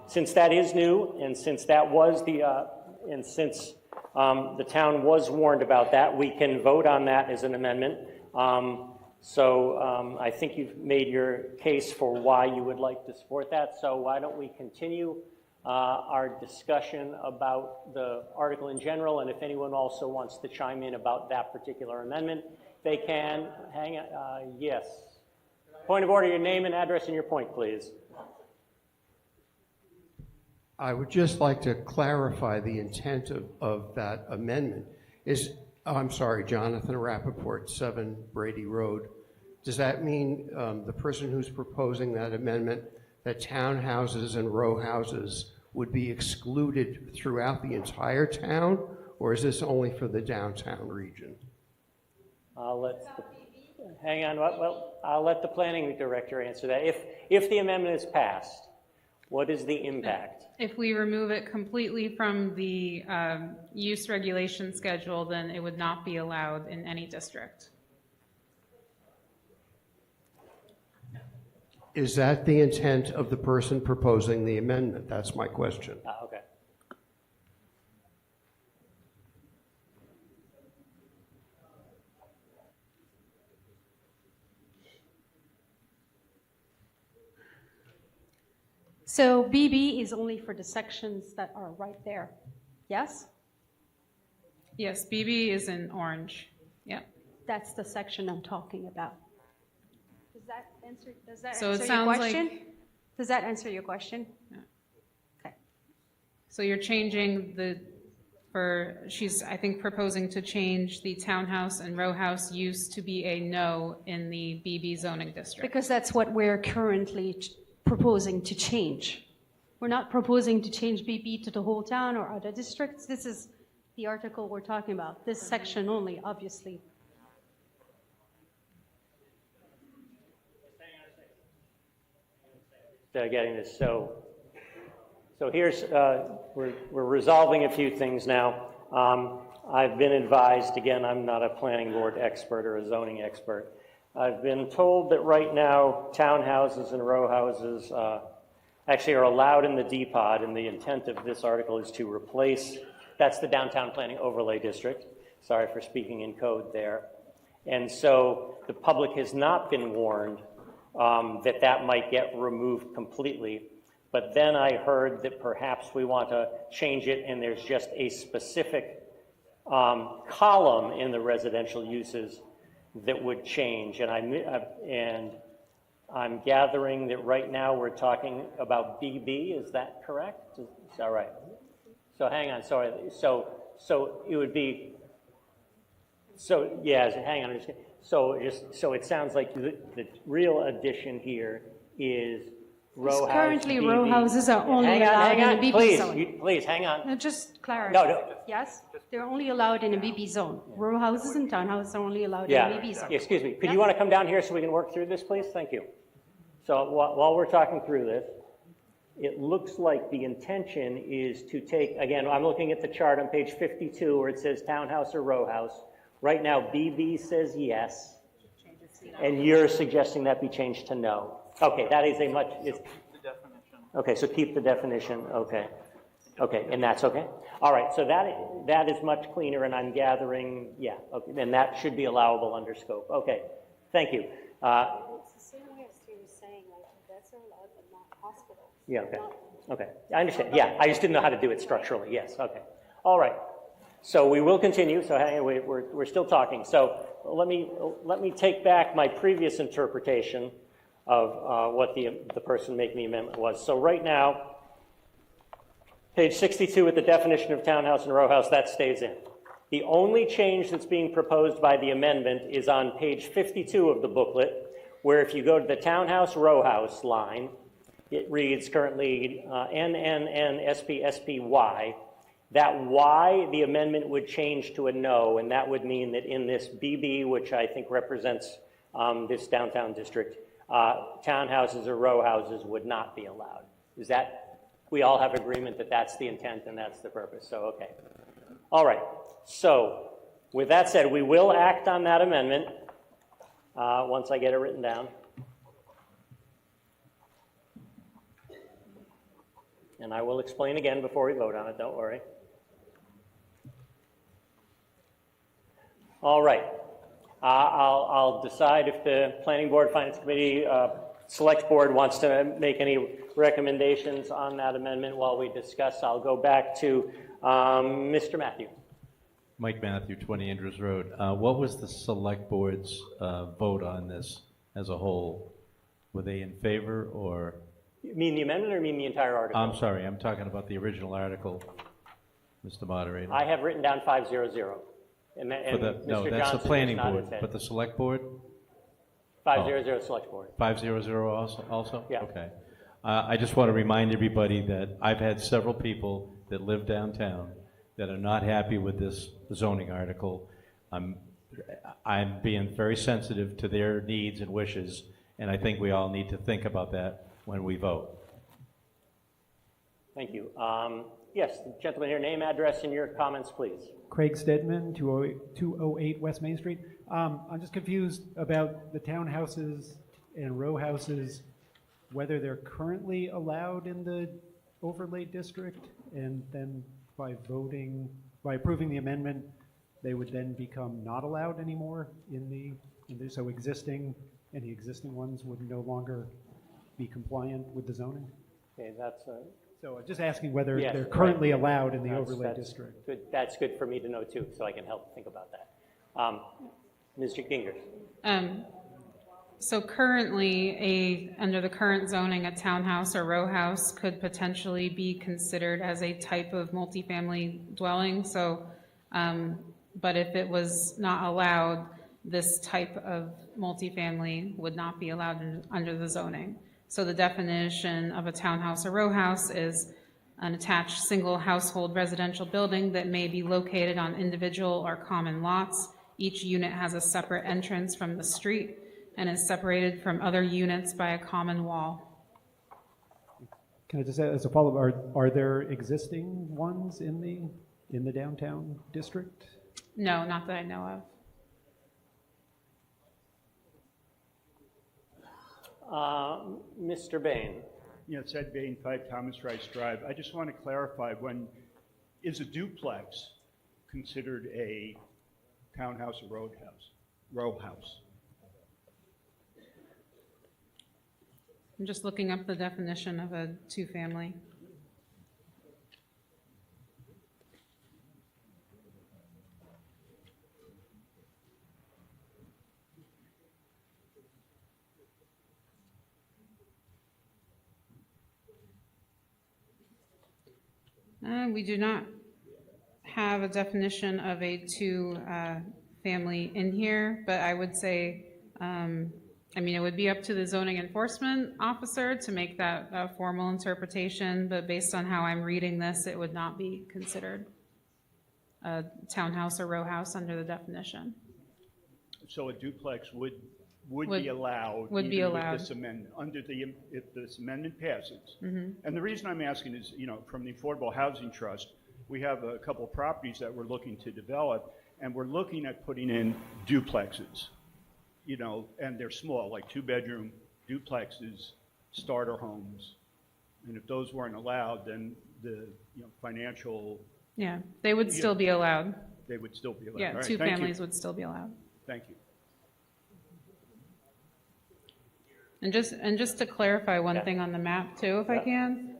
Since that is new, and since that was the town was warned about that, we can vote on that as an amendment. So I think you've made your case for why you would like to support that. So why don't we continue our discussion about the article in general, and if anyone also wants to chime in about that particular amendment, they can. Hang on. Yes. Point of order, your name and address and your point, please. I would just like to clarify the intent of that amendment. I'm sorry, Jonathan Rappaport, 7 Brady Road. Does that mean the person who's proposing that amendment, that townhouses and row houses would be excluded throughout the entire town, or is this only for the downtown region? Hang on, well, I'll let the planning director answer that. If the amendment is passed, what is the impact? If we remove it completely from the use regulation schedule, then it would not be allowed in any district. Is that the intent of the person proposing the amendment? That's my question. Okay. So BB is only for the sections that are right there, yes? Yes, BB is in orange. Yeah. That's the section I'm talking about. Does that answer So it your sounds question? like- Does that answer your question? Yeah. Okay. So you're changing the she's, I think, proposing to change the townhouse and row house use to be a no in the BB zoning district. Because that's what we're currently proposing to change. We're not proposing to change BB to the whole town or other districts. This is the article we're talking about, this section only, obviously. Getting this. So here's, we're resolving a few things now. I've been advised, again, I'm not a planning board expert or a zoning expert. I've been told that right now townhouses and row houses actually are allowed in the D-pod, and the intent of this article is to replace, that's the downtown planning overlay district. Sorry for speaking in code there. And so the public has not been warned that might get removed completely. But then I heard that perhaps we want to change it and there's just a specific column in the residential uses that would change. And I'm gathering that right now we're talking about BB, is that correct? Is that right? So hang on, so it would be, so yeah, hang on. So it sounds like the real addition here is row house. Currently, BB. row houses are only allowed in a BB zone. Please, hang on. No, just clarify. No. Yes, they're only allowed in a BB zone. Row houses and townhouses are only allowed Yeah, in a BB zone. excuse me. Could you want to come down here so we can work through this, please? Thank you. So while we're talking through this, it looks like the intention is to take, again, I'm looking at the chart on page 52 where it says townhouse or row house. Right now, BB says yes, and you're suggesting that be changed to no. Okay, that is a much, okay, so keep the definition, okay. Okay, and that's okay? All right, so that is much cleaner, and I'm gathering, yeah, okay, and that should be allowable under scope. Okay, thank you. It's the same way as you were saying, like, vets are allowed, but not hospitals. Yeah, okay, okay, I understand, yeah, I just didn't know how to do it structurally, yes, okay. All right, so we will continue, so hang on, we're still talking. So let me take back my previous interpretation of what the person making the amendment was. So right now, page 62 with the definition of townhouse and row house, that stays in. The only change that's being proposed by the amendment is on page 52 of the booklet, where if you go to the townhouse row house line, it reads currently NNNSPSPY. That Y, the amendment would change to a no, and that would mean that in this BB, which I think represents this downtown district, townhouses or row houses would not be allowed. Is that, we all have agreement that that's the intent and that's the purpose, so okay. All right, so with that said, we will act on that amendment once I get it written down. And I will explain again before we vote on it, don't worry. All right. I'll decide if the Planning Board, Finance Committee, Select Board wants to make any recommendations on that amendment while we discuss. I'll go back to Mr. Matthew. Mike Matthew, 20 Andrews Road. What was the Select Board's vote on this as a whole? Were they in favor or? You mean the amendment or you mean the entire article? I'm sorry, I'm talking about the original article, Mr. Moderator. I have written down 500. And No, Mr. that's the Johnson Planning nodded Board, his head. but the Select Board? 500 Select Board. 500 also? Yeah. Okay. I just want to remind everybody that I've had several people that live downtown that are not happy with this zoning article. I'm being very sensitive to their needs and wishes, and I think we all need to think about that when we vote. Thank you. Yes, the gentleman here, name, address, and your comments, please. Craig Stedman, 208 West Main Street. I'm just confused about the townhouses and row houses, whether they're currently allowed in the overlay district, and then by approving the amendment, they would then become not allowed anymore so any existing ones would no longer be compliant with the zoning? Okay, that's So just asking whether yes, they're currently right. allowed in the That's overlay district. Good. That's good for me to know too, so I can help think about that. Mr. Gingers. So currently, under the current zoning, a townhouse or row house could potentially be considered as a type of multifamily dwelling. So, but if it was not allowed, this type of multifamily would not be allowed under the zoning. So the definition of a townhouse or row house is an attached single household residential building that may be located on individual or common lots. Each unit has a separate entrance from the street and is separated from other units by a common wall. Can I just say as a follow-up, are there existing ones in the downtown district? No, not that I know of. Mr. Bain. Yeah, it's Ed Bain, 5 Thomas Rice Drive. I just want to clarify, is a duplex considered a townhouse or row house? I'm just looking up the definition of a two-family. We do not have a definition of a two-family in here, but I would say, I mean, it would be up to the zoning enforcement officer to make that a formal interpretation, but based on how I'm reading this, it would not be considered a townhouse or row house under the definition. So a duplex would be allowed. Would be even with allowed. this amendment, if this amendment passes. Mhm. And the reason I'm asking is, from the Affordable Housing Trust, we have a couple of properties that we're looking to develop, and we're looking at putting in duplexes. And they're small, like 2-bedroom duplexes, starter homes. And if those weren't allowed, then the financial. Yeah, they would still be allowed. They would still be allowed. Yeah, All right, two thank you. families would still be allowed. Thank you. And just to clarify one thing on the map too, if I can.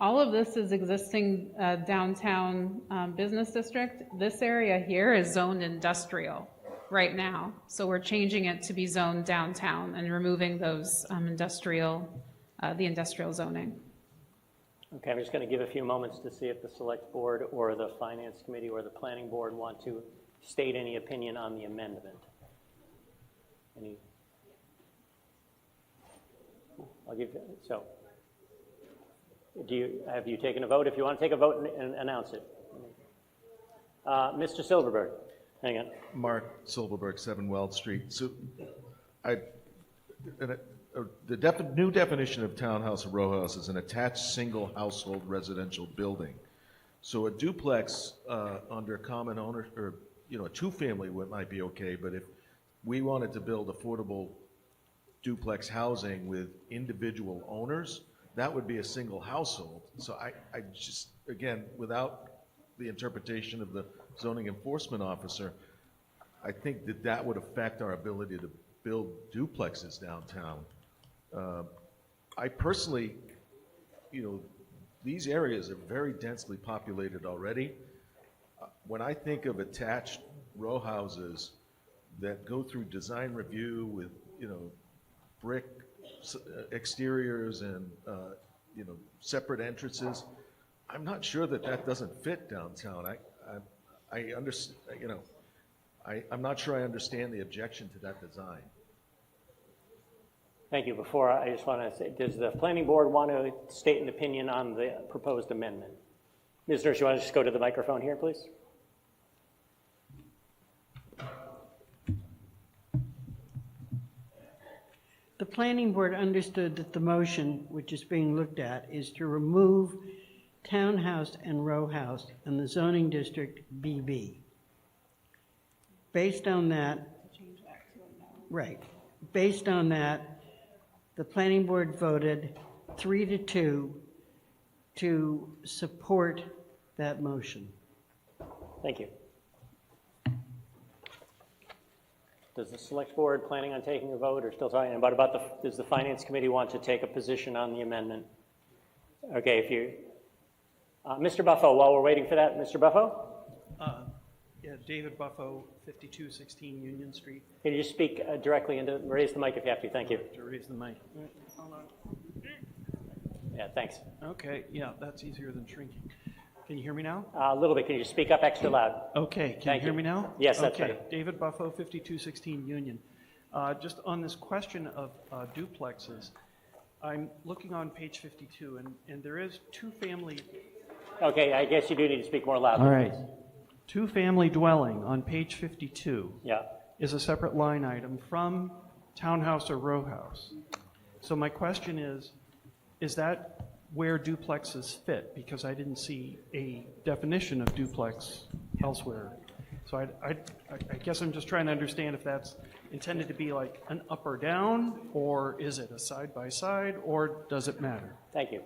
All of this is existing downtown business district. This area here is zoned industrial right now. So we're changing it to be zoned downtown and removing those the industrial zoning. Okay, I'm just going to give a few moments to see if the select board or the finance committee or the planning board want to state any opinion on the amendment. I'll give you, so. Have you taken a vote? If you want to take a vote and announce it. Mr. Silverberg, hang on. Mark Silverberg, 7 Weld Street. So the new definition of townhouse or row house is an attached single household residential building. So a duplex under common owner, or a two-family might be okay, but if we wanted to build affordable duplex housing with individual owners, that would be a single household. So I just, again, without the interpretation of the zoning enforcement officer, I think that would affect our ability to build duplexes downtown. I personally, these areas are very densely populated already. When I think of attached row houses that go through design review with, brick exteriors and, separate entrances, I'm not sure that doesn't fit downtown. I understand, I'm not sure I understand the objection to that design. Thank you. Before, I just want to say, does the planning board want to state an opinion on the proposed amendment? Ms. Nurse, you want to just go to the microphone here, please? The planning board understood that the motion, which is being looked at, is to remove townhouse and row house in the zoning district BB. Based on that, right, based on that, the planning board voted 3-2 to support that motion. Thank you. Does the select board planning on taking a vote or still talking about does the finance committee want to take a position on the amendment? Okay, if you, Mr. Buffo, while we're waiting for that, Mr. Buffo? Yeah, David Buffo, 5216 Union Street. Can you just speak directly into, raise the mic if you have to, thank you. To raise the mic. Hold on. Yeah, thanks. Okay, yeah, that's easier than shrinking. Can you hear me now? A little bit, can you speak up extra loud? Okay, can Thank you hear you. me now? Yes, that's okay. better. David Buffo, 5216 Union. Just on this question of duplexes, I'm looking on page 52, and there is two-family. Okay, I guess you do need to speak more loudly. All right. Please. Two-family dwelling on page 52 Yeah. is a separate line item from townhouse or row house. So my question is that where duplexes fit? Because I didn't see a definition of duplex elsewhere. So I guess I'm just trying to understand if that's intended to be like an up or down, or is it a side-by-side, or does it matter? Thank you.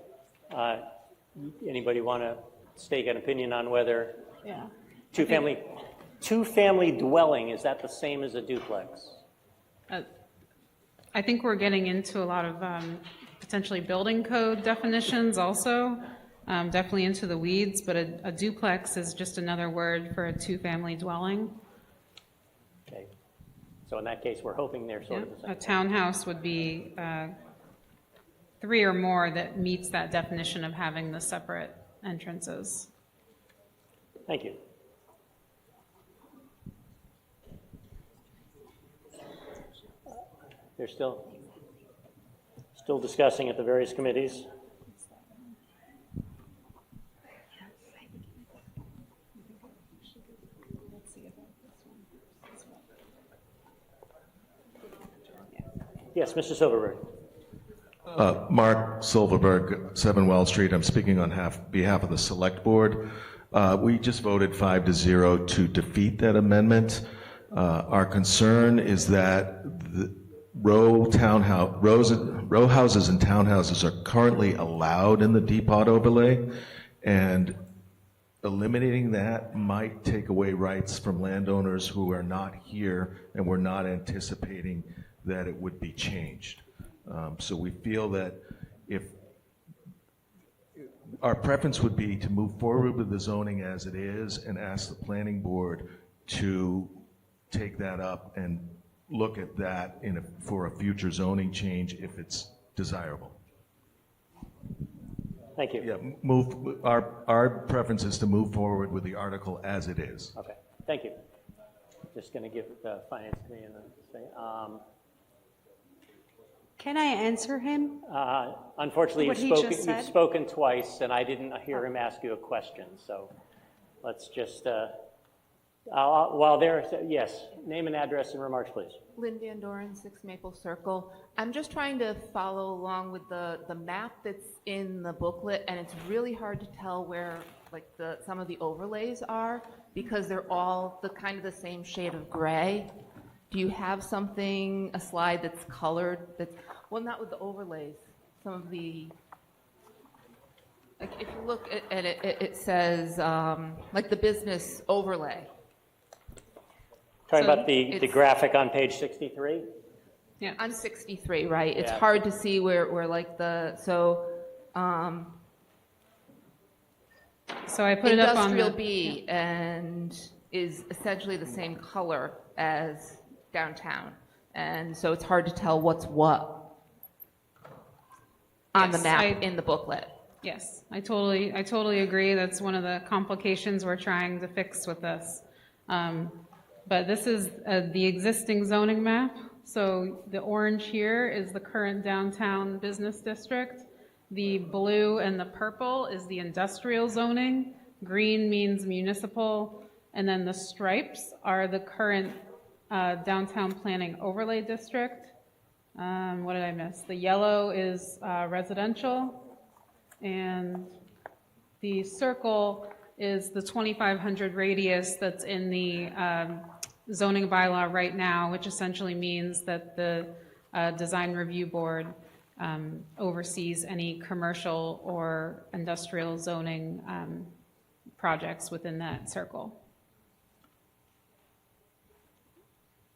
Anybody want to stake an opinion on whether Yeah. two-family dwelling, is that the same as a duplex? I think we're getting into a lot of potentially building code definitions also, definitely into the weeds, but a duplex is just another word for a two-family dwelling. Okay. So in that case, we're hoping they're sort of the same. A townhouse would be 3 or more that meets that definition of having the separate entrances. Thank you. They're still discussing at the various committees. Yes, Mr. Silverberg. Mark Silverberg, 7 Wells Street. I'm speaking on behalf of the Select Board. We just voted 5-0 to defeat that amendment. Our concern is that the row houses and townhouses are currently allowed in the depot overlay, and eliminating that might take away rights from landowners who are not here and we're not anticipating that it would be changed. So we feel that if our preference would be to move forward with the zoning as it is and ask the planning board to take that up and look at that for a future zoning change if it's desirable. Thank you. Yeah, our preference is to move forward with the article as it is. Okay, thank you. Just going to give the Finance Committee a thing. Can I answer him? Unfortunately, What he you've just said? spoken twice, and I didn't hear him ask you a question. So let's just, while there, yes, name and address and remarks, please. Lynn Van Doren, 6 Maple Circle. I'm just trying to follow along with the map that's in the booklet, and it's really hard to tell where like some of the overlays are because they're all the kind of the same shade of gray. Do you have a slide that's colored, well, not with the overlays, some of the, like if you look at it, it says, like the business overlay. Talking about the graphic on page 63? Yeah. On 63, right? It's Yeah. hard to see where like so I put it up on Industrial the B and is essentially the same color as downtown. And so it's hard to tell what's what on the Yes, map in the booklet. Yes, I totally agree. That's one of the complications we're trying to fix with this. But this is the existing zoning map. So the orange here is the current downtown business district. The blue and the purple is the industrial zoning. Green means municipal. And then the stripes are the current downtown planning overlay district. What did I miss? The yellow is residential. And the circle is the 2,500 radius that's in the zoning bylaw right now, which essentially means that the design review board oversees any commercial or industrial zoning projects within that circle.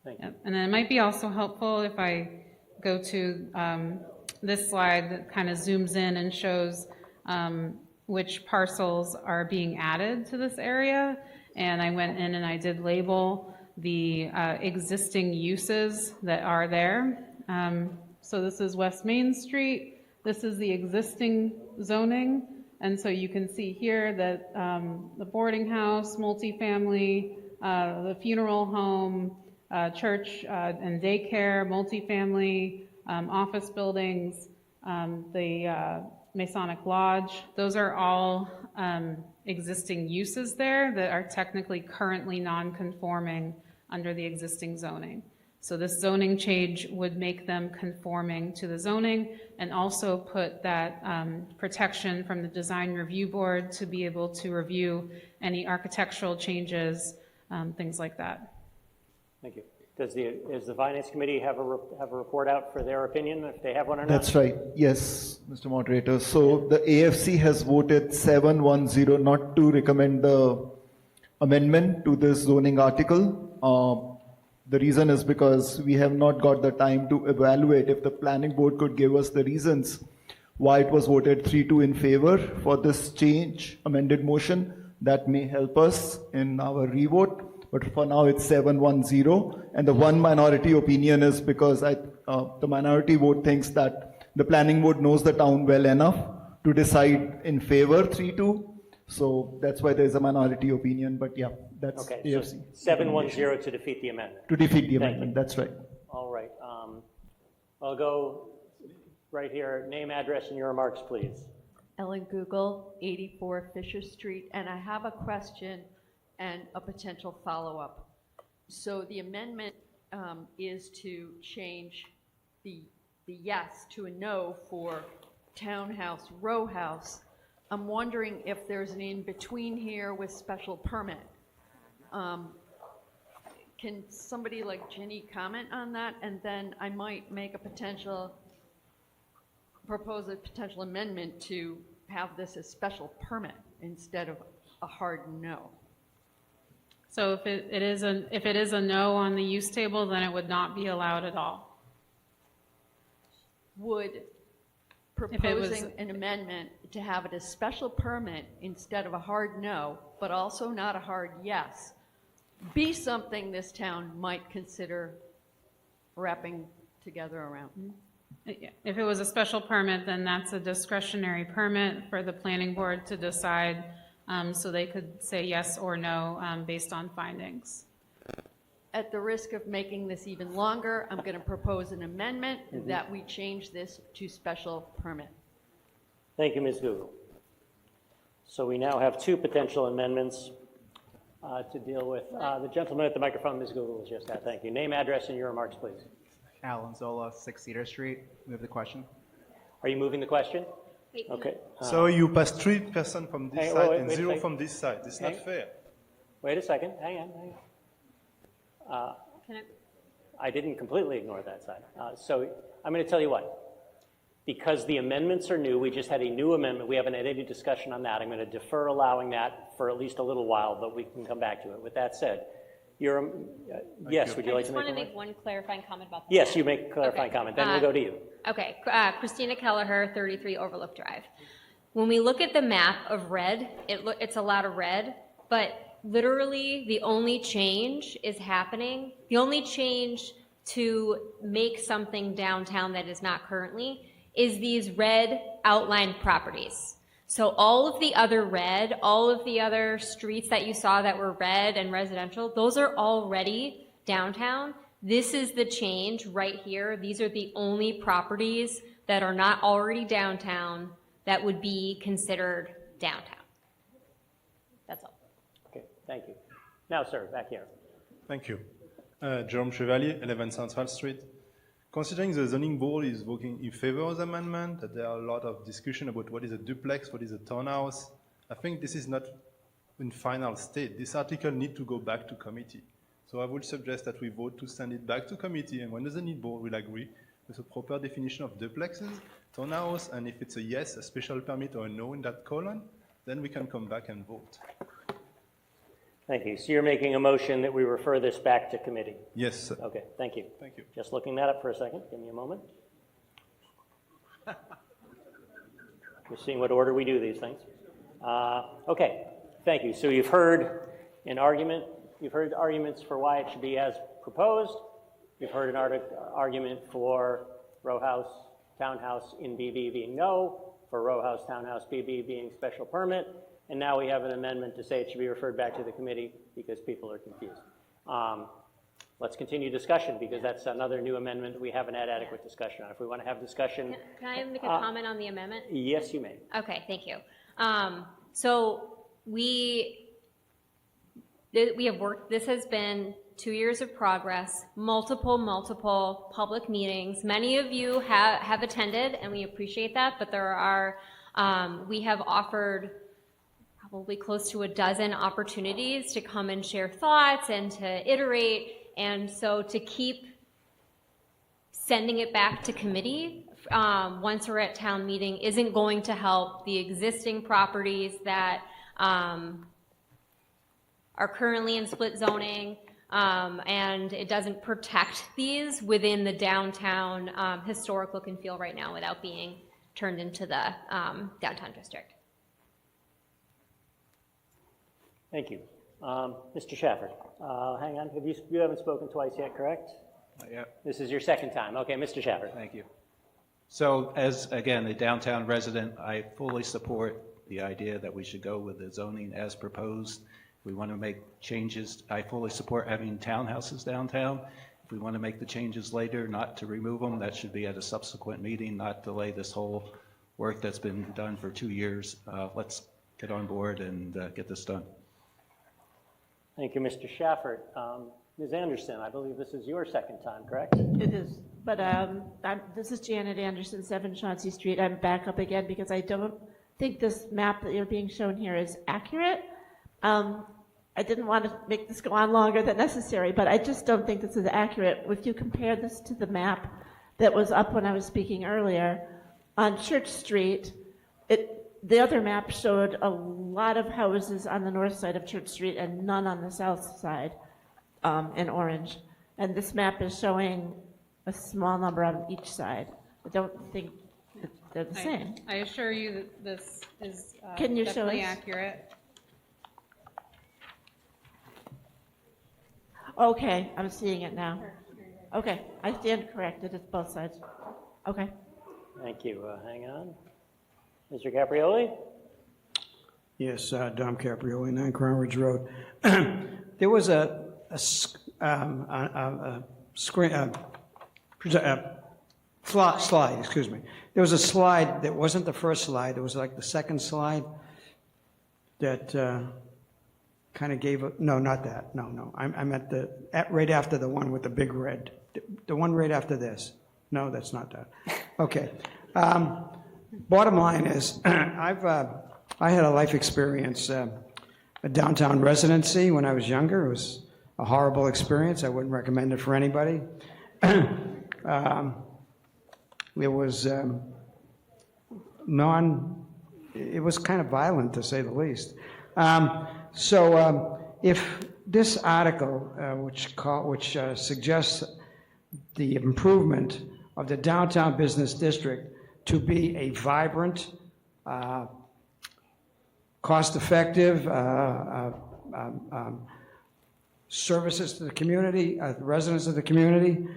Thank you. Yep. And then it might be also helpful if I go to this slide that kind of zooms in and shows which parcels are being added to this area. and I went in and I did label the existing uses that are there. So this is West Main Street. This is the existing zoning. And so you can see here that the boarding house, multifamily, the funeral home, church and daycare, multifamily, office buildings, the Masonic Lodge, those are all existing uses there that are technically currently non-conforming under the existing zoning. So this zoning change would make them conforming to the zoning and also put that protection from the Design Review Board to be able to review any architectural changes, things like that. Thank you. Does the Finance Committee have a report out for their opinion, if they have one or not? That's right. Yes, Mr. Moderator. So the AFC has voted 7-1-0 not to recommend the amendment to this zoning article. The reason is because we have not got the time to evaluate. If the planning board could give us the reasons why it was voted 3-2 in favor for this change, amended motion, that may help us in our revote. But for now, it's 7-1-0. And the one minority opinion is because the minority vote thinks that the planning board knows the town well enough to decide in favor 3-2. So that's why there's a minority opinion. But yeah, that's Okay, AFC. so 7-1-0 to defeat the amendment. To defeat the Thank amendment, you. that's right. All right. I'll go right here. Name, address, and your remarks, please. Ellen Google, 84 Fisher Street, and I have a question and a potential follow-up. So the amendment is to change the yes to a no for townhouse, row house. I'm wondering if there's an in-between here with special permit. Can somebody like Ginny comment on that? And then I might propose a potential amendment to have this as special permit instead of a hard no. So if it is a no on the use table, then it would not be allowed at all. Would proposing an amendment to have it as special permit instead of a hard no, but also not a hard yes, be something this town might consider wrapping together around? If it was a special permit, then that's a discretionary permit for the planning board to decide, so they could say yes or no based on findings. At the risk of making this even longer, I'm going to propose an amendment that we change this to special permit. Thank you, Ms. Google. So we now have two potential amendments to deal with. The gentleman at the microphone, Ms. Google, was just at. Thank you. Name, address, and your remarks, please. Alan Zola, 6 Cedar Street. Move the question. Are you moving the question? Okay. So you pass 3% from this side and wait 0 from this side. It's not fair. Wait a second. Hang on. I didn't completely ignore that side. So I'm going to tell you what. Because the amendments are new, we just had a new amendment. We haven't had any discussion on that. I'm going to defer allowing that for at least a little while, but we can come back to it. With that said, yes, would you like to make a I just want to make one clarifying comment about that. Yes, you make a clarifying comment. Then we'll go to you. Okay, Christina Kelleher, 33 Overlook Drive. When we look at the map of red, it's a lot of red, but literally the only change is happening. The only change to make something downtown that is not currently is these red outlined properties. So all of the other red, all of the other streets that you saw that were red and residential, those are already downtown. This is the change right here. These are the only properties that are not already downtown that would be considered downtown. That's all. Okay, thank you. Now, sir, back here. Thank you. Jerome Chevalier, 11 Central Street. Considering the zoning board is voting in favor of the amendment, that there are a lot of discussion about what is a duplex, what is a townhouse, I think this is not in final state. This article needs to go back to committee. So I would suggest that we vote to send it back to committee, and when the zoning board will agree with a proper definition of duplexes, townhouse, and if it's a yes, a special permit, or a no in that column, then we can come back and vote. Thank you. So you're making a motion that we refer this back to committee? Yes, sir. Okay, thank you. Thank you. Just looking that up for a second. Give me a moment. We're seeing what order we do these things. Okay, thank you. So you've heard an argument. You've heard arguments for why it should be as proposed. You've heard an argument for row house, townhouse in BB being no, for row house, townhouse, BB being special permit, and now we have an amendment to say it should be referred back to the committee because people are confused. Let's continue discussion because that's another new amendment we haven't had adequate discussion on. If we want to have discussion. Can I make a comment on the amendment? Yes, you may. Okay, thank you. So we have worked, this has been 2 years of progress, multiple public meetings. Many of you have attended, and we appreciate that, but there are, we have offered probably close to a dozen opportunities to come and share thoughts and to iterate, and so to keep sending it back to committee once we're at town meeting isn't going to help the existing properties that are currently in split zoning, and it doesn't protect these within the downtown historic look and feel right now without being turned into the downtown district. Thank you. Mr. Shafford, hang on. You haven't spoken twice yet, correct? Not yet. This is your second time. Okay, Mr. Shafford. Thank you. So as, again, a downtown resident, I fully support the idea that we should go with the zoning as proposed. If we want to make changes, I fully support having townhouses downtown. If we want to make the changes later, not to remove them, that should be at a subsequent meeting, not delay this whole work that's been done for 2 years. Let's get on board and get this done. Thank you, Mr. Shafford. Ms. Anderson, I believe this is your second time, correct? It is, but this is Janet Anderson, 7 Chauncey Street. I'm back up again because I don't think this map that you're being shown here is accurate. I didn't want to make this go on longer than necessary, but I just don't think this is accurate. If you compare this to the map that was up when I was speaking earlier, on Church Street, the other map showed a lot of houses on the north side of Church Street and none on the south side in orange. And this map is showing a small number on each side. I don't think that they're the same. I assure you that this is Can you show definitely us? accurate. Okay, I'm seeing it now. Okay, I stand corrected. It's both sides. Okay. Thank you. Hang on. Mr. Caprioli? Yes, Dom Caprioli, 9 Crown Ridge Road. There was a slide, excuse me. There was a slide that wasn't the first slide. It was like the second slide that kind of gave a, no, not that. No. I'm right after the one with the big red. The one right after this. No, that's not that. Okay. Bottom line is, I had a life experience, a downtown residency when I was younger. It was a horrible experience. I wouldn't recommend it for anybody. It was it was kind of violent, to say the least. So if this article, which suggests the improvement of the downtown business district to be a vibrant, cost-effective services to the community, residents of the community,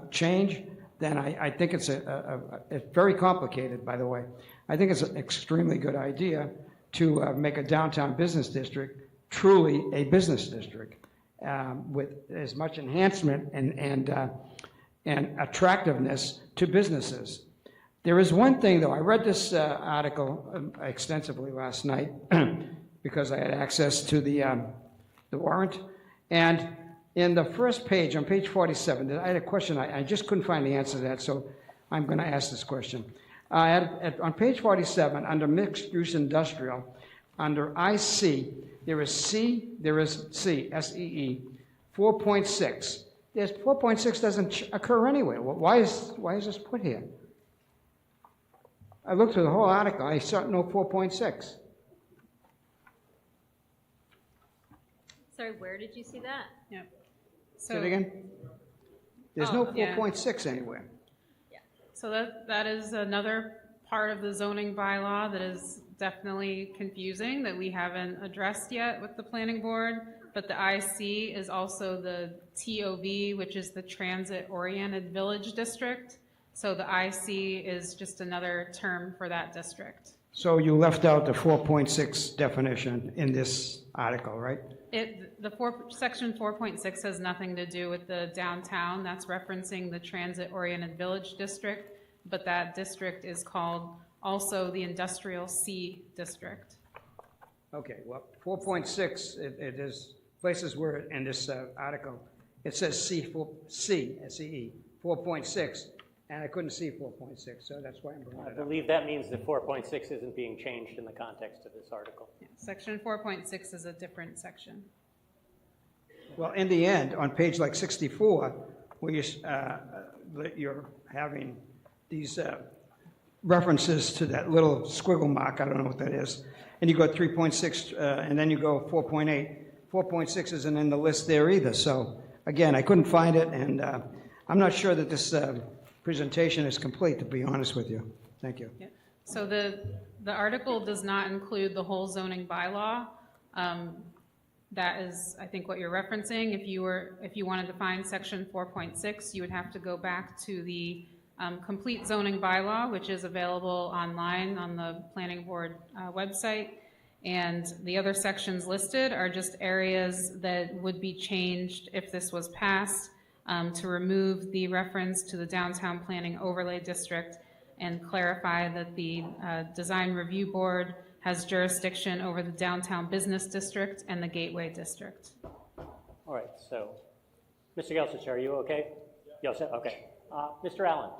change, then I think it's it's very complicated, by the way. I think it's an extremely good idea to make a downtown business district truly a business district with as much enhancement and attractiveness to businesses. There is one thing, though. I read this article extensively last night because I had access to the warrant. And in the first page, on page 47, I had a question. I just couldn't find the answer to that, so I'm going to ask this question. On page 47, under mixed-use industrial, under IC, there is C, S-E-E, 4.6. There's 4.6 doesn't occur anywhere. Well, why is this put here? I looked through the whole article. I saw no 4.6. Sorry, where did you see that? Yep. Say it again. There's no 4.6 anywhere. So that is another part of the zoning bylaw that is definitely confusing that we haven't addressed yet with the planning board, but the IC is also the TOV, which is the Transit Oriented Village District. So the IC is just another term for that district. So you left out the 4.6 definition in this article, right? Section 4.6 has nothing to do with the downtown. That's referencing the Transit-Oriented Village District, but that district is called also the Industrial C District. Okay, well, 4.6, it is places where in this article, it says C-C-S-E-E, 4.6, and I couldn't see 4.6, so that's why I'm bringing I it up. believe that means that 4.6 isn't being changed in the context of this article. Section 4.6 is a different section. Well, in the end, on page like 64, where you're having these references to that little squiggle mark, I don't know what that is, and you go 3.6, and then you go 4.8. 4.6 isn't in the list there either, so again, I couldn't find it, and I'm not sure that this presentation is complete, to be honest with you. Thank you. Yeah. So the article does not include the whole zoning bylaw. That is, I think, what you're referencing. If you wanted to find section 4.6, you would have to go back to the complete zoning bylaw, which is available online on the planning board website. And the other sections listed are just areas that would be changed if this was passed, to remove the reference to the downtown planning overlay district and clarify that the design review board has jurisdiction over the downtown business district and the gateway district. All right, so, Mr. Gelsich, are you okay? Yes, okay. Mr. Allen.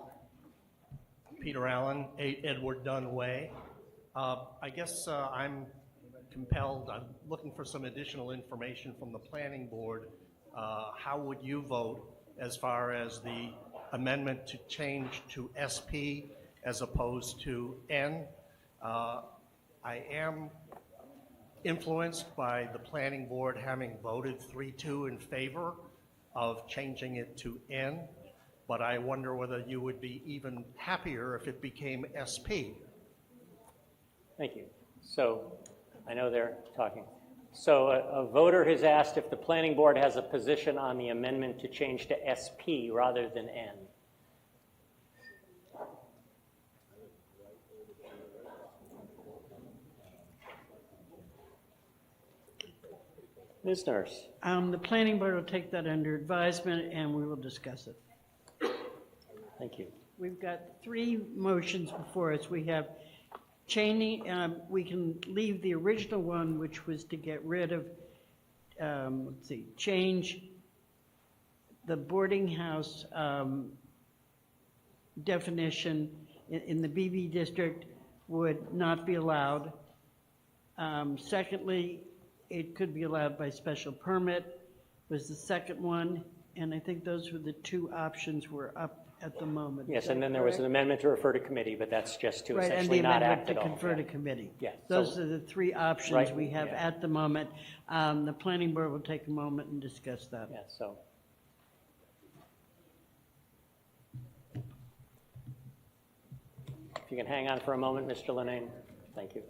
Peter Allen, 8 Edward Dunn Way. I guess I'm compelled, I'm looking for some additional information from the planning board. How would you vote as far as the amendment to change to SP as opposed to N? I am influenced by the planning board having voted 3-2 in favor of changing it to N, but I wonder whether you would be even happier if it became SP. Thank you. So, I know they're talking. So a voter has asked if the planning board has a position on the amendment to change to SP rather than N. Ms. Nurse. The planning board will take that under advisement and we will discuss it. Thank you. We've got 3 motions before us. We have changing, we can leave the original one, which was to get rid of, change the boarding house definition in the BB district would not be allowed. Secondly, it could be allowed by special permit was the second one, and I think those were the 2 options were up at the moment. Yes, and then there was an amendment to refer to committee, but that's just to Right, essentially not act and at the all. amendment to confer to committee. Yeah. Those So- are the 3 options Right, we have yeah. at the moment. The planning board will take a moment and discuss that. Yeah, so. If you can hang on for a moment, Mr. Linane. Thank you.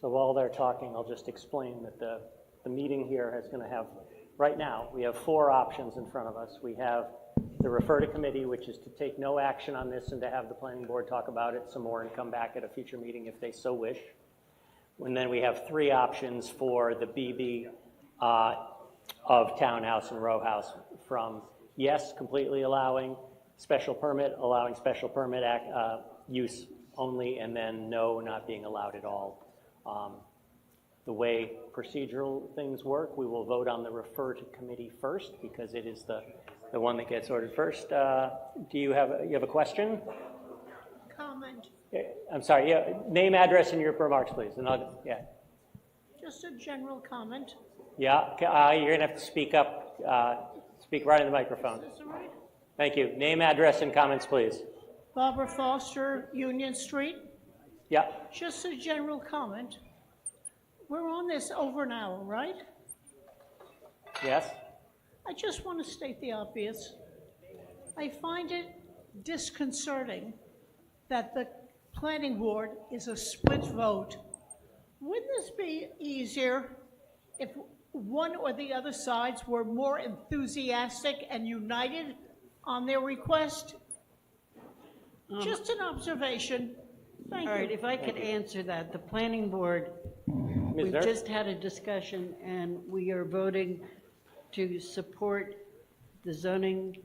So while they're talking, I'll just explain that the meeting here is going to have, right now, we have 4 options in front of us. We have the refer to committee, which is to take no action on this and to have the planning board talk about it some more and come back at a future meeting if they so wish. And then we have 3 options for the BB of townhouse and row house from, yes, completely allowing special permit, use only, and then no, not being allowed at all. The way procedural things work, we will vote on the refer to committee first because it is the one that gets ordered first. Do you have a question? Comment, I'm sorry, yeah, name, address, and your remarks, please. And yeah. just a general comment. Yeah, you're gonna have to speak up, speak right in the microphone. Is this all right? Thank you. Name, address, and comments, please. Barbara Foster, Union Street. Yeah. Just a general comment. We're on this over an hour, right? Yes. I just want to state the obvious. I find it disconcerting that the planning board is a split vote. Wouldn't this be easier if one or the other sides were more enthusiastic and united on their request? Just an observation. Thank you. All right, if I could answer that. The planning board, we've just had a discussion and we are voting to support the zoning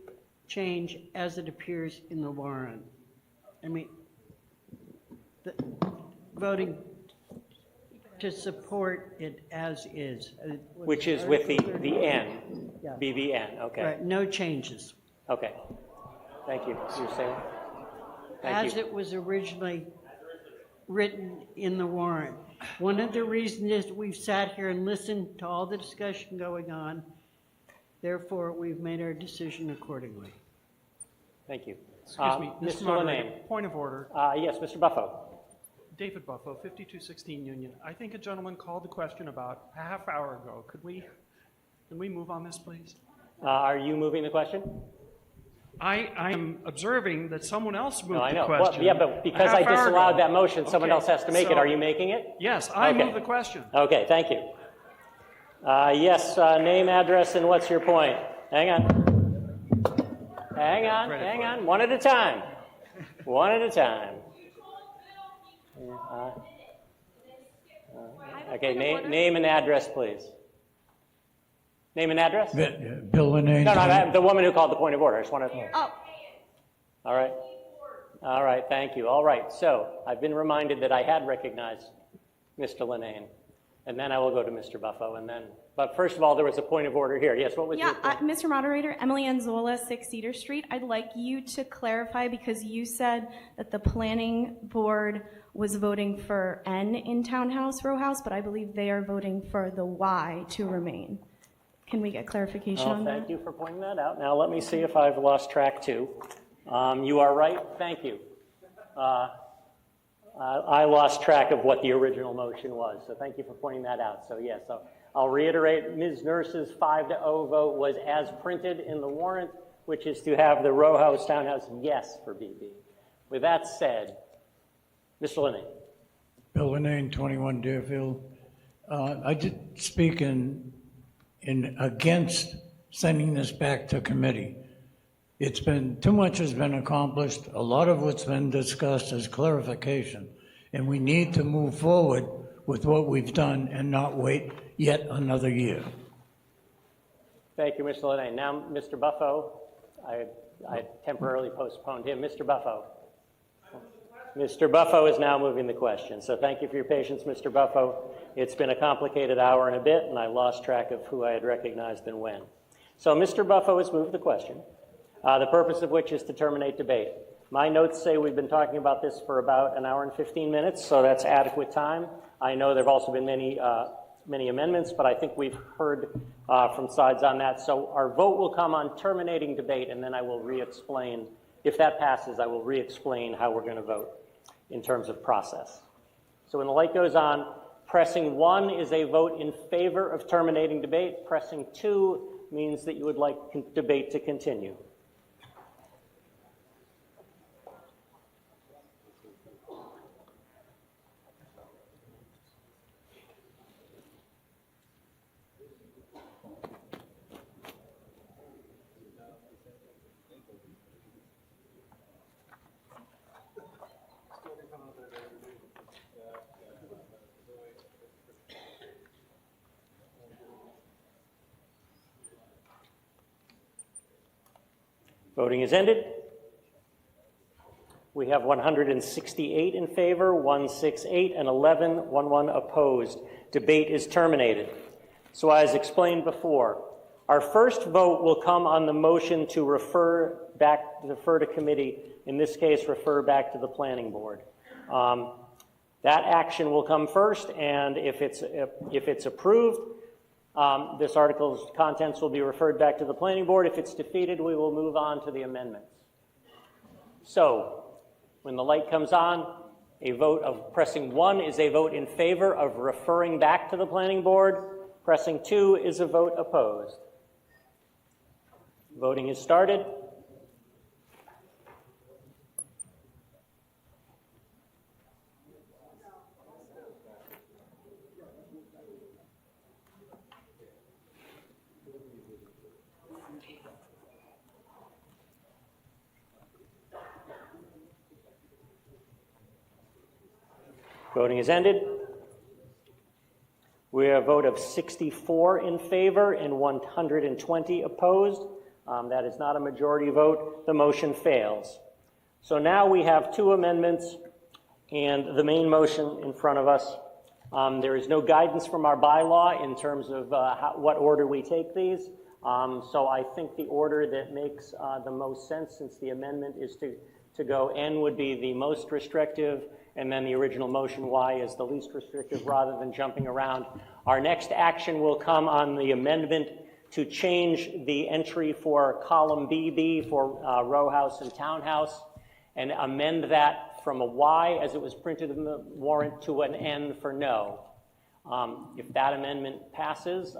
change as it appears in the warrant. I mean, voting to support it as is. Which is with the N, Yeah. BVN, okay. Right, no changes. Okay. Thank you. You're saying? Thank As you. it was originally written in the warrant. One of the reasons is we've sat here and listened to all the discussion going on. Therefore, we've made our decision accordingly. Thank you. Excuse me, Mr. Mr. Moderator, Lane. point of order. Yes, Mr. Buffo. David Buffo, 5216 Union. I think a gentleman called the question about a half hour ago. Can we move on this, please? Are you moving the question? I am observing that someone else moved No, I know. the question. Well, yeah, but because a I half hour disallowed ago. that motion, someone Okay, else has to make it. so- Are you making it? Yes, I Okay. moved the question. Okay, thank you. Yes, name, address, and what's your point? Hang on. Hang on. One at a time. One at a time. Okay, name and address, please. Name and address? Bill Linnane. No, the woman who called the point of order. I just want to. Oh. All right. All right, thank you. All right, so I've been reminded that I had recognized Mr. Linnane, and then I will go to Mr. Buffo, and then. But first of all, there was a point of order here. Yes, what was your point? Mr. Moderator, Emily Anzola, 6 Cedar Street. I'd like you to clarify because you said that the planning board was voting for N in townhouse, row house, but I believe they are voting for the Y to remain. Can we get clarification on that? Thank you for pointing that out. Now let me see if I've lost track too. You are right. Thank you. I lost track of what the original motion was, so thank you for pointing that out. So yes, I'll reiterate, Ms. Nurse's 5-0 vote was as printed in the warrant, which is to have the row house, townhouse, yes for BB. With that said, Mr. Linnane. Bill Linnane, 21 Deerfield. I did speak in against sending this back to committee. It's been, too much has been accomplished. A lot of what's been discussed is clarification. And we need to move forward with what we've done and not wait yet another year. Thank you, Mr. Linnane. Now, Mr. Buffo, I temporarily postponed him. Mr. Buffo. Mr. Buffo is now moving the question. So thank you for your patience, Mr. Buffo. It's been a complicated hour and a bit, and I lost track of who I had recognized and when. So Mr. Buffo has moved the question, the purpose of which is to terminate debate. My notes say we've been talking about this for about an hour and 15 minutes, so that's adequate time. I know there have also been many amendments, but I think we've heard from sides on that. So our vote will come on terminating debate, and then I will re-explain. If that passes, I will re-explain how we're going to vote in terms of process. So when the light goes on, pressing 1 is a vote in favor of terminating debate. Pressing 2 means that you would like debate to continue. Voting is ended. We have 168 in favor, 168, and 11 opposed. Debate is terminated. So as explained before, our first vote will come on the motion to refer to committee, in this case, refer back to the planning board. That action will come first, and if it's approved, this article's contents will be referred back to the planning board. If it's defeated, we will move on to the amendments. So, when the light comes on, a vote of pressing 1 is a vote in favor of referring back to the planning board. Pressing 2 is a vote opposed. Voting is started. Voting is ended. We have a vote of 64 in favor and 120 opposed. That is not a majority vote. The motion fails. So now we have 2 amendments and the main motion in front of us. There is no guidance from our bylaw in terms of what order we take these. So I think the order that makes the most sense, since the amendment is to go N would be the most restrictive, and then the original motion Y is the least restrictive, rather than jumping around. Our next action will come on the amendment to change the entry for column BB for row house and townhouse, and amend that from a Y as it was printed in the warrant to an N for no. If that amendment passes,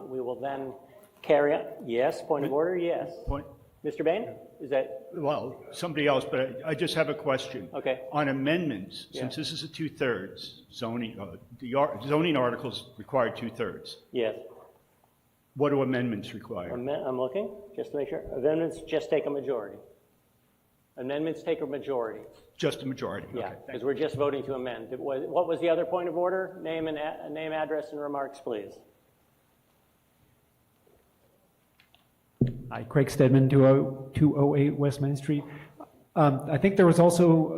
we will then carry on. Yes, point of order, yes. Mr. Bain, is that? Well, somebody else, but I just have a question. Okay. On amendments, since this is a 2/3 zoning, zoning articles require 2/3. Yes. What do amendments require? I'm looking, just to make sure. Amendments just take a majority. Amendments take a majority. Just a majority? Yeah, Okay, because we're just voting to amend. What was the other point of order? Name, address, and remarks, please. Hi, Craig Stedman, 208 West Main Street. I think there was also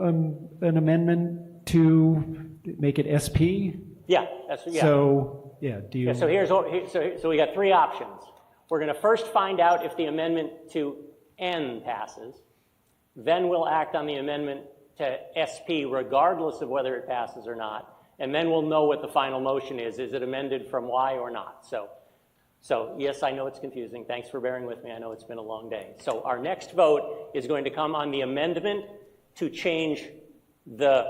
an amendment to make it SP. Yeah, that's yeah. So yeah, do you? Yeah, so here's what, so we got 3 options. We're going to first find out if the amendment to N passes. Then we'll act on the amendment to SP, regardless of whether it passes or not. And then we'll know what the final motion is. Is it amended from Y or not? So yes, I know it's confusing. Thanks for bearing with me. I know it's been a long day. So our next vote is going to come on the amendment to change the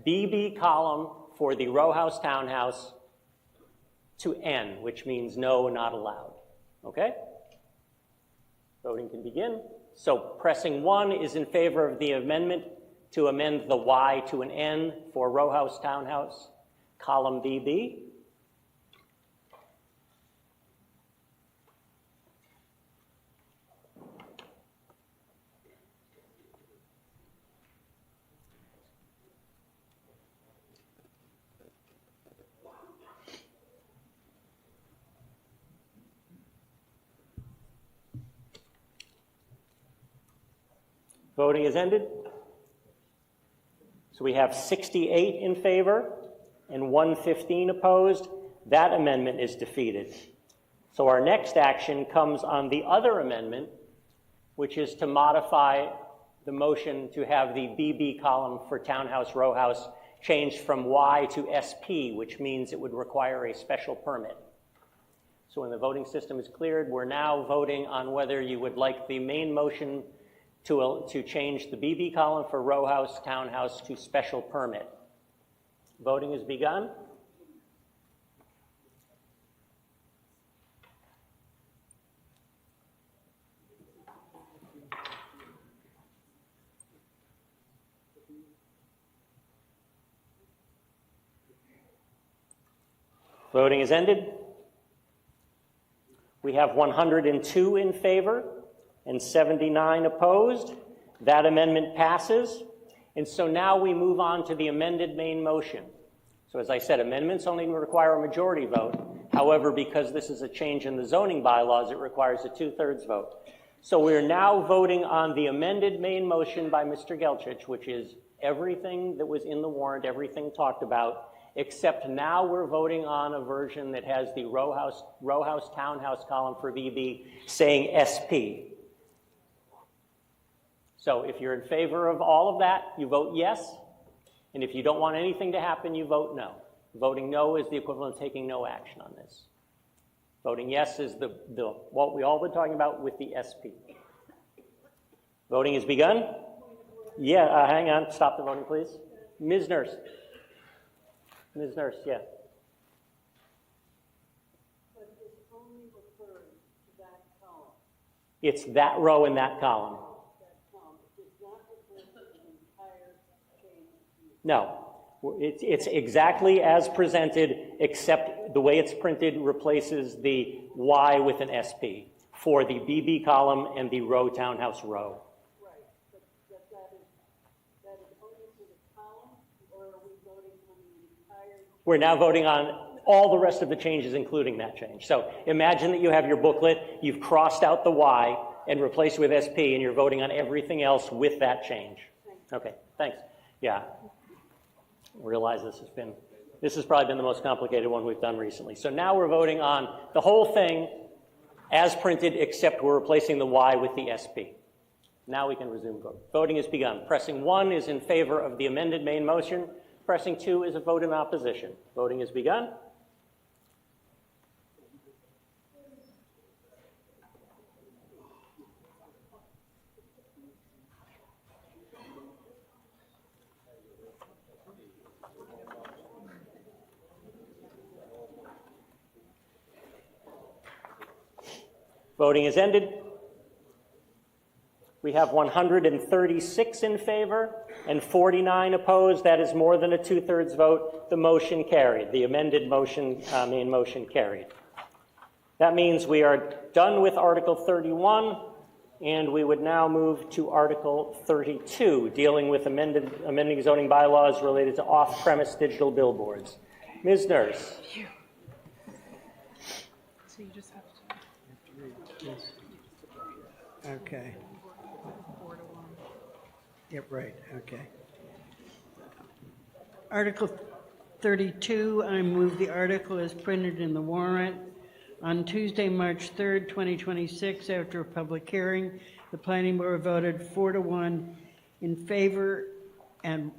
BB column for the row house townhouse to N, which means no, not allowed. Okay? Voting can begin. So pressing 1 is in favor of the amendment to amend the Y to an N for row house townhouse column BB. Voting is ended. So we have 68 in favor and 115 opposed. That amendment is defeated. So our next action comes on the other amendment, which is to modify the motion to have the BB column for townhouse, row house changed from Y to SP, which means it would require a special permit. So when the voting system is cleared, we're now voting on whether you would like the main motion to change the BB column for row house, townhouse to special permit. Voting has begun. Voting is ended. We have 102 in favor and 79 opposed. That amendment passes. And so now we move on to the amended main motion. So as I said, amendments only require a majority vote. However, because this is a change in the zoning bylaws, it requires a 2/3 vote. So we're now voting on the amended main motion by Mr. Gelchich, which is everything that was in the warrant, everything talked about, except now we're voting on a version that has the row house, townhouse column for BB saying SP. So if you're in favor of all of that, you vote yes. And if you don't want anything to happen, you vote no. Voting no is the equivalent of taking no action on this. Voting yes is what we all been talking about with the SP. Voting has begun. Yeah, hang on. Stop the voting, please. Ms. Nurse. Ms. Nurse, yeah. But it's only referring to that column. It's that row in that column. That column. It does not refer to the entire change. No. It's exactly as presented, except the way it's printed replaces the Y with an SP for the BB column and the row townhouse row. Right, but that is only for the column, or are we voting on the entire? We're now voting on all the rest of the changes, including that change. So imagine that you have your booklet, you've crossed out the Y and replaced it with SP, and you're voting on everything else with that change. Okay, thanks. Yeah. I realize this has probably been the most complicated one we've done recently. So now we're voting on the whole thing as printed, except we're replacing the Y with the SP. Now we can resume voting. Voting has begun. Pressing 1 is in favor of the amended main motion. Pressing 2 is a vote in opposition. Voting has begun. Voting is ended. We have 136 in favor and 49 opposed. That is more than a 2/3 vote. The motion carried. The amended motion, main motion carried. That means we are done with Article 31, and we would now move to Article 32, dealing with amending zoning bylaws related to off-premise digital billboards. Ms. Nurse. So you just have to. Okay. Yep, right, okay. Article 32, I move the article as printed in the warrant. On Tuesday, March 3rd, 2026, after a public hearing, the planning board voted 4-1 in favor and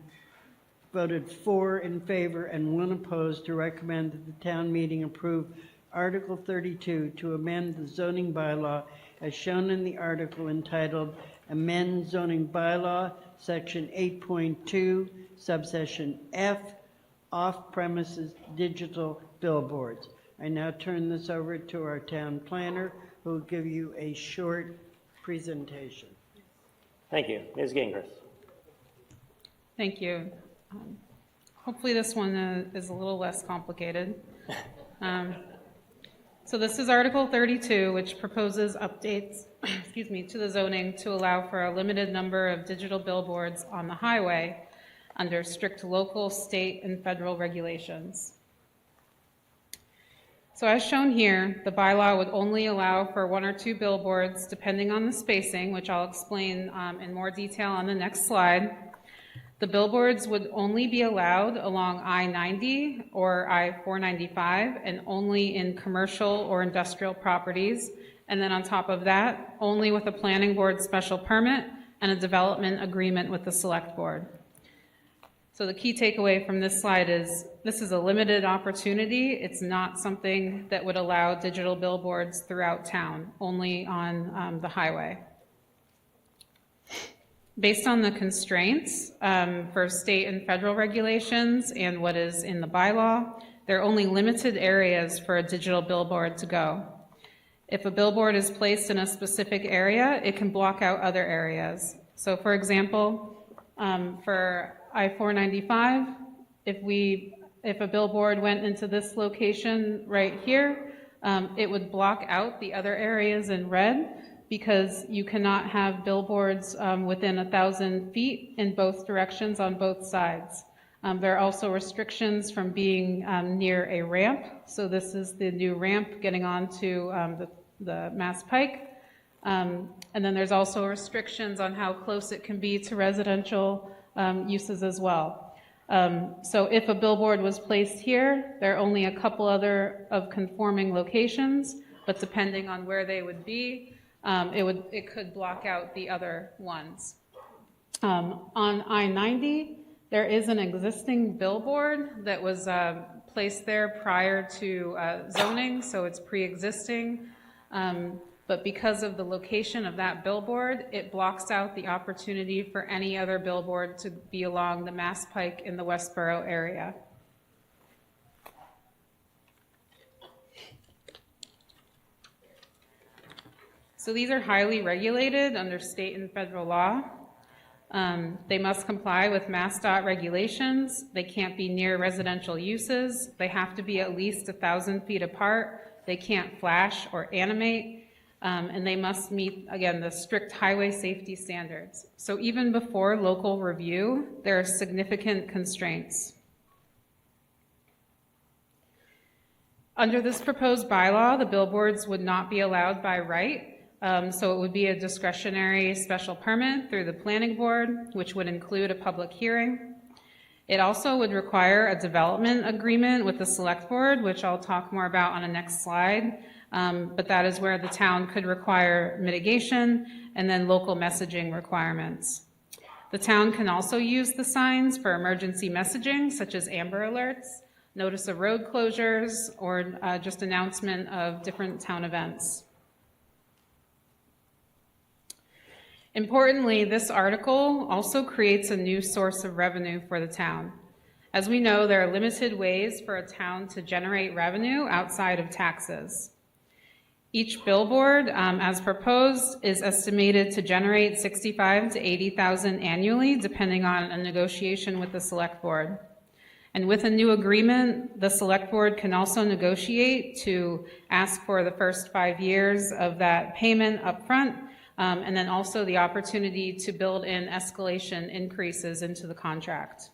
voted 4 in favor and 1 opposed to recommend that the town meeting approve Article 32 to amend the zoning bylaw as shown in the article entitled Amend Zoning Bylaw, Section 8.2, Subsection F, Off-Premises Digital Billboards. I now turn this over to our town planner, who will give you a short presentation. Thank you. Ms. Gingras. Thank you. Hopefully this one is a little less complicated. So this is Article 32, which proposes updates, to the zoning to allow for a limited number of digital billboards on the highway under strict local, state, and federal regulations. So as shown here, the bylaw would only allow for 1 or 2 billboards depending on the spacing, which I'll explain in more detail on the next slide. The billboards would only be allowed along I-90 or I-495 and only in commercial or industrial properties. And then on top of that, only with a planning board special permit and a development agreement with the select board. So the key takeaway from this slide is this is a limited opportunity. It's not something that would allow digital billboards throughout town, only on the highway. Based on the constraints for state and federal regulations and what is in the bylaw, there are only limited areas for a digital billboard to go. If a billboard is placed in a specific area, it can block out other areas. So for example, for I-495, if a billboard went into this location right here, it would block out the other areas in red, because you cannot have billboards within 1,000 feet in both directions on both sides. There are also restrictions from being near a ramp. So this is the new ramp getting onto the Mass Pike. And then there's also restrictions on how close it can be to residential uses as well. So if a billboard was placed here, there are only a couple other of conforming locations, but depending on where they would be, it could block out the other ones. On I-90, there is an existing billboard that was placed there prior to zoning, so it's pre-existing. But because of the location of that billboard, it blocks out the opportunity for any other billboard to be along the Mass Pike in the Westborough area. So these are highly regulated under state and federal law. They must comply with MassDOT regulations. They can't be near residential uses. They have to be at least 1,000 feet apart. They can't flash or animate. And they must meet, again, the strict highway safety standards. So even before local review, there are significant constraints. Under this proposed bylaw, the billboards would not be allowed by right. So it would be a discretionary special permit through the planning board, which would include a public hearing. It also would require a development agreement with the select board, which I'll talk more about on the next slide. But that is where the town could require mitigation and then local messaging requirements. The town can also use the signs for emergency messaging, such as Amber Alerts, notice of road closures, or just announcement of different town events. Importantly, this article also creates a new source of revenue for the town. As we know, there are limited ways for a town to generate revenue outside of taxes. Each billboard, as proposed, is estimated to generate $65,000 to $80,000 annually, depending on a negotiation with the select board. And with a new agreement, the select board can also negotiate to ask for the first 5 years of that payment up front, and then also the opportunity to build in escalation increases into the contract.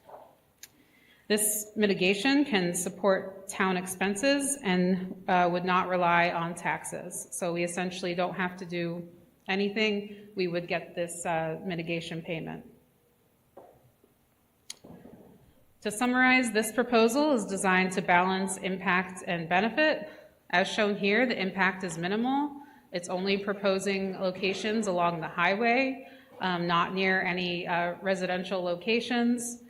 This mitigation can support town expenses and would not rely on taxes. So we essentially don't have to do anything. We would get this mitigation payment. To summarize, this proposal is designed to balance impact and benefit. As shown here, the impact is minimal. It's only proposing locations along the highway, not near any residential locations.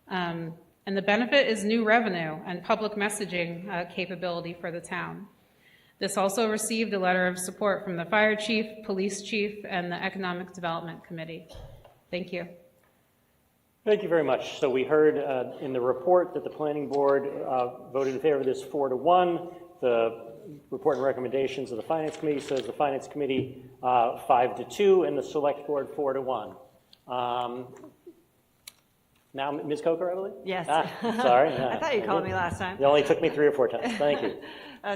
And the benefit is new revenue and public messaging capability for the town. This also received a letter of support from the fire chief, police chief, and the Economic Development Committee. Thank you. Thank you very much. So we heard in the report that the planning board voted in favor of this 4-1. The report and recommendations of the finance committee says the finance committee 5-2 and the select board 4-1. Now, Ms. Coker, I believe? Yes. Sorry. I thought you called me last time. It only took me 3 or 4 times. Thank you.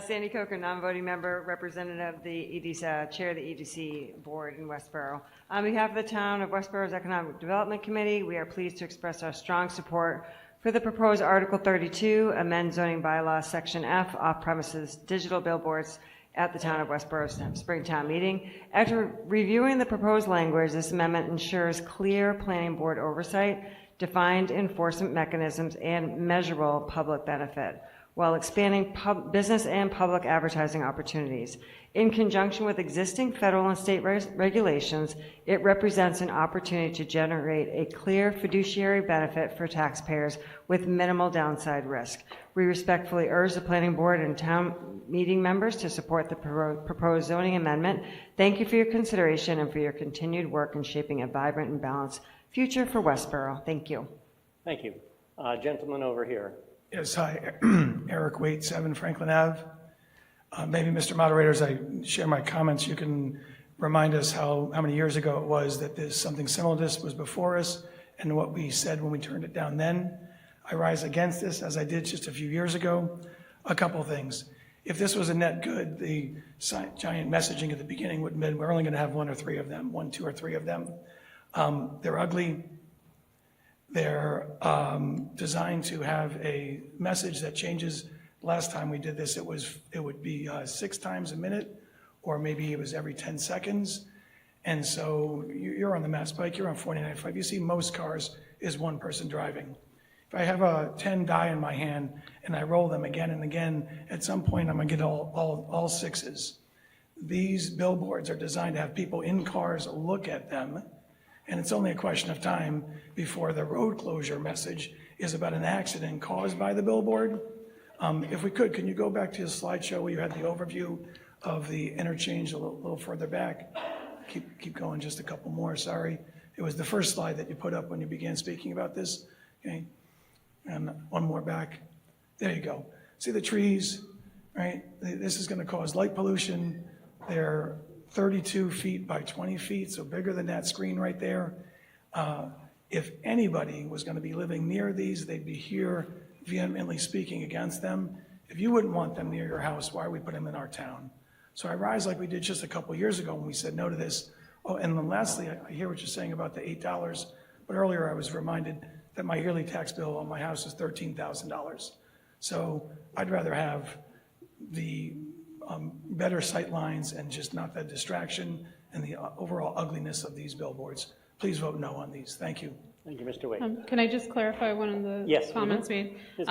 Sandy Coker, non-voting member, representative of the EDC, chair of the EDC board in Westborough. On behalf of the town of Westborough's Economic Development Committee, we are pleased to express our strong support for the proposed Article 32, amend zoning bylaw Section F, off-premises digital billboards at the town of Westborough's Springtown meeting. After reviewing the proposed language, this amendment ensures clear planning board oversight, defined enforcement mechanisms, and measurable public benefit, while expanding business and public advertising opportunities. In conjunction with existing federal and state regulations, it represents an opportunity to generate a clear fiduciary benefit for taxpayers with minimal downside risk. We respectfully urge the planning board and town meeting members to support the proposed zoning amendment. Thank you for your consideration and for your continued work in shaping a vibrant and balanced future for Westborough. Thank you. Thank you. Gentleman over here. Yes, hi, Eric Waite, 7 Franklin Ave. Maybe, Mr. Moderator, as I share my comments, you can remind us how many years ago it was that something similar to this was before us and what we said when we turned it down then. I rise against this, as I did just a few years ago. A couple things. If this was a net good, the giant messaging at the beginning would have been, we're only going to have 1 or 3 of them, 1, 2, or 3 of them. They're ugly. They're designed to have a message that changes. Last time we did this, it would be 6 times a minute, or maybe it was every 10 seconds. And so you're on the Mass Pike, you're on 49.5, you see most cars is one person driving. If I have a 10 die in my hand and I roll them again and again, at some point I'm gonna get all sixes. These billboards are designed to have people in cars look at them, and it's only a question of time before the road closure message is about an accident caused by the billboard. If we could, can you go back to the slideshow where you had the overview of the interchange a little further back? Keep going just a couple more, sorry. It was the first slide that you put up when you began speaking about this, okay? And one more back. There you go. See the trees, right? This is gonna cause light pollution. They're 32 feet by 20 feet, so bigger than that screen right there. If anybody was gonna be living near these, they'd be here vehemently speaking against them. If you wouldn't want them near your house, why would we put them in our town? So I rise like we did just a couple years ago when we said no to this. Oh, and then lastly, I hear what you're saying about the $8, but earlier I was reminded that my yearly tax bill on my house is $13,000. So I'd rather have the better sight lines and just not that distraction and the overall ugliness of these billboards. Please vote no on these. Thank you. Thank you, Mr. Wade. Can I just clarify one of the Yes, comments made? Yes,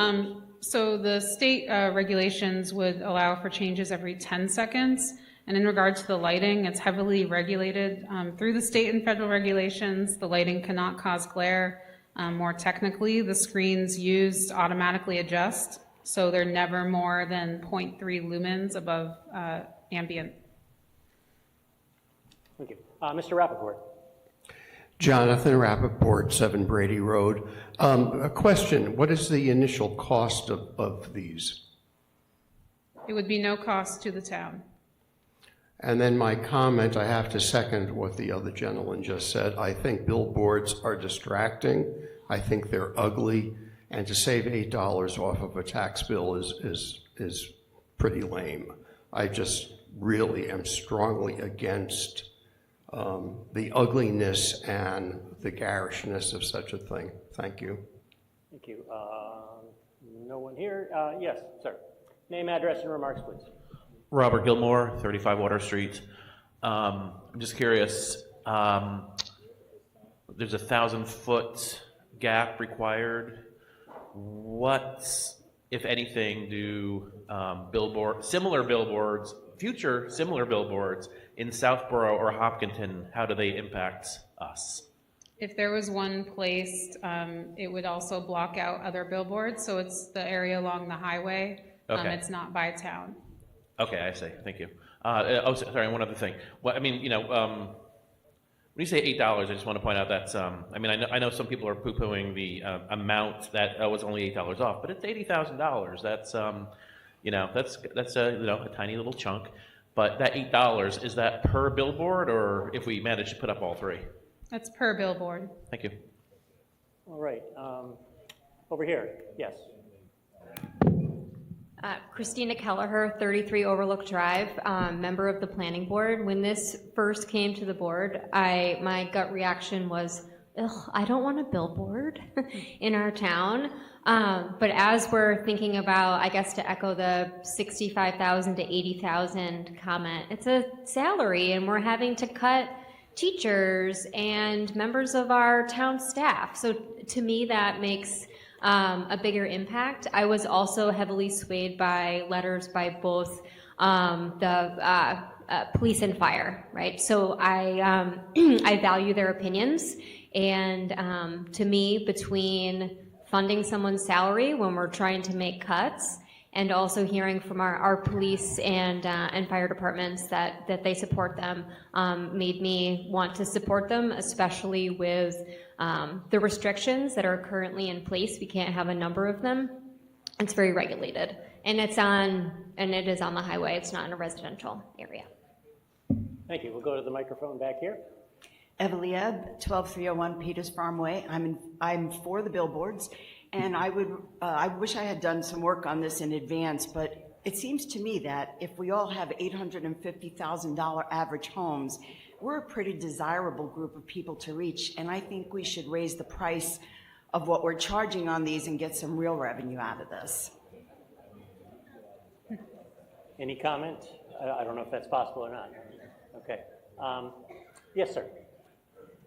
So the state regulations would allow for changes every 10 seconds. And in regards to the lighting, it's heavily regulated through the state and federal regulations. The lighting cannot cause glare. More technically, the screens used automatically adjust, so they're never more than 0.3 lumens above ambient. Thank you. Mr. Rappaport. Jonathan Rappaport, 7 Brady Road. A question, what is the initial cost of these? It would be no cost to the town. And then my comment, I have to second what the other gentleman just said. I think billboards are distracting. I think they're ugly. And to save $8 off of a tax bill is pretty lame. I just really am strongly against the ugliness and the garishness of such a thing. Thank you. Thank you. No one here. Yes, sir. Name, address, and remarks, please. Robert Gilmore, 35 Water Street. I'm just curious, there's a 1,000-foot gap required. What, if anything, do similar billboards, future similar billboards in Southborough or Hopkinton, how do they impact us? If there was one placed, it would also block out other billboards, so it's the area along the highway. Okay. It's not by town. Okay, I see. Thank you. Sorry, one other thing. Well, I mean, when you say $8, I just want to point out that I mean, I know some people are poo-pooing the amount that was only $8 off, but it's $80,000. That's that's a tiny little chunk. But that $8, is that per billboard, or if we manage to put up all three? That's per billboard. Thank you. All right. Over here. Yes. Christina Kelleher, 33 Overlook Drive, member of the planning board. When this first came to the board, my gut reaction was, ugh, I don't want a billboard in our town. But as we're thinking about, I guess to echo the 65,000 to 80,000 comment, it's a salary, and we're having to cut teachers and members of our town staff. So to me, that makes a bigger impact. I was also heavily swayed by letters by both the police and fire, right? So I I value their opinions, and to me, between funding someone's salary when we're trying to make cuts, and also hearing from our police and fire departments that they support them, made me want to support them, especially with the restrictions that are currently in place. We can't have a number of them. It's very regulated, and it is on the highway. It's not in a residential area. Thank you. We'll go to the microphone back here. Evelyn Ebb, 12301 Peters Farm Way. I'm for the billboards, and I wish I had done some work on this in advance, but it seems to me that if we all have $850,000 average homes, we're a pretty desirable group of people to reach, and I think we should raise the price of what we're charging on these and get some real revenue out of this. Any comment? I don't know if that's possible or not. Okay. Yes, sir.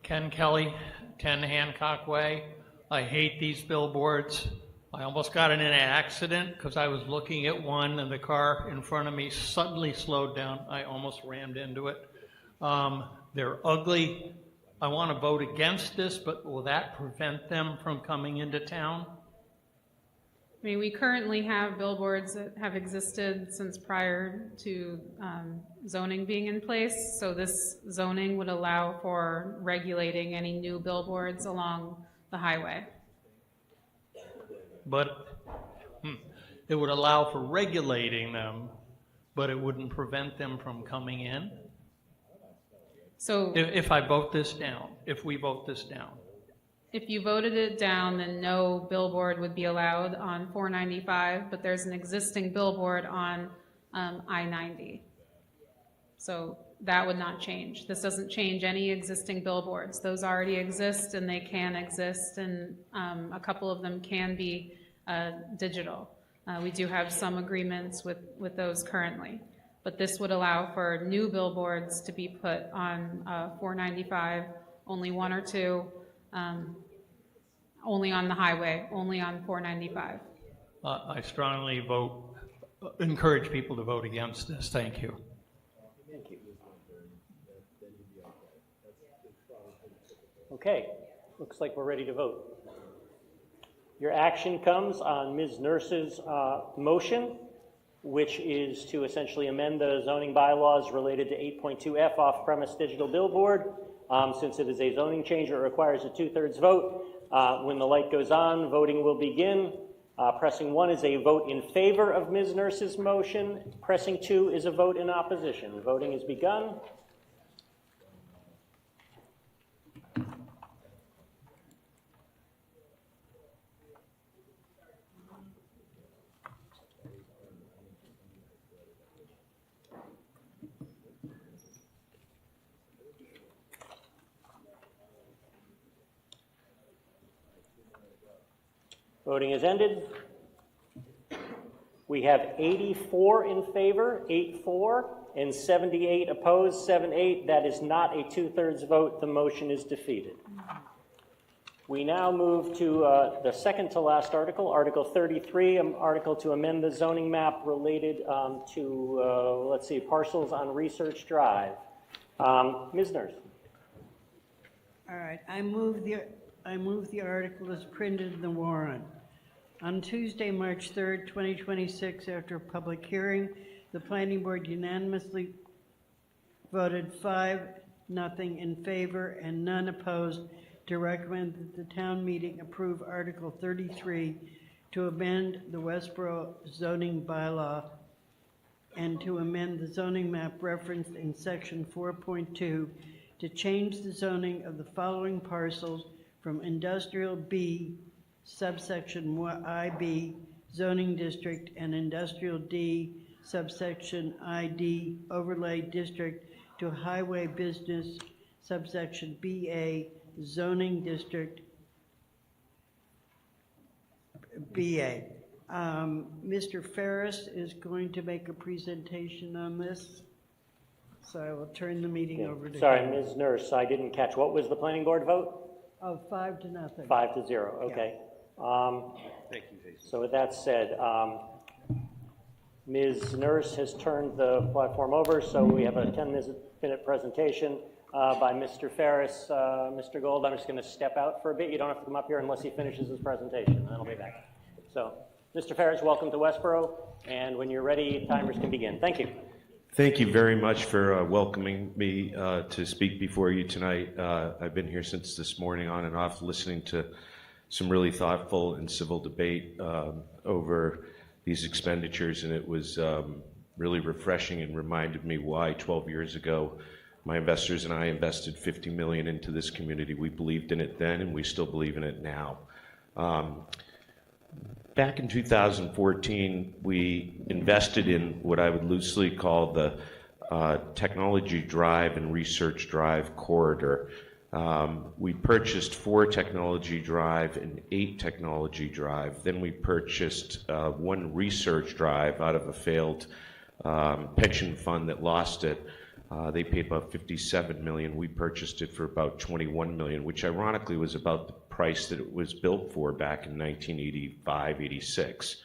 Ken Kelly, 10 Hancock Way. I hate these billboards. I almost got in an accident because I was looking at one and the car in front of me suddenly slowed down. I almost rammed into it. They're ugly. I want to vote against this, but will that prevent them from coming into town? I mean, we currently have billboards that have existed since prior to zoning being in place. So this zoning would allow for regulating any new billboards along the highway. But it would allow for regulating them, but it wouldn't prevent them from coming in? So If I vote this down, if we vote this down. if you voted it down, then no billboard would be allowed on 495, but there's an existing billboard on I-90. So that would not change. This doesn't change any existing billboards. Those already exist and they can exist, and a couple of them can be digital. We do have some agreements with those currently, but this would allow for new billboards to be put on 495, only one or two, only on the highway, only on 495. I strongly encourage people to vote against this. Thank you. Thank you. Okay, looks like we're ready to vote. Your action comes on Ms. Nurse's motion, which is to essentially amend the zoning bylaws related to 8.2F off-premise digital billboard. Since it is a zoning change, it requires a 2/3 vote. When the light goes on, voting will begin. Pressing 1 is a vote in favor of Ms. Nurse's motion. Pressing 2 is a vote in opposition. Voting has begun. Voting is ended. We have 84 in favor, 8-4, and 78 opposed, 7-8. That is not a 2/3 vote. The motion is defeated. We now move to the second to last article, Article 33, an article to amend the zoning map related to, parcels on Research Drive. Ms. Nurse. All right, I move the article as printed in the warrant. On Tuesday, March 3rd, 2026, after a public hearing, the planning board unanimously voted 5-0 in favor and none opposed to recommend that the town meeting approve Article 33 to amend the Westborough zoning bylaw and to amend the zoning map referenced in section 4.2 to change the zoning of the following parcels from Industrial B, subsection IB, zoning district, and Industrial D, subsection ID, overlay district, to Highway Business, subsection BA, zoning district, BA. Mr. Ferris is going to make a presentation on this, so I will turn the meeting over to Sorry, him. Ms. Nurse, I didn't catch. What was the planning board vote? Oh, 5-0. 5-0, okay. Thank you, Jason. So with that said, Ms. Nurse has turned the platform over, so we have a 10-minute presentation by Mr. Ferris. Mr. Gold, I'm just going to step out for a bit. You don't have to come up here unless he finishes his presentation, and then I'll be back. So, Mr. Ferris, welcome to Westborough, and when you're ready, timers can begin. Thank you. Thank you very much for welcoming me to speak before you tonight. I've been here since this morning on and off, listening to some really thoughtful and civil debate over these expenditures, and it was really refreshing and reminded me why 12 years ago my investors and I invested $50 million into this community. We believed in it then, and we still believe in it now. Back in 2014, we invested in what I would loosely call the Technology Drive and Research Drive corridor. We purchased 4 Technology Drive and 8 Technology Drive. Then we purchased 1 Research Drive out of a failed pension fund that lost it. They paid about $57 million. We purchased it for about $21 million, which ironically was about the price that it was built for back in 1985, 86.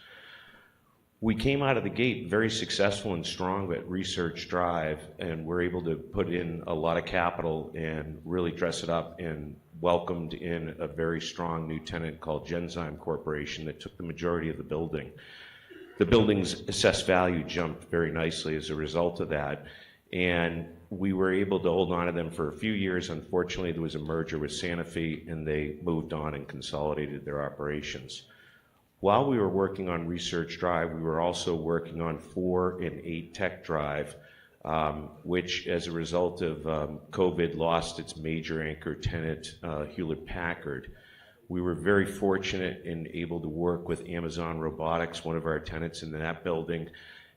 We came out of the gate very successful and strong at Research Drive, and we're able to put in a lot of capital and really dress it up, and welcomed in a very strong new tenant called Genzyme Corporation that took the majority of the building. The building's assessed value jumped very nicely as a result of that, and we were able to hold on to them for a few years. Unfortunately, there was a merger with Sanofi, and they moved on and consolidated their operations. While we were working on Research Drive, we were also working on 4 and 8 Tech Drive, which, as a result of COVID, lost its major anchor tenant, Hewlett-Packard. We were very fortunate and able to work with Amazon Robotics, one of our tenants in that building,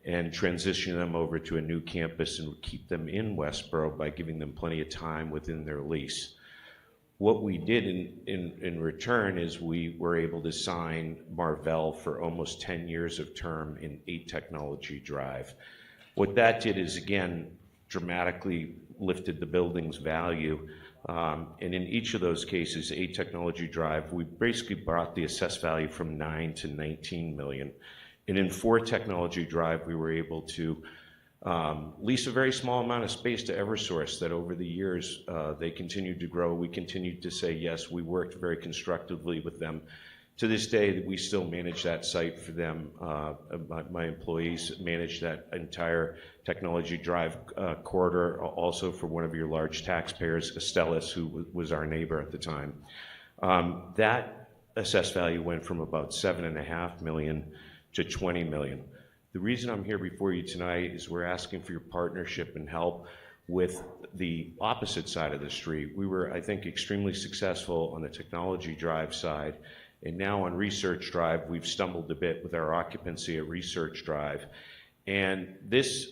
and transition them over to a new campus and keep them in Westborough by giving them plenty of time within their lease. What we did in return is we were able to sign Marvell for almost 10 years of term in 8 Technology Drive. What that did is, again, dramatically lifted the building's value. And in each of those cases, 8 Technology Drive, we basically brought the assessed value from $9 to $19 million. And in 4 Technology Drive, we were able to lease a very small amount of space to Eversource that over the years, they continued to grow. We continued to say yes. We worked very constructively with them. To this day, we still manage that site for them. My employees manage that entire Technology Drive corridor, also for one of your large taxpayers, Estellas, who was our neighbor at the time. That assessed value went from about $7.5 million to $20 million. The reason I'm here before you tonight is we're asking for your partnership and help with the opposite side of the street. We were, I think, extremely successful on the Technology Drive side, and now on Research Drive, we've stumbled a bit with our occupancy at Research Drive. And this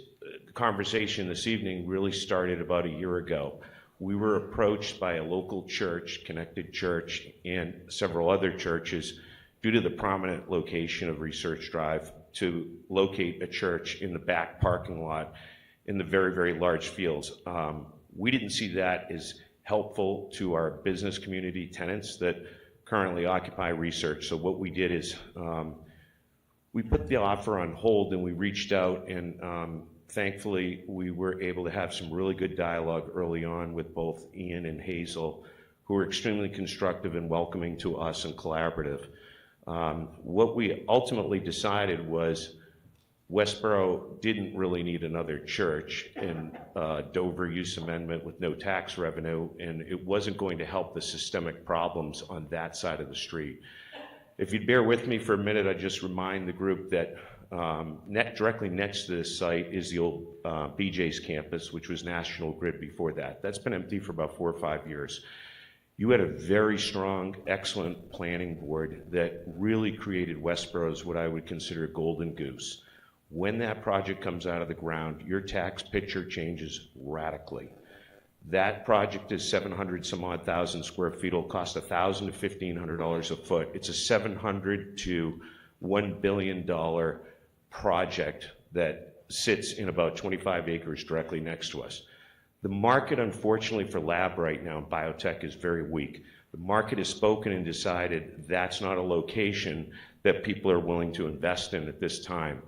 conversation this evening really started about a year ago. We were approached by a local church, Connected Church, and several other churches due to the prominent location of Research Drive to locate a church in the back parking lot in the very, very large fields. We didn't see that as helpful to our business community tenants that currently occupy Research. So what we did is we put the offer on hold, and we reached out, and thankfully we were able to have some really good dialogue early on with both Ian and Hazel, who were extremely constructive and welcoming to us and collaborative. What we ultimately decided was Westborough didn't really need another church in Dover use amendment with no tax revenue, and it wasn't going to help the systemic problems on that side of the street. If you'd bear with me for a minute, I'd just remind the group that directly next to this site is the old BJ's campus, which was National Grid before that. That's been empty for about 4 or 5 years. You had a very strong, excellent planning board that really created Westborough as what I would consider a golden goose. When that project comes out of the ground, your tax picture changes radically. That project is 700 some odd thousand square feet. It'll cost $1,000 to $1,500 a foot. It's a $700 to $1 billion project that sits in about 25 acres directly next to us. The market, unfortunately, for lab right now in biotech is very weak. The market has spoken and decided that's not a location that people are willing to invest in at this time.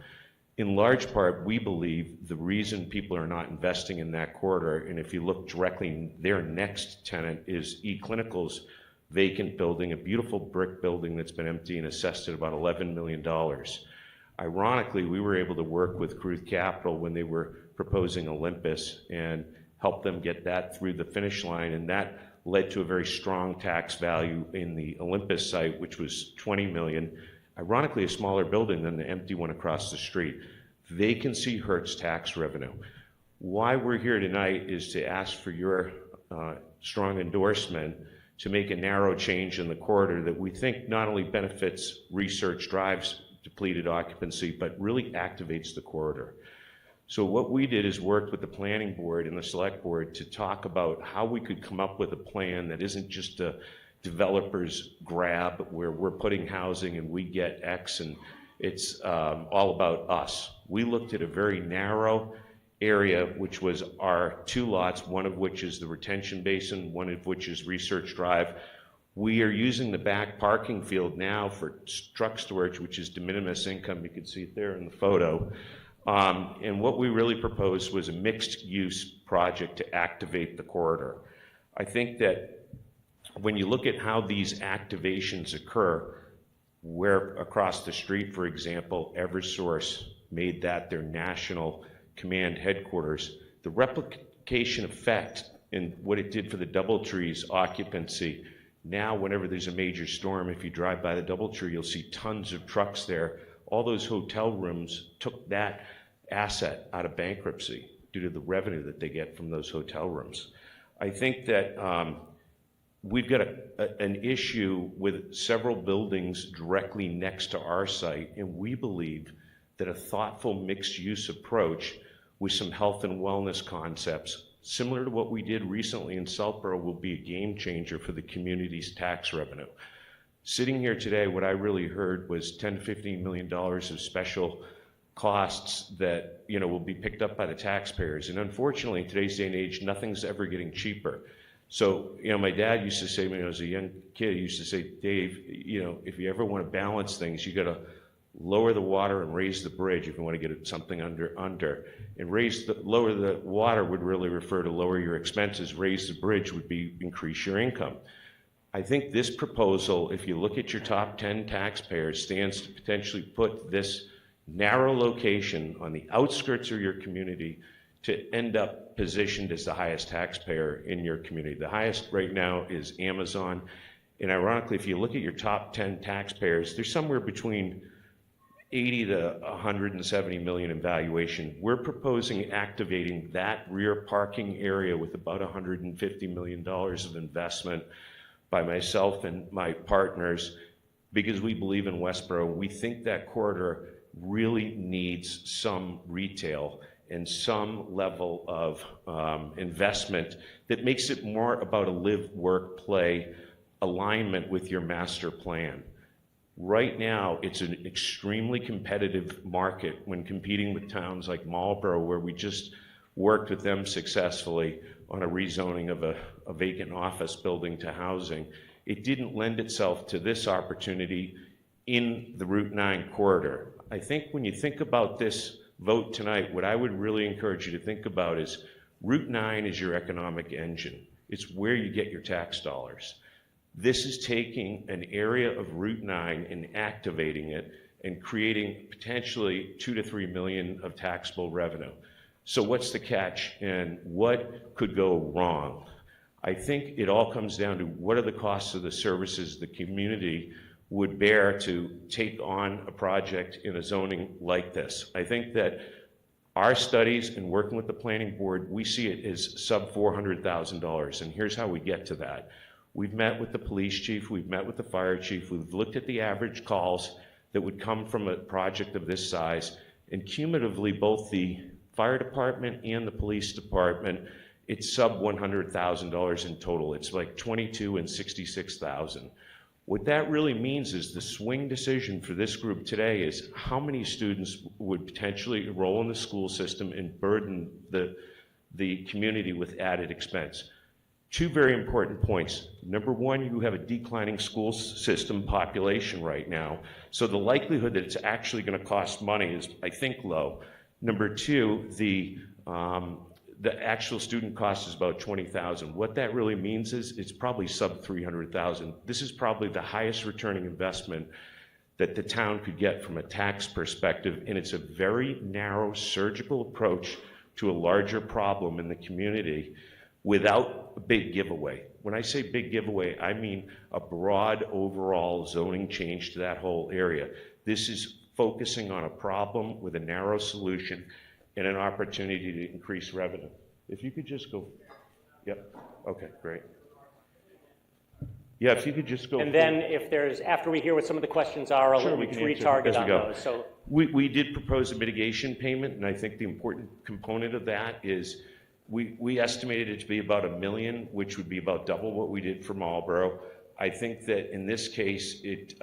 In large part, we believe the reason people are not investing in that corridor, and if you look directly, their next tenant is eClinical's vacant building, a beautiful brick building that's been empty and assessed at about $11 million. Ironically, we were able to work with Cruth Capital when they were proposing Olympus and help them get that through the finish line, and that led to a very strong tax value in the Olympus site, which was $20 million. Ironically, a smaller building than the empty one across the street. Vacancy hurts tax revenue. Why we're here tonight is to ask for your strong endorsement to make a narrow change in the corridor that we think not only benefits Research Drive's depleted occupancy, but really activates the corridor. So what we did is worked with the planning board and the select board to talk about how we could come up with a plan that isn't just a developer's grab where we're putting housing and we get X and it's all about us. We looked at a very narrow area, which was our 2 lots, one of which is the retention basin, one of which is Research Drive. We are using the back parking field now for truck storage, which is de minimis income. You can see it there in the photo. And what we really proposed was a mixed-use project to activate the corridor. I think that when you look at how these activations occur, where across the street, for example, Eversource made that their national command headquarters, the replication effect in what it did for the DoubleTree's occupancy. Now, whenever there's a major storm, if you drive by the DoubleTree, you'll see tons of trucks there. All those hotel rooms took that asset out of bankruptcy due to the revenue that they get from those hotel rooms. I think that we've got an issue with several buildings directly next to our site, and we believe that a thoughtful mixed-use approach with some health and wellness concepts, similar to what we did recently in Southborough, will be a game changer for the community's tax revenue. Sitting here today, what I really heard was $10 to $15 million of special costs that will be picked up by the taxpayers. And unfortunately, in today's day and age, nothing's ever getting cheaper. So, my dad used to say when I was a young kid, he used to say, Dave, if you ever want to balance things, you got to lower the water and raise the bridge if you want to get something under. And lower the water would really refer to lower your expenses. Raise the bridge would be increase your income. I think this proposal, if you look at your top 10 taxpayers, stands to potentially put this narrow location on the outskirts of your community to end up positioned as the highest taxpayer in your community. The highest right now is Amazon. And ironically, if you look at your top 10 taxpayers, they're somewhere between 80 to 170 million in valuation. We're proposing activating that rear parking area with about $150 million of investment by myself and my partners, because we believe in Westborough. We think that corridor really needs some retail and some level of investment that makes it more about a live, work, play alignment with your master plan. Right now, it's an extremely competitive market when competing with towns like Marlborough, where we just worked with them successfully on a rezoning of a vacant office building to housing. It didn't lend itself to this opportunity in the Route 9 corridor. I think when you think about this vote tonight, what I would really encourage you to think about is Route 9 is your economic engine. It's where you get your tax dollars. This is taking an area of Route 9 and activating it and creating potentially 2 to 3 million of taxable revenue. So what's the catch and what could go wrong? I think it all comes down to what are the costs of the services the community would bear to take on a project in a zoning like this. I think that our studies and working with the planning board, we see it as sub $400,000, and here's how we get to that. We've met with the police chief, we've met with the fire chief, we've looked at the average calls that would come from a project of this size, and cumulatively both the fire department and the police department, it's sub $100,000 in total. It's like 22 and 66,000. What that really means is the swing decision for this group today is how many students would potentially enroll in the school system and burden the community with added expense. Two very important points. Number one, you have a declining school system population right now, so the likelihood that it's actually going to cost money is, I think, low. Number two, the actual student cost is about $20,000. What that really means is it's probably sub $300,000. This is probably the highest returning investment that the town could get from a tax perspective, and it's a very narrow surgical approach to a larger problem in the community without a big giveaway. When I say big giveaway, I mean a broad overall zoning change to that whole area. This is focusing on a problem with a narrow solution and an opportunity to increase revenue. If you could just go, yep, okay, great. Yeah, if you could just go. And then if there's, after we hear what some of the questions are, I'll retarget on those. So we did propose a mitigation payment, and I think the important component of that is we estimated it to be about $1 million, which would be about double what we did for Marlborough. I think that in this case, it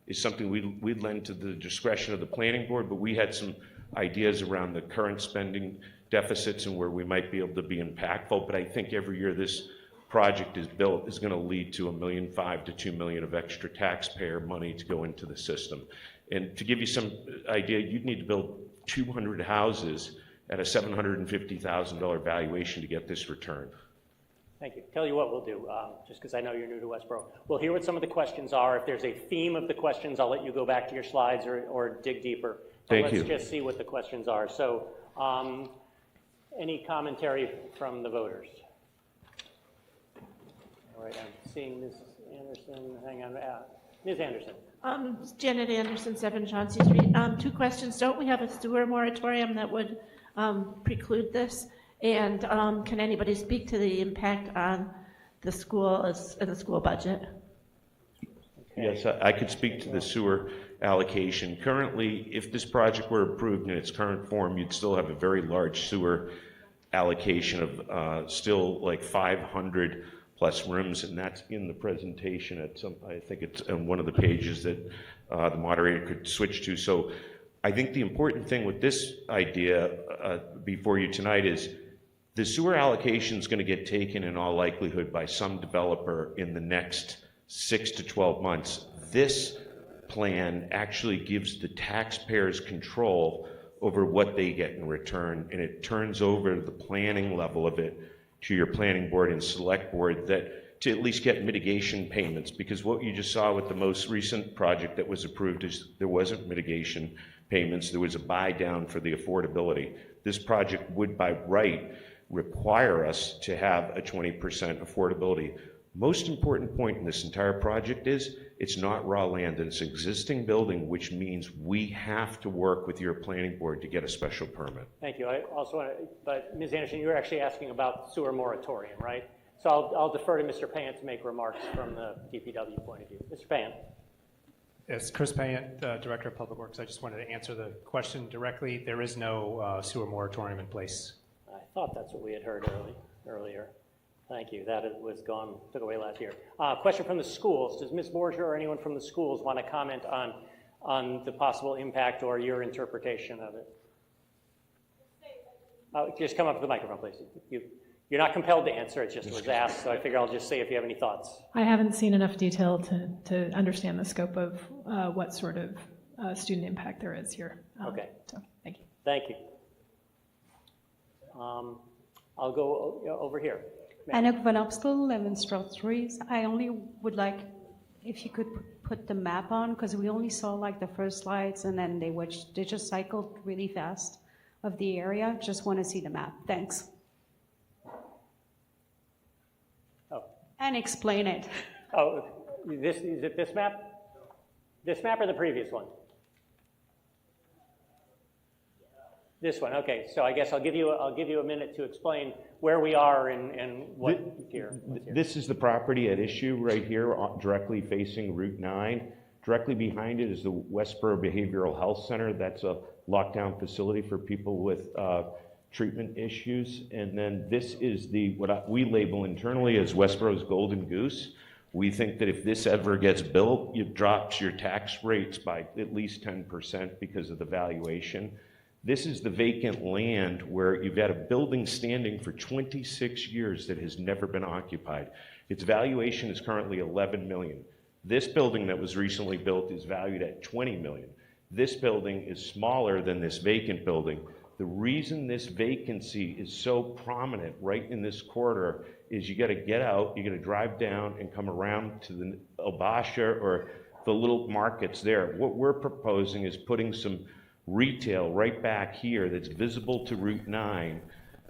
is something we'd lend to the discretion of the planning board, but we had some ideas around the current spending deficits and where we might be able to be impactful, but I think every year this project is built is going to lead to $1.5 million to $2 million of extra taxpayer money to go into the system. And to give you some idea, you'd need to build 200 houses at a $750,000 valuation to get this return. Thank you. Tell you what we'll do, just because I know you're new to Westborough. We'll hear what some of the questions are. If there's a theme of the questions, I'll let you go back to your slides or dig deeper. But Thank you. let's just see what the questions are. So any commentary from the voters? All right, I'm seeing Ms. Anderson. Hang on. Ms. Anderson. Janet Anderson, 7 Chauncey Street. 2 questions. Don't we have a sewer moratorium that would preclude this? And can anybody speak to the impact on the school and the school budget? Yes, I could speak to the sewer allocation. Currently, if this project were approved in its current form, you'd still have a very large sewer allocation of still like 500 plus rooms, and that's in the presentation at some, I think it's on one of the pages that the moderator could switch to. So I think the important thing with this idea before you tonight is the sewer allocation is going to get taken in all likelihood by some developer in the next 6 to 12 months. This plan actually gives the taxpayers control over what they get in return, and it turns over the planning level of it to your planning board and select board that to at least get mitigation payments, because what you just saw with the most recent project that was approved is there wasn't mitigation payments, there was a buy down for the affordability. This project would by right require us to have a 20% affordability. Most important point in this entire project is it's not raw land, it's an existing building, which means we have to work with your planning board to get a special permit. Thank you. I also want to, but Ms. Anderson, you were actually asking about sewer moratorium, right? So I'll defer to Mr. Payant to make remarks from the DPW point of view. Mr. Payant. Yes, Chris Payant, Director of Public Works. I just wanted to answer the question directly. There is no sewer moratorium in place. I thought that's what we had heard earlier. Thank you. That was gone, took away last year. Question from the schools. Does Ms. Borgia or anyone from the schools want to comment on the possible impact or your interpretation of it? Just come up to the microphone, please. You're not compelled to answer. It just was asked, so I figure I'll just say if you have any thoughts. I haven't seen enough detail to understand the scope of what sort of student impact there is here. Okay. So, thank you. Thank you. I'll go over here. Anuk Van Opstel, Lemonstraw 3. I only would like if you could put the map on, because we only saw like the first slides and then they just cycled really fast of the area. Just want to see the map. Thanks. Oh. And explain it. Oh, is it this map? This map or the previous one? This one, okay. So I guess I'll give you a minute to explain where we are and what here. This is the property at issue right here, directly facing Route 9. Directly behind it is the Westborough Behavioral Health Center. That's a lockdown facility for people with treatment issues. And then this is what we label internally as Westborough's Golden Goose. We think that if this ever gets built, it drops your tax rates by at least 10% because of the valuation. This is the vacant land where you've got a building standing for 26 years that has never been occupied. Its valuation is currently $11 million. This building that was recently built is valued at $20 million. This building is smaller than this vacant building. The reason this vacancy is so prominent right in this corridor is you got to get out, you got to drive down and come around to the Albasha or the little markets there. What we're proposing is putting some retail right back here that's visible to Route 9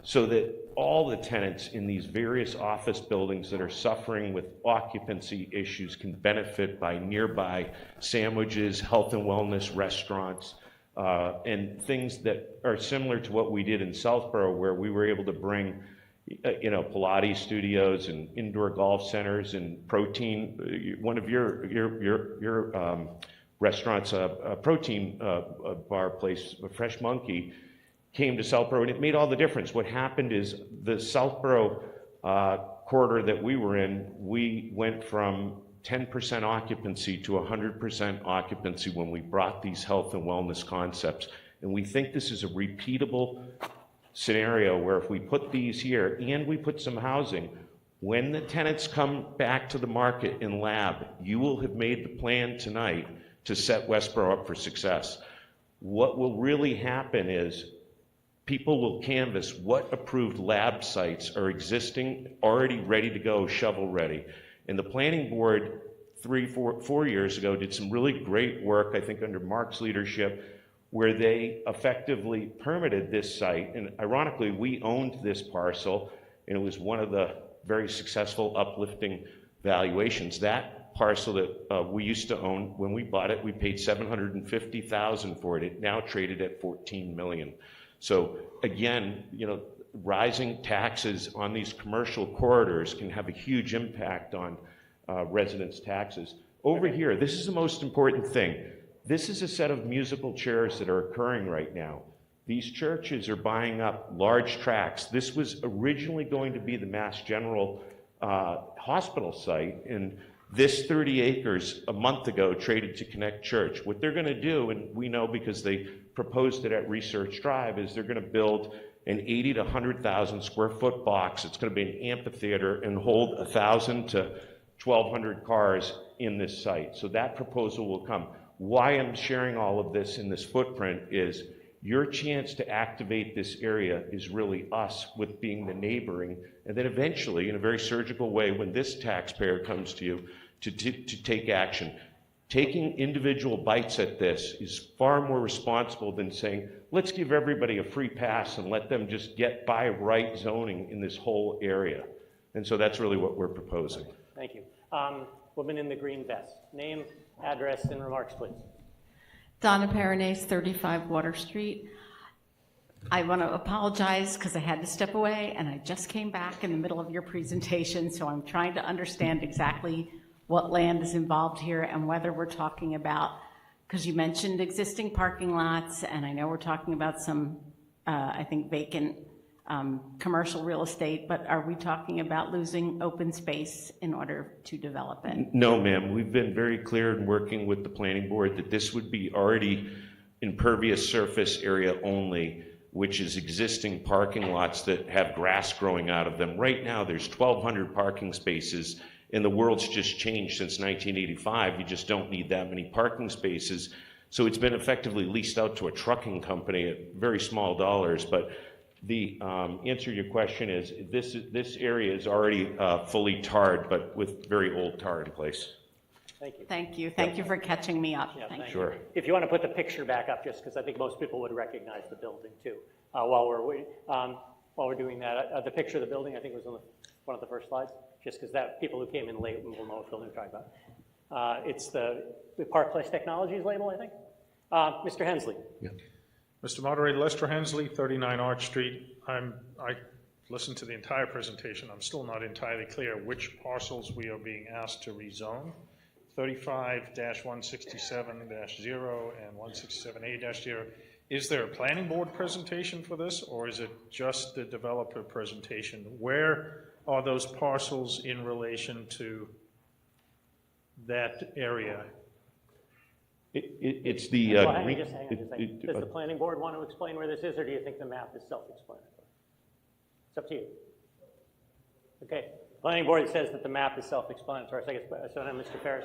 so that all the tenants in these various office buildings that are suffering with occupancy issues can benefit by nearby sandwiches, health and wellness restaurants, and things that are similar to what we did in Southborough, where we were able to bring Pilates studios and indoor golf centers and protein. One of your restaurants, a protein bar place, a Fresh Monkey, came to Southborough, and it made all the difference. What happened is the Southborough corridor that we were in, we went from 10% occupancy to 100% occupancy when we brought these health and wellness concepts. And we think this is a repeatable scenario where if we put these here and we put some housing, when the tenants come back to the market in lab, you will have made the plan tonight to set Westborough up for success. What will really happen is people will canvass what approved lab sites are existing, already ready to go, shovel ready. And the planning board 4 years ago did some really great work, I think under Mark's leadership, where they effectively permitted this site. And ironically, we owned this parcel, and it was one of the very successful uplifting valuations. That parcel that we used to own, when we bought it, we paid $750,000 for it. It now traded at $14 million. So again, you know, rising taxes on these commercial corridors can have a huge impact on residents' taxes. Over here, this is the most important thing. This is a set of musical chairs that are occurring right now. These churches are buying up large tracts. This was originally going to be the Mass General hospital site, and this 30 acres a month ago traded to Connect Church. What they're going to do, and we know because they proposed it at Research Drive, is they're going to build an 80 to 100,000 square foot box. It's going to be an amphitheater and hold 1,000 to 1,200 cars in this site. So that proposal will come. Why I'm sharing all of this in this footprint is your chance to activate this area is really us with being the neighboring, and then eventually, in a very surgical way, when this taxpayer comes to you, to take action. Taking individual bites at this is far more responsible than saying, let's give everybody a free pass and let them just get by right zoning in this whole area. And so that's really what we're proposing. Thank you. Woman in the green vest. Name, address, and remarks, please. Donna Paranese, 35 Water Street. I want to apologize because I had to step away and I just came back in the middle of your presentation, so I'm trying to understand exactly what land is involved here and whether we're talking about, because you mentioned existing parking lots, and I know we're talking about some, I think, vacant commercial real estate, but are we talking about losing open space in order to develop it? No, ma'am. We've been very clear in working with the planning board that this would be already impervious surface area only, which is existing parking lots that have grass growing out of them. Right now, there's 1,200 parking spaces, and the world's just changed since 1985. You just don't need that many parking spaces. So it's been effectively leased out to a trucking company at very small dollars. But the answer to your question is this area is already fully tarred, but with very old tar in place. Thank you. Thank you. Thank you for catching me up. Yeah, Thank you. Sure. If you want to put the picture back up, just because I think most people would recognize the building too. While we're doing that, the picture of the building I think was on one of the first slides. Just because that people who came in late will know what building we're talking about. It's the Park Place Technologies label, I think. Mr. Hensley. Yeah. Mr. Moderator, Lester Hensley, 39 Arch Street. I listened to the entire presentation. I'm still not entirely clear which parcels we are being asked to rezone. 35-167-0 and 167A-0. Is there a planning board presentation for this, or is it just the developer presentation? Where are those parcels in relation to that area? It's the Well, hang on just a second. Does the planning board want to explain where this is, or do you think the map is self-explanatory? It's up to you. Okay. Planning board says that the map is self-explanatory. So now, Mr. Ferris,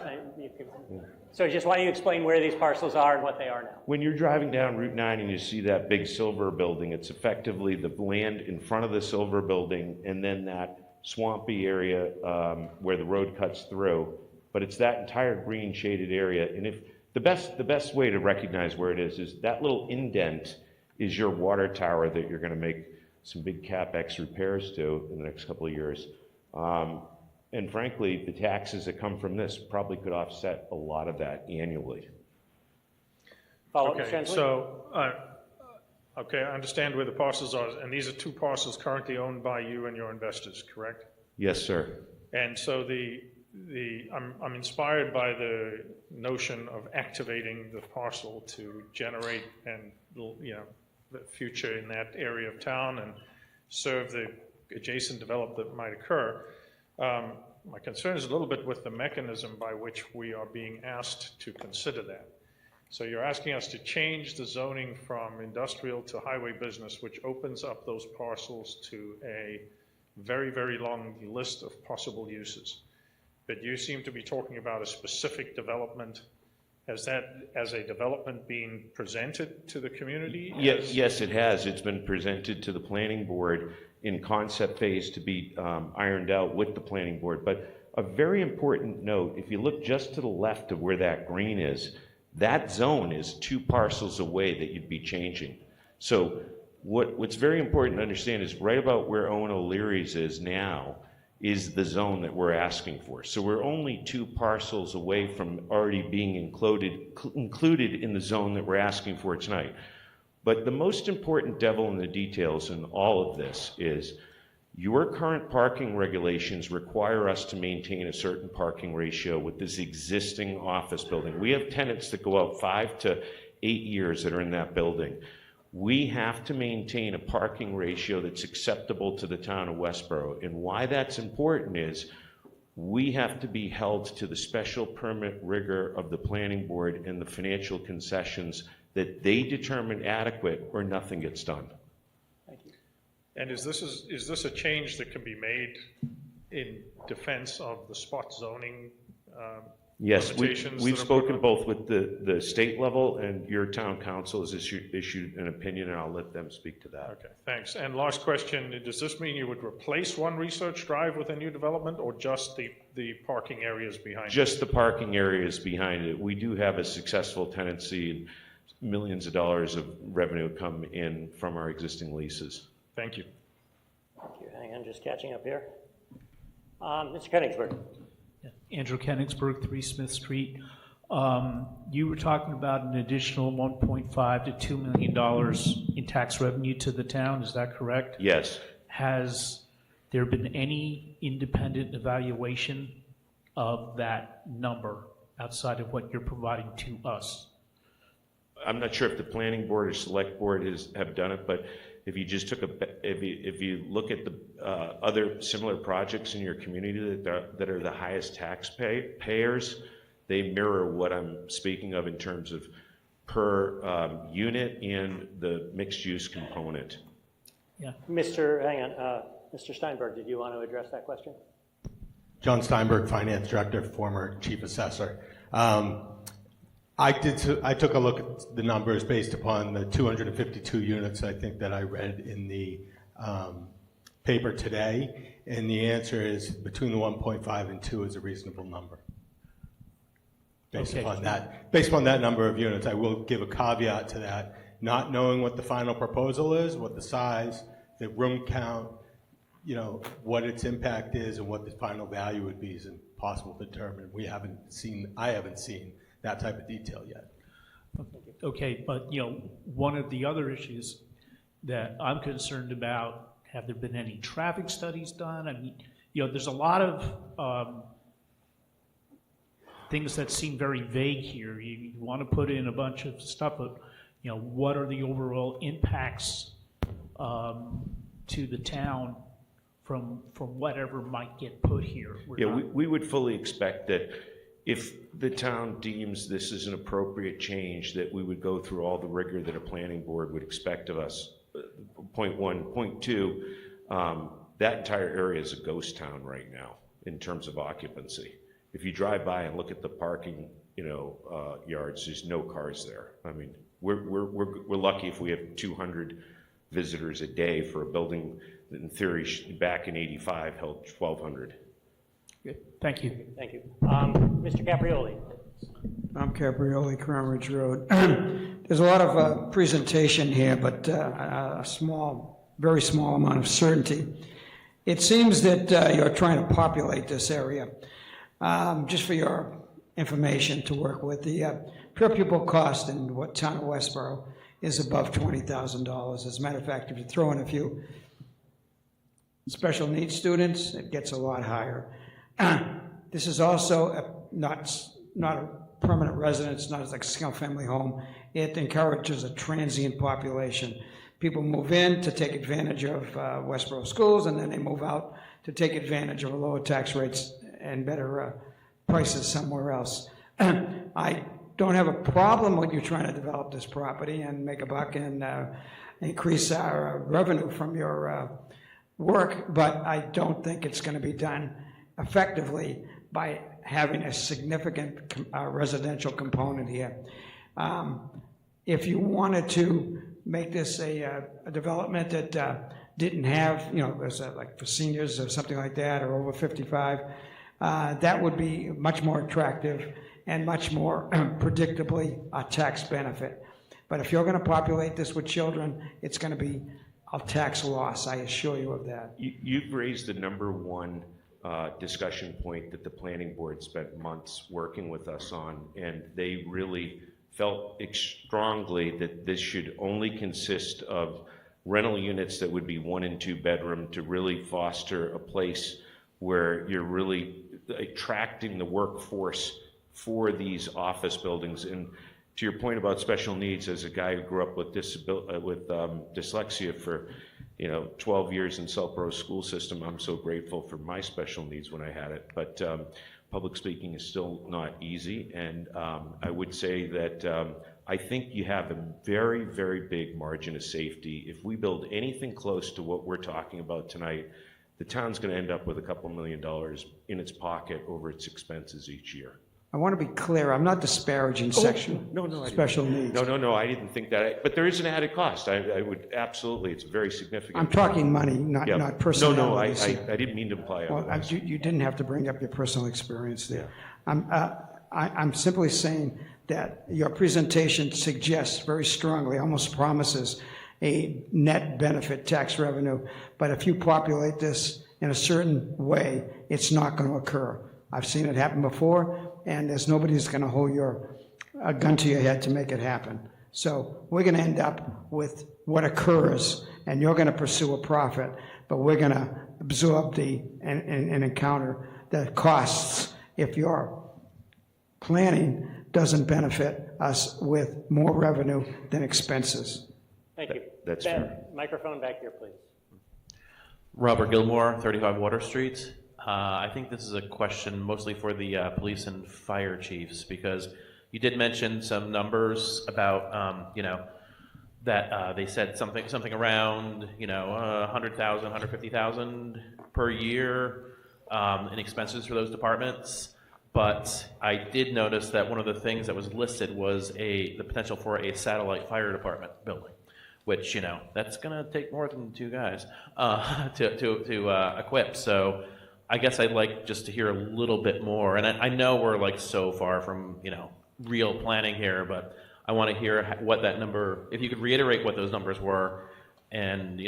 so just why don't you explain where these parcels are and what they are now? When you're driving down Route 9 and you see that big silver building, it's effectively the land in front of the silver building and then that swampy area where the road cuts through. But it's that entire green shaded area. And if the best way to recognize where it is that little indent is your water tower that you're going to make some big CapEx repairs to in the next couple of years. And frankly, the taxes that come from this probably could offset a lot of that annually. Okay, so, okay, I understand where the parcels are, and these are two parcels currently owned by you and your investors, correct? Yes, sir. And so I'm inspired by the notion of activating the parcel to generate and, you know, the future in that area of town and serve the adjacent development that might occur. My concern is a little bit with the mechanism by which we are being asked to consider that. So you're asking us to change the zoning from industrial to highway business, which opens up those parcels to a very, very long list of possible uses. But you seem to be talking about a specific development. Has that, as a development, being presented to the community? Yes, it has. It's been presented to the planning board in concept phase to be ironed out with the planning board. But a very important note, if you look just to the left of where that green is, that zone is 2 parcels away that you'd be changing. So what's very important to understand is right about where Owen O'Leary's is now is the zone that we're asking for. So we're only 2 parcels away from already being included in the zone that we're asking for tonight. But the most important devil in the details in all of this is your current parking regulations require us to maintain a certain parking ratio with this existing office building. We have tenants that go out 5 to 8 years that are in that building. We have to maintain a parking ratio that's acceptable to the town of Westborough. And why that's important is we have to be held to the special permit rigor of the planning board and the financial concessions that they determine adequate, or nothing gets done. And is this a change that can be made in defense of the spot zoning Yes, limitations? we've spoken both with the state level, and your town council has issued an opinion, and I'll let them speak to that. Okay, thanks. And last question, does this mean you would replace one research drive with a new development, or just the parking areas behind it? Just the parking areas behind it. We do have a successful tenancy, and millions of dollars of revenue come in from our existing leases. Thank you. Thank you. Hang on, just catching up here. Mr. Koenigsberg. Andrew Koenigsberg, 3 Smith Street. You were talking about an additional $1.5 to $2 million in tax revenue to the town, is that correct? Yes. Has there been any independent evaluation of that number outside of what you're providing to us? I'm not sure if the planning board or select board have done it, but if you just took if you look at the other similar projects in your community that are the highest payers, they mirror what I'm speaking of in terms of per unit and the mixed use component. Yeah. Mr. Steinberg, did you want to address that question? John Steinberg, Finance Director, former Chief Assessor. I took a look at the numbers based upon the 252 units I think that I read in the paper today, and the answer is between the 1.5 and 2 is a reasonable number. Based upon that number of units, I will give a caveat to that. Not knowing what the final proposal is, what the size, the room count, what its impact is, and what the final value would be is impossible to determine. I haven't seen that type of detail yet. Okay, but one of the other issues that I'm concerned about, have there been any traffic studies done? I mean, there's a lot of things that seem very vague here. You want to put in a bunch of stuff, but what are the overall impacts to the town from whatever might get put here? We would fully expect that if the town deems this is an appropriate change, that we would go through all the rigor that a planning board would expect of us. Point 1. Point 2, that entire area is a ghost town right now in terms of occupancy. If you drive by and look at the parking, yards, there's no cars there. I mean, we're lucky if we have 200 visitors a day for a building that in theory back in '85 held 1,200. Good. Thank you. Thank you. Mr. Caprioli. I'm Caprioli, Crown Ridge Road. There's a lot of presentation here, but a very small amount of certainty. It seems that you're trying to populate this area. Just for your information to work with, the per pupil cost in what town of Westborough is above $20,000. As a matter of fact, if you throw in a few special needs students, it gets a lot higher. This is also not a permanent residence, not like a single-family home. It encourages a transient population. People move in to take advantage of Westborough schools, and then they move out to take advantage of lower tax rates and better prices somewhere else. I don't have a problem with you trying to develop this property and make a buck and increase our revenue from your work, but I don't think it's going to be done effectively by having a significant residential component here. If you wanted to make this a development that didn't have, there's like for seniors or something like that, or over 55, that would be much more attractive and much more predictably a tax benefit. But if you're going to populate this with children, it's going to be a tax loss, I assure you of that. You've raised the number one discussion point that the planning board spent months working with us on, and they really felt strongly that this should only consist of rental units that would be 1 and 2 bedroom to really foster a place where you're really attracting the workforce for these office buildings. And to your point about special needs, as a guy who grew up with dyslexia for 12 years in Southborough school system, I'm so grateful for my special needs when I had it. But public speaking is still not easy, and I would say that I think you have a very, very big margin of safety. If we build anything close to what we're talking about tonight, the town's going to end up with a couple $1 million in its pocket over its expenses each year. I want to be clear, I'm not disparaging special needs. No, I didn't think that. But there is an added cost. I would absolutely, it's very significant. I'm talking money, not personalities. I didn't mean to imply otherwise. You didn't have to bring up your personal experience there. I'm simply saying that your presentation suggests very strongly, almost promises, a net benefit tax revenue, but if you populate this in a certain way, it's not going to occur. I've seen it happen before, and there's nobody who's going to hold a gun to your head to make it happen. So we're going to end up with what occurs, and you're going to pursue a profit, but we're going to absorb and encounter the costs if your planning doesn't benefit us with more revenue than expenses. Thank you. That's Ben, fair. microphone back here, please. Robert Gilmore, 35 Water Street. I think this is a question mostly for the police and fire chiefs, because you did mention some numbers about, that they said something around, 100,000, 150,000 per year in expenses for those departments. But I did notice that one of the things that was listed was the potential for a satellite fire department building, which, that's going to take more than 2 guys to equip. So I guess I'd like just to hear a little bit more. And I know we're so far from, real planning here, but I want to hear what that number, if you could reiterate what those numbers were and,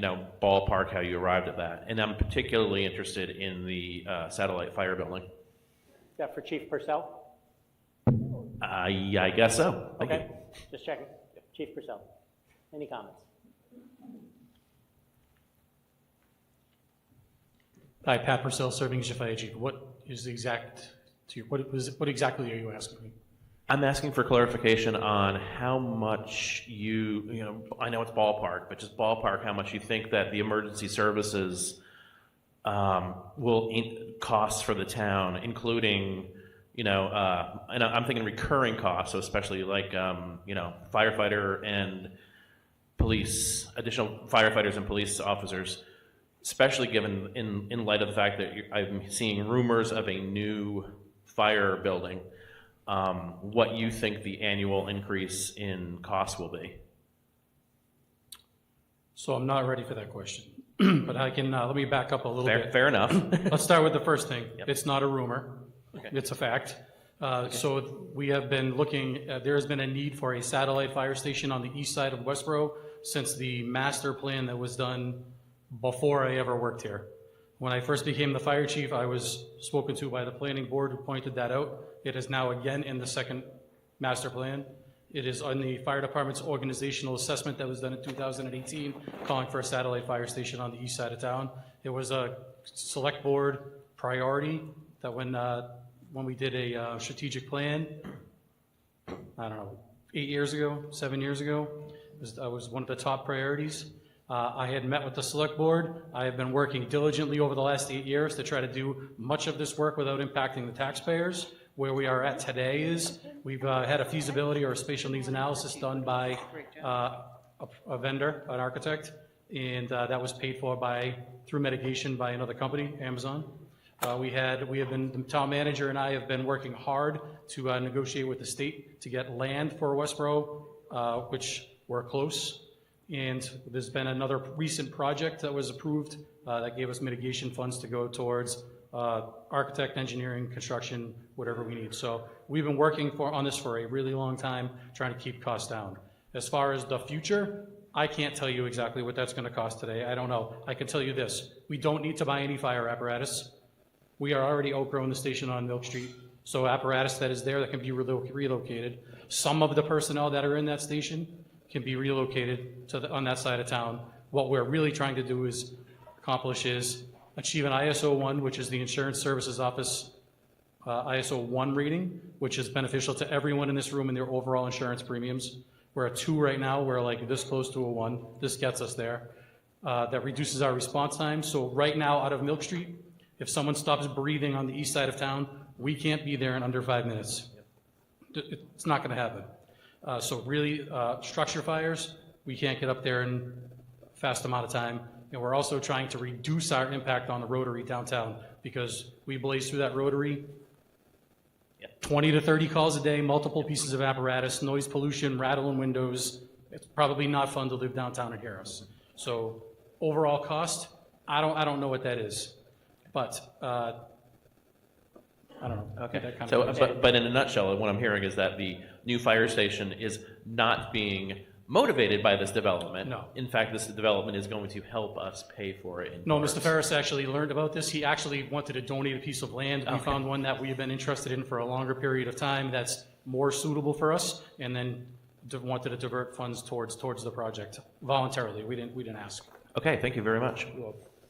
ballpark how you arrived at that. And I'm particularly interested in the satellite fire building. Is that for Chief Purcell? Yeah, I guess so. Thank Okay, you. just checking. Chief Purcell, any comments? Hi, Pat Purcell, serving as your fire chief. What is the exact, what exactly are you asking me? I'm asking for clarification on how much I know it's ballpark, but just ballpark how much you think that the emergency services will cost for the town, including, and I'm thinking recurring costs, so especially like, firefighter and police, additional firefighters and police officers, especially given in light of the fact that I'm seeing rumors of a new fire building, what you think the annual increase in costs will be. So I'm not ready for that question, but I can, let me back up a little bit. Fair enough. Let's start with the first thing. Yep. It's not a rumor. Okay. It's a fact. Okay. So we have been looking, there has been a need for a satellite fire station on the east side of Westborough since the master plan that was done before I ever worked here. When I first became the fire chief, I was spoken to by the planning board who pointed that out. It is now again in the second master plan. It is on the fire department's organizational assessment that was done in 2018, calling for a satellite fire station on the east side of town. It was a select board priority that when we did a strategic plan, I don't know, 8 years ago, 7 years ago, that was one of the top priorities. I had met with the select board. I have been working diligently over the last 8 years to try to do much of this work without impacting the taxpayers. Where we are at today is We've had a feasibility or a spatial needs analysis done by a vendor, an architect, and that was paid for through mitigation by another company, Amazon. The town manager and I have been working hard to negotiate with the state to get land for Westborough, which we're close. And there's been another recent project that was approved that gave us mitigation funds to go towards architect, engineering, construction, whatever we need. So we've been working on this for a really long time, trying to keep costs down. As far as the future, I can't tell you exactly what that's going to cost today. I don't know. I can tell you this. We don't need to buy any fire apparatus. We are already outgrowing the station on Milk Street. So apparatus that is there that can be relocated. Some of the personnel that are in that station can be relocated on that side of town. What we're really trying to accomplish is achieve an ISO 1, which is the Insurance Services Office ISO 1 rating, which is beneficial to everyone in this room and their overall insurance premiums. We're at 2 right now. We're like this close to a 1. This gets us there. That reduces our response time. So right now out of Milk Street, if someone stops breathing on the east side of town, we can't be there in under 5 minutes. It's not going to happen. So really, structure fires, we can't get up there in a fast amount of time. And we're also trying to reduce our impact on the rotary downtown because we blaze through that rotary 20 to 30 calls a day, multiple pieces of apparatus, noise pollution, rattling windows. It's probably not fun to live downtown and hear us. So overall cost, I don't know what that is, but I don't know. Okay. So, but in a nutshell, what I'm hearing is that the new fire station is not being motivated by this development. No. In fact, this development is going to help us pay for it. No, Mr. Ferris actually learned about this. He actually wanted to donate a piece of land. We Okay. found one that we have been interested in for a longer period of time that's more suitable for us, and then wanted to divert funds towards the project voluntarily. We didn't ask. Okay, thank you very much.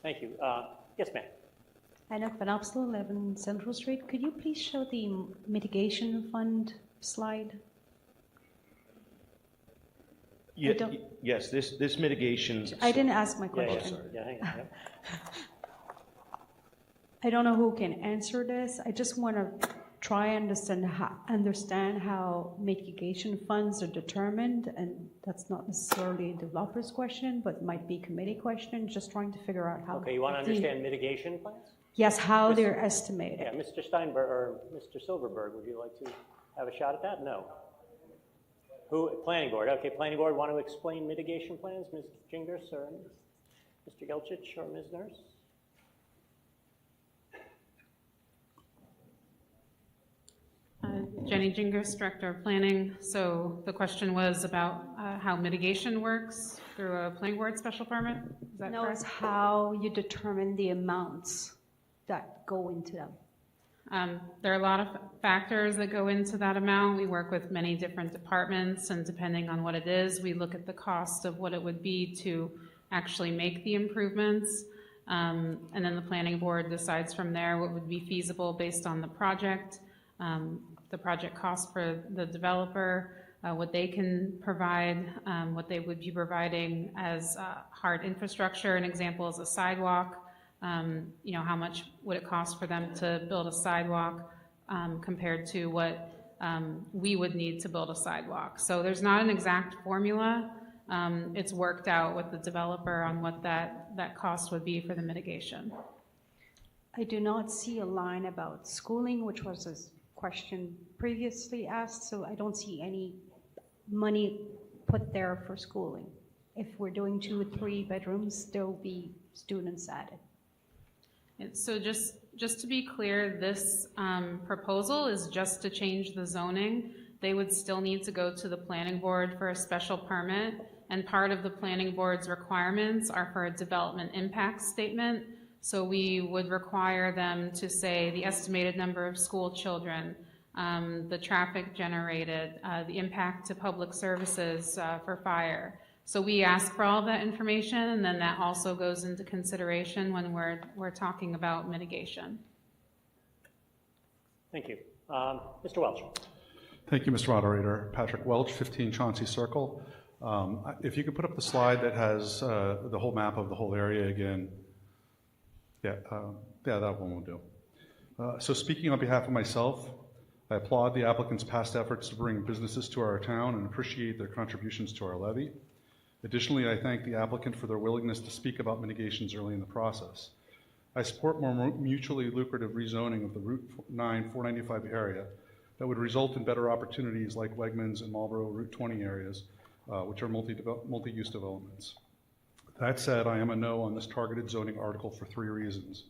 Thank you. Yes, ma'am. Anna Panopsel, 11 Central Street. Could you please show the mitigation fund slide? Yes, this mitigation. I didn't ask my question. Yeah, hang on. Yep. I don't know who can answer this. I just want to try and understand how mitigation funds are determined, and that's not necessarily a developer's question, but might be committee question, just trying to figure out how. Okay, you want to understand mitigation plans? Yes, how they're estimated. Yeah, Mr. Steinberg or Mr. Silverberg, would you like to have a shot at that? No. Who? Planning board. Okay, planning board want to explain mitigation plans? Ms. Gingras or Mr. Gelchich or Ms. Nurse? Jenny Gingras, Director of Planning. So the question was about how mitigation works through a planning board special permit? Is that No, correct? it's how you determine the amounts that go into them. There are a lot of factors that go into that amount. We work with many different departments, and depending on what it is, we look at the cost of what it would be to actually make the improvements. And then the planning board decides from there what would be feasible based on the project cost for the developer, what they can provide, what they would be providing as hard infrastructure. An example is a sidewalk. How much would it cost for them to build a sidewalk compared to what we would need to build a sidewalk. So there's not an exact formula. It's worked out with the developer on what that cost would be for the mitigation. I do not see a line about schooling, which was a question previously asked, so I don't see any money put there for schooling. If we're doing 2 or 3 bedrooms, there will be students added. And so just to be clear, this proposal is just to change the zoning. They would still need to go to the planning board for a special permit, and part of the planning board's requirements are for a development impact statement. So we would require them to say the estimated number of school children, the traffic generated, the impact to public services for fire. So we ask for all of that information, and then that also goes into consideration when we're talking about mitigation. Thank you. Mr. Welch. Thank you, Mr. Moderator. Patrick Welch, 15 Chauncey Circle. If you could put up the slide that has the whole map of the whole area again. Yeah, that one will do. So speaking on behalf of myself, I applaud the applicant's past efforts to bring businesses to our town and appreciate their contributions to our levy. Additionally, I thank the applicant for their willingness to speak about mitigations early in the process. I support more mutually lucrative rezoning of the Route 9 495 area that would result in better opportunities like Wegmans and Marlboro Route 20 areas, which are multi-use developments. That said, I am a no on this targeted zoning article for 3 reasons.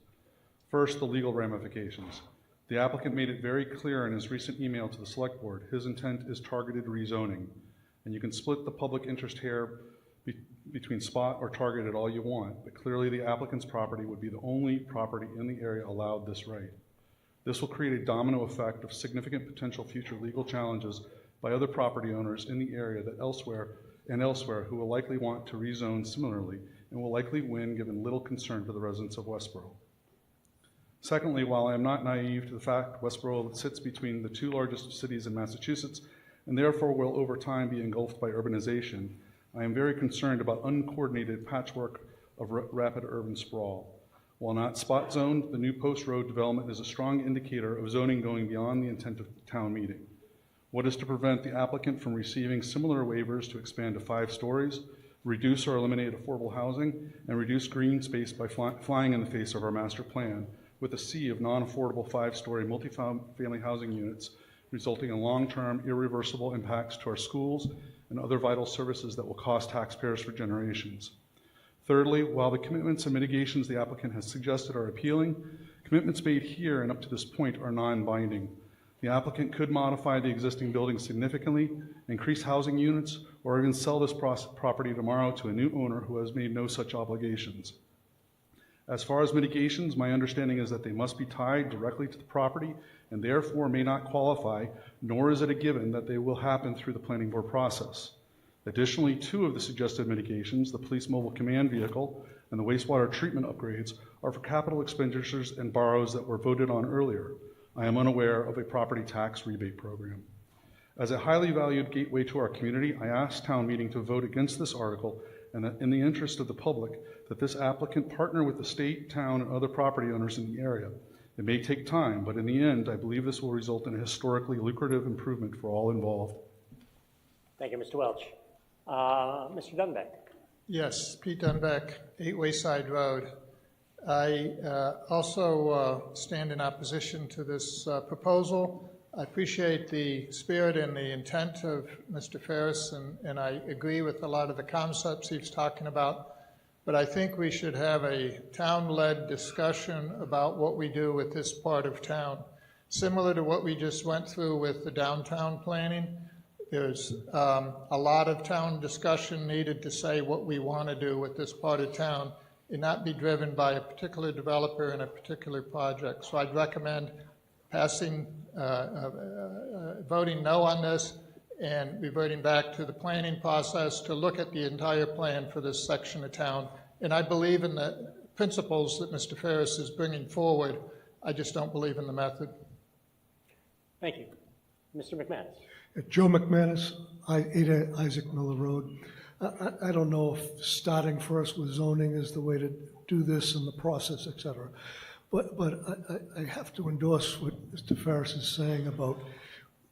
First, the legal ramifications. The applicant made it very clear in his recent email to the Select Board, his intent is targeted rezoning, and you can split the public interest hair between spot or targeted all you want, but clearly the applicant's property would be the only property in the area allowed this right. This will create a domino effect of significant potential future legal challenges by other property owners in the area that elsewhere who will likely want to rezone similarly and will likely win given little concern for the residents of Westborough. Secondly, while I am not naive to the fact Westborough sits between the 2 largest cities in Massachusetts and therefore will over time be engulfed by urbanization, I am very concerned about uncoordinated patchwork of rapid urban sprawl. While not spot zoned, the new Post Road development is a strong indicator of zoning going beyond the intent of town meeting. What is to prevent the applicant from receiving similar waivers to expand to 5 stories, reduce or eliminate affordable housing, and reduce green space by flying in the face of our master plan with a sea of non-affordable 5-story multifamily housing units, resulting in long-term irreversible impacts to our schools and other vital services that will cost taxpayers for generations. Thirdly, while the commitments and mitigations the applicant has suggested are appealing, commitments made here and up to this point are non-binding. The applicant could modify the existing building significantly, increase housing units, or even sell this property tomorrow to a new owner who has made no such obligations. As far as mitigations, my understanding is that they must be tied directly to the property and therefore may not qualify, nor is it a given that they will happen through the planning board process. Additionally, 2 of the suggested mitigations, the police mobile command vehicle and the wastewater treatment upgrades, are for capital expenditures and borrows that were voted on earlier. I am unaware of a property tax rebate program. As a highly valued gateway to our community, I ask town meeting to vote against this article and that in the interest of the public, that this applicant partner with the state, town, and other property owners in the area. It may take time, but in the end, I believe this will result in a historically lucrative improvement for all involved. Thank you, Mr. Welch. Mr. Dunbeck. Yes, Pete Dunbeck, 8 Wayside Road. I also stand in opposition to this proposal. I appreciate the spirit and the intent of Mr. Ferris, and I agree with a lot of the concepts he's talking about. But I think we should have a town-led discussion about what we do with this part of town. Similar to what we just went through with the downtown planning, there's a lot of town discussion needed to say what we want to do with this part of town and not be driven by a particular developer and a particular project. So I'd recommend passing, voting no on this and reverting back to the planning process to look at the entire plan for this section of town. And I believe in the principles that Mr. Ferris is bringing forward. I just don't believe in the method. Thank you. Mr. McManus. Joe McManus, 8 Isaac Miller Road. I don't know if starting first with zoning is the way to do this and the process, et cetera. But I have to endorse what Mr. Ferris is saying about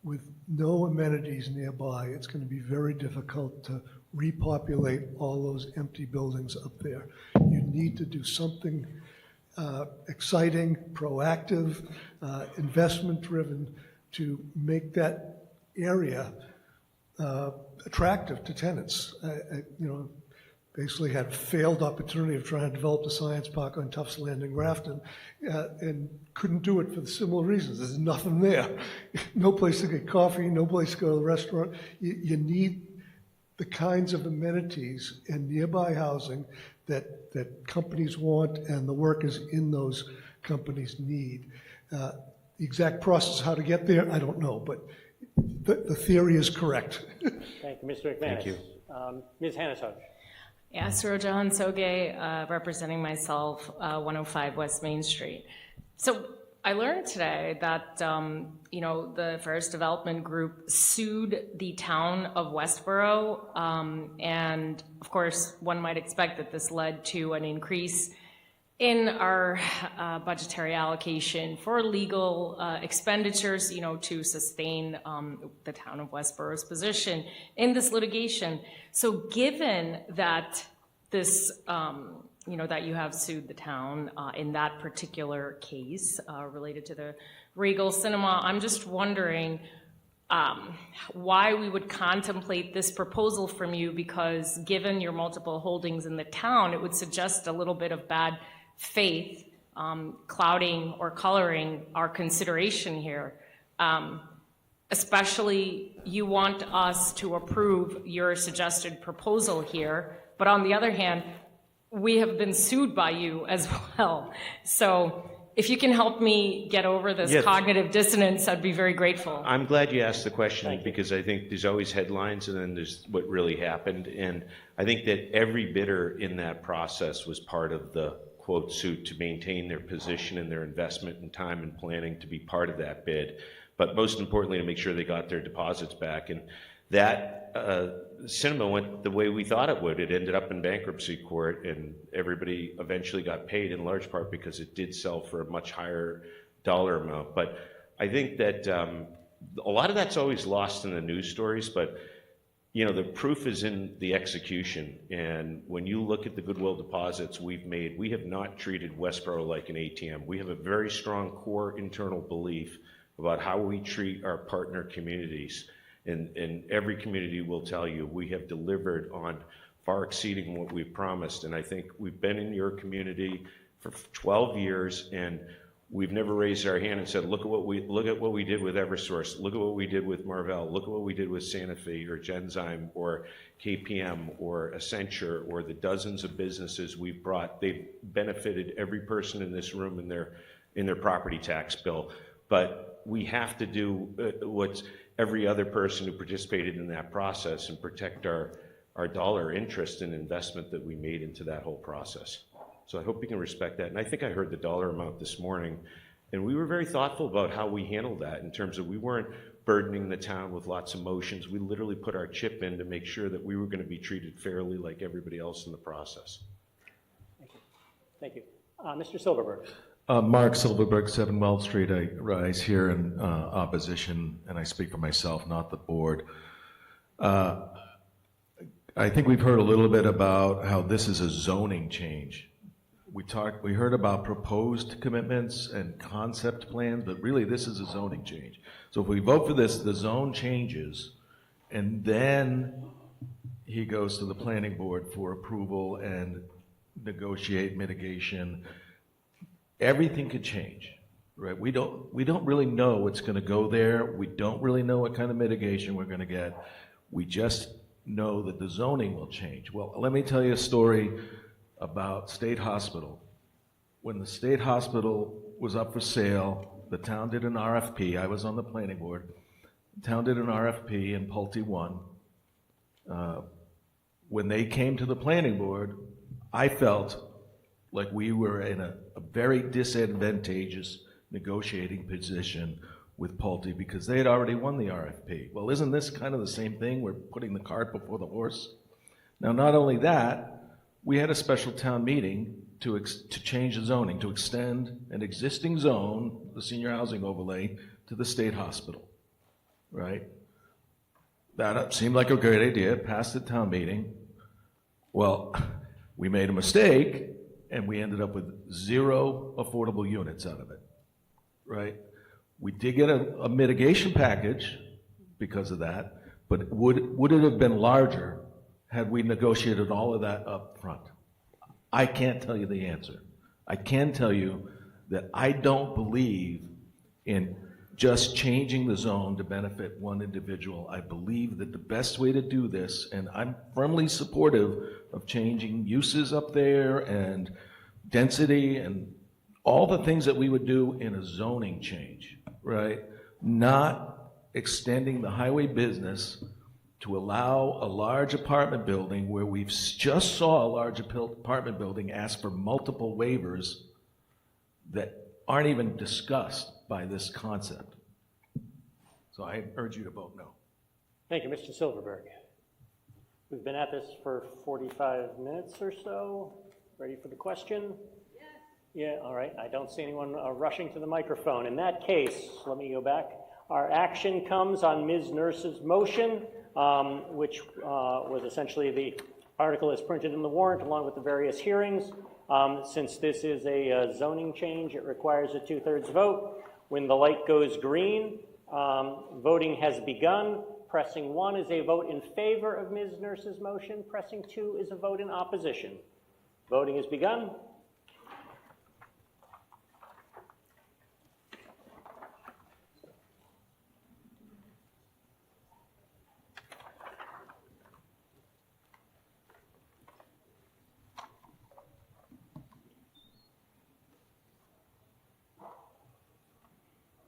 with no amenities nearby, it's going to be very difficult to repopulate all those empty buildings up there. You need to do something exciting, proactive, investment-driven to make that area attractive to tenants. Basically had a failed opportunity of trying to develop the science park on Tufts Landing, Grafton, and couldn't do it for the similar reasons. There's nothing there. No place to get coffee, no place to go to the restaurant. You need the kinds of amenities and nearby housing that companies want and the workers in those companies need. The exact process how to get there, I don't know, but the theory is correct. Thank you, Mr. McManus. Thank you. Ms. Hanishoj. Yeah, Saroja Hansoge, representing myself, 105 West Main Street. So I learned today that, the Ferris Development Group sued the town of Westborough, and of course, one might expect that this led to an increase in our budgetary allocation for legal expenditures, you know, to sustain the town of Westborough's position in this litigation. So given that this, you know, that you have sued the town in that particular case related to the Regal Cinema, I'm just wondering why we would contemplate this proposal from you, because given your multiple holdings in the town, it would suggest a little bit of bad faith clouding or coloring our consideration here. Especially you want us to approve your suggested proposal here, but on the other hand, we have been sued by you as well. So if you can help me get over this Yes. cognitive dissonance, I'd be very grateful. I'm glad you asked the question, because I think there's always headlines and then there's what really happened. And I think that every bidder in that process was part of the quote suit to maintain their position and their investment and time and planning to be part of that bid. But most importantly, to make sure they got their deposits back. And that cinema went the way we thought it would. It ended up in bankruptcy court, and everybody eventually got paid in large part because it did sell for a much higher dollar amount. But I think that a lot of that's always lost in the news stories, but you know, the proof is in the execution. And when you look at the goodwill deposits we've made, we have not treated Westborough like an ATM. We have a very strong core internal belief about how we treat our partner communities. And every community will tell you we have delivered on far exceeding what we've promised. And I think we've been in your community for 12 years, and we've never raised our hand and said, look at what we did with Eversource, look at what we did with Marvell, look at what we did with Santa Fe or Genzyme or KPM or Accenture or the dozens of businesses we've brought. They've benefited every person in this room in their property tax bill. But we have to do what's every other person who participated in that process and protect our dollar interest and investment that we made into that whole process. So I hope you can respect that. And I think I heard the dollar amount this morning, and we were very thoughtful about how we handled that in terms of we weren't burdening the town with lots of motions. We literally put our chip in to make sure that we were going to be treated fairly like everybody else in the process. Thank you. Mr. Silverberg. Mark Silverberg, 7 Wells Street. I rise here in opposition, and I speak for myself, not the board. I think we've heard a little bit about how this is a zoning change. We heard about proposed commitments and concept plans, but really this is a zoning change. So if we vote for this, the zone changes, and then he goes to the planning board for approval and negotiate mitigation. Everything could change, right? We don't really know what's going to go there. We don't really know what kind of mitigation we're going to get. We just know that the zoning will change. Well, let me tell you a story about State Hospital. When the State Hospital was up for sale, the town did an RFP. I was on the planning board. The town did an RFP and Pulte won. When they came to the planning board, I felt like we were in a very disadvantageous negotiating position with Pulte because they had already won the RFP. Well, isn't this kind of the same thing? We're putting the cart before the horse. Now, not only that, we had a special town meeting to change the zoning, to extend an existing zone, the senior housing overlay, to the State Hospital, right? That seemed like a great idea, passed the town meeting. Well, we made a mistake, and we ended up with 0 affordable units out of it, right? We did get a mitigation package because of that, but would it have been larger had we negotiated all of that up front? I can't tell you the answer. I can tell you that I don't believe in just changing the zone to benefit one individual. I believe that the best way to do this, and I'm firmly supportive of changing uses up there and density and all the things that we would do in a zoning change, right? Not extending the highway business to allow a large apartment building where we've just saw a large apartment building ask for multiple waivers that aren't even discussed by this concept. So I urge you to vote no. Thank you, Mr. Silverberg. We've been at this for 45 minutes or so. Ready for the question? Yeah, all right. I don't see anyone rushing to the microphone. In that case, let me go back. Our action comes on Ms. Nurse's motion, which was essentially the article as printed in the warrant along with the various hearings. Since this is a zoning change, it requires a 2/3 vote. When the light goes green, voting has begun. Pressing 1 is a vote in favor of Ms. Nurse's motion. Pressing 2 is a vote in opposition. Voting has begun.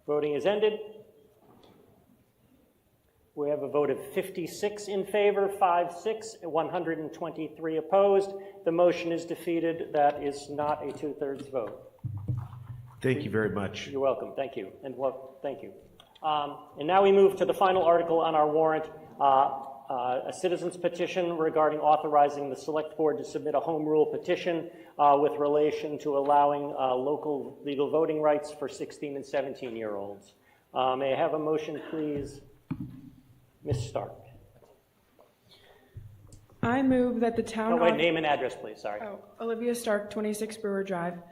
Voting is ended. We have a vote of 56 in favor, 5-6, 123 opposed. The motion is defeated. That is not a 2/3 vote. Thank you very much. You're welcome. Thank you. And thank you. And now we move to the final article on our warrant, a citizen's petition regarding authorizing the select board to submit a home rule petition with relation to allowing local legal voting rights for 16 and 17-year-olds. May I have a motion, please? Ms. Stark. I move that the town... Oh, wait, name and address, please. Sorry. Olivia Stark, 26 Brewer Drive.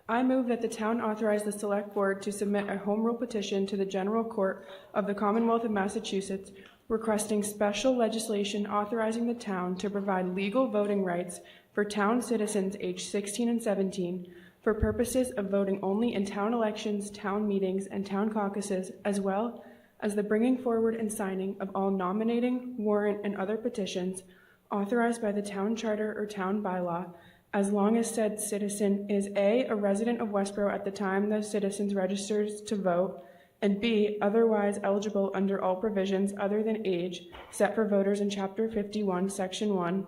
I move that the town authorize the select board to submit a home rule petition to the General Court of the Commonwealth of Massachusetts requesting special legislation authorizing the town to provide legal voting rights for town citizens aged 16 and 17 for purposes of voting only in town elections, town meetings, and town caucuses, as well as the bringing forward and signing of all nominating, warrant, and other petitions authorized by the town charter or town bylaw, as long as said citizen is A, a resident of Westborough at the time the citizen registers to vote, and B, otherwise eligible under all provisions other than age set for voters in Chapter 51, Section 1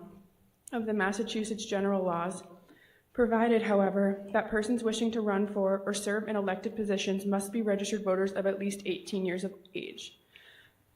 of the Massachusetts General Laws, provided, however, that persons wishing to run for or serve in elected positions must be registered voters of at least 18 years of age.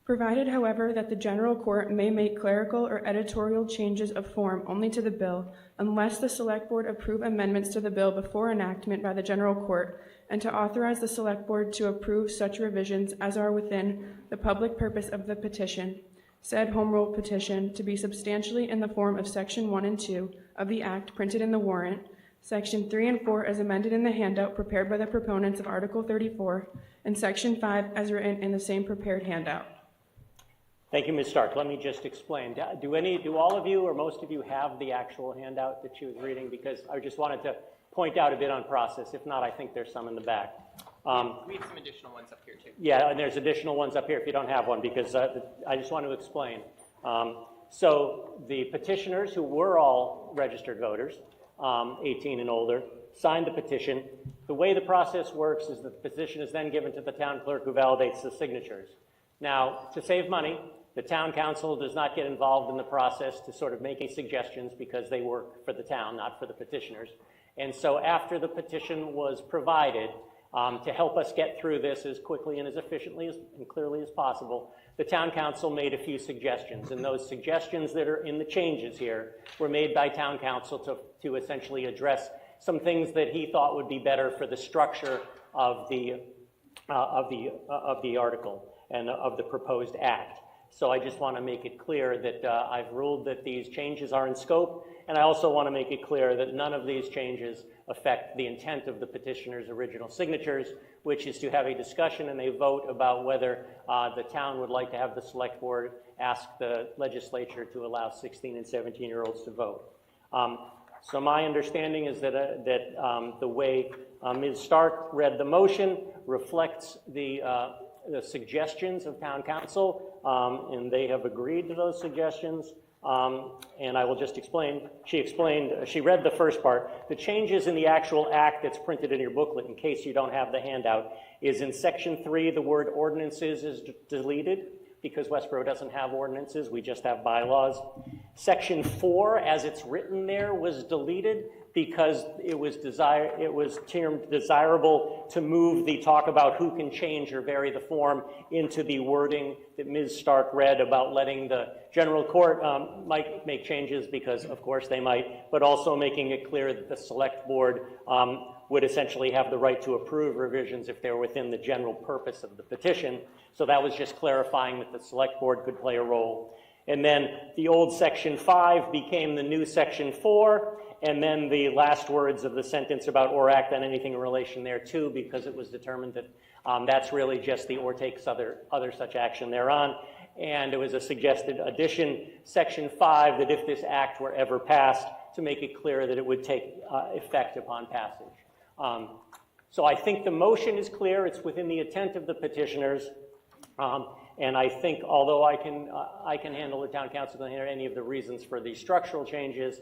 Provided, however, that the General Court may make clerical or editorial changes of form only to the bill unless the Select Board approve amendments to the bill before enactment by the General Court, and to authorize the Select Board to approve such revisions as are within the public purpose of the petition, said Home Rule petition to be substantially in the form of Section 1 and 2 of the Act printed in the warrant, Section 3 and 4 as amended in the handout prepared by the proponents of Article 34, and Section 5 as written in the same prepared handout. Thank you, Ms. Stark. Let me just explain. Do all of you or most of you have the actual handout that she was reading? Because I just wanted to point out a bit on process. If not, I think there's some in the back. We have some additional ones up here, too. Yeah, and there's additional ones up here if you don't have one, because I just want to explain. So the petitioners, who were all registered voters, 18 and older, signed the petition. The way the process works is that the petition is then given to the town clerk, who validates the signatures. Now, to save money, the town council does not get involved in the process to sort of make any suggestions, because they work for the town, not for the petitioners. And so after the petition was provided, to help us get through this as quickly and as efficiently and clearly as possible, the town council made a few suggestions. And those suggestions that are in the changes here were made by town council to essentially address some things that he thought would be better for the structure of the article and of the proposed act. So I just want to make it clear that I've ruled that these changes are in scope, and I also want to make it clear that none of these changes affect the intent of the petitioner's original signatures, which is to have a discussion and a vote about whether the town would like to have the select board ask the legislature to allow 16 and 17-year-olds to vote. So my understanding is that the way Ms. Stark read the motion reflects the suggestions of town council, and they have agreed to those suggestions. And I will just explain. She read the first part. The changes in the actual act that's printed in your booklet, in case you don't have the handout, is in Section 3, the word ordinances is deleted, because Westborough doesn't have ordinances, we just have bylaws. Section 4, as it's written there, was deleted because it was termed desirable to move the talk about who can change or vary the form into the wording that Ms. Stark read about letting the general court might make changes, because of course they might, but also making it clear that the select board would essentially have the right to approve revisions if they're within the general purpose of the petition. So that was just clarifying that the select board could play a role. And then the old section 5 became the new section 4, and then the last words of the sentence about or act on anything in relation thereto, because it was determined that that's really just the or takes other such action thereon. And it was a suggested addition, section 5, that if this act were ever passed, to make it clear that it would take effect upon passage. So I think the motion is clear. It's within the intent of the petitioners. And I think, although I can handle the town council, can handle any of the reasons for the structural changes,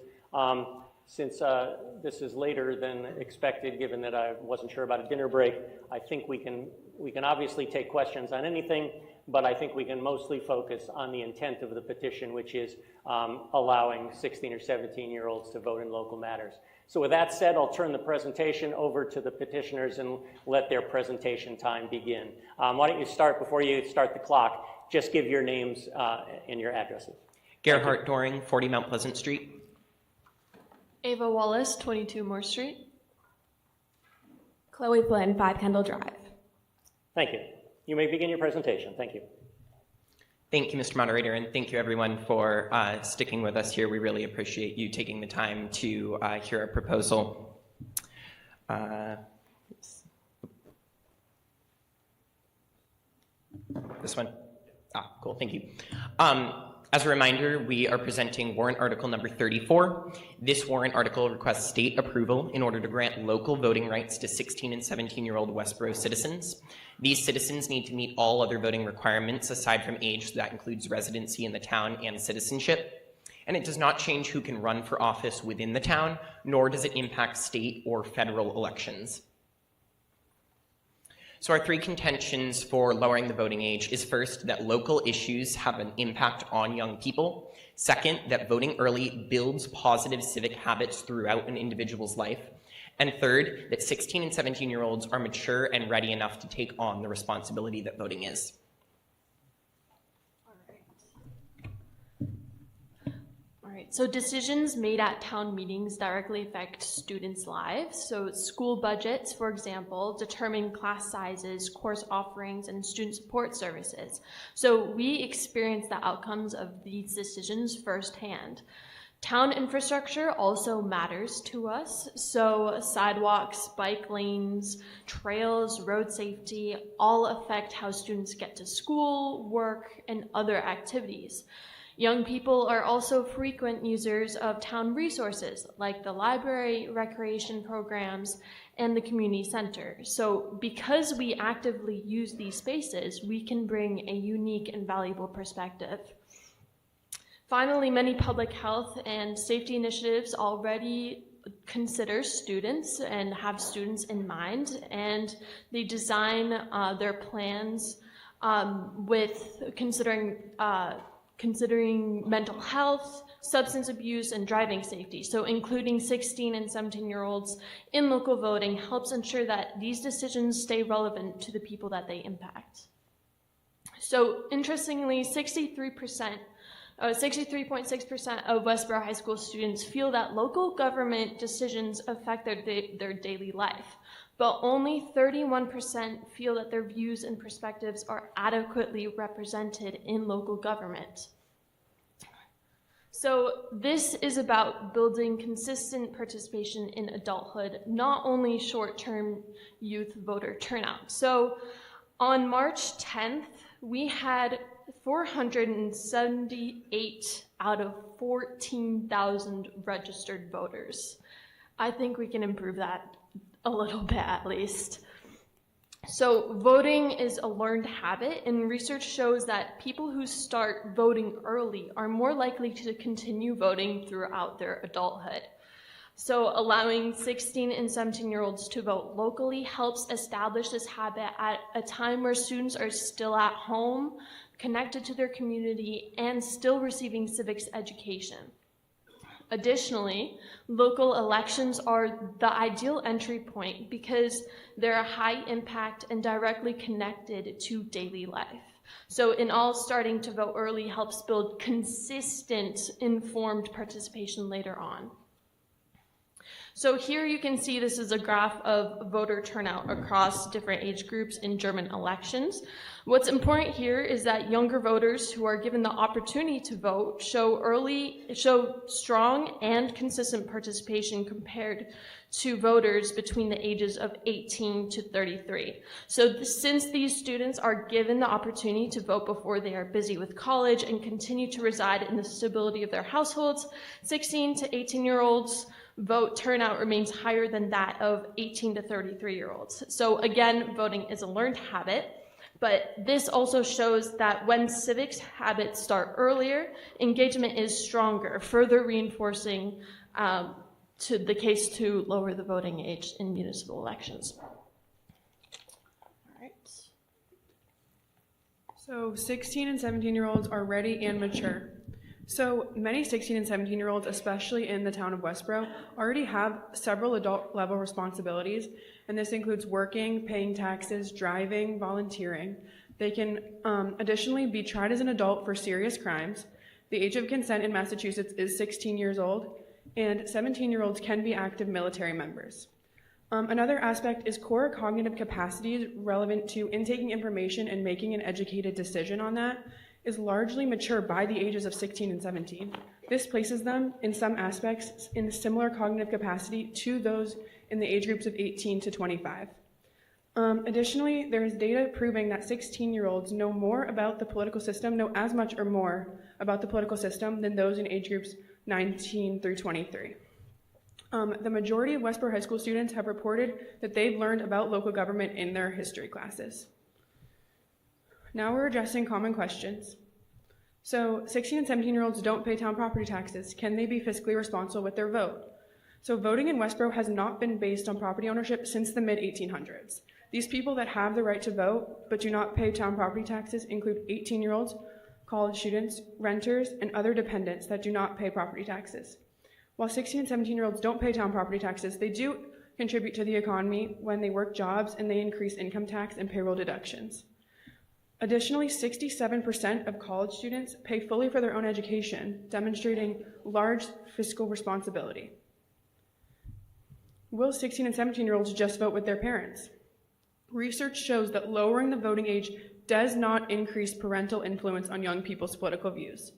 since this is later than expected, given that I wasn't sure about a dinner break, I think we can obviously take questions on anything, but I think we can mostly focus on the intent of the petition, which is allowing 16 or 17-year-olds to vote in local matters. So with that said, I'll turn the presentation over to the petitioners and let their presentation time begin. Why don't you start, before you start the clock, just give your names and your addresses. Gerhard Doring, 40 Mount Pleasant Street. Ava Wallace, 22 Moore Street. Chloe Flynn, 5 Kendall Drive. Thank you. You may begin your presentation. Thank you. Thank you, Mr. Moderator, and thank you everyone for sticking with us here. We really appreciate you taking the time to hear our proposal. This one? Cool, thank you. As a reminder, we are presenting warrant article number 34. This warrant article requests state approval in order to grant local voting rights to 16 and 17-year-old Westborough citizens. These citizens need to meet all other voting requirements aside from age, so that includes residency in the town and citizenship. And it does not change who can run for office within the town, nor does it impact state or federal elections. So our three contentions for lowering the voting age is first, that local issues have an impact on young people. Second, that voting early builds positive civic habits throughout an individual's life. And third, that 16 and 17-year-olds are mature and ready enough to take on the responsibility that voting is. So decisions made at town meetings directly affect students' lives. So school budgets, for example, determine class sizes, course offerings, and student support services. So we experience the outcomes of these decisions firsthand. Town infrastructure also matters to us. So sidewalks, bike lanes, trails, road safety all affect how students get to school, work, and other activities. Young people are also frequent users of town resources like the library, recreation programs, and the community center. So because we actively use these spaces, we can bring a unique and valuable perspective. Finally, many public health and safety initiatives already consider students and have students in mind, and they design their plans with considering mental health, substance abuse, and driving safety. So including 16 and 17-year-olds in local voting helps ensure that these decisions stay relevant to the people that they impact. So interestingly, 63.6% of Westborough High School students feel that local government decisions affect their daily life, but only 31% feel that their views and perspectives are adequately represented in local government. So this is about building consistent participation in adulthood, not only short-term youth voter turnout. So on March 10th, we had 478 out of 14,000 registered voters. I think we can improve that a little bit at least. So voting is a learned habit, and research shows that people who start voting early are more likely to continue voting throughout their adulthood. So allowing 16 and 17-year-olds to vote locally helps establish this habit at a time where students are still at home, connected to their community, and still receiving civics education. Additionally, local elections are the ideal entry point because they're high impact and directly connected to daily life. So in all, starting to vote early helps build consistent, informed participation later on. So here you can see this is a graph of voter turnout across different age groups in German elections. What's important here is that younger voters who are given the opportunity to vote show strong and consistent participation compared to voters between the ages of 18 to 33. So since these students are given the opportunity to vote before they are busy with college and continue to reside in the stability of their households, 16 to 18-year-olds vote turnout remains higher than that of 18 to 33-year-olds. So again, voting is a learned habit, but this also shows that when civics habits start earlier, engagement is stronger, further reinforcing to the case to lower the voting age in municipal elections. All right. So 16 and 17-year-olds are ready and mature. So many 16 and 17-year-olds, especially in the town of Westborough, already have several adult-level responsibilities, and this includes working, paying taxes, driving, volunteering. They can additionally be tried as an adult for serious crimes. The age of consent in Massachusetts is 16 years old, and 17-year-olds can be active military members. Another aspect is core cognitive capacities relevant to intaking information and making an educated decision on that is largely mature by the ages of 16 and 17. This places them, in some aspects, in similar cognitive capacity to those in the age groups of 18 to 25. Additionally, there is data proving that 16-year-olds know more about the political system, know as much or more about the political system than those in age groups 19 through 23. The majority of Westborough High School students have reported that they've learned about local government in their history classes. Now we're addressing common questions. So 16 and 17-year-olds don't pay town property taxes. Can they be fiscally responsible with their vote? So voting in Westborough has not been based on property ownership since the mid-1800s. These people that have the right to vote but do not pay town property taxes include 18-year-olds, college students, renters, and other dependents that do not pay property taxes. While 16 and 17-year-olds don't pay town property taxes, they do contribute to the economy when they work jobs and they increase income tax and payroll deductions. Additionally, 67% of college students pay fully for their own education, demonstrating large fiscal responsibility. Will 16 and 17-year-olds just vote with their parents? Research shows that lowering the voting age does not increase parental influence on young people's political views.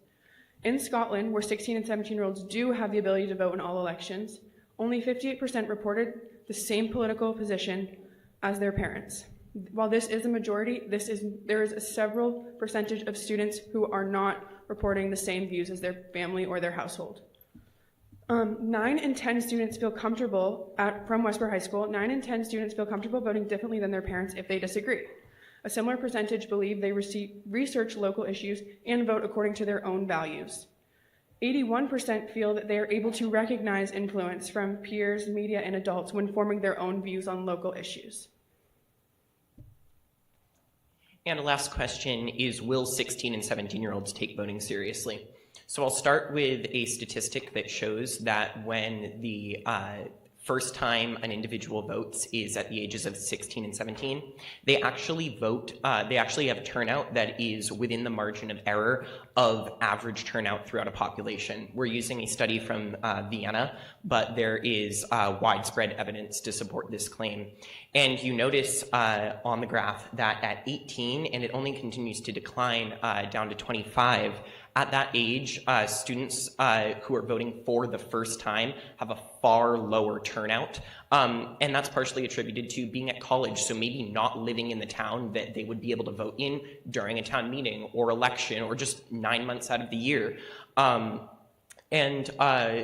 In Scotland, where 16 and 17-year-olds do have the ability to vote in all elections, only 58% reported the same political position as their parents. While this is a majority, there is a several percentage of students who are not reporting the same views as their family or their household. 9 in 10 students feel comfortable, from Westborough High School, 9 in 10 students feel comfortable voting differently than their parents if they disagree. A similar percentage believe they research local issues and vote according to their own values. 81% feel that they are able to recognize influence from peers, media, and adults when forming their own views on local issues. And a last question is, will 16 and 17-year-olds take voting seriously? So I'll start with a statistic that shows that when the first time an individual votes is at the ages of 16 and 17, they actually vote, they actually have turnout that is within the margin of error of average turnout throughout a population. We're using a study from Vienna, but there is widespread evidence to support this claim. And you notice on the graph that at 18, and it only continues to decline down to 25, at that age, students who are voting for the first time have a far lower turnout, and that's partially attributed to being at college, so maybe not living in the town that they would be able to vote in during a town meeting or election or just 9 months out of the year. And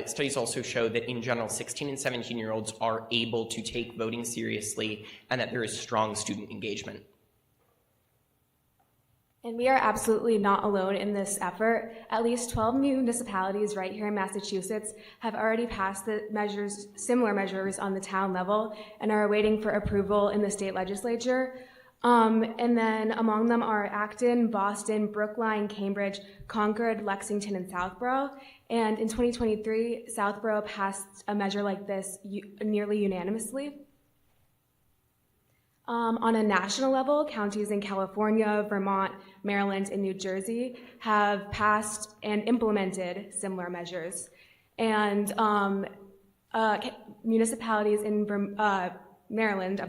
studies also show that in general, 16 and 17-year-olds are able to take voting seriously and that there is strong student engagement. And we are absolutely not alone in this effort. At least 12 municipalities right here in Massachusetts have already passed the similar measures on the town level and are waiting for approval in the state legislature. And then among them are Acton, Boston, Brookline, Cambridge, Concord, Lexington, and Southborough. And in 2023, Southborough passed a measure like this nearly unanimously. On a national level, counties in California, Vermont, Maryland, and New Jersey have passed and implemented similar measures. And municipalities in Maryland,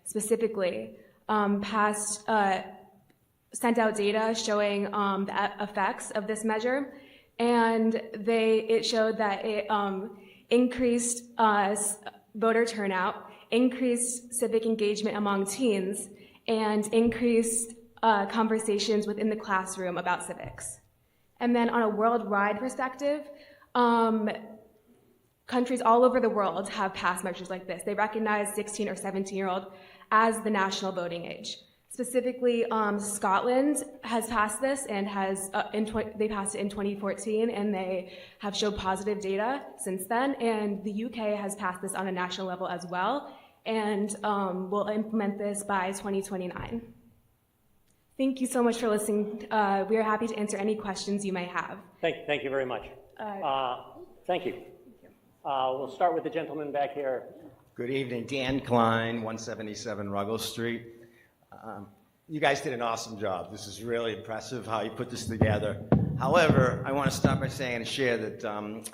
specifically, sent out data showing the effects of this measure, and it showed that it increased voter turnout, increased civic engagement among teens, and increased conversations within the classroom about civics. And then on a worldwide perspective, countries all over the world have passed measures like this. They recognize 16 or 17-year-old as the national voting age. Specifically, Scotland has passed this and they passed it in 2014, and they have showed positive data since then. And the UK has passed this on a national level as well, and will implement this by 2029. Thank you so much for listening. We are happy to answer any questions you may have. Thank you very much. Thank you. We'll start with the gentleman back here. Good evening, Dan Klein, 177 Ruggles Street. You guys did an awesome job. This is really impressive how you put this together. However, I want to start by saying and share that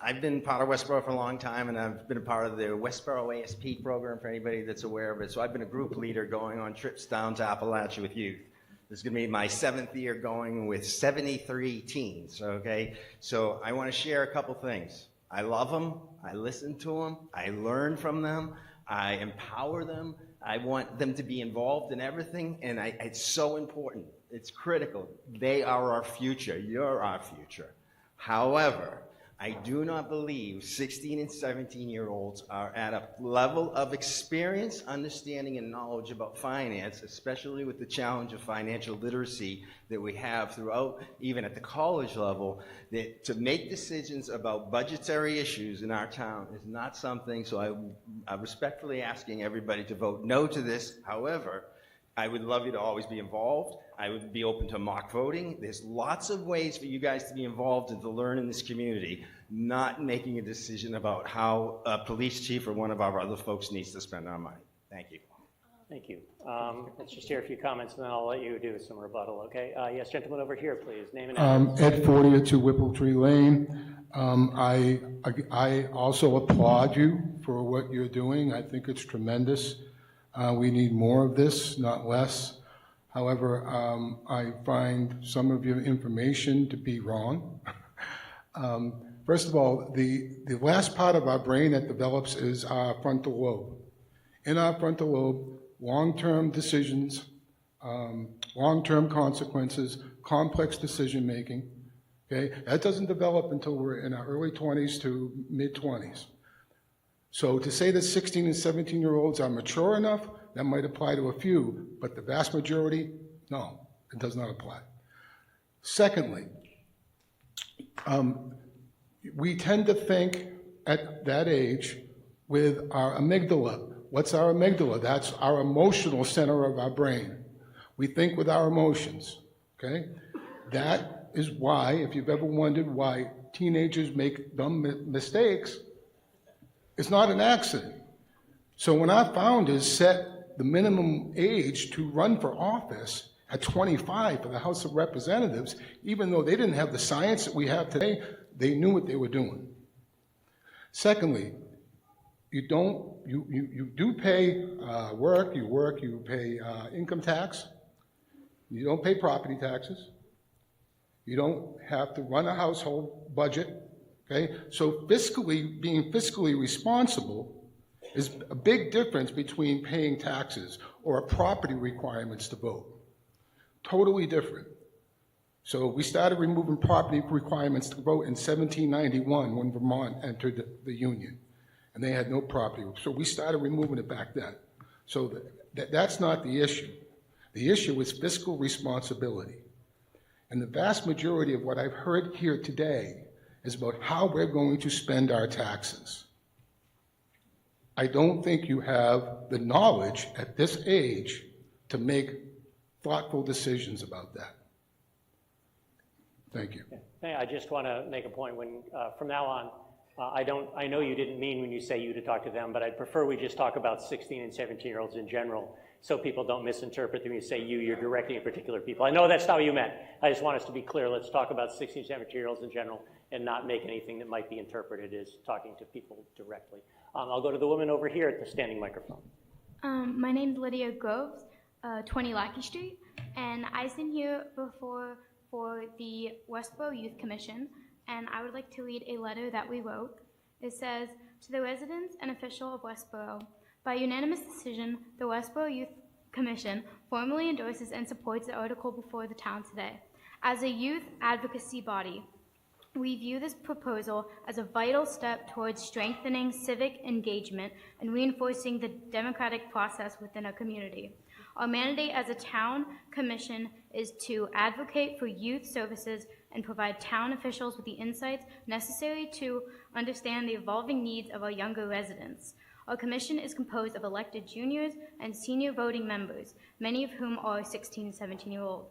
I've been part of Westborough for a long time, and I've been a part of the Westborough ASP program for anybody that's aware of it. So I've been a group leader going on trips down to Appalachia with youth. This is going to be my 7th year going with 73 teens, okay? So I want to share a couple things. I love them. I listen to them. I learn from them. I empower them. I want them to be involved in everything, and it's so important. It's critical. They are our future. You're our future. However, I do not believe 16 and 17-year-olds are at a level of experience, understanding, and knowledge about finance, especially with the challenge of financial literacy that we have throughout, even at the college level, that to make decisions about budgetary issues in our town is not something, so I'm respectfully asking everybody to vote no to this. However, I would love you to always be involved. I would be open to mock voting. There's lots of ways for you guys to be involved and to learn in this community, not making a decision about how a police chief or one of our other folks needs to spend our money. Thank you. Thank you. Let's just hear a few comments, and then I'll let you do some rebuttal, okay? Yes, gentleman over here, please. Name and address. Ed Fortier, 2 Whippletree Lane. I also applaud you for what you're doing. I think it's tremendous. We need more of this, not less. However, I find some of your information to be wrong. First of all, the last part of our brain that develops is our frontal lobe. In our frontal lobe, long-term decisions, long-term consequences, complex decision-making, okay? That doesn't develop until we're in our early 20s to mid-20s. So to say that 16 and 17-year-olds are mature enough, that might apply to a few, but the vast majority, no, it does not apply. Secondly, we tend to think at that age with our amygdala. What's our amygdala? That's our emotional center of our brain. We think with our emotions, okay? That is why, if you've ever wondered why teenagers make dumb mistakes, it's not an accident. So when our founders set the minimum age to run for office at 25 for the House of Representatives, even though they didn't have the science that we have today, they knew what they were doing. Secondly, you do pay you pay income tax. You don't pay property taxes. You don't have to run a household budget, okay? So being fiscally responsible is a big difference between paying taxes or property requirements to vote. Totally different. So we started removing property requirements to vote in 1791 when Vermont entered the Union, and they had no property. So we started removing it back then. So that's not the issue. The issue is fiscal responsibility. And the vast majority of what I've heard here today is about how we're going to spend our taxes. I don't think you have the knowledge at this age to make thoughtful decisions about that. Thank you. I just want to make a point. When from now on, I know you didn't mean when you say you to talk to them, but I'd prefer we just talk about 16 and 17-year-olds in general, so people don't misinterpret when you say you're directing at particular people. I know that's not what you meant. I just want us to be clear. Let's talk about 16 and 17-year-olds in general, and not make anything that might be interpreted as talking to people directly. I'll go to the woman over here at the standing microphone. My name's Lydia Groves, 20 Lackey Street, and I stand here before for the Westborough Youth Commission, and I would like to read a letter that we wrote. It says, "To the residents and official of Westborough, by unanimous decision, the Westborough Youth Commission formally endorses and supports the article before the town today. As a youth advocacy body, we view this proposal as a vital step towards strengthening civic engagement and reinforcing the democratic process within our community. Our mandate as a town commission is to advocate for youth services and provide town officials with the insights necessary to understand the evolving needs of our younger residents. Our commission is composed of elected juniors and senior voting members, many of whom are 16 and 17-year-old.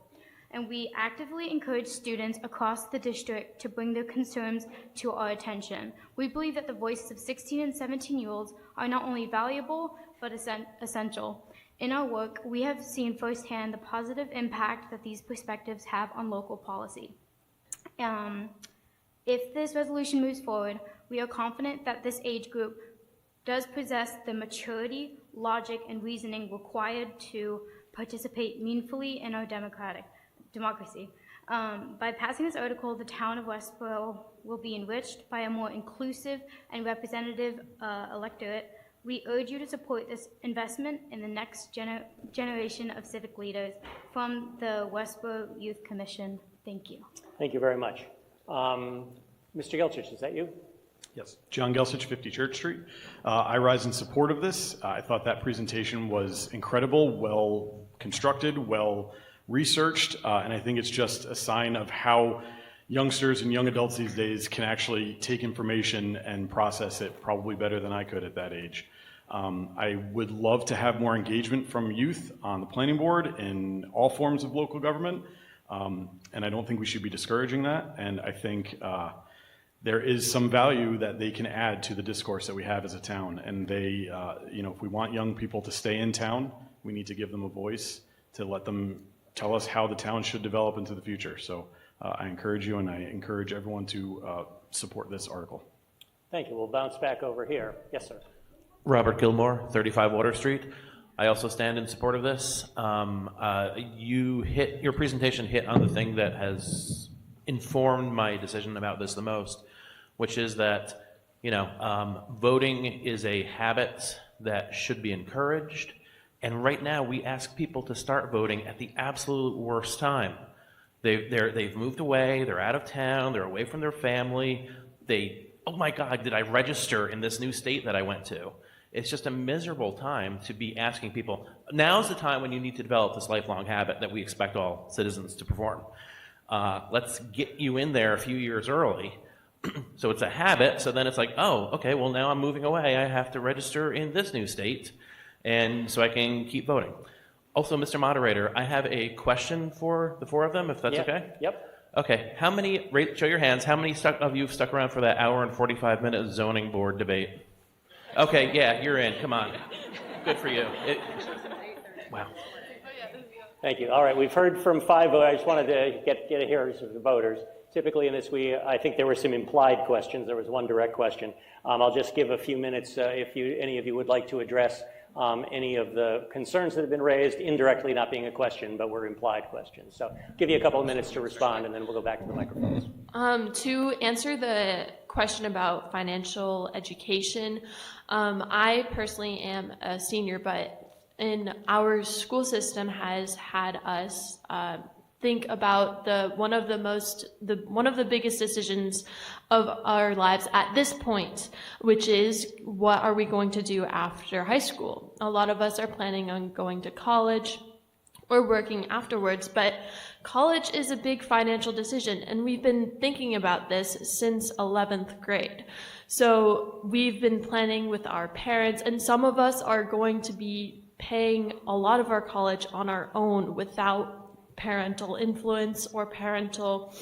And we actively encourage students across the district to bring their concerns to our attention. We believe that the voices of 16 and 17-year-olds are not only valuable, but essential. In our work, we have seen firsthand the positive impact that these perspectives have on local policy. If this resolution moves forward, we are confident that this age group does possess the maturity, logic, and reasoning required to participate meaningfully in our democracy. By passing this article, the town of Westborough will be enriched by a more inclusive and representative electorate. We urge you to support this investment in the next generation of civic leaders. From the Westborough Youth Commission, thank you. Thank you very much. Mr. Gelchich, is that you? Yes, John Gelsich, 50 Church Street. I rise in support of this. I thought that presentation was incredible, well constructed, well researched, and I think it's just a sign of how youngsters and young adults these days can actually take information and process it probably better than I could at that age. I would love to have more engagement from youth on the planning board in all forms of local government, and I don't think we should be discouraging that, and I think there is some value that they can add to the discourse that we have as a town, and they, if we want young people to stay in town, we need to give them a voice to let them tell us how the town should develop into the future. So I encourage you, and I encourage everyone to support this article. Thank you. We'll bounce back over here. Yes, sir. Robert Gilmore, 35 Water Street. I also stand in support of this. Your presentation hit on the thing that has informed my decision about this the most, which is that, voting is a habit that should be encouraged. And right now we ask people to start voting at the absolute worst time. They've moved away, they're out of town, they're away from their family. Oh my God, did I register in this new state that I went to? It's just a miserable time to be asking people. Now's the time when you need to develop this lifelong habit that we expect all citizens to perform. Let's get you in there a few years early. So it's a habit, so then it's like, oh, okay, well now I'm moving away, I have to register in this new state, and so I can keep voting. Also, Mr. Moderator, I have a question for the four of them, if that's okay? Yep. Okay, show your hands, how many of you have stuck around for that hour and 45-minute zoning board debate? Okay, yeah, you're in, come on. Good for you. Wow. Thank you. All right, we've heard from 5 voters. I just wanted to get a hear from the voters. Typically in this, I think there were some implied questions. There was one direct question. I'll just give a few minutes if any of you would like to address any of the concerns that have been raised, indirectly not being a question, but were implied questions. So give you a couple of minutes to respond, and then we'll go back to the microphones. To answer the question about financial education, I personally am a senior, but in our school system has had us think about one of the biggest decisions of our lives at this point, which is what are we going to do after high school? A lot of us are planning on going to college or working afterwards, but college is a big financial decision, and we've been thinking about this since 11th grade. So we've been planning with our parents, and some of us are going to be paying a lot of our college on our own without parental influence or parental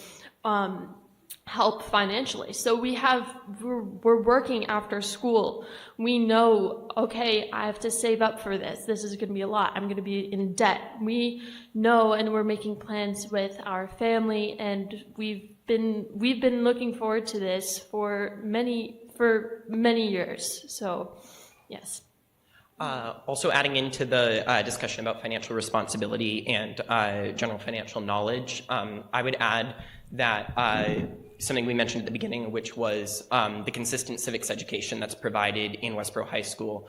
help financially. So we're working after school. We know, okay, I have to save up for this. This is going to be a lot. I'm going to be in debt. We know, and we're making plans with our family, and we've been looking forward to this for many years. So, yes. Also adding into the discussion about financial responsibility and general financial knowledge, I would add that something we mentioned at the beginning, which was the consistent civics education that's provided in Westborough High School.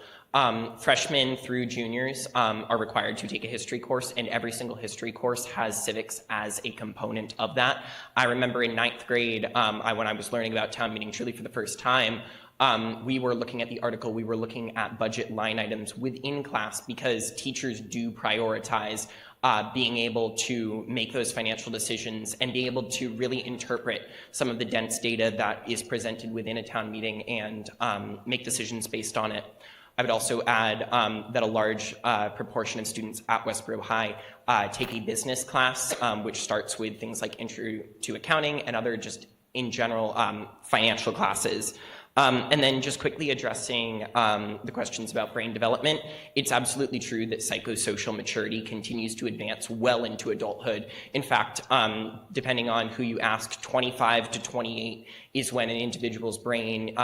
Freshmen through juniors are required to take a history course, and every single history course has civics as a component of that. I remember in 9th grade, when I was learning about town meeting truly for the first time, we were looking at the article, we were looking at budget line items within class because teachers do prioritize being able to make those financial decisions and be able to really interpret some of the dense data that is presented within a town meeting and make decisions based on it. I would also add that a large proportion of students at Westborough High take a business class, which starts with things like Intro to Accounting and other just in general financial classes. And then just quickly addressing the questions about brain development, it's absolutely true that psychosocial maturity continues to advance well into adulthood. In fact, depending on who you ask, 25 to 28 is when an individual's brain,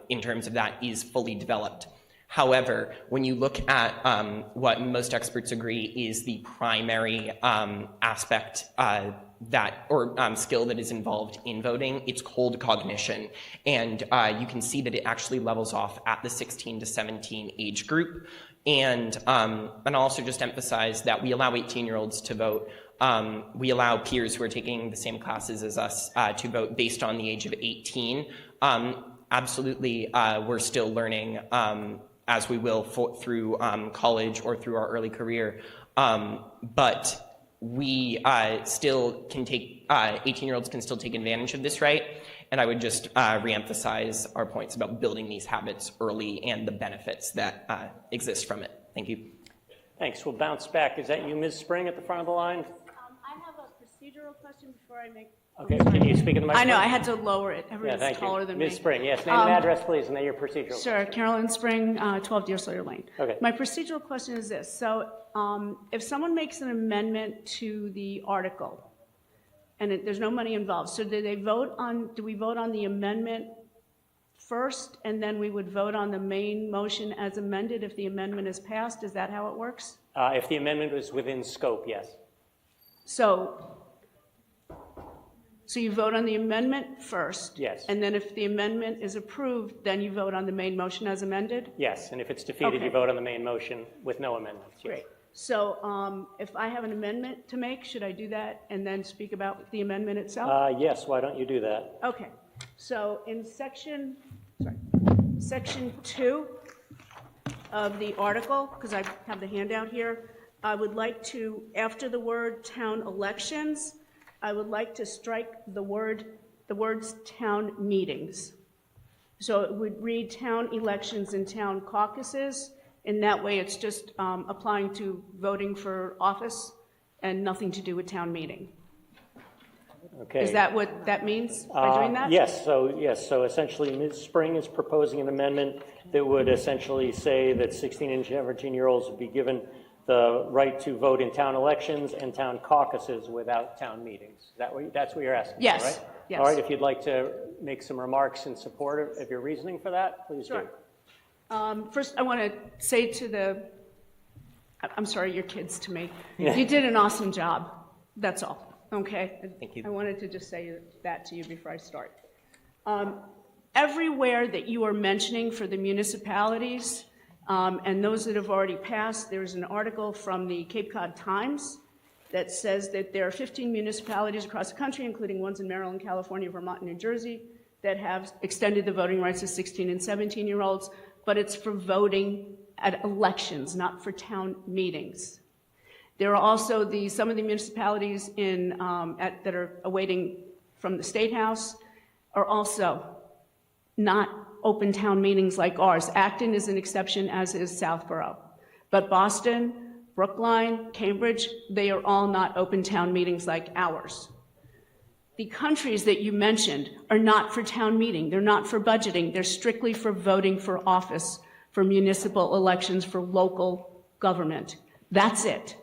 in terms of that, is fully developed. However, when you look at what most experts agree is the primary aspect skill that is involved in voting, it's cold cognition. And you can see that it actually levels off at the 16 to 17 age group. And I'll also just emphasize that we allow 18-year-olds to vote. We allow peers who are taking the same classes as us to vote based on the age of 18. Absolutely, we're still learning as we will through college or through our early career. But we still can take, 18-year-olds can still take advantage of this right. And I would just reemphasize our points about building these habits early and the benefits that exist from it. Thank you. Thanks. We'll bounce back. Is that you, Ms. Spring, at the front of the line? I have a procedural question before I make... Okay, can you speak in the microphone? I know, I had to lower it. Everyone's thank taller you. than Ms. me. Spring, yes, name and address, please, and then your procedural. Sure, Carolyn Spring, 12 Deerslayer Lane. Okay. My procedural question is this. So if someone makes an amendment to the article, and there's no money involved, so do we vote on the amendment first, and then we would vote on the main motion as amended if the amendment is passed? Is that how it works? If the amendment was within scope, yes. So you vote on the amendment first? Yes. And then if the amendment is approved, then you vote on the main motion as amended? Yes, and if it's defeated, Okay. you vote on the main motion with no amendments. Yes. Great. So if I have an amendment to make, should I do that and then speak about the amendment itself? Yes, why don't you do that? Okay. So in section 2 of the article, because I have the handout here, I would like to, after the word town elections, I would like to strike the words town meetings. So it would read town elections and town caucuses. In that way, it's just applying to voting for office and nothing to do with town meeting. Okay. Is that what that means by doing that? Yes, so essentially Ms. Spring is proposing an amendment that would essentially say that 16 and 17-year-olds would be given the right to vote in town elections and town caucuses without town meetings. That's what you're asking for, Yes, right? yes. All right, if you'd like to make some remarks in support of your reasoning for that, please do. First, I want to say to I'm sorry, your kids to me. Yeah. You did an awesome job. That's all, okay? Thank you. I wanted to just say that to you before I start. Everywhere that you are mentioning for the municipalities, and those that have already passed, there's an article from the Cape Cod Times that says that there are 15 municipalities across the country, including ones in Maryland, California, Vermont, and New Jersey, that have extended the voting rights to 16 and 17-year-olds, but it's for voting at elections, not for town meetings. There are also some of the municipalities that are awaiting from the State House are also not open town meetings like ours. Acton is an exception, as is Southborough. But Boston, Brookline, Cambridge, they are all not open town meetings like ours. the countries that you mentioned are not for town meeting. They're not for budgeting. They're strictly for voting for office, for municipal elections, for local government. That's it.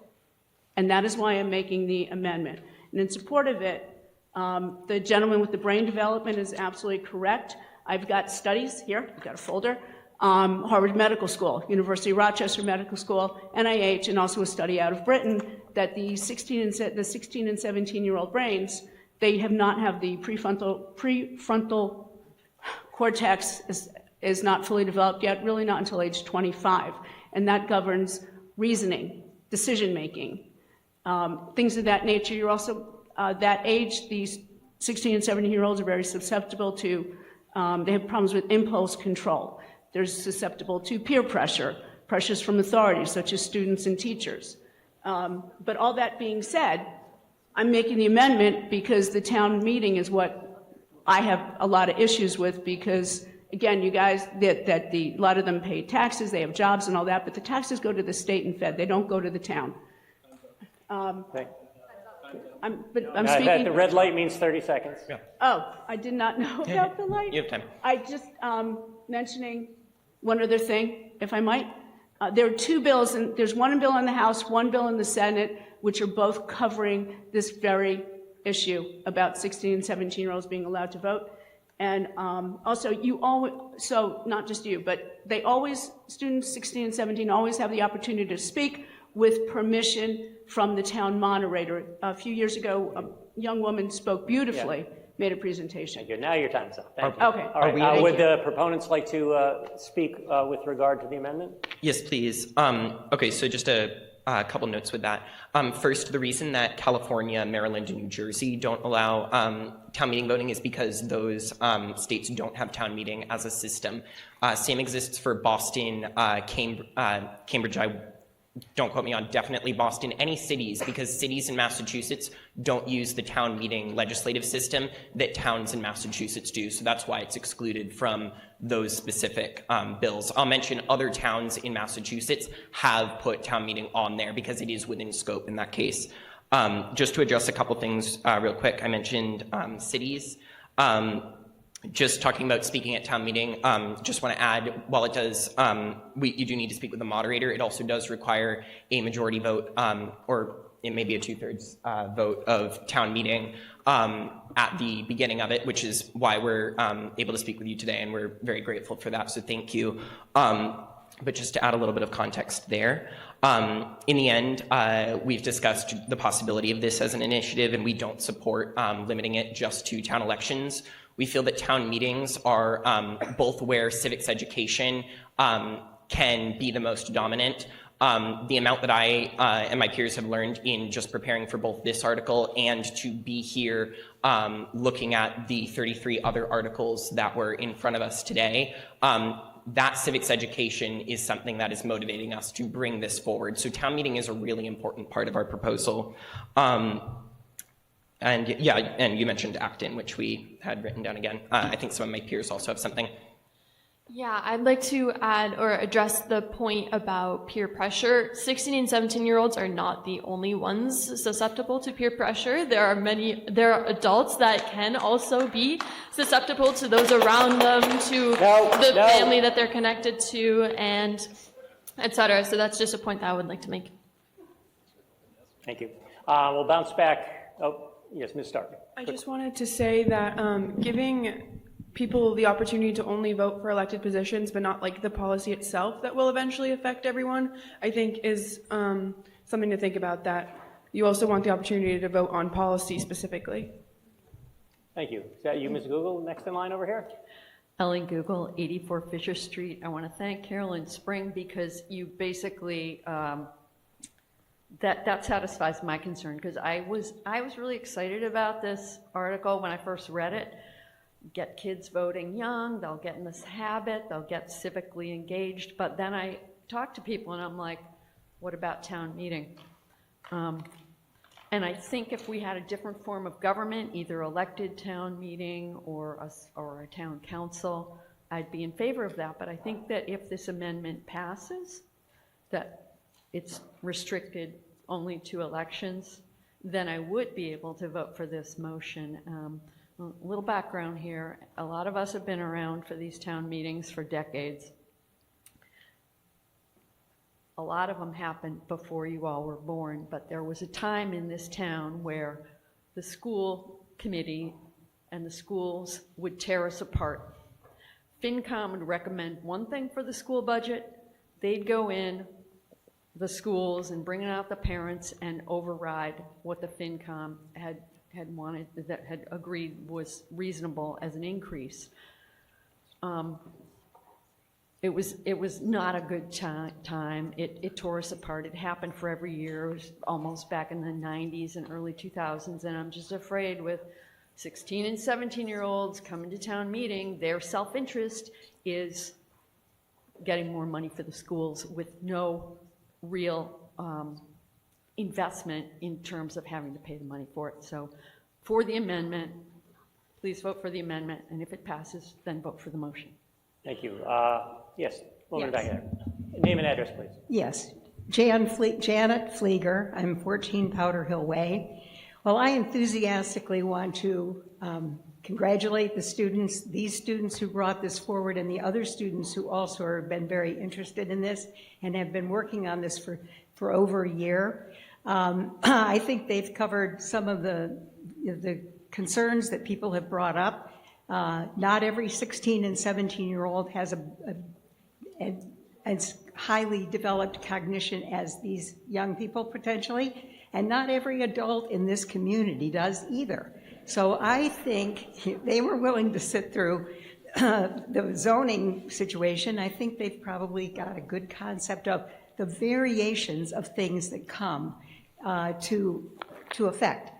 And that is why I'm making the amendment. And in support of it, the gentleman with the brain development is absolutely correct. I've got studies here. I've got a folder. Harvard Medical School, University of Rochester Medical School, NIH, and also a study out of Britain that the 16 and 17-year-old brains, they have not have the prefrontal cortex is not fully developed yet, really not until age 25. And that governs reasoning, decision-making, things of that nature. You're also, that age, these 16 and 17-year-olds are very susceptible to, they have problems with impulse control. They're susceptible to peer pressure, pressures from authorities such as students and teachers. But all that being said, I'm making the amendment because the town meeting is what I have a lot of issues with because, again, you guys, a lot of them pay taxes, they have jobs and all that, but the taxes go to the state and fed, they don't go to the town. Okay. I'm speaking. The red light means 30 seconds. Yeah. Oh, I did not know about the light. You have time. I just, mentioning one other thing, if I might. There are two bills, and there's one bill in the House, one bill in the Senate, which are both covering this very issue about 16 and 17-year-olds being allowed to vote. And also, you always, so not just you, but they always, students 16 and 17 always have the opportunity to speak with permission from the town moderator. A few years ago, a young woman spoke beautifully, made a presentation. Thank you. Now your time's up. Thank you. Okay. All right. Would the proponents like to speak with regard to the amendment? Yes, please. Okay, so just a couple notes with that. First, the reason that California, Maryland, and New Jersey don't allow town meeting voting is because those states don't have town meeting as a system. Same exists for Boston, Cambridge, don't quote me on definitely Boston, any cities, because cities in Massachusetts don't use the town meeting legislative system that towns in Massachusetts do. So that's why it's excluded from those specific bills. I'll mention other towns in Massachusetts have put town meeting on there because it is within scope in that case. Just to address a couple things real quick, I mentioned cities. Just talking about speaking at town meeting, just want to add, while it does, you do need to speak with the moderator, it also does require a majority vote, or it may be a 2/3 vote of town meeting at the beginning of it, which is why we're able to speak with you today, and we're very grateful for that, so thank you. But just to add a little bit of context there, in the end, we've discussed the possibility of this as an initiative, and we don't support limiting it just to town elections. We feel that town meetings are both where civics education can be the most dominant. The amount that I and my peers have learned in just preparing for both this article and to be here looking at the 33 other articles that were in front of us today, that civics education is something that is motivating us to bring this forward. So town meeting is a really important part of our proposal. And yeah, and you mentioned Acton, which we had written down again. I think some of my peers also have something. Yeah, I'd like to add or address the point about peer pressure. 16 and 17-year-olds are not the only ones susceptible to peer pressure. There are adults that can also be susceptible to those around them, to the family that they're connected to, and et cetera. So that's just a point that I would like to make. Thank you. We'll bounce back. Oh, yes, Ms. Stark. I just wanted to say that giving people the opportunity to only vote for elected positions, but not like the policy itself that will eventually affect everyone, I think is something to think about, that you also want the opportunity to vote on policy specifically. Thank you. Is that you, Ms. Google, next in line over here? Ellen Google, 84 Fisher Street. I want to thank Carolyn Spring because you basically, that satisfies my concern, because I was really excited about this article when I first read it. Get kids voting young, they'll get in this habit, they'll get civically engaged, but then I talk to people and I'm like, what about town meeting? And I think if we had a different form of government, either elected town meeting or a town council, I'd be in favor of that. But I think that if this amendment passes, that it's restricted only to elections, then I would be able to vote for this motion. A little background here. A lot of us have been around for these town meetings for decades. A lot of them happened before you all were born, but there was a time in this town where the school committee and the schools would tear us apart. FinCom would recommend one thing for the school budget. They'd go in the schools and bring out the parents and override what the FinCom had wanted, that had agreed was reasonable as an increase. It was not a good time. It tore us apart. It happened for every year. It was almost back in the 90s and early 2000s, and I'm just afraid with 16 and 17-year-olds coming to town meeting, their self-interest is getting more money for the schools with no real investment in terms of having to pay the money for it. So for the amendment, please vote for the amendment, and if it passes, then vote for the motion. Thank you. Yes, woman back there. Name and address, please. Yes, Janet Flieger. I'm 14 Powder Hill Way. Well, I enthusiastically want to congratulate the students, these students who brought this forward, and the other students who also have been very interested in this and have been working on this for over a year. I think they've covered some of the concerns that people have brought up. Not every 16 and 17-year-old has as highly developed cognition as these young people potentially, and not every adult in this community does either. So I think they were willing to sit through the zoning situation. I think they've probably got a good concept of the variations of things that come to effect.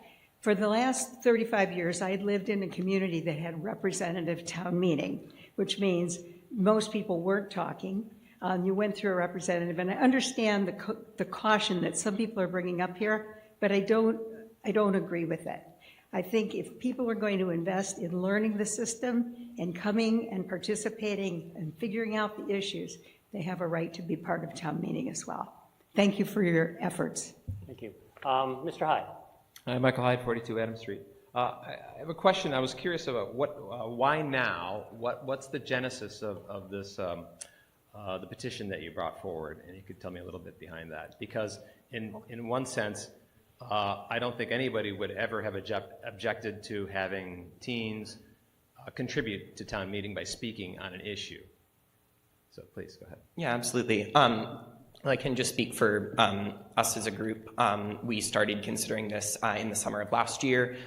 For the last 35 years, I had lived in a community that had representative town meeting, which means most people weren't talking. You went through a representative, and I understand the caution that some people are bringing up here, but I don't agree with it. I think if people are going to invest in learning the system and coming and participating and figuring out the issues, they have a right to be part of town meeting as well. Thank you for your efforts. Thank you. Mr. Hyde. Hi, Michael Hyde, 42 Adams Street. I have a question. I was curious about why now? What's the genesis of this, the petition that you brought forward? And you could tell me a little bit behind that. Because in one sense, I don't think anybody would ever have objected to having teens contribute to town meeting by speaking on an issue. So please, go ahead. Yeah, absolutely. I can just speak for us as a group. We started considering this in the summer of last year.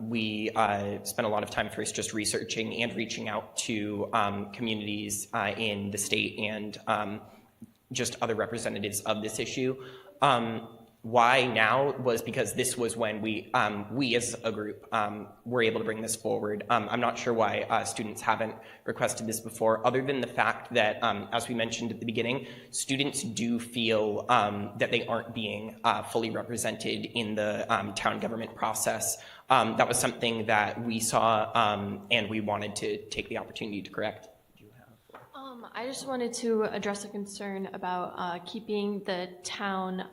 We spent a lot of time first just researching and reaching out to communities in the state and just other representatives of this issue. Why now was because this was when we as a group were able to bring this forward. I'm not sure why students haven't requested this before, other than the fact that, as we mentioned at the beginning, students do feel that they aren't being fully represented in the town government process. That was something that we saw and we wanted to take the opportunity to correct. I just wanted to address a concern about keeping the town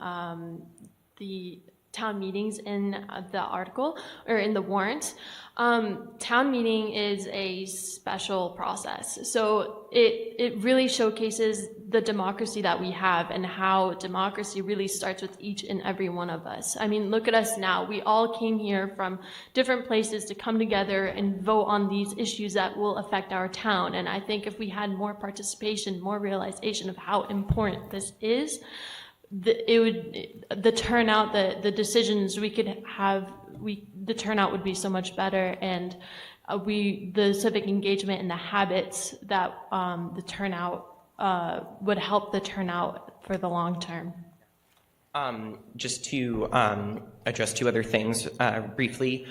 meetings in the article or in the warrant. Town meeting is a special process, so it really showcases the democracy that we have and how democracy really starts with each and every one of us. I mean, look at us now. We all came here from different places to come together and vote on these issues that will affect our town. And I think if we had more participation, more realization of how important this is, the turnout, the decisions we could have, the turnout would be so much better, and the civic engagement and the habits that the turnout would help the turnout for the long term. Just to address two other things briefly,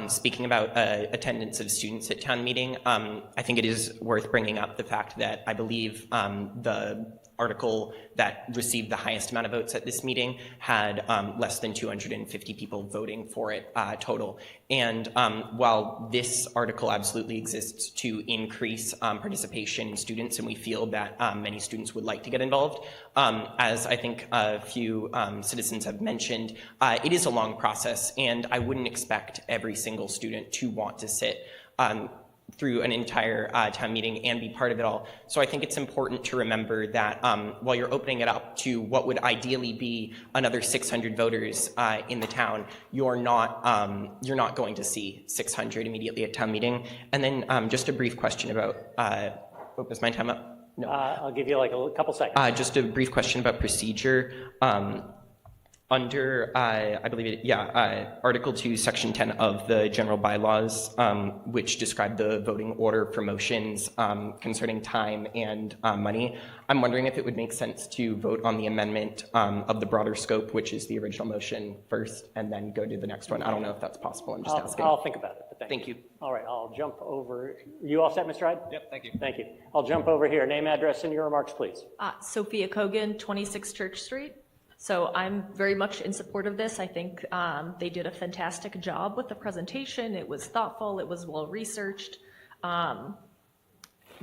speaking about attendance of students at town meeting, I think it is worth bringing up the fact that I believe the article that received the highest amount of votes at this meeting had less than 250 people voting for it total. And while this article absolutely exists to increase participation in students, and we feel that many students would like to get involved, as I think a few citizens have mentioned, it is a long process, and I wouldn't expect every single student to want to sit through an entire town meeting and be part of it all. So I think it's important to remember that while you're opening it up to what would ideally be another 600 voters in the town, you're not going to see 600 immediately at town meeting. And then just a brief question about, what was my time up? No. I'll give you like a couple seconds. Just a brief question about procedure. Under, I believe it, Article 2, Section 10 of the general bylaws, which describe the voting order for motions concerning time and money, I'm wondering if it would make sense to vote on the amendment of the broader scope, which is the original motion first, and then go to the next one. I don't know if that's possible. I'm just asking. I'll think about it. But thank you. All right, I'll jump over. You all set, Mr. Hyde? Yep, thank you. Thank you. I'll jump over here. Name, address, and your remarks, please. Sophia Kogan, 26 Church Street. So I'm very much in support of this. I think they did a fantastic job with the presentation. It was thoughtful, it was well researched.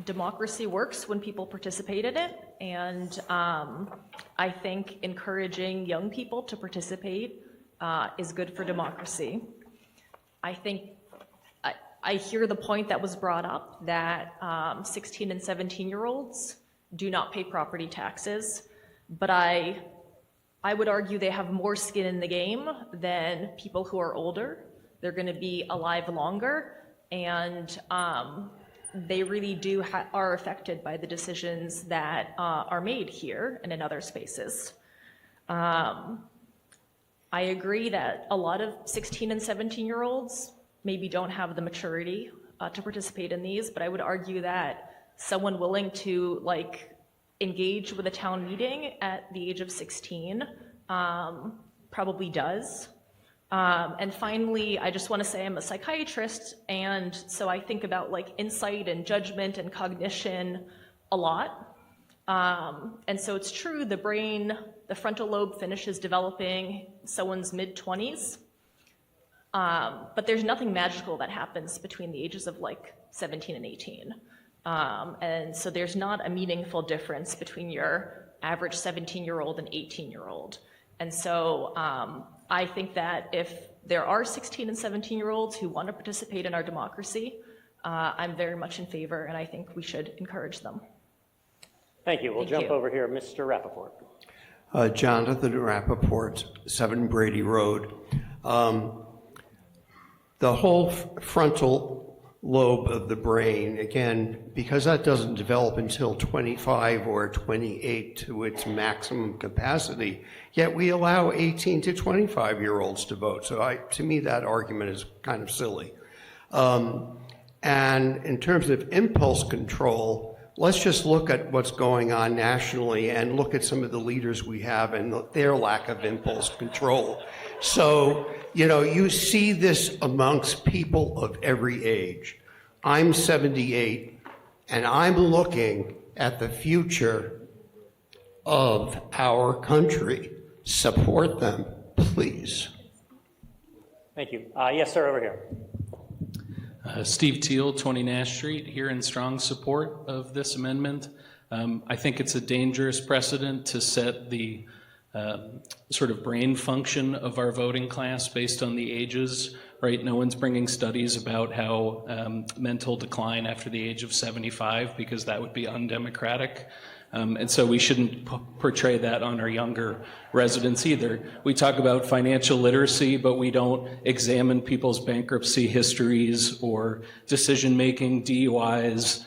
Democracy works when people participate in it, and I think encouraging young people to participate is good for democracy. I think I hear the point that was brought up that 16 and 17-year-olds do not pay property taxes, but I would argue they have more skin in the game than people who are older. They're going to be alive longer, and they really are affected by the decisions that are made here and in other spaces. I agree that a lot of 16 and 17-year-olds maybe don't have the maturity to participate in these, but I would argue that someone willing to engage with a town meeting at the age of 16 probably does. And finally, I just want to say I'm a psychiatrist, and so I think about insight and judgment and cognition a lot. And so it's true, the brain, the frontal lobe finishes developing someone's mid-20s, but there's nothing magical that happens between the ages of 17 and 18. And so there's not a meaningful difference between your average 17-year-old and 18-year-old. And so I think that if there are 16 and 17-year-olds who want to participate in our democracy, I'm very much in favor, and I think we should encourage them. Thank you. We'll Thank jump you. over here. Mr. Rappaport. Jonathan Rappaport, 7 Brady Road. The whole frontal lobe of the brain, again, because that doesn't develop until 25 or 28 to its maximum capacity, yet we allow 18 to 25-year-olds to vote. So to me, that argument is kind of silly. And in terms of impulse control, let's just look at what's going on nationally and look at some of the leaders we have and their lack of impulse control. So, you see this amongst people of every age. I'm 78, and I'm looking at the future of our country. Support them, please. Thank you. Yes, sir, over here. Steve Teal, 20 Nash Street, here in strong support of this amendment. I think it's a dangerous precedent to set the sort of brain function of our voting class based on the ages, right? No one's bringing studies about how mental decline after the age of 75, because that would be undemocratic. And so we shouldn't portray that on our younger residents either. We talk about financial literacy, but we don't examine people's bankruptcy histories or decision-making, DUIs,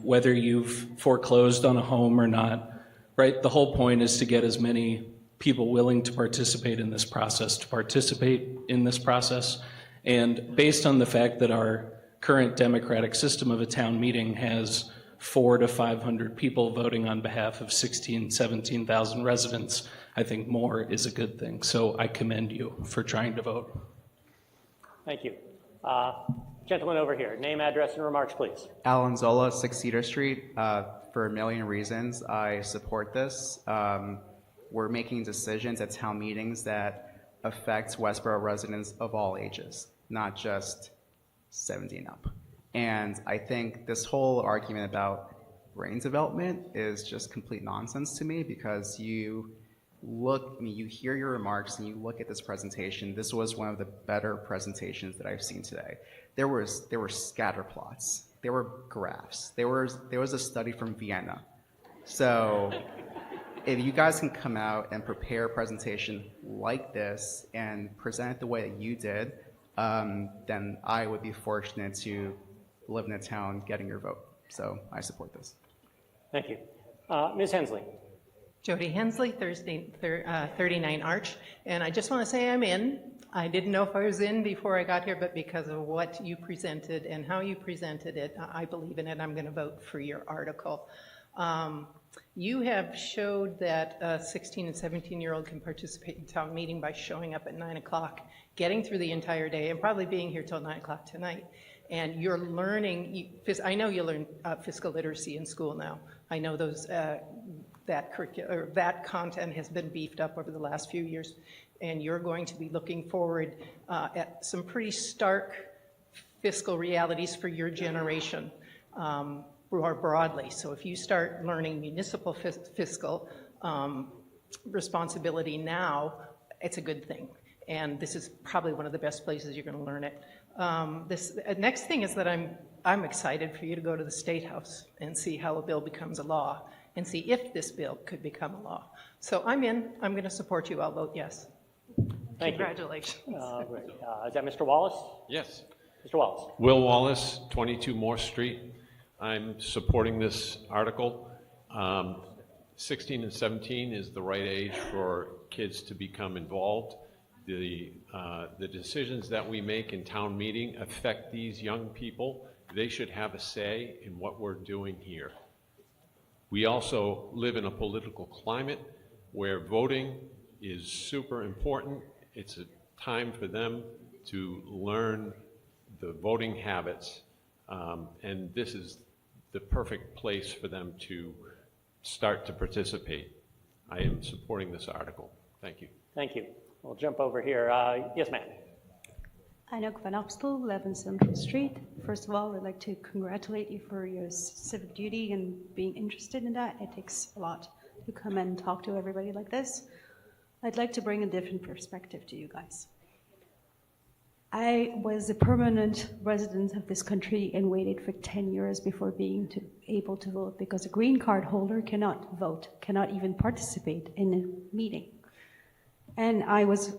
whether you've foreclosed on a home or not, right? The whole point is to get as many people willing to participate in this process to participate in this process. And based on the fact that our current democratic system of a town meeting has 400 to 500 people voting on behalf of 16,000, 17,000 residents, I think more is a good thing. So I commend you for trying to vote. Thank you. Gentleman over here, name, address, and remarks, please. Alan Zola, 6 Cedar Street. For a million reasons, I support this. We're making decisions at town meetings that affect Westborough residents of all ages, not just 70 and up. And I think this whole argument about brain development is just complete nonsense to me, because you hear your remarks and you look at this presentation. This was one of the better presentations that I've seen today. There were scatter plots. There were graphs. There was a study from Vienna. So if you guys can come out and prepare a presentation like this and present it the way that you did, then I would be fortunate to live in a town getting your vote. So I support this. Thank you. Ms. Hensley. Jody Hensley, 39 Arch, and I just want to say I'm in. I didn't know if I was in before I got here, but because of what you presented and how you presented it, I believe in it. I'm going to vote for your article. You have showed that a 16 and 17-year-old can participate in town meeting by showing up at 9 o'clock, getting through the entire day, and probably being here till 9 o'clock tonight. And you're learning, I know you learn fiscal literacy in school now. I know that content has been beefed up over the last few years, and you're going to be looking forward at some pretty stark fiscal realities for your generation more broadly. So if you start learning municipal fiscal responsibility now, it's a good thing. And this is probably one of the best places you're going to learn it. This next thing is that I'm excited for you to go to the State House and see how a bill becomes a law, and see if this bill could become a law. So I'm in. I'm going to support you. I'll vote yes. Thank Congratulations. you. Is that Mr. Wallace? Yes. Mr. Wallace. Will Wallace, 22 Morse Street. I'm supporting this article. 16 and 17 is the right age for kids to become involved. The decisions that we make in town meeting affect these young people. They should have a say in what we're doing here. We also live in a political climate where voting is super important. It's a time for them to learn the voting habits, and this is the perfect place for them to start to participate. I am supporting this article. Thank you. Thank you. We'll jump over here. Yes, ma'am. Anouk Van Opstel, 11 Central Street. First of all, I'd like to congratulate you for your civic duty and being interested in that. It takes a lot to come and talk to everybody like this. I'd like to bring a different perspective to you guys. I was a permanent resident of this country and waited for 10 years before being able to vote, because a green card holder cannot vote, cannot even participate in a meeting. And I was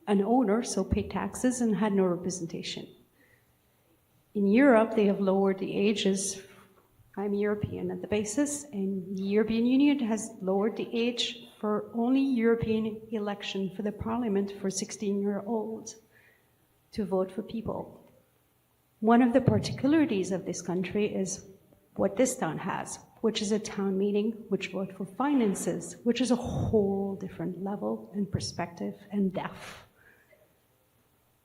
an owner, so paid taxes and had no representation. In Europe, they have lowered the ages. I'm European at the basis, and the European Union has lowered the age for only European election for the parliament for 16-year-olds to vote for people. One of the particularities of this country is what this town has, which is a town meeting which vote for finances, which is a whole different level and perspective and depth.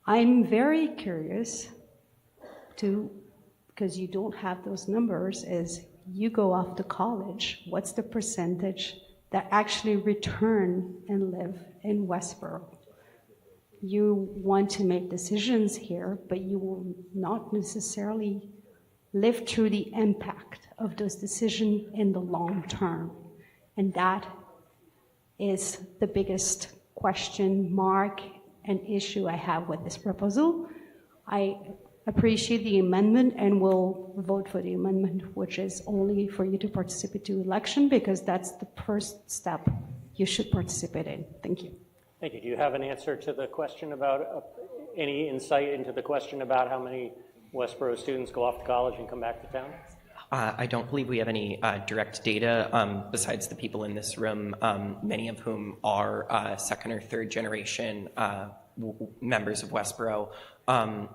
I'm very curious because you don't have those numbers, is you go off to college, what's the percentage that actually return and live in Westborough? You want to make decisions here, but you will not necessarily live through the impact of those decisions in the long term. And that is the biggest question mark and issue I have with this proposal. I appreciate the amendment and will vote for the amendment, which is only for you to participate to election, because that's the first step you should participate in. Thank you. Thank you. Do you have an answer to the question about, any insight into the question about how many Westborough students go off to college and come back to town? I don't believe we have any direct data besides the people in this room, many of whom are second or third generation members of Westborough. I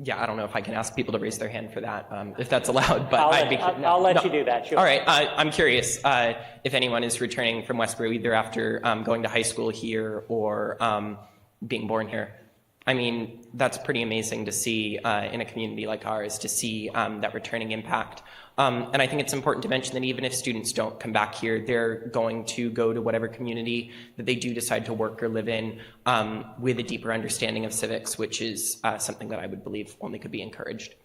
don't know if I can ask people to raise their hand for that, if that's allowed, but I'll let you do that. Sure. All right, I'm curious if anyone is returning from Westborough either after going to high school here or being born here. I mean, that's pretty amazing to see in a community like ours, to see that returning impact. And I think it's important to mention that even if students don't come back here, they're going to go to whatever community that they do decide to work or live in with a deeper understanding of civics, which is something that I would believe only could be encouraged.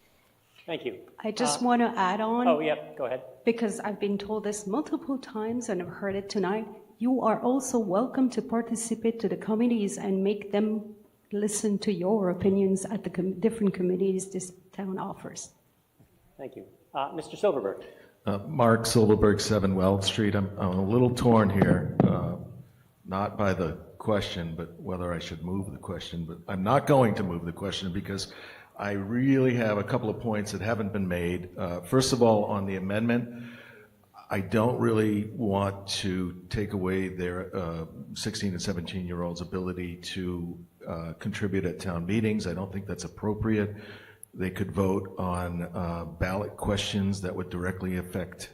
Thank you. I just want to add on. Oh, yep, go ahead. Because I've been told this multiple times and I've heard it tonight. You are also welcome to participate to the committees and make them listen to your opinions at the different committees this town offers. Thank you. Mr. Silverberg. Mark Silverberg, 7 Weld Street. I'm a little torn here, not by the question, but whether I should move the question. But I'm not going to move the question because I really have a couple of points that haven't been made. First of all, on the amendment, I don't really want to take away their 16 and 17-year-olds' ability to contribute at town meetings. I don't think that's appropriate. They could vote on ballot questions that would directly affect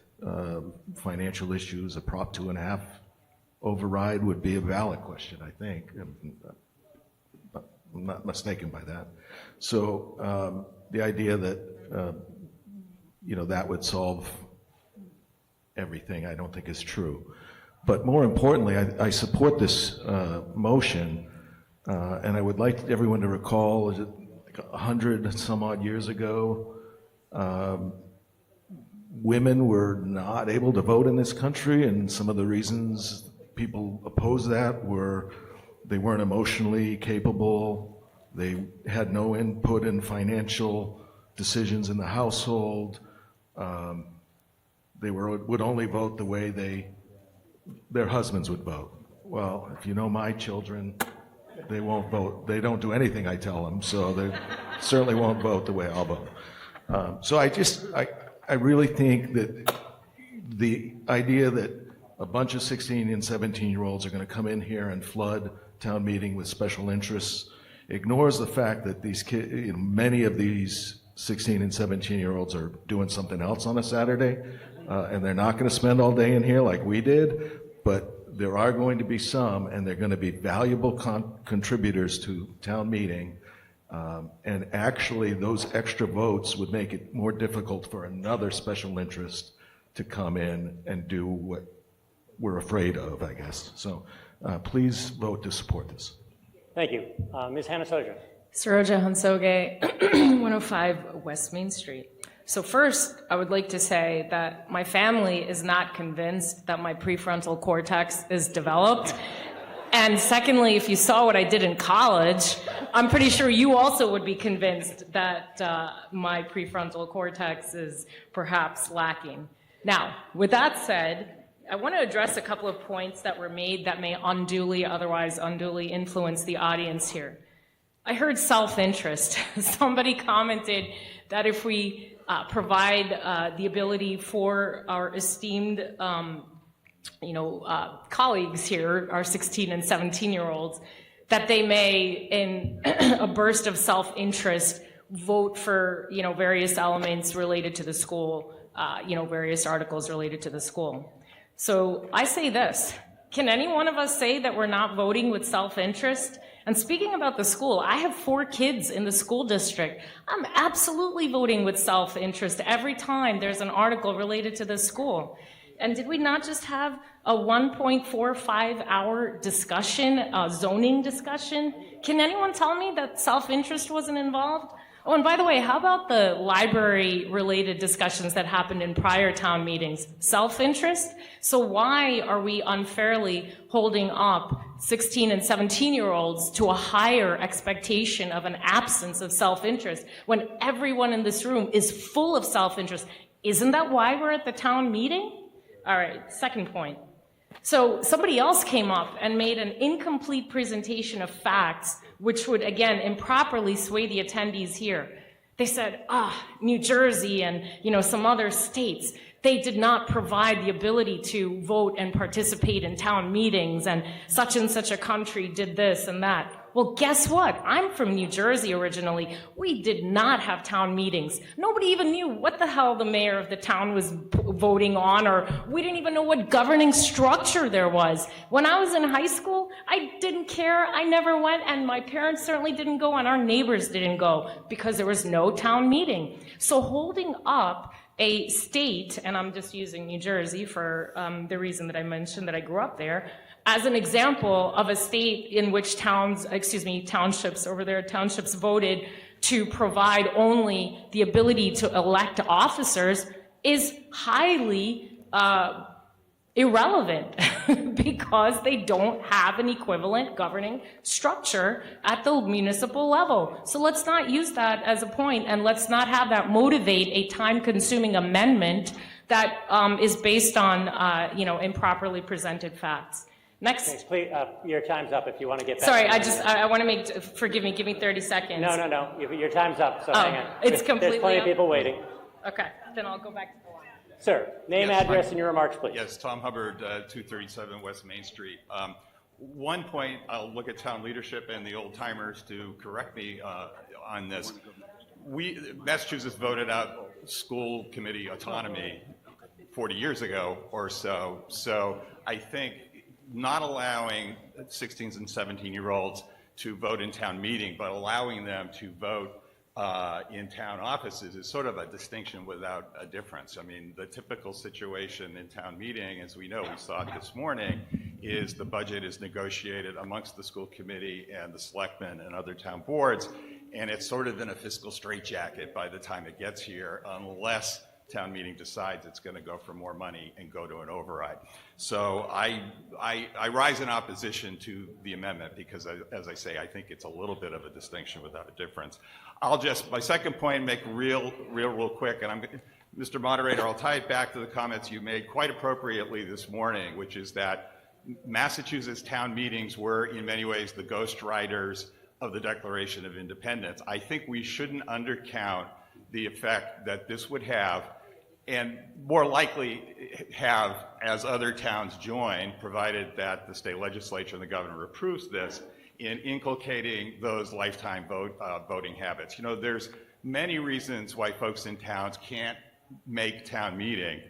financial issues. A Prop 2.5 override would be a ballot question, I think. I'm not mistaken by that. So the idea that that would solve everything, I don't think is true. But more importantly, I support this motion, and I would like everyone to recall, is it like 100 some odd years ago, women were not able to vote in this country, and some of the reasons people opposed that were they weren't emotionally capable, they had no input in financial decisions in the household, they would only vote the way their husbands would vote. Well, if you know my children, they won't vote. They don't do anything I tell them, so they certainly won't vote the way I'll vote. So I really think that the idea that a bunch of 16 and 17-year-olds are going to come in here and flood town meeting with special interests ignores the fact that these kids, many of these 16 and 17-year-olds are doing something else on a Saturday, and they're not going to spend all day in here like we did, but there are going to be some, and they're going to be valuable contributors to town meeting, and actually those extra votes would make it more difficult for another special interest to come in and do what we're afraid of, I guess. So please vote to support this. Thank you. Ms. Hannah Soja. Saroja Hansoge, 105 West Main Street. So first, I would like to say that my family is not convinced that my prefrontal cortex is developed. And secondly, if you saw what I did in college, I'm pretty sure you also would be convinced that my prefrontal cortex is perhaps lacking. Now, with that said, I want to address a couple of points that were made that may otherwise unduly influence the audience here. I heard self-interest. Somebody commented that if we provide the ability for our esteemed colleagues here, our 16 and 17-year-olds, that they may, in a burst of self-interest, vote for, various elements related to the school, various articles related to the school. So I say this, can any one of us say that we're not voting with self-interest? And speaking about the school, I have 4 kids in the school district. I'm absolutely voting with self-interest every time there's an article related to the school. And did we not just have a 1.45-hour discussion, zoning discussion? Can anyone tell me that self-interest wasn't involved? Oh, and by the way, how about the library-related discussions that happened in prior town meetings? Self-interest? So why are we unfairly holding up 16 and 17-year-olds to a higher expectation of an absence of self-interest when everyone in this room is full of self-interest? Isn't that why we're at the town meeting? All right, second point. So somebody else came up and made an incomplete presentation of facts, which would, again, improperly sway the attendees here. They said, New Jersey and, some other states, they did not provide the ability to vote and participate in town meetings, and such a country did this and that. Well, guess what? I'm from New Jersey originally. We did not have town meetings. Nobody even knew what the hell the mayor of the town was voting on, or we didn't even know what governing structure there was. When I was in high school, I didn't care. I never went, and my parents certainly didn't go, and our neighbors didn't go because there was no town meeting. So holding up a state, and I'm just using New Jersey for the reason that I mentioned that I grew up there, as an example of a state in which townships voted to provide only the ability to elect officers is highly irrelevant because they don't have an equivalent governing structure at the municipal level. So let's not use that as a point, and let's not have that motivate a time-consuming amendment that is based on improperly presented facts. Next. Okay, please, your time's up if you want to get back. Sorry, I want to make, forgive me, give me 30 seconds. No. Your time's up, so hang on. It's completely There's plenty of up? people waiting. Okay, then I'll go back to the line. Sir, name, Yes, address, hi. and your remarks, please. Yes, Tom Hubbard, 237 West Main Street. One point, I'll look at town leadership and the old timers to correct me on this. Massachusetts voted out school committee autonomy 40 years ago or so. So I think not allowing 16 and 17-year-olds to vote in town meeting, but allowing them to vote in town offices is sort of a distinction without a difference. I mean, the typical situation in town meeting, as we know, we saw it this morning, is the budget is negotiated amongst the school committee and the selectmen and other town boards, and it's sort of in a fiscal straitjacket by the time it gets here, unless town meeting decides it's going to go for more money and go to an override. So I rise in opposition to the amendment because, as I say, I think it's a little bit of a distinction without a difference. My second point, make real quick, and Mr. Moderator, I'll tie it back to the comments you made quite appropriately this morning, which is that Massachusetts town meetings were in many ways the ghostwriters of the Declaration of Independence. I think we shouldn't undercount the effect that this would have, and more likely have as other towns join, provided that the state legislature and the governor approves this, in inculcating those lifetime voting habits. You know, there's many reasons why folks in towns can't make town meeting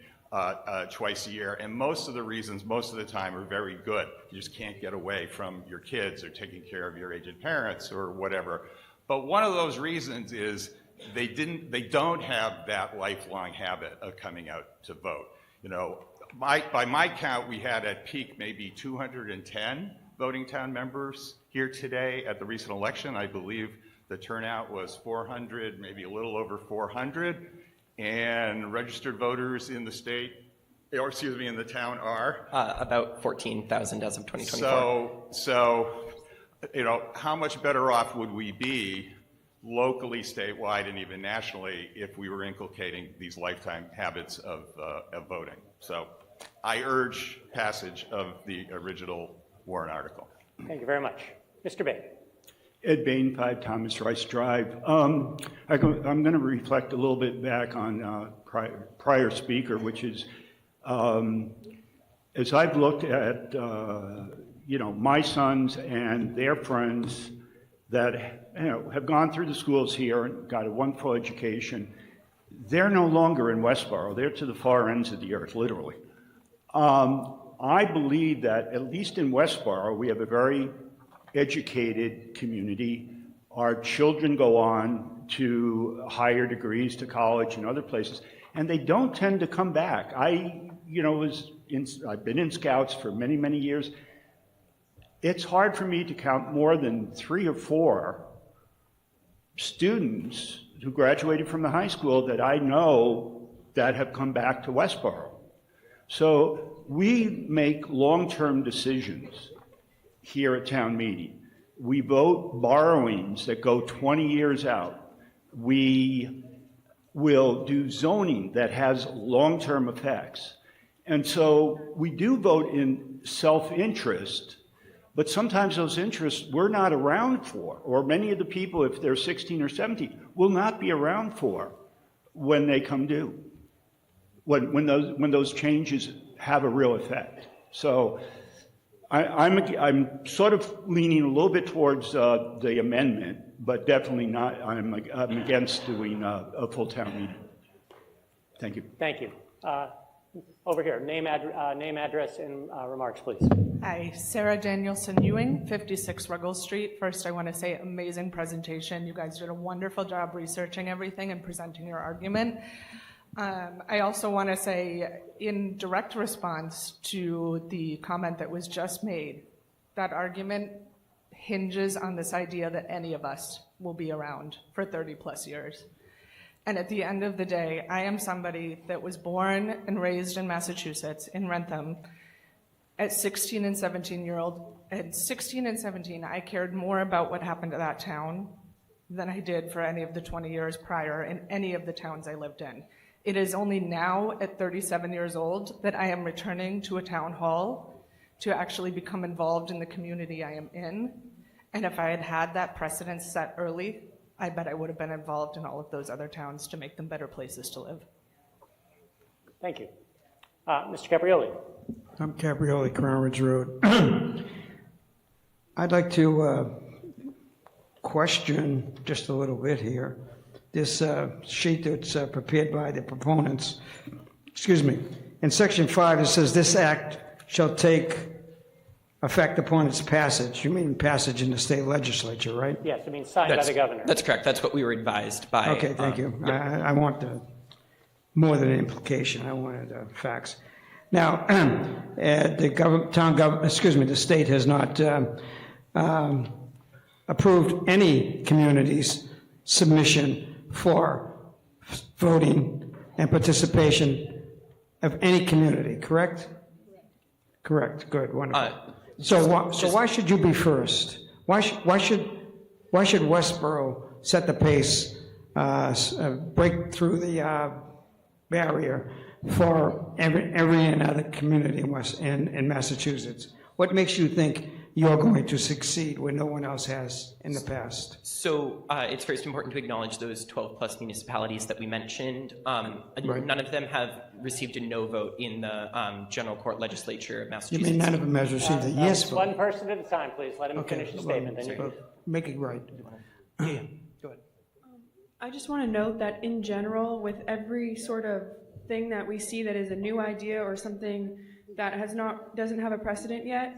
twice a year, and most of the reasons, most of the time, are very good. You just can't get away from your kids or taking care of your aged parents or whatever. But one of those reasons is they don't have that lifelong habit of coming out to vote. You know, by my count, we had at peak maybe 210 voting town members here today. At the recent election, I believe the turnout was 400, maybe a little over 400, and registered voters in the state, or excuse me, in the town are? About 14,000 as of 2024. So, you know, how much better off would we be locally, statewide, and even nationally if we were inculcating these lifetime habits of voting? So I urge passage of the original warrant article. Thank you very much. Mr. Bain. Ed Bain, 5 Thomas Rice Drive. I'm going to reflect a little bit back on prior speaker, which is, as I've looked at, my sons and their friends that have gone through the schools here and got a wonderful education, they're no longer in Westborough. They're to the far ends of the earth, literally. I believe that, at least in Westborough, we have a very educated community. Our children go on to higher degrees, to college and other places, and they don't tend to come back. I've been in Scouts for many, many years. It's hard for me to count more than 3 or 4 students who graduated from the high school that I know that have come back to Westborough. So we make long-term decisions here at town meeting. We vote borrowings that go 20 years out. We will do zoning that has long-term effects. And so we do vote in self-interest, but sometimes those interests we're not around for, or many of the people, if they're 16 or 17, will not be around for when they come due, when those changes have a real effect. So I'm sort of leaning a little bit towards the amendment, but definitely not, I'm against doing a full town meeting. Thank you. Thank you. Over here, name, address, and remarks, please. Hi, Sarah Danielson Ewing, 56 Ruggles Street. First, I want to say amazing presentation. You guys did a wonderful job researching everything and presenting your argument. I also want to say, in direct response to the comment that was just made, that argument hinges on this idea that any of us will be around for 30 plus years. And at the end of the day, I am somebody that was born and raised in Massachusetts, in Wrentham. At 16 and 17-year-old, at 16 and 17, I cared more about what happened to that town than I did for any of the 20 years prior in any of the towns I lived in. It is only now, at 37 years old, that I am returning to a town hall to actually become involved in the community I am in. And if I had had that precedent set early, I bet I would have been involved in all of those other towns to make them better places to live. Thank you. Mr. Caprioli. I'm Caprioli, Crown Ridge Road. I'd like to question just a little bit here. This sheet that's prepared by the proponents, excuse me, in section 5 it says this act shall take effect upon its passage. You mean passage in the state legislature, right? Yes, I mean signed by the governor. That's correct. That's what we were advised by. Okay, thank you. Yep. I want more than an implication. I wanted facts. Now, the state has not approved any community's submission for voting and participation of any community, correct? Correct, good, wonderful. So why should you be first? Why should Westborough set the pace, break through the barrier for every another community in Massachusetts? What makes you think you're going to succeed when no one else has in the past? So it's first important to acknowledge those 12 plus municipalities that we mentioned. Right. None of them have received a no vote in the general court legislature of You Massachusetts. mean none of them has received a yes vote? One person at a time, please. Let him finish the statement. Then you Make it right. I just want to note that in general, with every sort of thing that we see that is a new idea or something that doesn't have a precedent yet,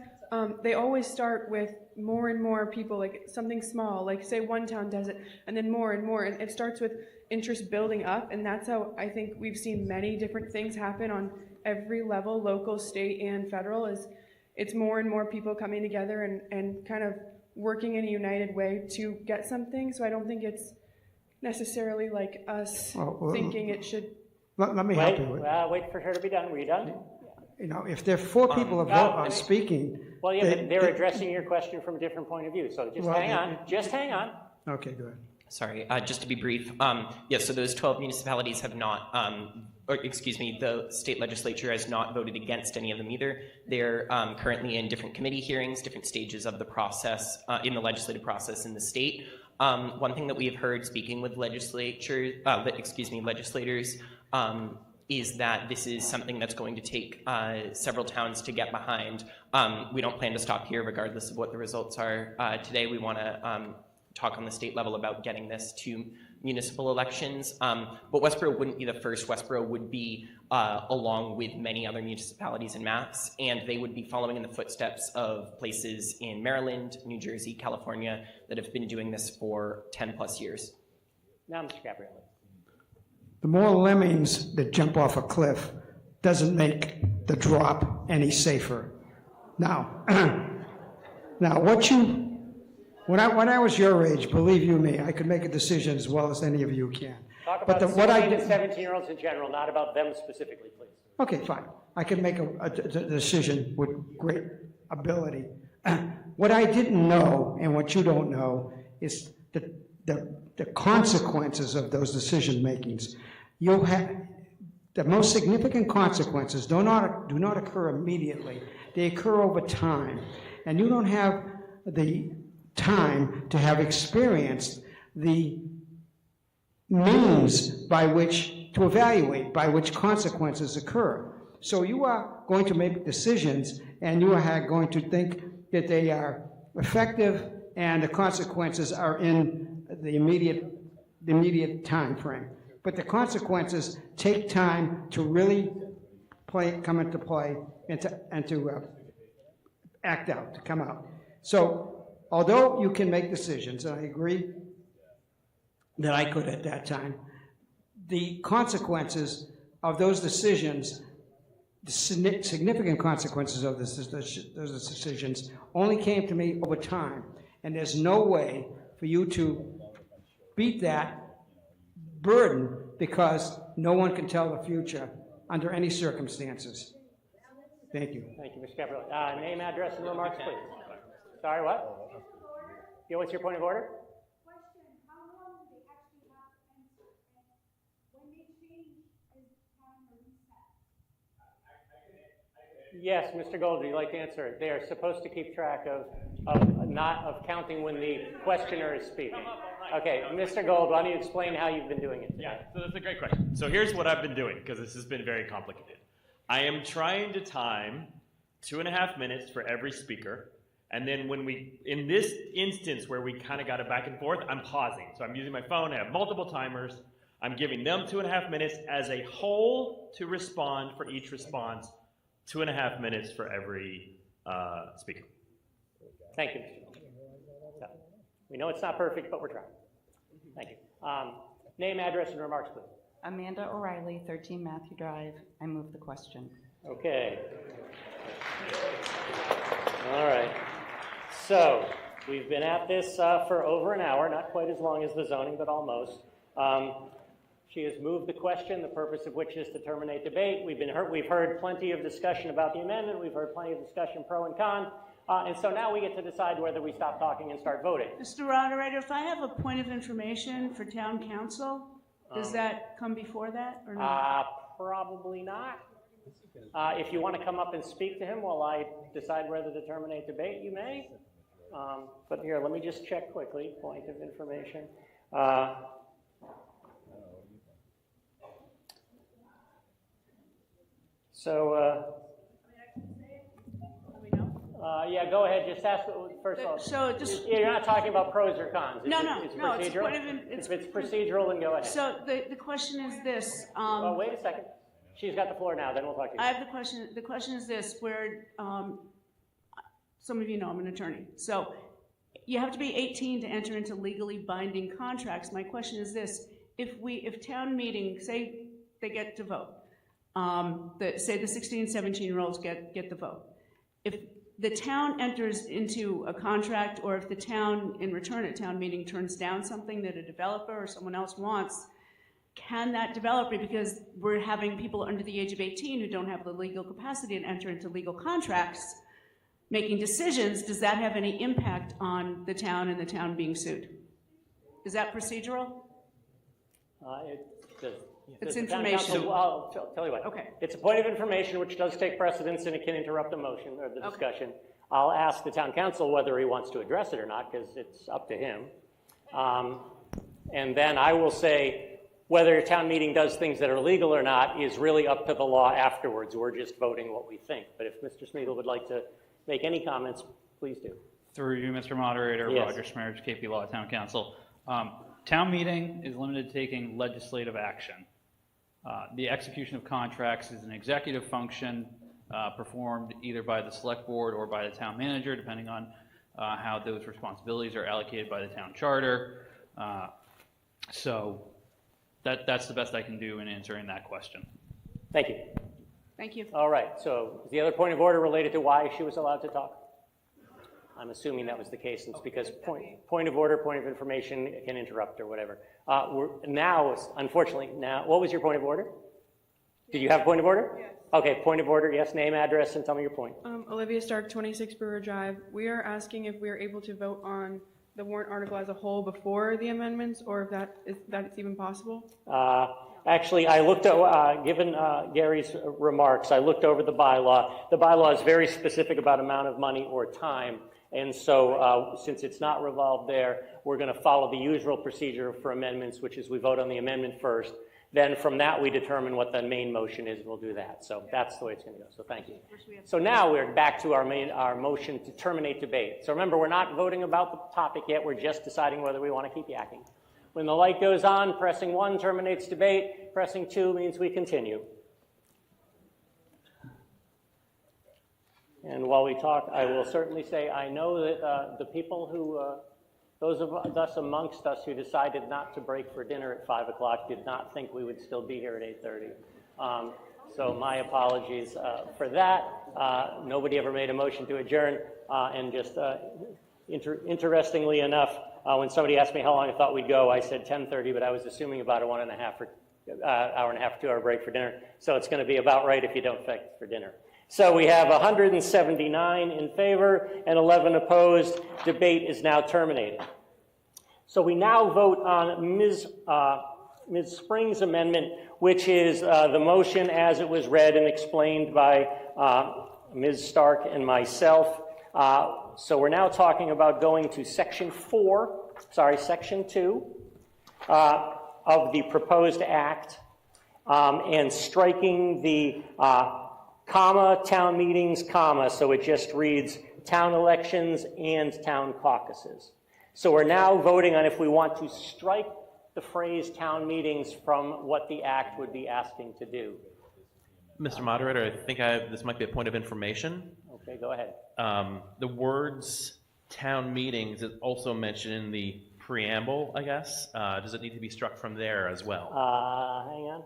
they always start with more and more people, like something small, like say one town does it, and then more and more, and it starts with interest building up, and that's how I think we've seen many different things happen on every level, local, state, and federal, is it's more and more people coming together and kind of working in a united way to get something. So I don't think it's necessarily like us thinking it should. Let me help you. Wait for her to be done. Were you done? You know, if there are 4 people speaking. Well, yeah, but they're addressing your question from a different point of view. So just hang on. Just hang on. Okay, go ahead. Sorry, just to be brief. Yes, so those 12 municipalities have not, the state legislature has not voted against any of them either. They're currently in different committee hearings, different stages of the process, in the legislative process in the state. One thing that we have heard speaking with legislators, is that this is something that's going to take several towns to get behind. We don't plan to stop here regardless of what the results are today. We want to talk on the state level about getting this to municipal elections. But Westborough wouldn't be the first. Westborough would be along with many other municipalities in Mass, and they would be following in the footsteps of places in Maryland, New Jersey, California that have been doing this for 10 plus years. Now, Mr. Gabrielli. The more lemmings that jump off a cliff doesn't make the drop any safer. Now, when I was your age, believe you me, I could make a decision as well as any of you can. Talk about 16 and 17-year-olds in general, not about them specifically, please. Okay, fine. I can make a decision with great ability. What I didn't know, and what you don't know, is the consequences of those decision makings. You'll have the most significant consequences do not occur immediately. They occur over time, and you don't have the time to have experienced the means by which to evaluate by which consequences occur. So you are going to make decisions, and you are going to think that they are effective and the consequences are in the immediate time frame. But the consequences take time to really come into play and to act out, to come out. So although you can make decisions, and I agree that I could at that time, the consequences of those decisions, the significant consequences of those decisions only came to me over time. And there's no way for you to beat that burden because no one can tell the future under any circumstances. Thank you. Thank you, Mr. Caprelli. Name, address, and remarks, please. Sorry, what? Yeah, what's your point of order? Yes, Mr. Gold, would you like to answer it? They are supposed to keep track of counting when the questioner is speaking. Okay, Mr. Gold, why don't you explain how you've been doing it today? Yeah, so that's a great question. So here's what I've been doing, because this has been very complicated. I am trying to time 2.5 minutes for every speaker, and then in this instance where we kind of got it back and forth, I'm pausing. So I'm using my phone, I have multiple timers, I'm giving them 2.5 minutes as a whole to respond for each response, 2.5 minutes for every speaker. Thank you, Mr. So, we know it's not perfect, but we're trying. Thank you. Name, address, and remarks, please. Amanda O'Reilly, 13 Matthew Drive. I move the question. Okay. All right. So we've been at this for over an hour, not quite as long as the zoning, but almost. She has moved the question, the purpose of which is to terminate debate. We've heard plenty of discussion about the amendment. We've heard plenty of discussion pro and con. And so now we get to decide whether we stop talking and start voting. Mr. Moderator, if I have a point of information for town council, does that come before that or not? Probably not. If you want to come up and speak to him while I decide whether to terminate debate, you may. But here, let me just check quickly. Point of information. Yeah, go ahead. Just ask first of all. So You're not talking about pros or cons. No. It's procedural. If it's procedural, then go ahead. So the question is this. Well, wait a second. She's got the floor now. Then we'll talk to you. I have the question. The question is this: where some of you know I'm an attorney, so you have to be 18 to enter into legally binding contracts. My question is this: if town meeting, say they get to vote, say the 16 and 17-year-olds get the vote. If the town enters into a contract, or if the town in return at town meeting turns down something that a developer or someone else wants, can that developer, because we're having people under the age of 18 who don't have the legal capacity to enter into legal contracts, making decisions, does that have any impact on the town and the town being sued? Is that procedural? It's information. I'll tell you what. Okay. It's a point of information which does take precedence and it can interrupt the motion or the discussion. I'll ask the town council whether he wants to address it or not, because it's up to him. And then I will say whether a town meeting does things that are legal or not is really up to the law afterwards. We're just voting what we think. But if Mr. Smeagol would like to make any comments, please do. Through you, Mr. Moderator, Yes. Roger Smerge, KP Law Town Council. Town meeting is limited to taking legislative action. The execution of contracts is an executive function performed either by the select board or by the town manager, depending on how those responsibilities are allocated by the town charter. So that's the best I can do in answering that question. Thank you. Thank you. All right. So is the other point of order related to why she was allowed to talk? I'm assuming that was the case. It's because point of order, point of information can interrupt or whatever. Unfortunately, what was your point of order? Did you have a point of order? Yes. Okay, point of order, yes, name, address, and tell me your point. Olivia Stark, 26 Brewer Drive. We are asking if we are able to vote on the warrant article as a whole before the amendments, or if that's even possible? Actually, I looked at, given Gary's remarks, I looked over the bylaw. The bylaw is very specific about amount of money or time. And so since it's not revolved there, we're going to follow the usual procedure for amendments, which is we vote on the amendment first. Then from that, we determine what the main motion is, and we'll do that. So that's the way it's going to go. So thank you. So now we're back to our motion to terminate debate. So remember, we're not voting about the topic yet. We're just deciding whether we want to keep yakking. When the light goes on, pressing 1 terminates debate. Pressing 2 means we continue. And while we talk, I will certainly say I know that the people who, those of us amongst us who decided not to break for dinner at 5 o'clock did not think we would still be here at 8:30. So my apologies for that. Nobody ever made a motion to adjourn. And just interestingly enough, when somebody asked me how long I thought we'd go, I said 10:30, but I was assuming about a 1.5 hour and a half, 2 hour break for dinner. So it's going to be about right if you don't affect for dinner. So we have 179 in favor and 11 opposed. Debate is now terminated. So we now vote on Ms. Spring's amendment, which is the motion as it was read and explained by Ms. Stark and myself. So we're now talking about going to section 2 of the proposed act and striking the comma, town meetings, comma, so it just reads town elections and town caucuses. So we're now voting on if we want to strike the phrase town meetings from what the act would be asking to do. Mr. Moderator, I think this might be a point of information. Okay, go ahead. The words town meetings is also mentioned in the preamble, I guess. Does it need to be struck from there as well? Hang on.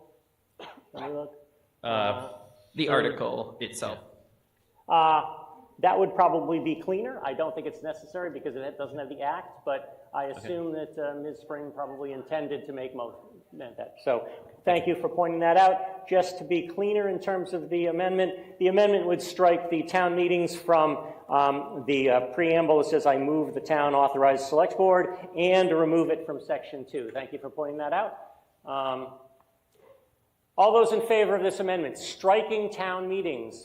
Let me look. The article itself. That would probably be cleaner. I don't think it's necessary because it doesn't have the act, but I assume that Ms. Spring probably intended to make that. So thank you for pointing that out. Just to be cleaner in terms of the amendment would strike the town meetings from the preamble. It says, I move the town authorized select board, and to remove it from section 2. Thank you for pointing that out. All those in favor of this amendment, striking town meetings.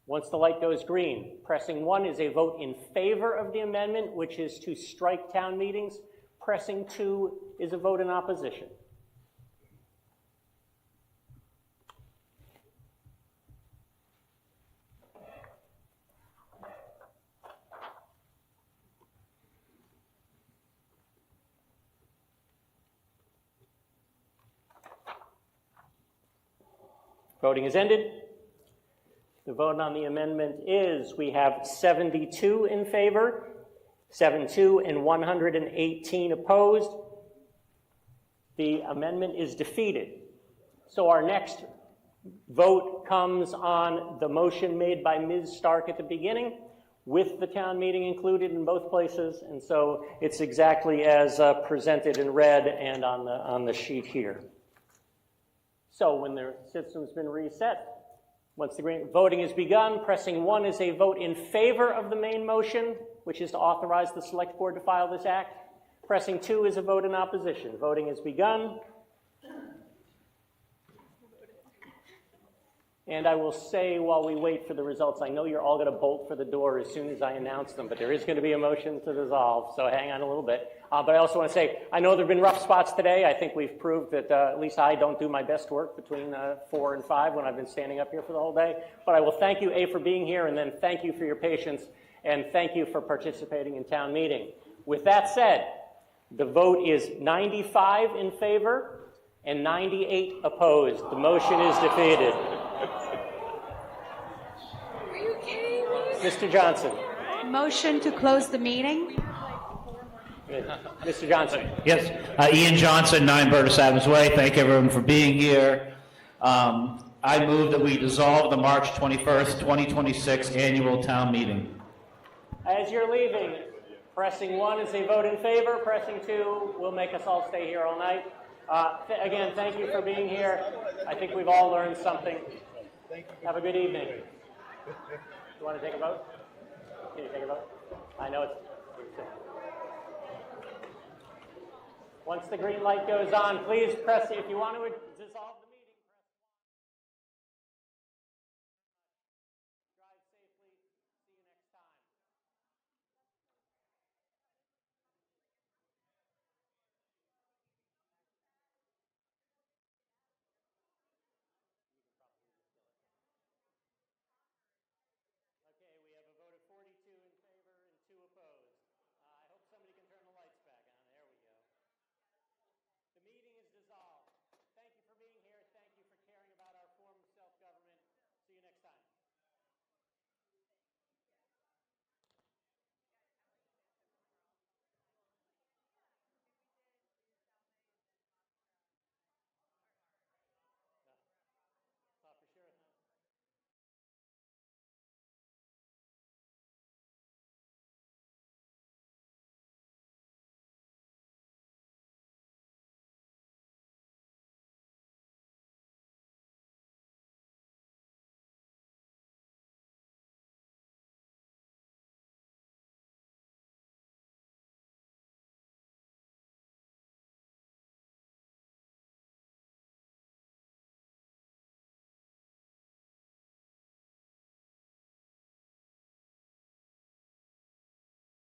Once the light goes green, pressing 1 is a vote in favor of the amendment, which is to strike town meetings. Pressing 2 is a vote in opposition. Voting is ended. The vote on the amendment is, we have 72 in favor, 72 and 118 opposed. The amendment is defeated. So our next vote comes on the motion made by Ms. Stark at the beginning, with the town meeting included in both places, and so it's exactly as presented in red and on the sheet here. So when the system's been reset, once the voting has begun, pressing 1 is a vote in favor of the main motion, which is to authorize the select board to file this act. Pressing 2 is a vote in opposition. Voting has begun. And I will say while we wait for the results, I know you're all going to bolt for the door as soon as I announce them, but there is going to be a motion to dissolve, so hang on a little bit. But I also want to say, I know there have been rough spots today. I think we've proved that at least I don't do my best work between 4 and 5 when I've been standing up here for the whole day. But I will thank you, A, for being here, and then thank you for your patience, and thank you for participating in town meeting. With that said, the vote is 95 in favor and 98 opposed. The motion is defeated. Mr. Johnson. Motion to close the meeting. Mr. Johnson. Yes, Ian Johnson, 9 Burtis Adams Way. Thank everyone for being here. I move that we dissolve the March 21st, 2026 annual town meeting. As you're leaving, pressing 1 is a vote in favor. Pressing 2 will make us all stay here all night. Again, thank you for being here. I think we've all learned something. Have a good evening. You want to take a vote? Can you take a vote? I know it's... Once the green light goes on, please press, if you want to dissolve the